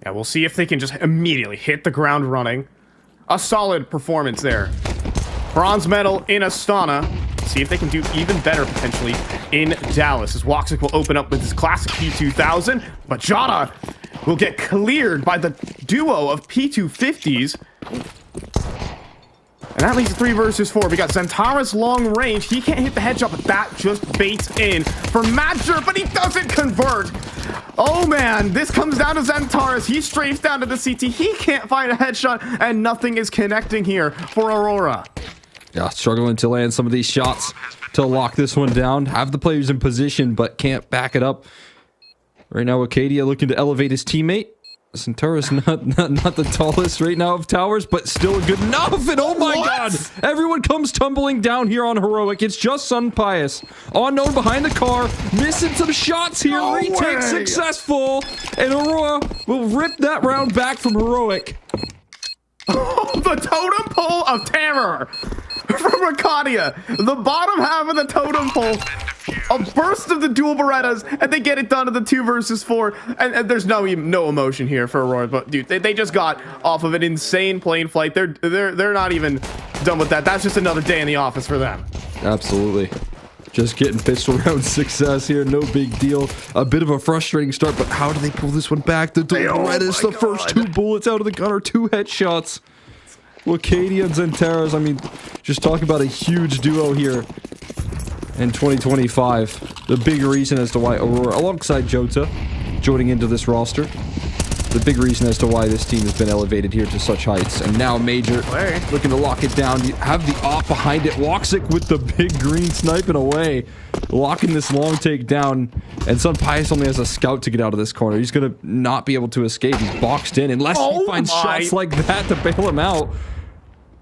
Yeah, we'll see if they can just immediately hit the ground running. A solid performance there. Bronze medal in Astana. See if they can do even better potentially in Dallas, as Woxic will open up with his classic P2000, but Jada will get cleared by the duo of P250s. And that leaves 3 versus 4. We got Zentara's long range. He can't hit the headshot, but that just baits in for Matcher, but he doesn't convert. Oh man, this comes down to Zentaris. He strafes down to the CT. He can't find a headshot, and nothing is connecting here for Aurora. Yeah, struggling to land some of these shots to lock this one down. Have the players in position, but can't back it up. Right now, Acadia looking to elevate his teammate. Centaurus not the tallest right now of towers, but still good enough. And oh my god, everyone comes tumbling down here on Heroic. It's just Sun Pius. Unknown behind the car, missing some shots here. No Retake way. successful. And Aurora will rip that round back from Heroic. Oh, the totem pole of terror from Arcadia. The bottom half of the totem pole. A burst of the dual Berettas, and they get it done to the 2 versus 4. And there's no emotion here for Aurora, but dude, they just got off of an insane plane flight. They're not even done with that. That's just another day in the office for them. Absolutely. Just getting pistol round success here, no big deal. A bit of a frustrating start, but how do they pull this one back? The Berettas, the first 2 bullets out of the gunner, 2 headshots. Acadia and Zentaras, I mean, just talk about a huge duo here in 2025. The big reason as to why Aurora, alongside Jota, joining into this roster, the big reason as to why this team has been elevated here to such heights. And now Major looking to lock it down. You have the op behind it. Woxic with the big green sniping away, locking this long take down. And Sun Pius only has a scout to get out of this corner. He's going to not be able to escape. He's boxed in unless he finds shots like that to bail him out.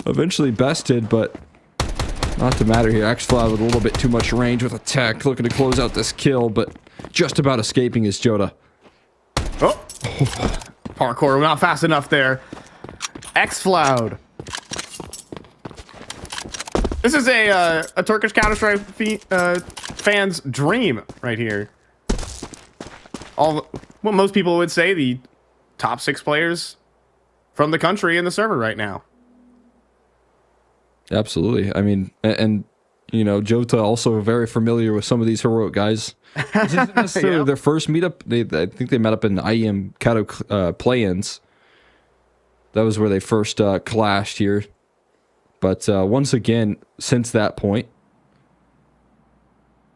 Eventually bested, but not to matter here. X-Fly with a little bit too much range with a tech, looking to close out this kill, but just about escaping is Jota. Oh, parkour not fast enough there. X-Floud. This is a Turkish Counter-Strike fans' dream right here. What most people would say, the top 6 players from the country in the server right now. Absolutely. I mean, and you know, Jota also very familiar with some of these heroic guys. This isn't necessarily their first meetup. I think they met up in IEM Kato play-ins. That was where they first clashed here. But once again, since that point,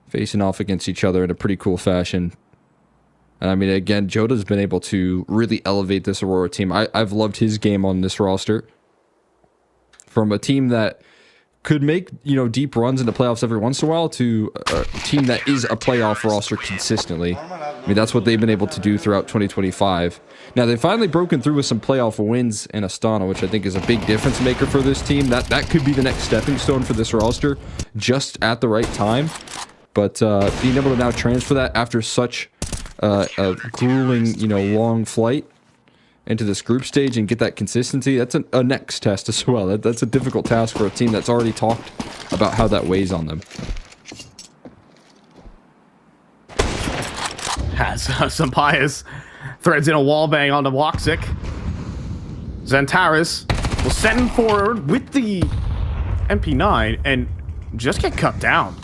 facing off against each other in a pretty cool fashion. And I mean, again, Jota's been able to really elevate this Aurora team. I've loved his game on this roster. From a team that could make, you know, deep runs into playoffs every once in a while to a team that is a playoff roster consistently. I mean, that's what they've been able to do throughout 2025. Now, they've finally broken through with some playoff wins in Astana, which I think is a big difference maker for this team. That could be the next stepping stone for this roster, just at the right time. But being able to now transfer that after such a grueling, you know, long flight into this group stage and get that consistency, that's a next test as well. That's a difficult task for a team that's already talked about how that weighs on them. Has Sampaio threads in a wall bang onto Woxic. Xantares will send him forward with the MP9 and just get cut down.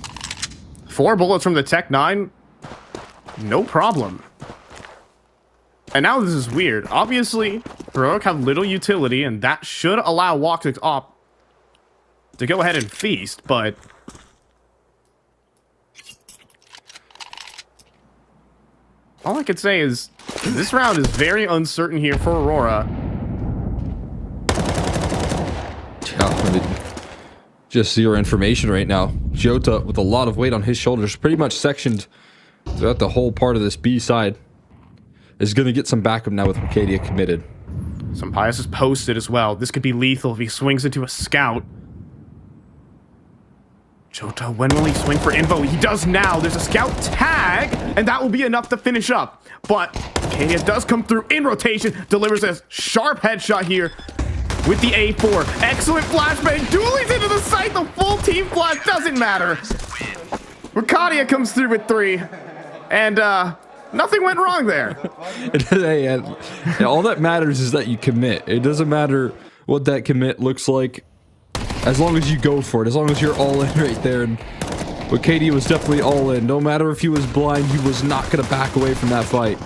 4 bullets from the Tech 9, no problem. And now this is weird. Obviously, Heroic have little utility, and that should allow Woxic's op to go ahead and feast, but all I could say is this round is very uncertain here for Aurora. Just zero information right now. Jota, with a lot of weight on his shoulders, pretty much sectioned throughout the whole part of this B side, is going to get some backup now with Arcadia committed. Sampaio is posted as well. This could be lethal if he swings into a scout. Jota, when will he swing for info? He does now. There's a scout tag, and that will be enough to finish up. But Arcadia does come through in rotation, delivers a sharp headshot here with the A4. Excellent flashbang. Dooley's into the site. The full team flash doesn't matter. Arcadia comes through with 3. And, nothing went wrong there. All that matters is that you commit. It doesn't matter what that commit looks like, as long as you go for it, as long as you're all in right there. And Katie was definitely all in. No matter if he was blind, he was not going to back away from that fight.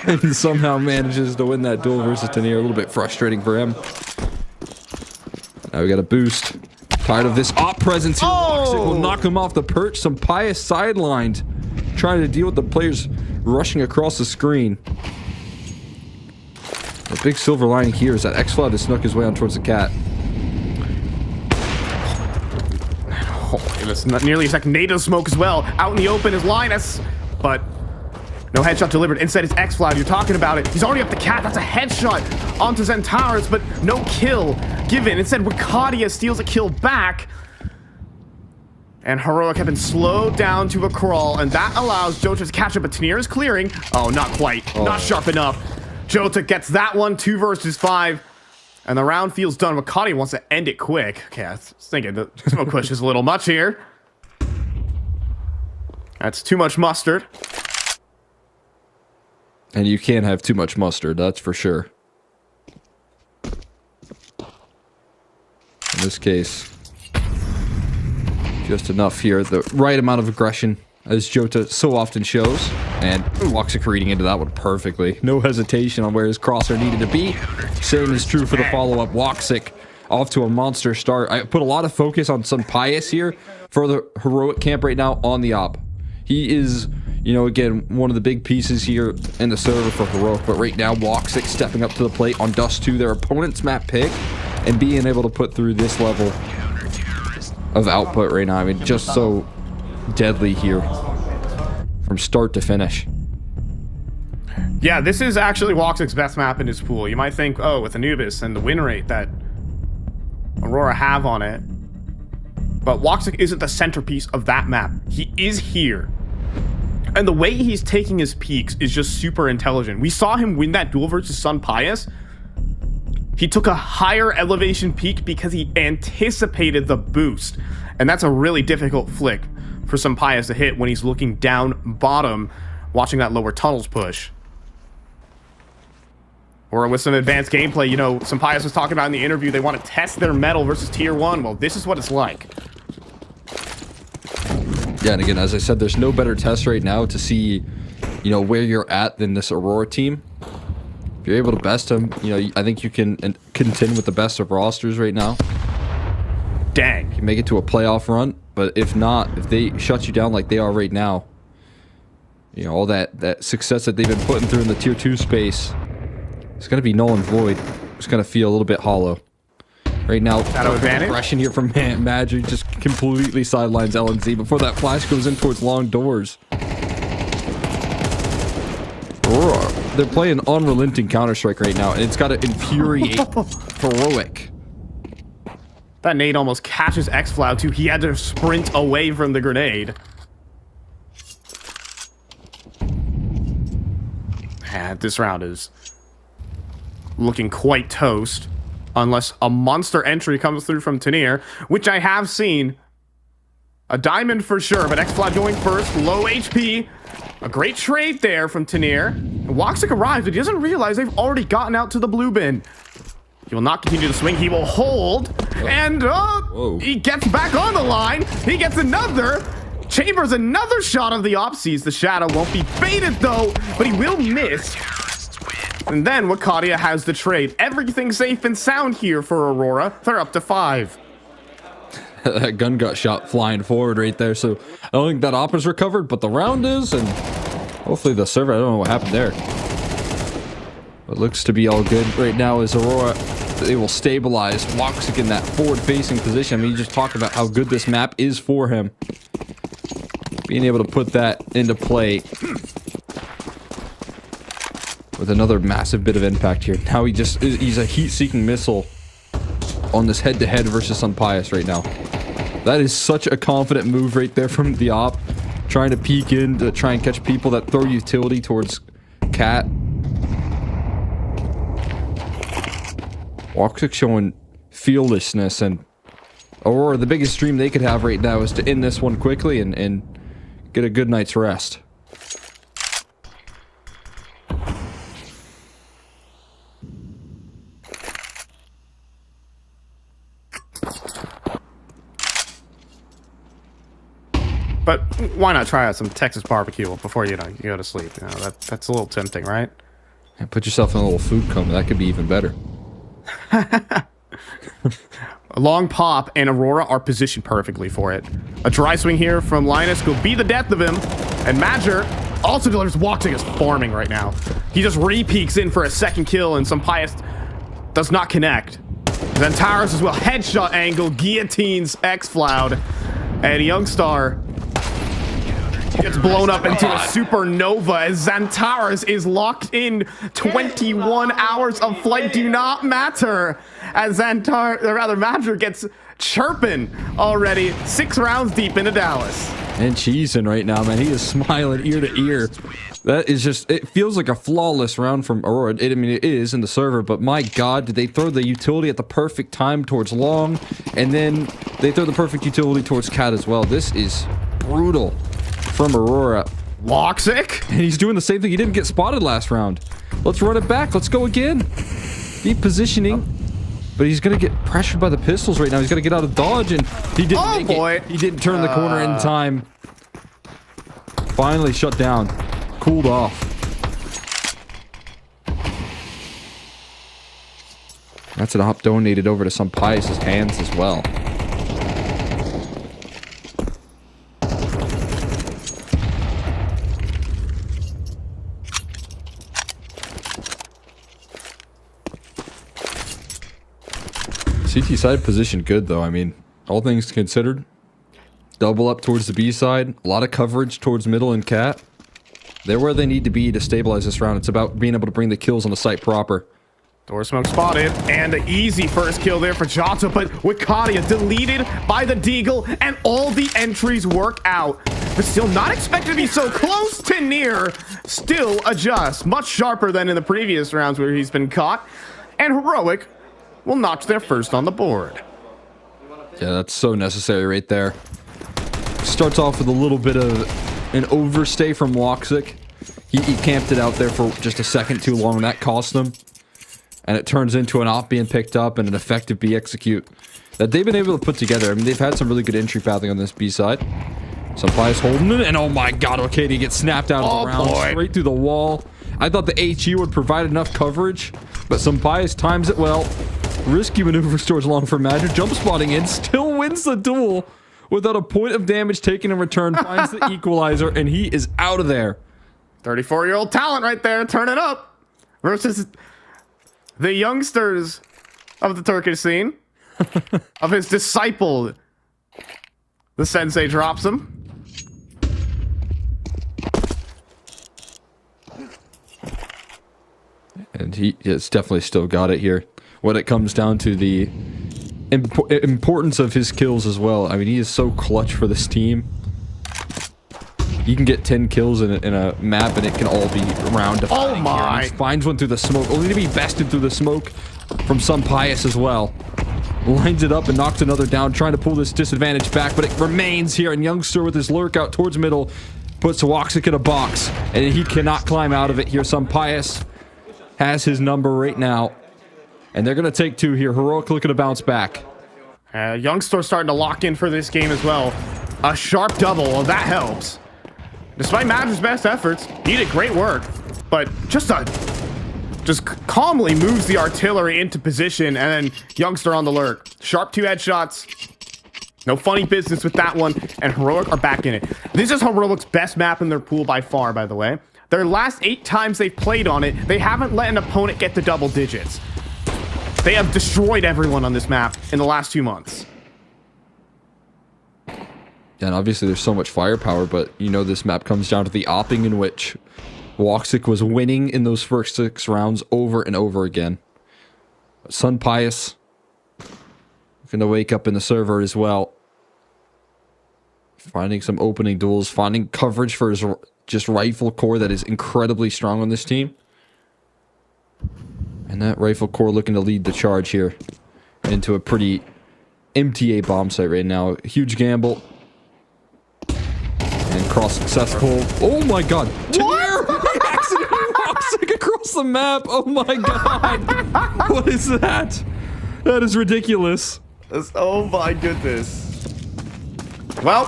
And somehow manages to win that duel versus Tanier. A little bit frustrating for him. Now we got a boost. Tired of this op presence here. Woxic will knock him off the perch. Sampaio sidelined, trying to deal with the players rushing across the screen. The big silver lining here is that X-Flood has snuck his way on towards the cat. Oh, it's not nearly a second. NATO smoke as well. Out in the open is Linus, but no headshot delivered. Instead, it's X-Flood. You're talking about it. He's already up the cat. That's a headshot onto Xantares, but no kill given. Instead, Wakadia steals a kill back. And Heroic have been slowed down to a crawl, and that allows Jota to catch up, but Tanier is clearing. Oh, not quite. Not sharp enough. Jota gets that one, 2 versus 5. And the round feels done. Wakadia wants to end it quick. Okay, I was thinking the smoke push is a little much here. That's too much mustard. And you can't have too much mustard, that's for sure. In this case, just enough here, the right amount of aggression, as Jota so often shows. And Woxic reading into that one perfectly. No hesitation on where his crosser needed to be. Same is true for the follow-up. Woxic off to a monster start. I put a lot of focus on Sampaio here for the Heroic camp right now on the op. He is, you know, again, one of the big pieces here in the server for Heroic. But right now, Woxic stepping up to the plate on Dust 2, their opponent's map pick, and being able to put through this level of output right now. I mean, just so deadly here from start to finish. Yeah, this is actually Woxic's best map in his pool. You might think, oh, with Anubis and the win rate that Aurora have on it. But Woxic isn't the centerpiece of that map. He is here. And the way he's taking his peaks is just super intelligent. We saw him win that duel versus Sampaio. He took a higher elevation peak because he anticipated the boost. And that's a really difficult flick for Sampaio to hit when he's looking down bottom, watching that lower tunnels push. Or with some advanced gameplay, you know, Sampaio was talking about in the interview, they want to test their metal versus Tier 1. Well, this is what it's like. Yeah, and again, as I said, there's no better test right now to see, you know, where you're at than this Aurora team. If you're able to best them, you know, I think you can contend with the best of rosters right now. Dang. You can make it to a playoff run, but if not, if they shut you down like they are right now, you know, all that success that they've been putting through in the Tier 2 space, it's going to be null and void. It's going to feel a little bit hollow. Right now, aggression here from Magic just completely sidelines LNZ before that flash goes in towards long doors. Aurora, they're playing unrelenting Counter-Strike right now, and it's got to infuriate Heroic. That nade almost catches xFlow too. He had to sprint away from the grenade. And this round is looking quite toast. Unless a monster entry comes through from Tenier, which I have seen. A diamond for sure, but xFlow going first. Low HP. A great trade there from Tenier. Woxic arrives, but he doesn't realize they've already gotten out to the blue bin. He will not continue to swing. He will hold. And he gets back on the line. He gets another. Chambers another shot of the op. Sees the shadow. Won't be baited though, but he will miss. And then Wakadia has the trade. Everything safe and sound here for Aurora. They're up to 5. That gun got shot flying forward right there, so I don't think that op is recovered, but the round is, and hopefully the server, I don't know what happened there. But looks to be all good right now as Aurora, they will stabilize Woxic in that forward-facing position. I mean, you just talked about how good this map is for him. Being able to put that into play with another massive bit of impact here. Now he's a heat-seeking missile on this head-to-head versus Sampaio right now. That is such a confident move right there from the op. Trying to peek in to try and catch people that throw utility towards Cat. Woxic showing fearlessness, and Aurora, the biggest dream they could have right now is to end this one quickly and get a good night's rest. But why not try out some Texas barbecue before you go to sleep? You know, that's a little tempting, right? And put yourself in a little food coma. That could be even better. A long pop and Aurora are positioned perfectly for it. A dry swing here from Linus could be the death of him. And Madger also delivers. Woxic is farming right now. He just re-peeks in for a second kill, and Sampaio does not connect. Then Towers as well. Headshot angle, guillotines xFlow. And Youngstar gets blown up into a supernova as Xantares is locked in. 21 hours of flight do not matter as Madger gets chirping already. 6 rounds deep into Dallas. And cheesing right now, man. He is smiling ear to ear. That is just, it feels like a flawless round from Aurora. I mean, it is in the server, but my God, did they throw the utility at the perfect time towards Long, and then they throw the perfect utility towards Cat as well. This is brutal from Aurora. Woxic? And he's doing the same thing. He didn't get spotted last round. Let's run it back. Let's go again. Deep positioning. But he's going to get pressured by the pistols right now. He's got to get out of dodge, and he didn't make it. He didn't turn the corner in time. Finally shut down. Cooled off. That's an op donated over to Sampaio's hands as well. CT side position good though. I mean, all things considered. Double up towards the B side. A lot of coverage towards middle and Cat. They're where they need to be to stabilize this round. It's about being able to bring the kills on the site proper. Door smoke spotted, and an easy first kill there for Jota, but Wakadia deleted by the Deagle, and all the entries work out. But still not expected to be so close to near. Still adjust. Much sharper than in the previous rounds where he's been caught. And Heroic will notch their first on the board. Yeah, that's so necessary right there. Starts off with a little bit of an overstay from Woxic. He camped it out there for just a second too long. That cost them. And it turns into an op being picked up and an effective B execute that they've been able to put together. I mean, they've had some really good entry pathing on this B side. Sunpius holding it, and oh my god, Okadi gets snapped out of the round, straight through the wall. I thought the HE would provide enough coverage, but Sunpius times it well. Risky maneuver stores along for Magic, jump spotting in, still wins the duel without a point of damage taken in return, finds the equalizer, and he is out of there. 34-year-old talent right there, turn it up, versus the youngsters of the Turkish scene, of his disciple. The sensei drops him. And he has definitely still got it here. When it comes down to the importance of his kills as well. I mean, he is so clutch for this team. You can get 10 kills in a map and it can all be round defining. Oh my! He finds one through the smoke, only to be bested through the smoke from Sunpius as well. Lines it up and knocks another down, trying to pull this disadvantage back, but it remains here. And Youngster with his lurk out towards middle puts Woxic in a box, and he cannot climb out of it here. Sunpius has his number right now, and they're going to take 2 here. Heroic looking to bounce back. Youngster starting to lock in for this game as well. A sharp double, well, that helps. Despite Madrid's best efforts, he did great work, but just calmly moves the artillery into position, and then Youngster on the lurk. Sharp 2 headshots. No funny business with that one, and Heroic are back in it. This is Heroic's best map in their pool by far, by the way. Their last 8 times they've played on it, they haven't let an opponent get to double digits. They have destroyed everyone on this map in the last 2 months. And obviously there's so much firepower, but you know this map comes down to the opping in which Woxic was winning in those first 6 rounds over and over again. Sunpius gonna wake up in the server as well. Finding some opening duels, finding coverage for his just rifle core that is incredibly strong on this team. And that rifle core looking to lead the charge here into a pretty empty A bomb site right now. Huge gamble. And cross successful. Oh my god. What? He accidentally Woxic across the map. Oh my god. What is that? That is ridiculous. Oh my goodness. Well,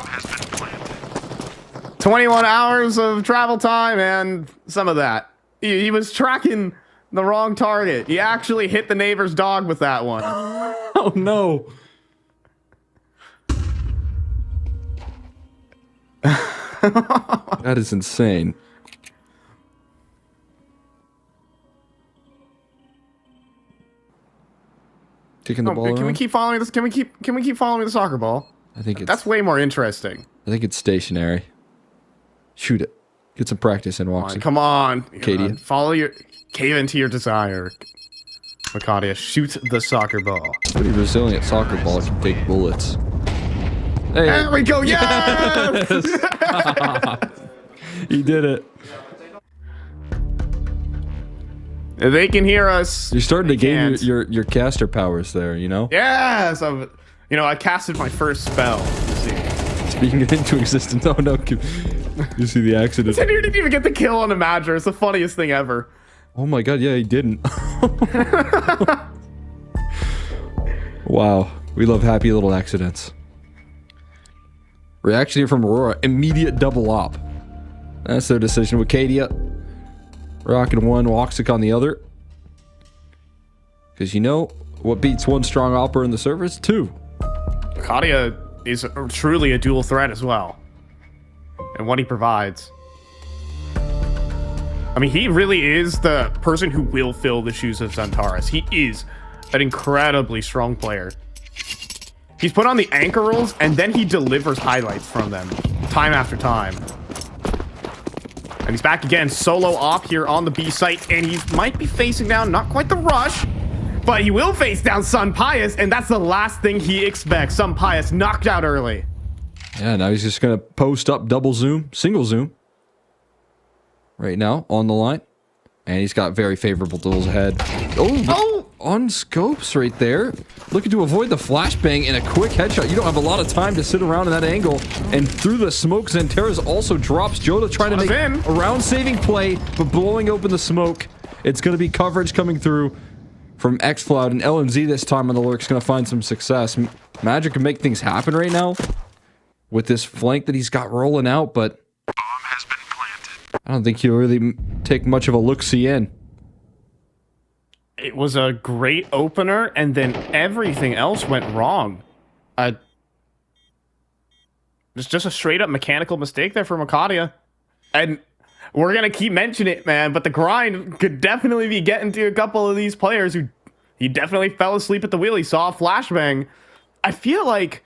21 hours of travel time and some of that. He was tracking the wrong target. He actually hit the neighbor's dog with that one. Oh no. That is insane. Kicking the ball Can around? we keep following this? Can we keep following the soccer ball? I think it's That's way more interesting. I think it's stationary. Shoot it. Get some practice in Woxic. Come on. Katie. Follow your cave into your desire. Makadia, shoot the soccer ball. Pretty resilient soccer ball can take bullets. Hey. There we go. Yes! He did it. They can hear us. You're starting to gain your caster powers there, you know? Yes! I casted my first spell. Speaking it into existence. Oh no. You see the accident. He didn't even get the kill on a Madger. It's the funniest thing ever. Oh my god, yeah, he didn't. Wow. We love happy little accidents. Reaction here from Aurora. Immediate double op. That's their decision. Wicadia rocking one, Woxic on the other. Because you know what beats one strong opper in the server is 2. Kadia is truly a dual threat as well. And what he provides. I mean, he really is the person who will fill the shoes of Xantares. He is an incredibly strong player. He's put on the anchor rolls, and then he delivers highlights from them, time after time. And he's back again, solo op here on the B site, and he might be facing down, not quite the rush, but he will face down Sunpius, and that's the last thing he expects. Sunpius knocked out early. Yeah, now he's just going to post up double zoom, single zoom. Right now, on the line. And he's got very favorable duels ahead. Oh! On scopes right there. Looking to avoid the flashbang and a quick headshot. You don't have a lot of time to sit around in that angle. And through the smoke, Xanteras also drops. Joda trying to make a round-saving play, but blowing open the smoke. It's going to be coverage coming through from xCloud, and LNZ this time on the lurk is going to find some success. Magic can make things happen right now with this flank that he's got rolling out, but I don't think he'll really take much of a look-see in. It was a great opener, and then everything else went wrong. It's just a straight-up mechanical mistake there for Makadia. And we're going to keep mentioning it, man, but the grind could definitely be getting to a couple of these players who he definitely fell asleep at the wheel. He saw a flashbang. I feel like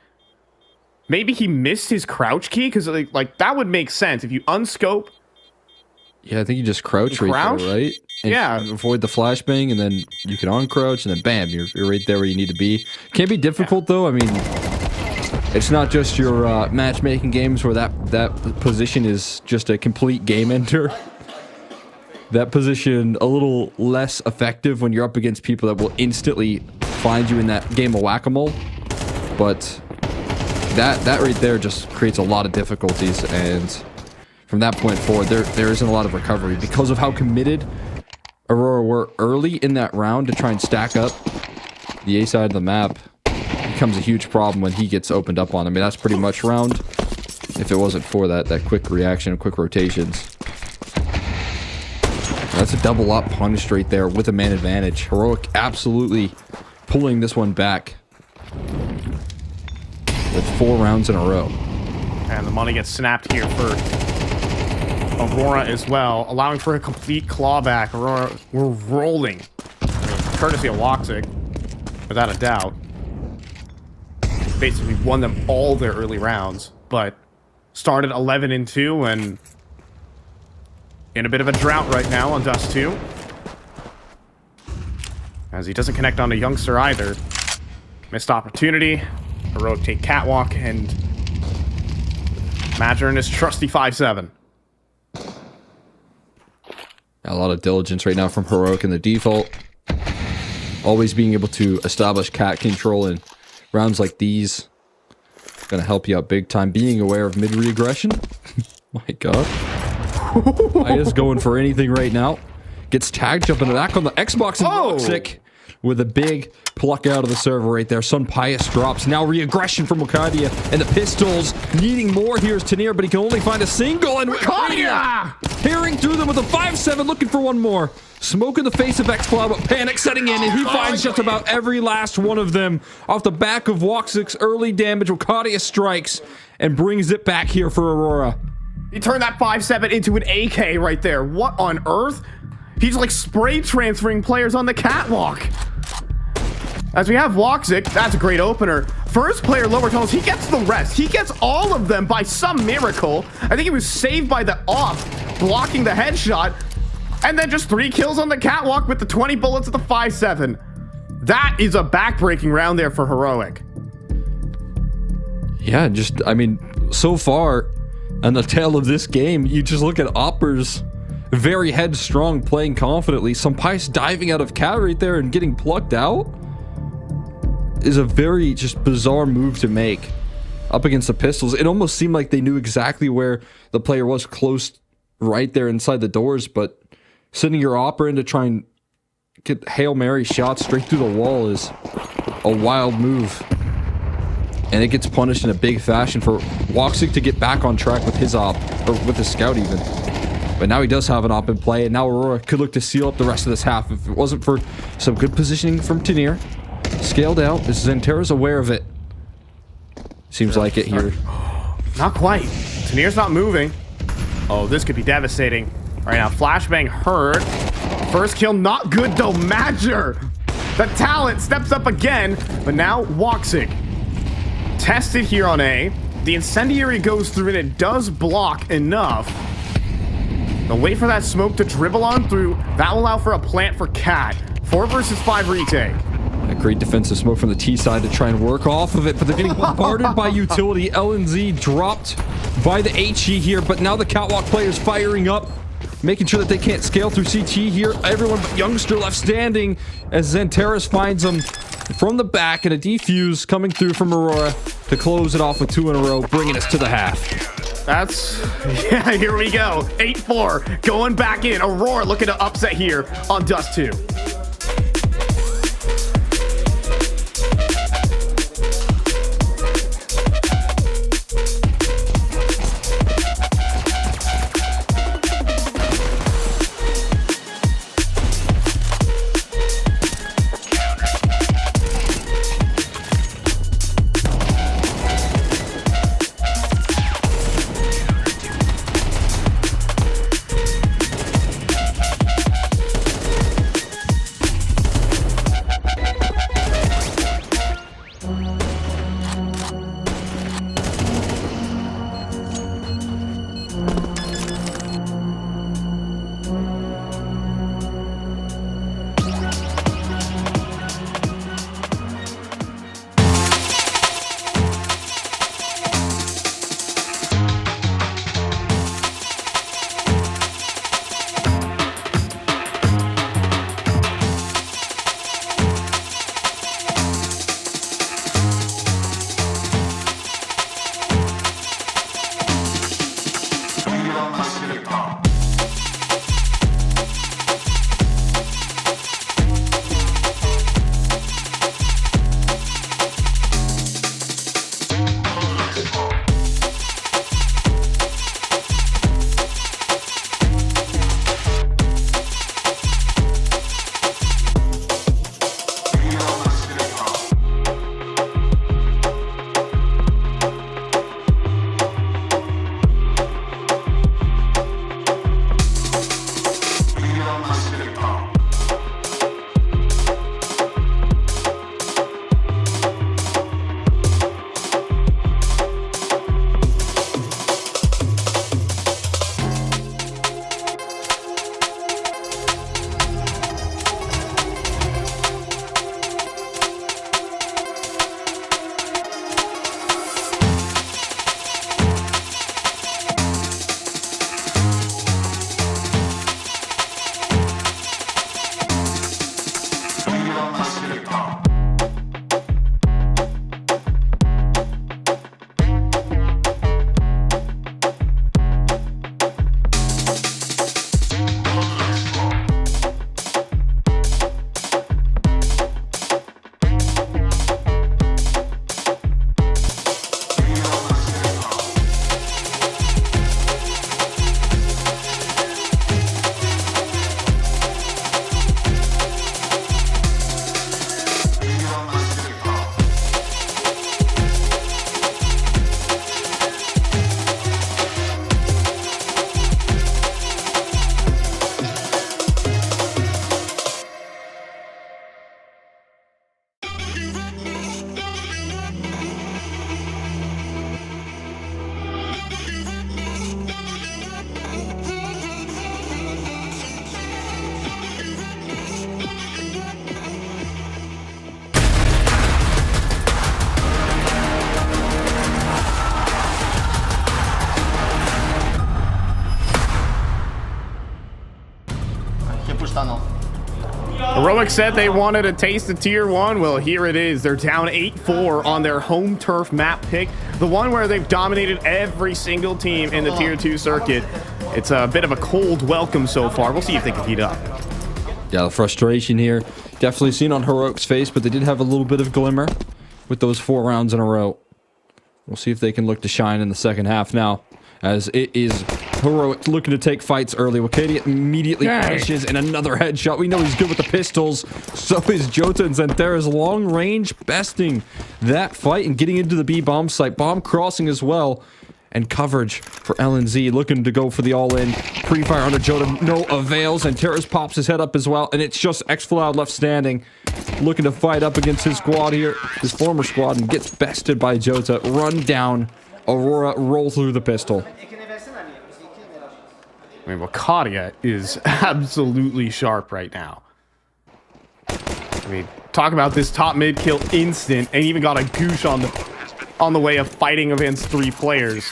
maybe he missed his crouch key, because like that would make sense. If you unscope... Yeah, I think you just crouch right there, right? And yeah. Avoid the flashbang, and then you can uncrouch, and then bam, you're right there where you need to be. Can be difficult, though. I mean, it's not just your matchmaking games where that position is just a complete game ender. That position a little less effective when you're up against people that will instantly find you in that game of whack-a-mole. But that right there just creates a lot of difficulties, and from that point forward, there isn't a lot of recovery because of how committed Aurora were early in that round to try and stack up the A side of the map. Becomes a huge problem when he gets opened up on. I mean, that's pretty much round if it wasn't for that quick reaction and quick rotations. That's a double up punish right there with a man advantage. Heroic absolutely pulling this one back with 4 rounds in a row. And the money gets snapped here for Aurora as well, allowing for a complete clawback. Aurora, we're rolling. I mean, courtesy of Woxic, without a doubt. Basically won them all their early rounds, but started 11-2 and in a bit of a drought right now on Dust 2. As he doesn't connect on a youngster either. Missed opportunity. Heroic take Catwalk, and Madger and his trusty 5-7. A lot of diligence right now from Heroic in the default. Always being able to establish cat control in rounds like these. Gonna help you out big time. Being aware of mid-regression. My god. I is going for anything right now. Gets tagged, jumping back on the Xbox, and Woxic with a big pluck out of the server right there. Sun Pius drops. Now re-aggression from Makadia, and the pistols needing more. Here's Tanir, but he can only find a single, and Makadia tearing through them with a 5-7, looking for one more. Smoke in the face of xCloud, but panic setting in, and he finds just about every last one of them. Off the back of Woxic's early damage, Makadia strikes and brings it back here for Aurora. He turned that 5-7 into an AK right there. What on earth? He's like spray transferring players on the catwalk. As we have Woxic, that's a great opener. First player lower tunnels, he gets the rest. He gets all of them by some miracle. I think he was saved by the off, blocking the headshot. And then just 3 kills on the catwalk with the 20 bullets at the 5-7. That is a back-breaking round there for Heroic. Yeah, just, I mean, so far on the tail of this game, you just look at Oppers very headstrong, playing confidently. Sampais diving out of cat right there and getting plucked out is a very just bizarre move to make up against the pistols. It almost seemed like they knew exactly where the player was, close right there inside the doors, but sending your Opera in to try and get Hail Mary shots straight through the wall is a wild move. And it gets punished in a big fashion for Woxic to get back on track with his op, or with his scout even. But now he does have an op in play, and now Aurora could look to seal up the rest of this half if it wasn't for some good positioning from Tanir. Scaled out. Xanteras aware of it. Seems like it here. Not quite. Tanir's not moving. Oh, this could be devastating. Right now, flashbang heard. First kill, not good though. Madger, the talent, steps up again, but now Woxic. Tested here on A. The incendiary goes through and it does block enough. They'll wait for that smoke to dribble on through. That will allow for a plant for Cat. 4 versus 5 retake. A great defensive smoke from the T side to try and work off of it, but they're getting bombarded by utility. LNZ dropped by the HE here, but now the catwalk players firing up. making sure that they can't scale through CT here. Everyone but Youngster left standing as Xanteris finds them from the back, and a defuse coming through from Aurora to close it off with 2 in a row, bringing us to the half. Yeah, here we go. 8-4, going back in. Aurora looking to upset here on Dust 2. Heroic said they wanted a taste of Tier 1. Well, here it is. They're down 8-4 on their home turf map pick. The one where they've dominated every single team in the Tier 2 circuit. It's a bit of a cold welcome so far. We'll see if they can heat up. Yeah, the frustration here definitely seen on Heroic's face, but they did have a little bit of glimmer with those 4 rounds in a row. We'll see if they can look to shine in the second half now, as it is Heroic looking to take fights early. Wakadi immediately crashes in another headshot. We know he's good with the pistols. So is Jota, and Xanteris long range besting that fight and getting into the B bomb site. Bomb crossing as well. And coverage for LNZ, looking to go for the all-in. Pre-fire under Jota, no avails. And Xanteris pops his head up as well. And it's just Xfloud left standing, looking to fight up against his squad here, his former squad, and gets bested by Jota. Run down. Aurora roll through the pistol. I mean, Wakadia is absolutely sharp right now. I mean, talk about this top mid kill instant, and even got a goosh on the way of fighting against 3 players.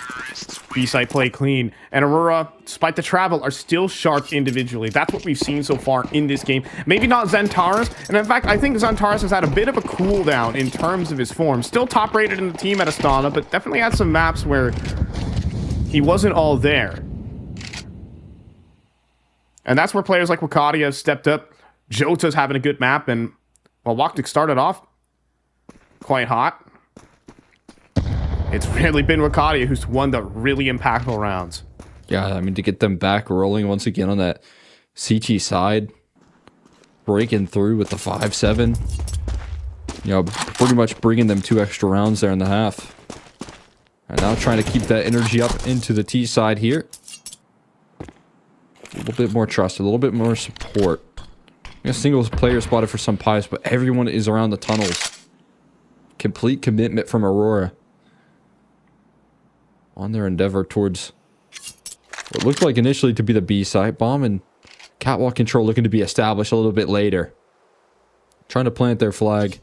B-side play clean. And Aurora, despite the travel, are still sharp individually. That's what we've seen so far in this game. Maybe not Xantares. And in fact, I think Xantares has had a bit of a cooldown in terms of his form. Still top rated in the team at Astana, but definitely had some maps where he wasn't all there. And that's where players like Wakadia have stepped up. Jota's having a good map, and well, Waktik started off quite hot. It's really been Wakadia who's won the really impactful rounds. Yeah, I mean, to get them back rolling once again on that CT side, breaking through with the 5-7, you know, pretty much bringing them 2 extra rounds there in the half. And now trying to keep that energy up into the T side here. A little bit more trust, a little bit more support. A single player spotted for some Pies, but everyone is around the tunnels. Complete commitment from Aurora on their endeavor towards what looked like initially to be the B site. Bomb and catwalk control looking to be established a little bit later. Trying to plant their flag.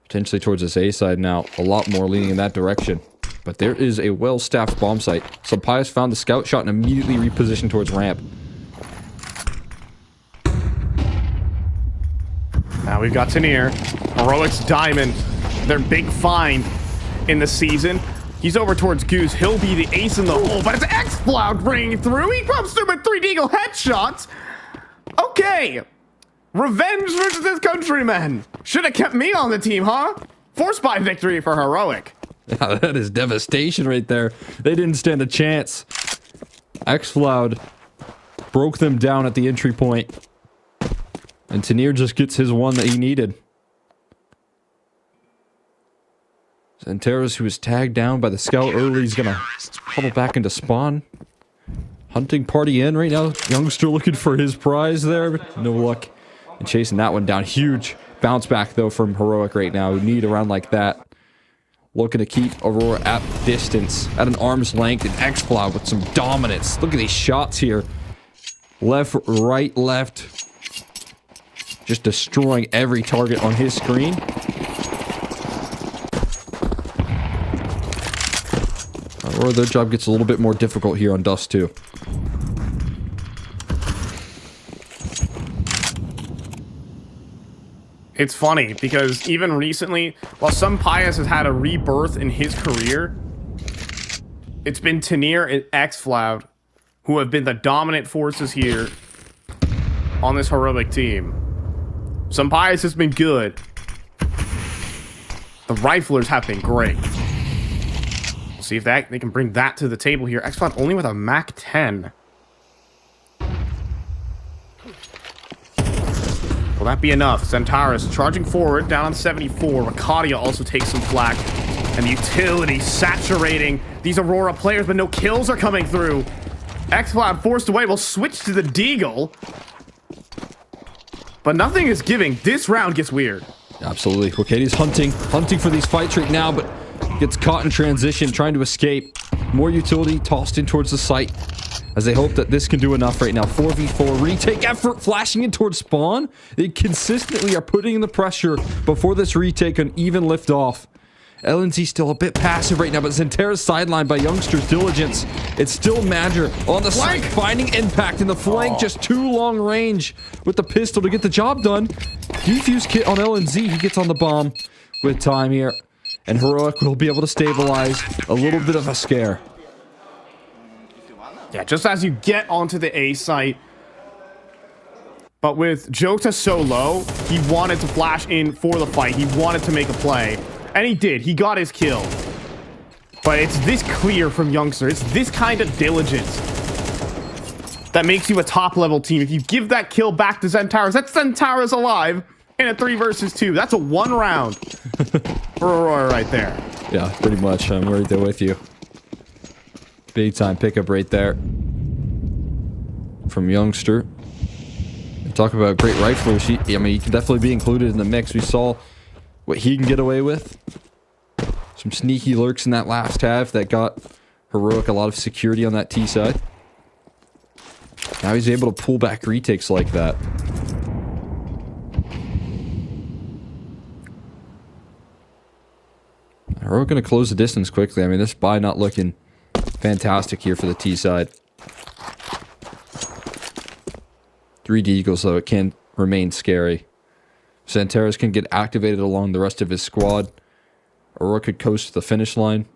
Potentially towards this A side now. A lot more leaning in that direction. But there is a well-staffed bomb site. So Pius found the scout shot and immediately repositioned towards ramp. Now we've got Tanier. Heroic's Diamond. Their big find in the season. He's over towards Goose. He'll be the ace in the hole, but it's X-Cloud bringing through. He comes through with 3 Deagle headshots. Okay. Revenge versus his countrymen. Should have kept me on the team, huh? Force buy victory for Heroic. Yeah, that is devastation right there. They didn't stand a chance. X-Cloud broke them down at the entry point. And Tanier just gets his one that he needed. Xantares, who was tagged down by the scout early, is going to huddle back into spawn. Hunting party in right now. Youngster looking for his prize there, but no luck in chasing that one down. Huge bounce back, though, from Heroic right now. We need a round like that. Looking to keep Aurora at distance, at an arm's length, and X-Cloud with some dominance. Look at these shots here. Left, right, left. Just destroying every target on his screen. Or their job gets a little bit more difficult here on Dust 2. It's funny because even recently, while some Pius has had a rebirth in his career, it's been Tanier and X-Cloud who have been the dominant forces here on this Heroic team. Some Pius has been good. The Riflers have been great. See if they can bring that to the table here. X-Cloud only with a Mac 10. Will that be enough? Xantares charging forward, down on 74. Wakadia also takes some flak. And the utility saturating these Aurora players, but no kills are coming through. X-Cloud forced away. We'll switch to the Deagle. But nothing is giving. This round gets weird. Absolutely. Wakadia's hunting for these fights right now, but gets caught in transition, trying to escape. More utility tossed in towards the site, as they hope that this can do enough right now. 4v4 retake effort, flashing in towards spawn. They consistently are putting in the pressure before this retake can even lift off. LNZ still a bit passive right now, but Xantares sidelined by Youngster's diligence. It's still Madger on the site, finding impact in the flank. Just too long range with the pistol to get the job done. Defuse kit on LNZ. He gets on the bomb with time here. And Heroic will be able to stabilize. A little bit of a scare. Yeah, just as you get onto the A site. But with Jota so low, he wanted to flash in for the fight. He wanted to make a play. And he did. He got his kill. But it's this clear from Youngster. It's this kind of diligence that makes you a top-level team. If you give that kill back to Xantares, that's Xantares alive in a 3 versus 2. That's a 1 round for Aurora right there. Yeah, pretty much. I'm right there with you. Big time pickup right there from Youngster. Talk about great riflers. He can definitely be included in the mix. We saw what he can get away with. Some sneaky lurks in that last half that got Heroic a lot of security on that T side. Now he's able to pull back retakes like that. We're going to close the distance quickly. I mean, this buy not looking fantastic here for the T side. 3 Deagles, though. It can remain scary. Santaris can get activated along the rest of his squad. Aurora could coast to the finish line.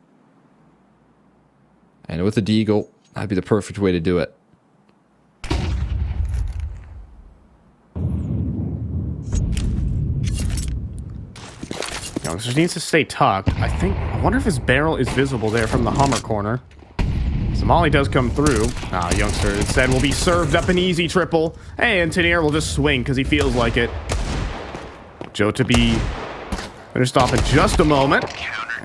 And with the Deagle, that'd be the perfect way to do it. Youngster needs to stay tucked. I wonder if his barrel is visible there from the Hummer corner. Somali does come through. Youngster instead will be served up an easy triple. And Tenier will just swing because he feels like it. Joe to be finished off in just a moment.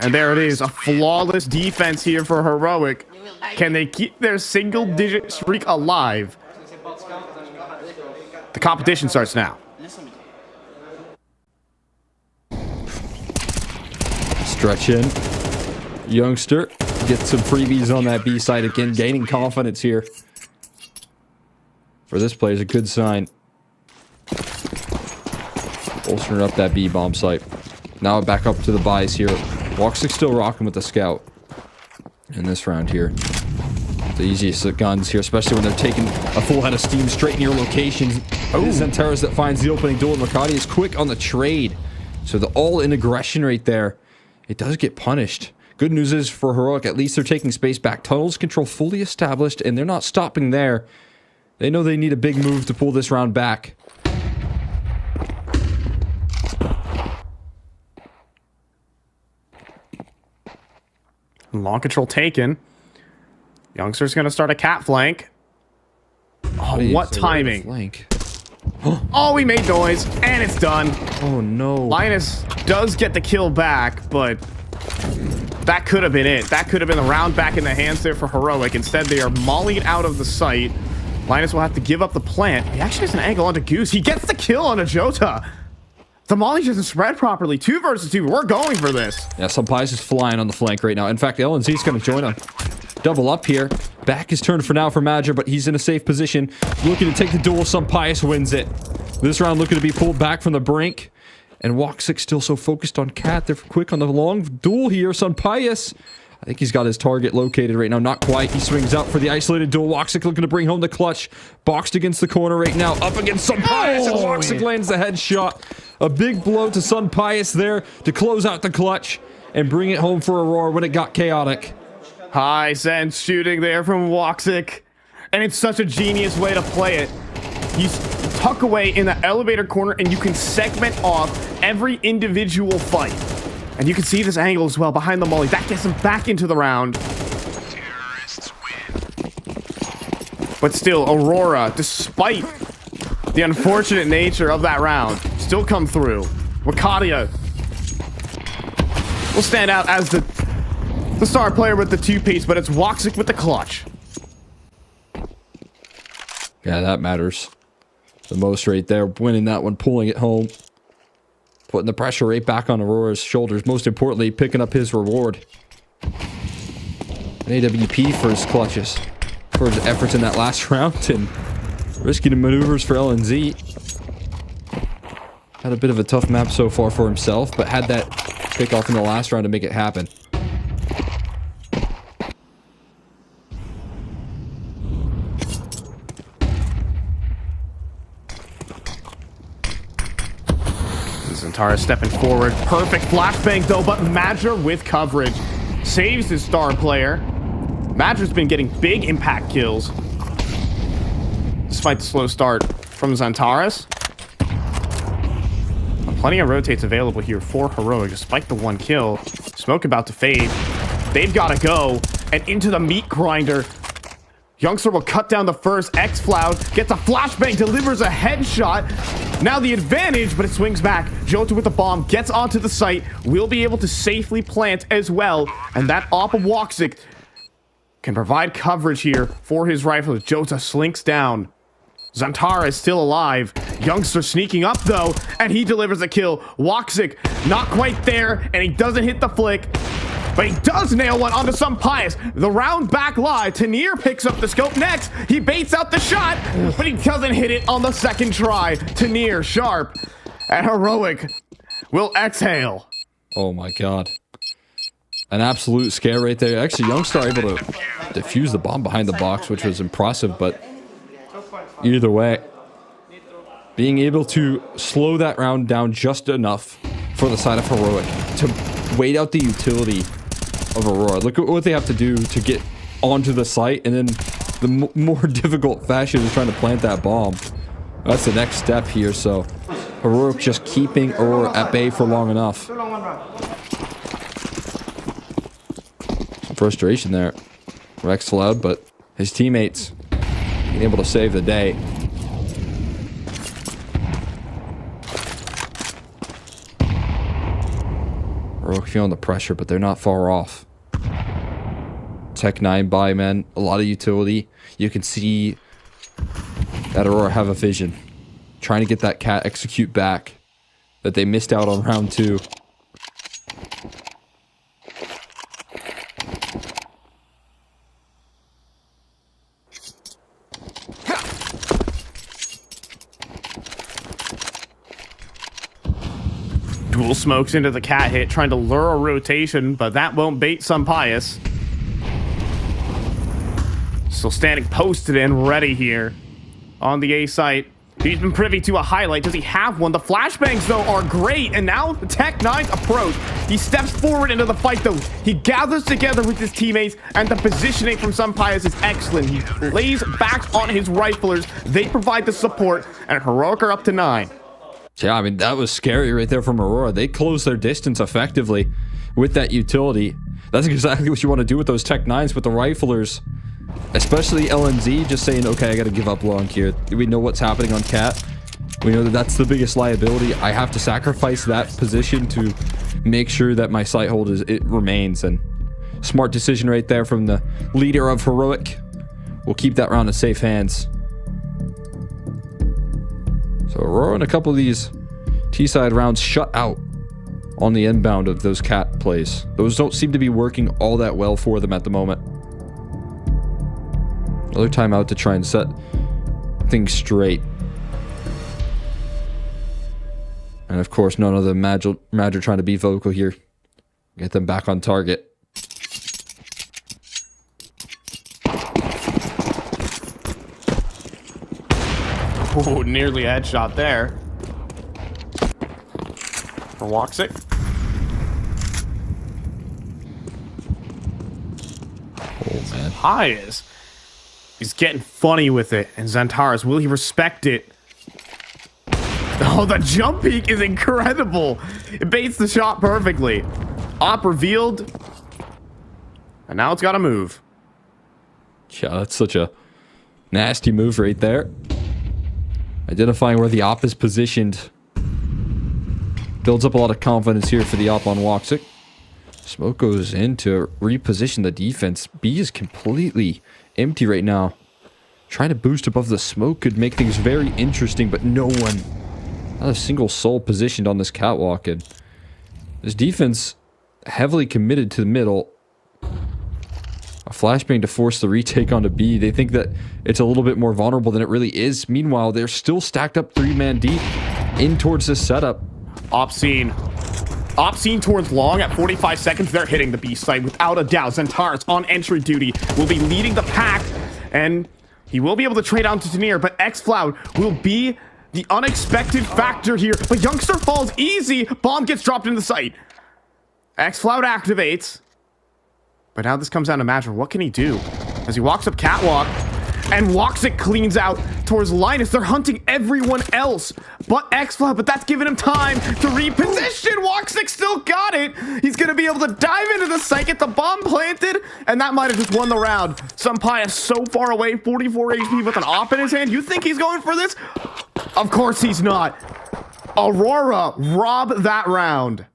And there it is. A flawless defense here for Heroic. Can they keep their single-digit streak alive? The competition starts now. Stretch in. Youngster gets some freebies on that B side again, gaining confidence here. For this player is a good sign. Bolstering up that B bomb site. Now back up to the buys here. Woxic still rocking with the scout in this round here. The easiest guns here, especially when they're taking a full head of steam straight in your locations. It is Zantares that finds the opening duel. Makati is quick on the trade. So the all-in aggression right there, it does get punished. Good news is for Heroic, at least they're taking space back. Tunnels control fully established, and they're not stopping there. They know they need a big move to pull this round back. Long control taken. Youngster's going to start a cat flank. Oh, what timing. Flank. Oh, he made noise, and it's done. Oh, no. Linus does get the kill back, but that could have been it. That could have been the round back in the hands there for Heroic. Instead, they are mollying out of the site. Linus will have to give up the plant. He actually has an angle onto Goose. He gets the kill on a Jota. The molly doesn't spread properly. 2 versus 2. We're going for this. Yeah, Sampais is flying on the flank right now. In fact, LNZ is going to join him. Double up here. Back is turned for now for Madger, but he's in a safe position. Looking to take the duel. Sampais wins it. This round looking to be pulled back from the brink. And Woxic still so focused on Cat. They're quick on the long duel here. Sampais, I think he's got his target located right now. Not quite. He swings out for the isolated duel. Woxic looking to bring home the clutch. Boxed against the corner right now. Up against Sampais. And Woxic lands the headshot. A big blow to Sampais there to close out the clutch and bring it home for Aurora when it got chaotic. High sense shooting there from Woxic. And it's such a genius way to play it. You tuck away in the elevator corner and you can segment off every individual fight. And you can see this angle as well behind the molly. That gets him back into the round. But still, Aurora, despite the unfortunate nature of that round, still come through. Wakadia will stand out as the star player with the 2-piece, but it's Woxic with the clutch. Yeah, that matters the most right there. Winning that one, pulling it home. Putting the pressure right back on Aurora's shoulders. Most importantly, picking up his reward. An AWP for his clutches. For his efforts in that last round. And risky maneuvers for LNZ. Had a bit of a tough map so far for himself, but had that kickoff in the last round to make it happen. Zantara stepping forward. Perfect flashbang though, but Madra with coverage. Saves his star player. Madra's been getting big impact kills. Despite the slow start from Zantares. Plenty of rotates available here for Heroic, despite the 1 kill. Smoke about to fade. They've got to go. And into the meat grinder. Youngster will cut down the first. X-Floud gets a flashbang, delivers a headshot. Now the advantage, but it swings back. Jota with the bomb gets onto the site. Will be able to safely plant as well. And that op of Woxic can provide coverage here for his rifle. Jota slinks down. Zantara is still alive. Youngster sneaking up though, and he delivers a kill. Woxic not quite there, and he doesn't hit the flick. But he does nail one onto Sampais. The round back live. Tenier picks up the scope next. He baits out the shot, but he doesn't hit it on the second try. Tenier sharp, and Heroic will exhale. Oh my god. An absolute scare right there. Actually, Youngstar able to defuse the bomb behind the box, which was impressive, but either way, being able to slow that round down just enough for the side of Heroic to wait out the utility of Aurora. Look at what they have to do to get onto the site, and then the more difficult fashion is trying to plant that bomb. That's the next step here, so Heroic just keeping Aurora at bay for long enough. Frustration there. Rex Loud, but his teammates being able to save the day. Heroic feeling the pressure, but they're not far off. Tech 9 buy, man. A lot of utility. You can see that Aurora have a vision. Trying to get that cat execute back that they missed out on round 2. Dual smokes into the cat hit, trying to lure a rotation, but that won't bait Pius. Still standing posted and ready here on the A site. He's been privy to a highlight. Does he have one? The flashbangs, though, are great. And now the Tech 9's approach. He steps forward into the fight, though. He gathers together with his teammates, and the positioning from Pius is excellent. He lays back on his riflers. They provide the support, and Heroic are up to 9. Yeah, I mean, that was scary right there from Aurora. They closed their distance effectively with that utility. That's exactly what you want to do with those Tech 9s with the riflers. Especially LNZ just saying, okay, I got to give up long here. We know what's happening on Cat. We know that that's the biggest liability. I have to sacrifice that position to make sure that my sight hold it remains. And smart decision right there from the leader of Heroic. We'll keep that round in safe hands. So Aurora and a couple of these T-side rounds shut out on the inbound of those Cat plays. Those don't seem to be working all that well for them at the moment. Another timeout to try and set things straight. And of course, none of the Madger trying to be vocal here. Get them back on target. Oh, nearly a headshot there. For Woxic. Oh, man. Pius. He's getting funny with it. And Xantares, will he respect it? Oh, the jump peek is incredible. It baits the shot perfectly. Op revealed. And now it's got to move. Yeah, that's such a nasty move right there. Identifying where the op is positioned. Builds up a lot of confidence here for the op on Woxic. Smoke goes in to reposition the defense. B is completely empty right now. Trying to boost above the smoke could make things very interesting, but no one, not a single soul positioned on this catwalk. And this defense heavily committed to the middle. A flashbang to force the retake onto B. They think that it's a little bit more vulnerable than it really is. Meanwhile, they're still stacked up 3-man deep in towards this setup. Opseen towards long at 45 seconds. They're hitting the B site without a doubt. Xantares on entry duty will be leading the pack, and he will be able to trade on to Tenier, but xFloud will be the unexpected factor here. But Youngster falls easy. Bomb gets dropped in the site. xFloud activates. But now this comes down to Madger. What can he do? As he walks up catwalk, and Woxic cleans out towards Linus. They're hunting everyone else but xFloud, but that's giving him time to reposition. Woxic still got it. He's going to be able to dive into the site, get the bomb planted, and that might have just won the round. Pius so far away, 44 HP with an op in his hand. You think he's going for this? Of course he's not. Aurora rob that round.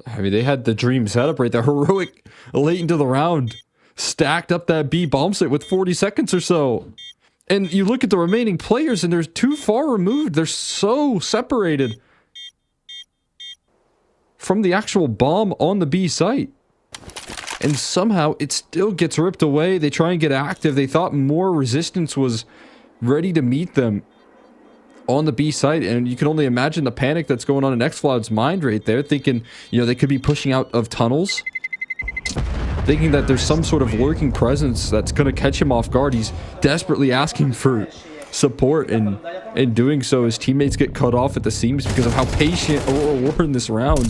I mean, they had the dream setup right there. Heroic late into the round. Stacked up that B bomb site with 40 seconds or so. And you look at the remaining players and they're too far removed. They're so separated from the actual bomb on the B site. And somehow it still gets ripped away. They try and get active. They thought more resistance was ready to meet them. on the B site, and you can only imagine the panic that's going on in xFloud's mind right there, thinking, you know, they could be pushing out of tunnels, thinking that there's some sort of lurking presence that's going to catch him off guard. He's desperately asking for support, and in doing so, his teammates get cut off at the seams because of how patient Aurora were in this round.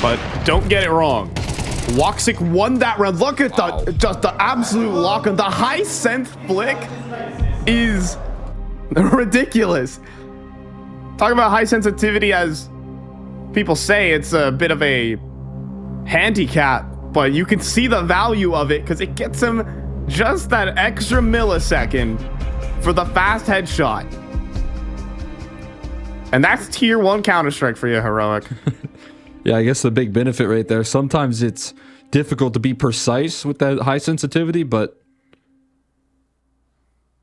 But don't get it wrong. Woxic won that round. Look at just the absolute lock on the high sense flick is ridiculous. Talk about high sensitivity, as people say, it's a bit of a handicap, but you can see the value of it because it gets him just that extra millisecond for the fast headshot. And that's tier 1 Counter-Strike for you, Heroic. Yeah, I guess the big benefit right there. Sometimes it's difficult to be precise with that high sensitivity, but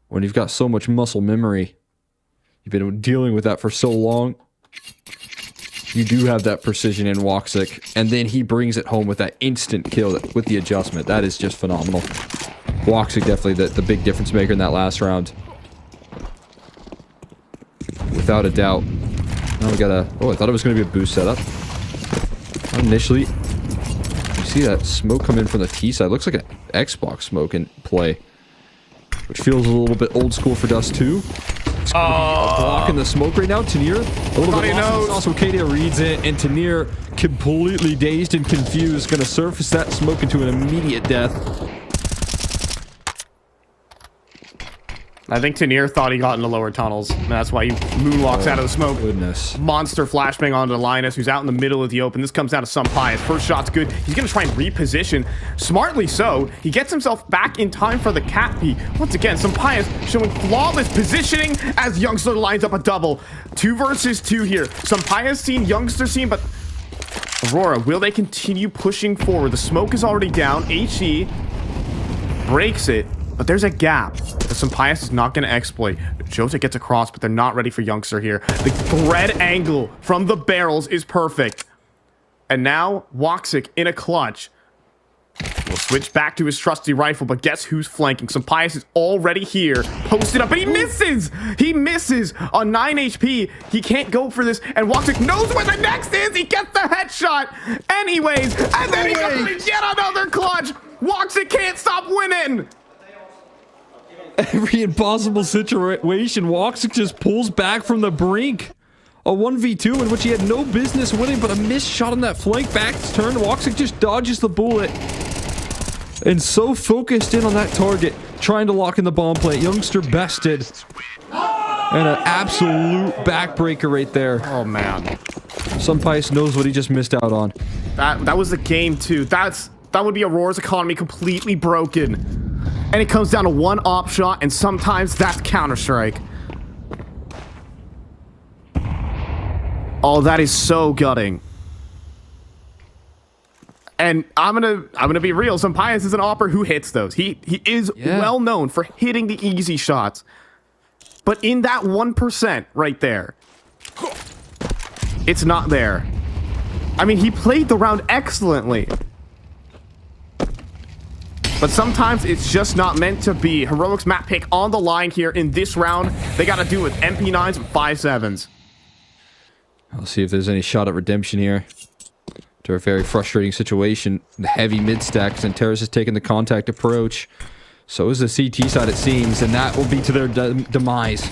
when you've got so much muscle memory, you've been dealing with that for so long, you do have that precision in Woxic, and then he brings it home with that instant kill with the adjustment. That is just phenomenal. Woxic definitely the big difference maker in that last round. Without a doubt. Now we got a... Oh, I thought it was going to be a boost setup. Initially, you see that smoke come in from the T side. Looks like an Xbox smoke in play, which feels a little bit old school for Dust 2. Blocking the smoke right now. Tanir, a little bit lost. Also, Kadia reads it, and Tanir, completely dazed and confused, going to surface that smoke into an immediate death. I think Tanir thought he got into lower tunnels, and that's why he moonwalks out of the smoke. Goodness. Monster flashbang onto Linus, who's out in the middle of the open. This comes down to Sampaio. First shot's good. He's going to try and reposition. Smartly so. He gets himself back in time for the cat P. Once again, Sampaio showing flawless positioning as Youngster lines up a double. 2 versus 2 here. Sampaio's seen, Youngster seen, but Aurora, will they continue pushing forward? The smoke is already down. HE breaks it. But there's a gap that Sampaio is not going to exploit. Jota gets across, but they're not ready for Youngster here. The red angle from the barrels is perfect. And now, Woxic in a clutch will switch back to his trusty rifle, but guess who's flanking? Sampaio is already here, posted up, but he misses! He misses on 9 HP. He can't go for this, and Woxic knows where the next is! He gets the headshot anyways, and then he completes yet another clutch! Woxic can't stop winning! Every impossible situation, Woxic just pulls back from the brink. A 1v2 in which he had no business winning, but a missed shot on that flank back turn. Woxic just dodges the bullet. And so focused in on that target, trying to lock in the bomb plant. Youngster bested. And an absolute backbreaker right there. Oh, man. Sampaio knows what he just missed out on. That was the game, too. That would be Aurora's economy completely broken. And it comes down to one op shot, and sometimes that's Counter-Strike. Oh, that is so gutting. And I'm gonna be real. Sampaio is an opper who hits those. He is well known for hitting the easy shots. But in that 1% right there, it's not there. I mean, he played the round excellently. But sometimes it's just not meant to be. Heroic's map pick on the line here in this round. They got to do it with MP9s and 5.7s. I'll see if there's any shot at redemption here. To a very frustrating situation. The heavy mid-stack. Xantares has taken the contact approach. So is the CT side, it seems. And that will be to their demise.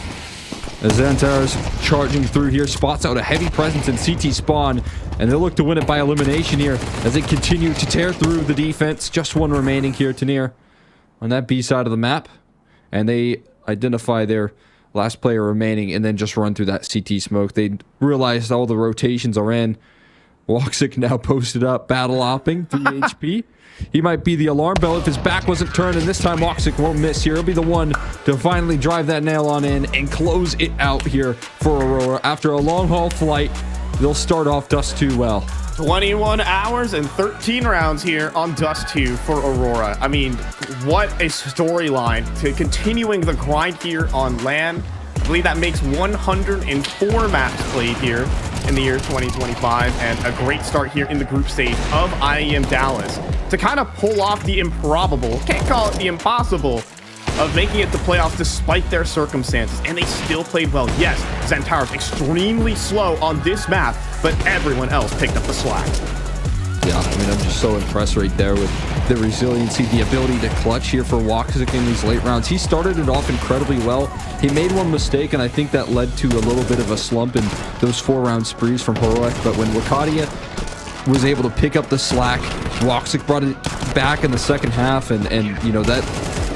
As Xantares charging through here. Spots out a heavy presence in CT spawn. And they'll look to win it by elimination here as they continue to tear through the defense. Just one remaining here, Tanir, on that B side of the map. And they identify their last player remaining and then just run through that CT smoke. They realize all the rotations are in. Woxic now posted up, battle hopping, 3 HP. He might be the alarm bell if his back wasn't turned, and this time Woxic won't miss here. He'll be the one to finally drive that nail on in and close it out here for Aurora. After a long haul flight, they'll start off Dust 2 well. 21 hours and 13 rounds here on Dust 2 for Aurora. I mean, what a storyline to continuing the grind here on LAN. I believe that makes 104 maps played here in the year 2025, and a great start here in the group stage of IEM Dallas to kind of pull off the improbable, can't call it the impossible, of making it to playoffs despite their circumstances, and they still played well. Yes, Xantaro's extremely slow on this map, but everyone else picked up the slack. Yeah, I mean, I'm just so impressed right there with the resiliency, the ability to clutch here for Woxic in these late rounds. He started it off incredibly well. He made one mistake, and I think that led to a little bit of a slump in those 4-round sprees from Heroic. But when Wakadia was able to pick up the slack, Woxic brought it back in the second half, and you know, that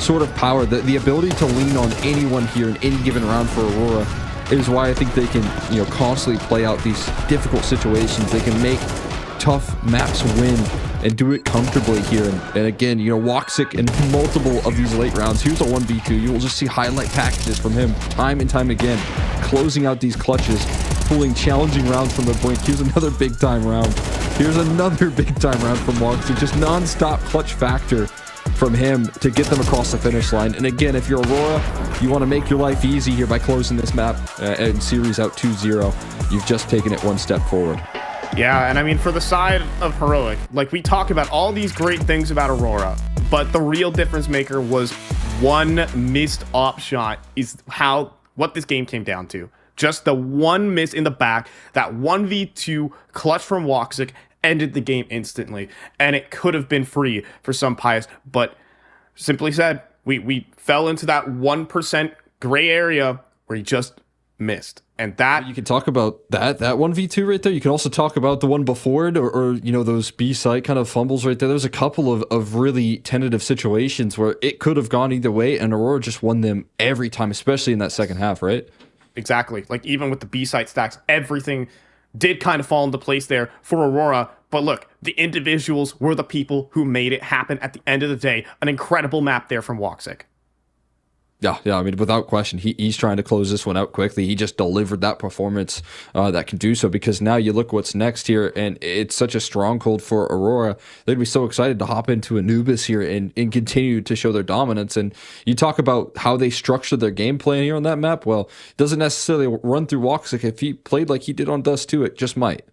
sort of power, the ability to lean on anyone here in any given round for Aurora is why I think they can, you know, constantly play out these difficult situations. They can make tough maps win and do it comfortably here. And again, you know, Woxic in multiple of these late rounds. Here's a 1v2. You will just see highlight packages from him time and time again, closing out these clutches, pulling challenging rounds from the blink. Here's another big time round. Here's another big time round from Woxic. Just non-stop clutch factor from him to get them across the finish line. And again, if you're Aurora, you want to make your life easy here by closing this map and series out 2-0. You've just taken it one step forward. Yeah, and I mean, for the side of Heroic, like, we talk about all these great things about Aurora, but the real difference maker was one missed op shot is what this game came down to. Just the one miss in the back, that 1v2 clutch from Woxic ended the game instantly, and it could have been free for some Pius, but simply said, we fell into that 1% gray area where he just missed. And that, you can talk about that 1v2 right there. You can also talk about the one before it, or you know, those B-side kind of fumbles right there. There's a couple of really tentative situations where it could have gone either way, and Aurora just won them every time, especially in that second half, right? Exactly. Like, even with the B-side stacks, everything did kind of fall into place there for Aurora. But look, the individuals were the people who made it happen at the end of the day. An incredible map there from Woxic. Yeah, I mean, without question, he's trying to close this one out quickly. He just delivered that performance that can do so, because now you look what's next here, and it's such a stronghold for Aurora. They'd be so excited to hop into Anubis here and continue to show their dominance. And you talk about how they structure their game plan here on that map. Well, it doesn't necessarily run through Woxic. If he played like he did on Dust 2, it just might.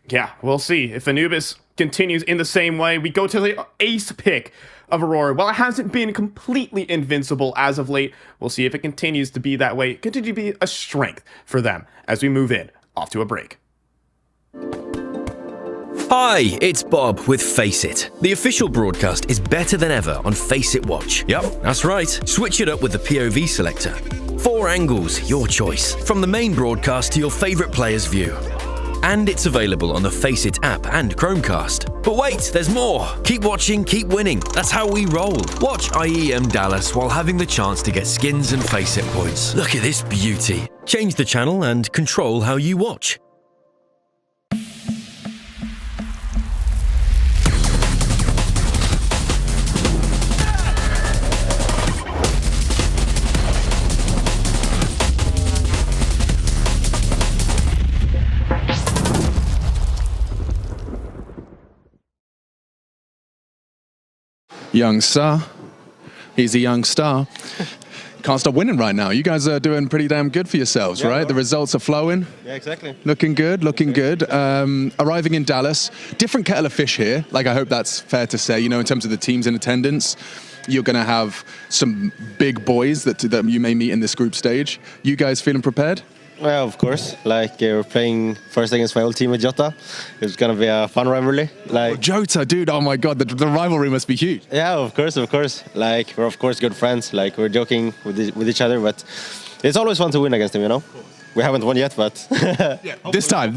Yeah, we'll see. If Anubis continues in the same way, we go to the ace pick of Aurora. While it hasn't been completely invincible as of late, we'll see if it continues to be that way, continue to be a strength for them as we move in, off to a break. Hi, it's Bob with Face It. The official broadcast is better than ever on Face It Watch. Yep, that's right. Switch it up with the POV selector. 4 angles, your choice. From the main broadcast to your favorite player's view. And it's available on the Face It app and Chromecast. But wait, there's more. Keep watching, keep winning. That's how we roll. Watch IEM Dallas while having the chance to get skins and Face It points. Look at this beauty. Change the channel and control how you watch. Young star. He's a young star. Can't stop winning right now. You guys are doing pretty damn good for yourselves, right? The results are flowing. Yeah, exactly. Looking good, looking good. Arriving in Dallas. Different kettle of fish here. Like, I hope that's fair to say, you know, in terms of the teams in attendance. You're going to have some big boys that you may meet in this group stage. You guys feeling prepared? Well, of course. Like, we're playing first against my old team with Jota. It's going to be a fun rivalry. Like, Jota, dude, oh my God, the rivalry must be huge. Yeah, of course. Like, we're of course good friends. Like, we're joking with each other, but it's always fun to win against him, you know? We haven't won yet, but... This time.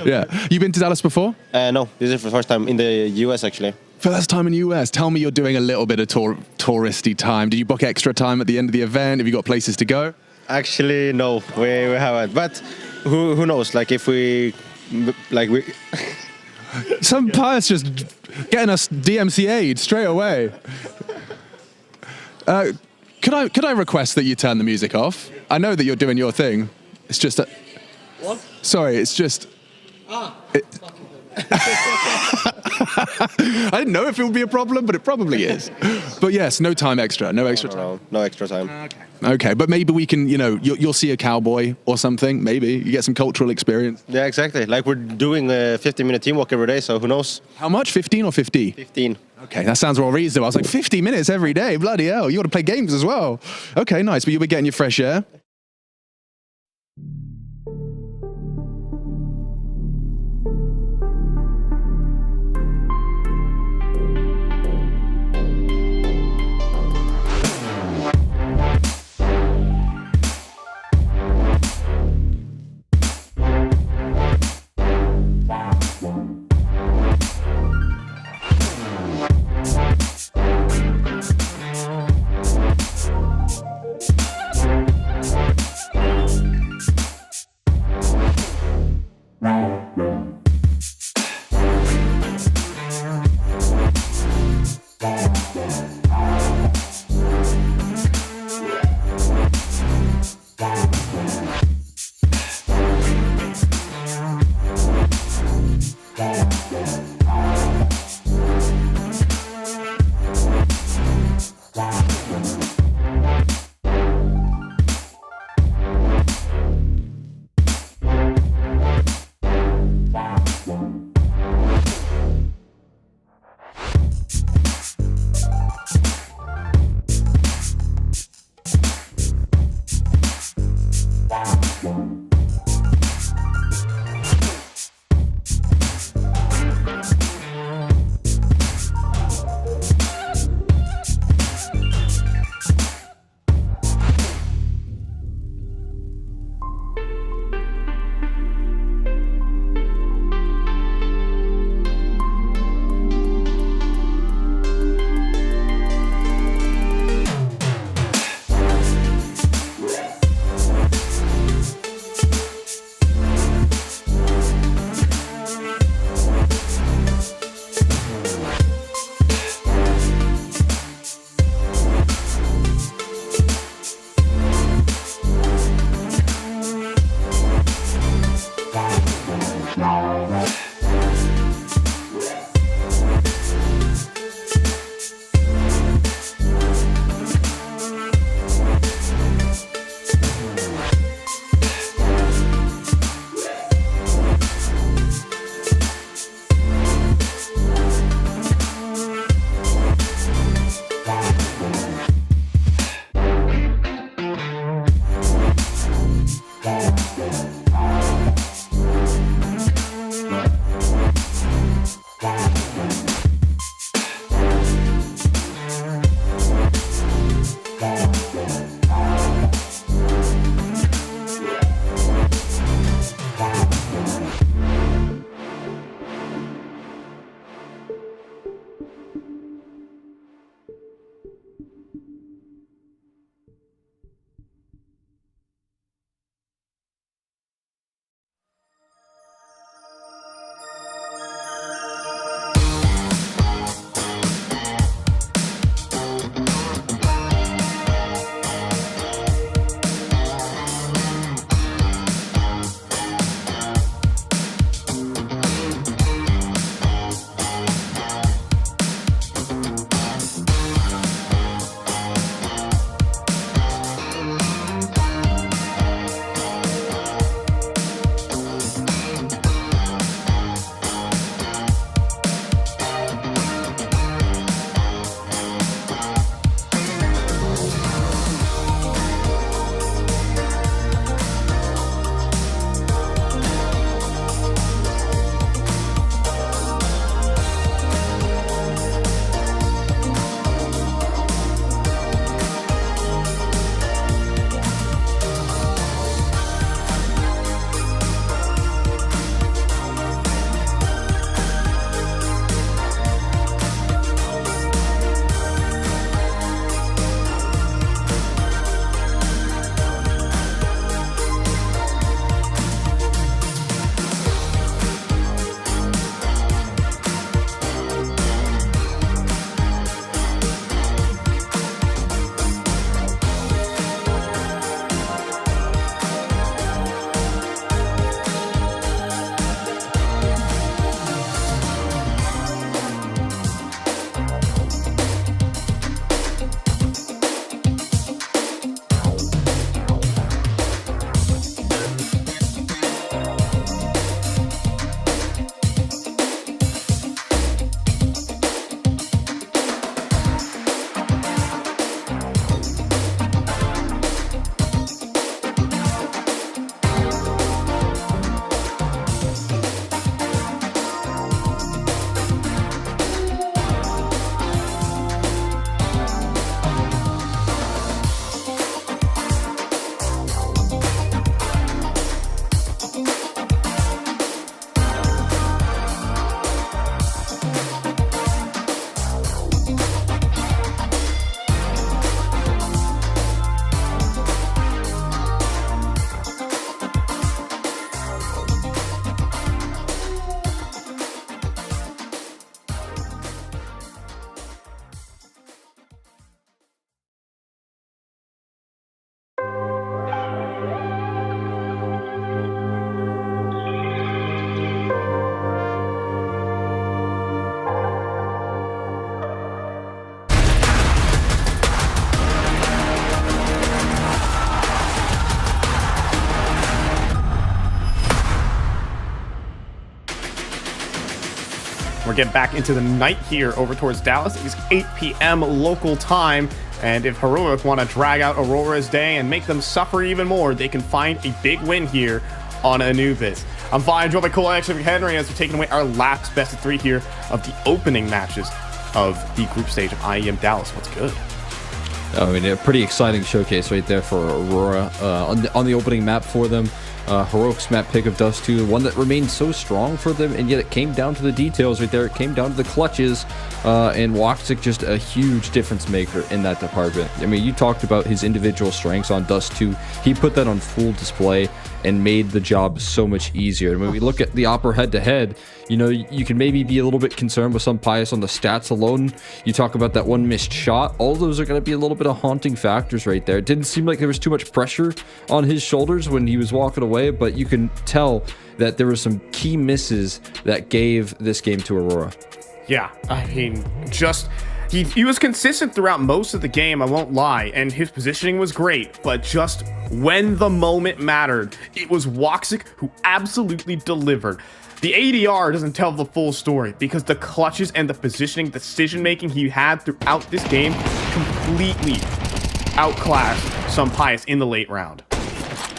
Yeah. You been to Dallas before? No, this is the first time in the US, actually. First time in the US. Tell me you're doing a little bit of touristy time. Did you book extra time at the end of the event? Have you got places to go? Actually, no, we haven't. But who knows? Like, if we... Some Pius just getting us DMCA'd straight away. Could I request that you turn the music off? I know that you're doing your thing. It's just that... What? Sorry, it's just... I didn't know if it would be a problem, but it probably is. But yes, no time extra, no extra time. No extra time. Okay, but maybe we can, you'll see a cowboy or something, maybe. You get some cultural experience. Yeah, exactly. Like we're doing a 15-minute teamwork every day, so who knows? How much, 15 or 50? 15. Okay, that sounds well reasonable. I was like, 50 minutes every day, bloody hell, you got to play games as well. Okay, nice, but you'll be getting your fresh air. We're getting back into the night here over towards Dallas. It is 8 p.m. local time. And if Heroic want to drag out Aurora's day and make them suffer even more, they can find a big win here on Anubis. I'm fine, joined by Cole X and Henry as we're taking away our last best of 3 here of the opening matches of the group stage of IEM Dallas. What's good? I mean, a pretty exciting showcase right there for Aurora on the opening map for them. Heroic's map pick of Dust 2, one that remained so strong for them, and yet it came down to the details right there. It came down to the clutches, and Woxic just a huge difference maker in that department. I mean, you talked about his individual strengths on Dust 2. He put that on full display and made the job so much easier. And when we look at the Opera head-to-head, you know, you can maybe be a little bit concerned with some bias on the stats alone. You talk about that one missed shot. All those are going to be a little bit of haunting factors right there. It didn't seem like there was too much pressure on his shoulders when he was walking away, but you can tell that there were some key misses that gave this game to Aurora. Yeah, I mean, just... He was consistent throughout most of the game, I won't lie, and his positioning was great, but just when the moment mattered, it was Woxic who absolutely delivered. The ADR doesn't tell the full story because the clutches and the positioning, decision-making he had throughout this game completely outclassed Pius in the late round.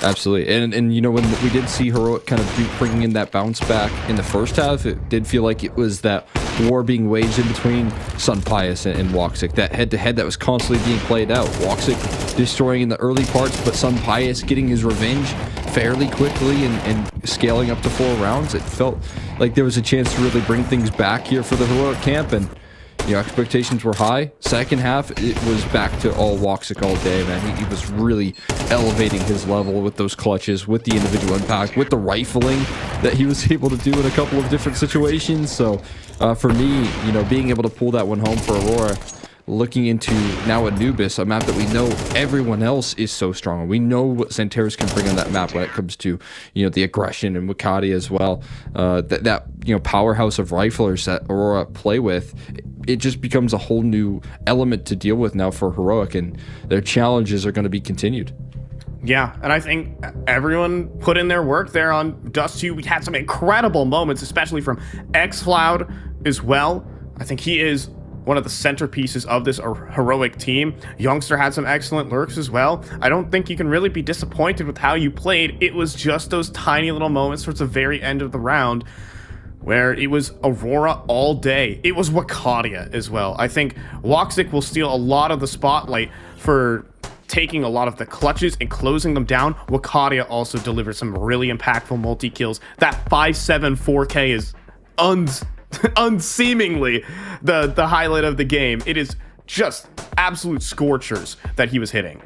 Absolutely. And you know, when we did see Heroic kind of bringing in that bounce back in the first half, it did feel like it was that war being waged in between Pius and Woxic. That head-to-head that was constantly being played out. Woxic destroying in the early parts, but Pius getting his revenge fairly quickly and scaling up to 4 rounds. It felt like there was a chance to really bring things back here for the Heroic camp, and you know, expectations were high. Second half, it was back to all Woxic all day, man. He was really elevating his level with those clutches, with the individual impact, with the rifling that he was able to do in a couple of different situations. So for me, you know, being able to pull that one home for Aurora, looking into now Anubis, a map that we know everyone else is so strong. We know what Santeros can bring on that map when it comes to, you know, the aggression and Wakadia as well. That you know, powerhouse of riflers that Aurora play with, it just becomes a whole new element to deal with now for Heroic, and their challenges are going to be continued. Yeah, and I think everyone put in their work there on Dust 2. We had some incredible moments, especially from X-Cloud as well. I think he is one of the centerpieces of this Heroic team. Youngster had some excellent lurks as well. I don't think you can really be disappointed with how you played. It was just those tiny little moments towards the very end of the round where it was Aurora all day. It was Wakadia as well. I think Woxic will steal a lot of the spotlight for taking a lot of the clutches and closing them down. Wakadia also delivered some really impactful multi-kills. That 5.7 4K is unseemingly the highlight of the game. It is just absolute scorchers that he was hitting.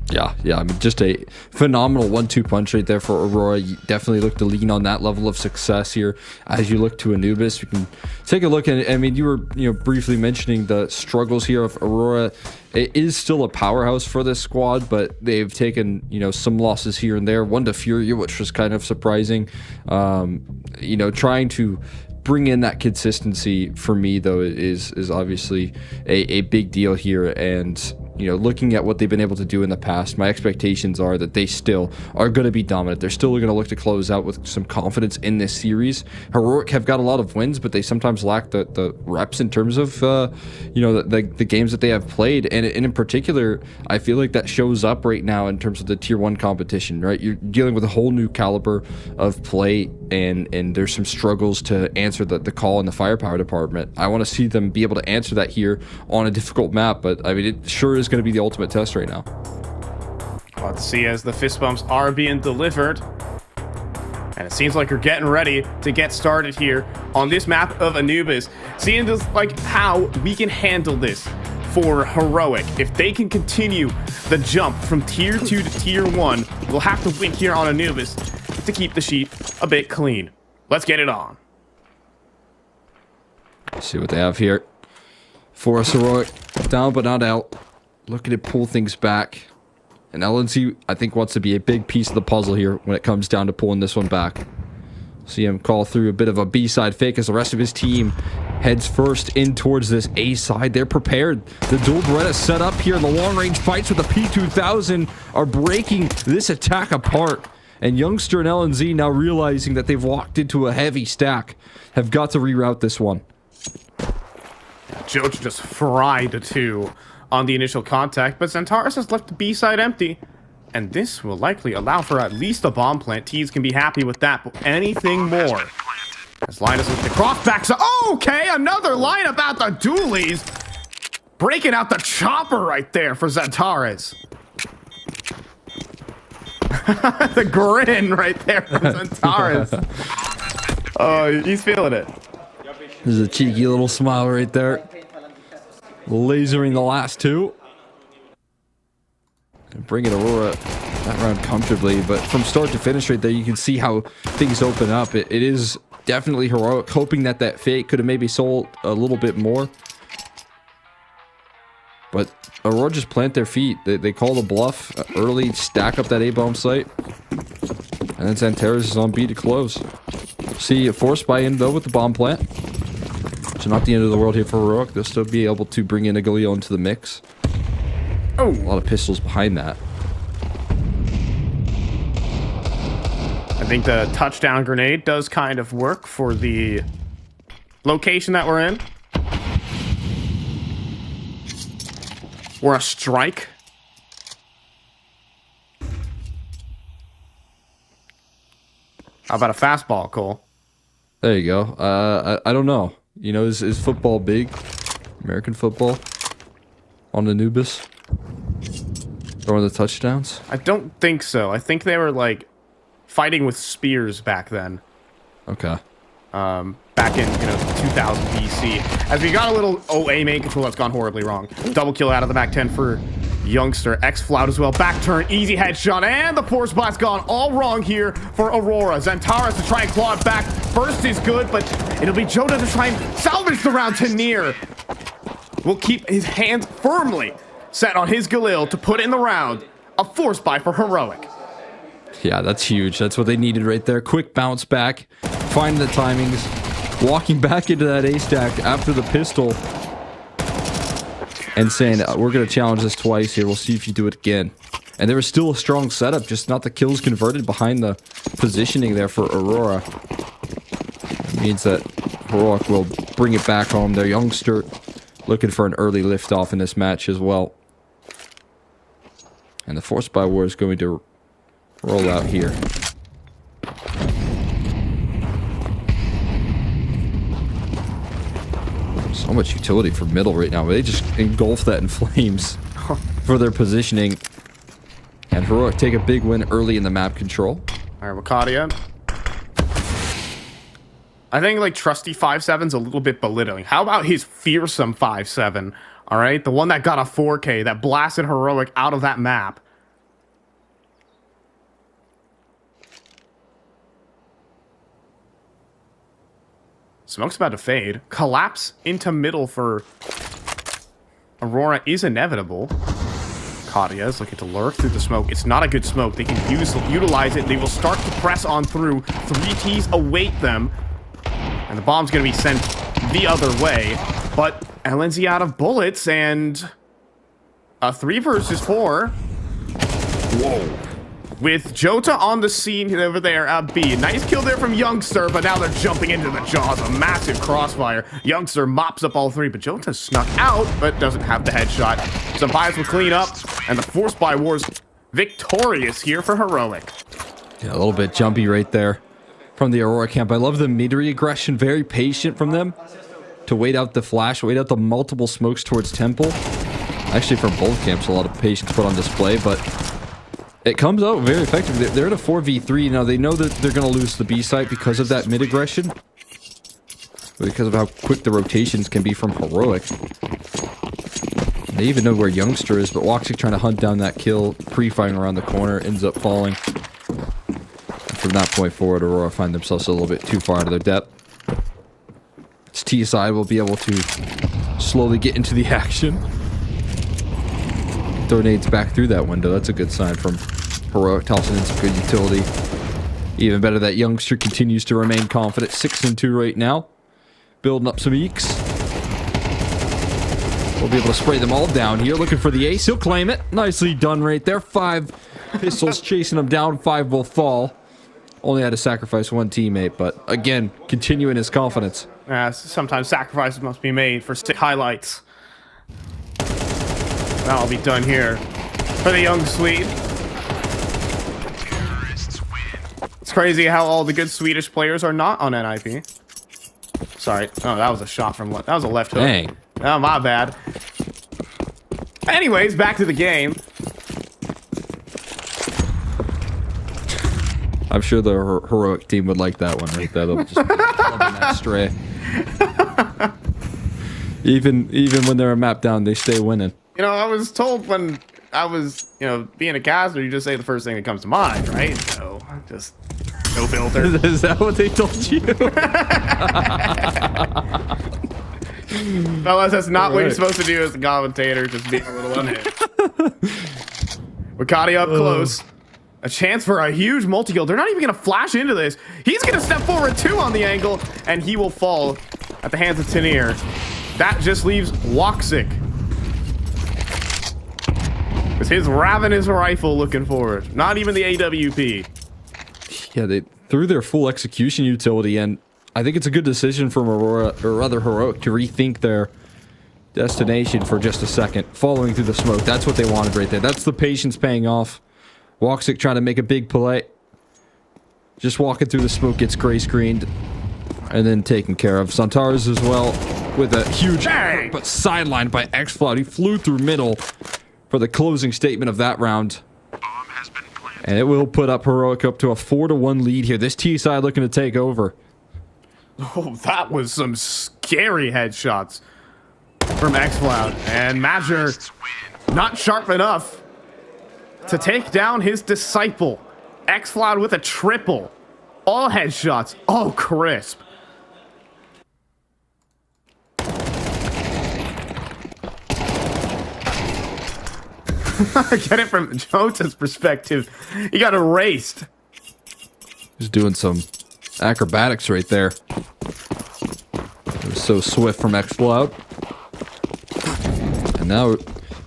Yeah, I mean, just a phenomenal 1-2 punch right there for Aurora. You definitely look to lean on that level of success here as you look to Anubis. We can take a look at, I mean, you were, you know, briefly mentioning the struggles here of Aurora. It is still a powerhouse for this squad, but they've taken, you know, some losses here and there. One to Furia, which was kind of surprising. You know, trying to bring in that consistency for me, though, is obviously a big deal here. And you know, looking at what they've been able to do in the past, my expectations are that they still are going to be dominant. They're still going to look to close out with some confidence in this series. Heroic have got a lot of wins, but they sometimes lack the reps in terms of, you know, the games that they have played. And in particular, I feel like that shows up right now in terms of the Tier 1 competition, right? You're dealing with a whole new caliber of play, and there's some struggles to answer the call in the firepower department. I want to see them be able to answer that here on a difficult map, but I mean, it sure is going to be the ultimate test right now. Let's see as the fist bumps are being delivered. And it seems like you're getting ready to get started here on this map of Anubis. Seeing just like how we can handle this for Heroic. If they can continue the jump from Tier 2 to Tier 1, we'll have to win here on Anubis to keep the sheet a bit clean. Let's get it on. Let's see what they have here. For us, Heroic, down but not out. Looking to pull things back. And LNC, I think, wants to be a big piece of the puzzle here when it comes down to pulling this one back. See him call through a bit of a B-side fake as the rest of his team heads first in towards this A side. They're prepared. The dual Beretta set up here. The long-range fights with the P2000 are breaking this attack apart. And Youngster and LNZ, now realizing that they've walked into a heavy stack, have got to reroute this one. Jota just fried the 2 on the initial contact, but Xantares has left the B side empty. And this will likely allow for at least a bomb plant. Tees can be happy with that, but anything more. As Linus with the crossbacks. Okay, another lineup out the dualies. Breaking out the chopper right there for Xantares. The grin right there from Xantares. Oh, he's feeling it. There's a cheeky little smile right there. Lasering the last 2. Bringing Aurora that round comfortably, but from start to finish right there, you can see how things open up. It is definitely heroic, hoping that that fake could have maybe sold a little bit more. But Aurora just plant their feet. They call the bluff early, stack up that A-bomb site. And then Xantares is on B to close. See a force buy in though with the bomb plant. So not the end of the world here for Heroic. They'll still be able to bring in a Galil into the mix. Oh, a lot of pistols behind that. I think the touchdown grenade does kind of work for the location that we're in. Or a strike. How about a fastball, Cole? There you go. I don't know. You know, is football big? American football? On Anubis? Throwing the touchdowns? I don't think so. I think they were like fighting with spears back then. Okay. Back in 2000 BC. As we got a little OA main control that's gone horribly wrong. Double kill out of the Mac 10 for Youngster. X flout as well. Back turn, easy headshot, and the force blast gone all wrong here for Aurora. Xantares to try and claw it back. First is good, but it'll be Jota to try and salvage the round. Tanir will keep his hands firmly set on his Galil to put in the round. A force buy for Heroic. Yeah, that's huge. That's what they needed right there. Quick bounce back, finding the timings, walking back into that A stack after the pistol, and saying, we're going to challenge this twice here. We'll see if you do it again. And there was still a strong setup, just not the kills converted behind the positioning there for Aurora. It means that Heroic will bring it back home. Their Youngster looking for an early liftoff in this match as well. And the force buy war is going to roll out here. So much utility for middle right now. They just engulf that in flames for their positioning. And Heroic take a big win early in the map control. All right, Wakadia. I think like Trusty 5-7's a little bit belittling. How about his fearsome 5-7? All right, the one that got a 4K that blasted Heroic out of that map. Smoke's about to fade. Collapse into middle for Aurora is inevitable. Kadia is looking to lurk through the smoke. It's not a good smoke. They can utilize it. They will start to press on through. 3Ts await them. And the bomb's going to be sent the other way. But LNZ out of bullets and a 3 versus 4. Whoa. With Jota on the scene over there at B. Nice kill there from Youngster, but now they're jumping into the jaws. A massive crossfire. Youngster mops up all 3, but Jota snuck out, but doesn't have the headshot. Some buys will clean up, and the force buy war's victorious here for Heroic. Yeah, a little bit jumpy right there from the Aurora camp. I love the mid-re aggression. Very patient from them to wait out the flash, wait out the multiple smokes towards Temple. Actually, from both camps, a lot of patience put on display, but it comes out very effective. They're in a 4v3. Now, they know that they're going to lose the B site because of that mid-aggression. Because of how quick the rotations can be from Heroic. They even know where Youngster is, but Woxic trying to hunt down that kill, pre-firing around the corner, ends up falling. And from that point forward, Aurora find themselves a little bit too far out of their depth. Its T side will be able to slowly get into the action. Throw nades back through that window. That's a good sign from Heroic, tossing in some good utility. Even better that Youngster continues to remain confident. 6-2 right now. Building up some eeks. We'll be able to spray them all down here. Looking for the ace. He'll claim it. Nicely done right there. 5 pistols chasing him down. 5 will fall. Only had to sacrifice 1 teammate, but again, continuing his confidence. Sometimes sacrifices must be made for sick highlights. That'll be done here for the young Swede. It's crazy how all the good Swedish players are not on NIP. Sorry. Oh, that was a shot from left. That was a left hook. Dang. Oh, my bad. Anyways, back to the game. I'm sure the heroic team would like that one right there. They'll just loving that stray. Even when they're a map down, they stay winning. You know, I was told when I was, being a caster, you just say the first thing that comes to mind, right? So, just no filter. Is that what they told you? Fellas, that's not what you're supposed to do as a commentator, just being a little unhinged. Wakati up close. A chance for a huge multi-kill. They're not even going to flash into this. He's going to step forward too on the angle, and he will fall at the hands of Tanir. That just leaves Woxic with his ravenous rifle looking forward. Not even the AWP. Yeah, they threw their full execution utility, and I think it's a good decision from Aurora, or rather Heroic, to rethink their destination for just a second. Following through the smoke, that's what they wanted right there. That's the patience paying off. Woxic trying to make a big play. Just walking through the smoke, gets gray screened, and then taken care of. Santaris as well with a huge effort, but sidelined by XFloud. He flew through middle for the closing statement of that round. And it will put up Heroic up to a 4-1 lead here. This T side looking to take over. Oh, that was some scary headshots from XFloud. And Major not sharp enough to take down his disciple. XFloud with a triple. All headshots. Oh, crisp. Get it from Jota's perspective. He got erased. He's doing some acrobatics right there. It was so swift from XFloud. And now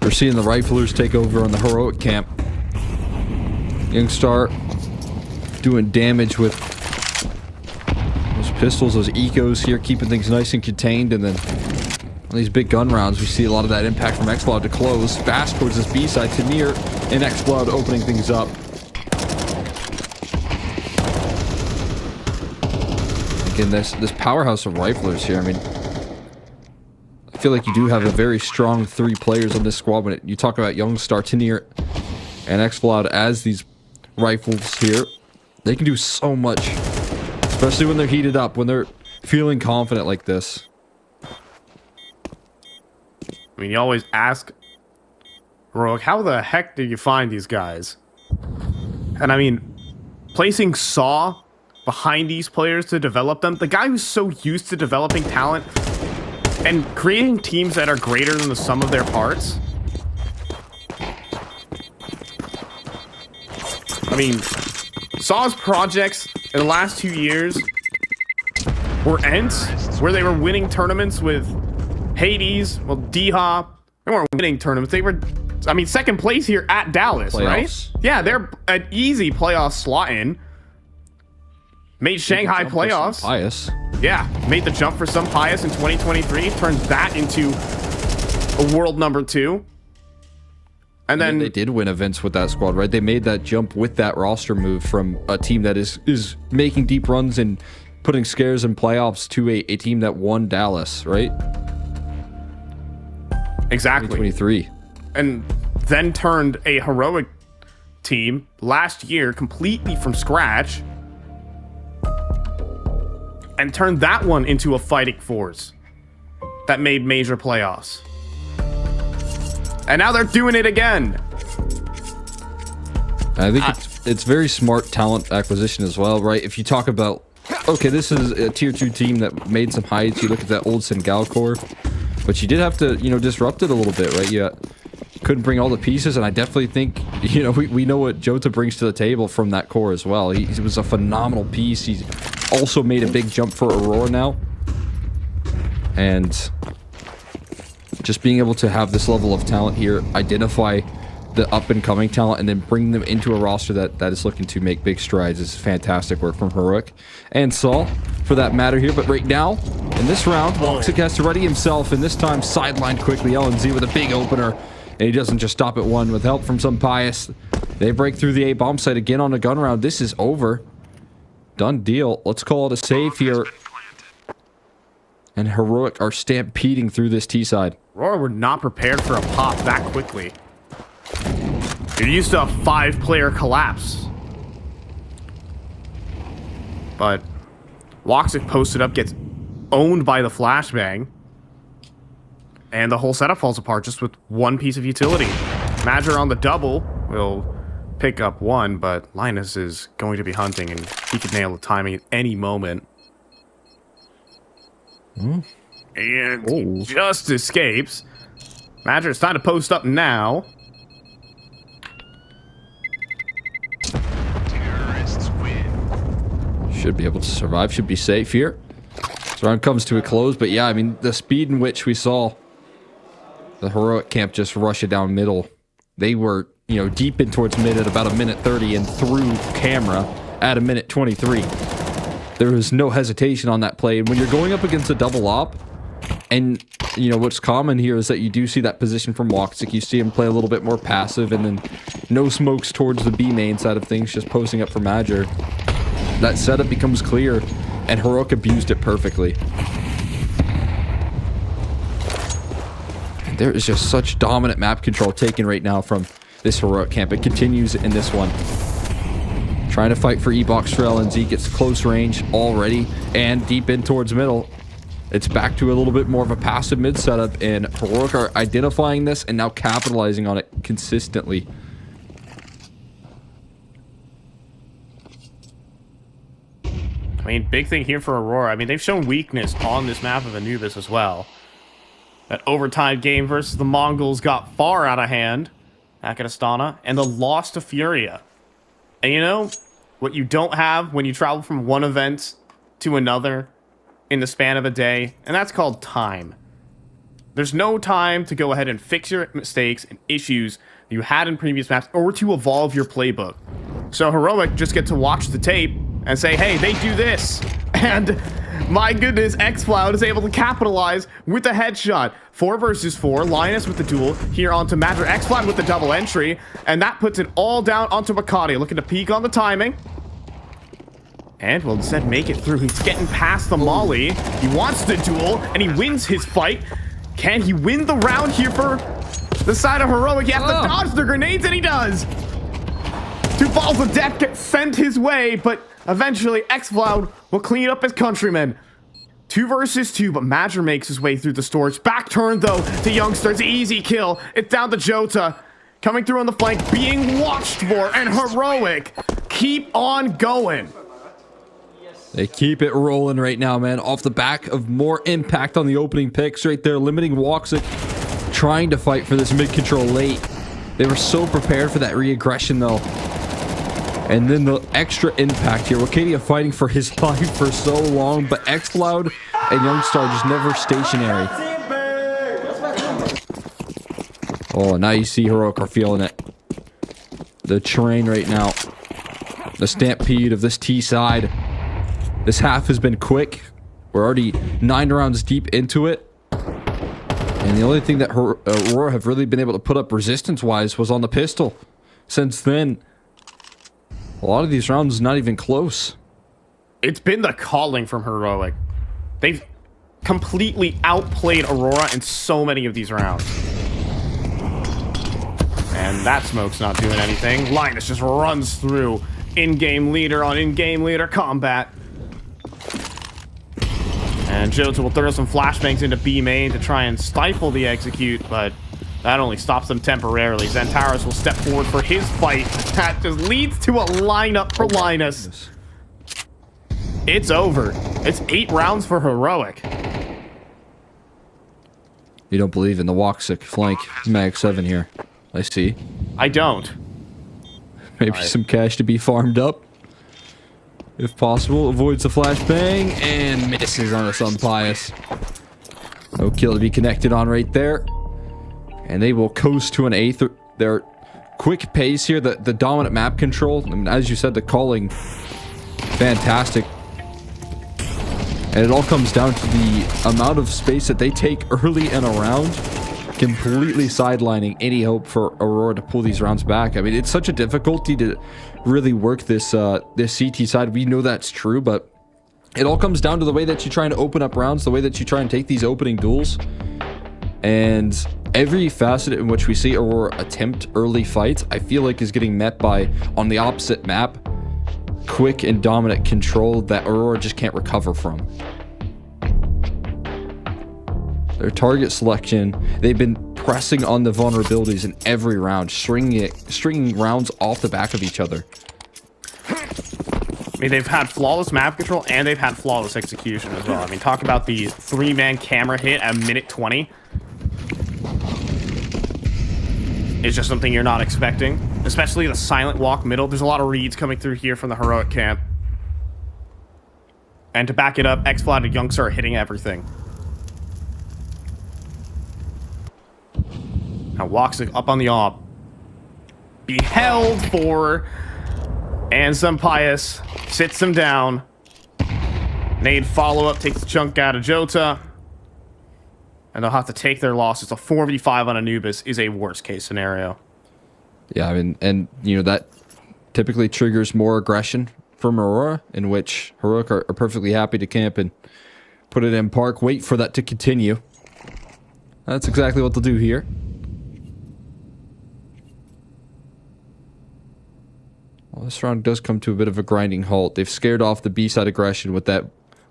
we're seeing the riflers take over on the Heroic camp. Youngstar doing damage with those pistols, those ecos here, keeping things nice and contained, and then on these big gun rounds, we see a lot of that impact from XFloud to close. Fast towards this B side, Tanir and XFloud opening things up. Again, this powerhouse of riflers here, I mean, I feel like you do have a very strong 3 players on this squad. When you talk about Youngstar, Tanir, and XFloud as these rifles here, they can do so much, especially when they're heated up, when they're feeling confident like this. I mean, you always ask Heroic, how the heck did you find these guys? And I mean, placing Saw behind these players to develop them, the guy who's so used to developing talent and creating teams that are greater than the sum of their parts. I mean, Saw's projects in the last 2 years were Ents, where they were winning tournaments with Hades, well, D-Hop. They weren't winning tournaments. They were, I mean, second place here at Dallas, Playoffs. right? Yeah, they're an easy playoff slot in. Made Shanghai playoffs. Pious. Yeah, made the jump for some Pious in 2023. Turned that into a world number 2. And then they did win events with that squad, right? They made that jump with that roster move from a team that is making deep runs and putting scares in playoffs to a team that won Dallas, right? Exactly. 2023. And then turned a Heroic team last year completely from scratch and turned that one into a fighting force that made major playoffs. And now they're doing it again. I think it's very smart talent acquisition as well, right? If you talk about, okay, this is a tier 2 team that made some heights. You look at that old Singal core, but you did have to, disrupt it a little bit, right? You couldn't bring all the pieces, and I definitely think, we know what Jota brings to the table from that core as well. He was a phenomenal piece. He's also made a big jump for Aurora now. And just being able to have this level of talent here, identify the up-and-coming talent, and then bring them into a roster that is looking to make big strides is fantastic work from Heroic and Saul, for that matter here. But right now, In this round, Woxic has to ready himself, and this time sidelined quickly. LNZ with a big opener, and he doesn't just stop at one. With help from some Pius, they break through the A bomb site again on a gun round. This is over. Done deal. Let's call it a save here. And Heroic are stampeding through this T side. Aurora were not prepared for a pop that quickly. You're used to a 5-player collapse. But Woxic posted up, gets owned by the flashbang. And the whole setup falls apart just with one piece of utility. Madger on the double will pick up one, but Linus is going to be hunting, and he could nail the timing at any moment. And he just escapes. Madger, it's time to post up now. Should be able to survive, should be safe here. This round comes to a close, but yeah, I mean, the speed in which we saw the Heroic camp just rush it down middle. They were, you know, deep in towards mid at about a minute 30 and through camera at a minute 23. There was no hesitation on that play. And when you're going up against a double op, and, you know, what's common here is that you do see that position from Woxic. You see him play a little bit more passive, and then no smokes towards the B main side of things, just posting up for Madger. That setup becomes clear, and Heroic abused it perfectly. And there is just such dominant map control taken right now from this Heroic camp. It continues in this one. Trying to fight for E-Box Trail, and Zeke gets close range already, and deep in towards middle. It's back to a little bit more of a passive mid setup, and Heroic are identifying this and now capitalizing on it consistently. I mean, big thing here for Aurora. I mean, they've shown weakness on this map of Anubis as well. That overtime game versus the Mongols got far out of hand back at Astana, and the loss to Furia. And you know, what you don't have when you travel from one event to another in the span of a day, and that's called time. There's no time to go ahead and fix your mistakes and issues that you had in previous maps, or to evolve your playbook. So Heroic just get to watch the tape and say, hey, they do this. And my goodness, xCloud is able to capitalize with a headshot. 4 versus 4, Linus with the duel here onto Madger. xCloud with the double entry, and that puts it all down onto Makati, looking to peek on the timing. And will instead make it through. He's getting past the molly. He wants the duel, and he wins his fight. Can he win the round here for the side of Heroic? He has to dodge the grenades, and he does. 2 balls of death get sent his way, but eventually xCloud will clean up his countrymen. 2 versus 2, but Madger makes his way through the storage. Back turn, though, to Youngsters. Easy kill. It's down to Jota. Coming through on the flank, being watched for, and Heroic keep on going. They keep it rolling right now, man. Off the back of more impact on the opening picks right there, limiting Woxic, trying to fight for this mid-control late. They were so prepared for that re-aggression, though. And then the extra impact here. Wacadia fighting for his life for so long, but xCloud and Youngstar just never stationary. Oh, now you see Heroic are feeling it. The train right now. The stampede of this T side. This half has been quick. We're already 9 rounds deep into it. And the only thing that Aurora have really been able to put up resistance-wise was on the pistol. Since then, a lot of these rounds not even close. It's been the calling from Heroic. They've completely outplayed Aurora in so many of these rounds. And that smoke's not doing anything. Linus just runs through in-game leader on in-game leader combat. And Jota will throw some flashbangs into B main to try and stifle the execute, but that only stops them temporarily. Xantaros will step forward for his fight. That just leads to a lineup for Linus. It's over. It's 8 rounds for Heroic. You don't believe in the Woxic flank mag 7 here. I see. I don't. Maybe some cash to be farmed up. If possible, avoids the flashbang and misses on some Pius. No kill to be connected on right there. And they will coast to an 8th. Their quick pace here, the dominant map control. I mean, as you said, the calling, fantastic. And it all comes down to the amount of space that they take early and around, completely sidelining any hope for Aurora to pull these rounds back. I mean, it's such a difficulty to really work this this CT side. We know that's true, but it all comes down to the way that you try and open up rounds, the way that you try and take these opening duels. And every facet in which we see Aurora attempt early fights, I feel like is getting met by, on the opposite map, quick and dominant control that Aurora just can't recover from. Their target selection, they've been pressing on the vulnerabilities in every round, stringing rounds off the back of each other. I mean, they've had flawless map control and they've had flawless execution as well. I mean, talk about the 3-man camera hit at minute 20. It's just something you're not expecting, especially the silent walk middle. There's a lot of reads coming through here from the Heroic camp. And to back it up, X-Flat and Youngster are hitting everything. Now walks up on the op. Beheld for... And some Pius sits him down. Nade follow-up takes the chunk out of Jota. And they'll have to take their losses. A 4v5 on Anubis is a worst-case scenario. Yeah, I mean, and, you know, that typically triggers more aggression from Aurora, in which Heroic are perfectly happy to camp and put it in park, wait for that to continue. That's exactly what they'll do here. Well, this round does come to a bit of a grinding halt. They've scared off the B-side aggression with that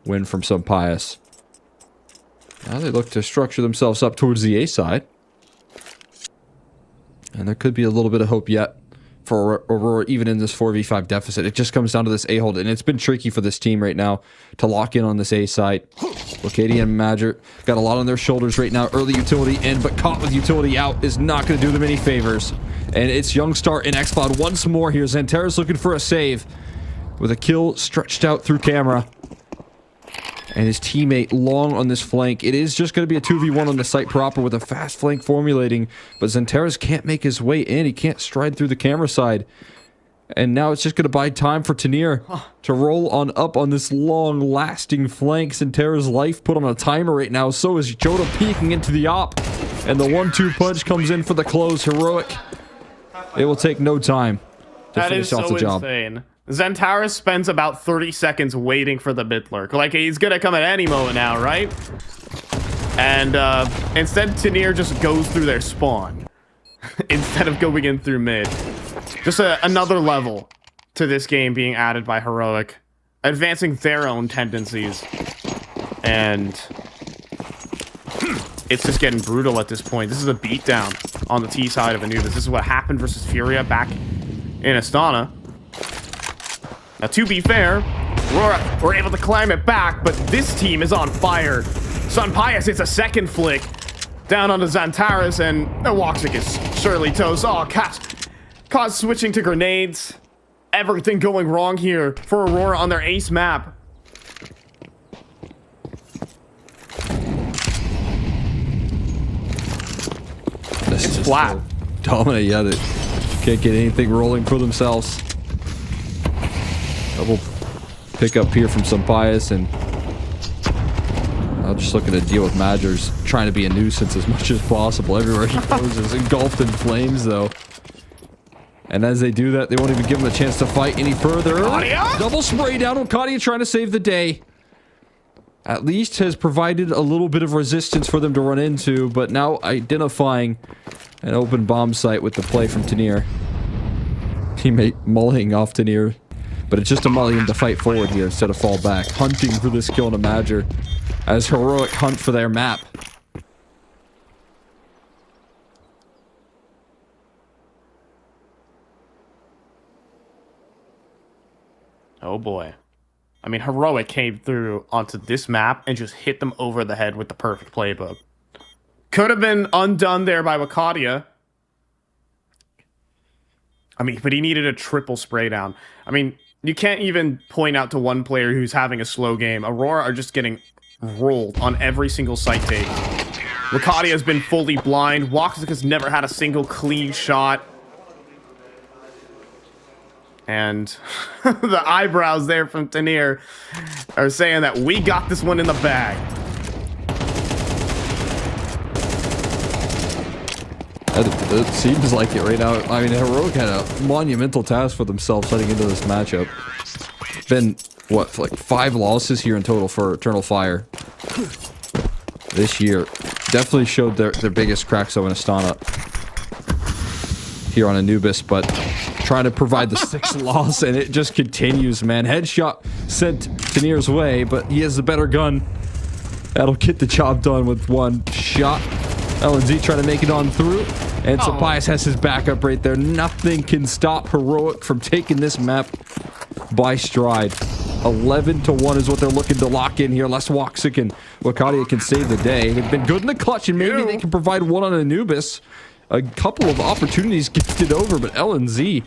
win from some Pius. Now they look to structure themselves up towards the A side. And there could be a little bit of hope yet for Aurora, even in this 4v5 deficit. It just comes down to this A hold, and it's been tricky for this team right now to lock in on this A site. Locadia and Madger got a lot on their shoulders right now. Early utility in, but caught with utility out is not going to do them any favors. And it's Youngstar and X-Cloud once more here. Xantares looking for a save with a kill stretched out through camera. And his teammate long on this flank. It is just going to be a 2v1 on the site proper with a fast flank formulating. But Xantares can't make his way in. He can't stride through the camera side. And now it's just going to buy time for Tanir to roll on up on this long-lasting flank. Xantares' life put on a timer right now. So is Jota peeking into the op. And the 1-2 punch comes in for the close. Heroic. It will take no time to finish off the job. Insane. Xantares spends about 30 seconds waiting for the mid lurk. Like, he's gonna come at any moment now, right? And instead, Tanir just goes through their spawn instead of going in through mid. Just another level to this game being added by Heroic, advancing their own tendencies. And it's just getting brutal at this point. This is a beatdown on the T side of Anubis. This is what happened versus Furia back in Astana. Now, to be fair, Aurora were able to climb it back, but this team is on fire. Sun Pius hits a second flick down onto Xantares, and Woxic is surely toast. Oh, Cause switching to grenades. Everything going wrong here for Aurora on their ace map. It's flat. Dominant, yeah, they can't get anything rolling for themselves. Double pick up here from some Pius, and I'm just looking to deal with Madgers, trying to be a nuisance as much as possible. Everywhere he goes is engulfed in flames, though. And as they do that, they won't even give him a chance to fight any further. Double spray down on Kadia, trying to save the day. At least has provided a little bit of resistance for them to run into, but now identifying an open bomb site with the play from Tanir. Teammate mulling off Tanir, but it's just a mully him to fight forward here instead of fall back. Hunting for this kill in a Madger as Heroic hunt for their map. Oh boy. I mean, Heroic came through onto this map and just hit them over the head with the perfect playbook. Could have been undone there by Wakadia. I mean, but he needed a triple spray down. I mean, you can't even point out to one player who's having a slow game. Aurora are just getting rolled on every single site take. Wakadia has been fully blind. Woxic has never had a single clean shot. And the eyebrows there from Tanir are saying that we got this one in the bag. It seems like it right now. I mean, Heroic had a monumental task for themselves heading into this matchup. Been, what, like 5 losses here in total for Eternal Fire this year. Definitely showed their biggest cracks though in Astana here on Anubis, but trying to provide the 6th loss, and it just continues, man. Headshot sent Tanir's way, but he has the better gun. That'll get the job done with 1 shot. LNZ trying to make it on through, and Sapias has his backup right there. Nothing can stop Heroic from taking this map by stride. 11-1 is what they're looking to lock in here. Les Woxic and Wakadia can save the day. They've been good in the clutch, and maybe they can provide one on Anubis. A couple of opportunities gifted over, but LNZ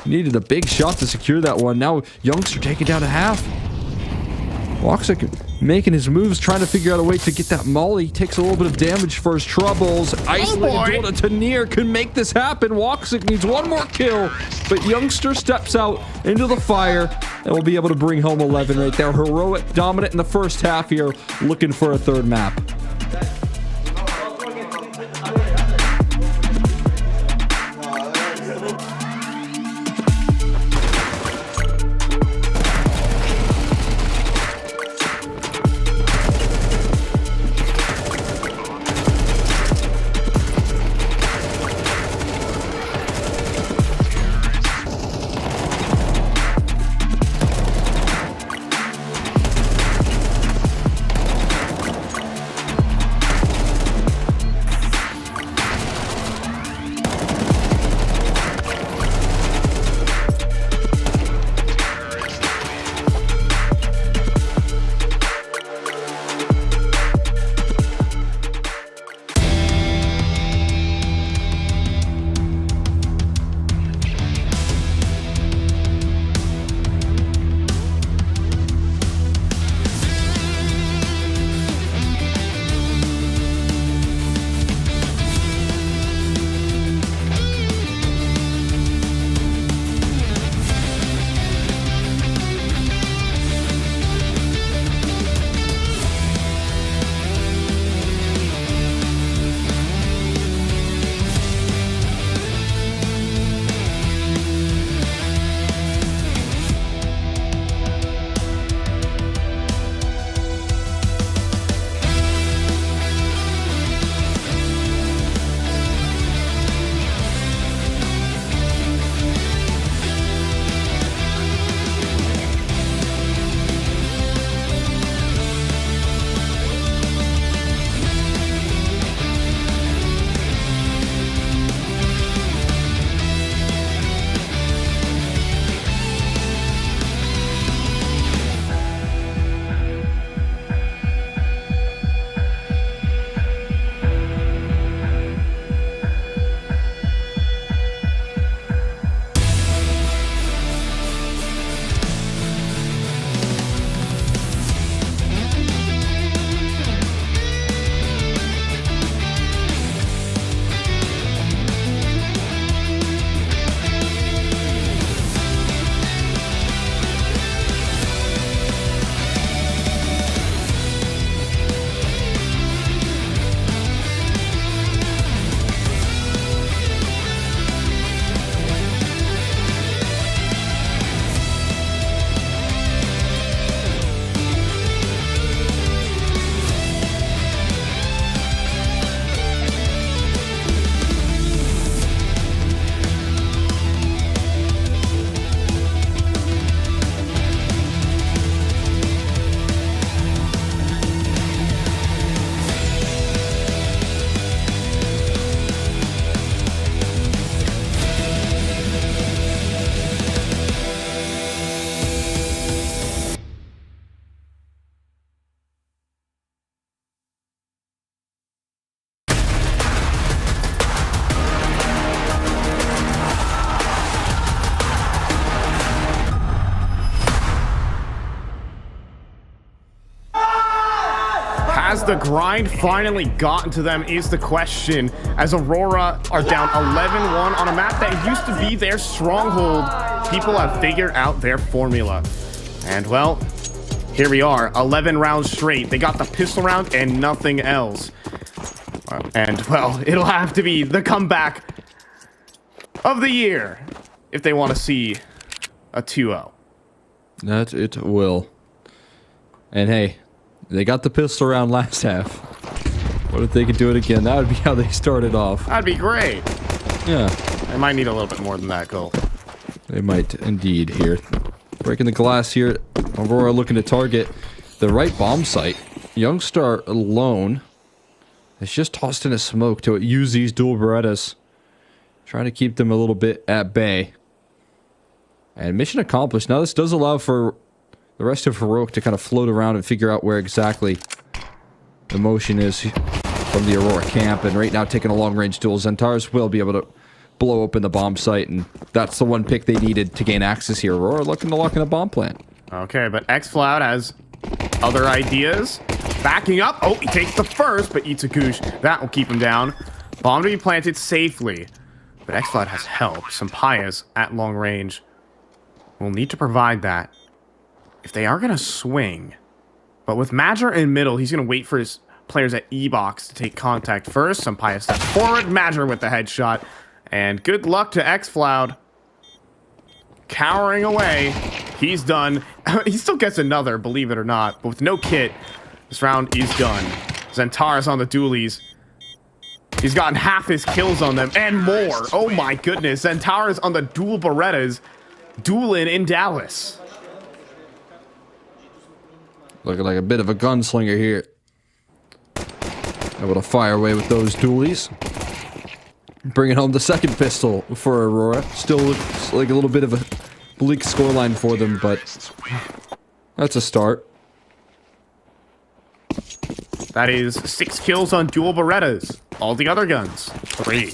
needed a big shot to secure that one. Now Youngster taking down a half. Woxic making his moves, trying to figure out a way to get that molly. Takes a little bit of damage for his troubles. Isolated duel to Tanir could make this happen. Woxic needs 1 more kill, but Youngster steps out into the fire and will be able to bring home 11 right there. Heroic dominant in the first half here, looking for a 3rd map. Has the grind finally gotten to them is the question, as Aurora are down 11-1 on a map that used to be their stronghold. People have figured out their formula. And well, here we are, 11 rounds straight. They got the pistol round and nothing else. And well, it'll have to be the comeback of the year if they want to see a 2-0. That it will. And hey, they got the pistol round last half. What if they could do it again? That would be how they started off. That'd be great. Yeah. They might need a little bit more than that goal. They might indeed here. Breaking the glass here. Aurora looking to target the right bomb site. Youngstar alone has just tossed in a smoke to use these dual Berettas. Trying to keep them a little bit at bay. And mission accomplished. Now this does allow for the rest of Heroic to kind of float around and figure out where exactly the motion is from the Aurora camp. And right now taking a long-range duel. Zentaris will be able to blow open the bomb site, and that's the one pick they needed to gain access here. Aurora looking to lock in a bomb plant. Okay, but xFloud has other ideas. Backing up. Oh, he takes the first, but eats a goosh. That will keep him down. Bomb to be planted safely. But xFloud has help. Sampaya's at long range. We'll need to provide that if they are going to swing. But with Madger in middle, he's going to wait for his players at E-Box to take contact first. Sampaya steps forward. Madger with the headshot. And good luck to xFloud. Cowering away. He's done. He still gets another, believe it or not. But with no kit, this round is done. Zentaris on the dualies. He's gotten half his kills on them and more. Oh my goodness. Zentaris on the dual Berettas. Dueling in Dallas. Looking like a bit of a gunslinger here. Able to fire away with those dualies. Bringing home the second pistol for Aurora. Still looks like a little bit of a bleak scoreline for them, but that's a start. That is 6 kills on dual Berettas. All the other guns, 3.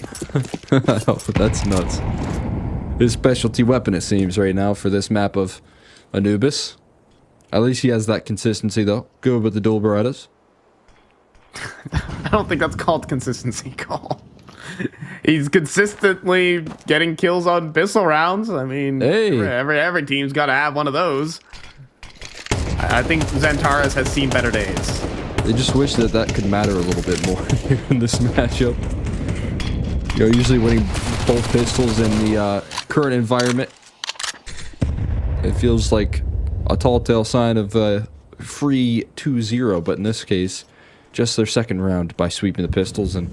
Oh, that's nuts. His specialty weapon, it seems, right now for this map of Anubis. At least he has that consistency, though. Good with the dual Berettas. I don't think that's called consistency, Cole. He's consistently getting kills on pistol rounds. I mean, hey. every team's got to have one of those. I think Zentaris has seen better days. They just wish that that could matter a little bit more in this matchup. You know, usually winning both pistols in the current environment, it feels like a tall tale sign of free 2-0, but in this case, just their second round by sweeping the pistols. And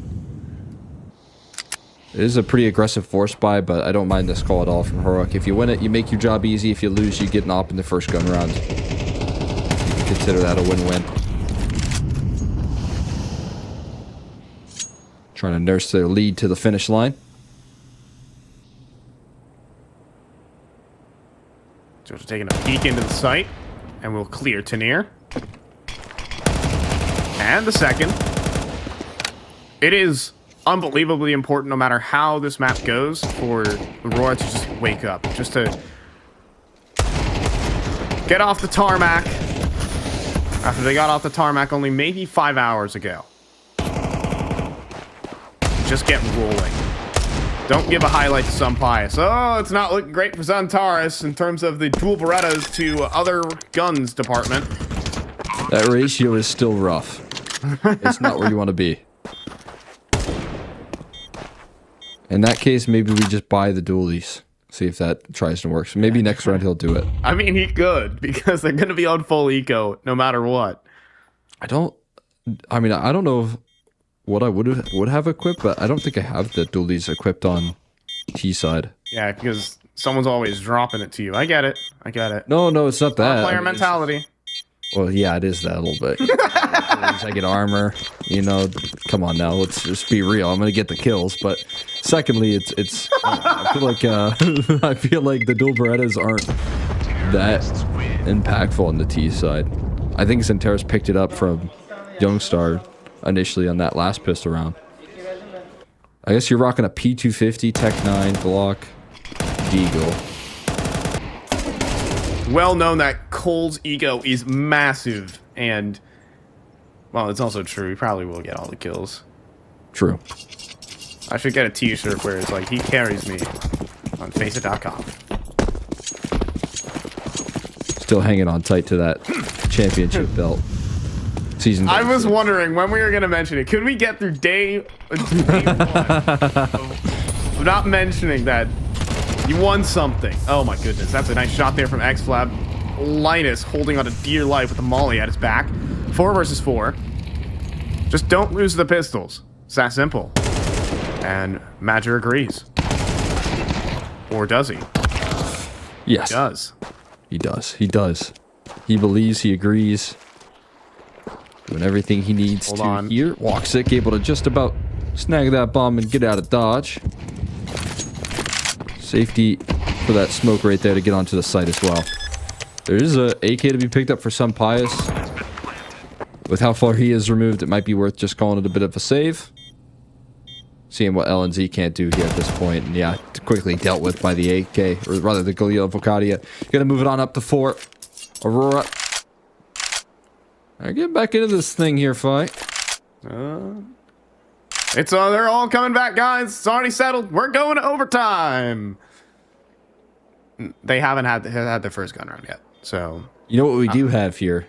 it is a pretty aggressive force buy, but I don't mind this call at all from Heroic. If you win it, you make your job easy. If you lose, you get an op in the first gun round. You can consider that a win-win. Trying to nurse their lead to the finish line. So we're taking a peek into the site, and we'll clear Tanir. And the second. It is unbelievably important, no matter how this map goes, for Aurora to just wake up. Just to get off the tarmac. After they got off the tarmac only maybe 5 hours ago. Just get rolling. Don't give a highlight to Sampaia. Oh, it's not looking great for Zentaris in terms of the dual Berettas to other guns department. That ratio is still rough. It's not where you want to be. In that case, maybe we just buy the dualies. See if that tries to work. So maybe next round he'll do it. I mean, he could, because they're going to be on full eco no matter what. I don't know what I would have equipped, but I don't think I have the dualies equipped on T side. Yeah, because someone's always dropping it to you. I get it. No, it's not that. Player mentality. Well, yeah, it is that a little bit. I get armor, you know. Come on now, let's just be real. I'm gonna get the kills, but secondly, it's. I feel like the dual Berettas aren't that impactful on the T side. I think Zentaris picked it up from Youngstar initially on that last pistol round. I guess you're rocking a P250 Tech 9 Glock Deagle. Well known that Cole's ego is massive, and Well, it's also true. He probably will get all the kills. True. I should get a t-shirt where it's like, he carries me on faceit.com. Still hanging on tight to that championship belt. Season. I was wondering when we were going to mention it. Could we get through day one of not mentioning that you won something? Oh my goodness. That's a nice shot there from X-Flab. Linus holding on to dear life with the molly at his back. 4 versus 4. Just don't lose the pistols. It's that simple. And Madger agrees. Or does he? Yes. He does. He does. He does. He believes, he agrees. Doing everything he needs Hold to on. here. Walksick able to just about snag that bomb and get out of dodge. Safety for that smoke right there to get onto the site as well. There is a AK to be picked up for some Pius. With how far he is removed, it might be worth just calling it a bit of a save. Seeing what LNZ can't do here at this point. And yeah, quickly dealt with by the AK, or rather the Galil Vocadia. Gonna move it on up to 4. Aurora. Alright, get back into this thing here, fight. It's they're all coming back, guys. It's already settled. We're going to overtime. They haven't had their first gun round yet, so You know what we do have here?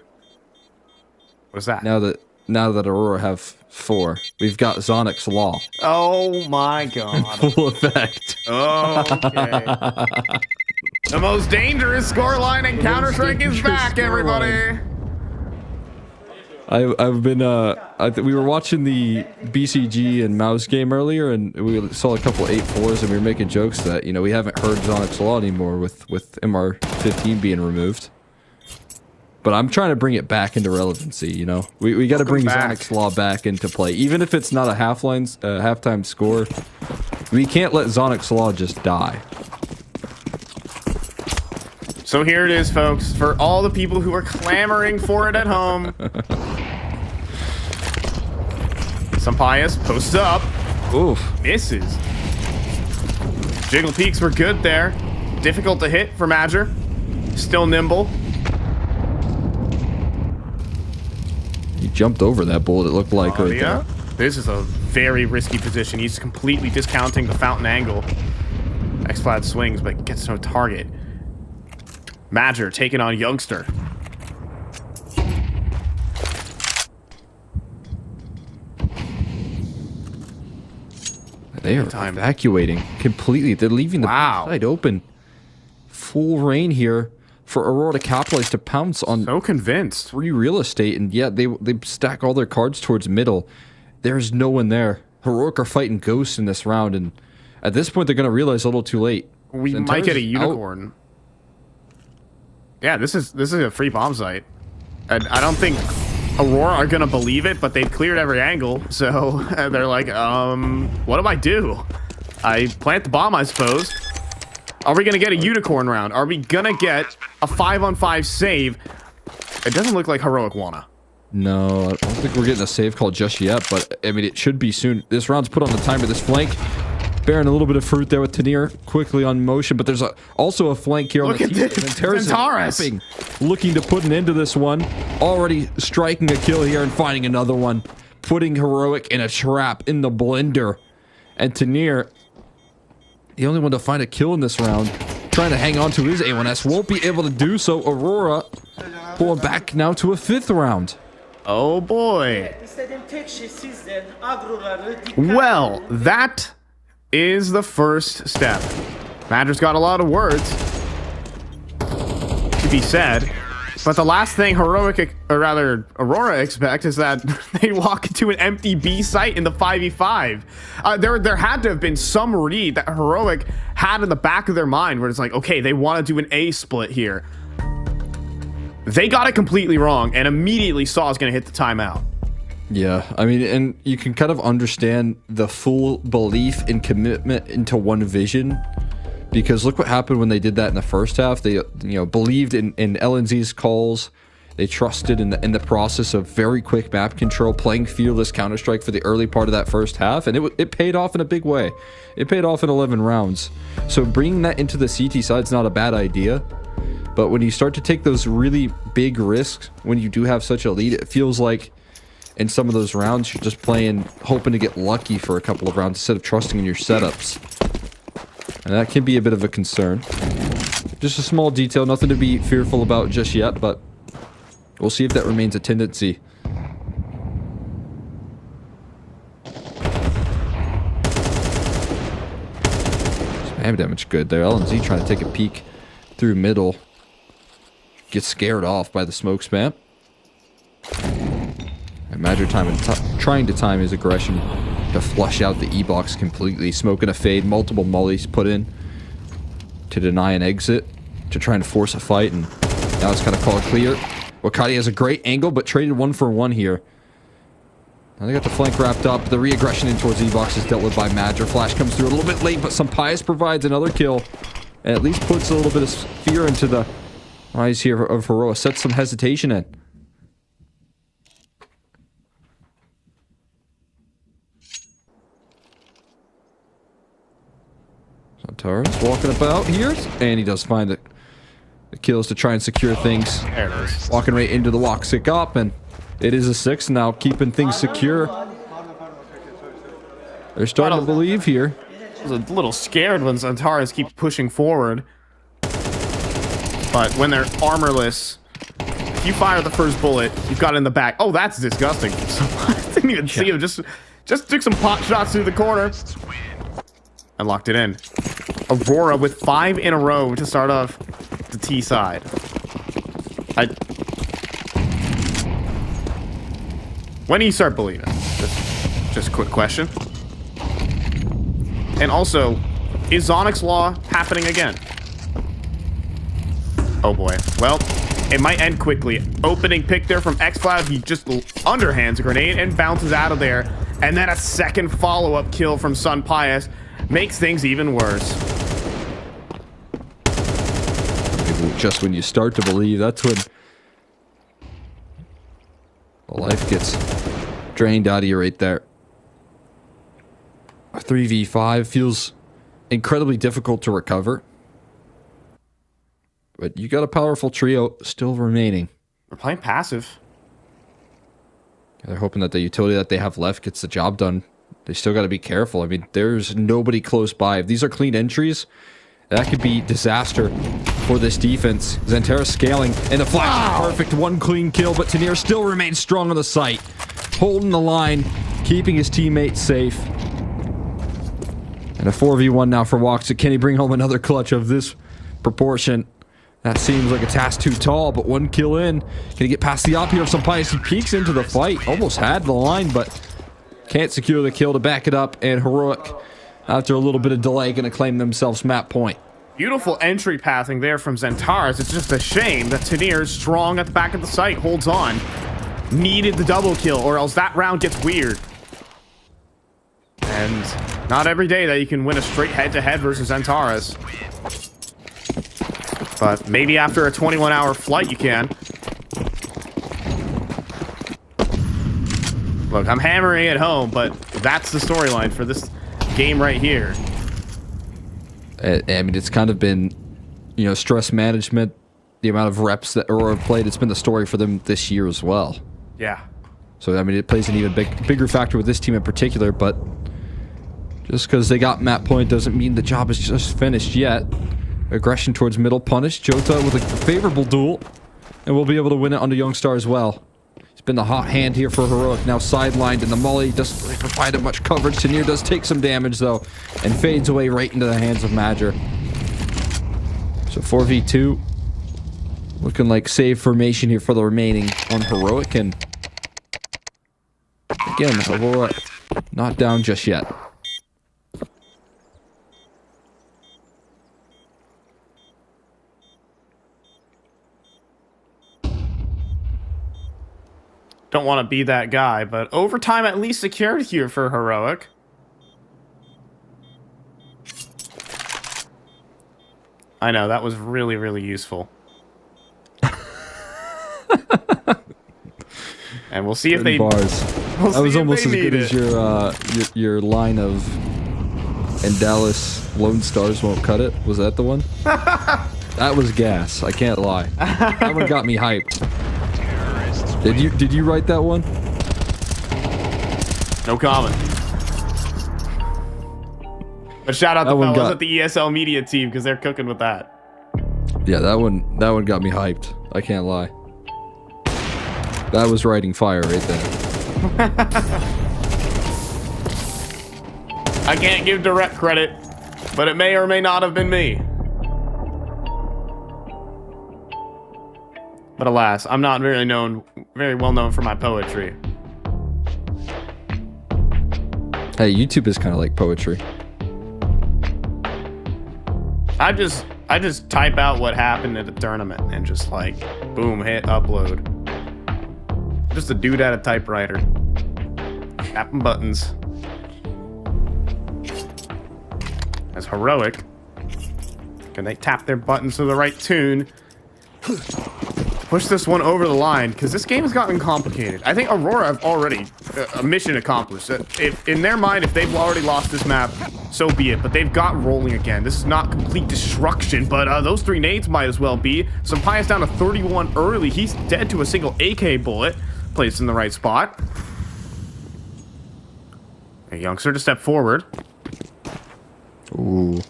What's that? Now that Aurora have 4, we've got Zonic's Law. Oh my god. Full effect. Okay. The most dangerous scoreline in Counter-Strike is back, everybody. I've been we were watching the BCG and Mouse game earlier, and we saw a couple 8-4s, and we were making jokes that, you know, we haven't heard Zonic's Law anymore with MR15 being removed. But I'm trying to bring it back into relevancy, you know? We got to bring Zonic's Law back into play. Even if it's not a halftime score, we can't let Zonic's Law just die. So here it is, folks, for all the people who are clamoring for it at home. Pius posts up. Oof. Misses. Jiggle peaks were good there. Difficult to hit for Madger. Still nimble. He jumped over that bullet, it looked like, right there. This is a very risky position. He's completely discounting the fountain angle. X-Flab swings, but gets no target. Madger taking on Youngster. They are evacuating completely. They're leaving the side open. Full rain here for Aurora to capitalize, to pounce on. So convinced. 3 real estate, and yeah, they stack all their cards towards middle. There's no one there. Heroic are fighting ghosts in this round, and at this point they're going to realize a little too late. We might get a unicorn. Yeah, this is a free bomb site. And I don't think Aurora are gonna believe it, but they've cleared every angle, so they're like, what do I do? I plant the bomb, I suppose. Are we gonna get a unicorn round? Are we gonna get a 5-on-5 save? It doesn't look like Heroic wanna. No, I don't think we're getting a save call just yet, but I mean, it should be soon. This round's put on the timer. This flank bearing a little bit of fruit there with Tanir quickly on motion, but there's also a flank here on the team. Zentaris looking to put an end to this one. Already striking a kill here and finding another one. Putting Heroic in a trap in the blender. And Tanir, the only one to find a kill in this round, trying to hang on to his A1S, won't be able to do so. Aurora pulling back now to a 5th round. Oh boy. Well, that is the first step. Madger's got a lot of words to be said, but the last thing Aurora expect is that they walk into an empty B site in the 5v5. There had to have been some read that Heroic had in the back of their mind where it's like, okay, they want to do an A split here. They got it completely wrong and immediately saw was going to hit the timeout. Yeah, I mean, and you can kind of understand the full belief and commitment into one vision, because look what happened when they did that in the first half. They, believed in LNZ's calls. They trusted in the process of very quick map control, playing fearless Counter-Strike for the early part of that first half, and it paid off in a big way. It paid off in 11 rounds. So bringing that into the CT side is not a bad idea, but when you start to take those really big risks, when you do have such a lead, it feels like in some of those rounds, you're just playing, hoping to get lucky for a couple of rounds instead of trusting in your setups. And that can be a bit of a concern. Just a small detail, nothing to be fearful about just yet, but we'll see if that remains a tendency. Spam damage good there. LNZ trying to take a peek through middle. Gets scared off by the smoke spam. And Madger trying to time his aggression to flush out the E-box completely. Smoking a fade, multiple mollies put in to deny an exit, to try and force a fight, and now it's kind of called clear. Wakati has a great angle, but traded 1 for 1 here. Now they got the flank wrapped up. The re-aggression in towards E-box is dealt with by Madger. Flash comes through a little bit late, but Sampaius provides another kill, and at least puts a little bit of fear into the eyes here of Heroic. Sets some hesitation in. Santaris walking about here, and he does find the kills to try and secure things. There it is. Walking right into the Woxic up, and it is a 6 now, keeping things secure. They're starting to believe here. I was a little scared when Santaris keep pushing forward. But when they're armorless, if you fire the first bullet, you've got it in the back. Oh, that's disgusting. I didn't even see him. Just took some pot shots through the corner. And locked it in. Aurora with 5 in a row to start off the T side. When do you start believing? Just a quick question. And also, is Onyx Law happening again? Oh boy. Well, it might end quickly. Opening pick there from xCloud. He just underhands a grenade and bounces out of there. And then a second follow-up kill from Sampaius makes things even worse. Just when you start to believe, that's when the life gets drained out of you right there. A 3v5 feels incredibly difficult to recover. But you got a powerful trio still remaining. We're playing passive. They're hoping that the utility that they have left gets the job done. They still got to be careful. I mean, there's nobody close by. If these are clean entries, that could be disaster for this defense. Xanterra scaling, and the flash is perfect. 1 clean kill, but Tanir still remains strong on the site. Holding the line, keeping his teammates safe. And a 4v1 now for Woxic. Can he bring home another clutch of this proportion? That seems like a task too tall, but 1 kill in. Can he get past the op here of Sampaius? He peeks into the fight. Almost had the line, but can't secure the kill to back it up. And Heroic, after a little bit of delay, going to claim themselves map point. Beautiful entry pathing there from Xantaris. It's just a shame that Tanir, strong at the back of the site, holds on. Needed the double kill, or else that round gets weird. And not every day that you can win a straight head-to-head versus Xantaris. But maybe after a 21-hour flight you can. Look, I'm hammering it home, but that's the storyline for this game right here. I mean, it's kind of been, you know, stress management, the amount of reps that Aurora have played. It's been the story for them this year as well. Yeah. So, I mean, it plays an even bigger factor with this team in particular, but just because they got map point doesn't mean the job is just finished yet. Aggression towards middle punished. Jota with a favorable duel, and we'll be able to win it under Youngstar as well. It's been the hot hand here for Heroic, now sidelined, and the Molly doesn't really provide it much coverage. Tanir does take some damage, though, and fades away right into the hands of Madger. So 4v2. Looking like save formation here for the remaining on Heroic, and again, Aurora not down just yet. Don't want to be that guy, but overtime at least secured here for Heroic. I know, that was really, really useful. And we'll see if they... Bars. We'll that was see almost as good it. as your line of "and Dallas Lone Stars won't cut it." Was that the one? That was gas. I can't lie. That one got me hyped. Did you write that one? No comment. But shout out That to one fellas got- at the ESL media team because they're cooking with that. Yeah, that one got me hyped. I can't lie. That was writing fire right there. I can't give direct credit, but it may or may not have been me. But alas, I'm not very well known for my poetry. Hey, YouTube is kind of like poetry. I just type out what happened at a tournament and just like, boom, hit upload. Just a dude at a typewriter. Tapping buttons. As Heroic. Can they tap their buttons to the right tune? Push this one over the line, because this game has gotten complicated. I think Aurora have already a mission accomplished. If in their mind, if they've already lost this map, so be it. But they've got rolling again. This is not complete destruction, but those 3 nades might as well be. Sampai's down to 31 early. He's dead to a single AK bullet. Placed in the right spot. A youngster to step forward. Ooh.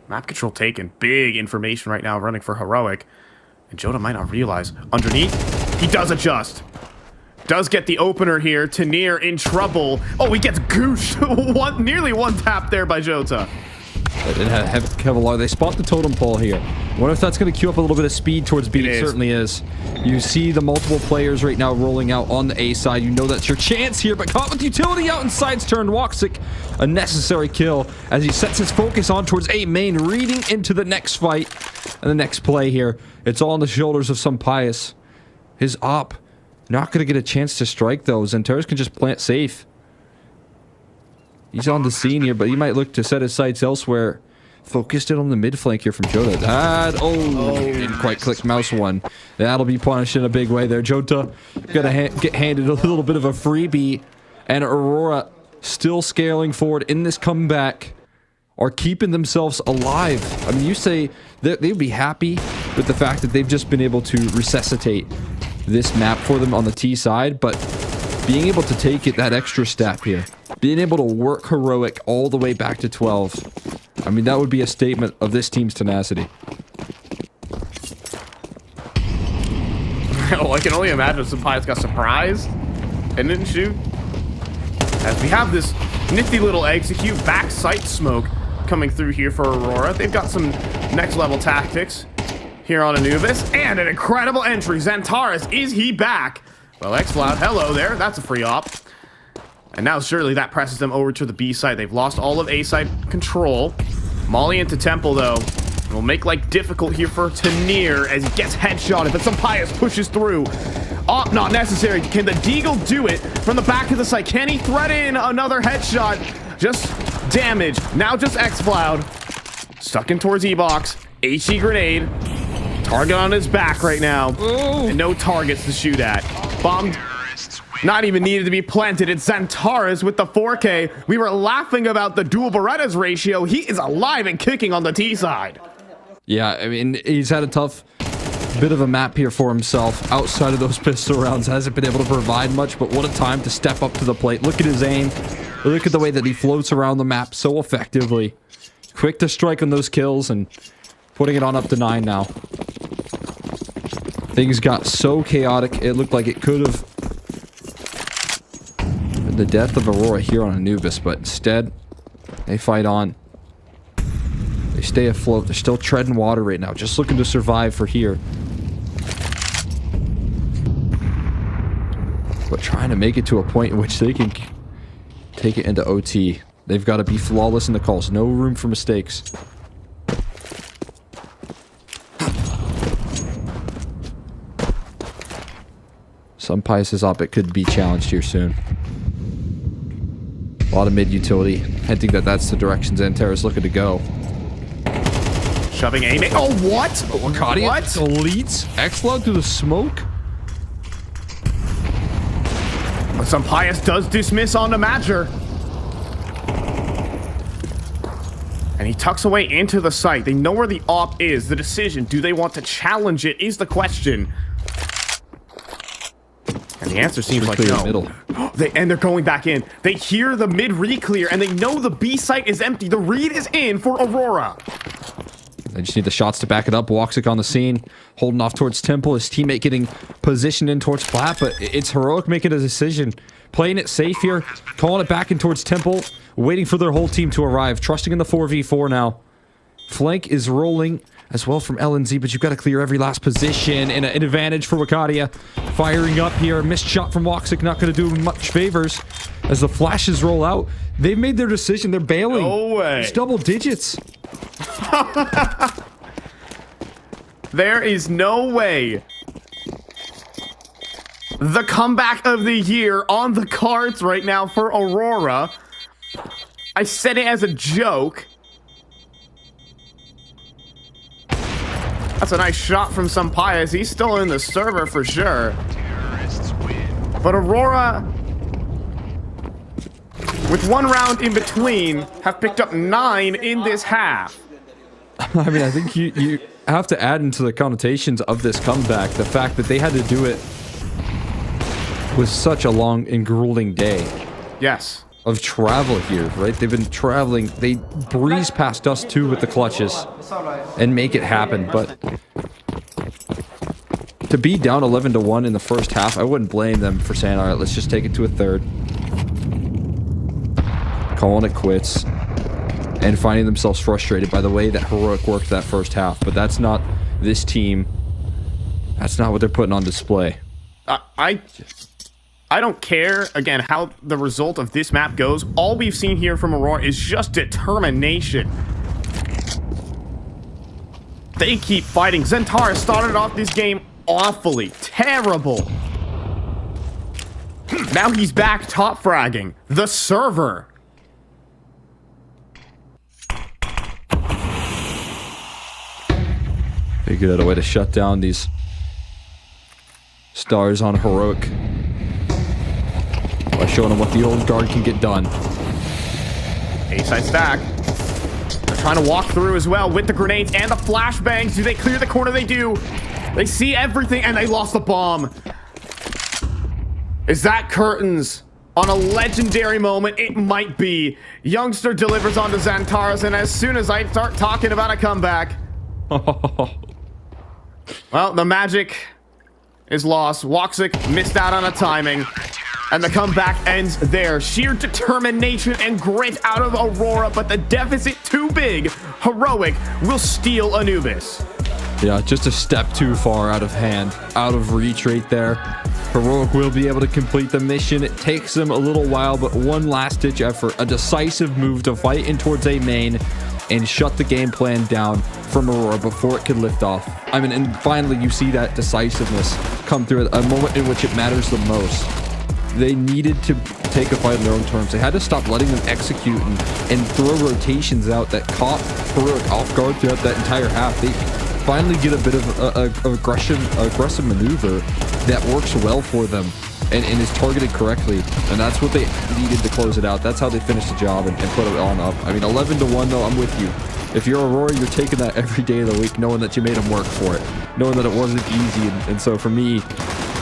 Map control taken. Big information right now running for Heroic. And Joda might not realize. Underneath, he does adjust. Does get the opener here. Tanir in trouble. Oh, he gets gooshed. Nearly one tap there by Jota. They didn't have Kevlar. They spot the totem pole here. I wonder if that's going to queue up a little bit of speed towards B. It certainly is. You see the multiple players right now rolling out on the A side. You know that's your chance here, but caught with utility out inside turned Woxic. A necessary kill as he sets his focus on towards A main, reading into the next fight and the next play here. It's all on the shoulders of Sampai's. His op not going to get a chance to strike though. Xantares can just plant safe. He's on the scene here, but he might look to set his sights elsewhere. Focused it on the mid flank here from Jota. Didn't quite click mouse one. That'll be punished in a big way there. Jota gonna get handed a little bit of a freebie, and Aurora still scaling forward in this comeback are keeping themselves alive. I mean, you say that they'd be happy with the fact that they've just been able to resuscitate this map for them on the T side, but being able to take it that extra step here, being able to work Heroic all the way back to 12, I mean, that would be a statement of this team's tenacity. Oh, I can only imagine Sampai's got surprised and didn't shoot. As we have this nifty little execute back sight smoke coming through here for Aurora. They've got some next level tactics here on Anubis, and an incredible entry. Xantares, is he back? Well, xCloud, hello there. That's a free op. And now surely that presses them over to the B side. They've lost all of A side control. Molly into Temple though. Will make life difficult here for Tanir as he gets headshotted, but Sampai's pushes through. Op not necessary. Can the Deagle do it from the back of the site? Can he thread in another headshot? Just damage. Now just xCloud. Stuck in towards E-Box. HE grenade. Target on his back right now. And no targets to shoot at. Bombed. Not even needed to be planted. It's Xantares with the 4K. We were laughing about the dual Berettas ratio. He is alive and kicking on the T side. Yeah, I mean, he's had a tough bit of a map here for himself. Outside of those pistol rounds, hasn't been able to provide much, but what a time to step up to the plate. Look at his aim. Look at the way that he floats around the map so effectively. Quick to strike on those kills and putting it on up to 9 now. Things got so chaotic, it looked like it could have been the death of Aurora here on Anubis, but instead, they fight on. They stay afloat. They're still treading water right now, just looking to survive for here. But trying to make it to a point in which they can take it into OT. They've got to be flawless in the calls. No room for mistakes. Sampai says up, it could be challenged here soon. A lot of mid utility, hinting that that's the direction Xantares looking to go. Shoving aiming. Oh, what? Wakati What? deletes xCloud through the smoke. But Sampai's does dismiss on the matcher. And he tucks away into the site. They know where the op is. The decision, do they want to challenge it, is the question. And And the answer seems like no. Middle. And they're going back in. They hear the mid re-clear, and they know the B site is empty. The read is in for Aurora. They just need the shots to back it up. Woxic on the scene, holding off towards Temple. His teammate getting positioned in towards Flat, but it's Heroic making a decision. Playing it safe here, calling it back in towards Temple, waiting for their whole team to arrive, trusting in the 4v4 now. Flank is rolling as well from LNZ, but you've got to clear every last position. And an advantage for Wakadia. Firing up here. Missed shot from Woxic, not going to do him much favors. As the flashes roll out, they've made their decision. They're bailing. No way. It's double digits. There is no way. The comeback of the year on the cards right now for Aurora. I said it as a joke. That's a nice shot from Sampaio. He's still in the server for sure. But Aurora, with one round in between, have picked up 9 in this half. I mean, I think you have to add into the connotations of this comeback the fact that they had to do it with such a long and grueling day. Yes. Of travel here, right? They've been traveling. They breeze past us too with the clutches and make it happen. But to be down 11-1 in the first half, I wouldn't blame them for saying, all right, let's just take it to a third. Calling it quits. And finding themselves frustrated by the way that Heroic worked that first half. But that's not this team. That's not what they're putting on display. I don't care, again, how the result of this map goes. All we've seen here from Aurora is just determination. They keep fighting. Zentara started off this game awfully. Terrible. Now he's back top fragging. The server. Figured out a way to shut down these stars on Heroic by showing them what the old guard can get done. A-side stack. They're trying to walk through as well with the grenades and the flashbangs. Do they clear the corner? They do. They see everything, and they lost the bomb. Is that curtains on a legendary moment? It might be. Youngster delivers onto Xantares, and as soon as I start talking about a comeback... Well, the magic is lost. Woxic missed out on a timing. And the comeback ends there. Sheer determination and grit out of Aurora, but the deficit too big. Heroic will steal Anubis. Yeah, just a step too far out of hand, out of reach right there. Heroic will be able to complete the mission. It takes them a little while, but one last-ditch effort, a decisive move to fight in towards A main and shut the game plan down from Aurora before it could lift off. I mean, and finally you see that decisiveness come through at a moment in which it matters the most. They needed to take a fight on their own terms. They had to stop letting them execute and throw rotations out that caught Heroic off guard throughout that entire half. They finally get a bit of aggressive maneuver that works well for them and is targeted correctly. And that's what they needed to close it out. That's how they finished the job and put it on up. I mean, 11-1 though, I'm with you. If you're Aurora, you're taking that every day of the week, knowing that you made them work for it, knowing that it wasn't easy. And so for me,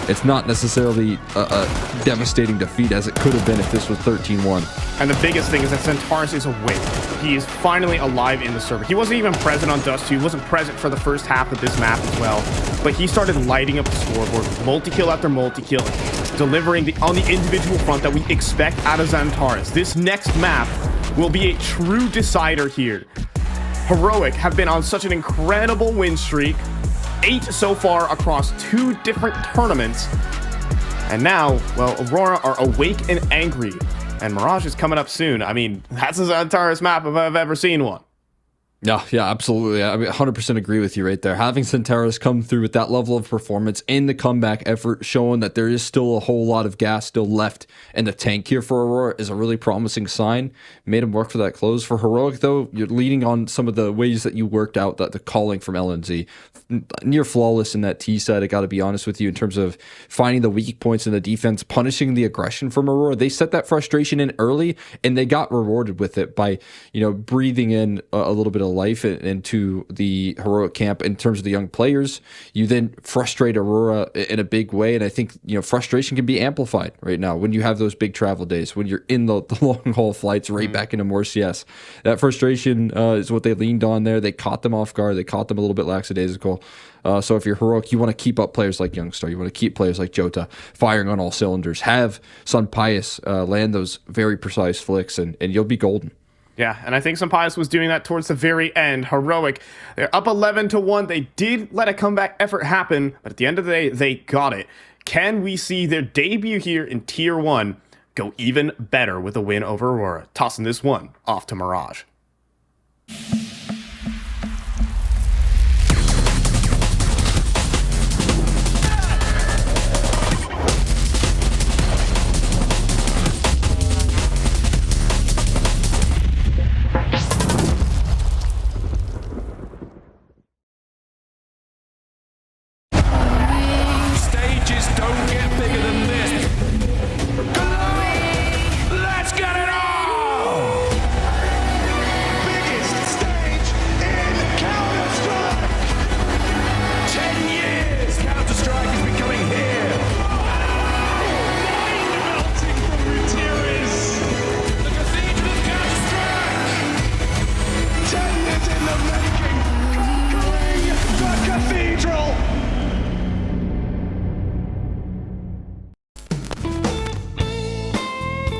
it's not necessarily a devastating defeat as it could have been if this was 13-1. And the biggest thing is that Xantares is awake. He is finally alive in the server. He wasn't even present on Dust 2. He wasn't present for the first half of this map as well. But he started lighting up the scoreboard, multi-kill after multi-kill, delivering on the individual front that we expect out of Xantares. This next map will be a true decider here. Heroic have been on such an incredible win streak. 8 so far across 2 different tournaments. And now, well, Aurora are awake and angry. And Mirage is coming up soon. I mean, that's the Xantares map if I've ever seen one. Yeah, absolutely. I mean, 100% agree with you right there. Having Xantares come through with that level of performance in the comeback effort, showing that there is still a whole lot of gas still left in the tank here for Aurora is a really promising sign. Made him work for that close. For Heroic, though, you're leaning on some of the ways that you worked out the calling from LNZ. Near flawless in that T side, I got to be honest with you, in terms of finding the weak points in the defense, punishing the aggression from Aurora. They set that frustration in early, and they got rewarded with it by, breathing in a little bit of life into the Heroic camp in terms of the young players. You then frustrate Aurora in a big way, and I think frustration can be amplified right now when you have those big travel days, when you're in the long haul flights right back into Morcias. That frustration is what they leaned on there. They caught them off guard. They caught them a little bit lackadaisical. So if you're Heroic, you want to keep up players like Youngstar. You want to keep players like Jota firing on all cylinders. Have Sun Pius land those very precise flicks, and you'll be golden. Yeah, and I think Sampaius was doing that towards the very end. Heroic, they're up 11-1. They did let a comeback effort happen, but at the end of the day, they got it. Can we see their debut here in Tier 1 go even better with a win over Aurora? Tossing this one off to Mirage.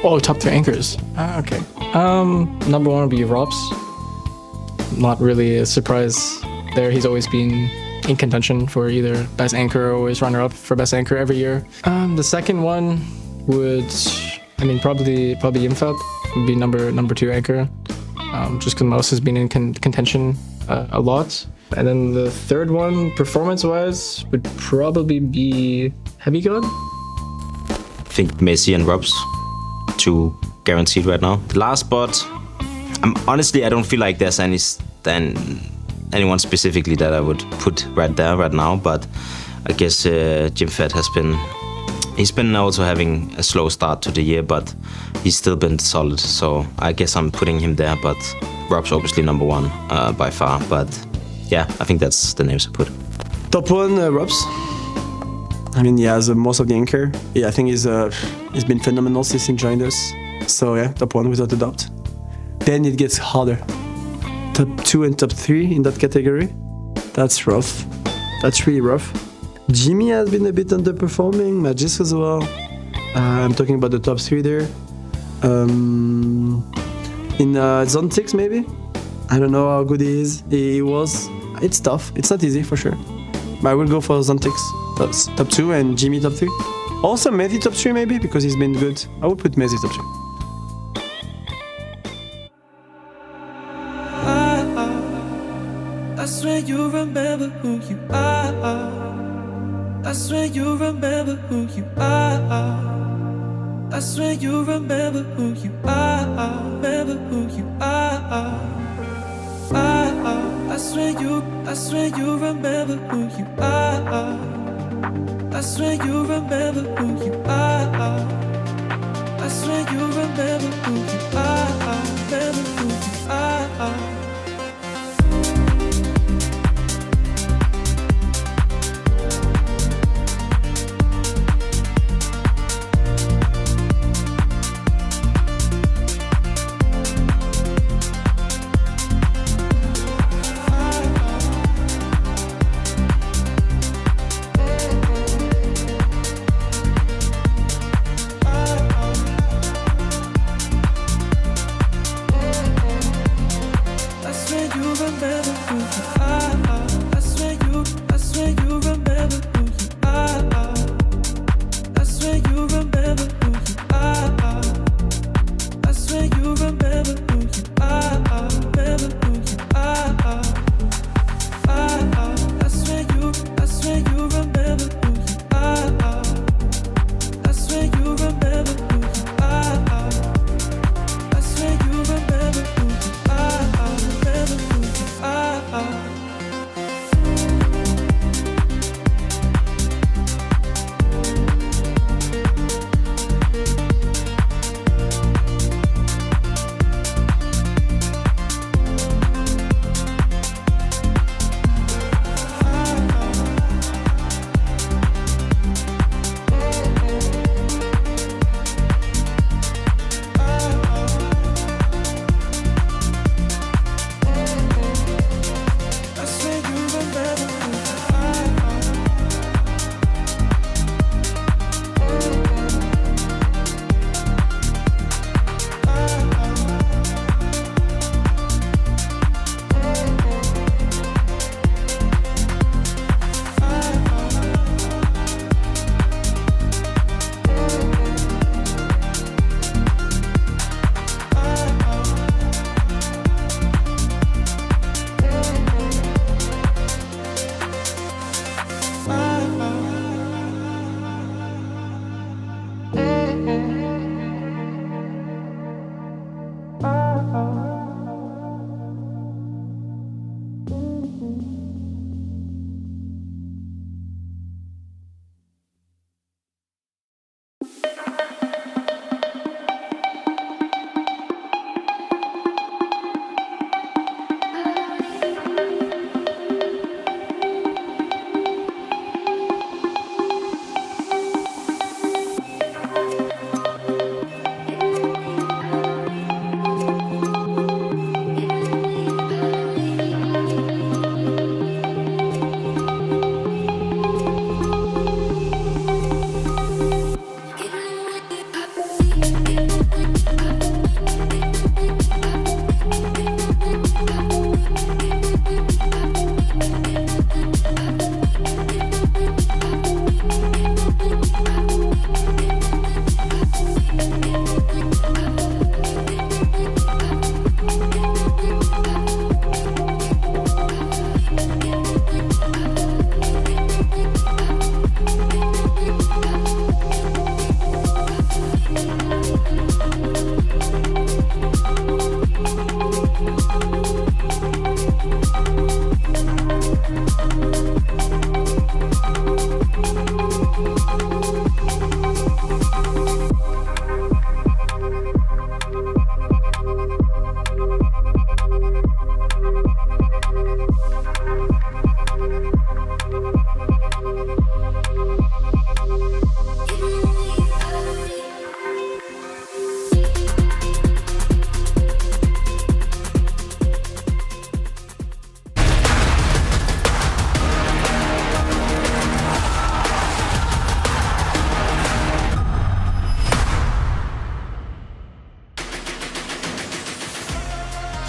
Oh, top 3 anchors. Okay. Number 1 would be Robs. Not really a surprise there. He's always been in contention for either best anchor or always runner-up for best anchor every year. The second one would, probably Imfab would be number 2 anchor. Just because Mouse has been in contention a lot. And then the third one, performance-wise, would probably be Heavy God. I think Messi and Robs. 2 guaranteed right now. The last spot, honestly, I don't feel like there's anyone specifically that I would put right there right now, but I guess Jimfed he's been also having a slow start to the year, but he's still been solid, so I guess I'm putting him there, but Rob's obviously number 1 by far, but yeah, I think that's the names I put. Top 1, Robs. He has most of the anchor. Yeah, I think he's been phenomenal since he joined us. So yeah, top 1 without a doubt. Then it gets harder. Top 2 and top 3 in that category. That's rough. That's really rough. Jimmy has been a bit underperforming. Magis as well. I'm talking about the top 3 there. In Zone 6 maybe? I don't know how good he is. He was. It's tough. It's not easy for sure. But I will go for Zone 6. That's top 2 and Jimmy top 3. Also Mezzi top 3 maybe because he's been good. I would put Mezzi top 3. I swear you remember who you are. I swear you remember who you are. I swear you remember who you are. Remember who you are. I swear you remember who you are. I swear you remember who you are. I swear you remember who you are. Remember who you are.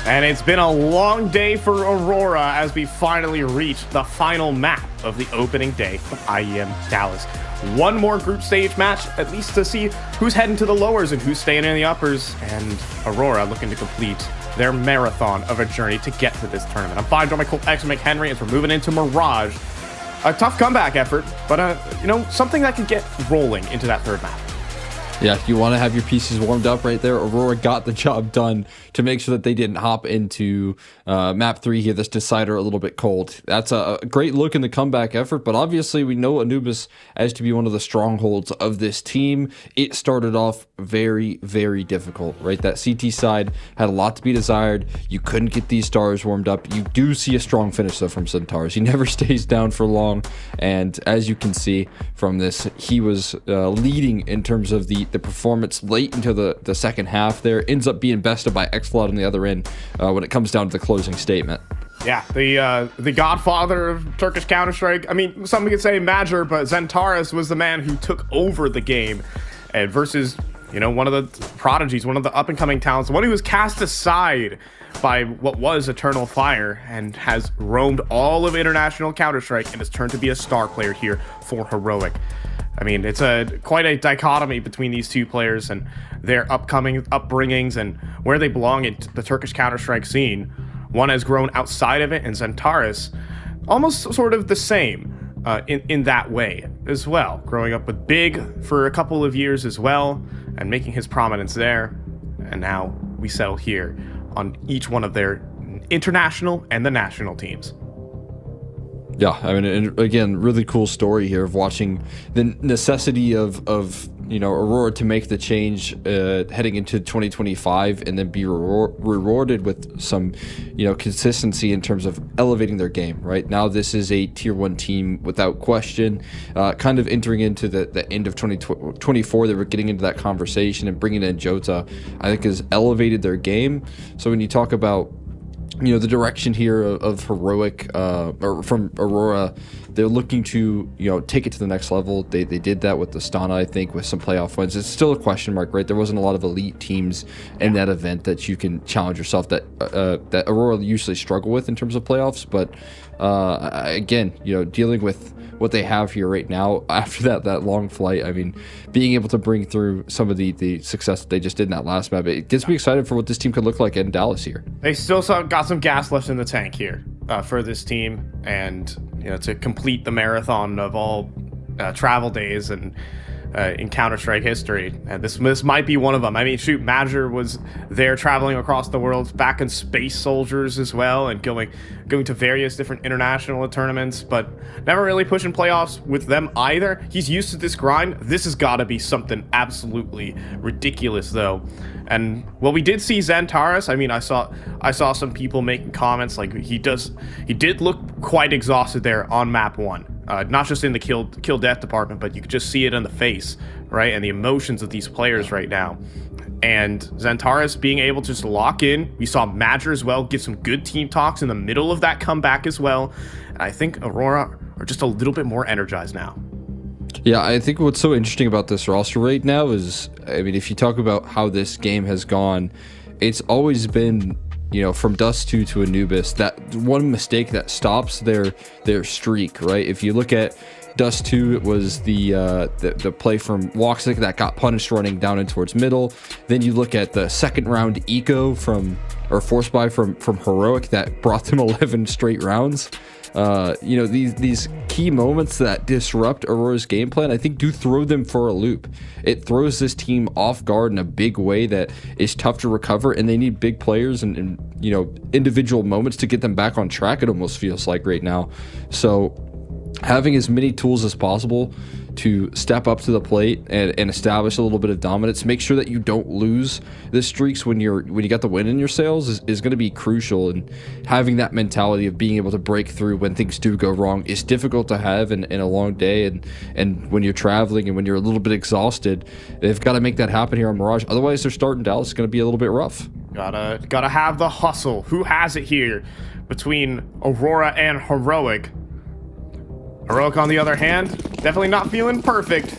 And it's been a long day for Aurora as we finally reach the final map of the opening day of IEM Dallas. One more group stage match, at least to see who's heading to the lowers and who's staying in the uppers. And Aurora looking to complete their marathon of a journey to get to this tournament. I'm fine, joined by Cole X and McHenry as we're moving into Mirage. A tough comeback effort, but something that could get rolling into that third map. Yeah, you want to have your pieces warmed up right there. Aurora got the job done to make sure that they didn't hop into map 3 here, this decider a little bit cold. That's a great look in the comeback effort, but obviously we know Anubis as to be one of the strongholds of this team. It started off very, very difficult, right? That CT side had a lot to be desired. You couldn't get these stars warmed up. You do see a strong finish, though, from Centaurus. He never stays down for long, and as you can see from this, he was leading in terms of the performance late into the second half there. Ends up being bested by Xflood on the other end when it comes down to the closing statement. Yeah, the godfather of Turkish Counter-Strike. I mean, some could say Major, but Zentaris was the man who took over the game versus, one of the prodigies, one of the up-and-coming talents, the one who was cast aside by what was Eternal Fire and has roamed all of international Counter-Strike and has turned to be a star player here for Heroic. I mean, it's quite a dichotomy between these two players and their upcoming upbringings and where they belong in the Turkish Counter-Strike scene. One has grown outside of it, and Zentaris almost sort of the same in that way as well. Growing up with Big for a couple of years as well and making his prominence there. And now we settle here on each one of their international and the national teams. Yeah, I mean, and again, really cool story here of watching the necessity of Aurora to make the change heading into 2025 and then be rewarded with some, consistency in terms of elevating their game. Right now, this is a tier 1 team without question. Kind of entering into the end of 2024, they were getting into that conversation, and bringing in Jota, I think, has elevated their game. So when you talk about the direction here of Heroic or from Aurora, they're looking to take it to the next level. They did that with the Astana, I think, with some playoff wins. It's still a question mark, right? There wasn't a lot of elite teams in that event that you can challenge yourself that Aurora usually struggle with in terms of playoffs. But again, dealing with what they have here right now after that long flight, I mean, being able to bring through some of the success that they just did in that last map, it gets me excited for what this team could look like in Dallas here. They still got some gas left in the tank here for this team, and to complete the marathon of all travel days and in Counter-Strike history, and this might be one of them. I mean, shoot, Major was there traveling across the world, back in Space Soldiers as well, and going to various different international tournaments, but never really pushing playoffs with them either. He's used to this grind. This has got to be something absolutely ridiculous, though. And well, we did see Zentaris. I mean, I saw some people making comments like he did look quite exhausted there on map 1. Not just in the kill death department, but you could just see it in the face, right? And the emotions of these players right now. And Zentaris being able to just lock in. We saw Major as well give some good team talks in the middle of that comeback as well. And I think Aurora are just a little bit more energized now. Yeah, I think what's so interesting about this roster right now is, I mean, if you talk about how this game has gone, it's always been, from Dust 2 to Anubis, that one mistake that stops their streak, right? If you look at Dust 2, it was the play from Woxic that got punished running down and towards middle. Then you look at the second round eco force buy from Heroic that brought them 11 straight rounds. These key moments that disrupt Aurora's game plan, I think, do throw them for a loop. It throws this team off guard in a big way that is tough to recover, and they need big players and individual moments to get them back on track, it almost feels like right now. So having as many tools as possible to step up to the plate and establish a little bit of dominance, make sure that you don't lose the streaks when you got the win in your sails is going to be crucial. And having that mentality of being able to break through when things do go wrong is difficult to have in a long day, and when you're traveling and when you're a little bit exhausted, they've got to make that happen here on Mirage. Otherwise, their start in Dallas is going to be a little bit rough. Gotta have the hustle. Who has it here between Aurora and Heroic? Heroic, on the other hand, definitely not feeling perfect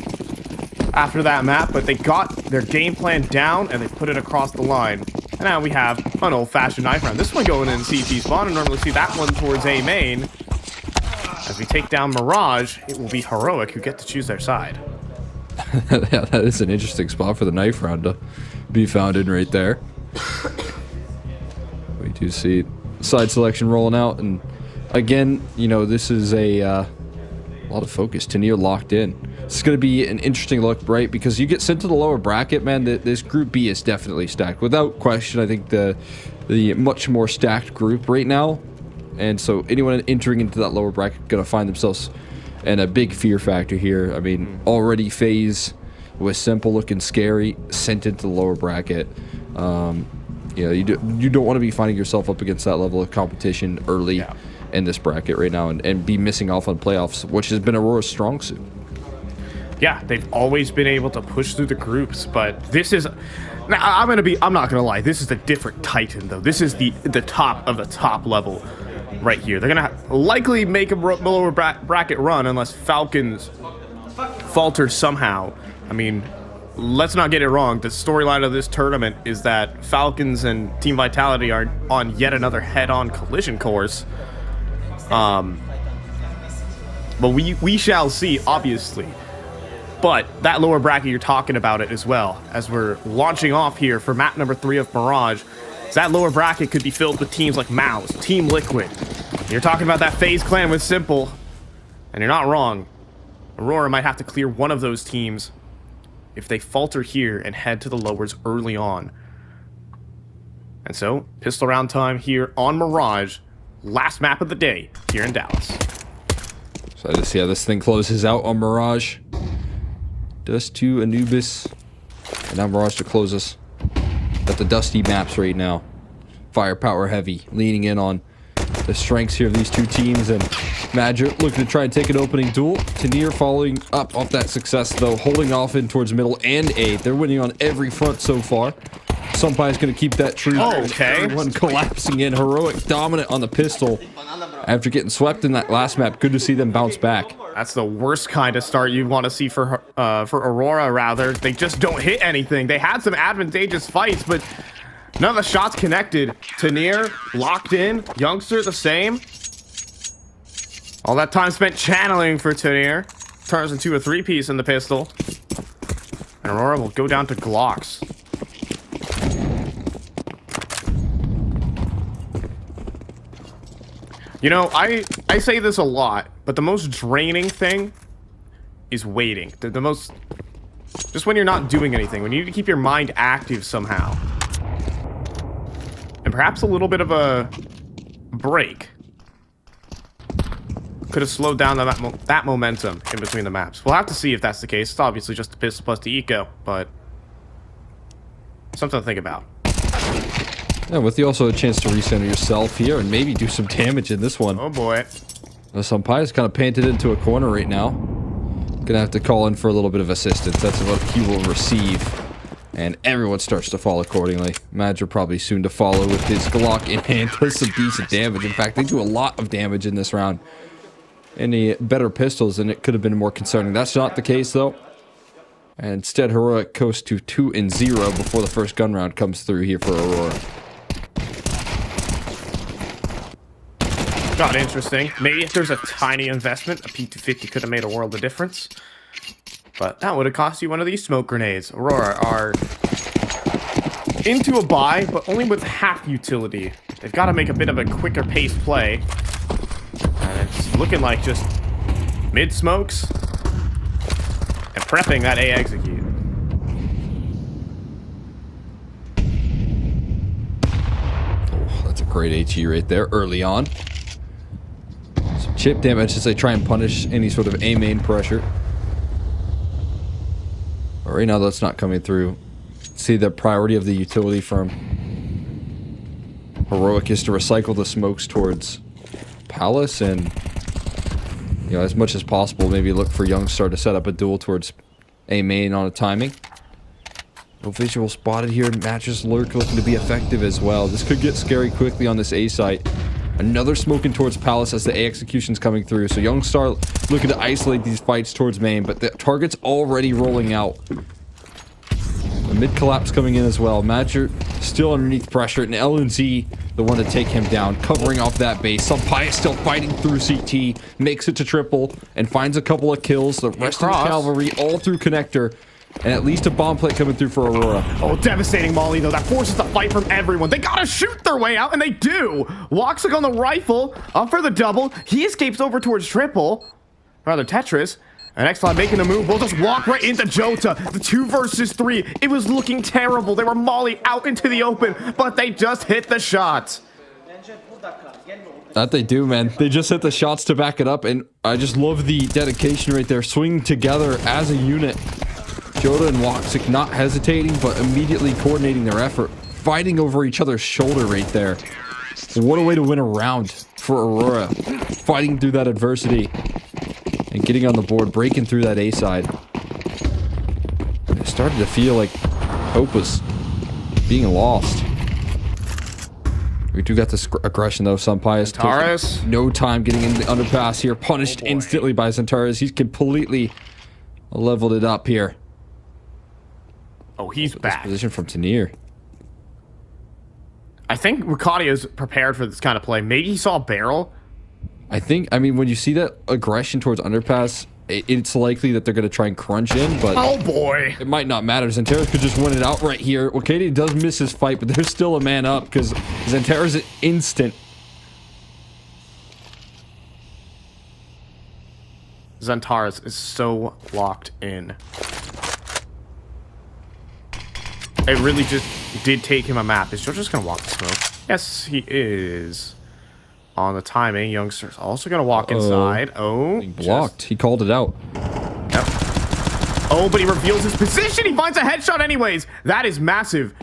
after that map, but they got their game plan down and they put it across the line. And now we have an old-fashioned knife round. This one going in CT spawn, and normally see that one towards A main. As we take down Mirage, it will be Heroic who get to choose their side. Yeah, that is an interesting spot for the knife round to be found in right there. We do see side selection rolling out, and again, you know, this is a lot of focus. Tanier locked in. It's going to be an interesting look, right? Because you get sent to the lower bracket, man. This Group B is definitely stacked. Without question, I think the much more stacked group right now. And so anyone entering into that lower bracket going to find themselves in a big fear factor here. I mean, already FaZe was simple looking scary, sent into the lower bracket. You know, you don't want to be finding yourself up against that level of competition early in this bracket right now and be missing off on playoffs, which has been Aurora's strong suit. Yeah, they've always been able to push through the groups, but this is... Now, I'm not gonna lie, this is a different Titan, though. This is the top of the top level right here. They're gonna likely make a lower bracket run unless Falcons falter somehow. I mean, let's not get it wrong. The storyline of this tournament is that Falcons and Team Vitality are on yet another head-on collision course. But we shall see, obviously. But that lower bracket, you're talking about it as well, as we're launching off here for map number 3 of Mirage. So that lower bracket could be filled with teams like Mouse, Team Liquid. You're talking about that FaZe clan with Simple, and you're not wrong. Aurora might have to clear one of those teams if they falter here and head to the lowers early on. And so, pistol round time here on Mirage, last map of the day here in Dallas. So to see how this thing closes out on Mirage. Dust to Anubis, and now Mirage to close us. Got the dusty maps right now. Firepower heavy, leaning in on the strengths here of these two teams, and Magic looking to try and take an opening duel. Tanier following up off that success, though, holding off in towards middle and A. They're winning on every front so far. Sumpai's going to keep that true. Okay. Everyone collapsing in. Heroic dominant on the pistol after getting swept in that last map. Good to see them bounce back. That's the worst kind of start you'd want to see for Aurora, rather. They just don't hit anything. They had some advantageous fights, but none of the shots connected. Tanier locked in. Youngster the same. All that time spent channeling for Tanier turns into a 3-piece in the pistol. And Aurora will go down to Glocks. You know, I say this a lot, but the most draining thing is waiting. The most... Just when you're not doing anything, when you need to keep your mind active somehow. And perhaps a little bit of a break could have slowed down that momentum in between the maps. We'll have to see if that's the case. It's obviously just the pistol plus the eco, but something to think about. Yeah, with you also a chance to recenter yourself here and maybe do some damage in this one. Oh boy. Sampai is kind of painted into a corner right now. Gonna have to call in for a little bit of assistance. That's what he will receive. And everyone starts to fall accordingly. Madger probably soon to follow with his Glock in hand. Does some decent damage. In fact, they do a lot of damage in this round. Any better pistols, and it could have been more concerning. That's not the case, though. And instead, Heroic coast to 2-0 before the first gun round comes through here for Aurora. Got interesting. Maybe if there's a tiny investment, a P250 could have made a world of difference. But that would have cost you one of these smoke grenades. Aurora are into a buy, but only with half utility. They've got to make a bit of a quicker paced play. And it's looking like just mid smokes and prepping that A execute. Oh, that's a great HE right there early on. Some chip damage as they try and punish any sort of A main pressure. But right now that's not coming through. See the priority of the utility from Heroic is to recycle the smokes towards Palace, and you know, as much as possible maybe look for Youngstar to set up a duel towards A main on a timing. No visual spotted here. Matches Lurk looking to be effective as well. This could get scary quickly on this A site. Another smoking towards Palace as the A execution's coming through. So Youngstar looking to isolate these fights towards main, but the target's already rolling out. The mid collapse coming in as well. Madger still underneath pressure, and LNZ the one to take him down, covering off that base. Sampaio still fighting through CT, makes it to triple, and finds a couple of kills. The rest of the cavalry all through connector, and at least a bomb plate coming through for Aurora. Oh, devastating molly, though. That forces the fight from everyone. They gotta shoot their way out, and they do. Woxic on the rifle, up for the double. He escapes over towards triple. Rather, Tetris. And Exlon making a move. We'll just walk right into Jota. The 2 versus 3. It was looking terrible. They were molly out into the open, but they just hit the shots. That they do, man. They just hit the shots to back it up, and I just love the dedication right there. Swinging together as a unit. Jota and Woxic not hesitating, but immediately coordinating their effort. Fighting over each other's shoulder right there. What a way to win a round for Aurora. Fighting through that adversity. And getting on the board, breaking through that A side. It started to feel like hope was being lost. We do got this aggression though. Sampaio no time getting in the underpass here. Punished instantly by Zentaris. He's completely leveled it up here. Oh, he's back. Position from Tanir. I think Ricardia is prepared for this kind of play. Maybe he saw a barrel. I mean, when you see that aggression towards underpass, it's likely that they're going to try and crunch in, but... Oh, boy. It might not matter. Zentaris could just win it out right here. Well, Katie does miss his fight, but there's still a man up because Zentaris is instant. Zentaris is so locked in. It really just did take him a map. Is Joe just going to walk the smoke? Yes, he is. On the timing, Youngster's also going to walk inside. Oh, blocked. He called it out. Yep. Oh, but he reveals his position. He finds a headshot anyways. That is massive.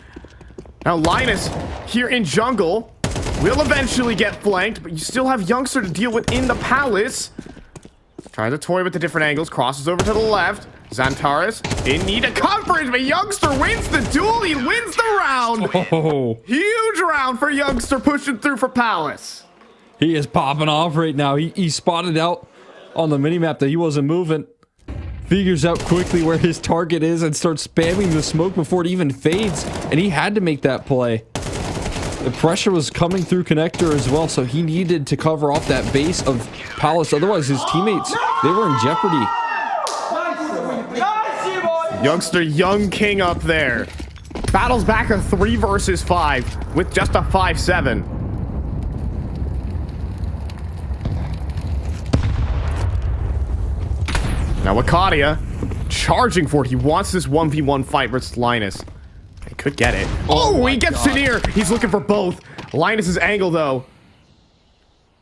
Now, Linus here in jungle will eventually get flanked, but you still have Youngster to deal with in the palace. Trying to toy with the different angles. Crosses over to the left. Zentaris in need of coverage, but Youngster wins the duel. He wins the round. Oh. Huge round for Youngster pushing through for Palace. He is popping off right now. He spotted out on the minimap that he wasn't moving. Figures out quickly where his target is and starts spamming the smoke before it even fades. And he had to make that play. The pressure was coming through connector as well, so he needed to cover off that base of Palace. Otherwise, his teammates, they were in jeopardy. Youngster Young King up there. Battles back a 3 versus 5 with just a 5-7. Now Wakadia charging for it. He wants this 1v1 fight versus Linus. He could get it. Oh, he gets Tanir. He's looking for both. Linus's angle, though.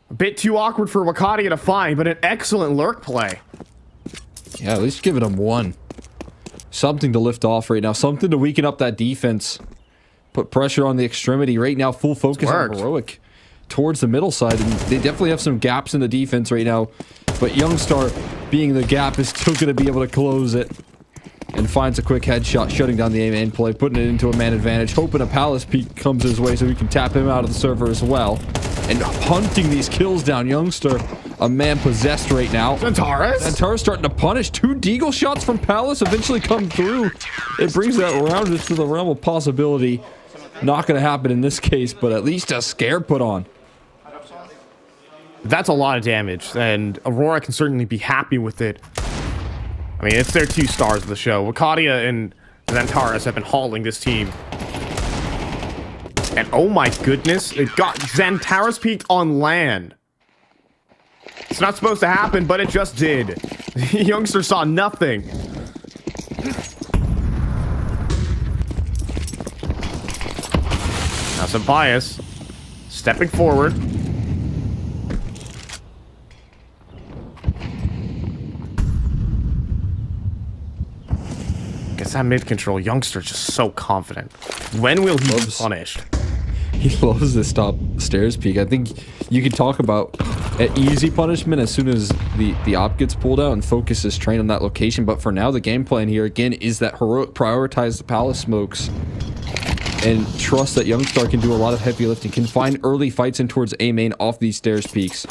A bit too awkward for Wakadia to find, but an excellent lurk play. Yeah, at least give it him one. Something to lift off right now. Something to weaken up that defense. Put pressure on the extremity. Right now, full focus on Heroic towards the middle side. And they definitely have some gaps in the defense right now. But Youngstar, being the gap, is still going to be able to close it. And finds a quick headshot, shutting down the A-main play, putting it into a man advantage, hoping a Palace peek comes his way so he can tap him out of the server as well. And hunting these kills down. Youngster, a man possessed right now. Zentaris starting to punish. 2 deagle shots from Palace eventually come through. It brings that round into the realm of possibility. Not going to happen in this case, but at least a scare put on. That's a lot of damage, and Aurora can certainly be happy with it. I mean, it's their 2 stars of the show. Wakadia and Zentaris have been hauling this team. And oh my goodness, it got Zentaris peaked on land. It's not supposed to happen, but it just did. Youngster saw nothing. Now some bias. Stepping forward. Gets that mid-control. Youngster just so confident. When will he be punished? He loves this top stairs peek. I think you could talk about an easy punishment as soon as the op gets pulled out and focus his train on that location. But for now, the game plan here, again, is that Heroic prioritize the Palace smokes and trust that Youngstar can do a lot of heavy lifting, can find early fights in towards A-main off these stairs peaks.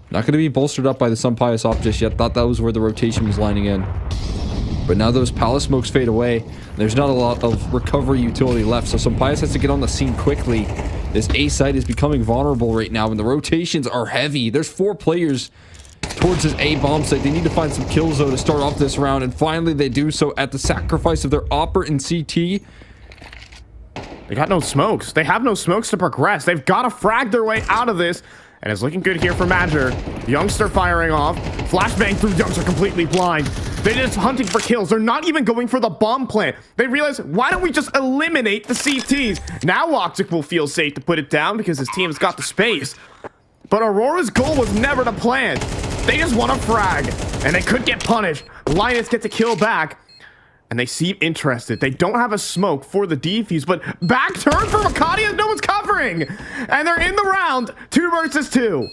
Not going to be bolstered up by the Sampaio op just yet. Thought that was where the rotation was lining in. But now those palace smokes fade away. There's not a lot of recovery utility left, so Sampaias has to get on the scene quickly. This A site is becoming vulnerable right now, and the rotations are heavy. There's 4 players towards this A bomb site. They need to find some kills, though, to start off this round, and finally they do so at the sacrifice of their Opper and CT. They got no smokes. They have no smokes to progress. They've got to frag their way out of this. And it's looking good here for Madger. Youngster firing off. Flashbang through Youngster completely blind. They're just hunting for kills. They're not even going for the bomb plant. They realize, why don't we just eliminate the CTs? Now Woxic will feel safe to put it down because his team's got the space. But Aurora's goal was never to plant. They just want to frag. And they could get punished. Linus gets a kill back. And they seem interested. They don't have a smoke for the defuse, but back turn for Makati as no one's covering. And they're in the round, 2 versus 2.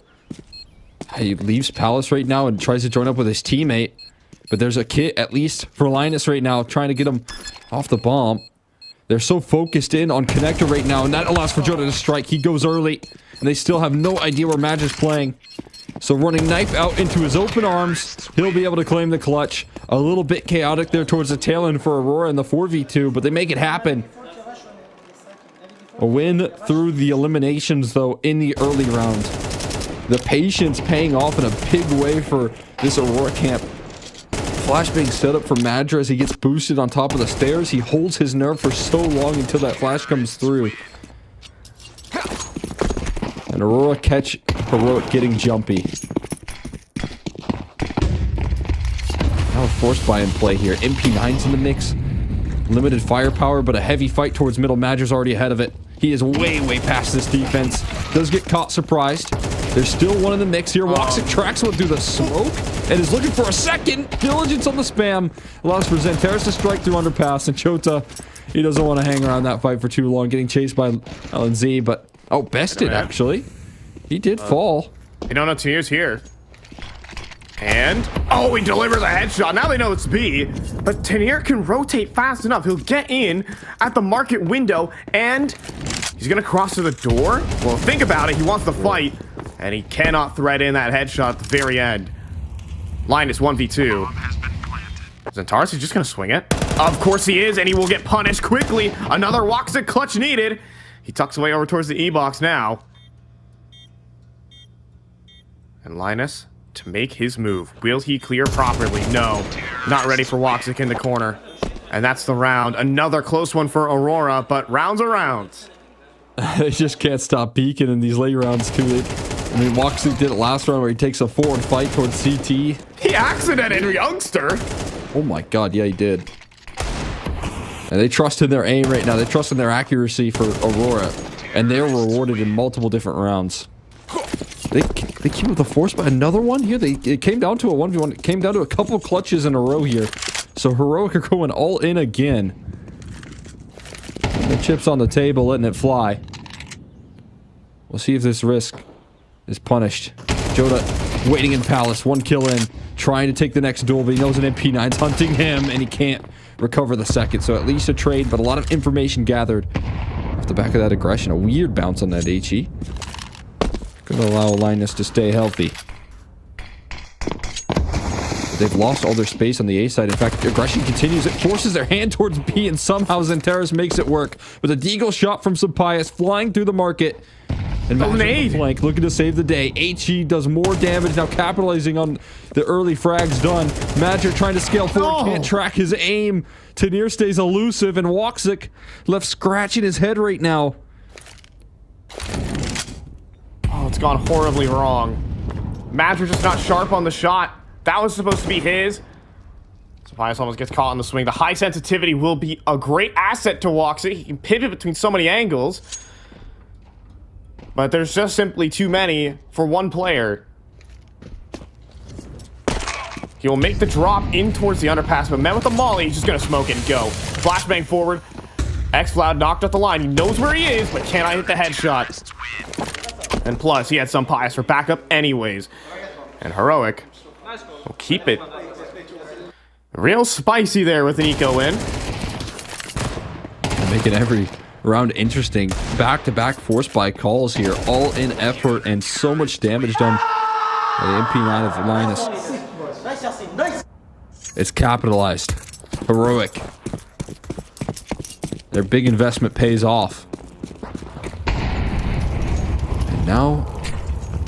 He leaves Palace right now and tries to join up with his teammate. But there's a kit, at least for Linus right now, trying to get him off the bomb. They're so focused in on Connector right now, and that allows for Joda to strike. He goes early, and they still have no idea where Madge is playing. So running Knife out into his open arms, he'll be able to claim the clutch. A little bit chaotic there towards the tail end for Aurora in the 4v2, but they make it happen. A win through the eliminations, though, in the early round. The patience paying off in a big way for this Aurora camp. Flashbang set up for Madra as he gets boosted on top of the stairs. He holds his nerve for so long until that flash comes through. And Aurora catch Heroic getting jumpy. Now forced by in play here. MP9's in the mix. Limited firepower, but a heavy fight towards middle. Madger's already ahead of it. He is way past this defense. Does get caught surprised. There's still one in the mix here. Woxic tracks one through the smoke and is looking for a second. Diligence on the spam. Allows for Xantares to strike through underpass. And Chota, he doesn't want to hang around that fight for too long. Getting chased by LNZ, but... Oh, bested, actually. He did fall. They don't know Tanir's here. And... Oh, he delivers a headshot. Now they know it's B. But Tanir can rotate fast enough. He'll get in at the market window, and he's going to cross to the door. Well, think about it. He wants to fight, and he cannot thread in that headshot at the very end. Linus 1v2. Xantares is just going to swing it. Of course he is, and he will get punished quickly. Another Woxic clutch needed. He tucks away over towards the E-box now. And Linus to make his move. Will he clear properly? No. Not ready for Woxic in the corner. And that's the round. Another close one for Aurora, but rounds are rounds. They just can't stop peeking in these late rounds, too. I mean, Woxic did it last round where he takes a forward fight towards CT. He accidented Youngster. Oh my god, yeah, he did. And they trust in their aim right now. They trust in their accuracy for Aurora. And they're rewarded in multiple different rounds. They came with a force by another one here. It came down to a 1v1. It came down to a couple clutches in a row here. So Heroic are going all in again. And the chips on the table, letting it fly. We'll see if this risk is punished. Joda waiting in Palace. 1 kill in. Trying to take the next duel, but he knows an MP9's hunting him, and he can't recover the second. So at least a trade, but a lot of information gathered off the back of that aggression. A weird bounce on that HE. Gonna allow Linus to stay healthy. But they've lost all their space on the A side. In fact, aggression continues. It forces their hand towards B, and somehow Xantares makes it work. With a deagle shot from Sampaias flying through the market. And Madge on the flank, looking to save the day. HE does more damage, now capitalizing on the early frags done. Madge trying to scale forward, can't track his aim. Tanir stays elusive, and Woxic left scratching his head right now. Oh, it's gone horribly wrong. Madge just not sharp on the shot. That was supposed to be his. Sampaias almost gets caught on the swing. The high sensitivity will be a great asset to Woxic. He can pivot between so many angles. But there's just simply too many for one player. He will make the drop in towards the underpass, but met with the molly, he's just going to smoke it and go. Flashbang forward. X-Cloud knocked at the line. He knows where he is, but cannot hit the headshot. And plus, he had some Sampaias for backup anyways. And Heroic will keep it real spicy there with an eco win. Making every round interesting. Back-to-back force by calls here. All in effort and so much damage done by the MP9 of Linus. It's capitalized. Heroic. Their big investment pays off. And now,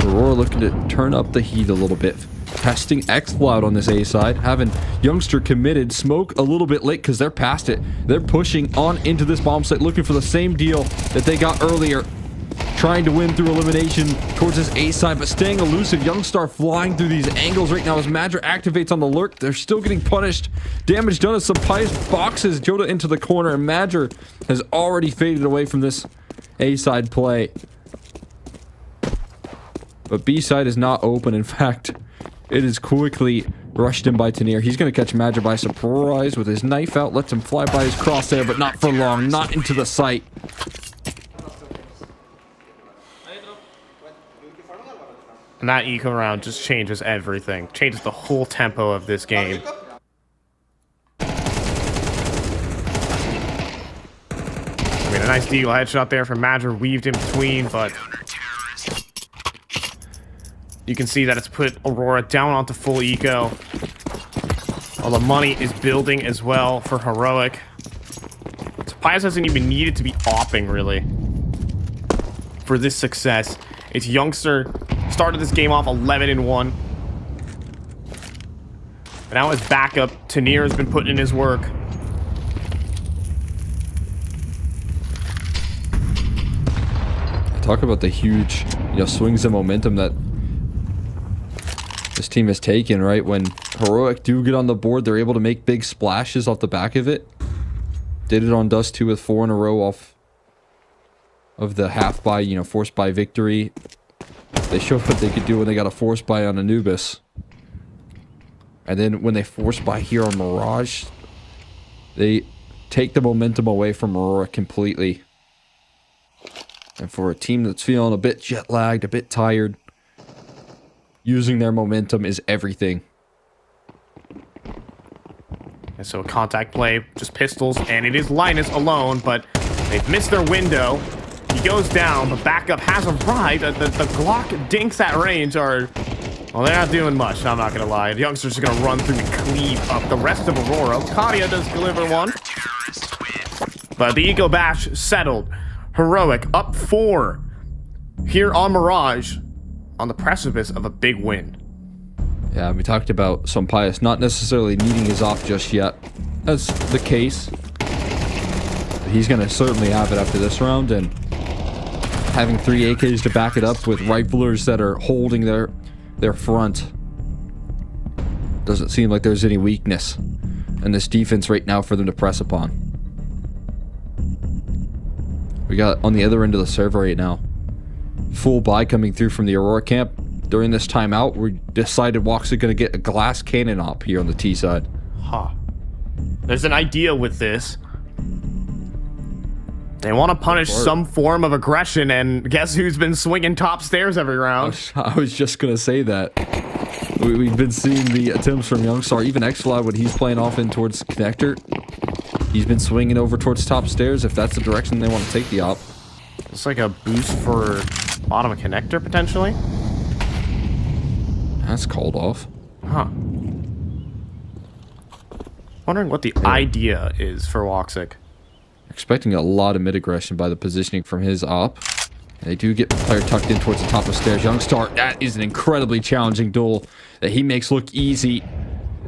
Aurora looking to turn up the heat a little bit. Testing X-Cloud on this A side. Having Youngster committed. Smoke a little bit late because they're past it. They're pushing on into this bomb site, looking for the same deal that they got earlier. Trying to win through elimination towards this A side, but staying elusive. Youngstar flying through these angles right now as Madra activates on the lurk. They're still getting punished. Damage done as some pious boxes Joda into the corner, and Madra has already faded away from this A side play. But B side is not open. In fact, it is quickly rushed in by Tanir. He's going to catch Madra by surprise with his knife out. Lets him fly by his crosshair, but not for long. Not into the site. And that eco round just changes everything. Changes the whole tempo of this game. I mean, a nice deagle headshot there from Madra, weaved in between, but you can see that it's put Aurora down onto full eco. All the money is building as well for Heroic. So Pius hasn't even needed to be opping, really, for this success. It's Youngster started this game off 11-1. And now his backup, Tanir, has been putting in his work. Talk about the huge, swings of momentum that this team has taken, right? When Heroic do get on the board, they're able to make big splashes off the back of it. Did it on Dust 2 with 4 in a row off of the half buy, forced buy victory. They showed what they could do when they got a force buy on Anubis. And then when they force buy here on Mirage, they take the momentum away from Aurora completely. And for a team that's feeling a bit jet lagged, a bit tired, using their momentum is everything. And so a contact play, just pistols, and it is Linus alone, but they've missed their window. He goes down, but backup has arrived. The Glock dinks at range are, well, they're not doing much, I'm not going to lie. The Youngster's just going to run through and cleave up the rest of Aurora. Kadia does deliver one. But the Eco Bash settled. Heroic up 4 here on Mirage on the precipice of a big win. Yeah, we talked about Pius not necessarily needing his off just yet. That's the case. But he's going to certainly have it after this round, and having 3 AKs to back it up with riflers that are holding their front. Doesn't seem like there's any weakness in this defense right now for them to press upon. We got on the other end of the server right now, full buy coming through from the Aurora camp. During this timeout, we decided Walks are going to get a glass cannon op here on the T side. Huh. There's an idea with this. They want to punish some form of aggression, and guess who's been swinging top stairs every round? I was just going to say that. We've been seeing the attempts from Youngstar, even X-Fly when he's playing off in towards connector. He's been swinging over towards top stairs if that's the direction they want to take the op. It's like a boost for bottom of connector, potentially? That's called off. Huh. Wondering what the idea is for Woxic. Expecting a lot of mid-aggression by the positioning from his op. They do get the player tucked in towards the top of stairs. Youngstar, that is an incredibly challenging duel that he makes look easy.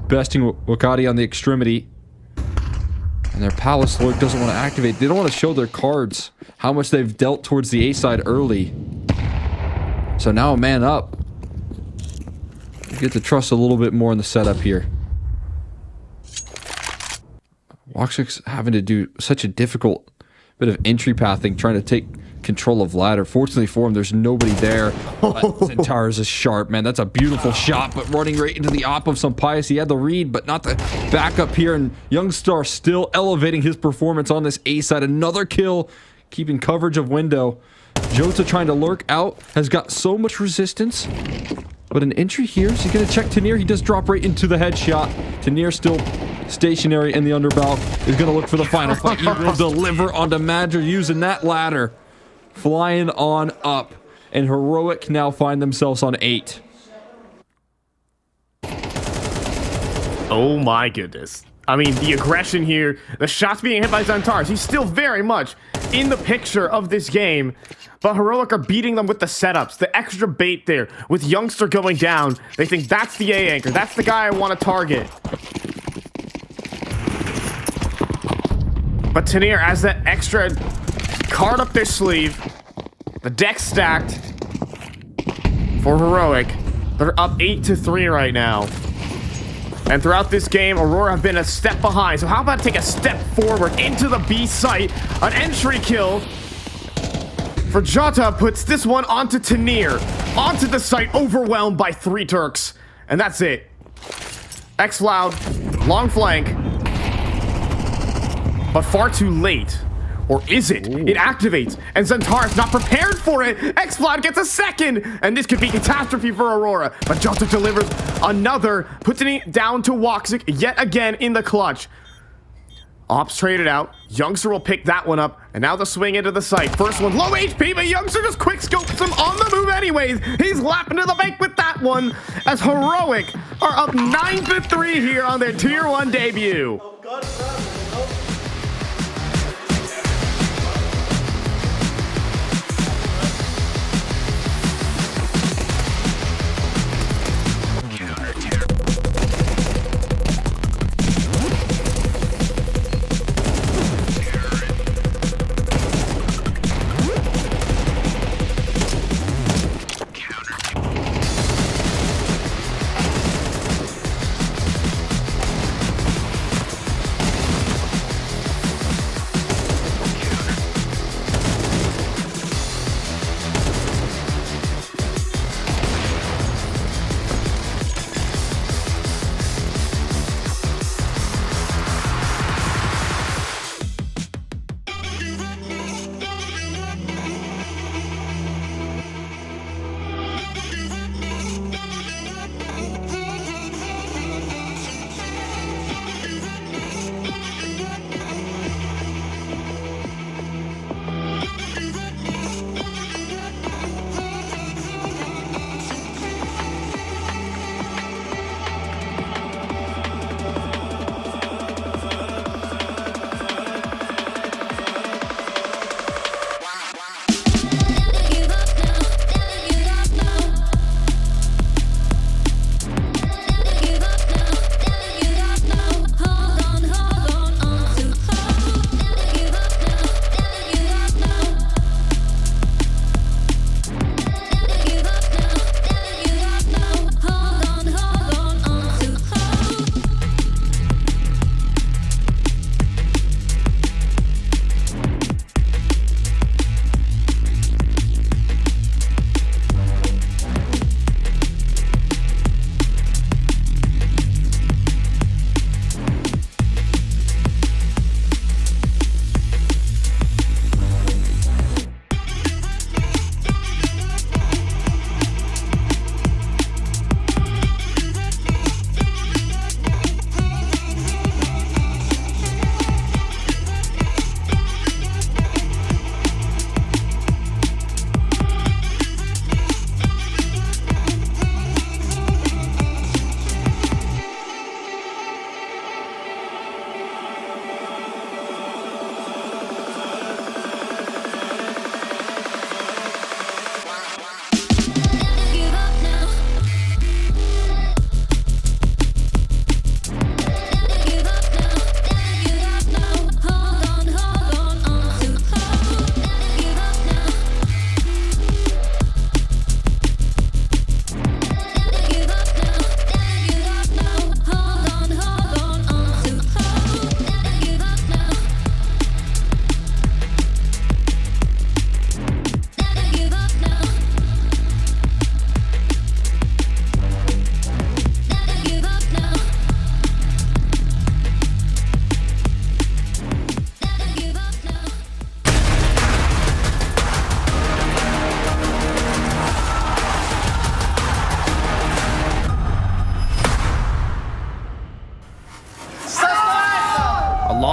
Besting Wakati on the extremity. And their Palace Lord doesn't want to activate. They don't want to show their cards how much they've dealt towards the A side early. So now a man up. You get to trust a little bit more in the setup here. Woxic's having to do such a difficult bit of entry pathing, trying to take control of ladder. Fortunately for him, there's nobody there. Centaurus is sharp, man. That's a beautiful shot, but running right into the op of some Pius. He had the read, but not the backup here, and Youngstar still elevating his performance on this A side. Another kill, keeping coverage of window. Jota trying to lurk out, has got so much resistance, but an entry here, is he going to check Tanir? He does drop right into the headshot. Tanir still stationary in the underbelly, is going to look for the final fight. He will deliver onto Madra using that ladder. Flying on up, and Heroic now find themselves on 8. Oh my goodness. I mean, the aggression here, the shots being hit by Xantares. He's still very much in the picture of this game. But Heroic are beating them with the setups, the extra bait there. With Youngster going down, they think that's the A anchor. That's the guy I want to target. But Tanir has that extra card up their sleeve. The deck stacked for Heroic. They're up 8-3 right now. And throughout this game, Aurora have been a step behind. So how about take a step forward into the B site? An entry kill for Jota puts this one onto Tanir. Onto the site, overwhelmed by 3 Turks. And that's it. X-Cloud, long flank. But far too late. Or is it? Ooh. It activates, and Xantares not prepared for it. X-Cloud gets a second, and this could be catastrophe for Aurora. But Jota delivers another, puts it down to Woxic yet again in the clutch. Ops traded out. Youngster will pick that one up, and now the swing into the site. First one, low HP, but Youngster just quick scopes him on the move anyways. He's lapping to the bank with that one, as Heroic are up 9-3 here on their Tier 1 debut.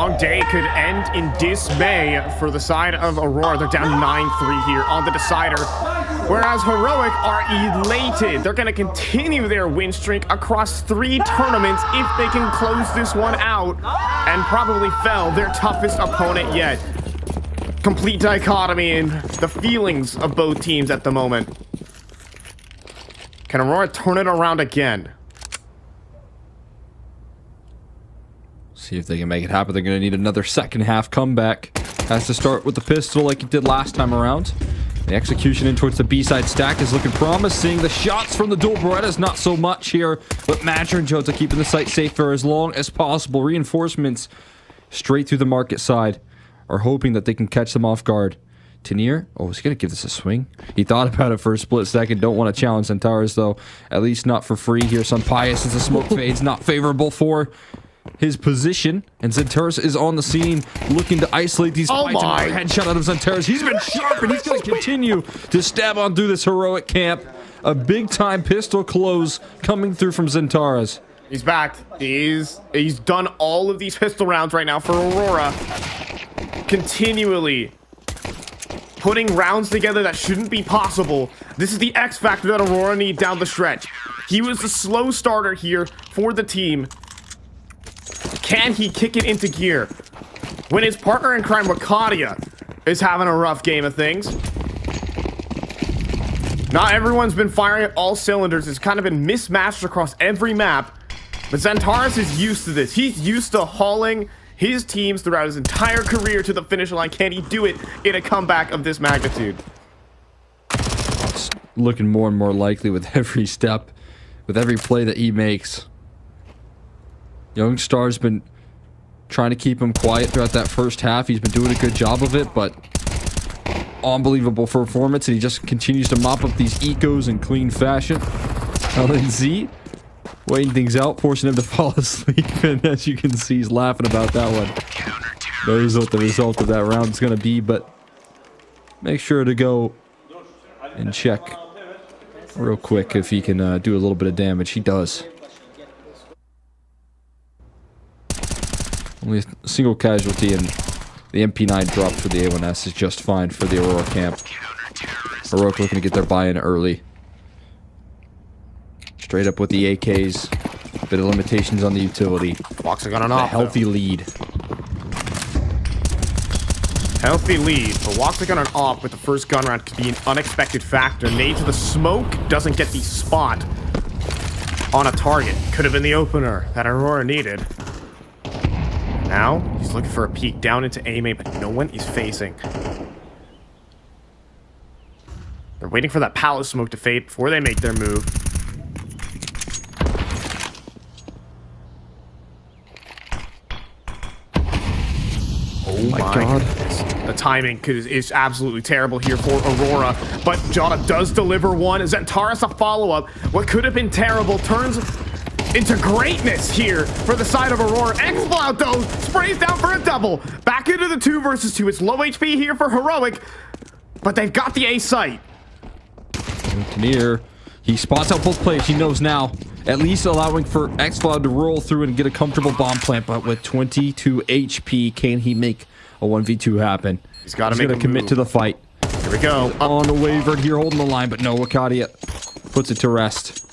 long day could end in dismay for the side of Aurora. They're down 9-3 here on the decider. Whereas Heroic are elated. They're going to continue their win streak across 3 tournaments if they can close this one out and probably fell their toughest opponent yet. Complete dichotomy in the feelings of both teams at the moment. Can Aurora turn it around again? See if they can make it happen. They're going to need another second half comeback. Has to start with the pistol like it did last time around. The execution in towards the B-side stack is looking promising. The shots from the dual Berettas not so much here, but Madger and Jota keeping the site safe for as long as possible. Reinforcements straight through the market side are hoping that they can catch them off guard. Tenier, oh, is he going to give this a swing? He thought about it for a split second. Don't want to challenge Centaurus, though. At least not for free here. Sunpius as the smoke fades, not favorable for his position, and Centaurus is on the scene looking to isolate these fights. And headshot out of Centaurus. He's been sharp, and he's going to continue to stab on through this Heroic camp. A big-time pistol close coming through from Centaurus. He's back. He's done all of these pistol rounds right now for Aurora. Continually putting rounds together that shouldn't be possible. This is the X factor that Aurora need down the stretch. He was the slow starter here for the team. Can he kick it into gear when his partner in crime, Wakadia, is having a rough game of things? Not everyone's been firing at all cylinders. It's kind of been mismatched across every map. But Centaurus is used to this. He's used to hauling his teams throughout his entire career to the finish line. Can he do it in a comeback of this magnitude? It's looking more and more likely with every step, with every play that he makes. Young Star's been trying to keep him quiet throughout that first half. He's been doing a good job of it, but unbelievable performance, and he just continues to mop up these ecos in clean fashion. LNZ waiting things out, forcing him to fall asleep, and as you can see, he's laughing about that one. Knows what the result of that round is going to be, but make sure to go and check real quick if he can do a little bit of damage. He does. Only a single casualty, and the MP9 drop for the A1S is just fine for the Aurora camp. Heroic looking to get their buy-in early. Straight up with the AKs. Bit of limitations on the utility. Boxing on an off. A healthy lead. Healthy lead, but Woxic on an off with the first gun round could be an unexpected factor. Nade to the smoke, doesn't get the spot on a target. Could have been the opener that Aurora needed. Now, he's looking for a peek down into A main, but no one is facing. They're waiting for that palace smoke to fade before they make their move. Oh my god. Goodness. The timing is absolutely terrible here for Aurora, but Jota does deliver one. Centaurus a follow-up. What could have been terrible turns into greatness here for the side of Aurora. X-Cloud, though, sprays down for a double. Back into the 2 versus 2. It's low HP here for Heroic, but they've got the A site. Tenier, he spots out both plays. He knows now. At least allowing for X-Cloud to roll through and get a comfortable bomb plant, but with 22 HP, can he make a 1v2 happen? He's got to commit to the fight. Here we go. Unwavered here, holding the line, but no, Wakadia puts it to rest.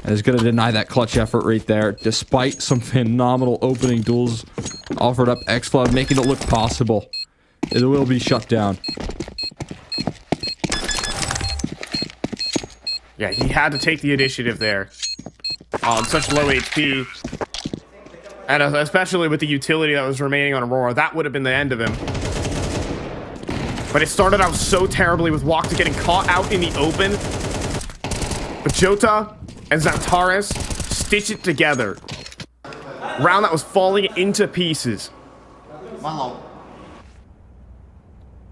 And is going to deny that clutch effort right there, despite some phenomenal opening duels offered up. X-Cloud making it look possible. It will be shut down. Yeah, he had to take the initiative there. On such low HP. And especially with the utility that was remaining on Aurora, that would have been the end of him. But it started out so terribly with Woxic getting caught out in the open. But Jota and Centaurus stitch it together. Round that was falling into pieces.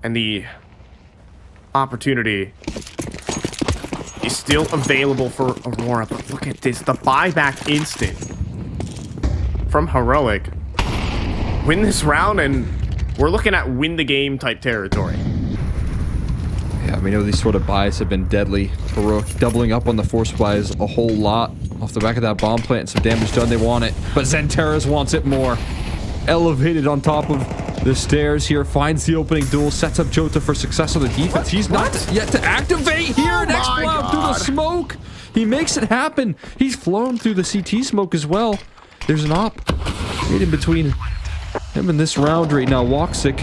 And the opportunity is still available for Aurora. But look at this, the buyback instant from Heroic. Win this round and we're looking at win the game type territory. Yeah, we know these sort of buys have been deadly. Heroic doubling up on the force buys a whole lot. Off the back of that bomb plant, some damage done, they want it. But Centaurus wants it more. Elevated on top of the stairs here, finds the opening duel, sets up Jota for success on the defense. He's not yet to activate here, and Xcloud through the smoke. He makes it happen. He's flown through the CT smoke as well. There's an op right in between him and this round right now. Woxic,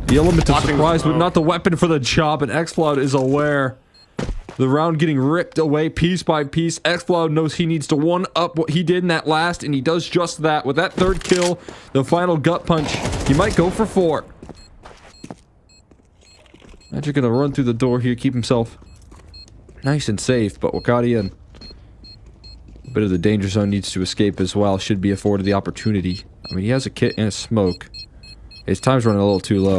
the element of surprise, but not the weapon for the job, and Xcloud is aware. The round getting ripped away piece by piece. Xcloud knows he needs to one-up what he did in that last, and he does just that. With that third kill, the final gut punch, he might go for 4. Magic gonna run through the door here, keep himself nice and safe, but Wakadian, a bit of the danger zone, needs to escape as well. Should be afforded the opportunity. I mean, he has a kit and a smoke. His time's running a little too low.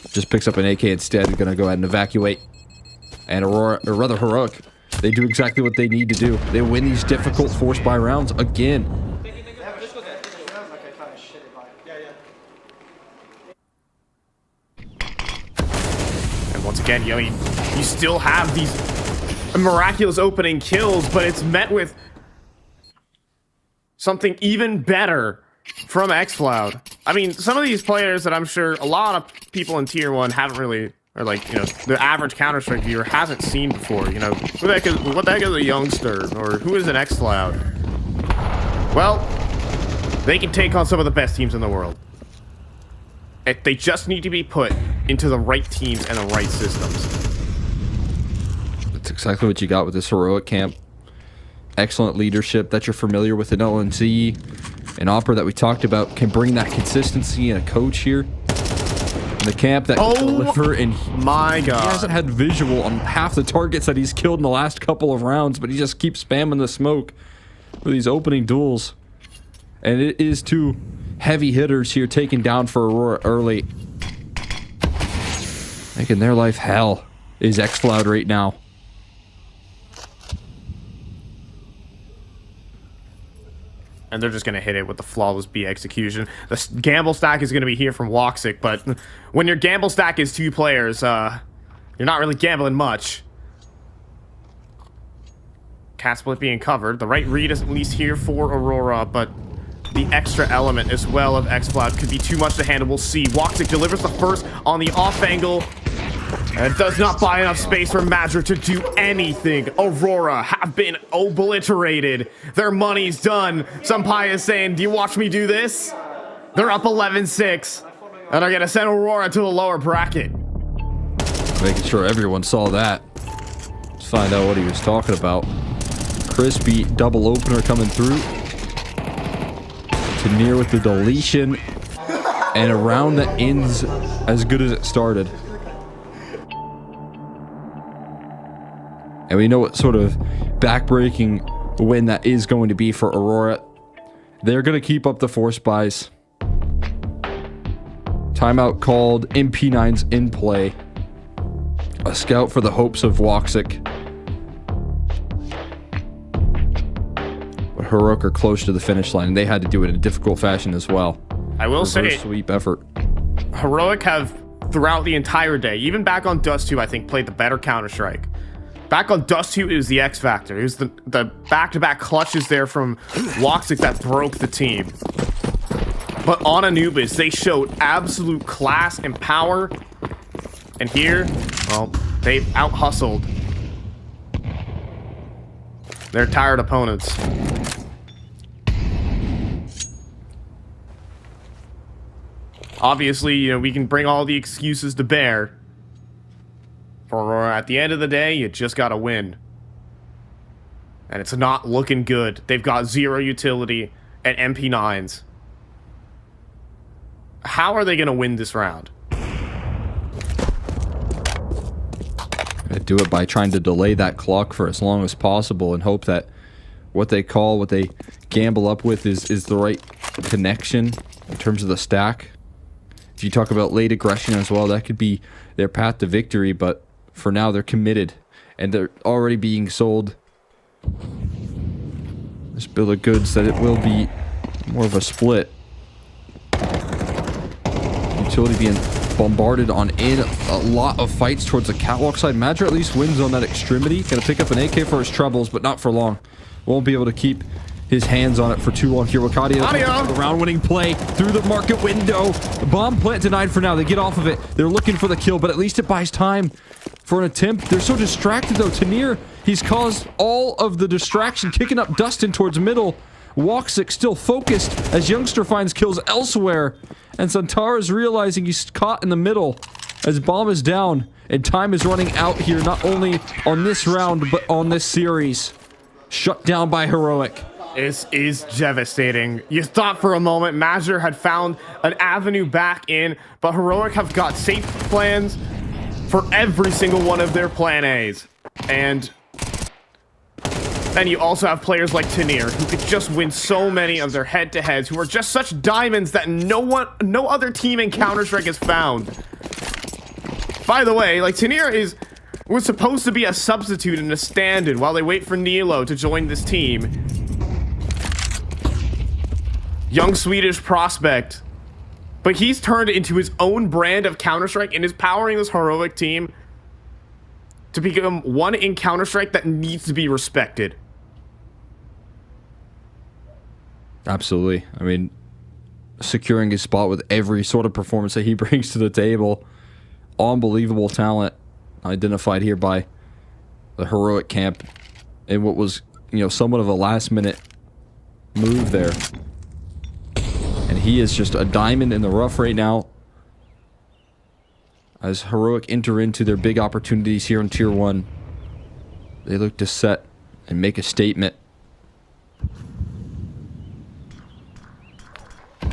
Just picks up an AK instead. Gonna go ahead and evacuate. And Aurora, or rather Heroic, they do exactly what they need to do. They win these difficult force buy rounds again. And once again, you still have these miraculous opening kills, but it's met with something even better from Xcloud. I mean, some of these players that I'm sure a lot of people in Tier 1 haven't really, or like, the average Counter-Strike viewer hasn't seen before. What the heck is a youngster? Or who is an Xcloud? Well, they can take on some of the best teams in the world. They just need to be put into the right teams and the right systems. That's exactly what you got with this Heroic camp. Excellent leadership that you're familiar with in LNC. An Opera that we talked about can bring that consistency, and a coach here in the camp that can deliver. And my God, he hasn't had visual on half the targets that he's killed in the last couple of rounds, but he just keeps spamming the smoke with these opening duels. And it is 2 heavy hitters here taken down for Aurora early. Making their life hell is Xcloud right now. And they're just going to hit it with the flawless B execution. The gamble stack is going to be here from Woxic, but when your gamble stack is 2 players, you're not really gambling much. Cat split being covered. The right read is at least here for Aurora, but the extra element as well of Xcloud could be too much to handle. We'll see. Woxic delivers the first on the off angle. And it does not buy enough space for Madra to do anything. Aurora have been obliterated. Their money's done. Senpai is saying, do you watch me do this? They're up 11-6. And they're going to send Aurora to the lower bracket. Making sure everyone saw that. Let's find out what he was talking about. Crispy double opener coming through. To near with the deletion. And a round that ends as good as it started. And we know what sort of backbreaking win that is going to be for Aurora. They're going to keep up the force buys. Timeout called. MP9's in play. A scout for the hopes of Woxic. But Heroic are close to the finish line, and they had to do it in a difficult fashion as well. I will say, sweep effort. Heroic have, throughout the entire day, even back on Dust 2, I think, played the better Counter-Strike. Back on Dust 2, it was the X Factor. It was the back-to-back clutches there from Woxic that broke the team. But on Anubis, they showed absolute class and power. And here, well, they've out-hustled their tired opponents. Obviously, we can bring all the excuses to bear. For at the end of the day, you just gotta win. And it's not looking good. They've got 0 utility and MP9s. How are they gonna win this round? They do it by trying to delay that clock for as long as possible and hope that what they gamble up with is the right connection in terms of the stack. If you talk about late aggression as well, that could be their path to victory, but for now, they're committed, and they're already being sold this bill of goods that it will be more of a split. Utility being bombarded on in. A lot of fights towards the catwalk side. Madra at least wins on that extremity. Gonna pick up an AK for his troubles, but not for long. Won't be able to keep his hands on it for too long here. Wakadia, the round-winning play through the market window. Bomb plant denied for now. They get off of it. They're looking for the kill, but at least it buys time for an attempt. They're so distracted, though. Tanir, he's caused all of the distraction, kicking up Dustin towards middle. Woxic still focused as Youngster finds kills elsewhere. And Santara is realizing he's caught in the middle as bomb is down. And time is running out here, not only on this round, but on this series. Shut down by Heroic. This is devastating. You thought for a moment Major had found an avenue back in, but Heroic have got safe plans for every single one of their plan A's. And then you also have players like Tanir, who could just win so many of their head-to-heads, who are just such diamonds that no other team in Counter-Strike has found. By the way, like, Tanir was supposed to be a substitute and a stand-in while they wait for Nilo to join this team. Young Swedish prospect. But he's turned into his own brand of Counter-Strike and is powering this Heroic team to become one in Counter-Strike that needs to be respected. Absolutely. I mean, securing his spot with every sort of performance that he brings to the table. Unbelievable talent identified here by the Heroic camp in what was, somewhat of a last-minute move there. And he is just a diamond in the rough right now as Heroic enter into their big opportunities here in Tier 1. They look to set and make a statement.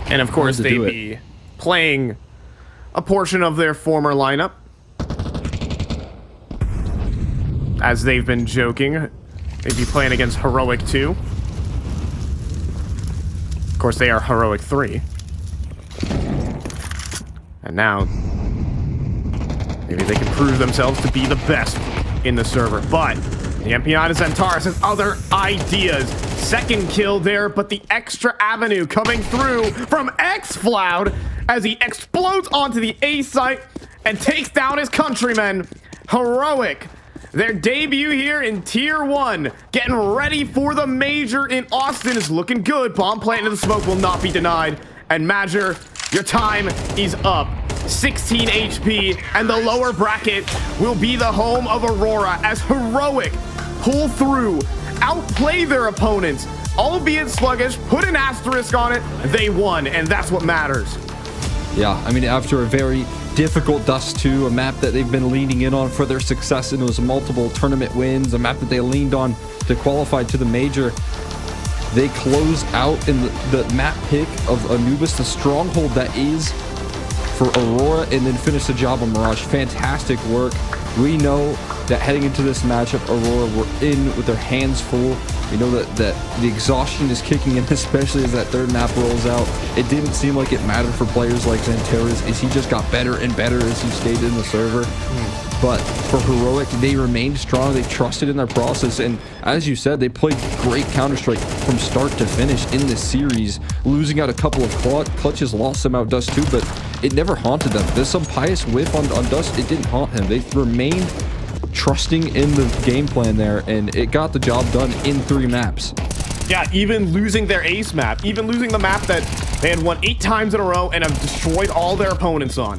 And of course, they'd be playing a portion of their former lineup. As they've been joking, they'd be playing against Heroic 2. Of course, they are Heroic 3. And now, maybe they can prove themselves to be the best in the server. But the Empiana Zentaris has other ideas. Second kill there, but the extra avenue coming through from xFloud as he explodes onto the A site and takes down his countrymen. Heroic, their debut here in Tier 1, getting ready for the major in Austin, is looking good. Bomb plant into the smoke will not be denied. And Major, your time is up. 16 HP, and the lower bracket will be the home of Aurora as Heroic pull through, outplay their opponents, albeit sluggish, put an asterisk on it, they won, and that's what matters. Yeah, I mean, after a very difficult Dust 2, a map that they've been leaning in on for their success in those multiple tournament wins, a map that they leaned on to qualify to the major, they close out in the map pick of Anubis, the stronghold that is for Aurora, and then finish the job on Mirage. Fantastic work. We know that heading into this matchup, Aurora were in with their hands full. We know that the exhaustion is kicking in, especially as that third map rolls out. It didn't seem like it mattered for players like Xantares, as he just got better and better as he stayed in the server. But for Heroic, they remained strong. They trusted in their process. And as you said, they played great Counter-Strike from start to finish in this series. Losing out a couple of clutches lost them out Dust 2, but it never haunted them. There's some pious whiff on Dust. It didn't haunt him. They remained trusting in the game plan there, and it got the job done in 3 maps. Yeah, even losing their ace map, even losing the map that they had won 8 times in a row and have destroyed all their opponents on.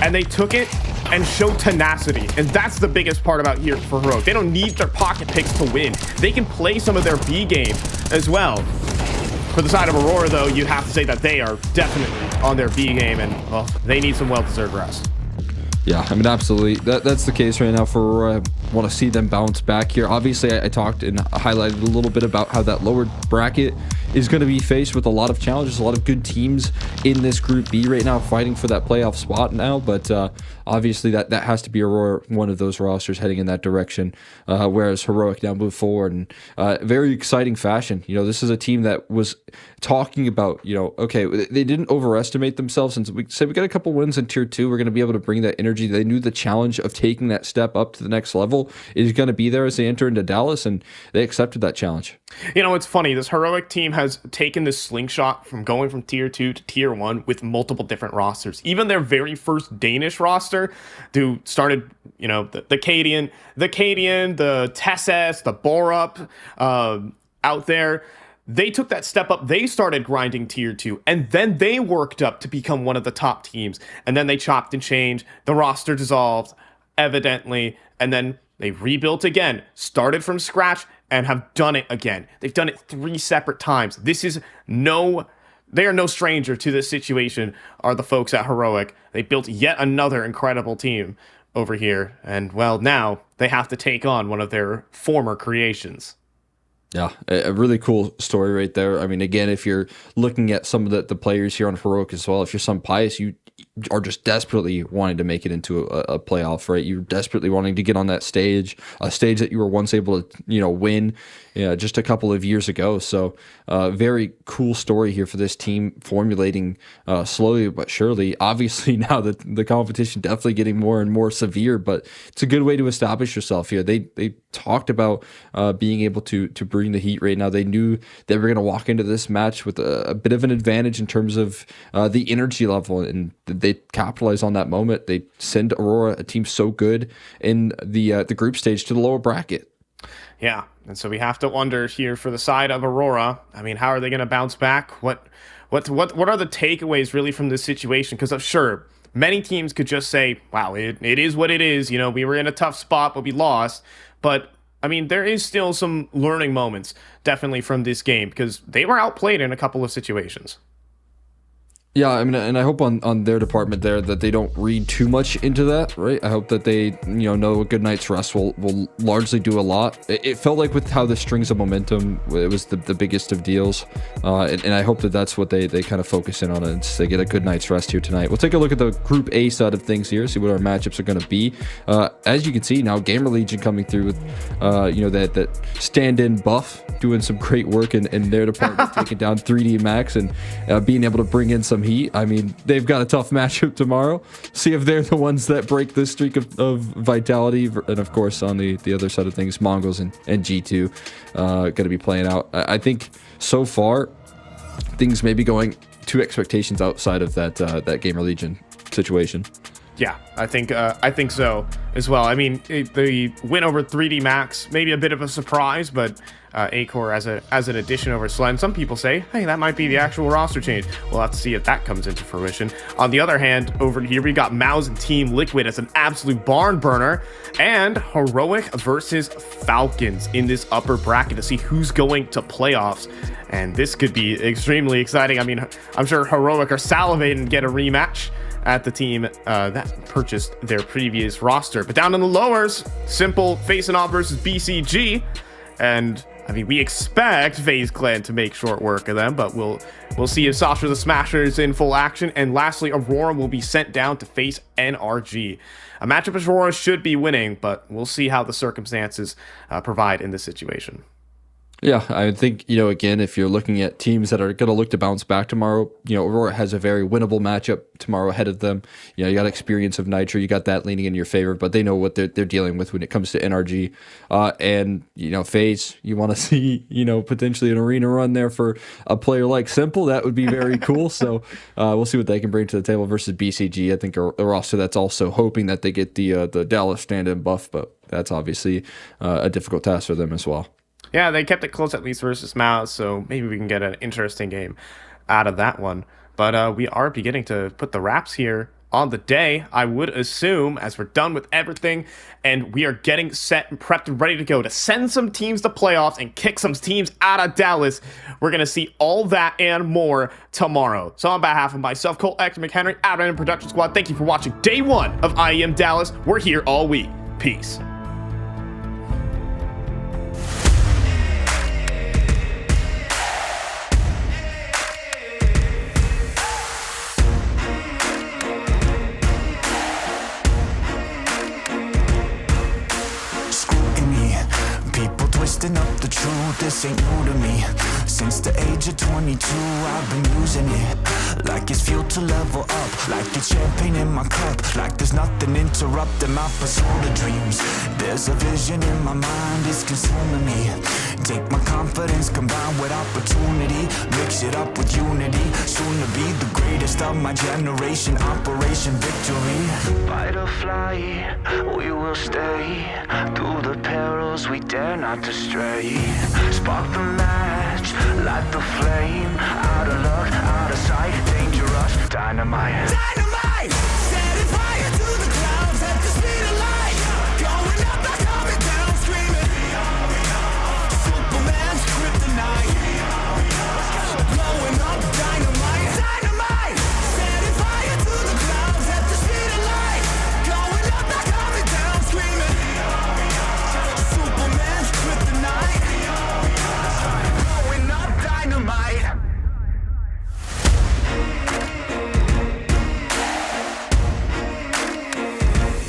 And they took it and showed tenacity. And that's the biggest part about here for Heroic. They don't need their pocket picks to win. They can play some of their B game as well. For the side of Aurora, though, you'd have to say that they are definitely on their B game, and, well, they need some well-deserved rest. Yeah, I mean, absolutely. That's the case right now for Aurora. I want to see them bounce back here. Obviously, I talked and highlighted a little bit about how that lower bracket is going to be faced with a lot of challenges, a lot of good teams in this Group B right now fighting for that playoff spot now. But obviously, that has to be Aurora, one of those rosters heading in that direction, whereas Heroic now move forward in very exciting fashion. This is a team that was talking about, okay, they didn't overestimate themselves. And we said we got a couple wins in Tier 2. We're going to be able to bring that energy. They knew the challenge of taking that step up to the next level is going to be there as they enter into Dallas, and they accepted that challenge. It's funny. This Heroic team has taken this slingshot from going from Tier 2 to Tier 1 with multiple different rosters. Even their very first Danish roster, who started, the Cadian, the Tesses, the Borup out there. they took that step up. They started grinding tier 2, and then they worked up to become one of the top teams. And then they chopped and changed. The roster dissolved, evidently, and then they rebuilt again, started from scratch, and have done it again. They've done it 3 separate times. They are no stranger to this situation, are the folks at Heroic. They built yet another incredible team over here, and well, now they have to take on one of their former creations. Yeah, a really cool story right there. I mean, again, if you're looking at some of the players here on Heroic as well, if you're some Pius, you are just desperately wanting to make it into a playoff, right? You're desperately wanting to get on that stage, a stage that you were once able to, win just a couple of years ago. So very cool story here for this team formulating slowly but surely. Obviously now that the competition definitely getting more and more severe, but it's a good way to establish yourself here. They talked about being able to bring the heat right now. They knew they were going to walk into this match with a bit of an advantage in terms of the energy level, and they capitalize on that moment. They send Aurora, a team so good in the group stage, to the lower bracket. Yeah, and so we have to wonder here for the side of Aurora. I mean, how are they going to bounce back? What are the takeaways really from this situation? Because sure, many teams could just say, "Wow, it is what it is." We were in a tough spot, but we lost. But I mean, there is still some learning moments definitely from this game because they were outplayed in a couple of situations. Yeah, I mean, and I hope on their department there that they don't read too much into that, right? I hope that they, know a good night's rest will largely do a lot. It felt like with how the strings of momentum, it was the biggest of deals. And I hope that that's what they kind of focus in on, and they get a good night's rest here tonight. We'll take a look at the Group A side of things here, see what our matchups are going to be. As you can see now, GamerLegion coming through with, that stand-in buff, doing some great work in their department, taking down 3D Max and being able to bring in some heat. I mean, they've got a tough matchup tomorrow. See if they're the ones that break this streak of vitality. And of course, on the other side of things, Mongols and G2 going to be playing out. I think so far, things may be going to expectations outside of that GamerLegion situation. Yeah, I think so as well. I mean, the win over 3D Max, maybe a bit of a surprise, but Acor as an addition over Slen. Some people say, hey, that might be the actual roster change. We'll have to see if that comes into fruition. On the other hand, over here, we got Mouse and Team Liquid as an absolute barn burner, and Heroic versus Falcons in this upper bracket to see who's going to playoffs. And this could be extremely exciting. I mean, I'm sure Heroic are salivating to get a rematch at the team that purchased their previous roster. But down in the lowers, simple facing off versus BCG. And I mean, we expect FaZe Clan to make short work of them, but we'll see if Sasha the Smasher is in full action. And lastly, Aurora will be sent down to face NRG. A matchup Aurora should be winning, but we'll see how the circumstances provide in this situation. Yeah, I think, again, if you're looking at teams that are going to look to bounce back tomorrow, Aurora has a very winnable matchup tomorrow ahead of them. You got experience of Nitro, you got that leaning in your favor, but they know what they're dealing with when it comes to NRG. And, FaZe, you want to see, potentially an arena run there for a player like Simple. That would be very cool. So we'll see what they can bring to the table versus BCG. I think a roster that's also hoping that they get the Dallas stand-in buff, but that's obviously a difficult task for them as well. Yeah, they kept it close at least versus Mouse, so maybe we can get an interesting game out of that one. But we are beginning to put the wraps here on the day, I would assume, as we're done with everything, and we are getting set and prepped and ready to go to send some teams to playoffs and kick some teams out of Dallas. We're going to see all that and more tomorrow. So on behalf of myself, Cole X, McHenry, out of Production Squad, thank you for watching day 1 of IEM Dallas. We're here all week. Peace. Up the truth, this ain't new to me. Since the age of 22, I've been using it like it's fuel to level up, like it's champagne in my cup, like there's nothing interrupting my pursuit of dreams. There's a vision in my mind, it's consuming me. Take my confidence combined with opportunity, mix it up with unity, soon to be the greatest of my generation. Operation Victory. Fight or fly, we will stay through the perils we dare not to stray. Spark the match, light the flame. Out of luck, out of sight, dangerous, dynamite. Dynamite! Setting fire to the clouds at the speed of light. Going up, not coming down, screaming. Superman's kryptonite. Blowing up, dynamite. Dynamite! Setting fire to the clouds at the speed of light. Going up, not coming down, screaming. Superman's kryptonite. Blowing up, dynamite.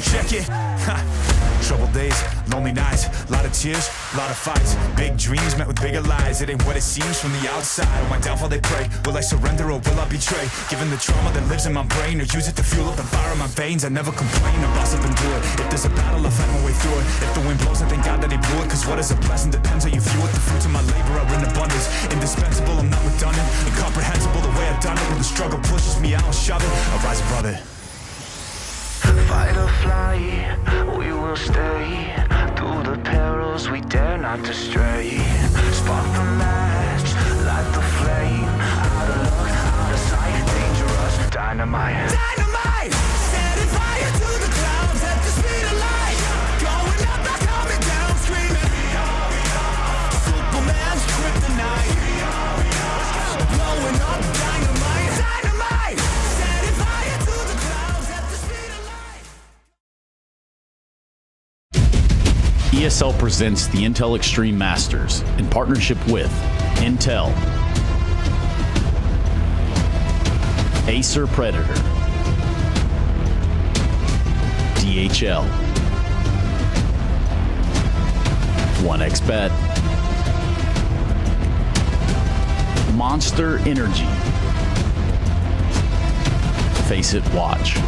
Check it. Troubled days, lonely nights, lot of tears, lot of fights. Big dreams met with bigger lies. It ain't what it seems from the outside. On my downfall they pray. Will I surrender or will I betray? Given the trauma that lives in my brain, or use it to fuel up the fire in my veins. I never complain, I boss up and do it. If there's a battle, I fight my way through it. If the wind blows, I thank God that he blew it. Cause what is a blessing depends how you view it. The fruits of my labor are in abundance. Indispensable, I'm not redundant. Incomprehensible the way I've done it. When the struggle pushes me, I'll shove it. I'll rise above it. Fight or flight, we will stay. Through the perils, we dare not to stray. Spark the match, light the flame. Out of luck, out of sight, dangerous, dynamite. Dynamite! Setting fire to the clouds at the speed of light. Going up, not coming down, screaming. Superman's kryptonite. Blowing up, dynamite. Dynamite! Setting fire to the clouds at the speed of light. ESL presents the Intel Extreme Masters in partnership with Intel, Acer Predator, DHL, 1xBet, Monster Energy, Face It Watch,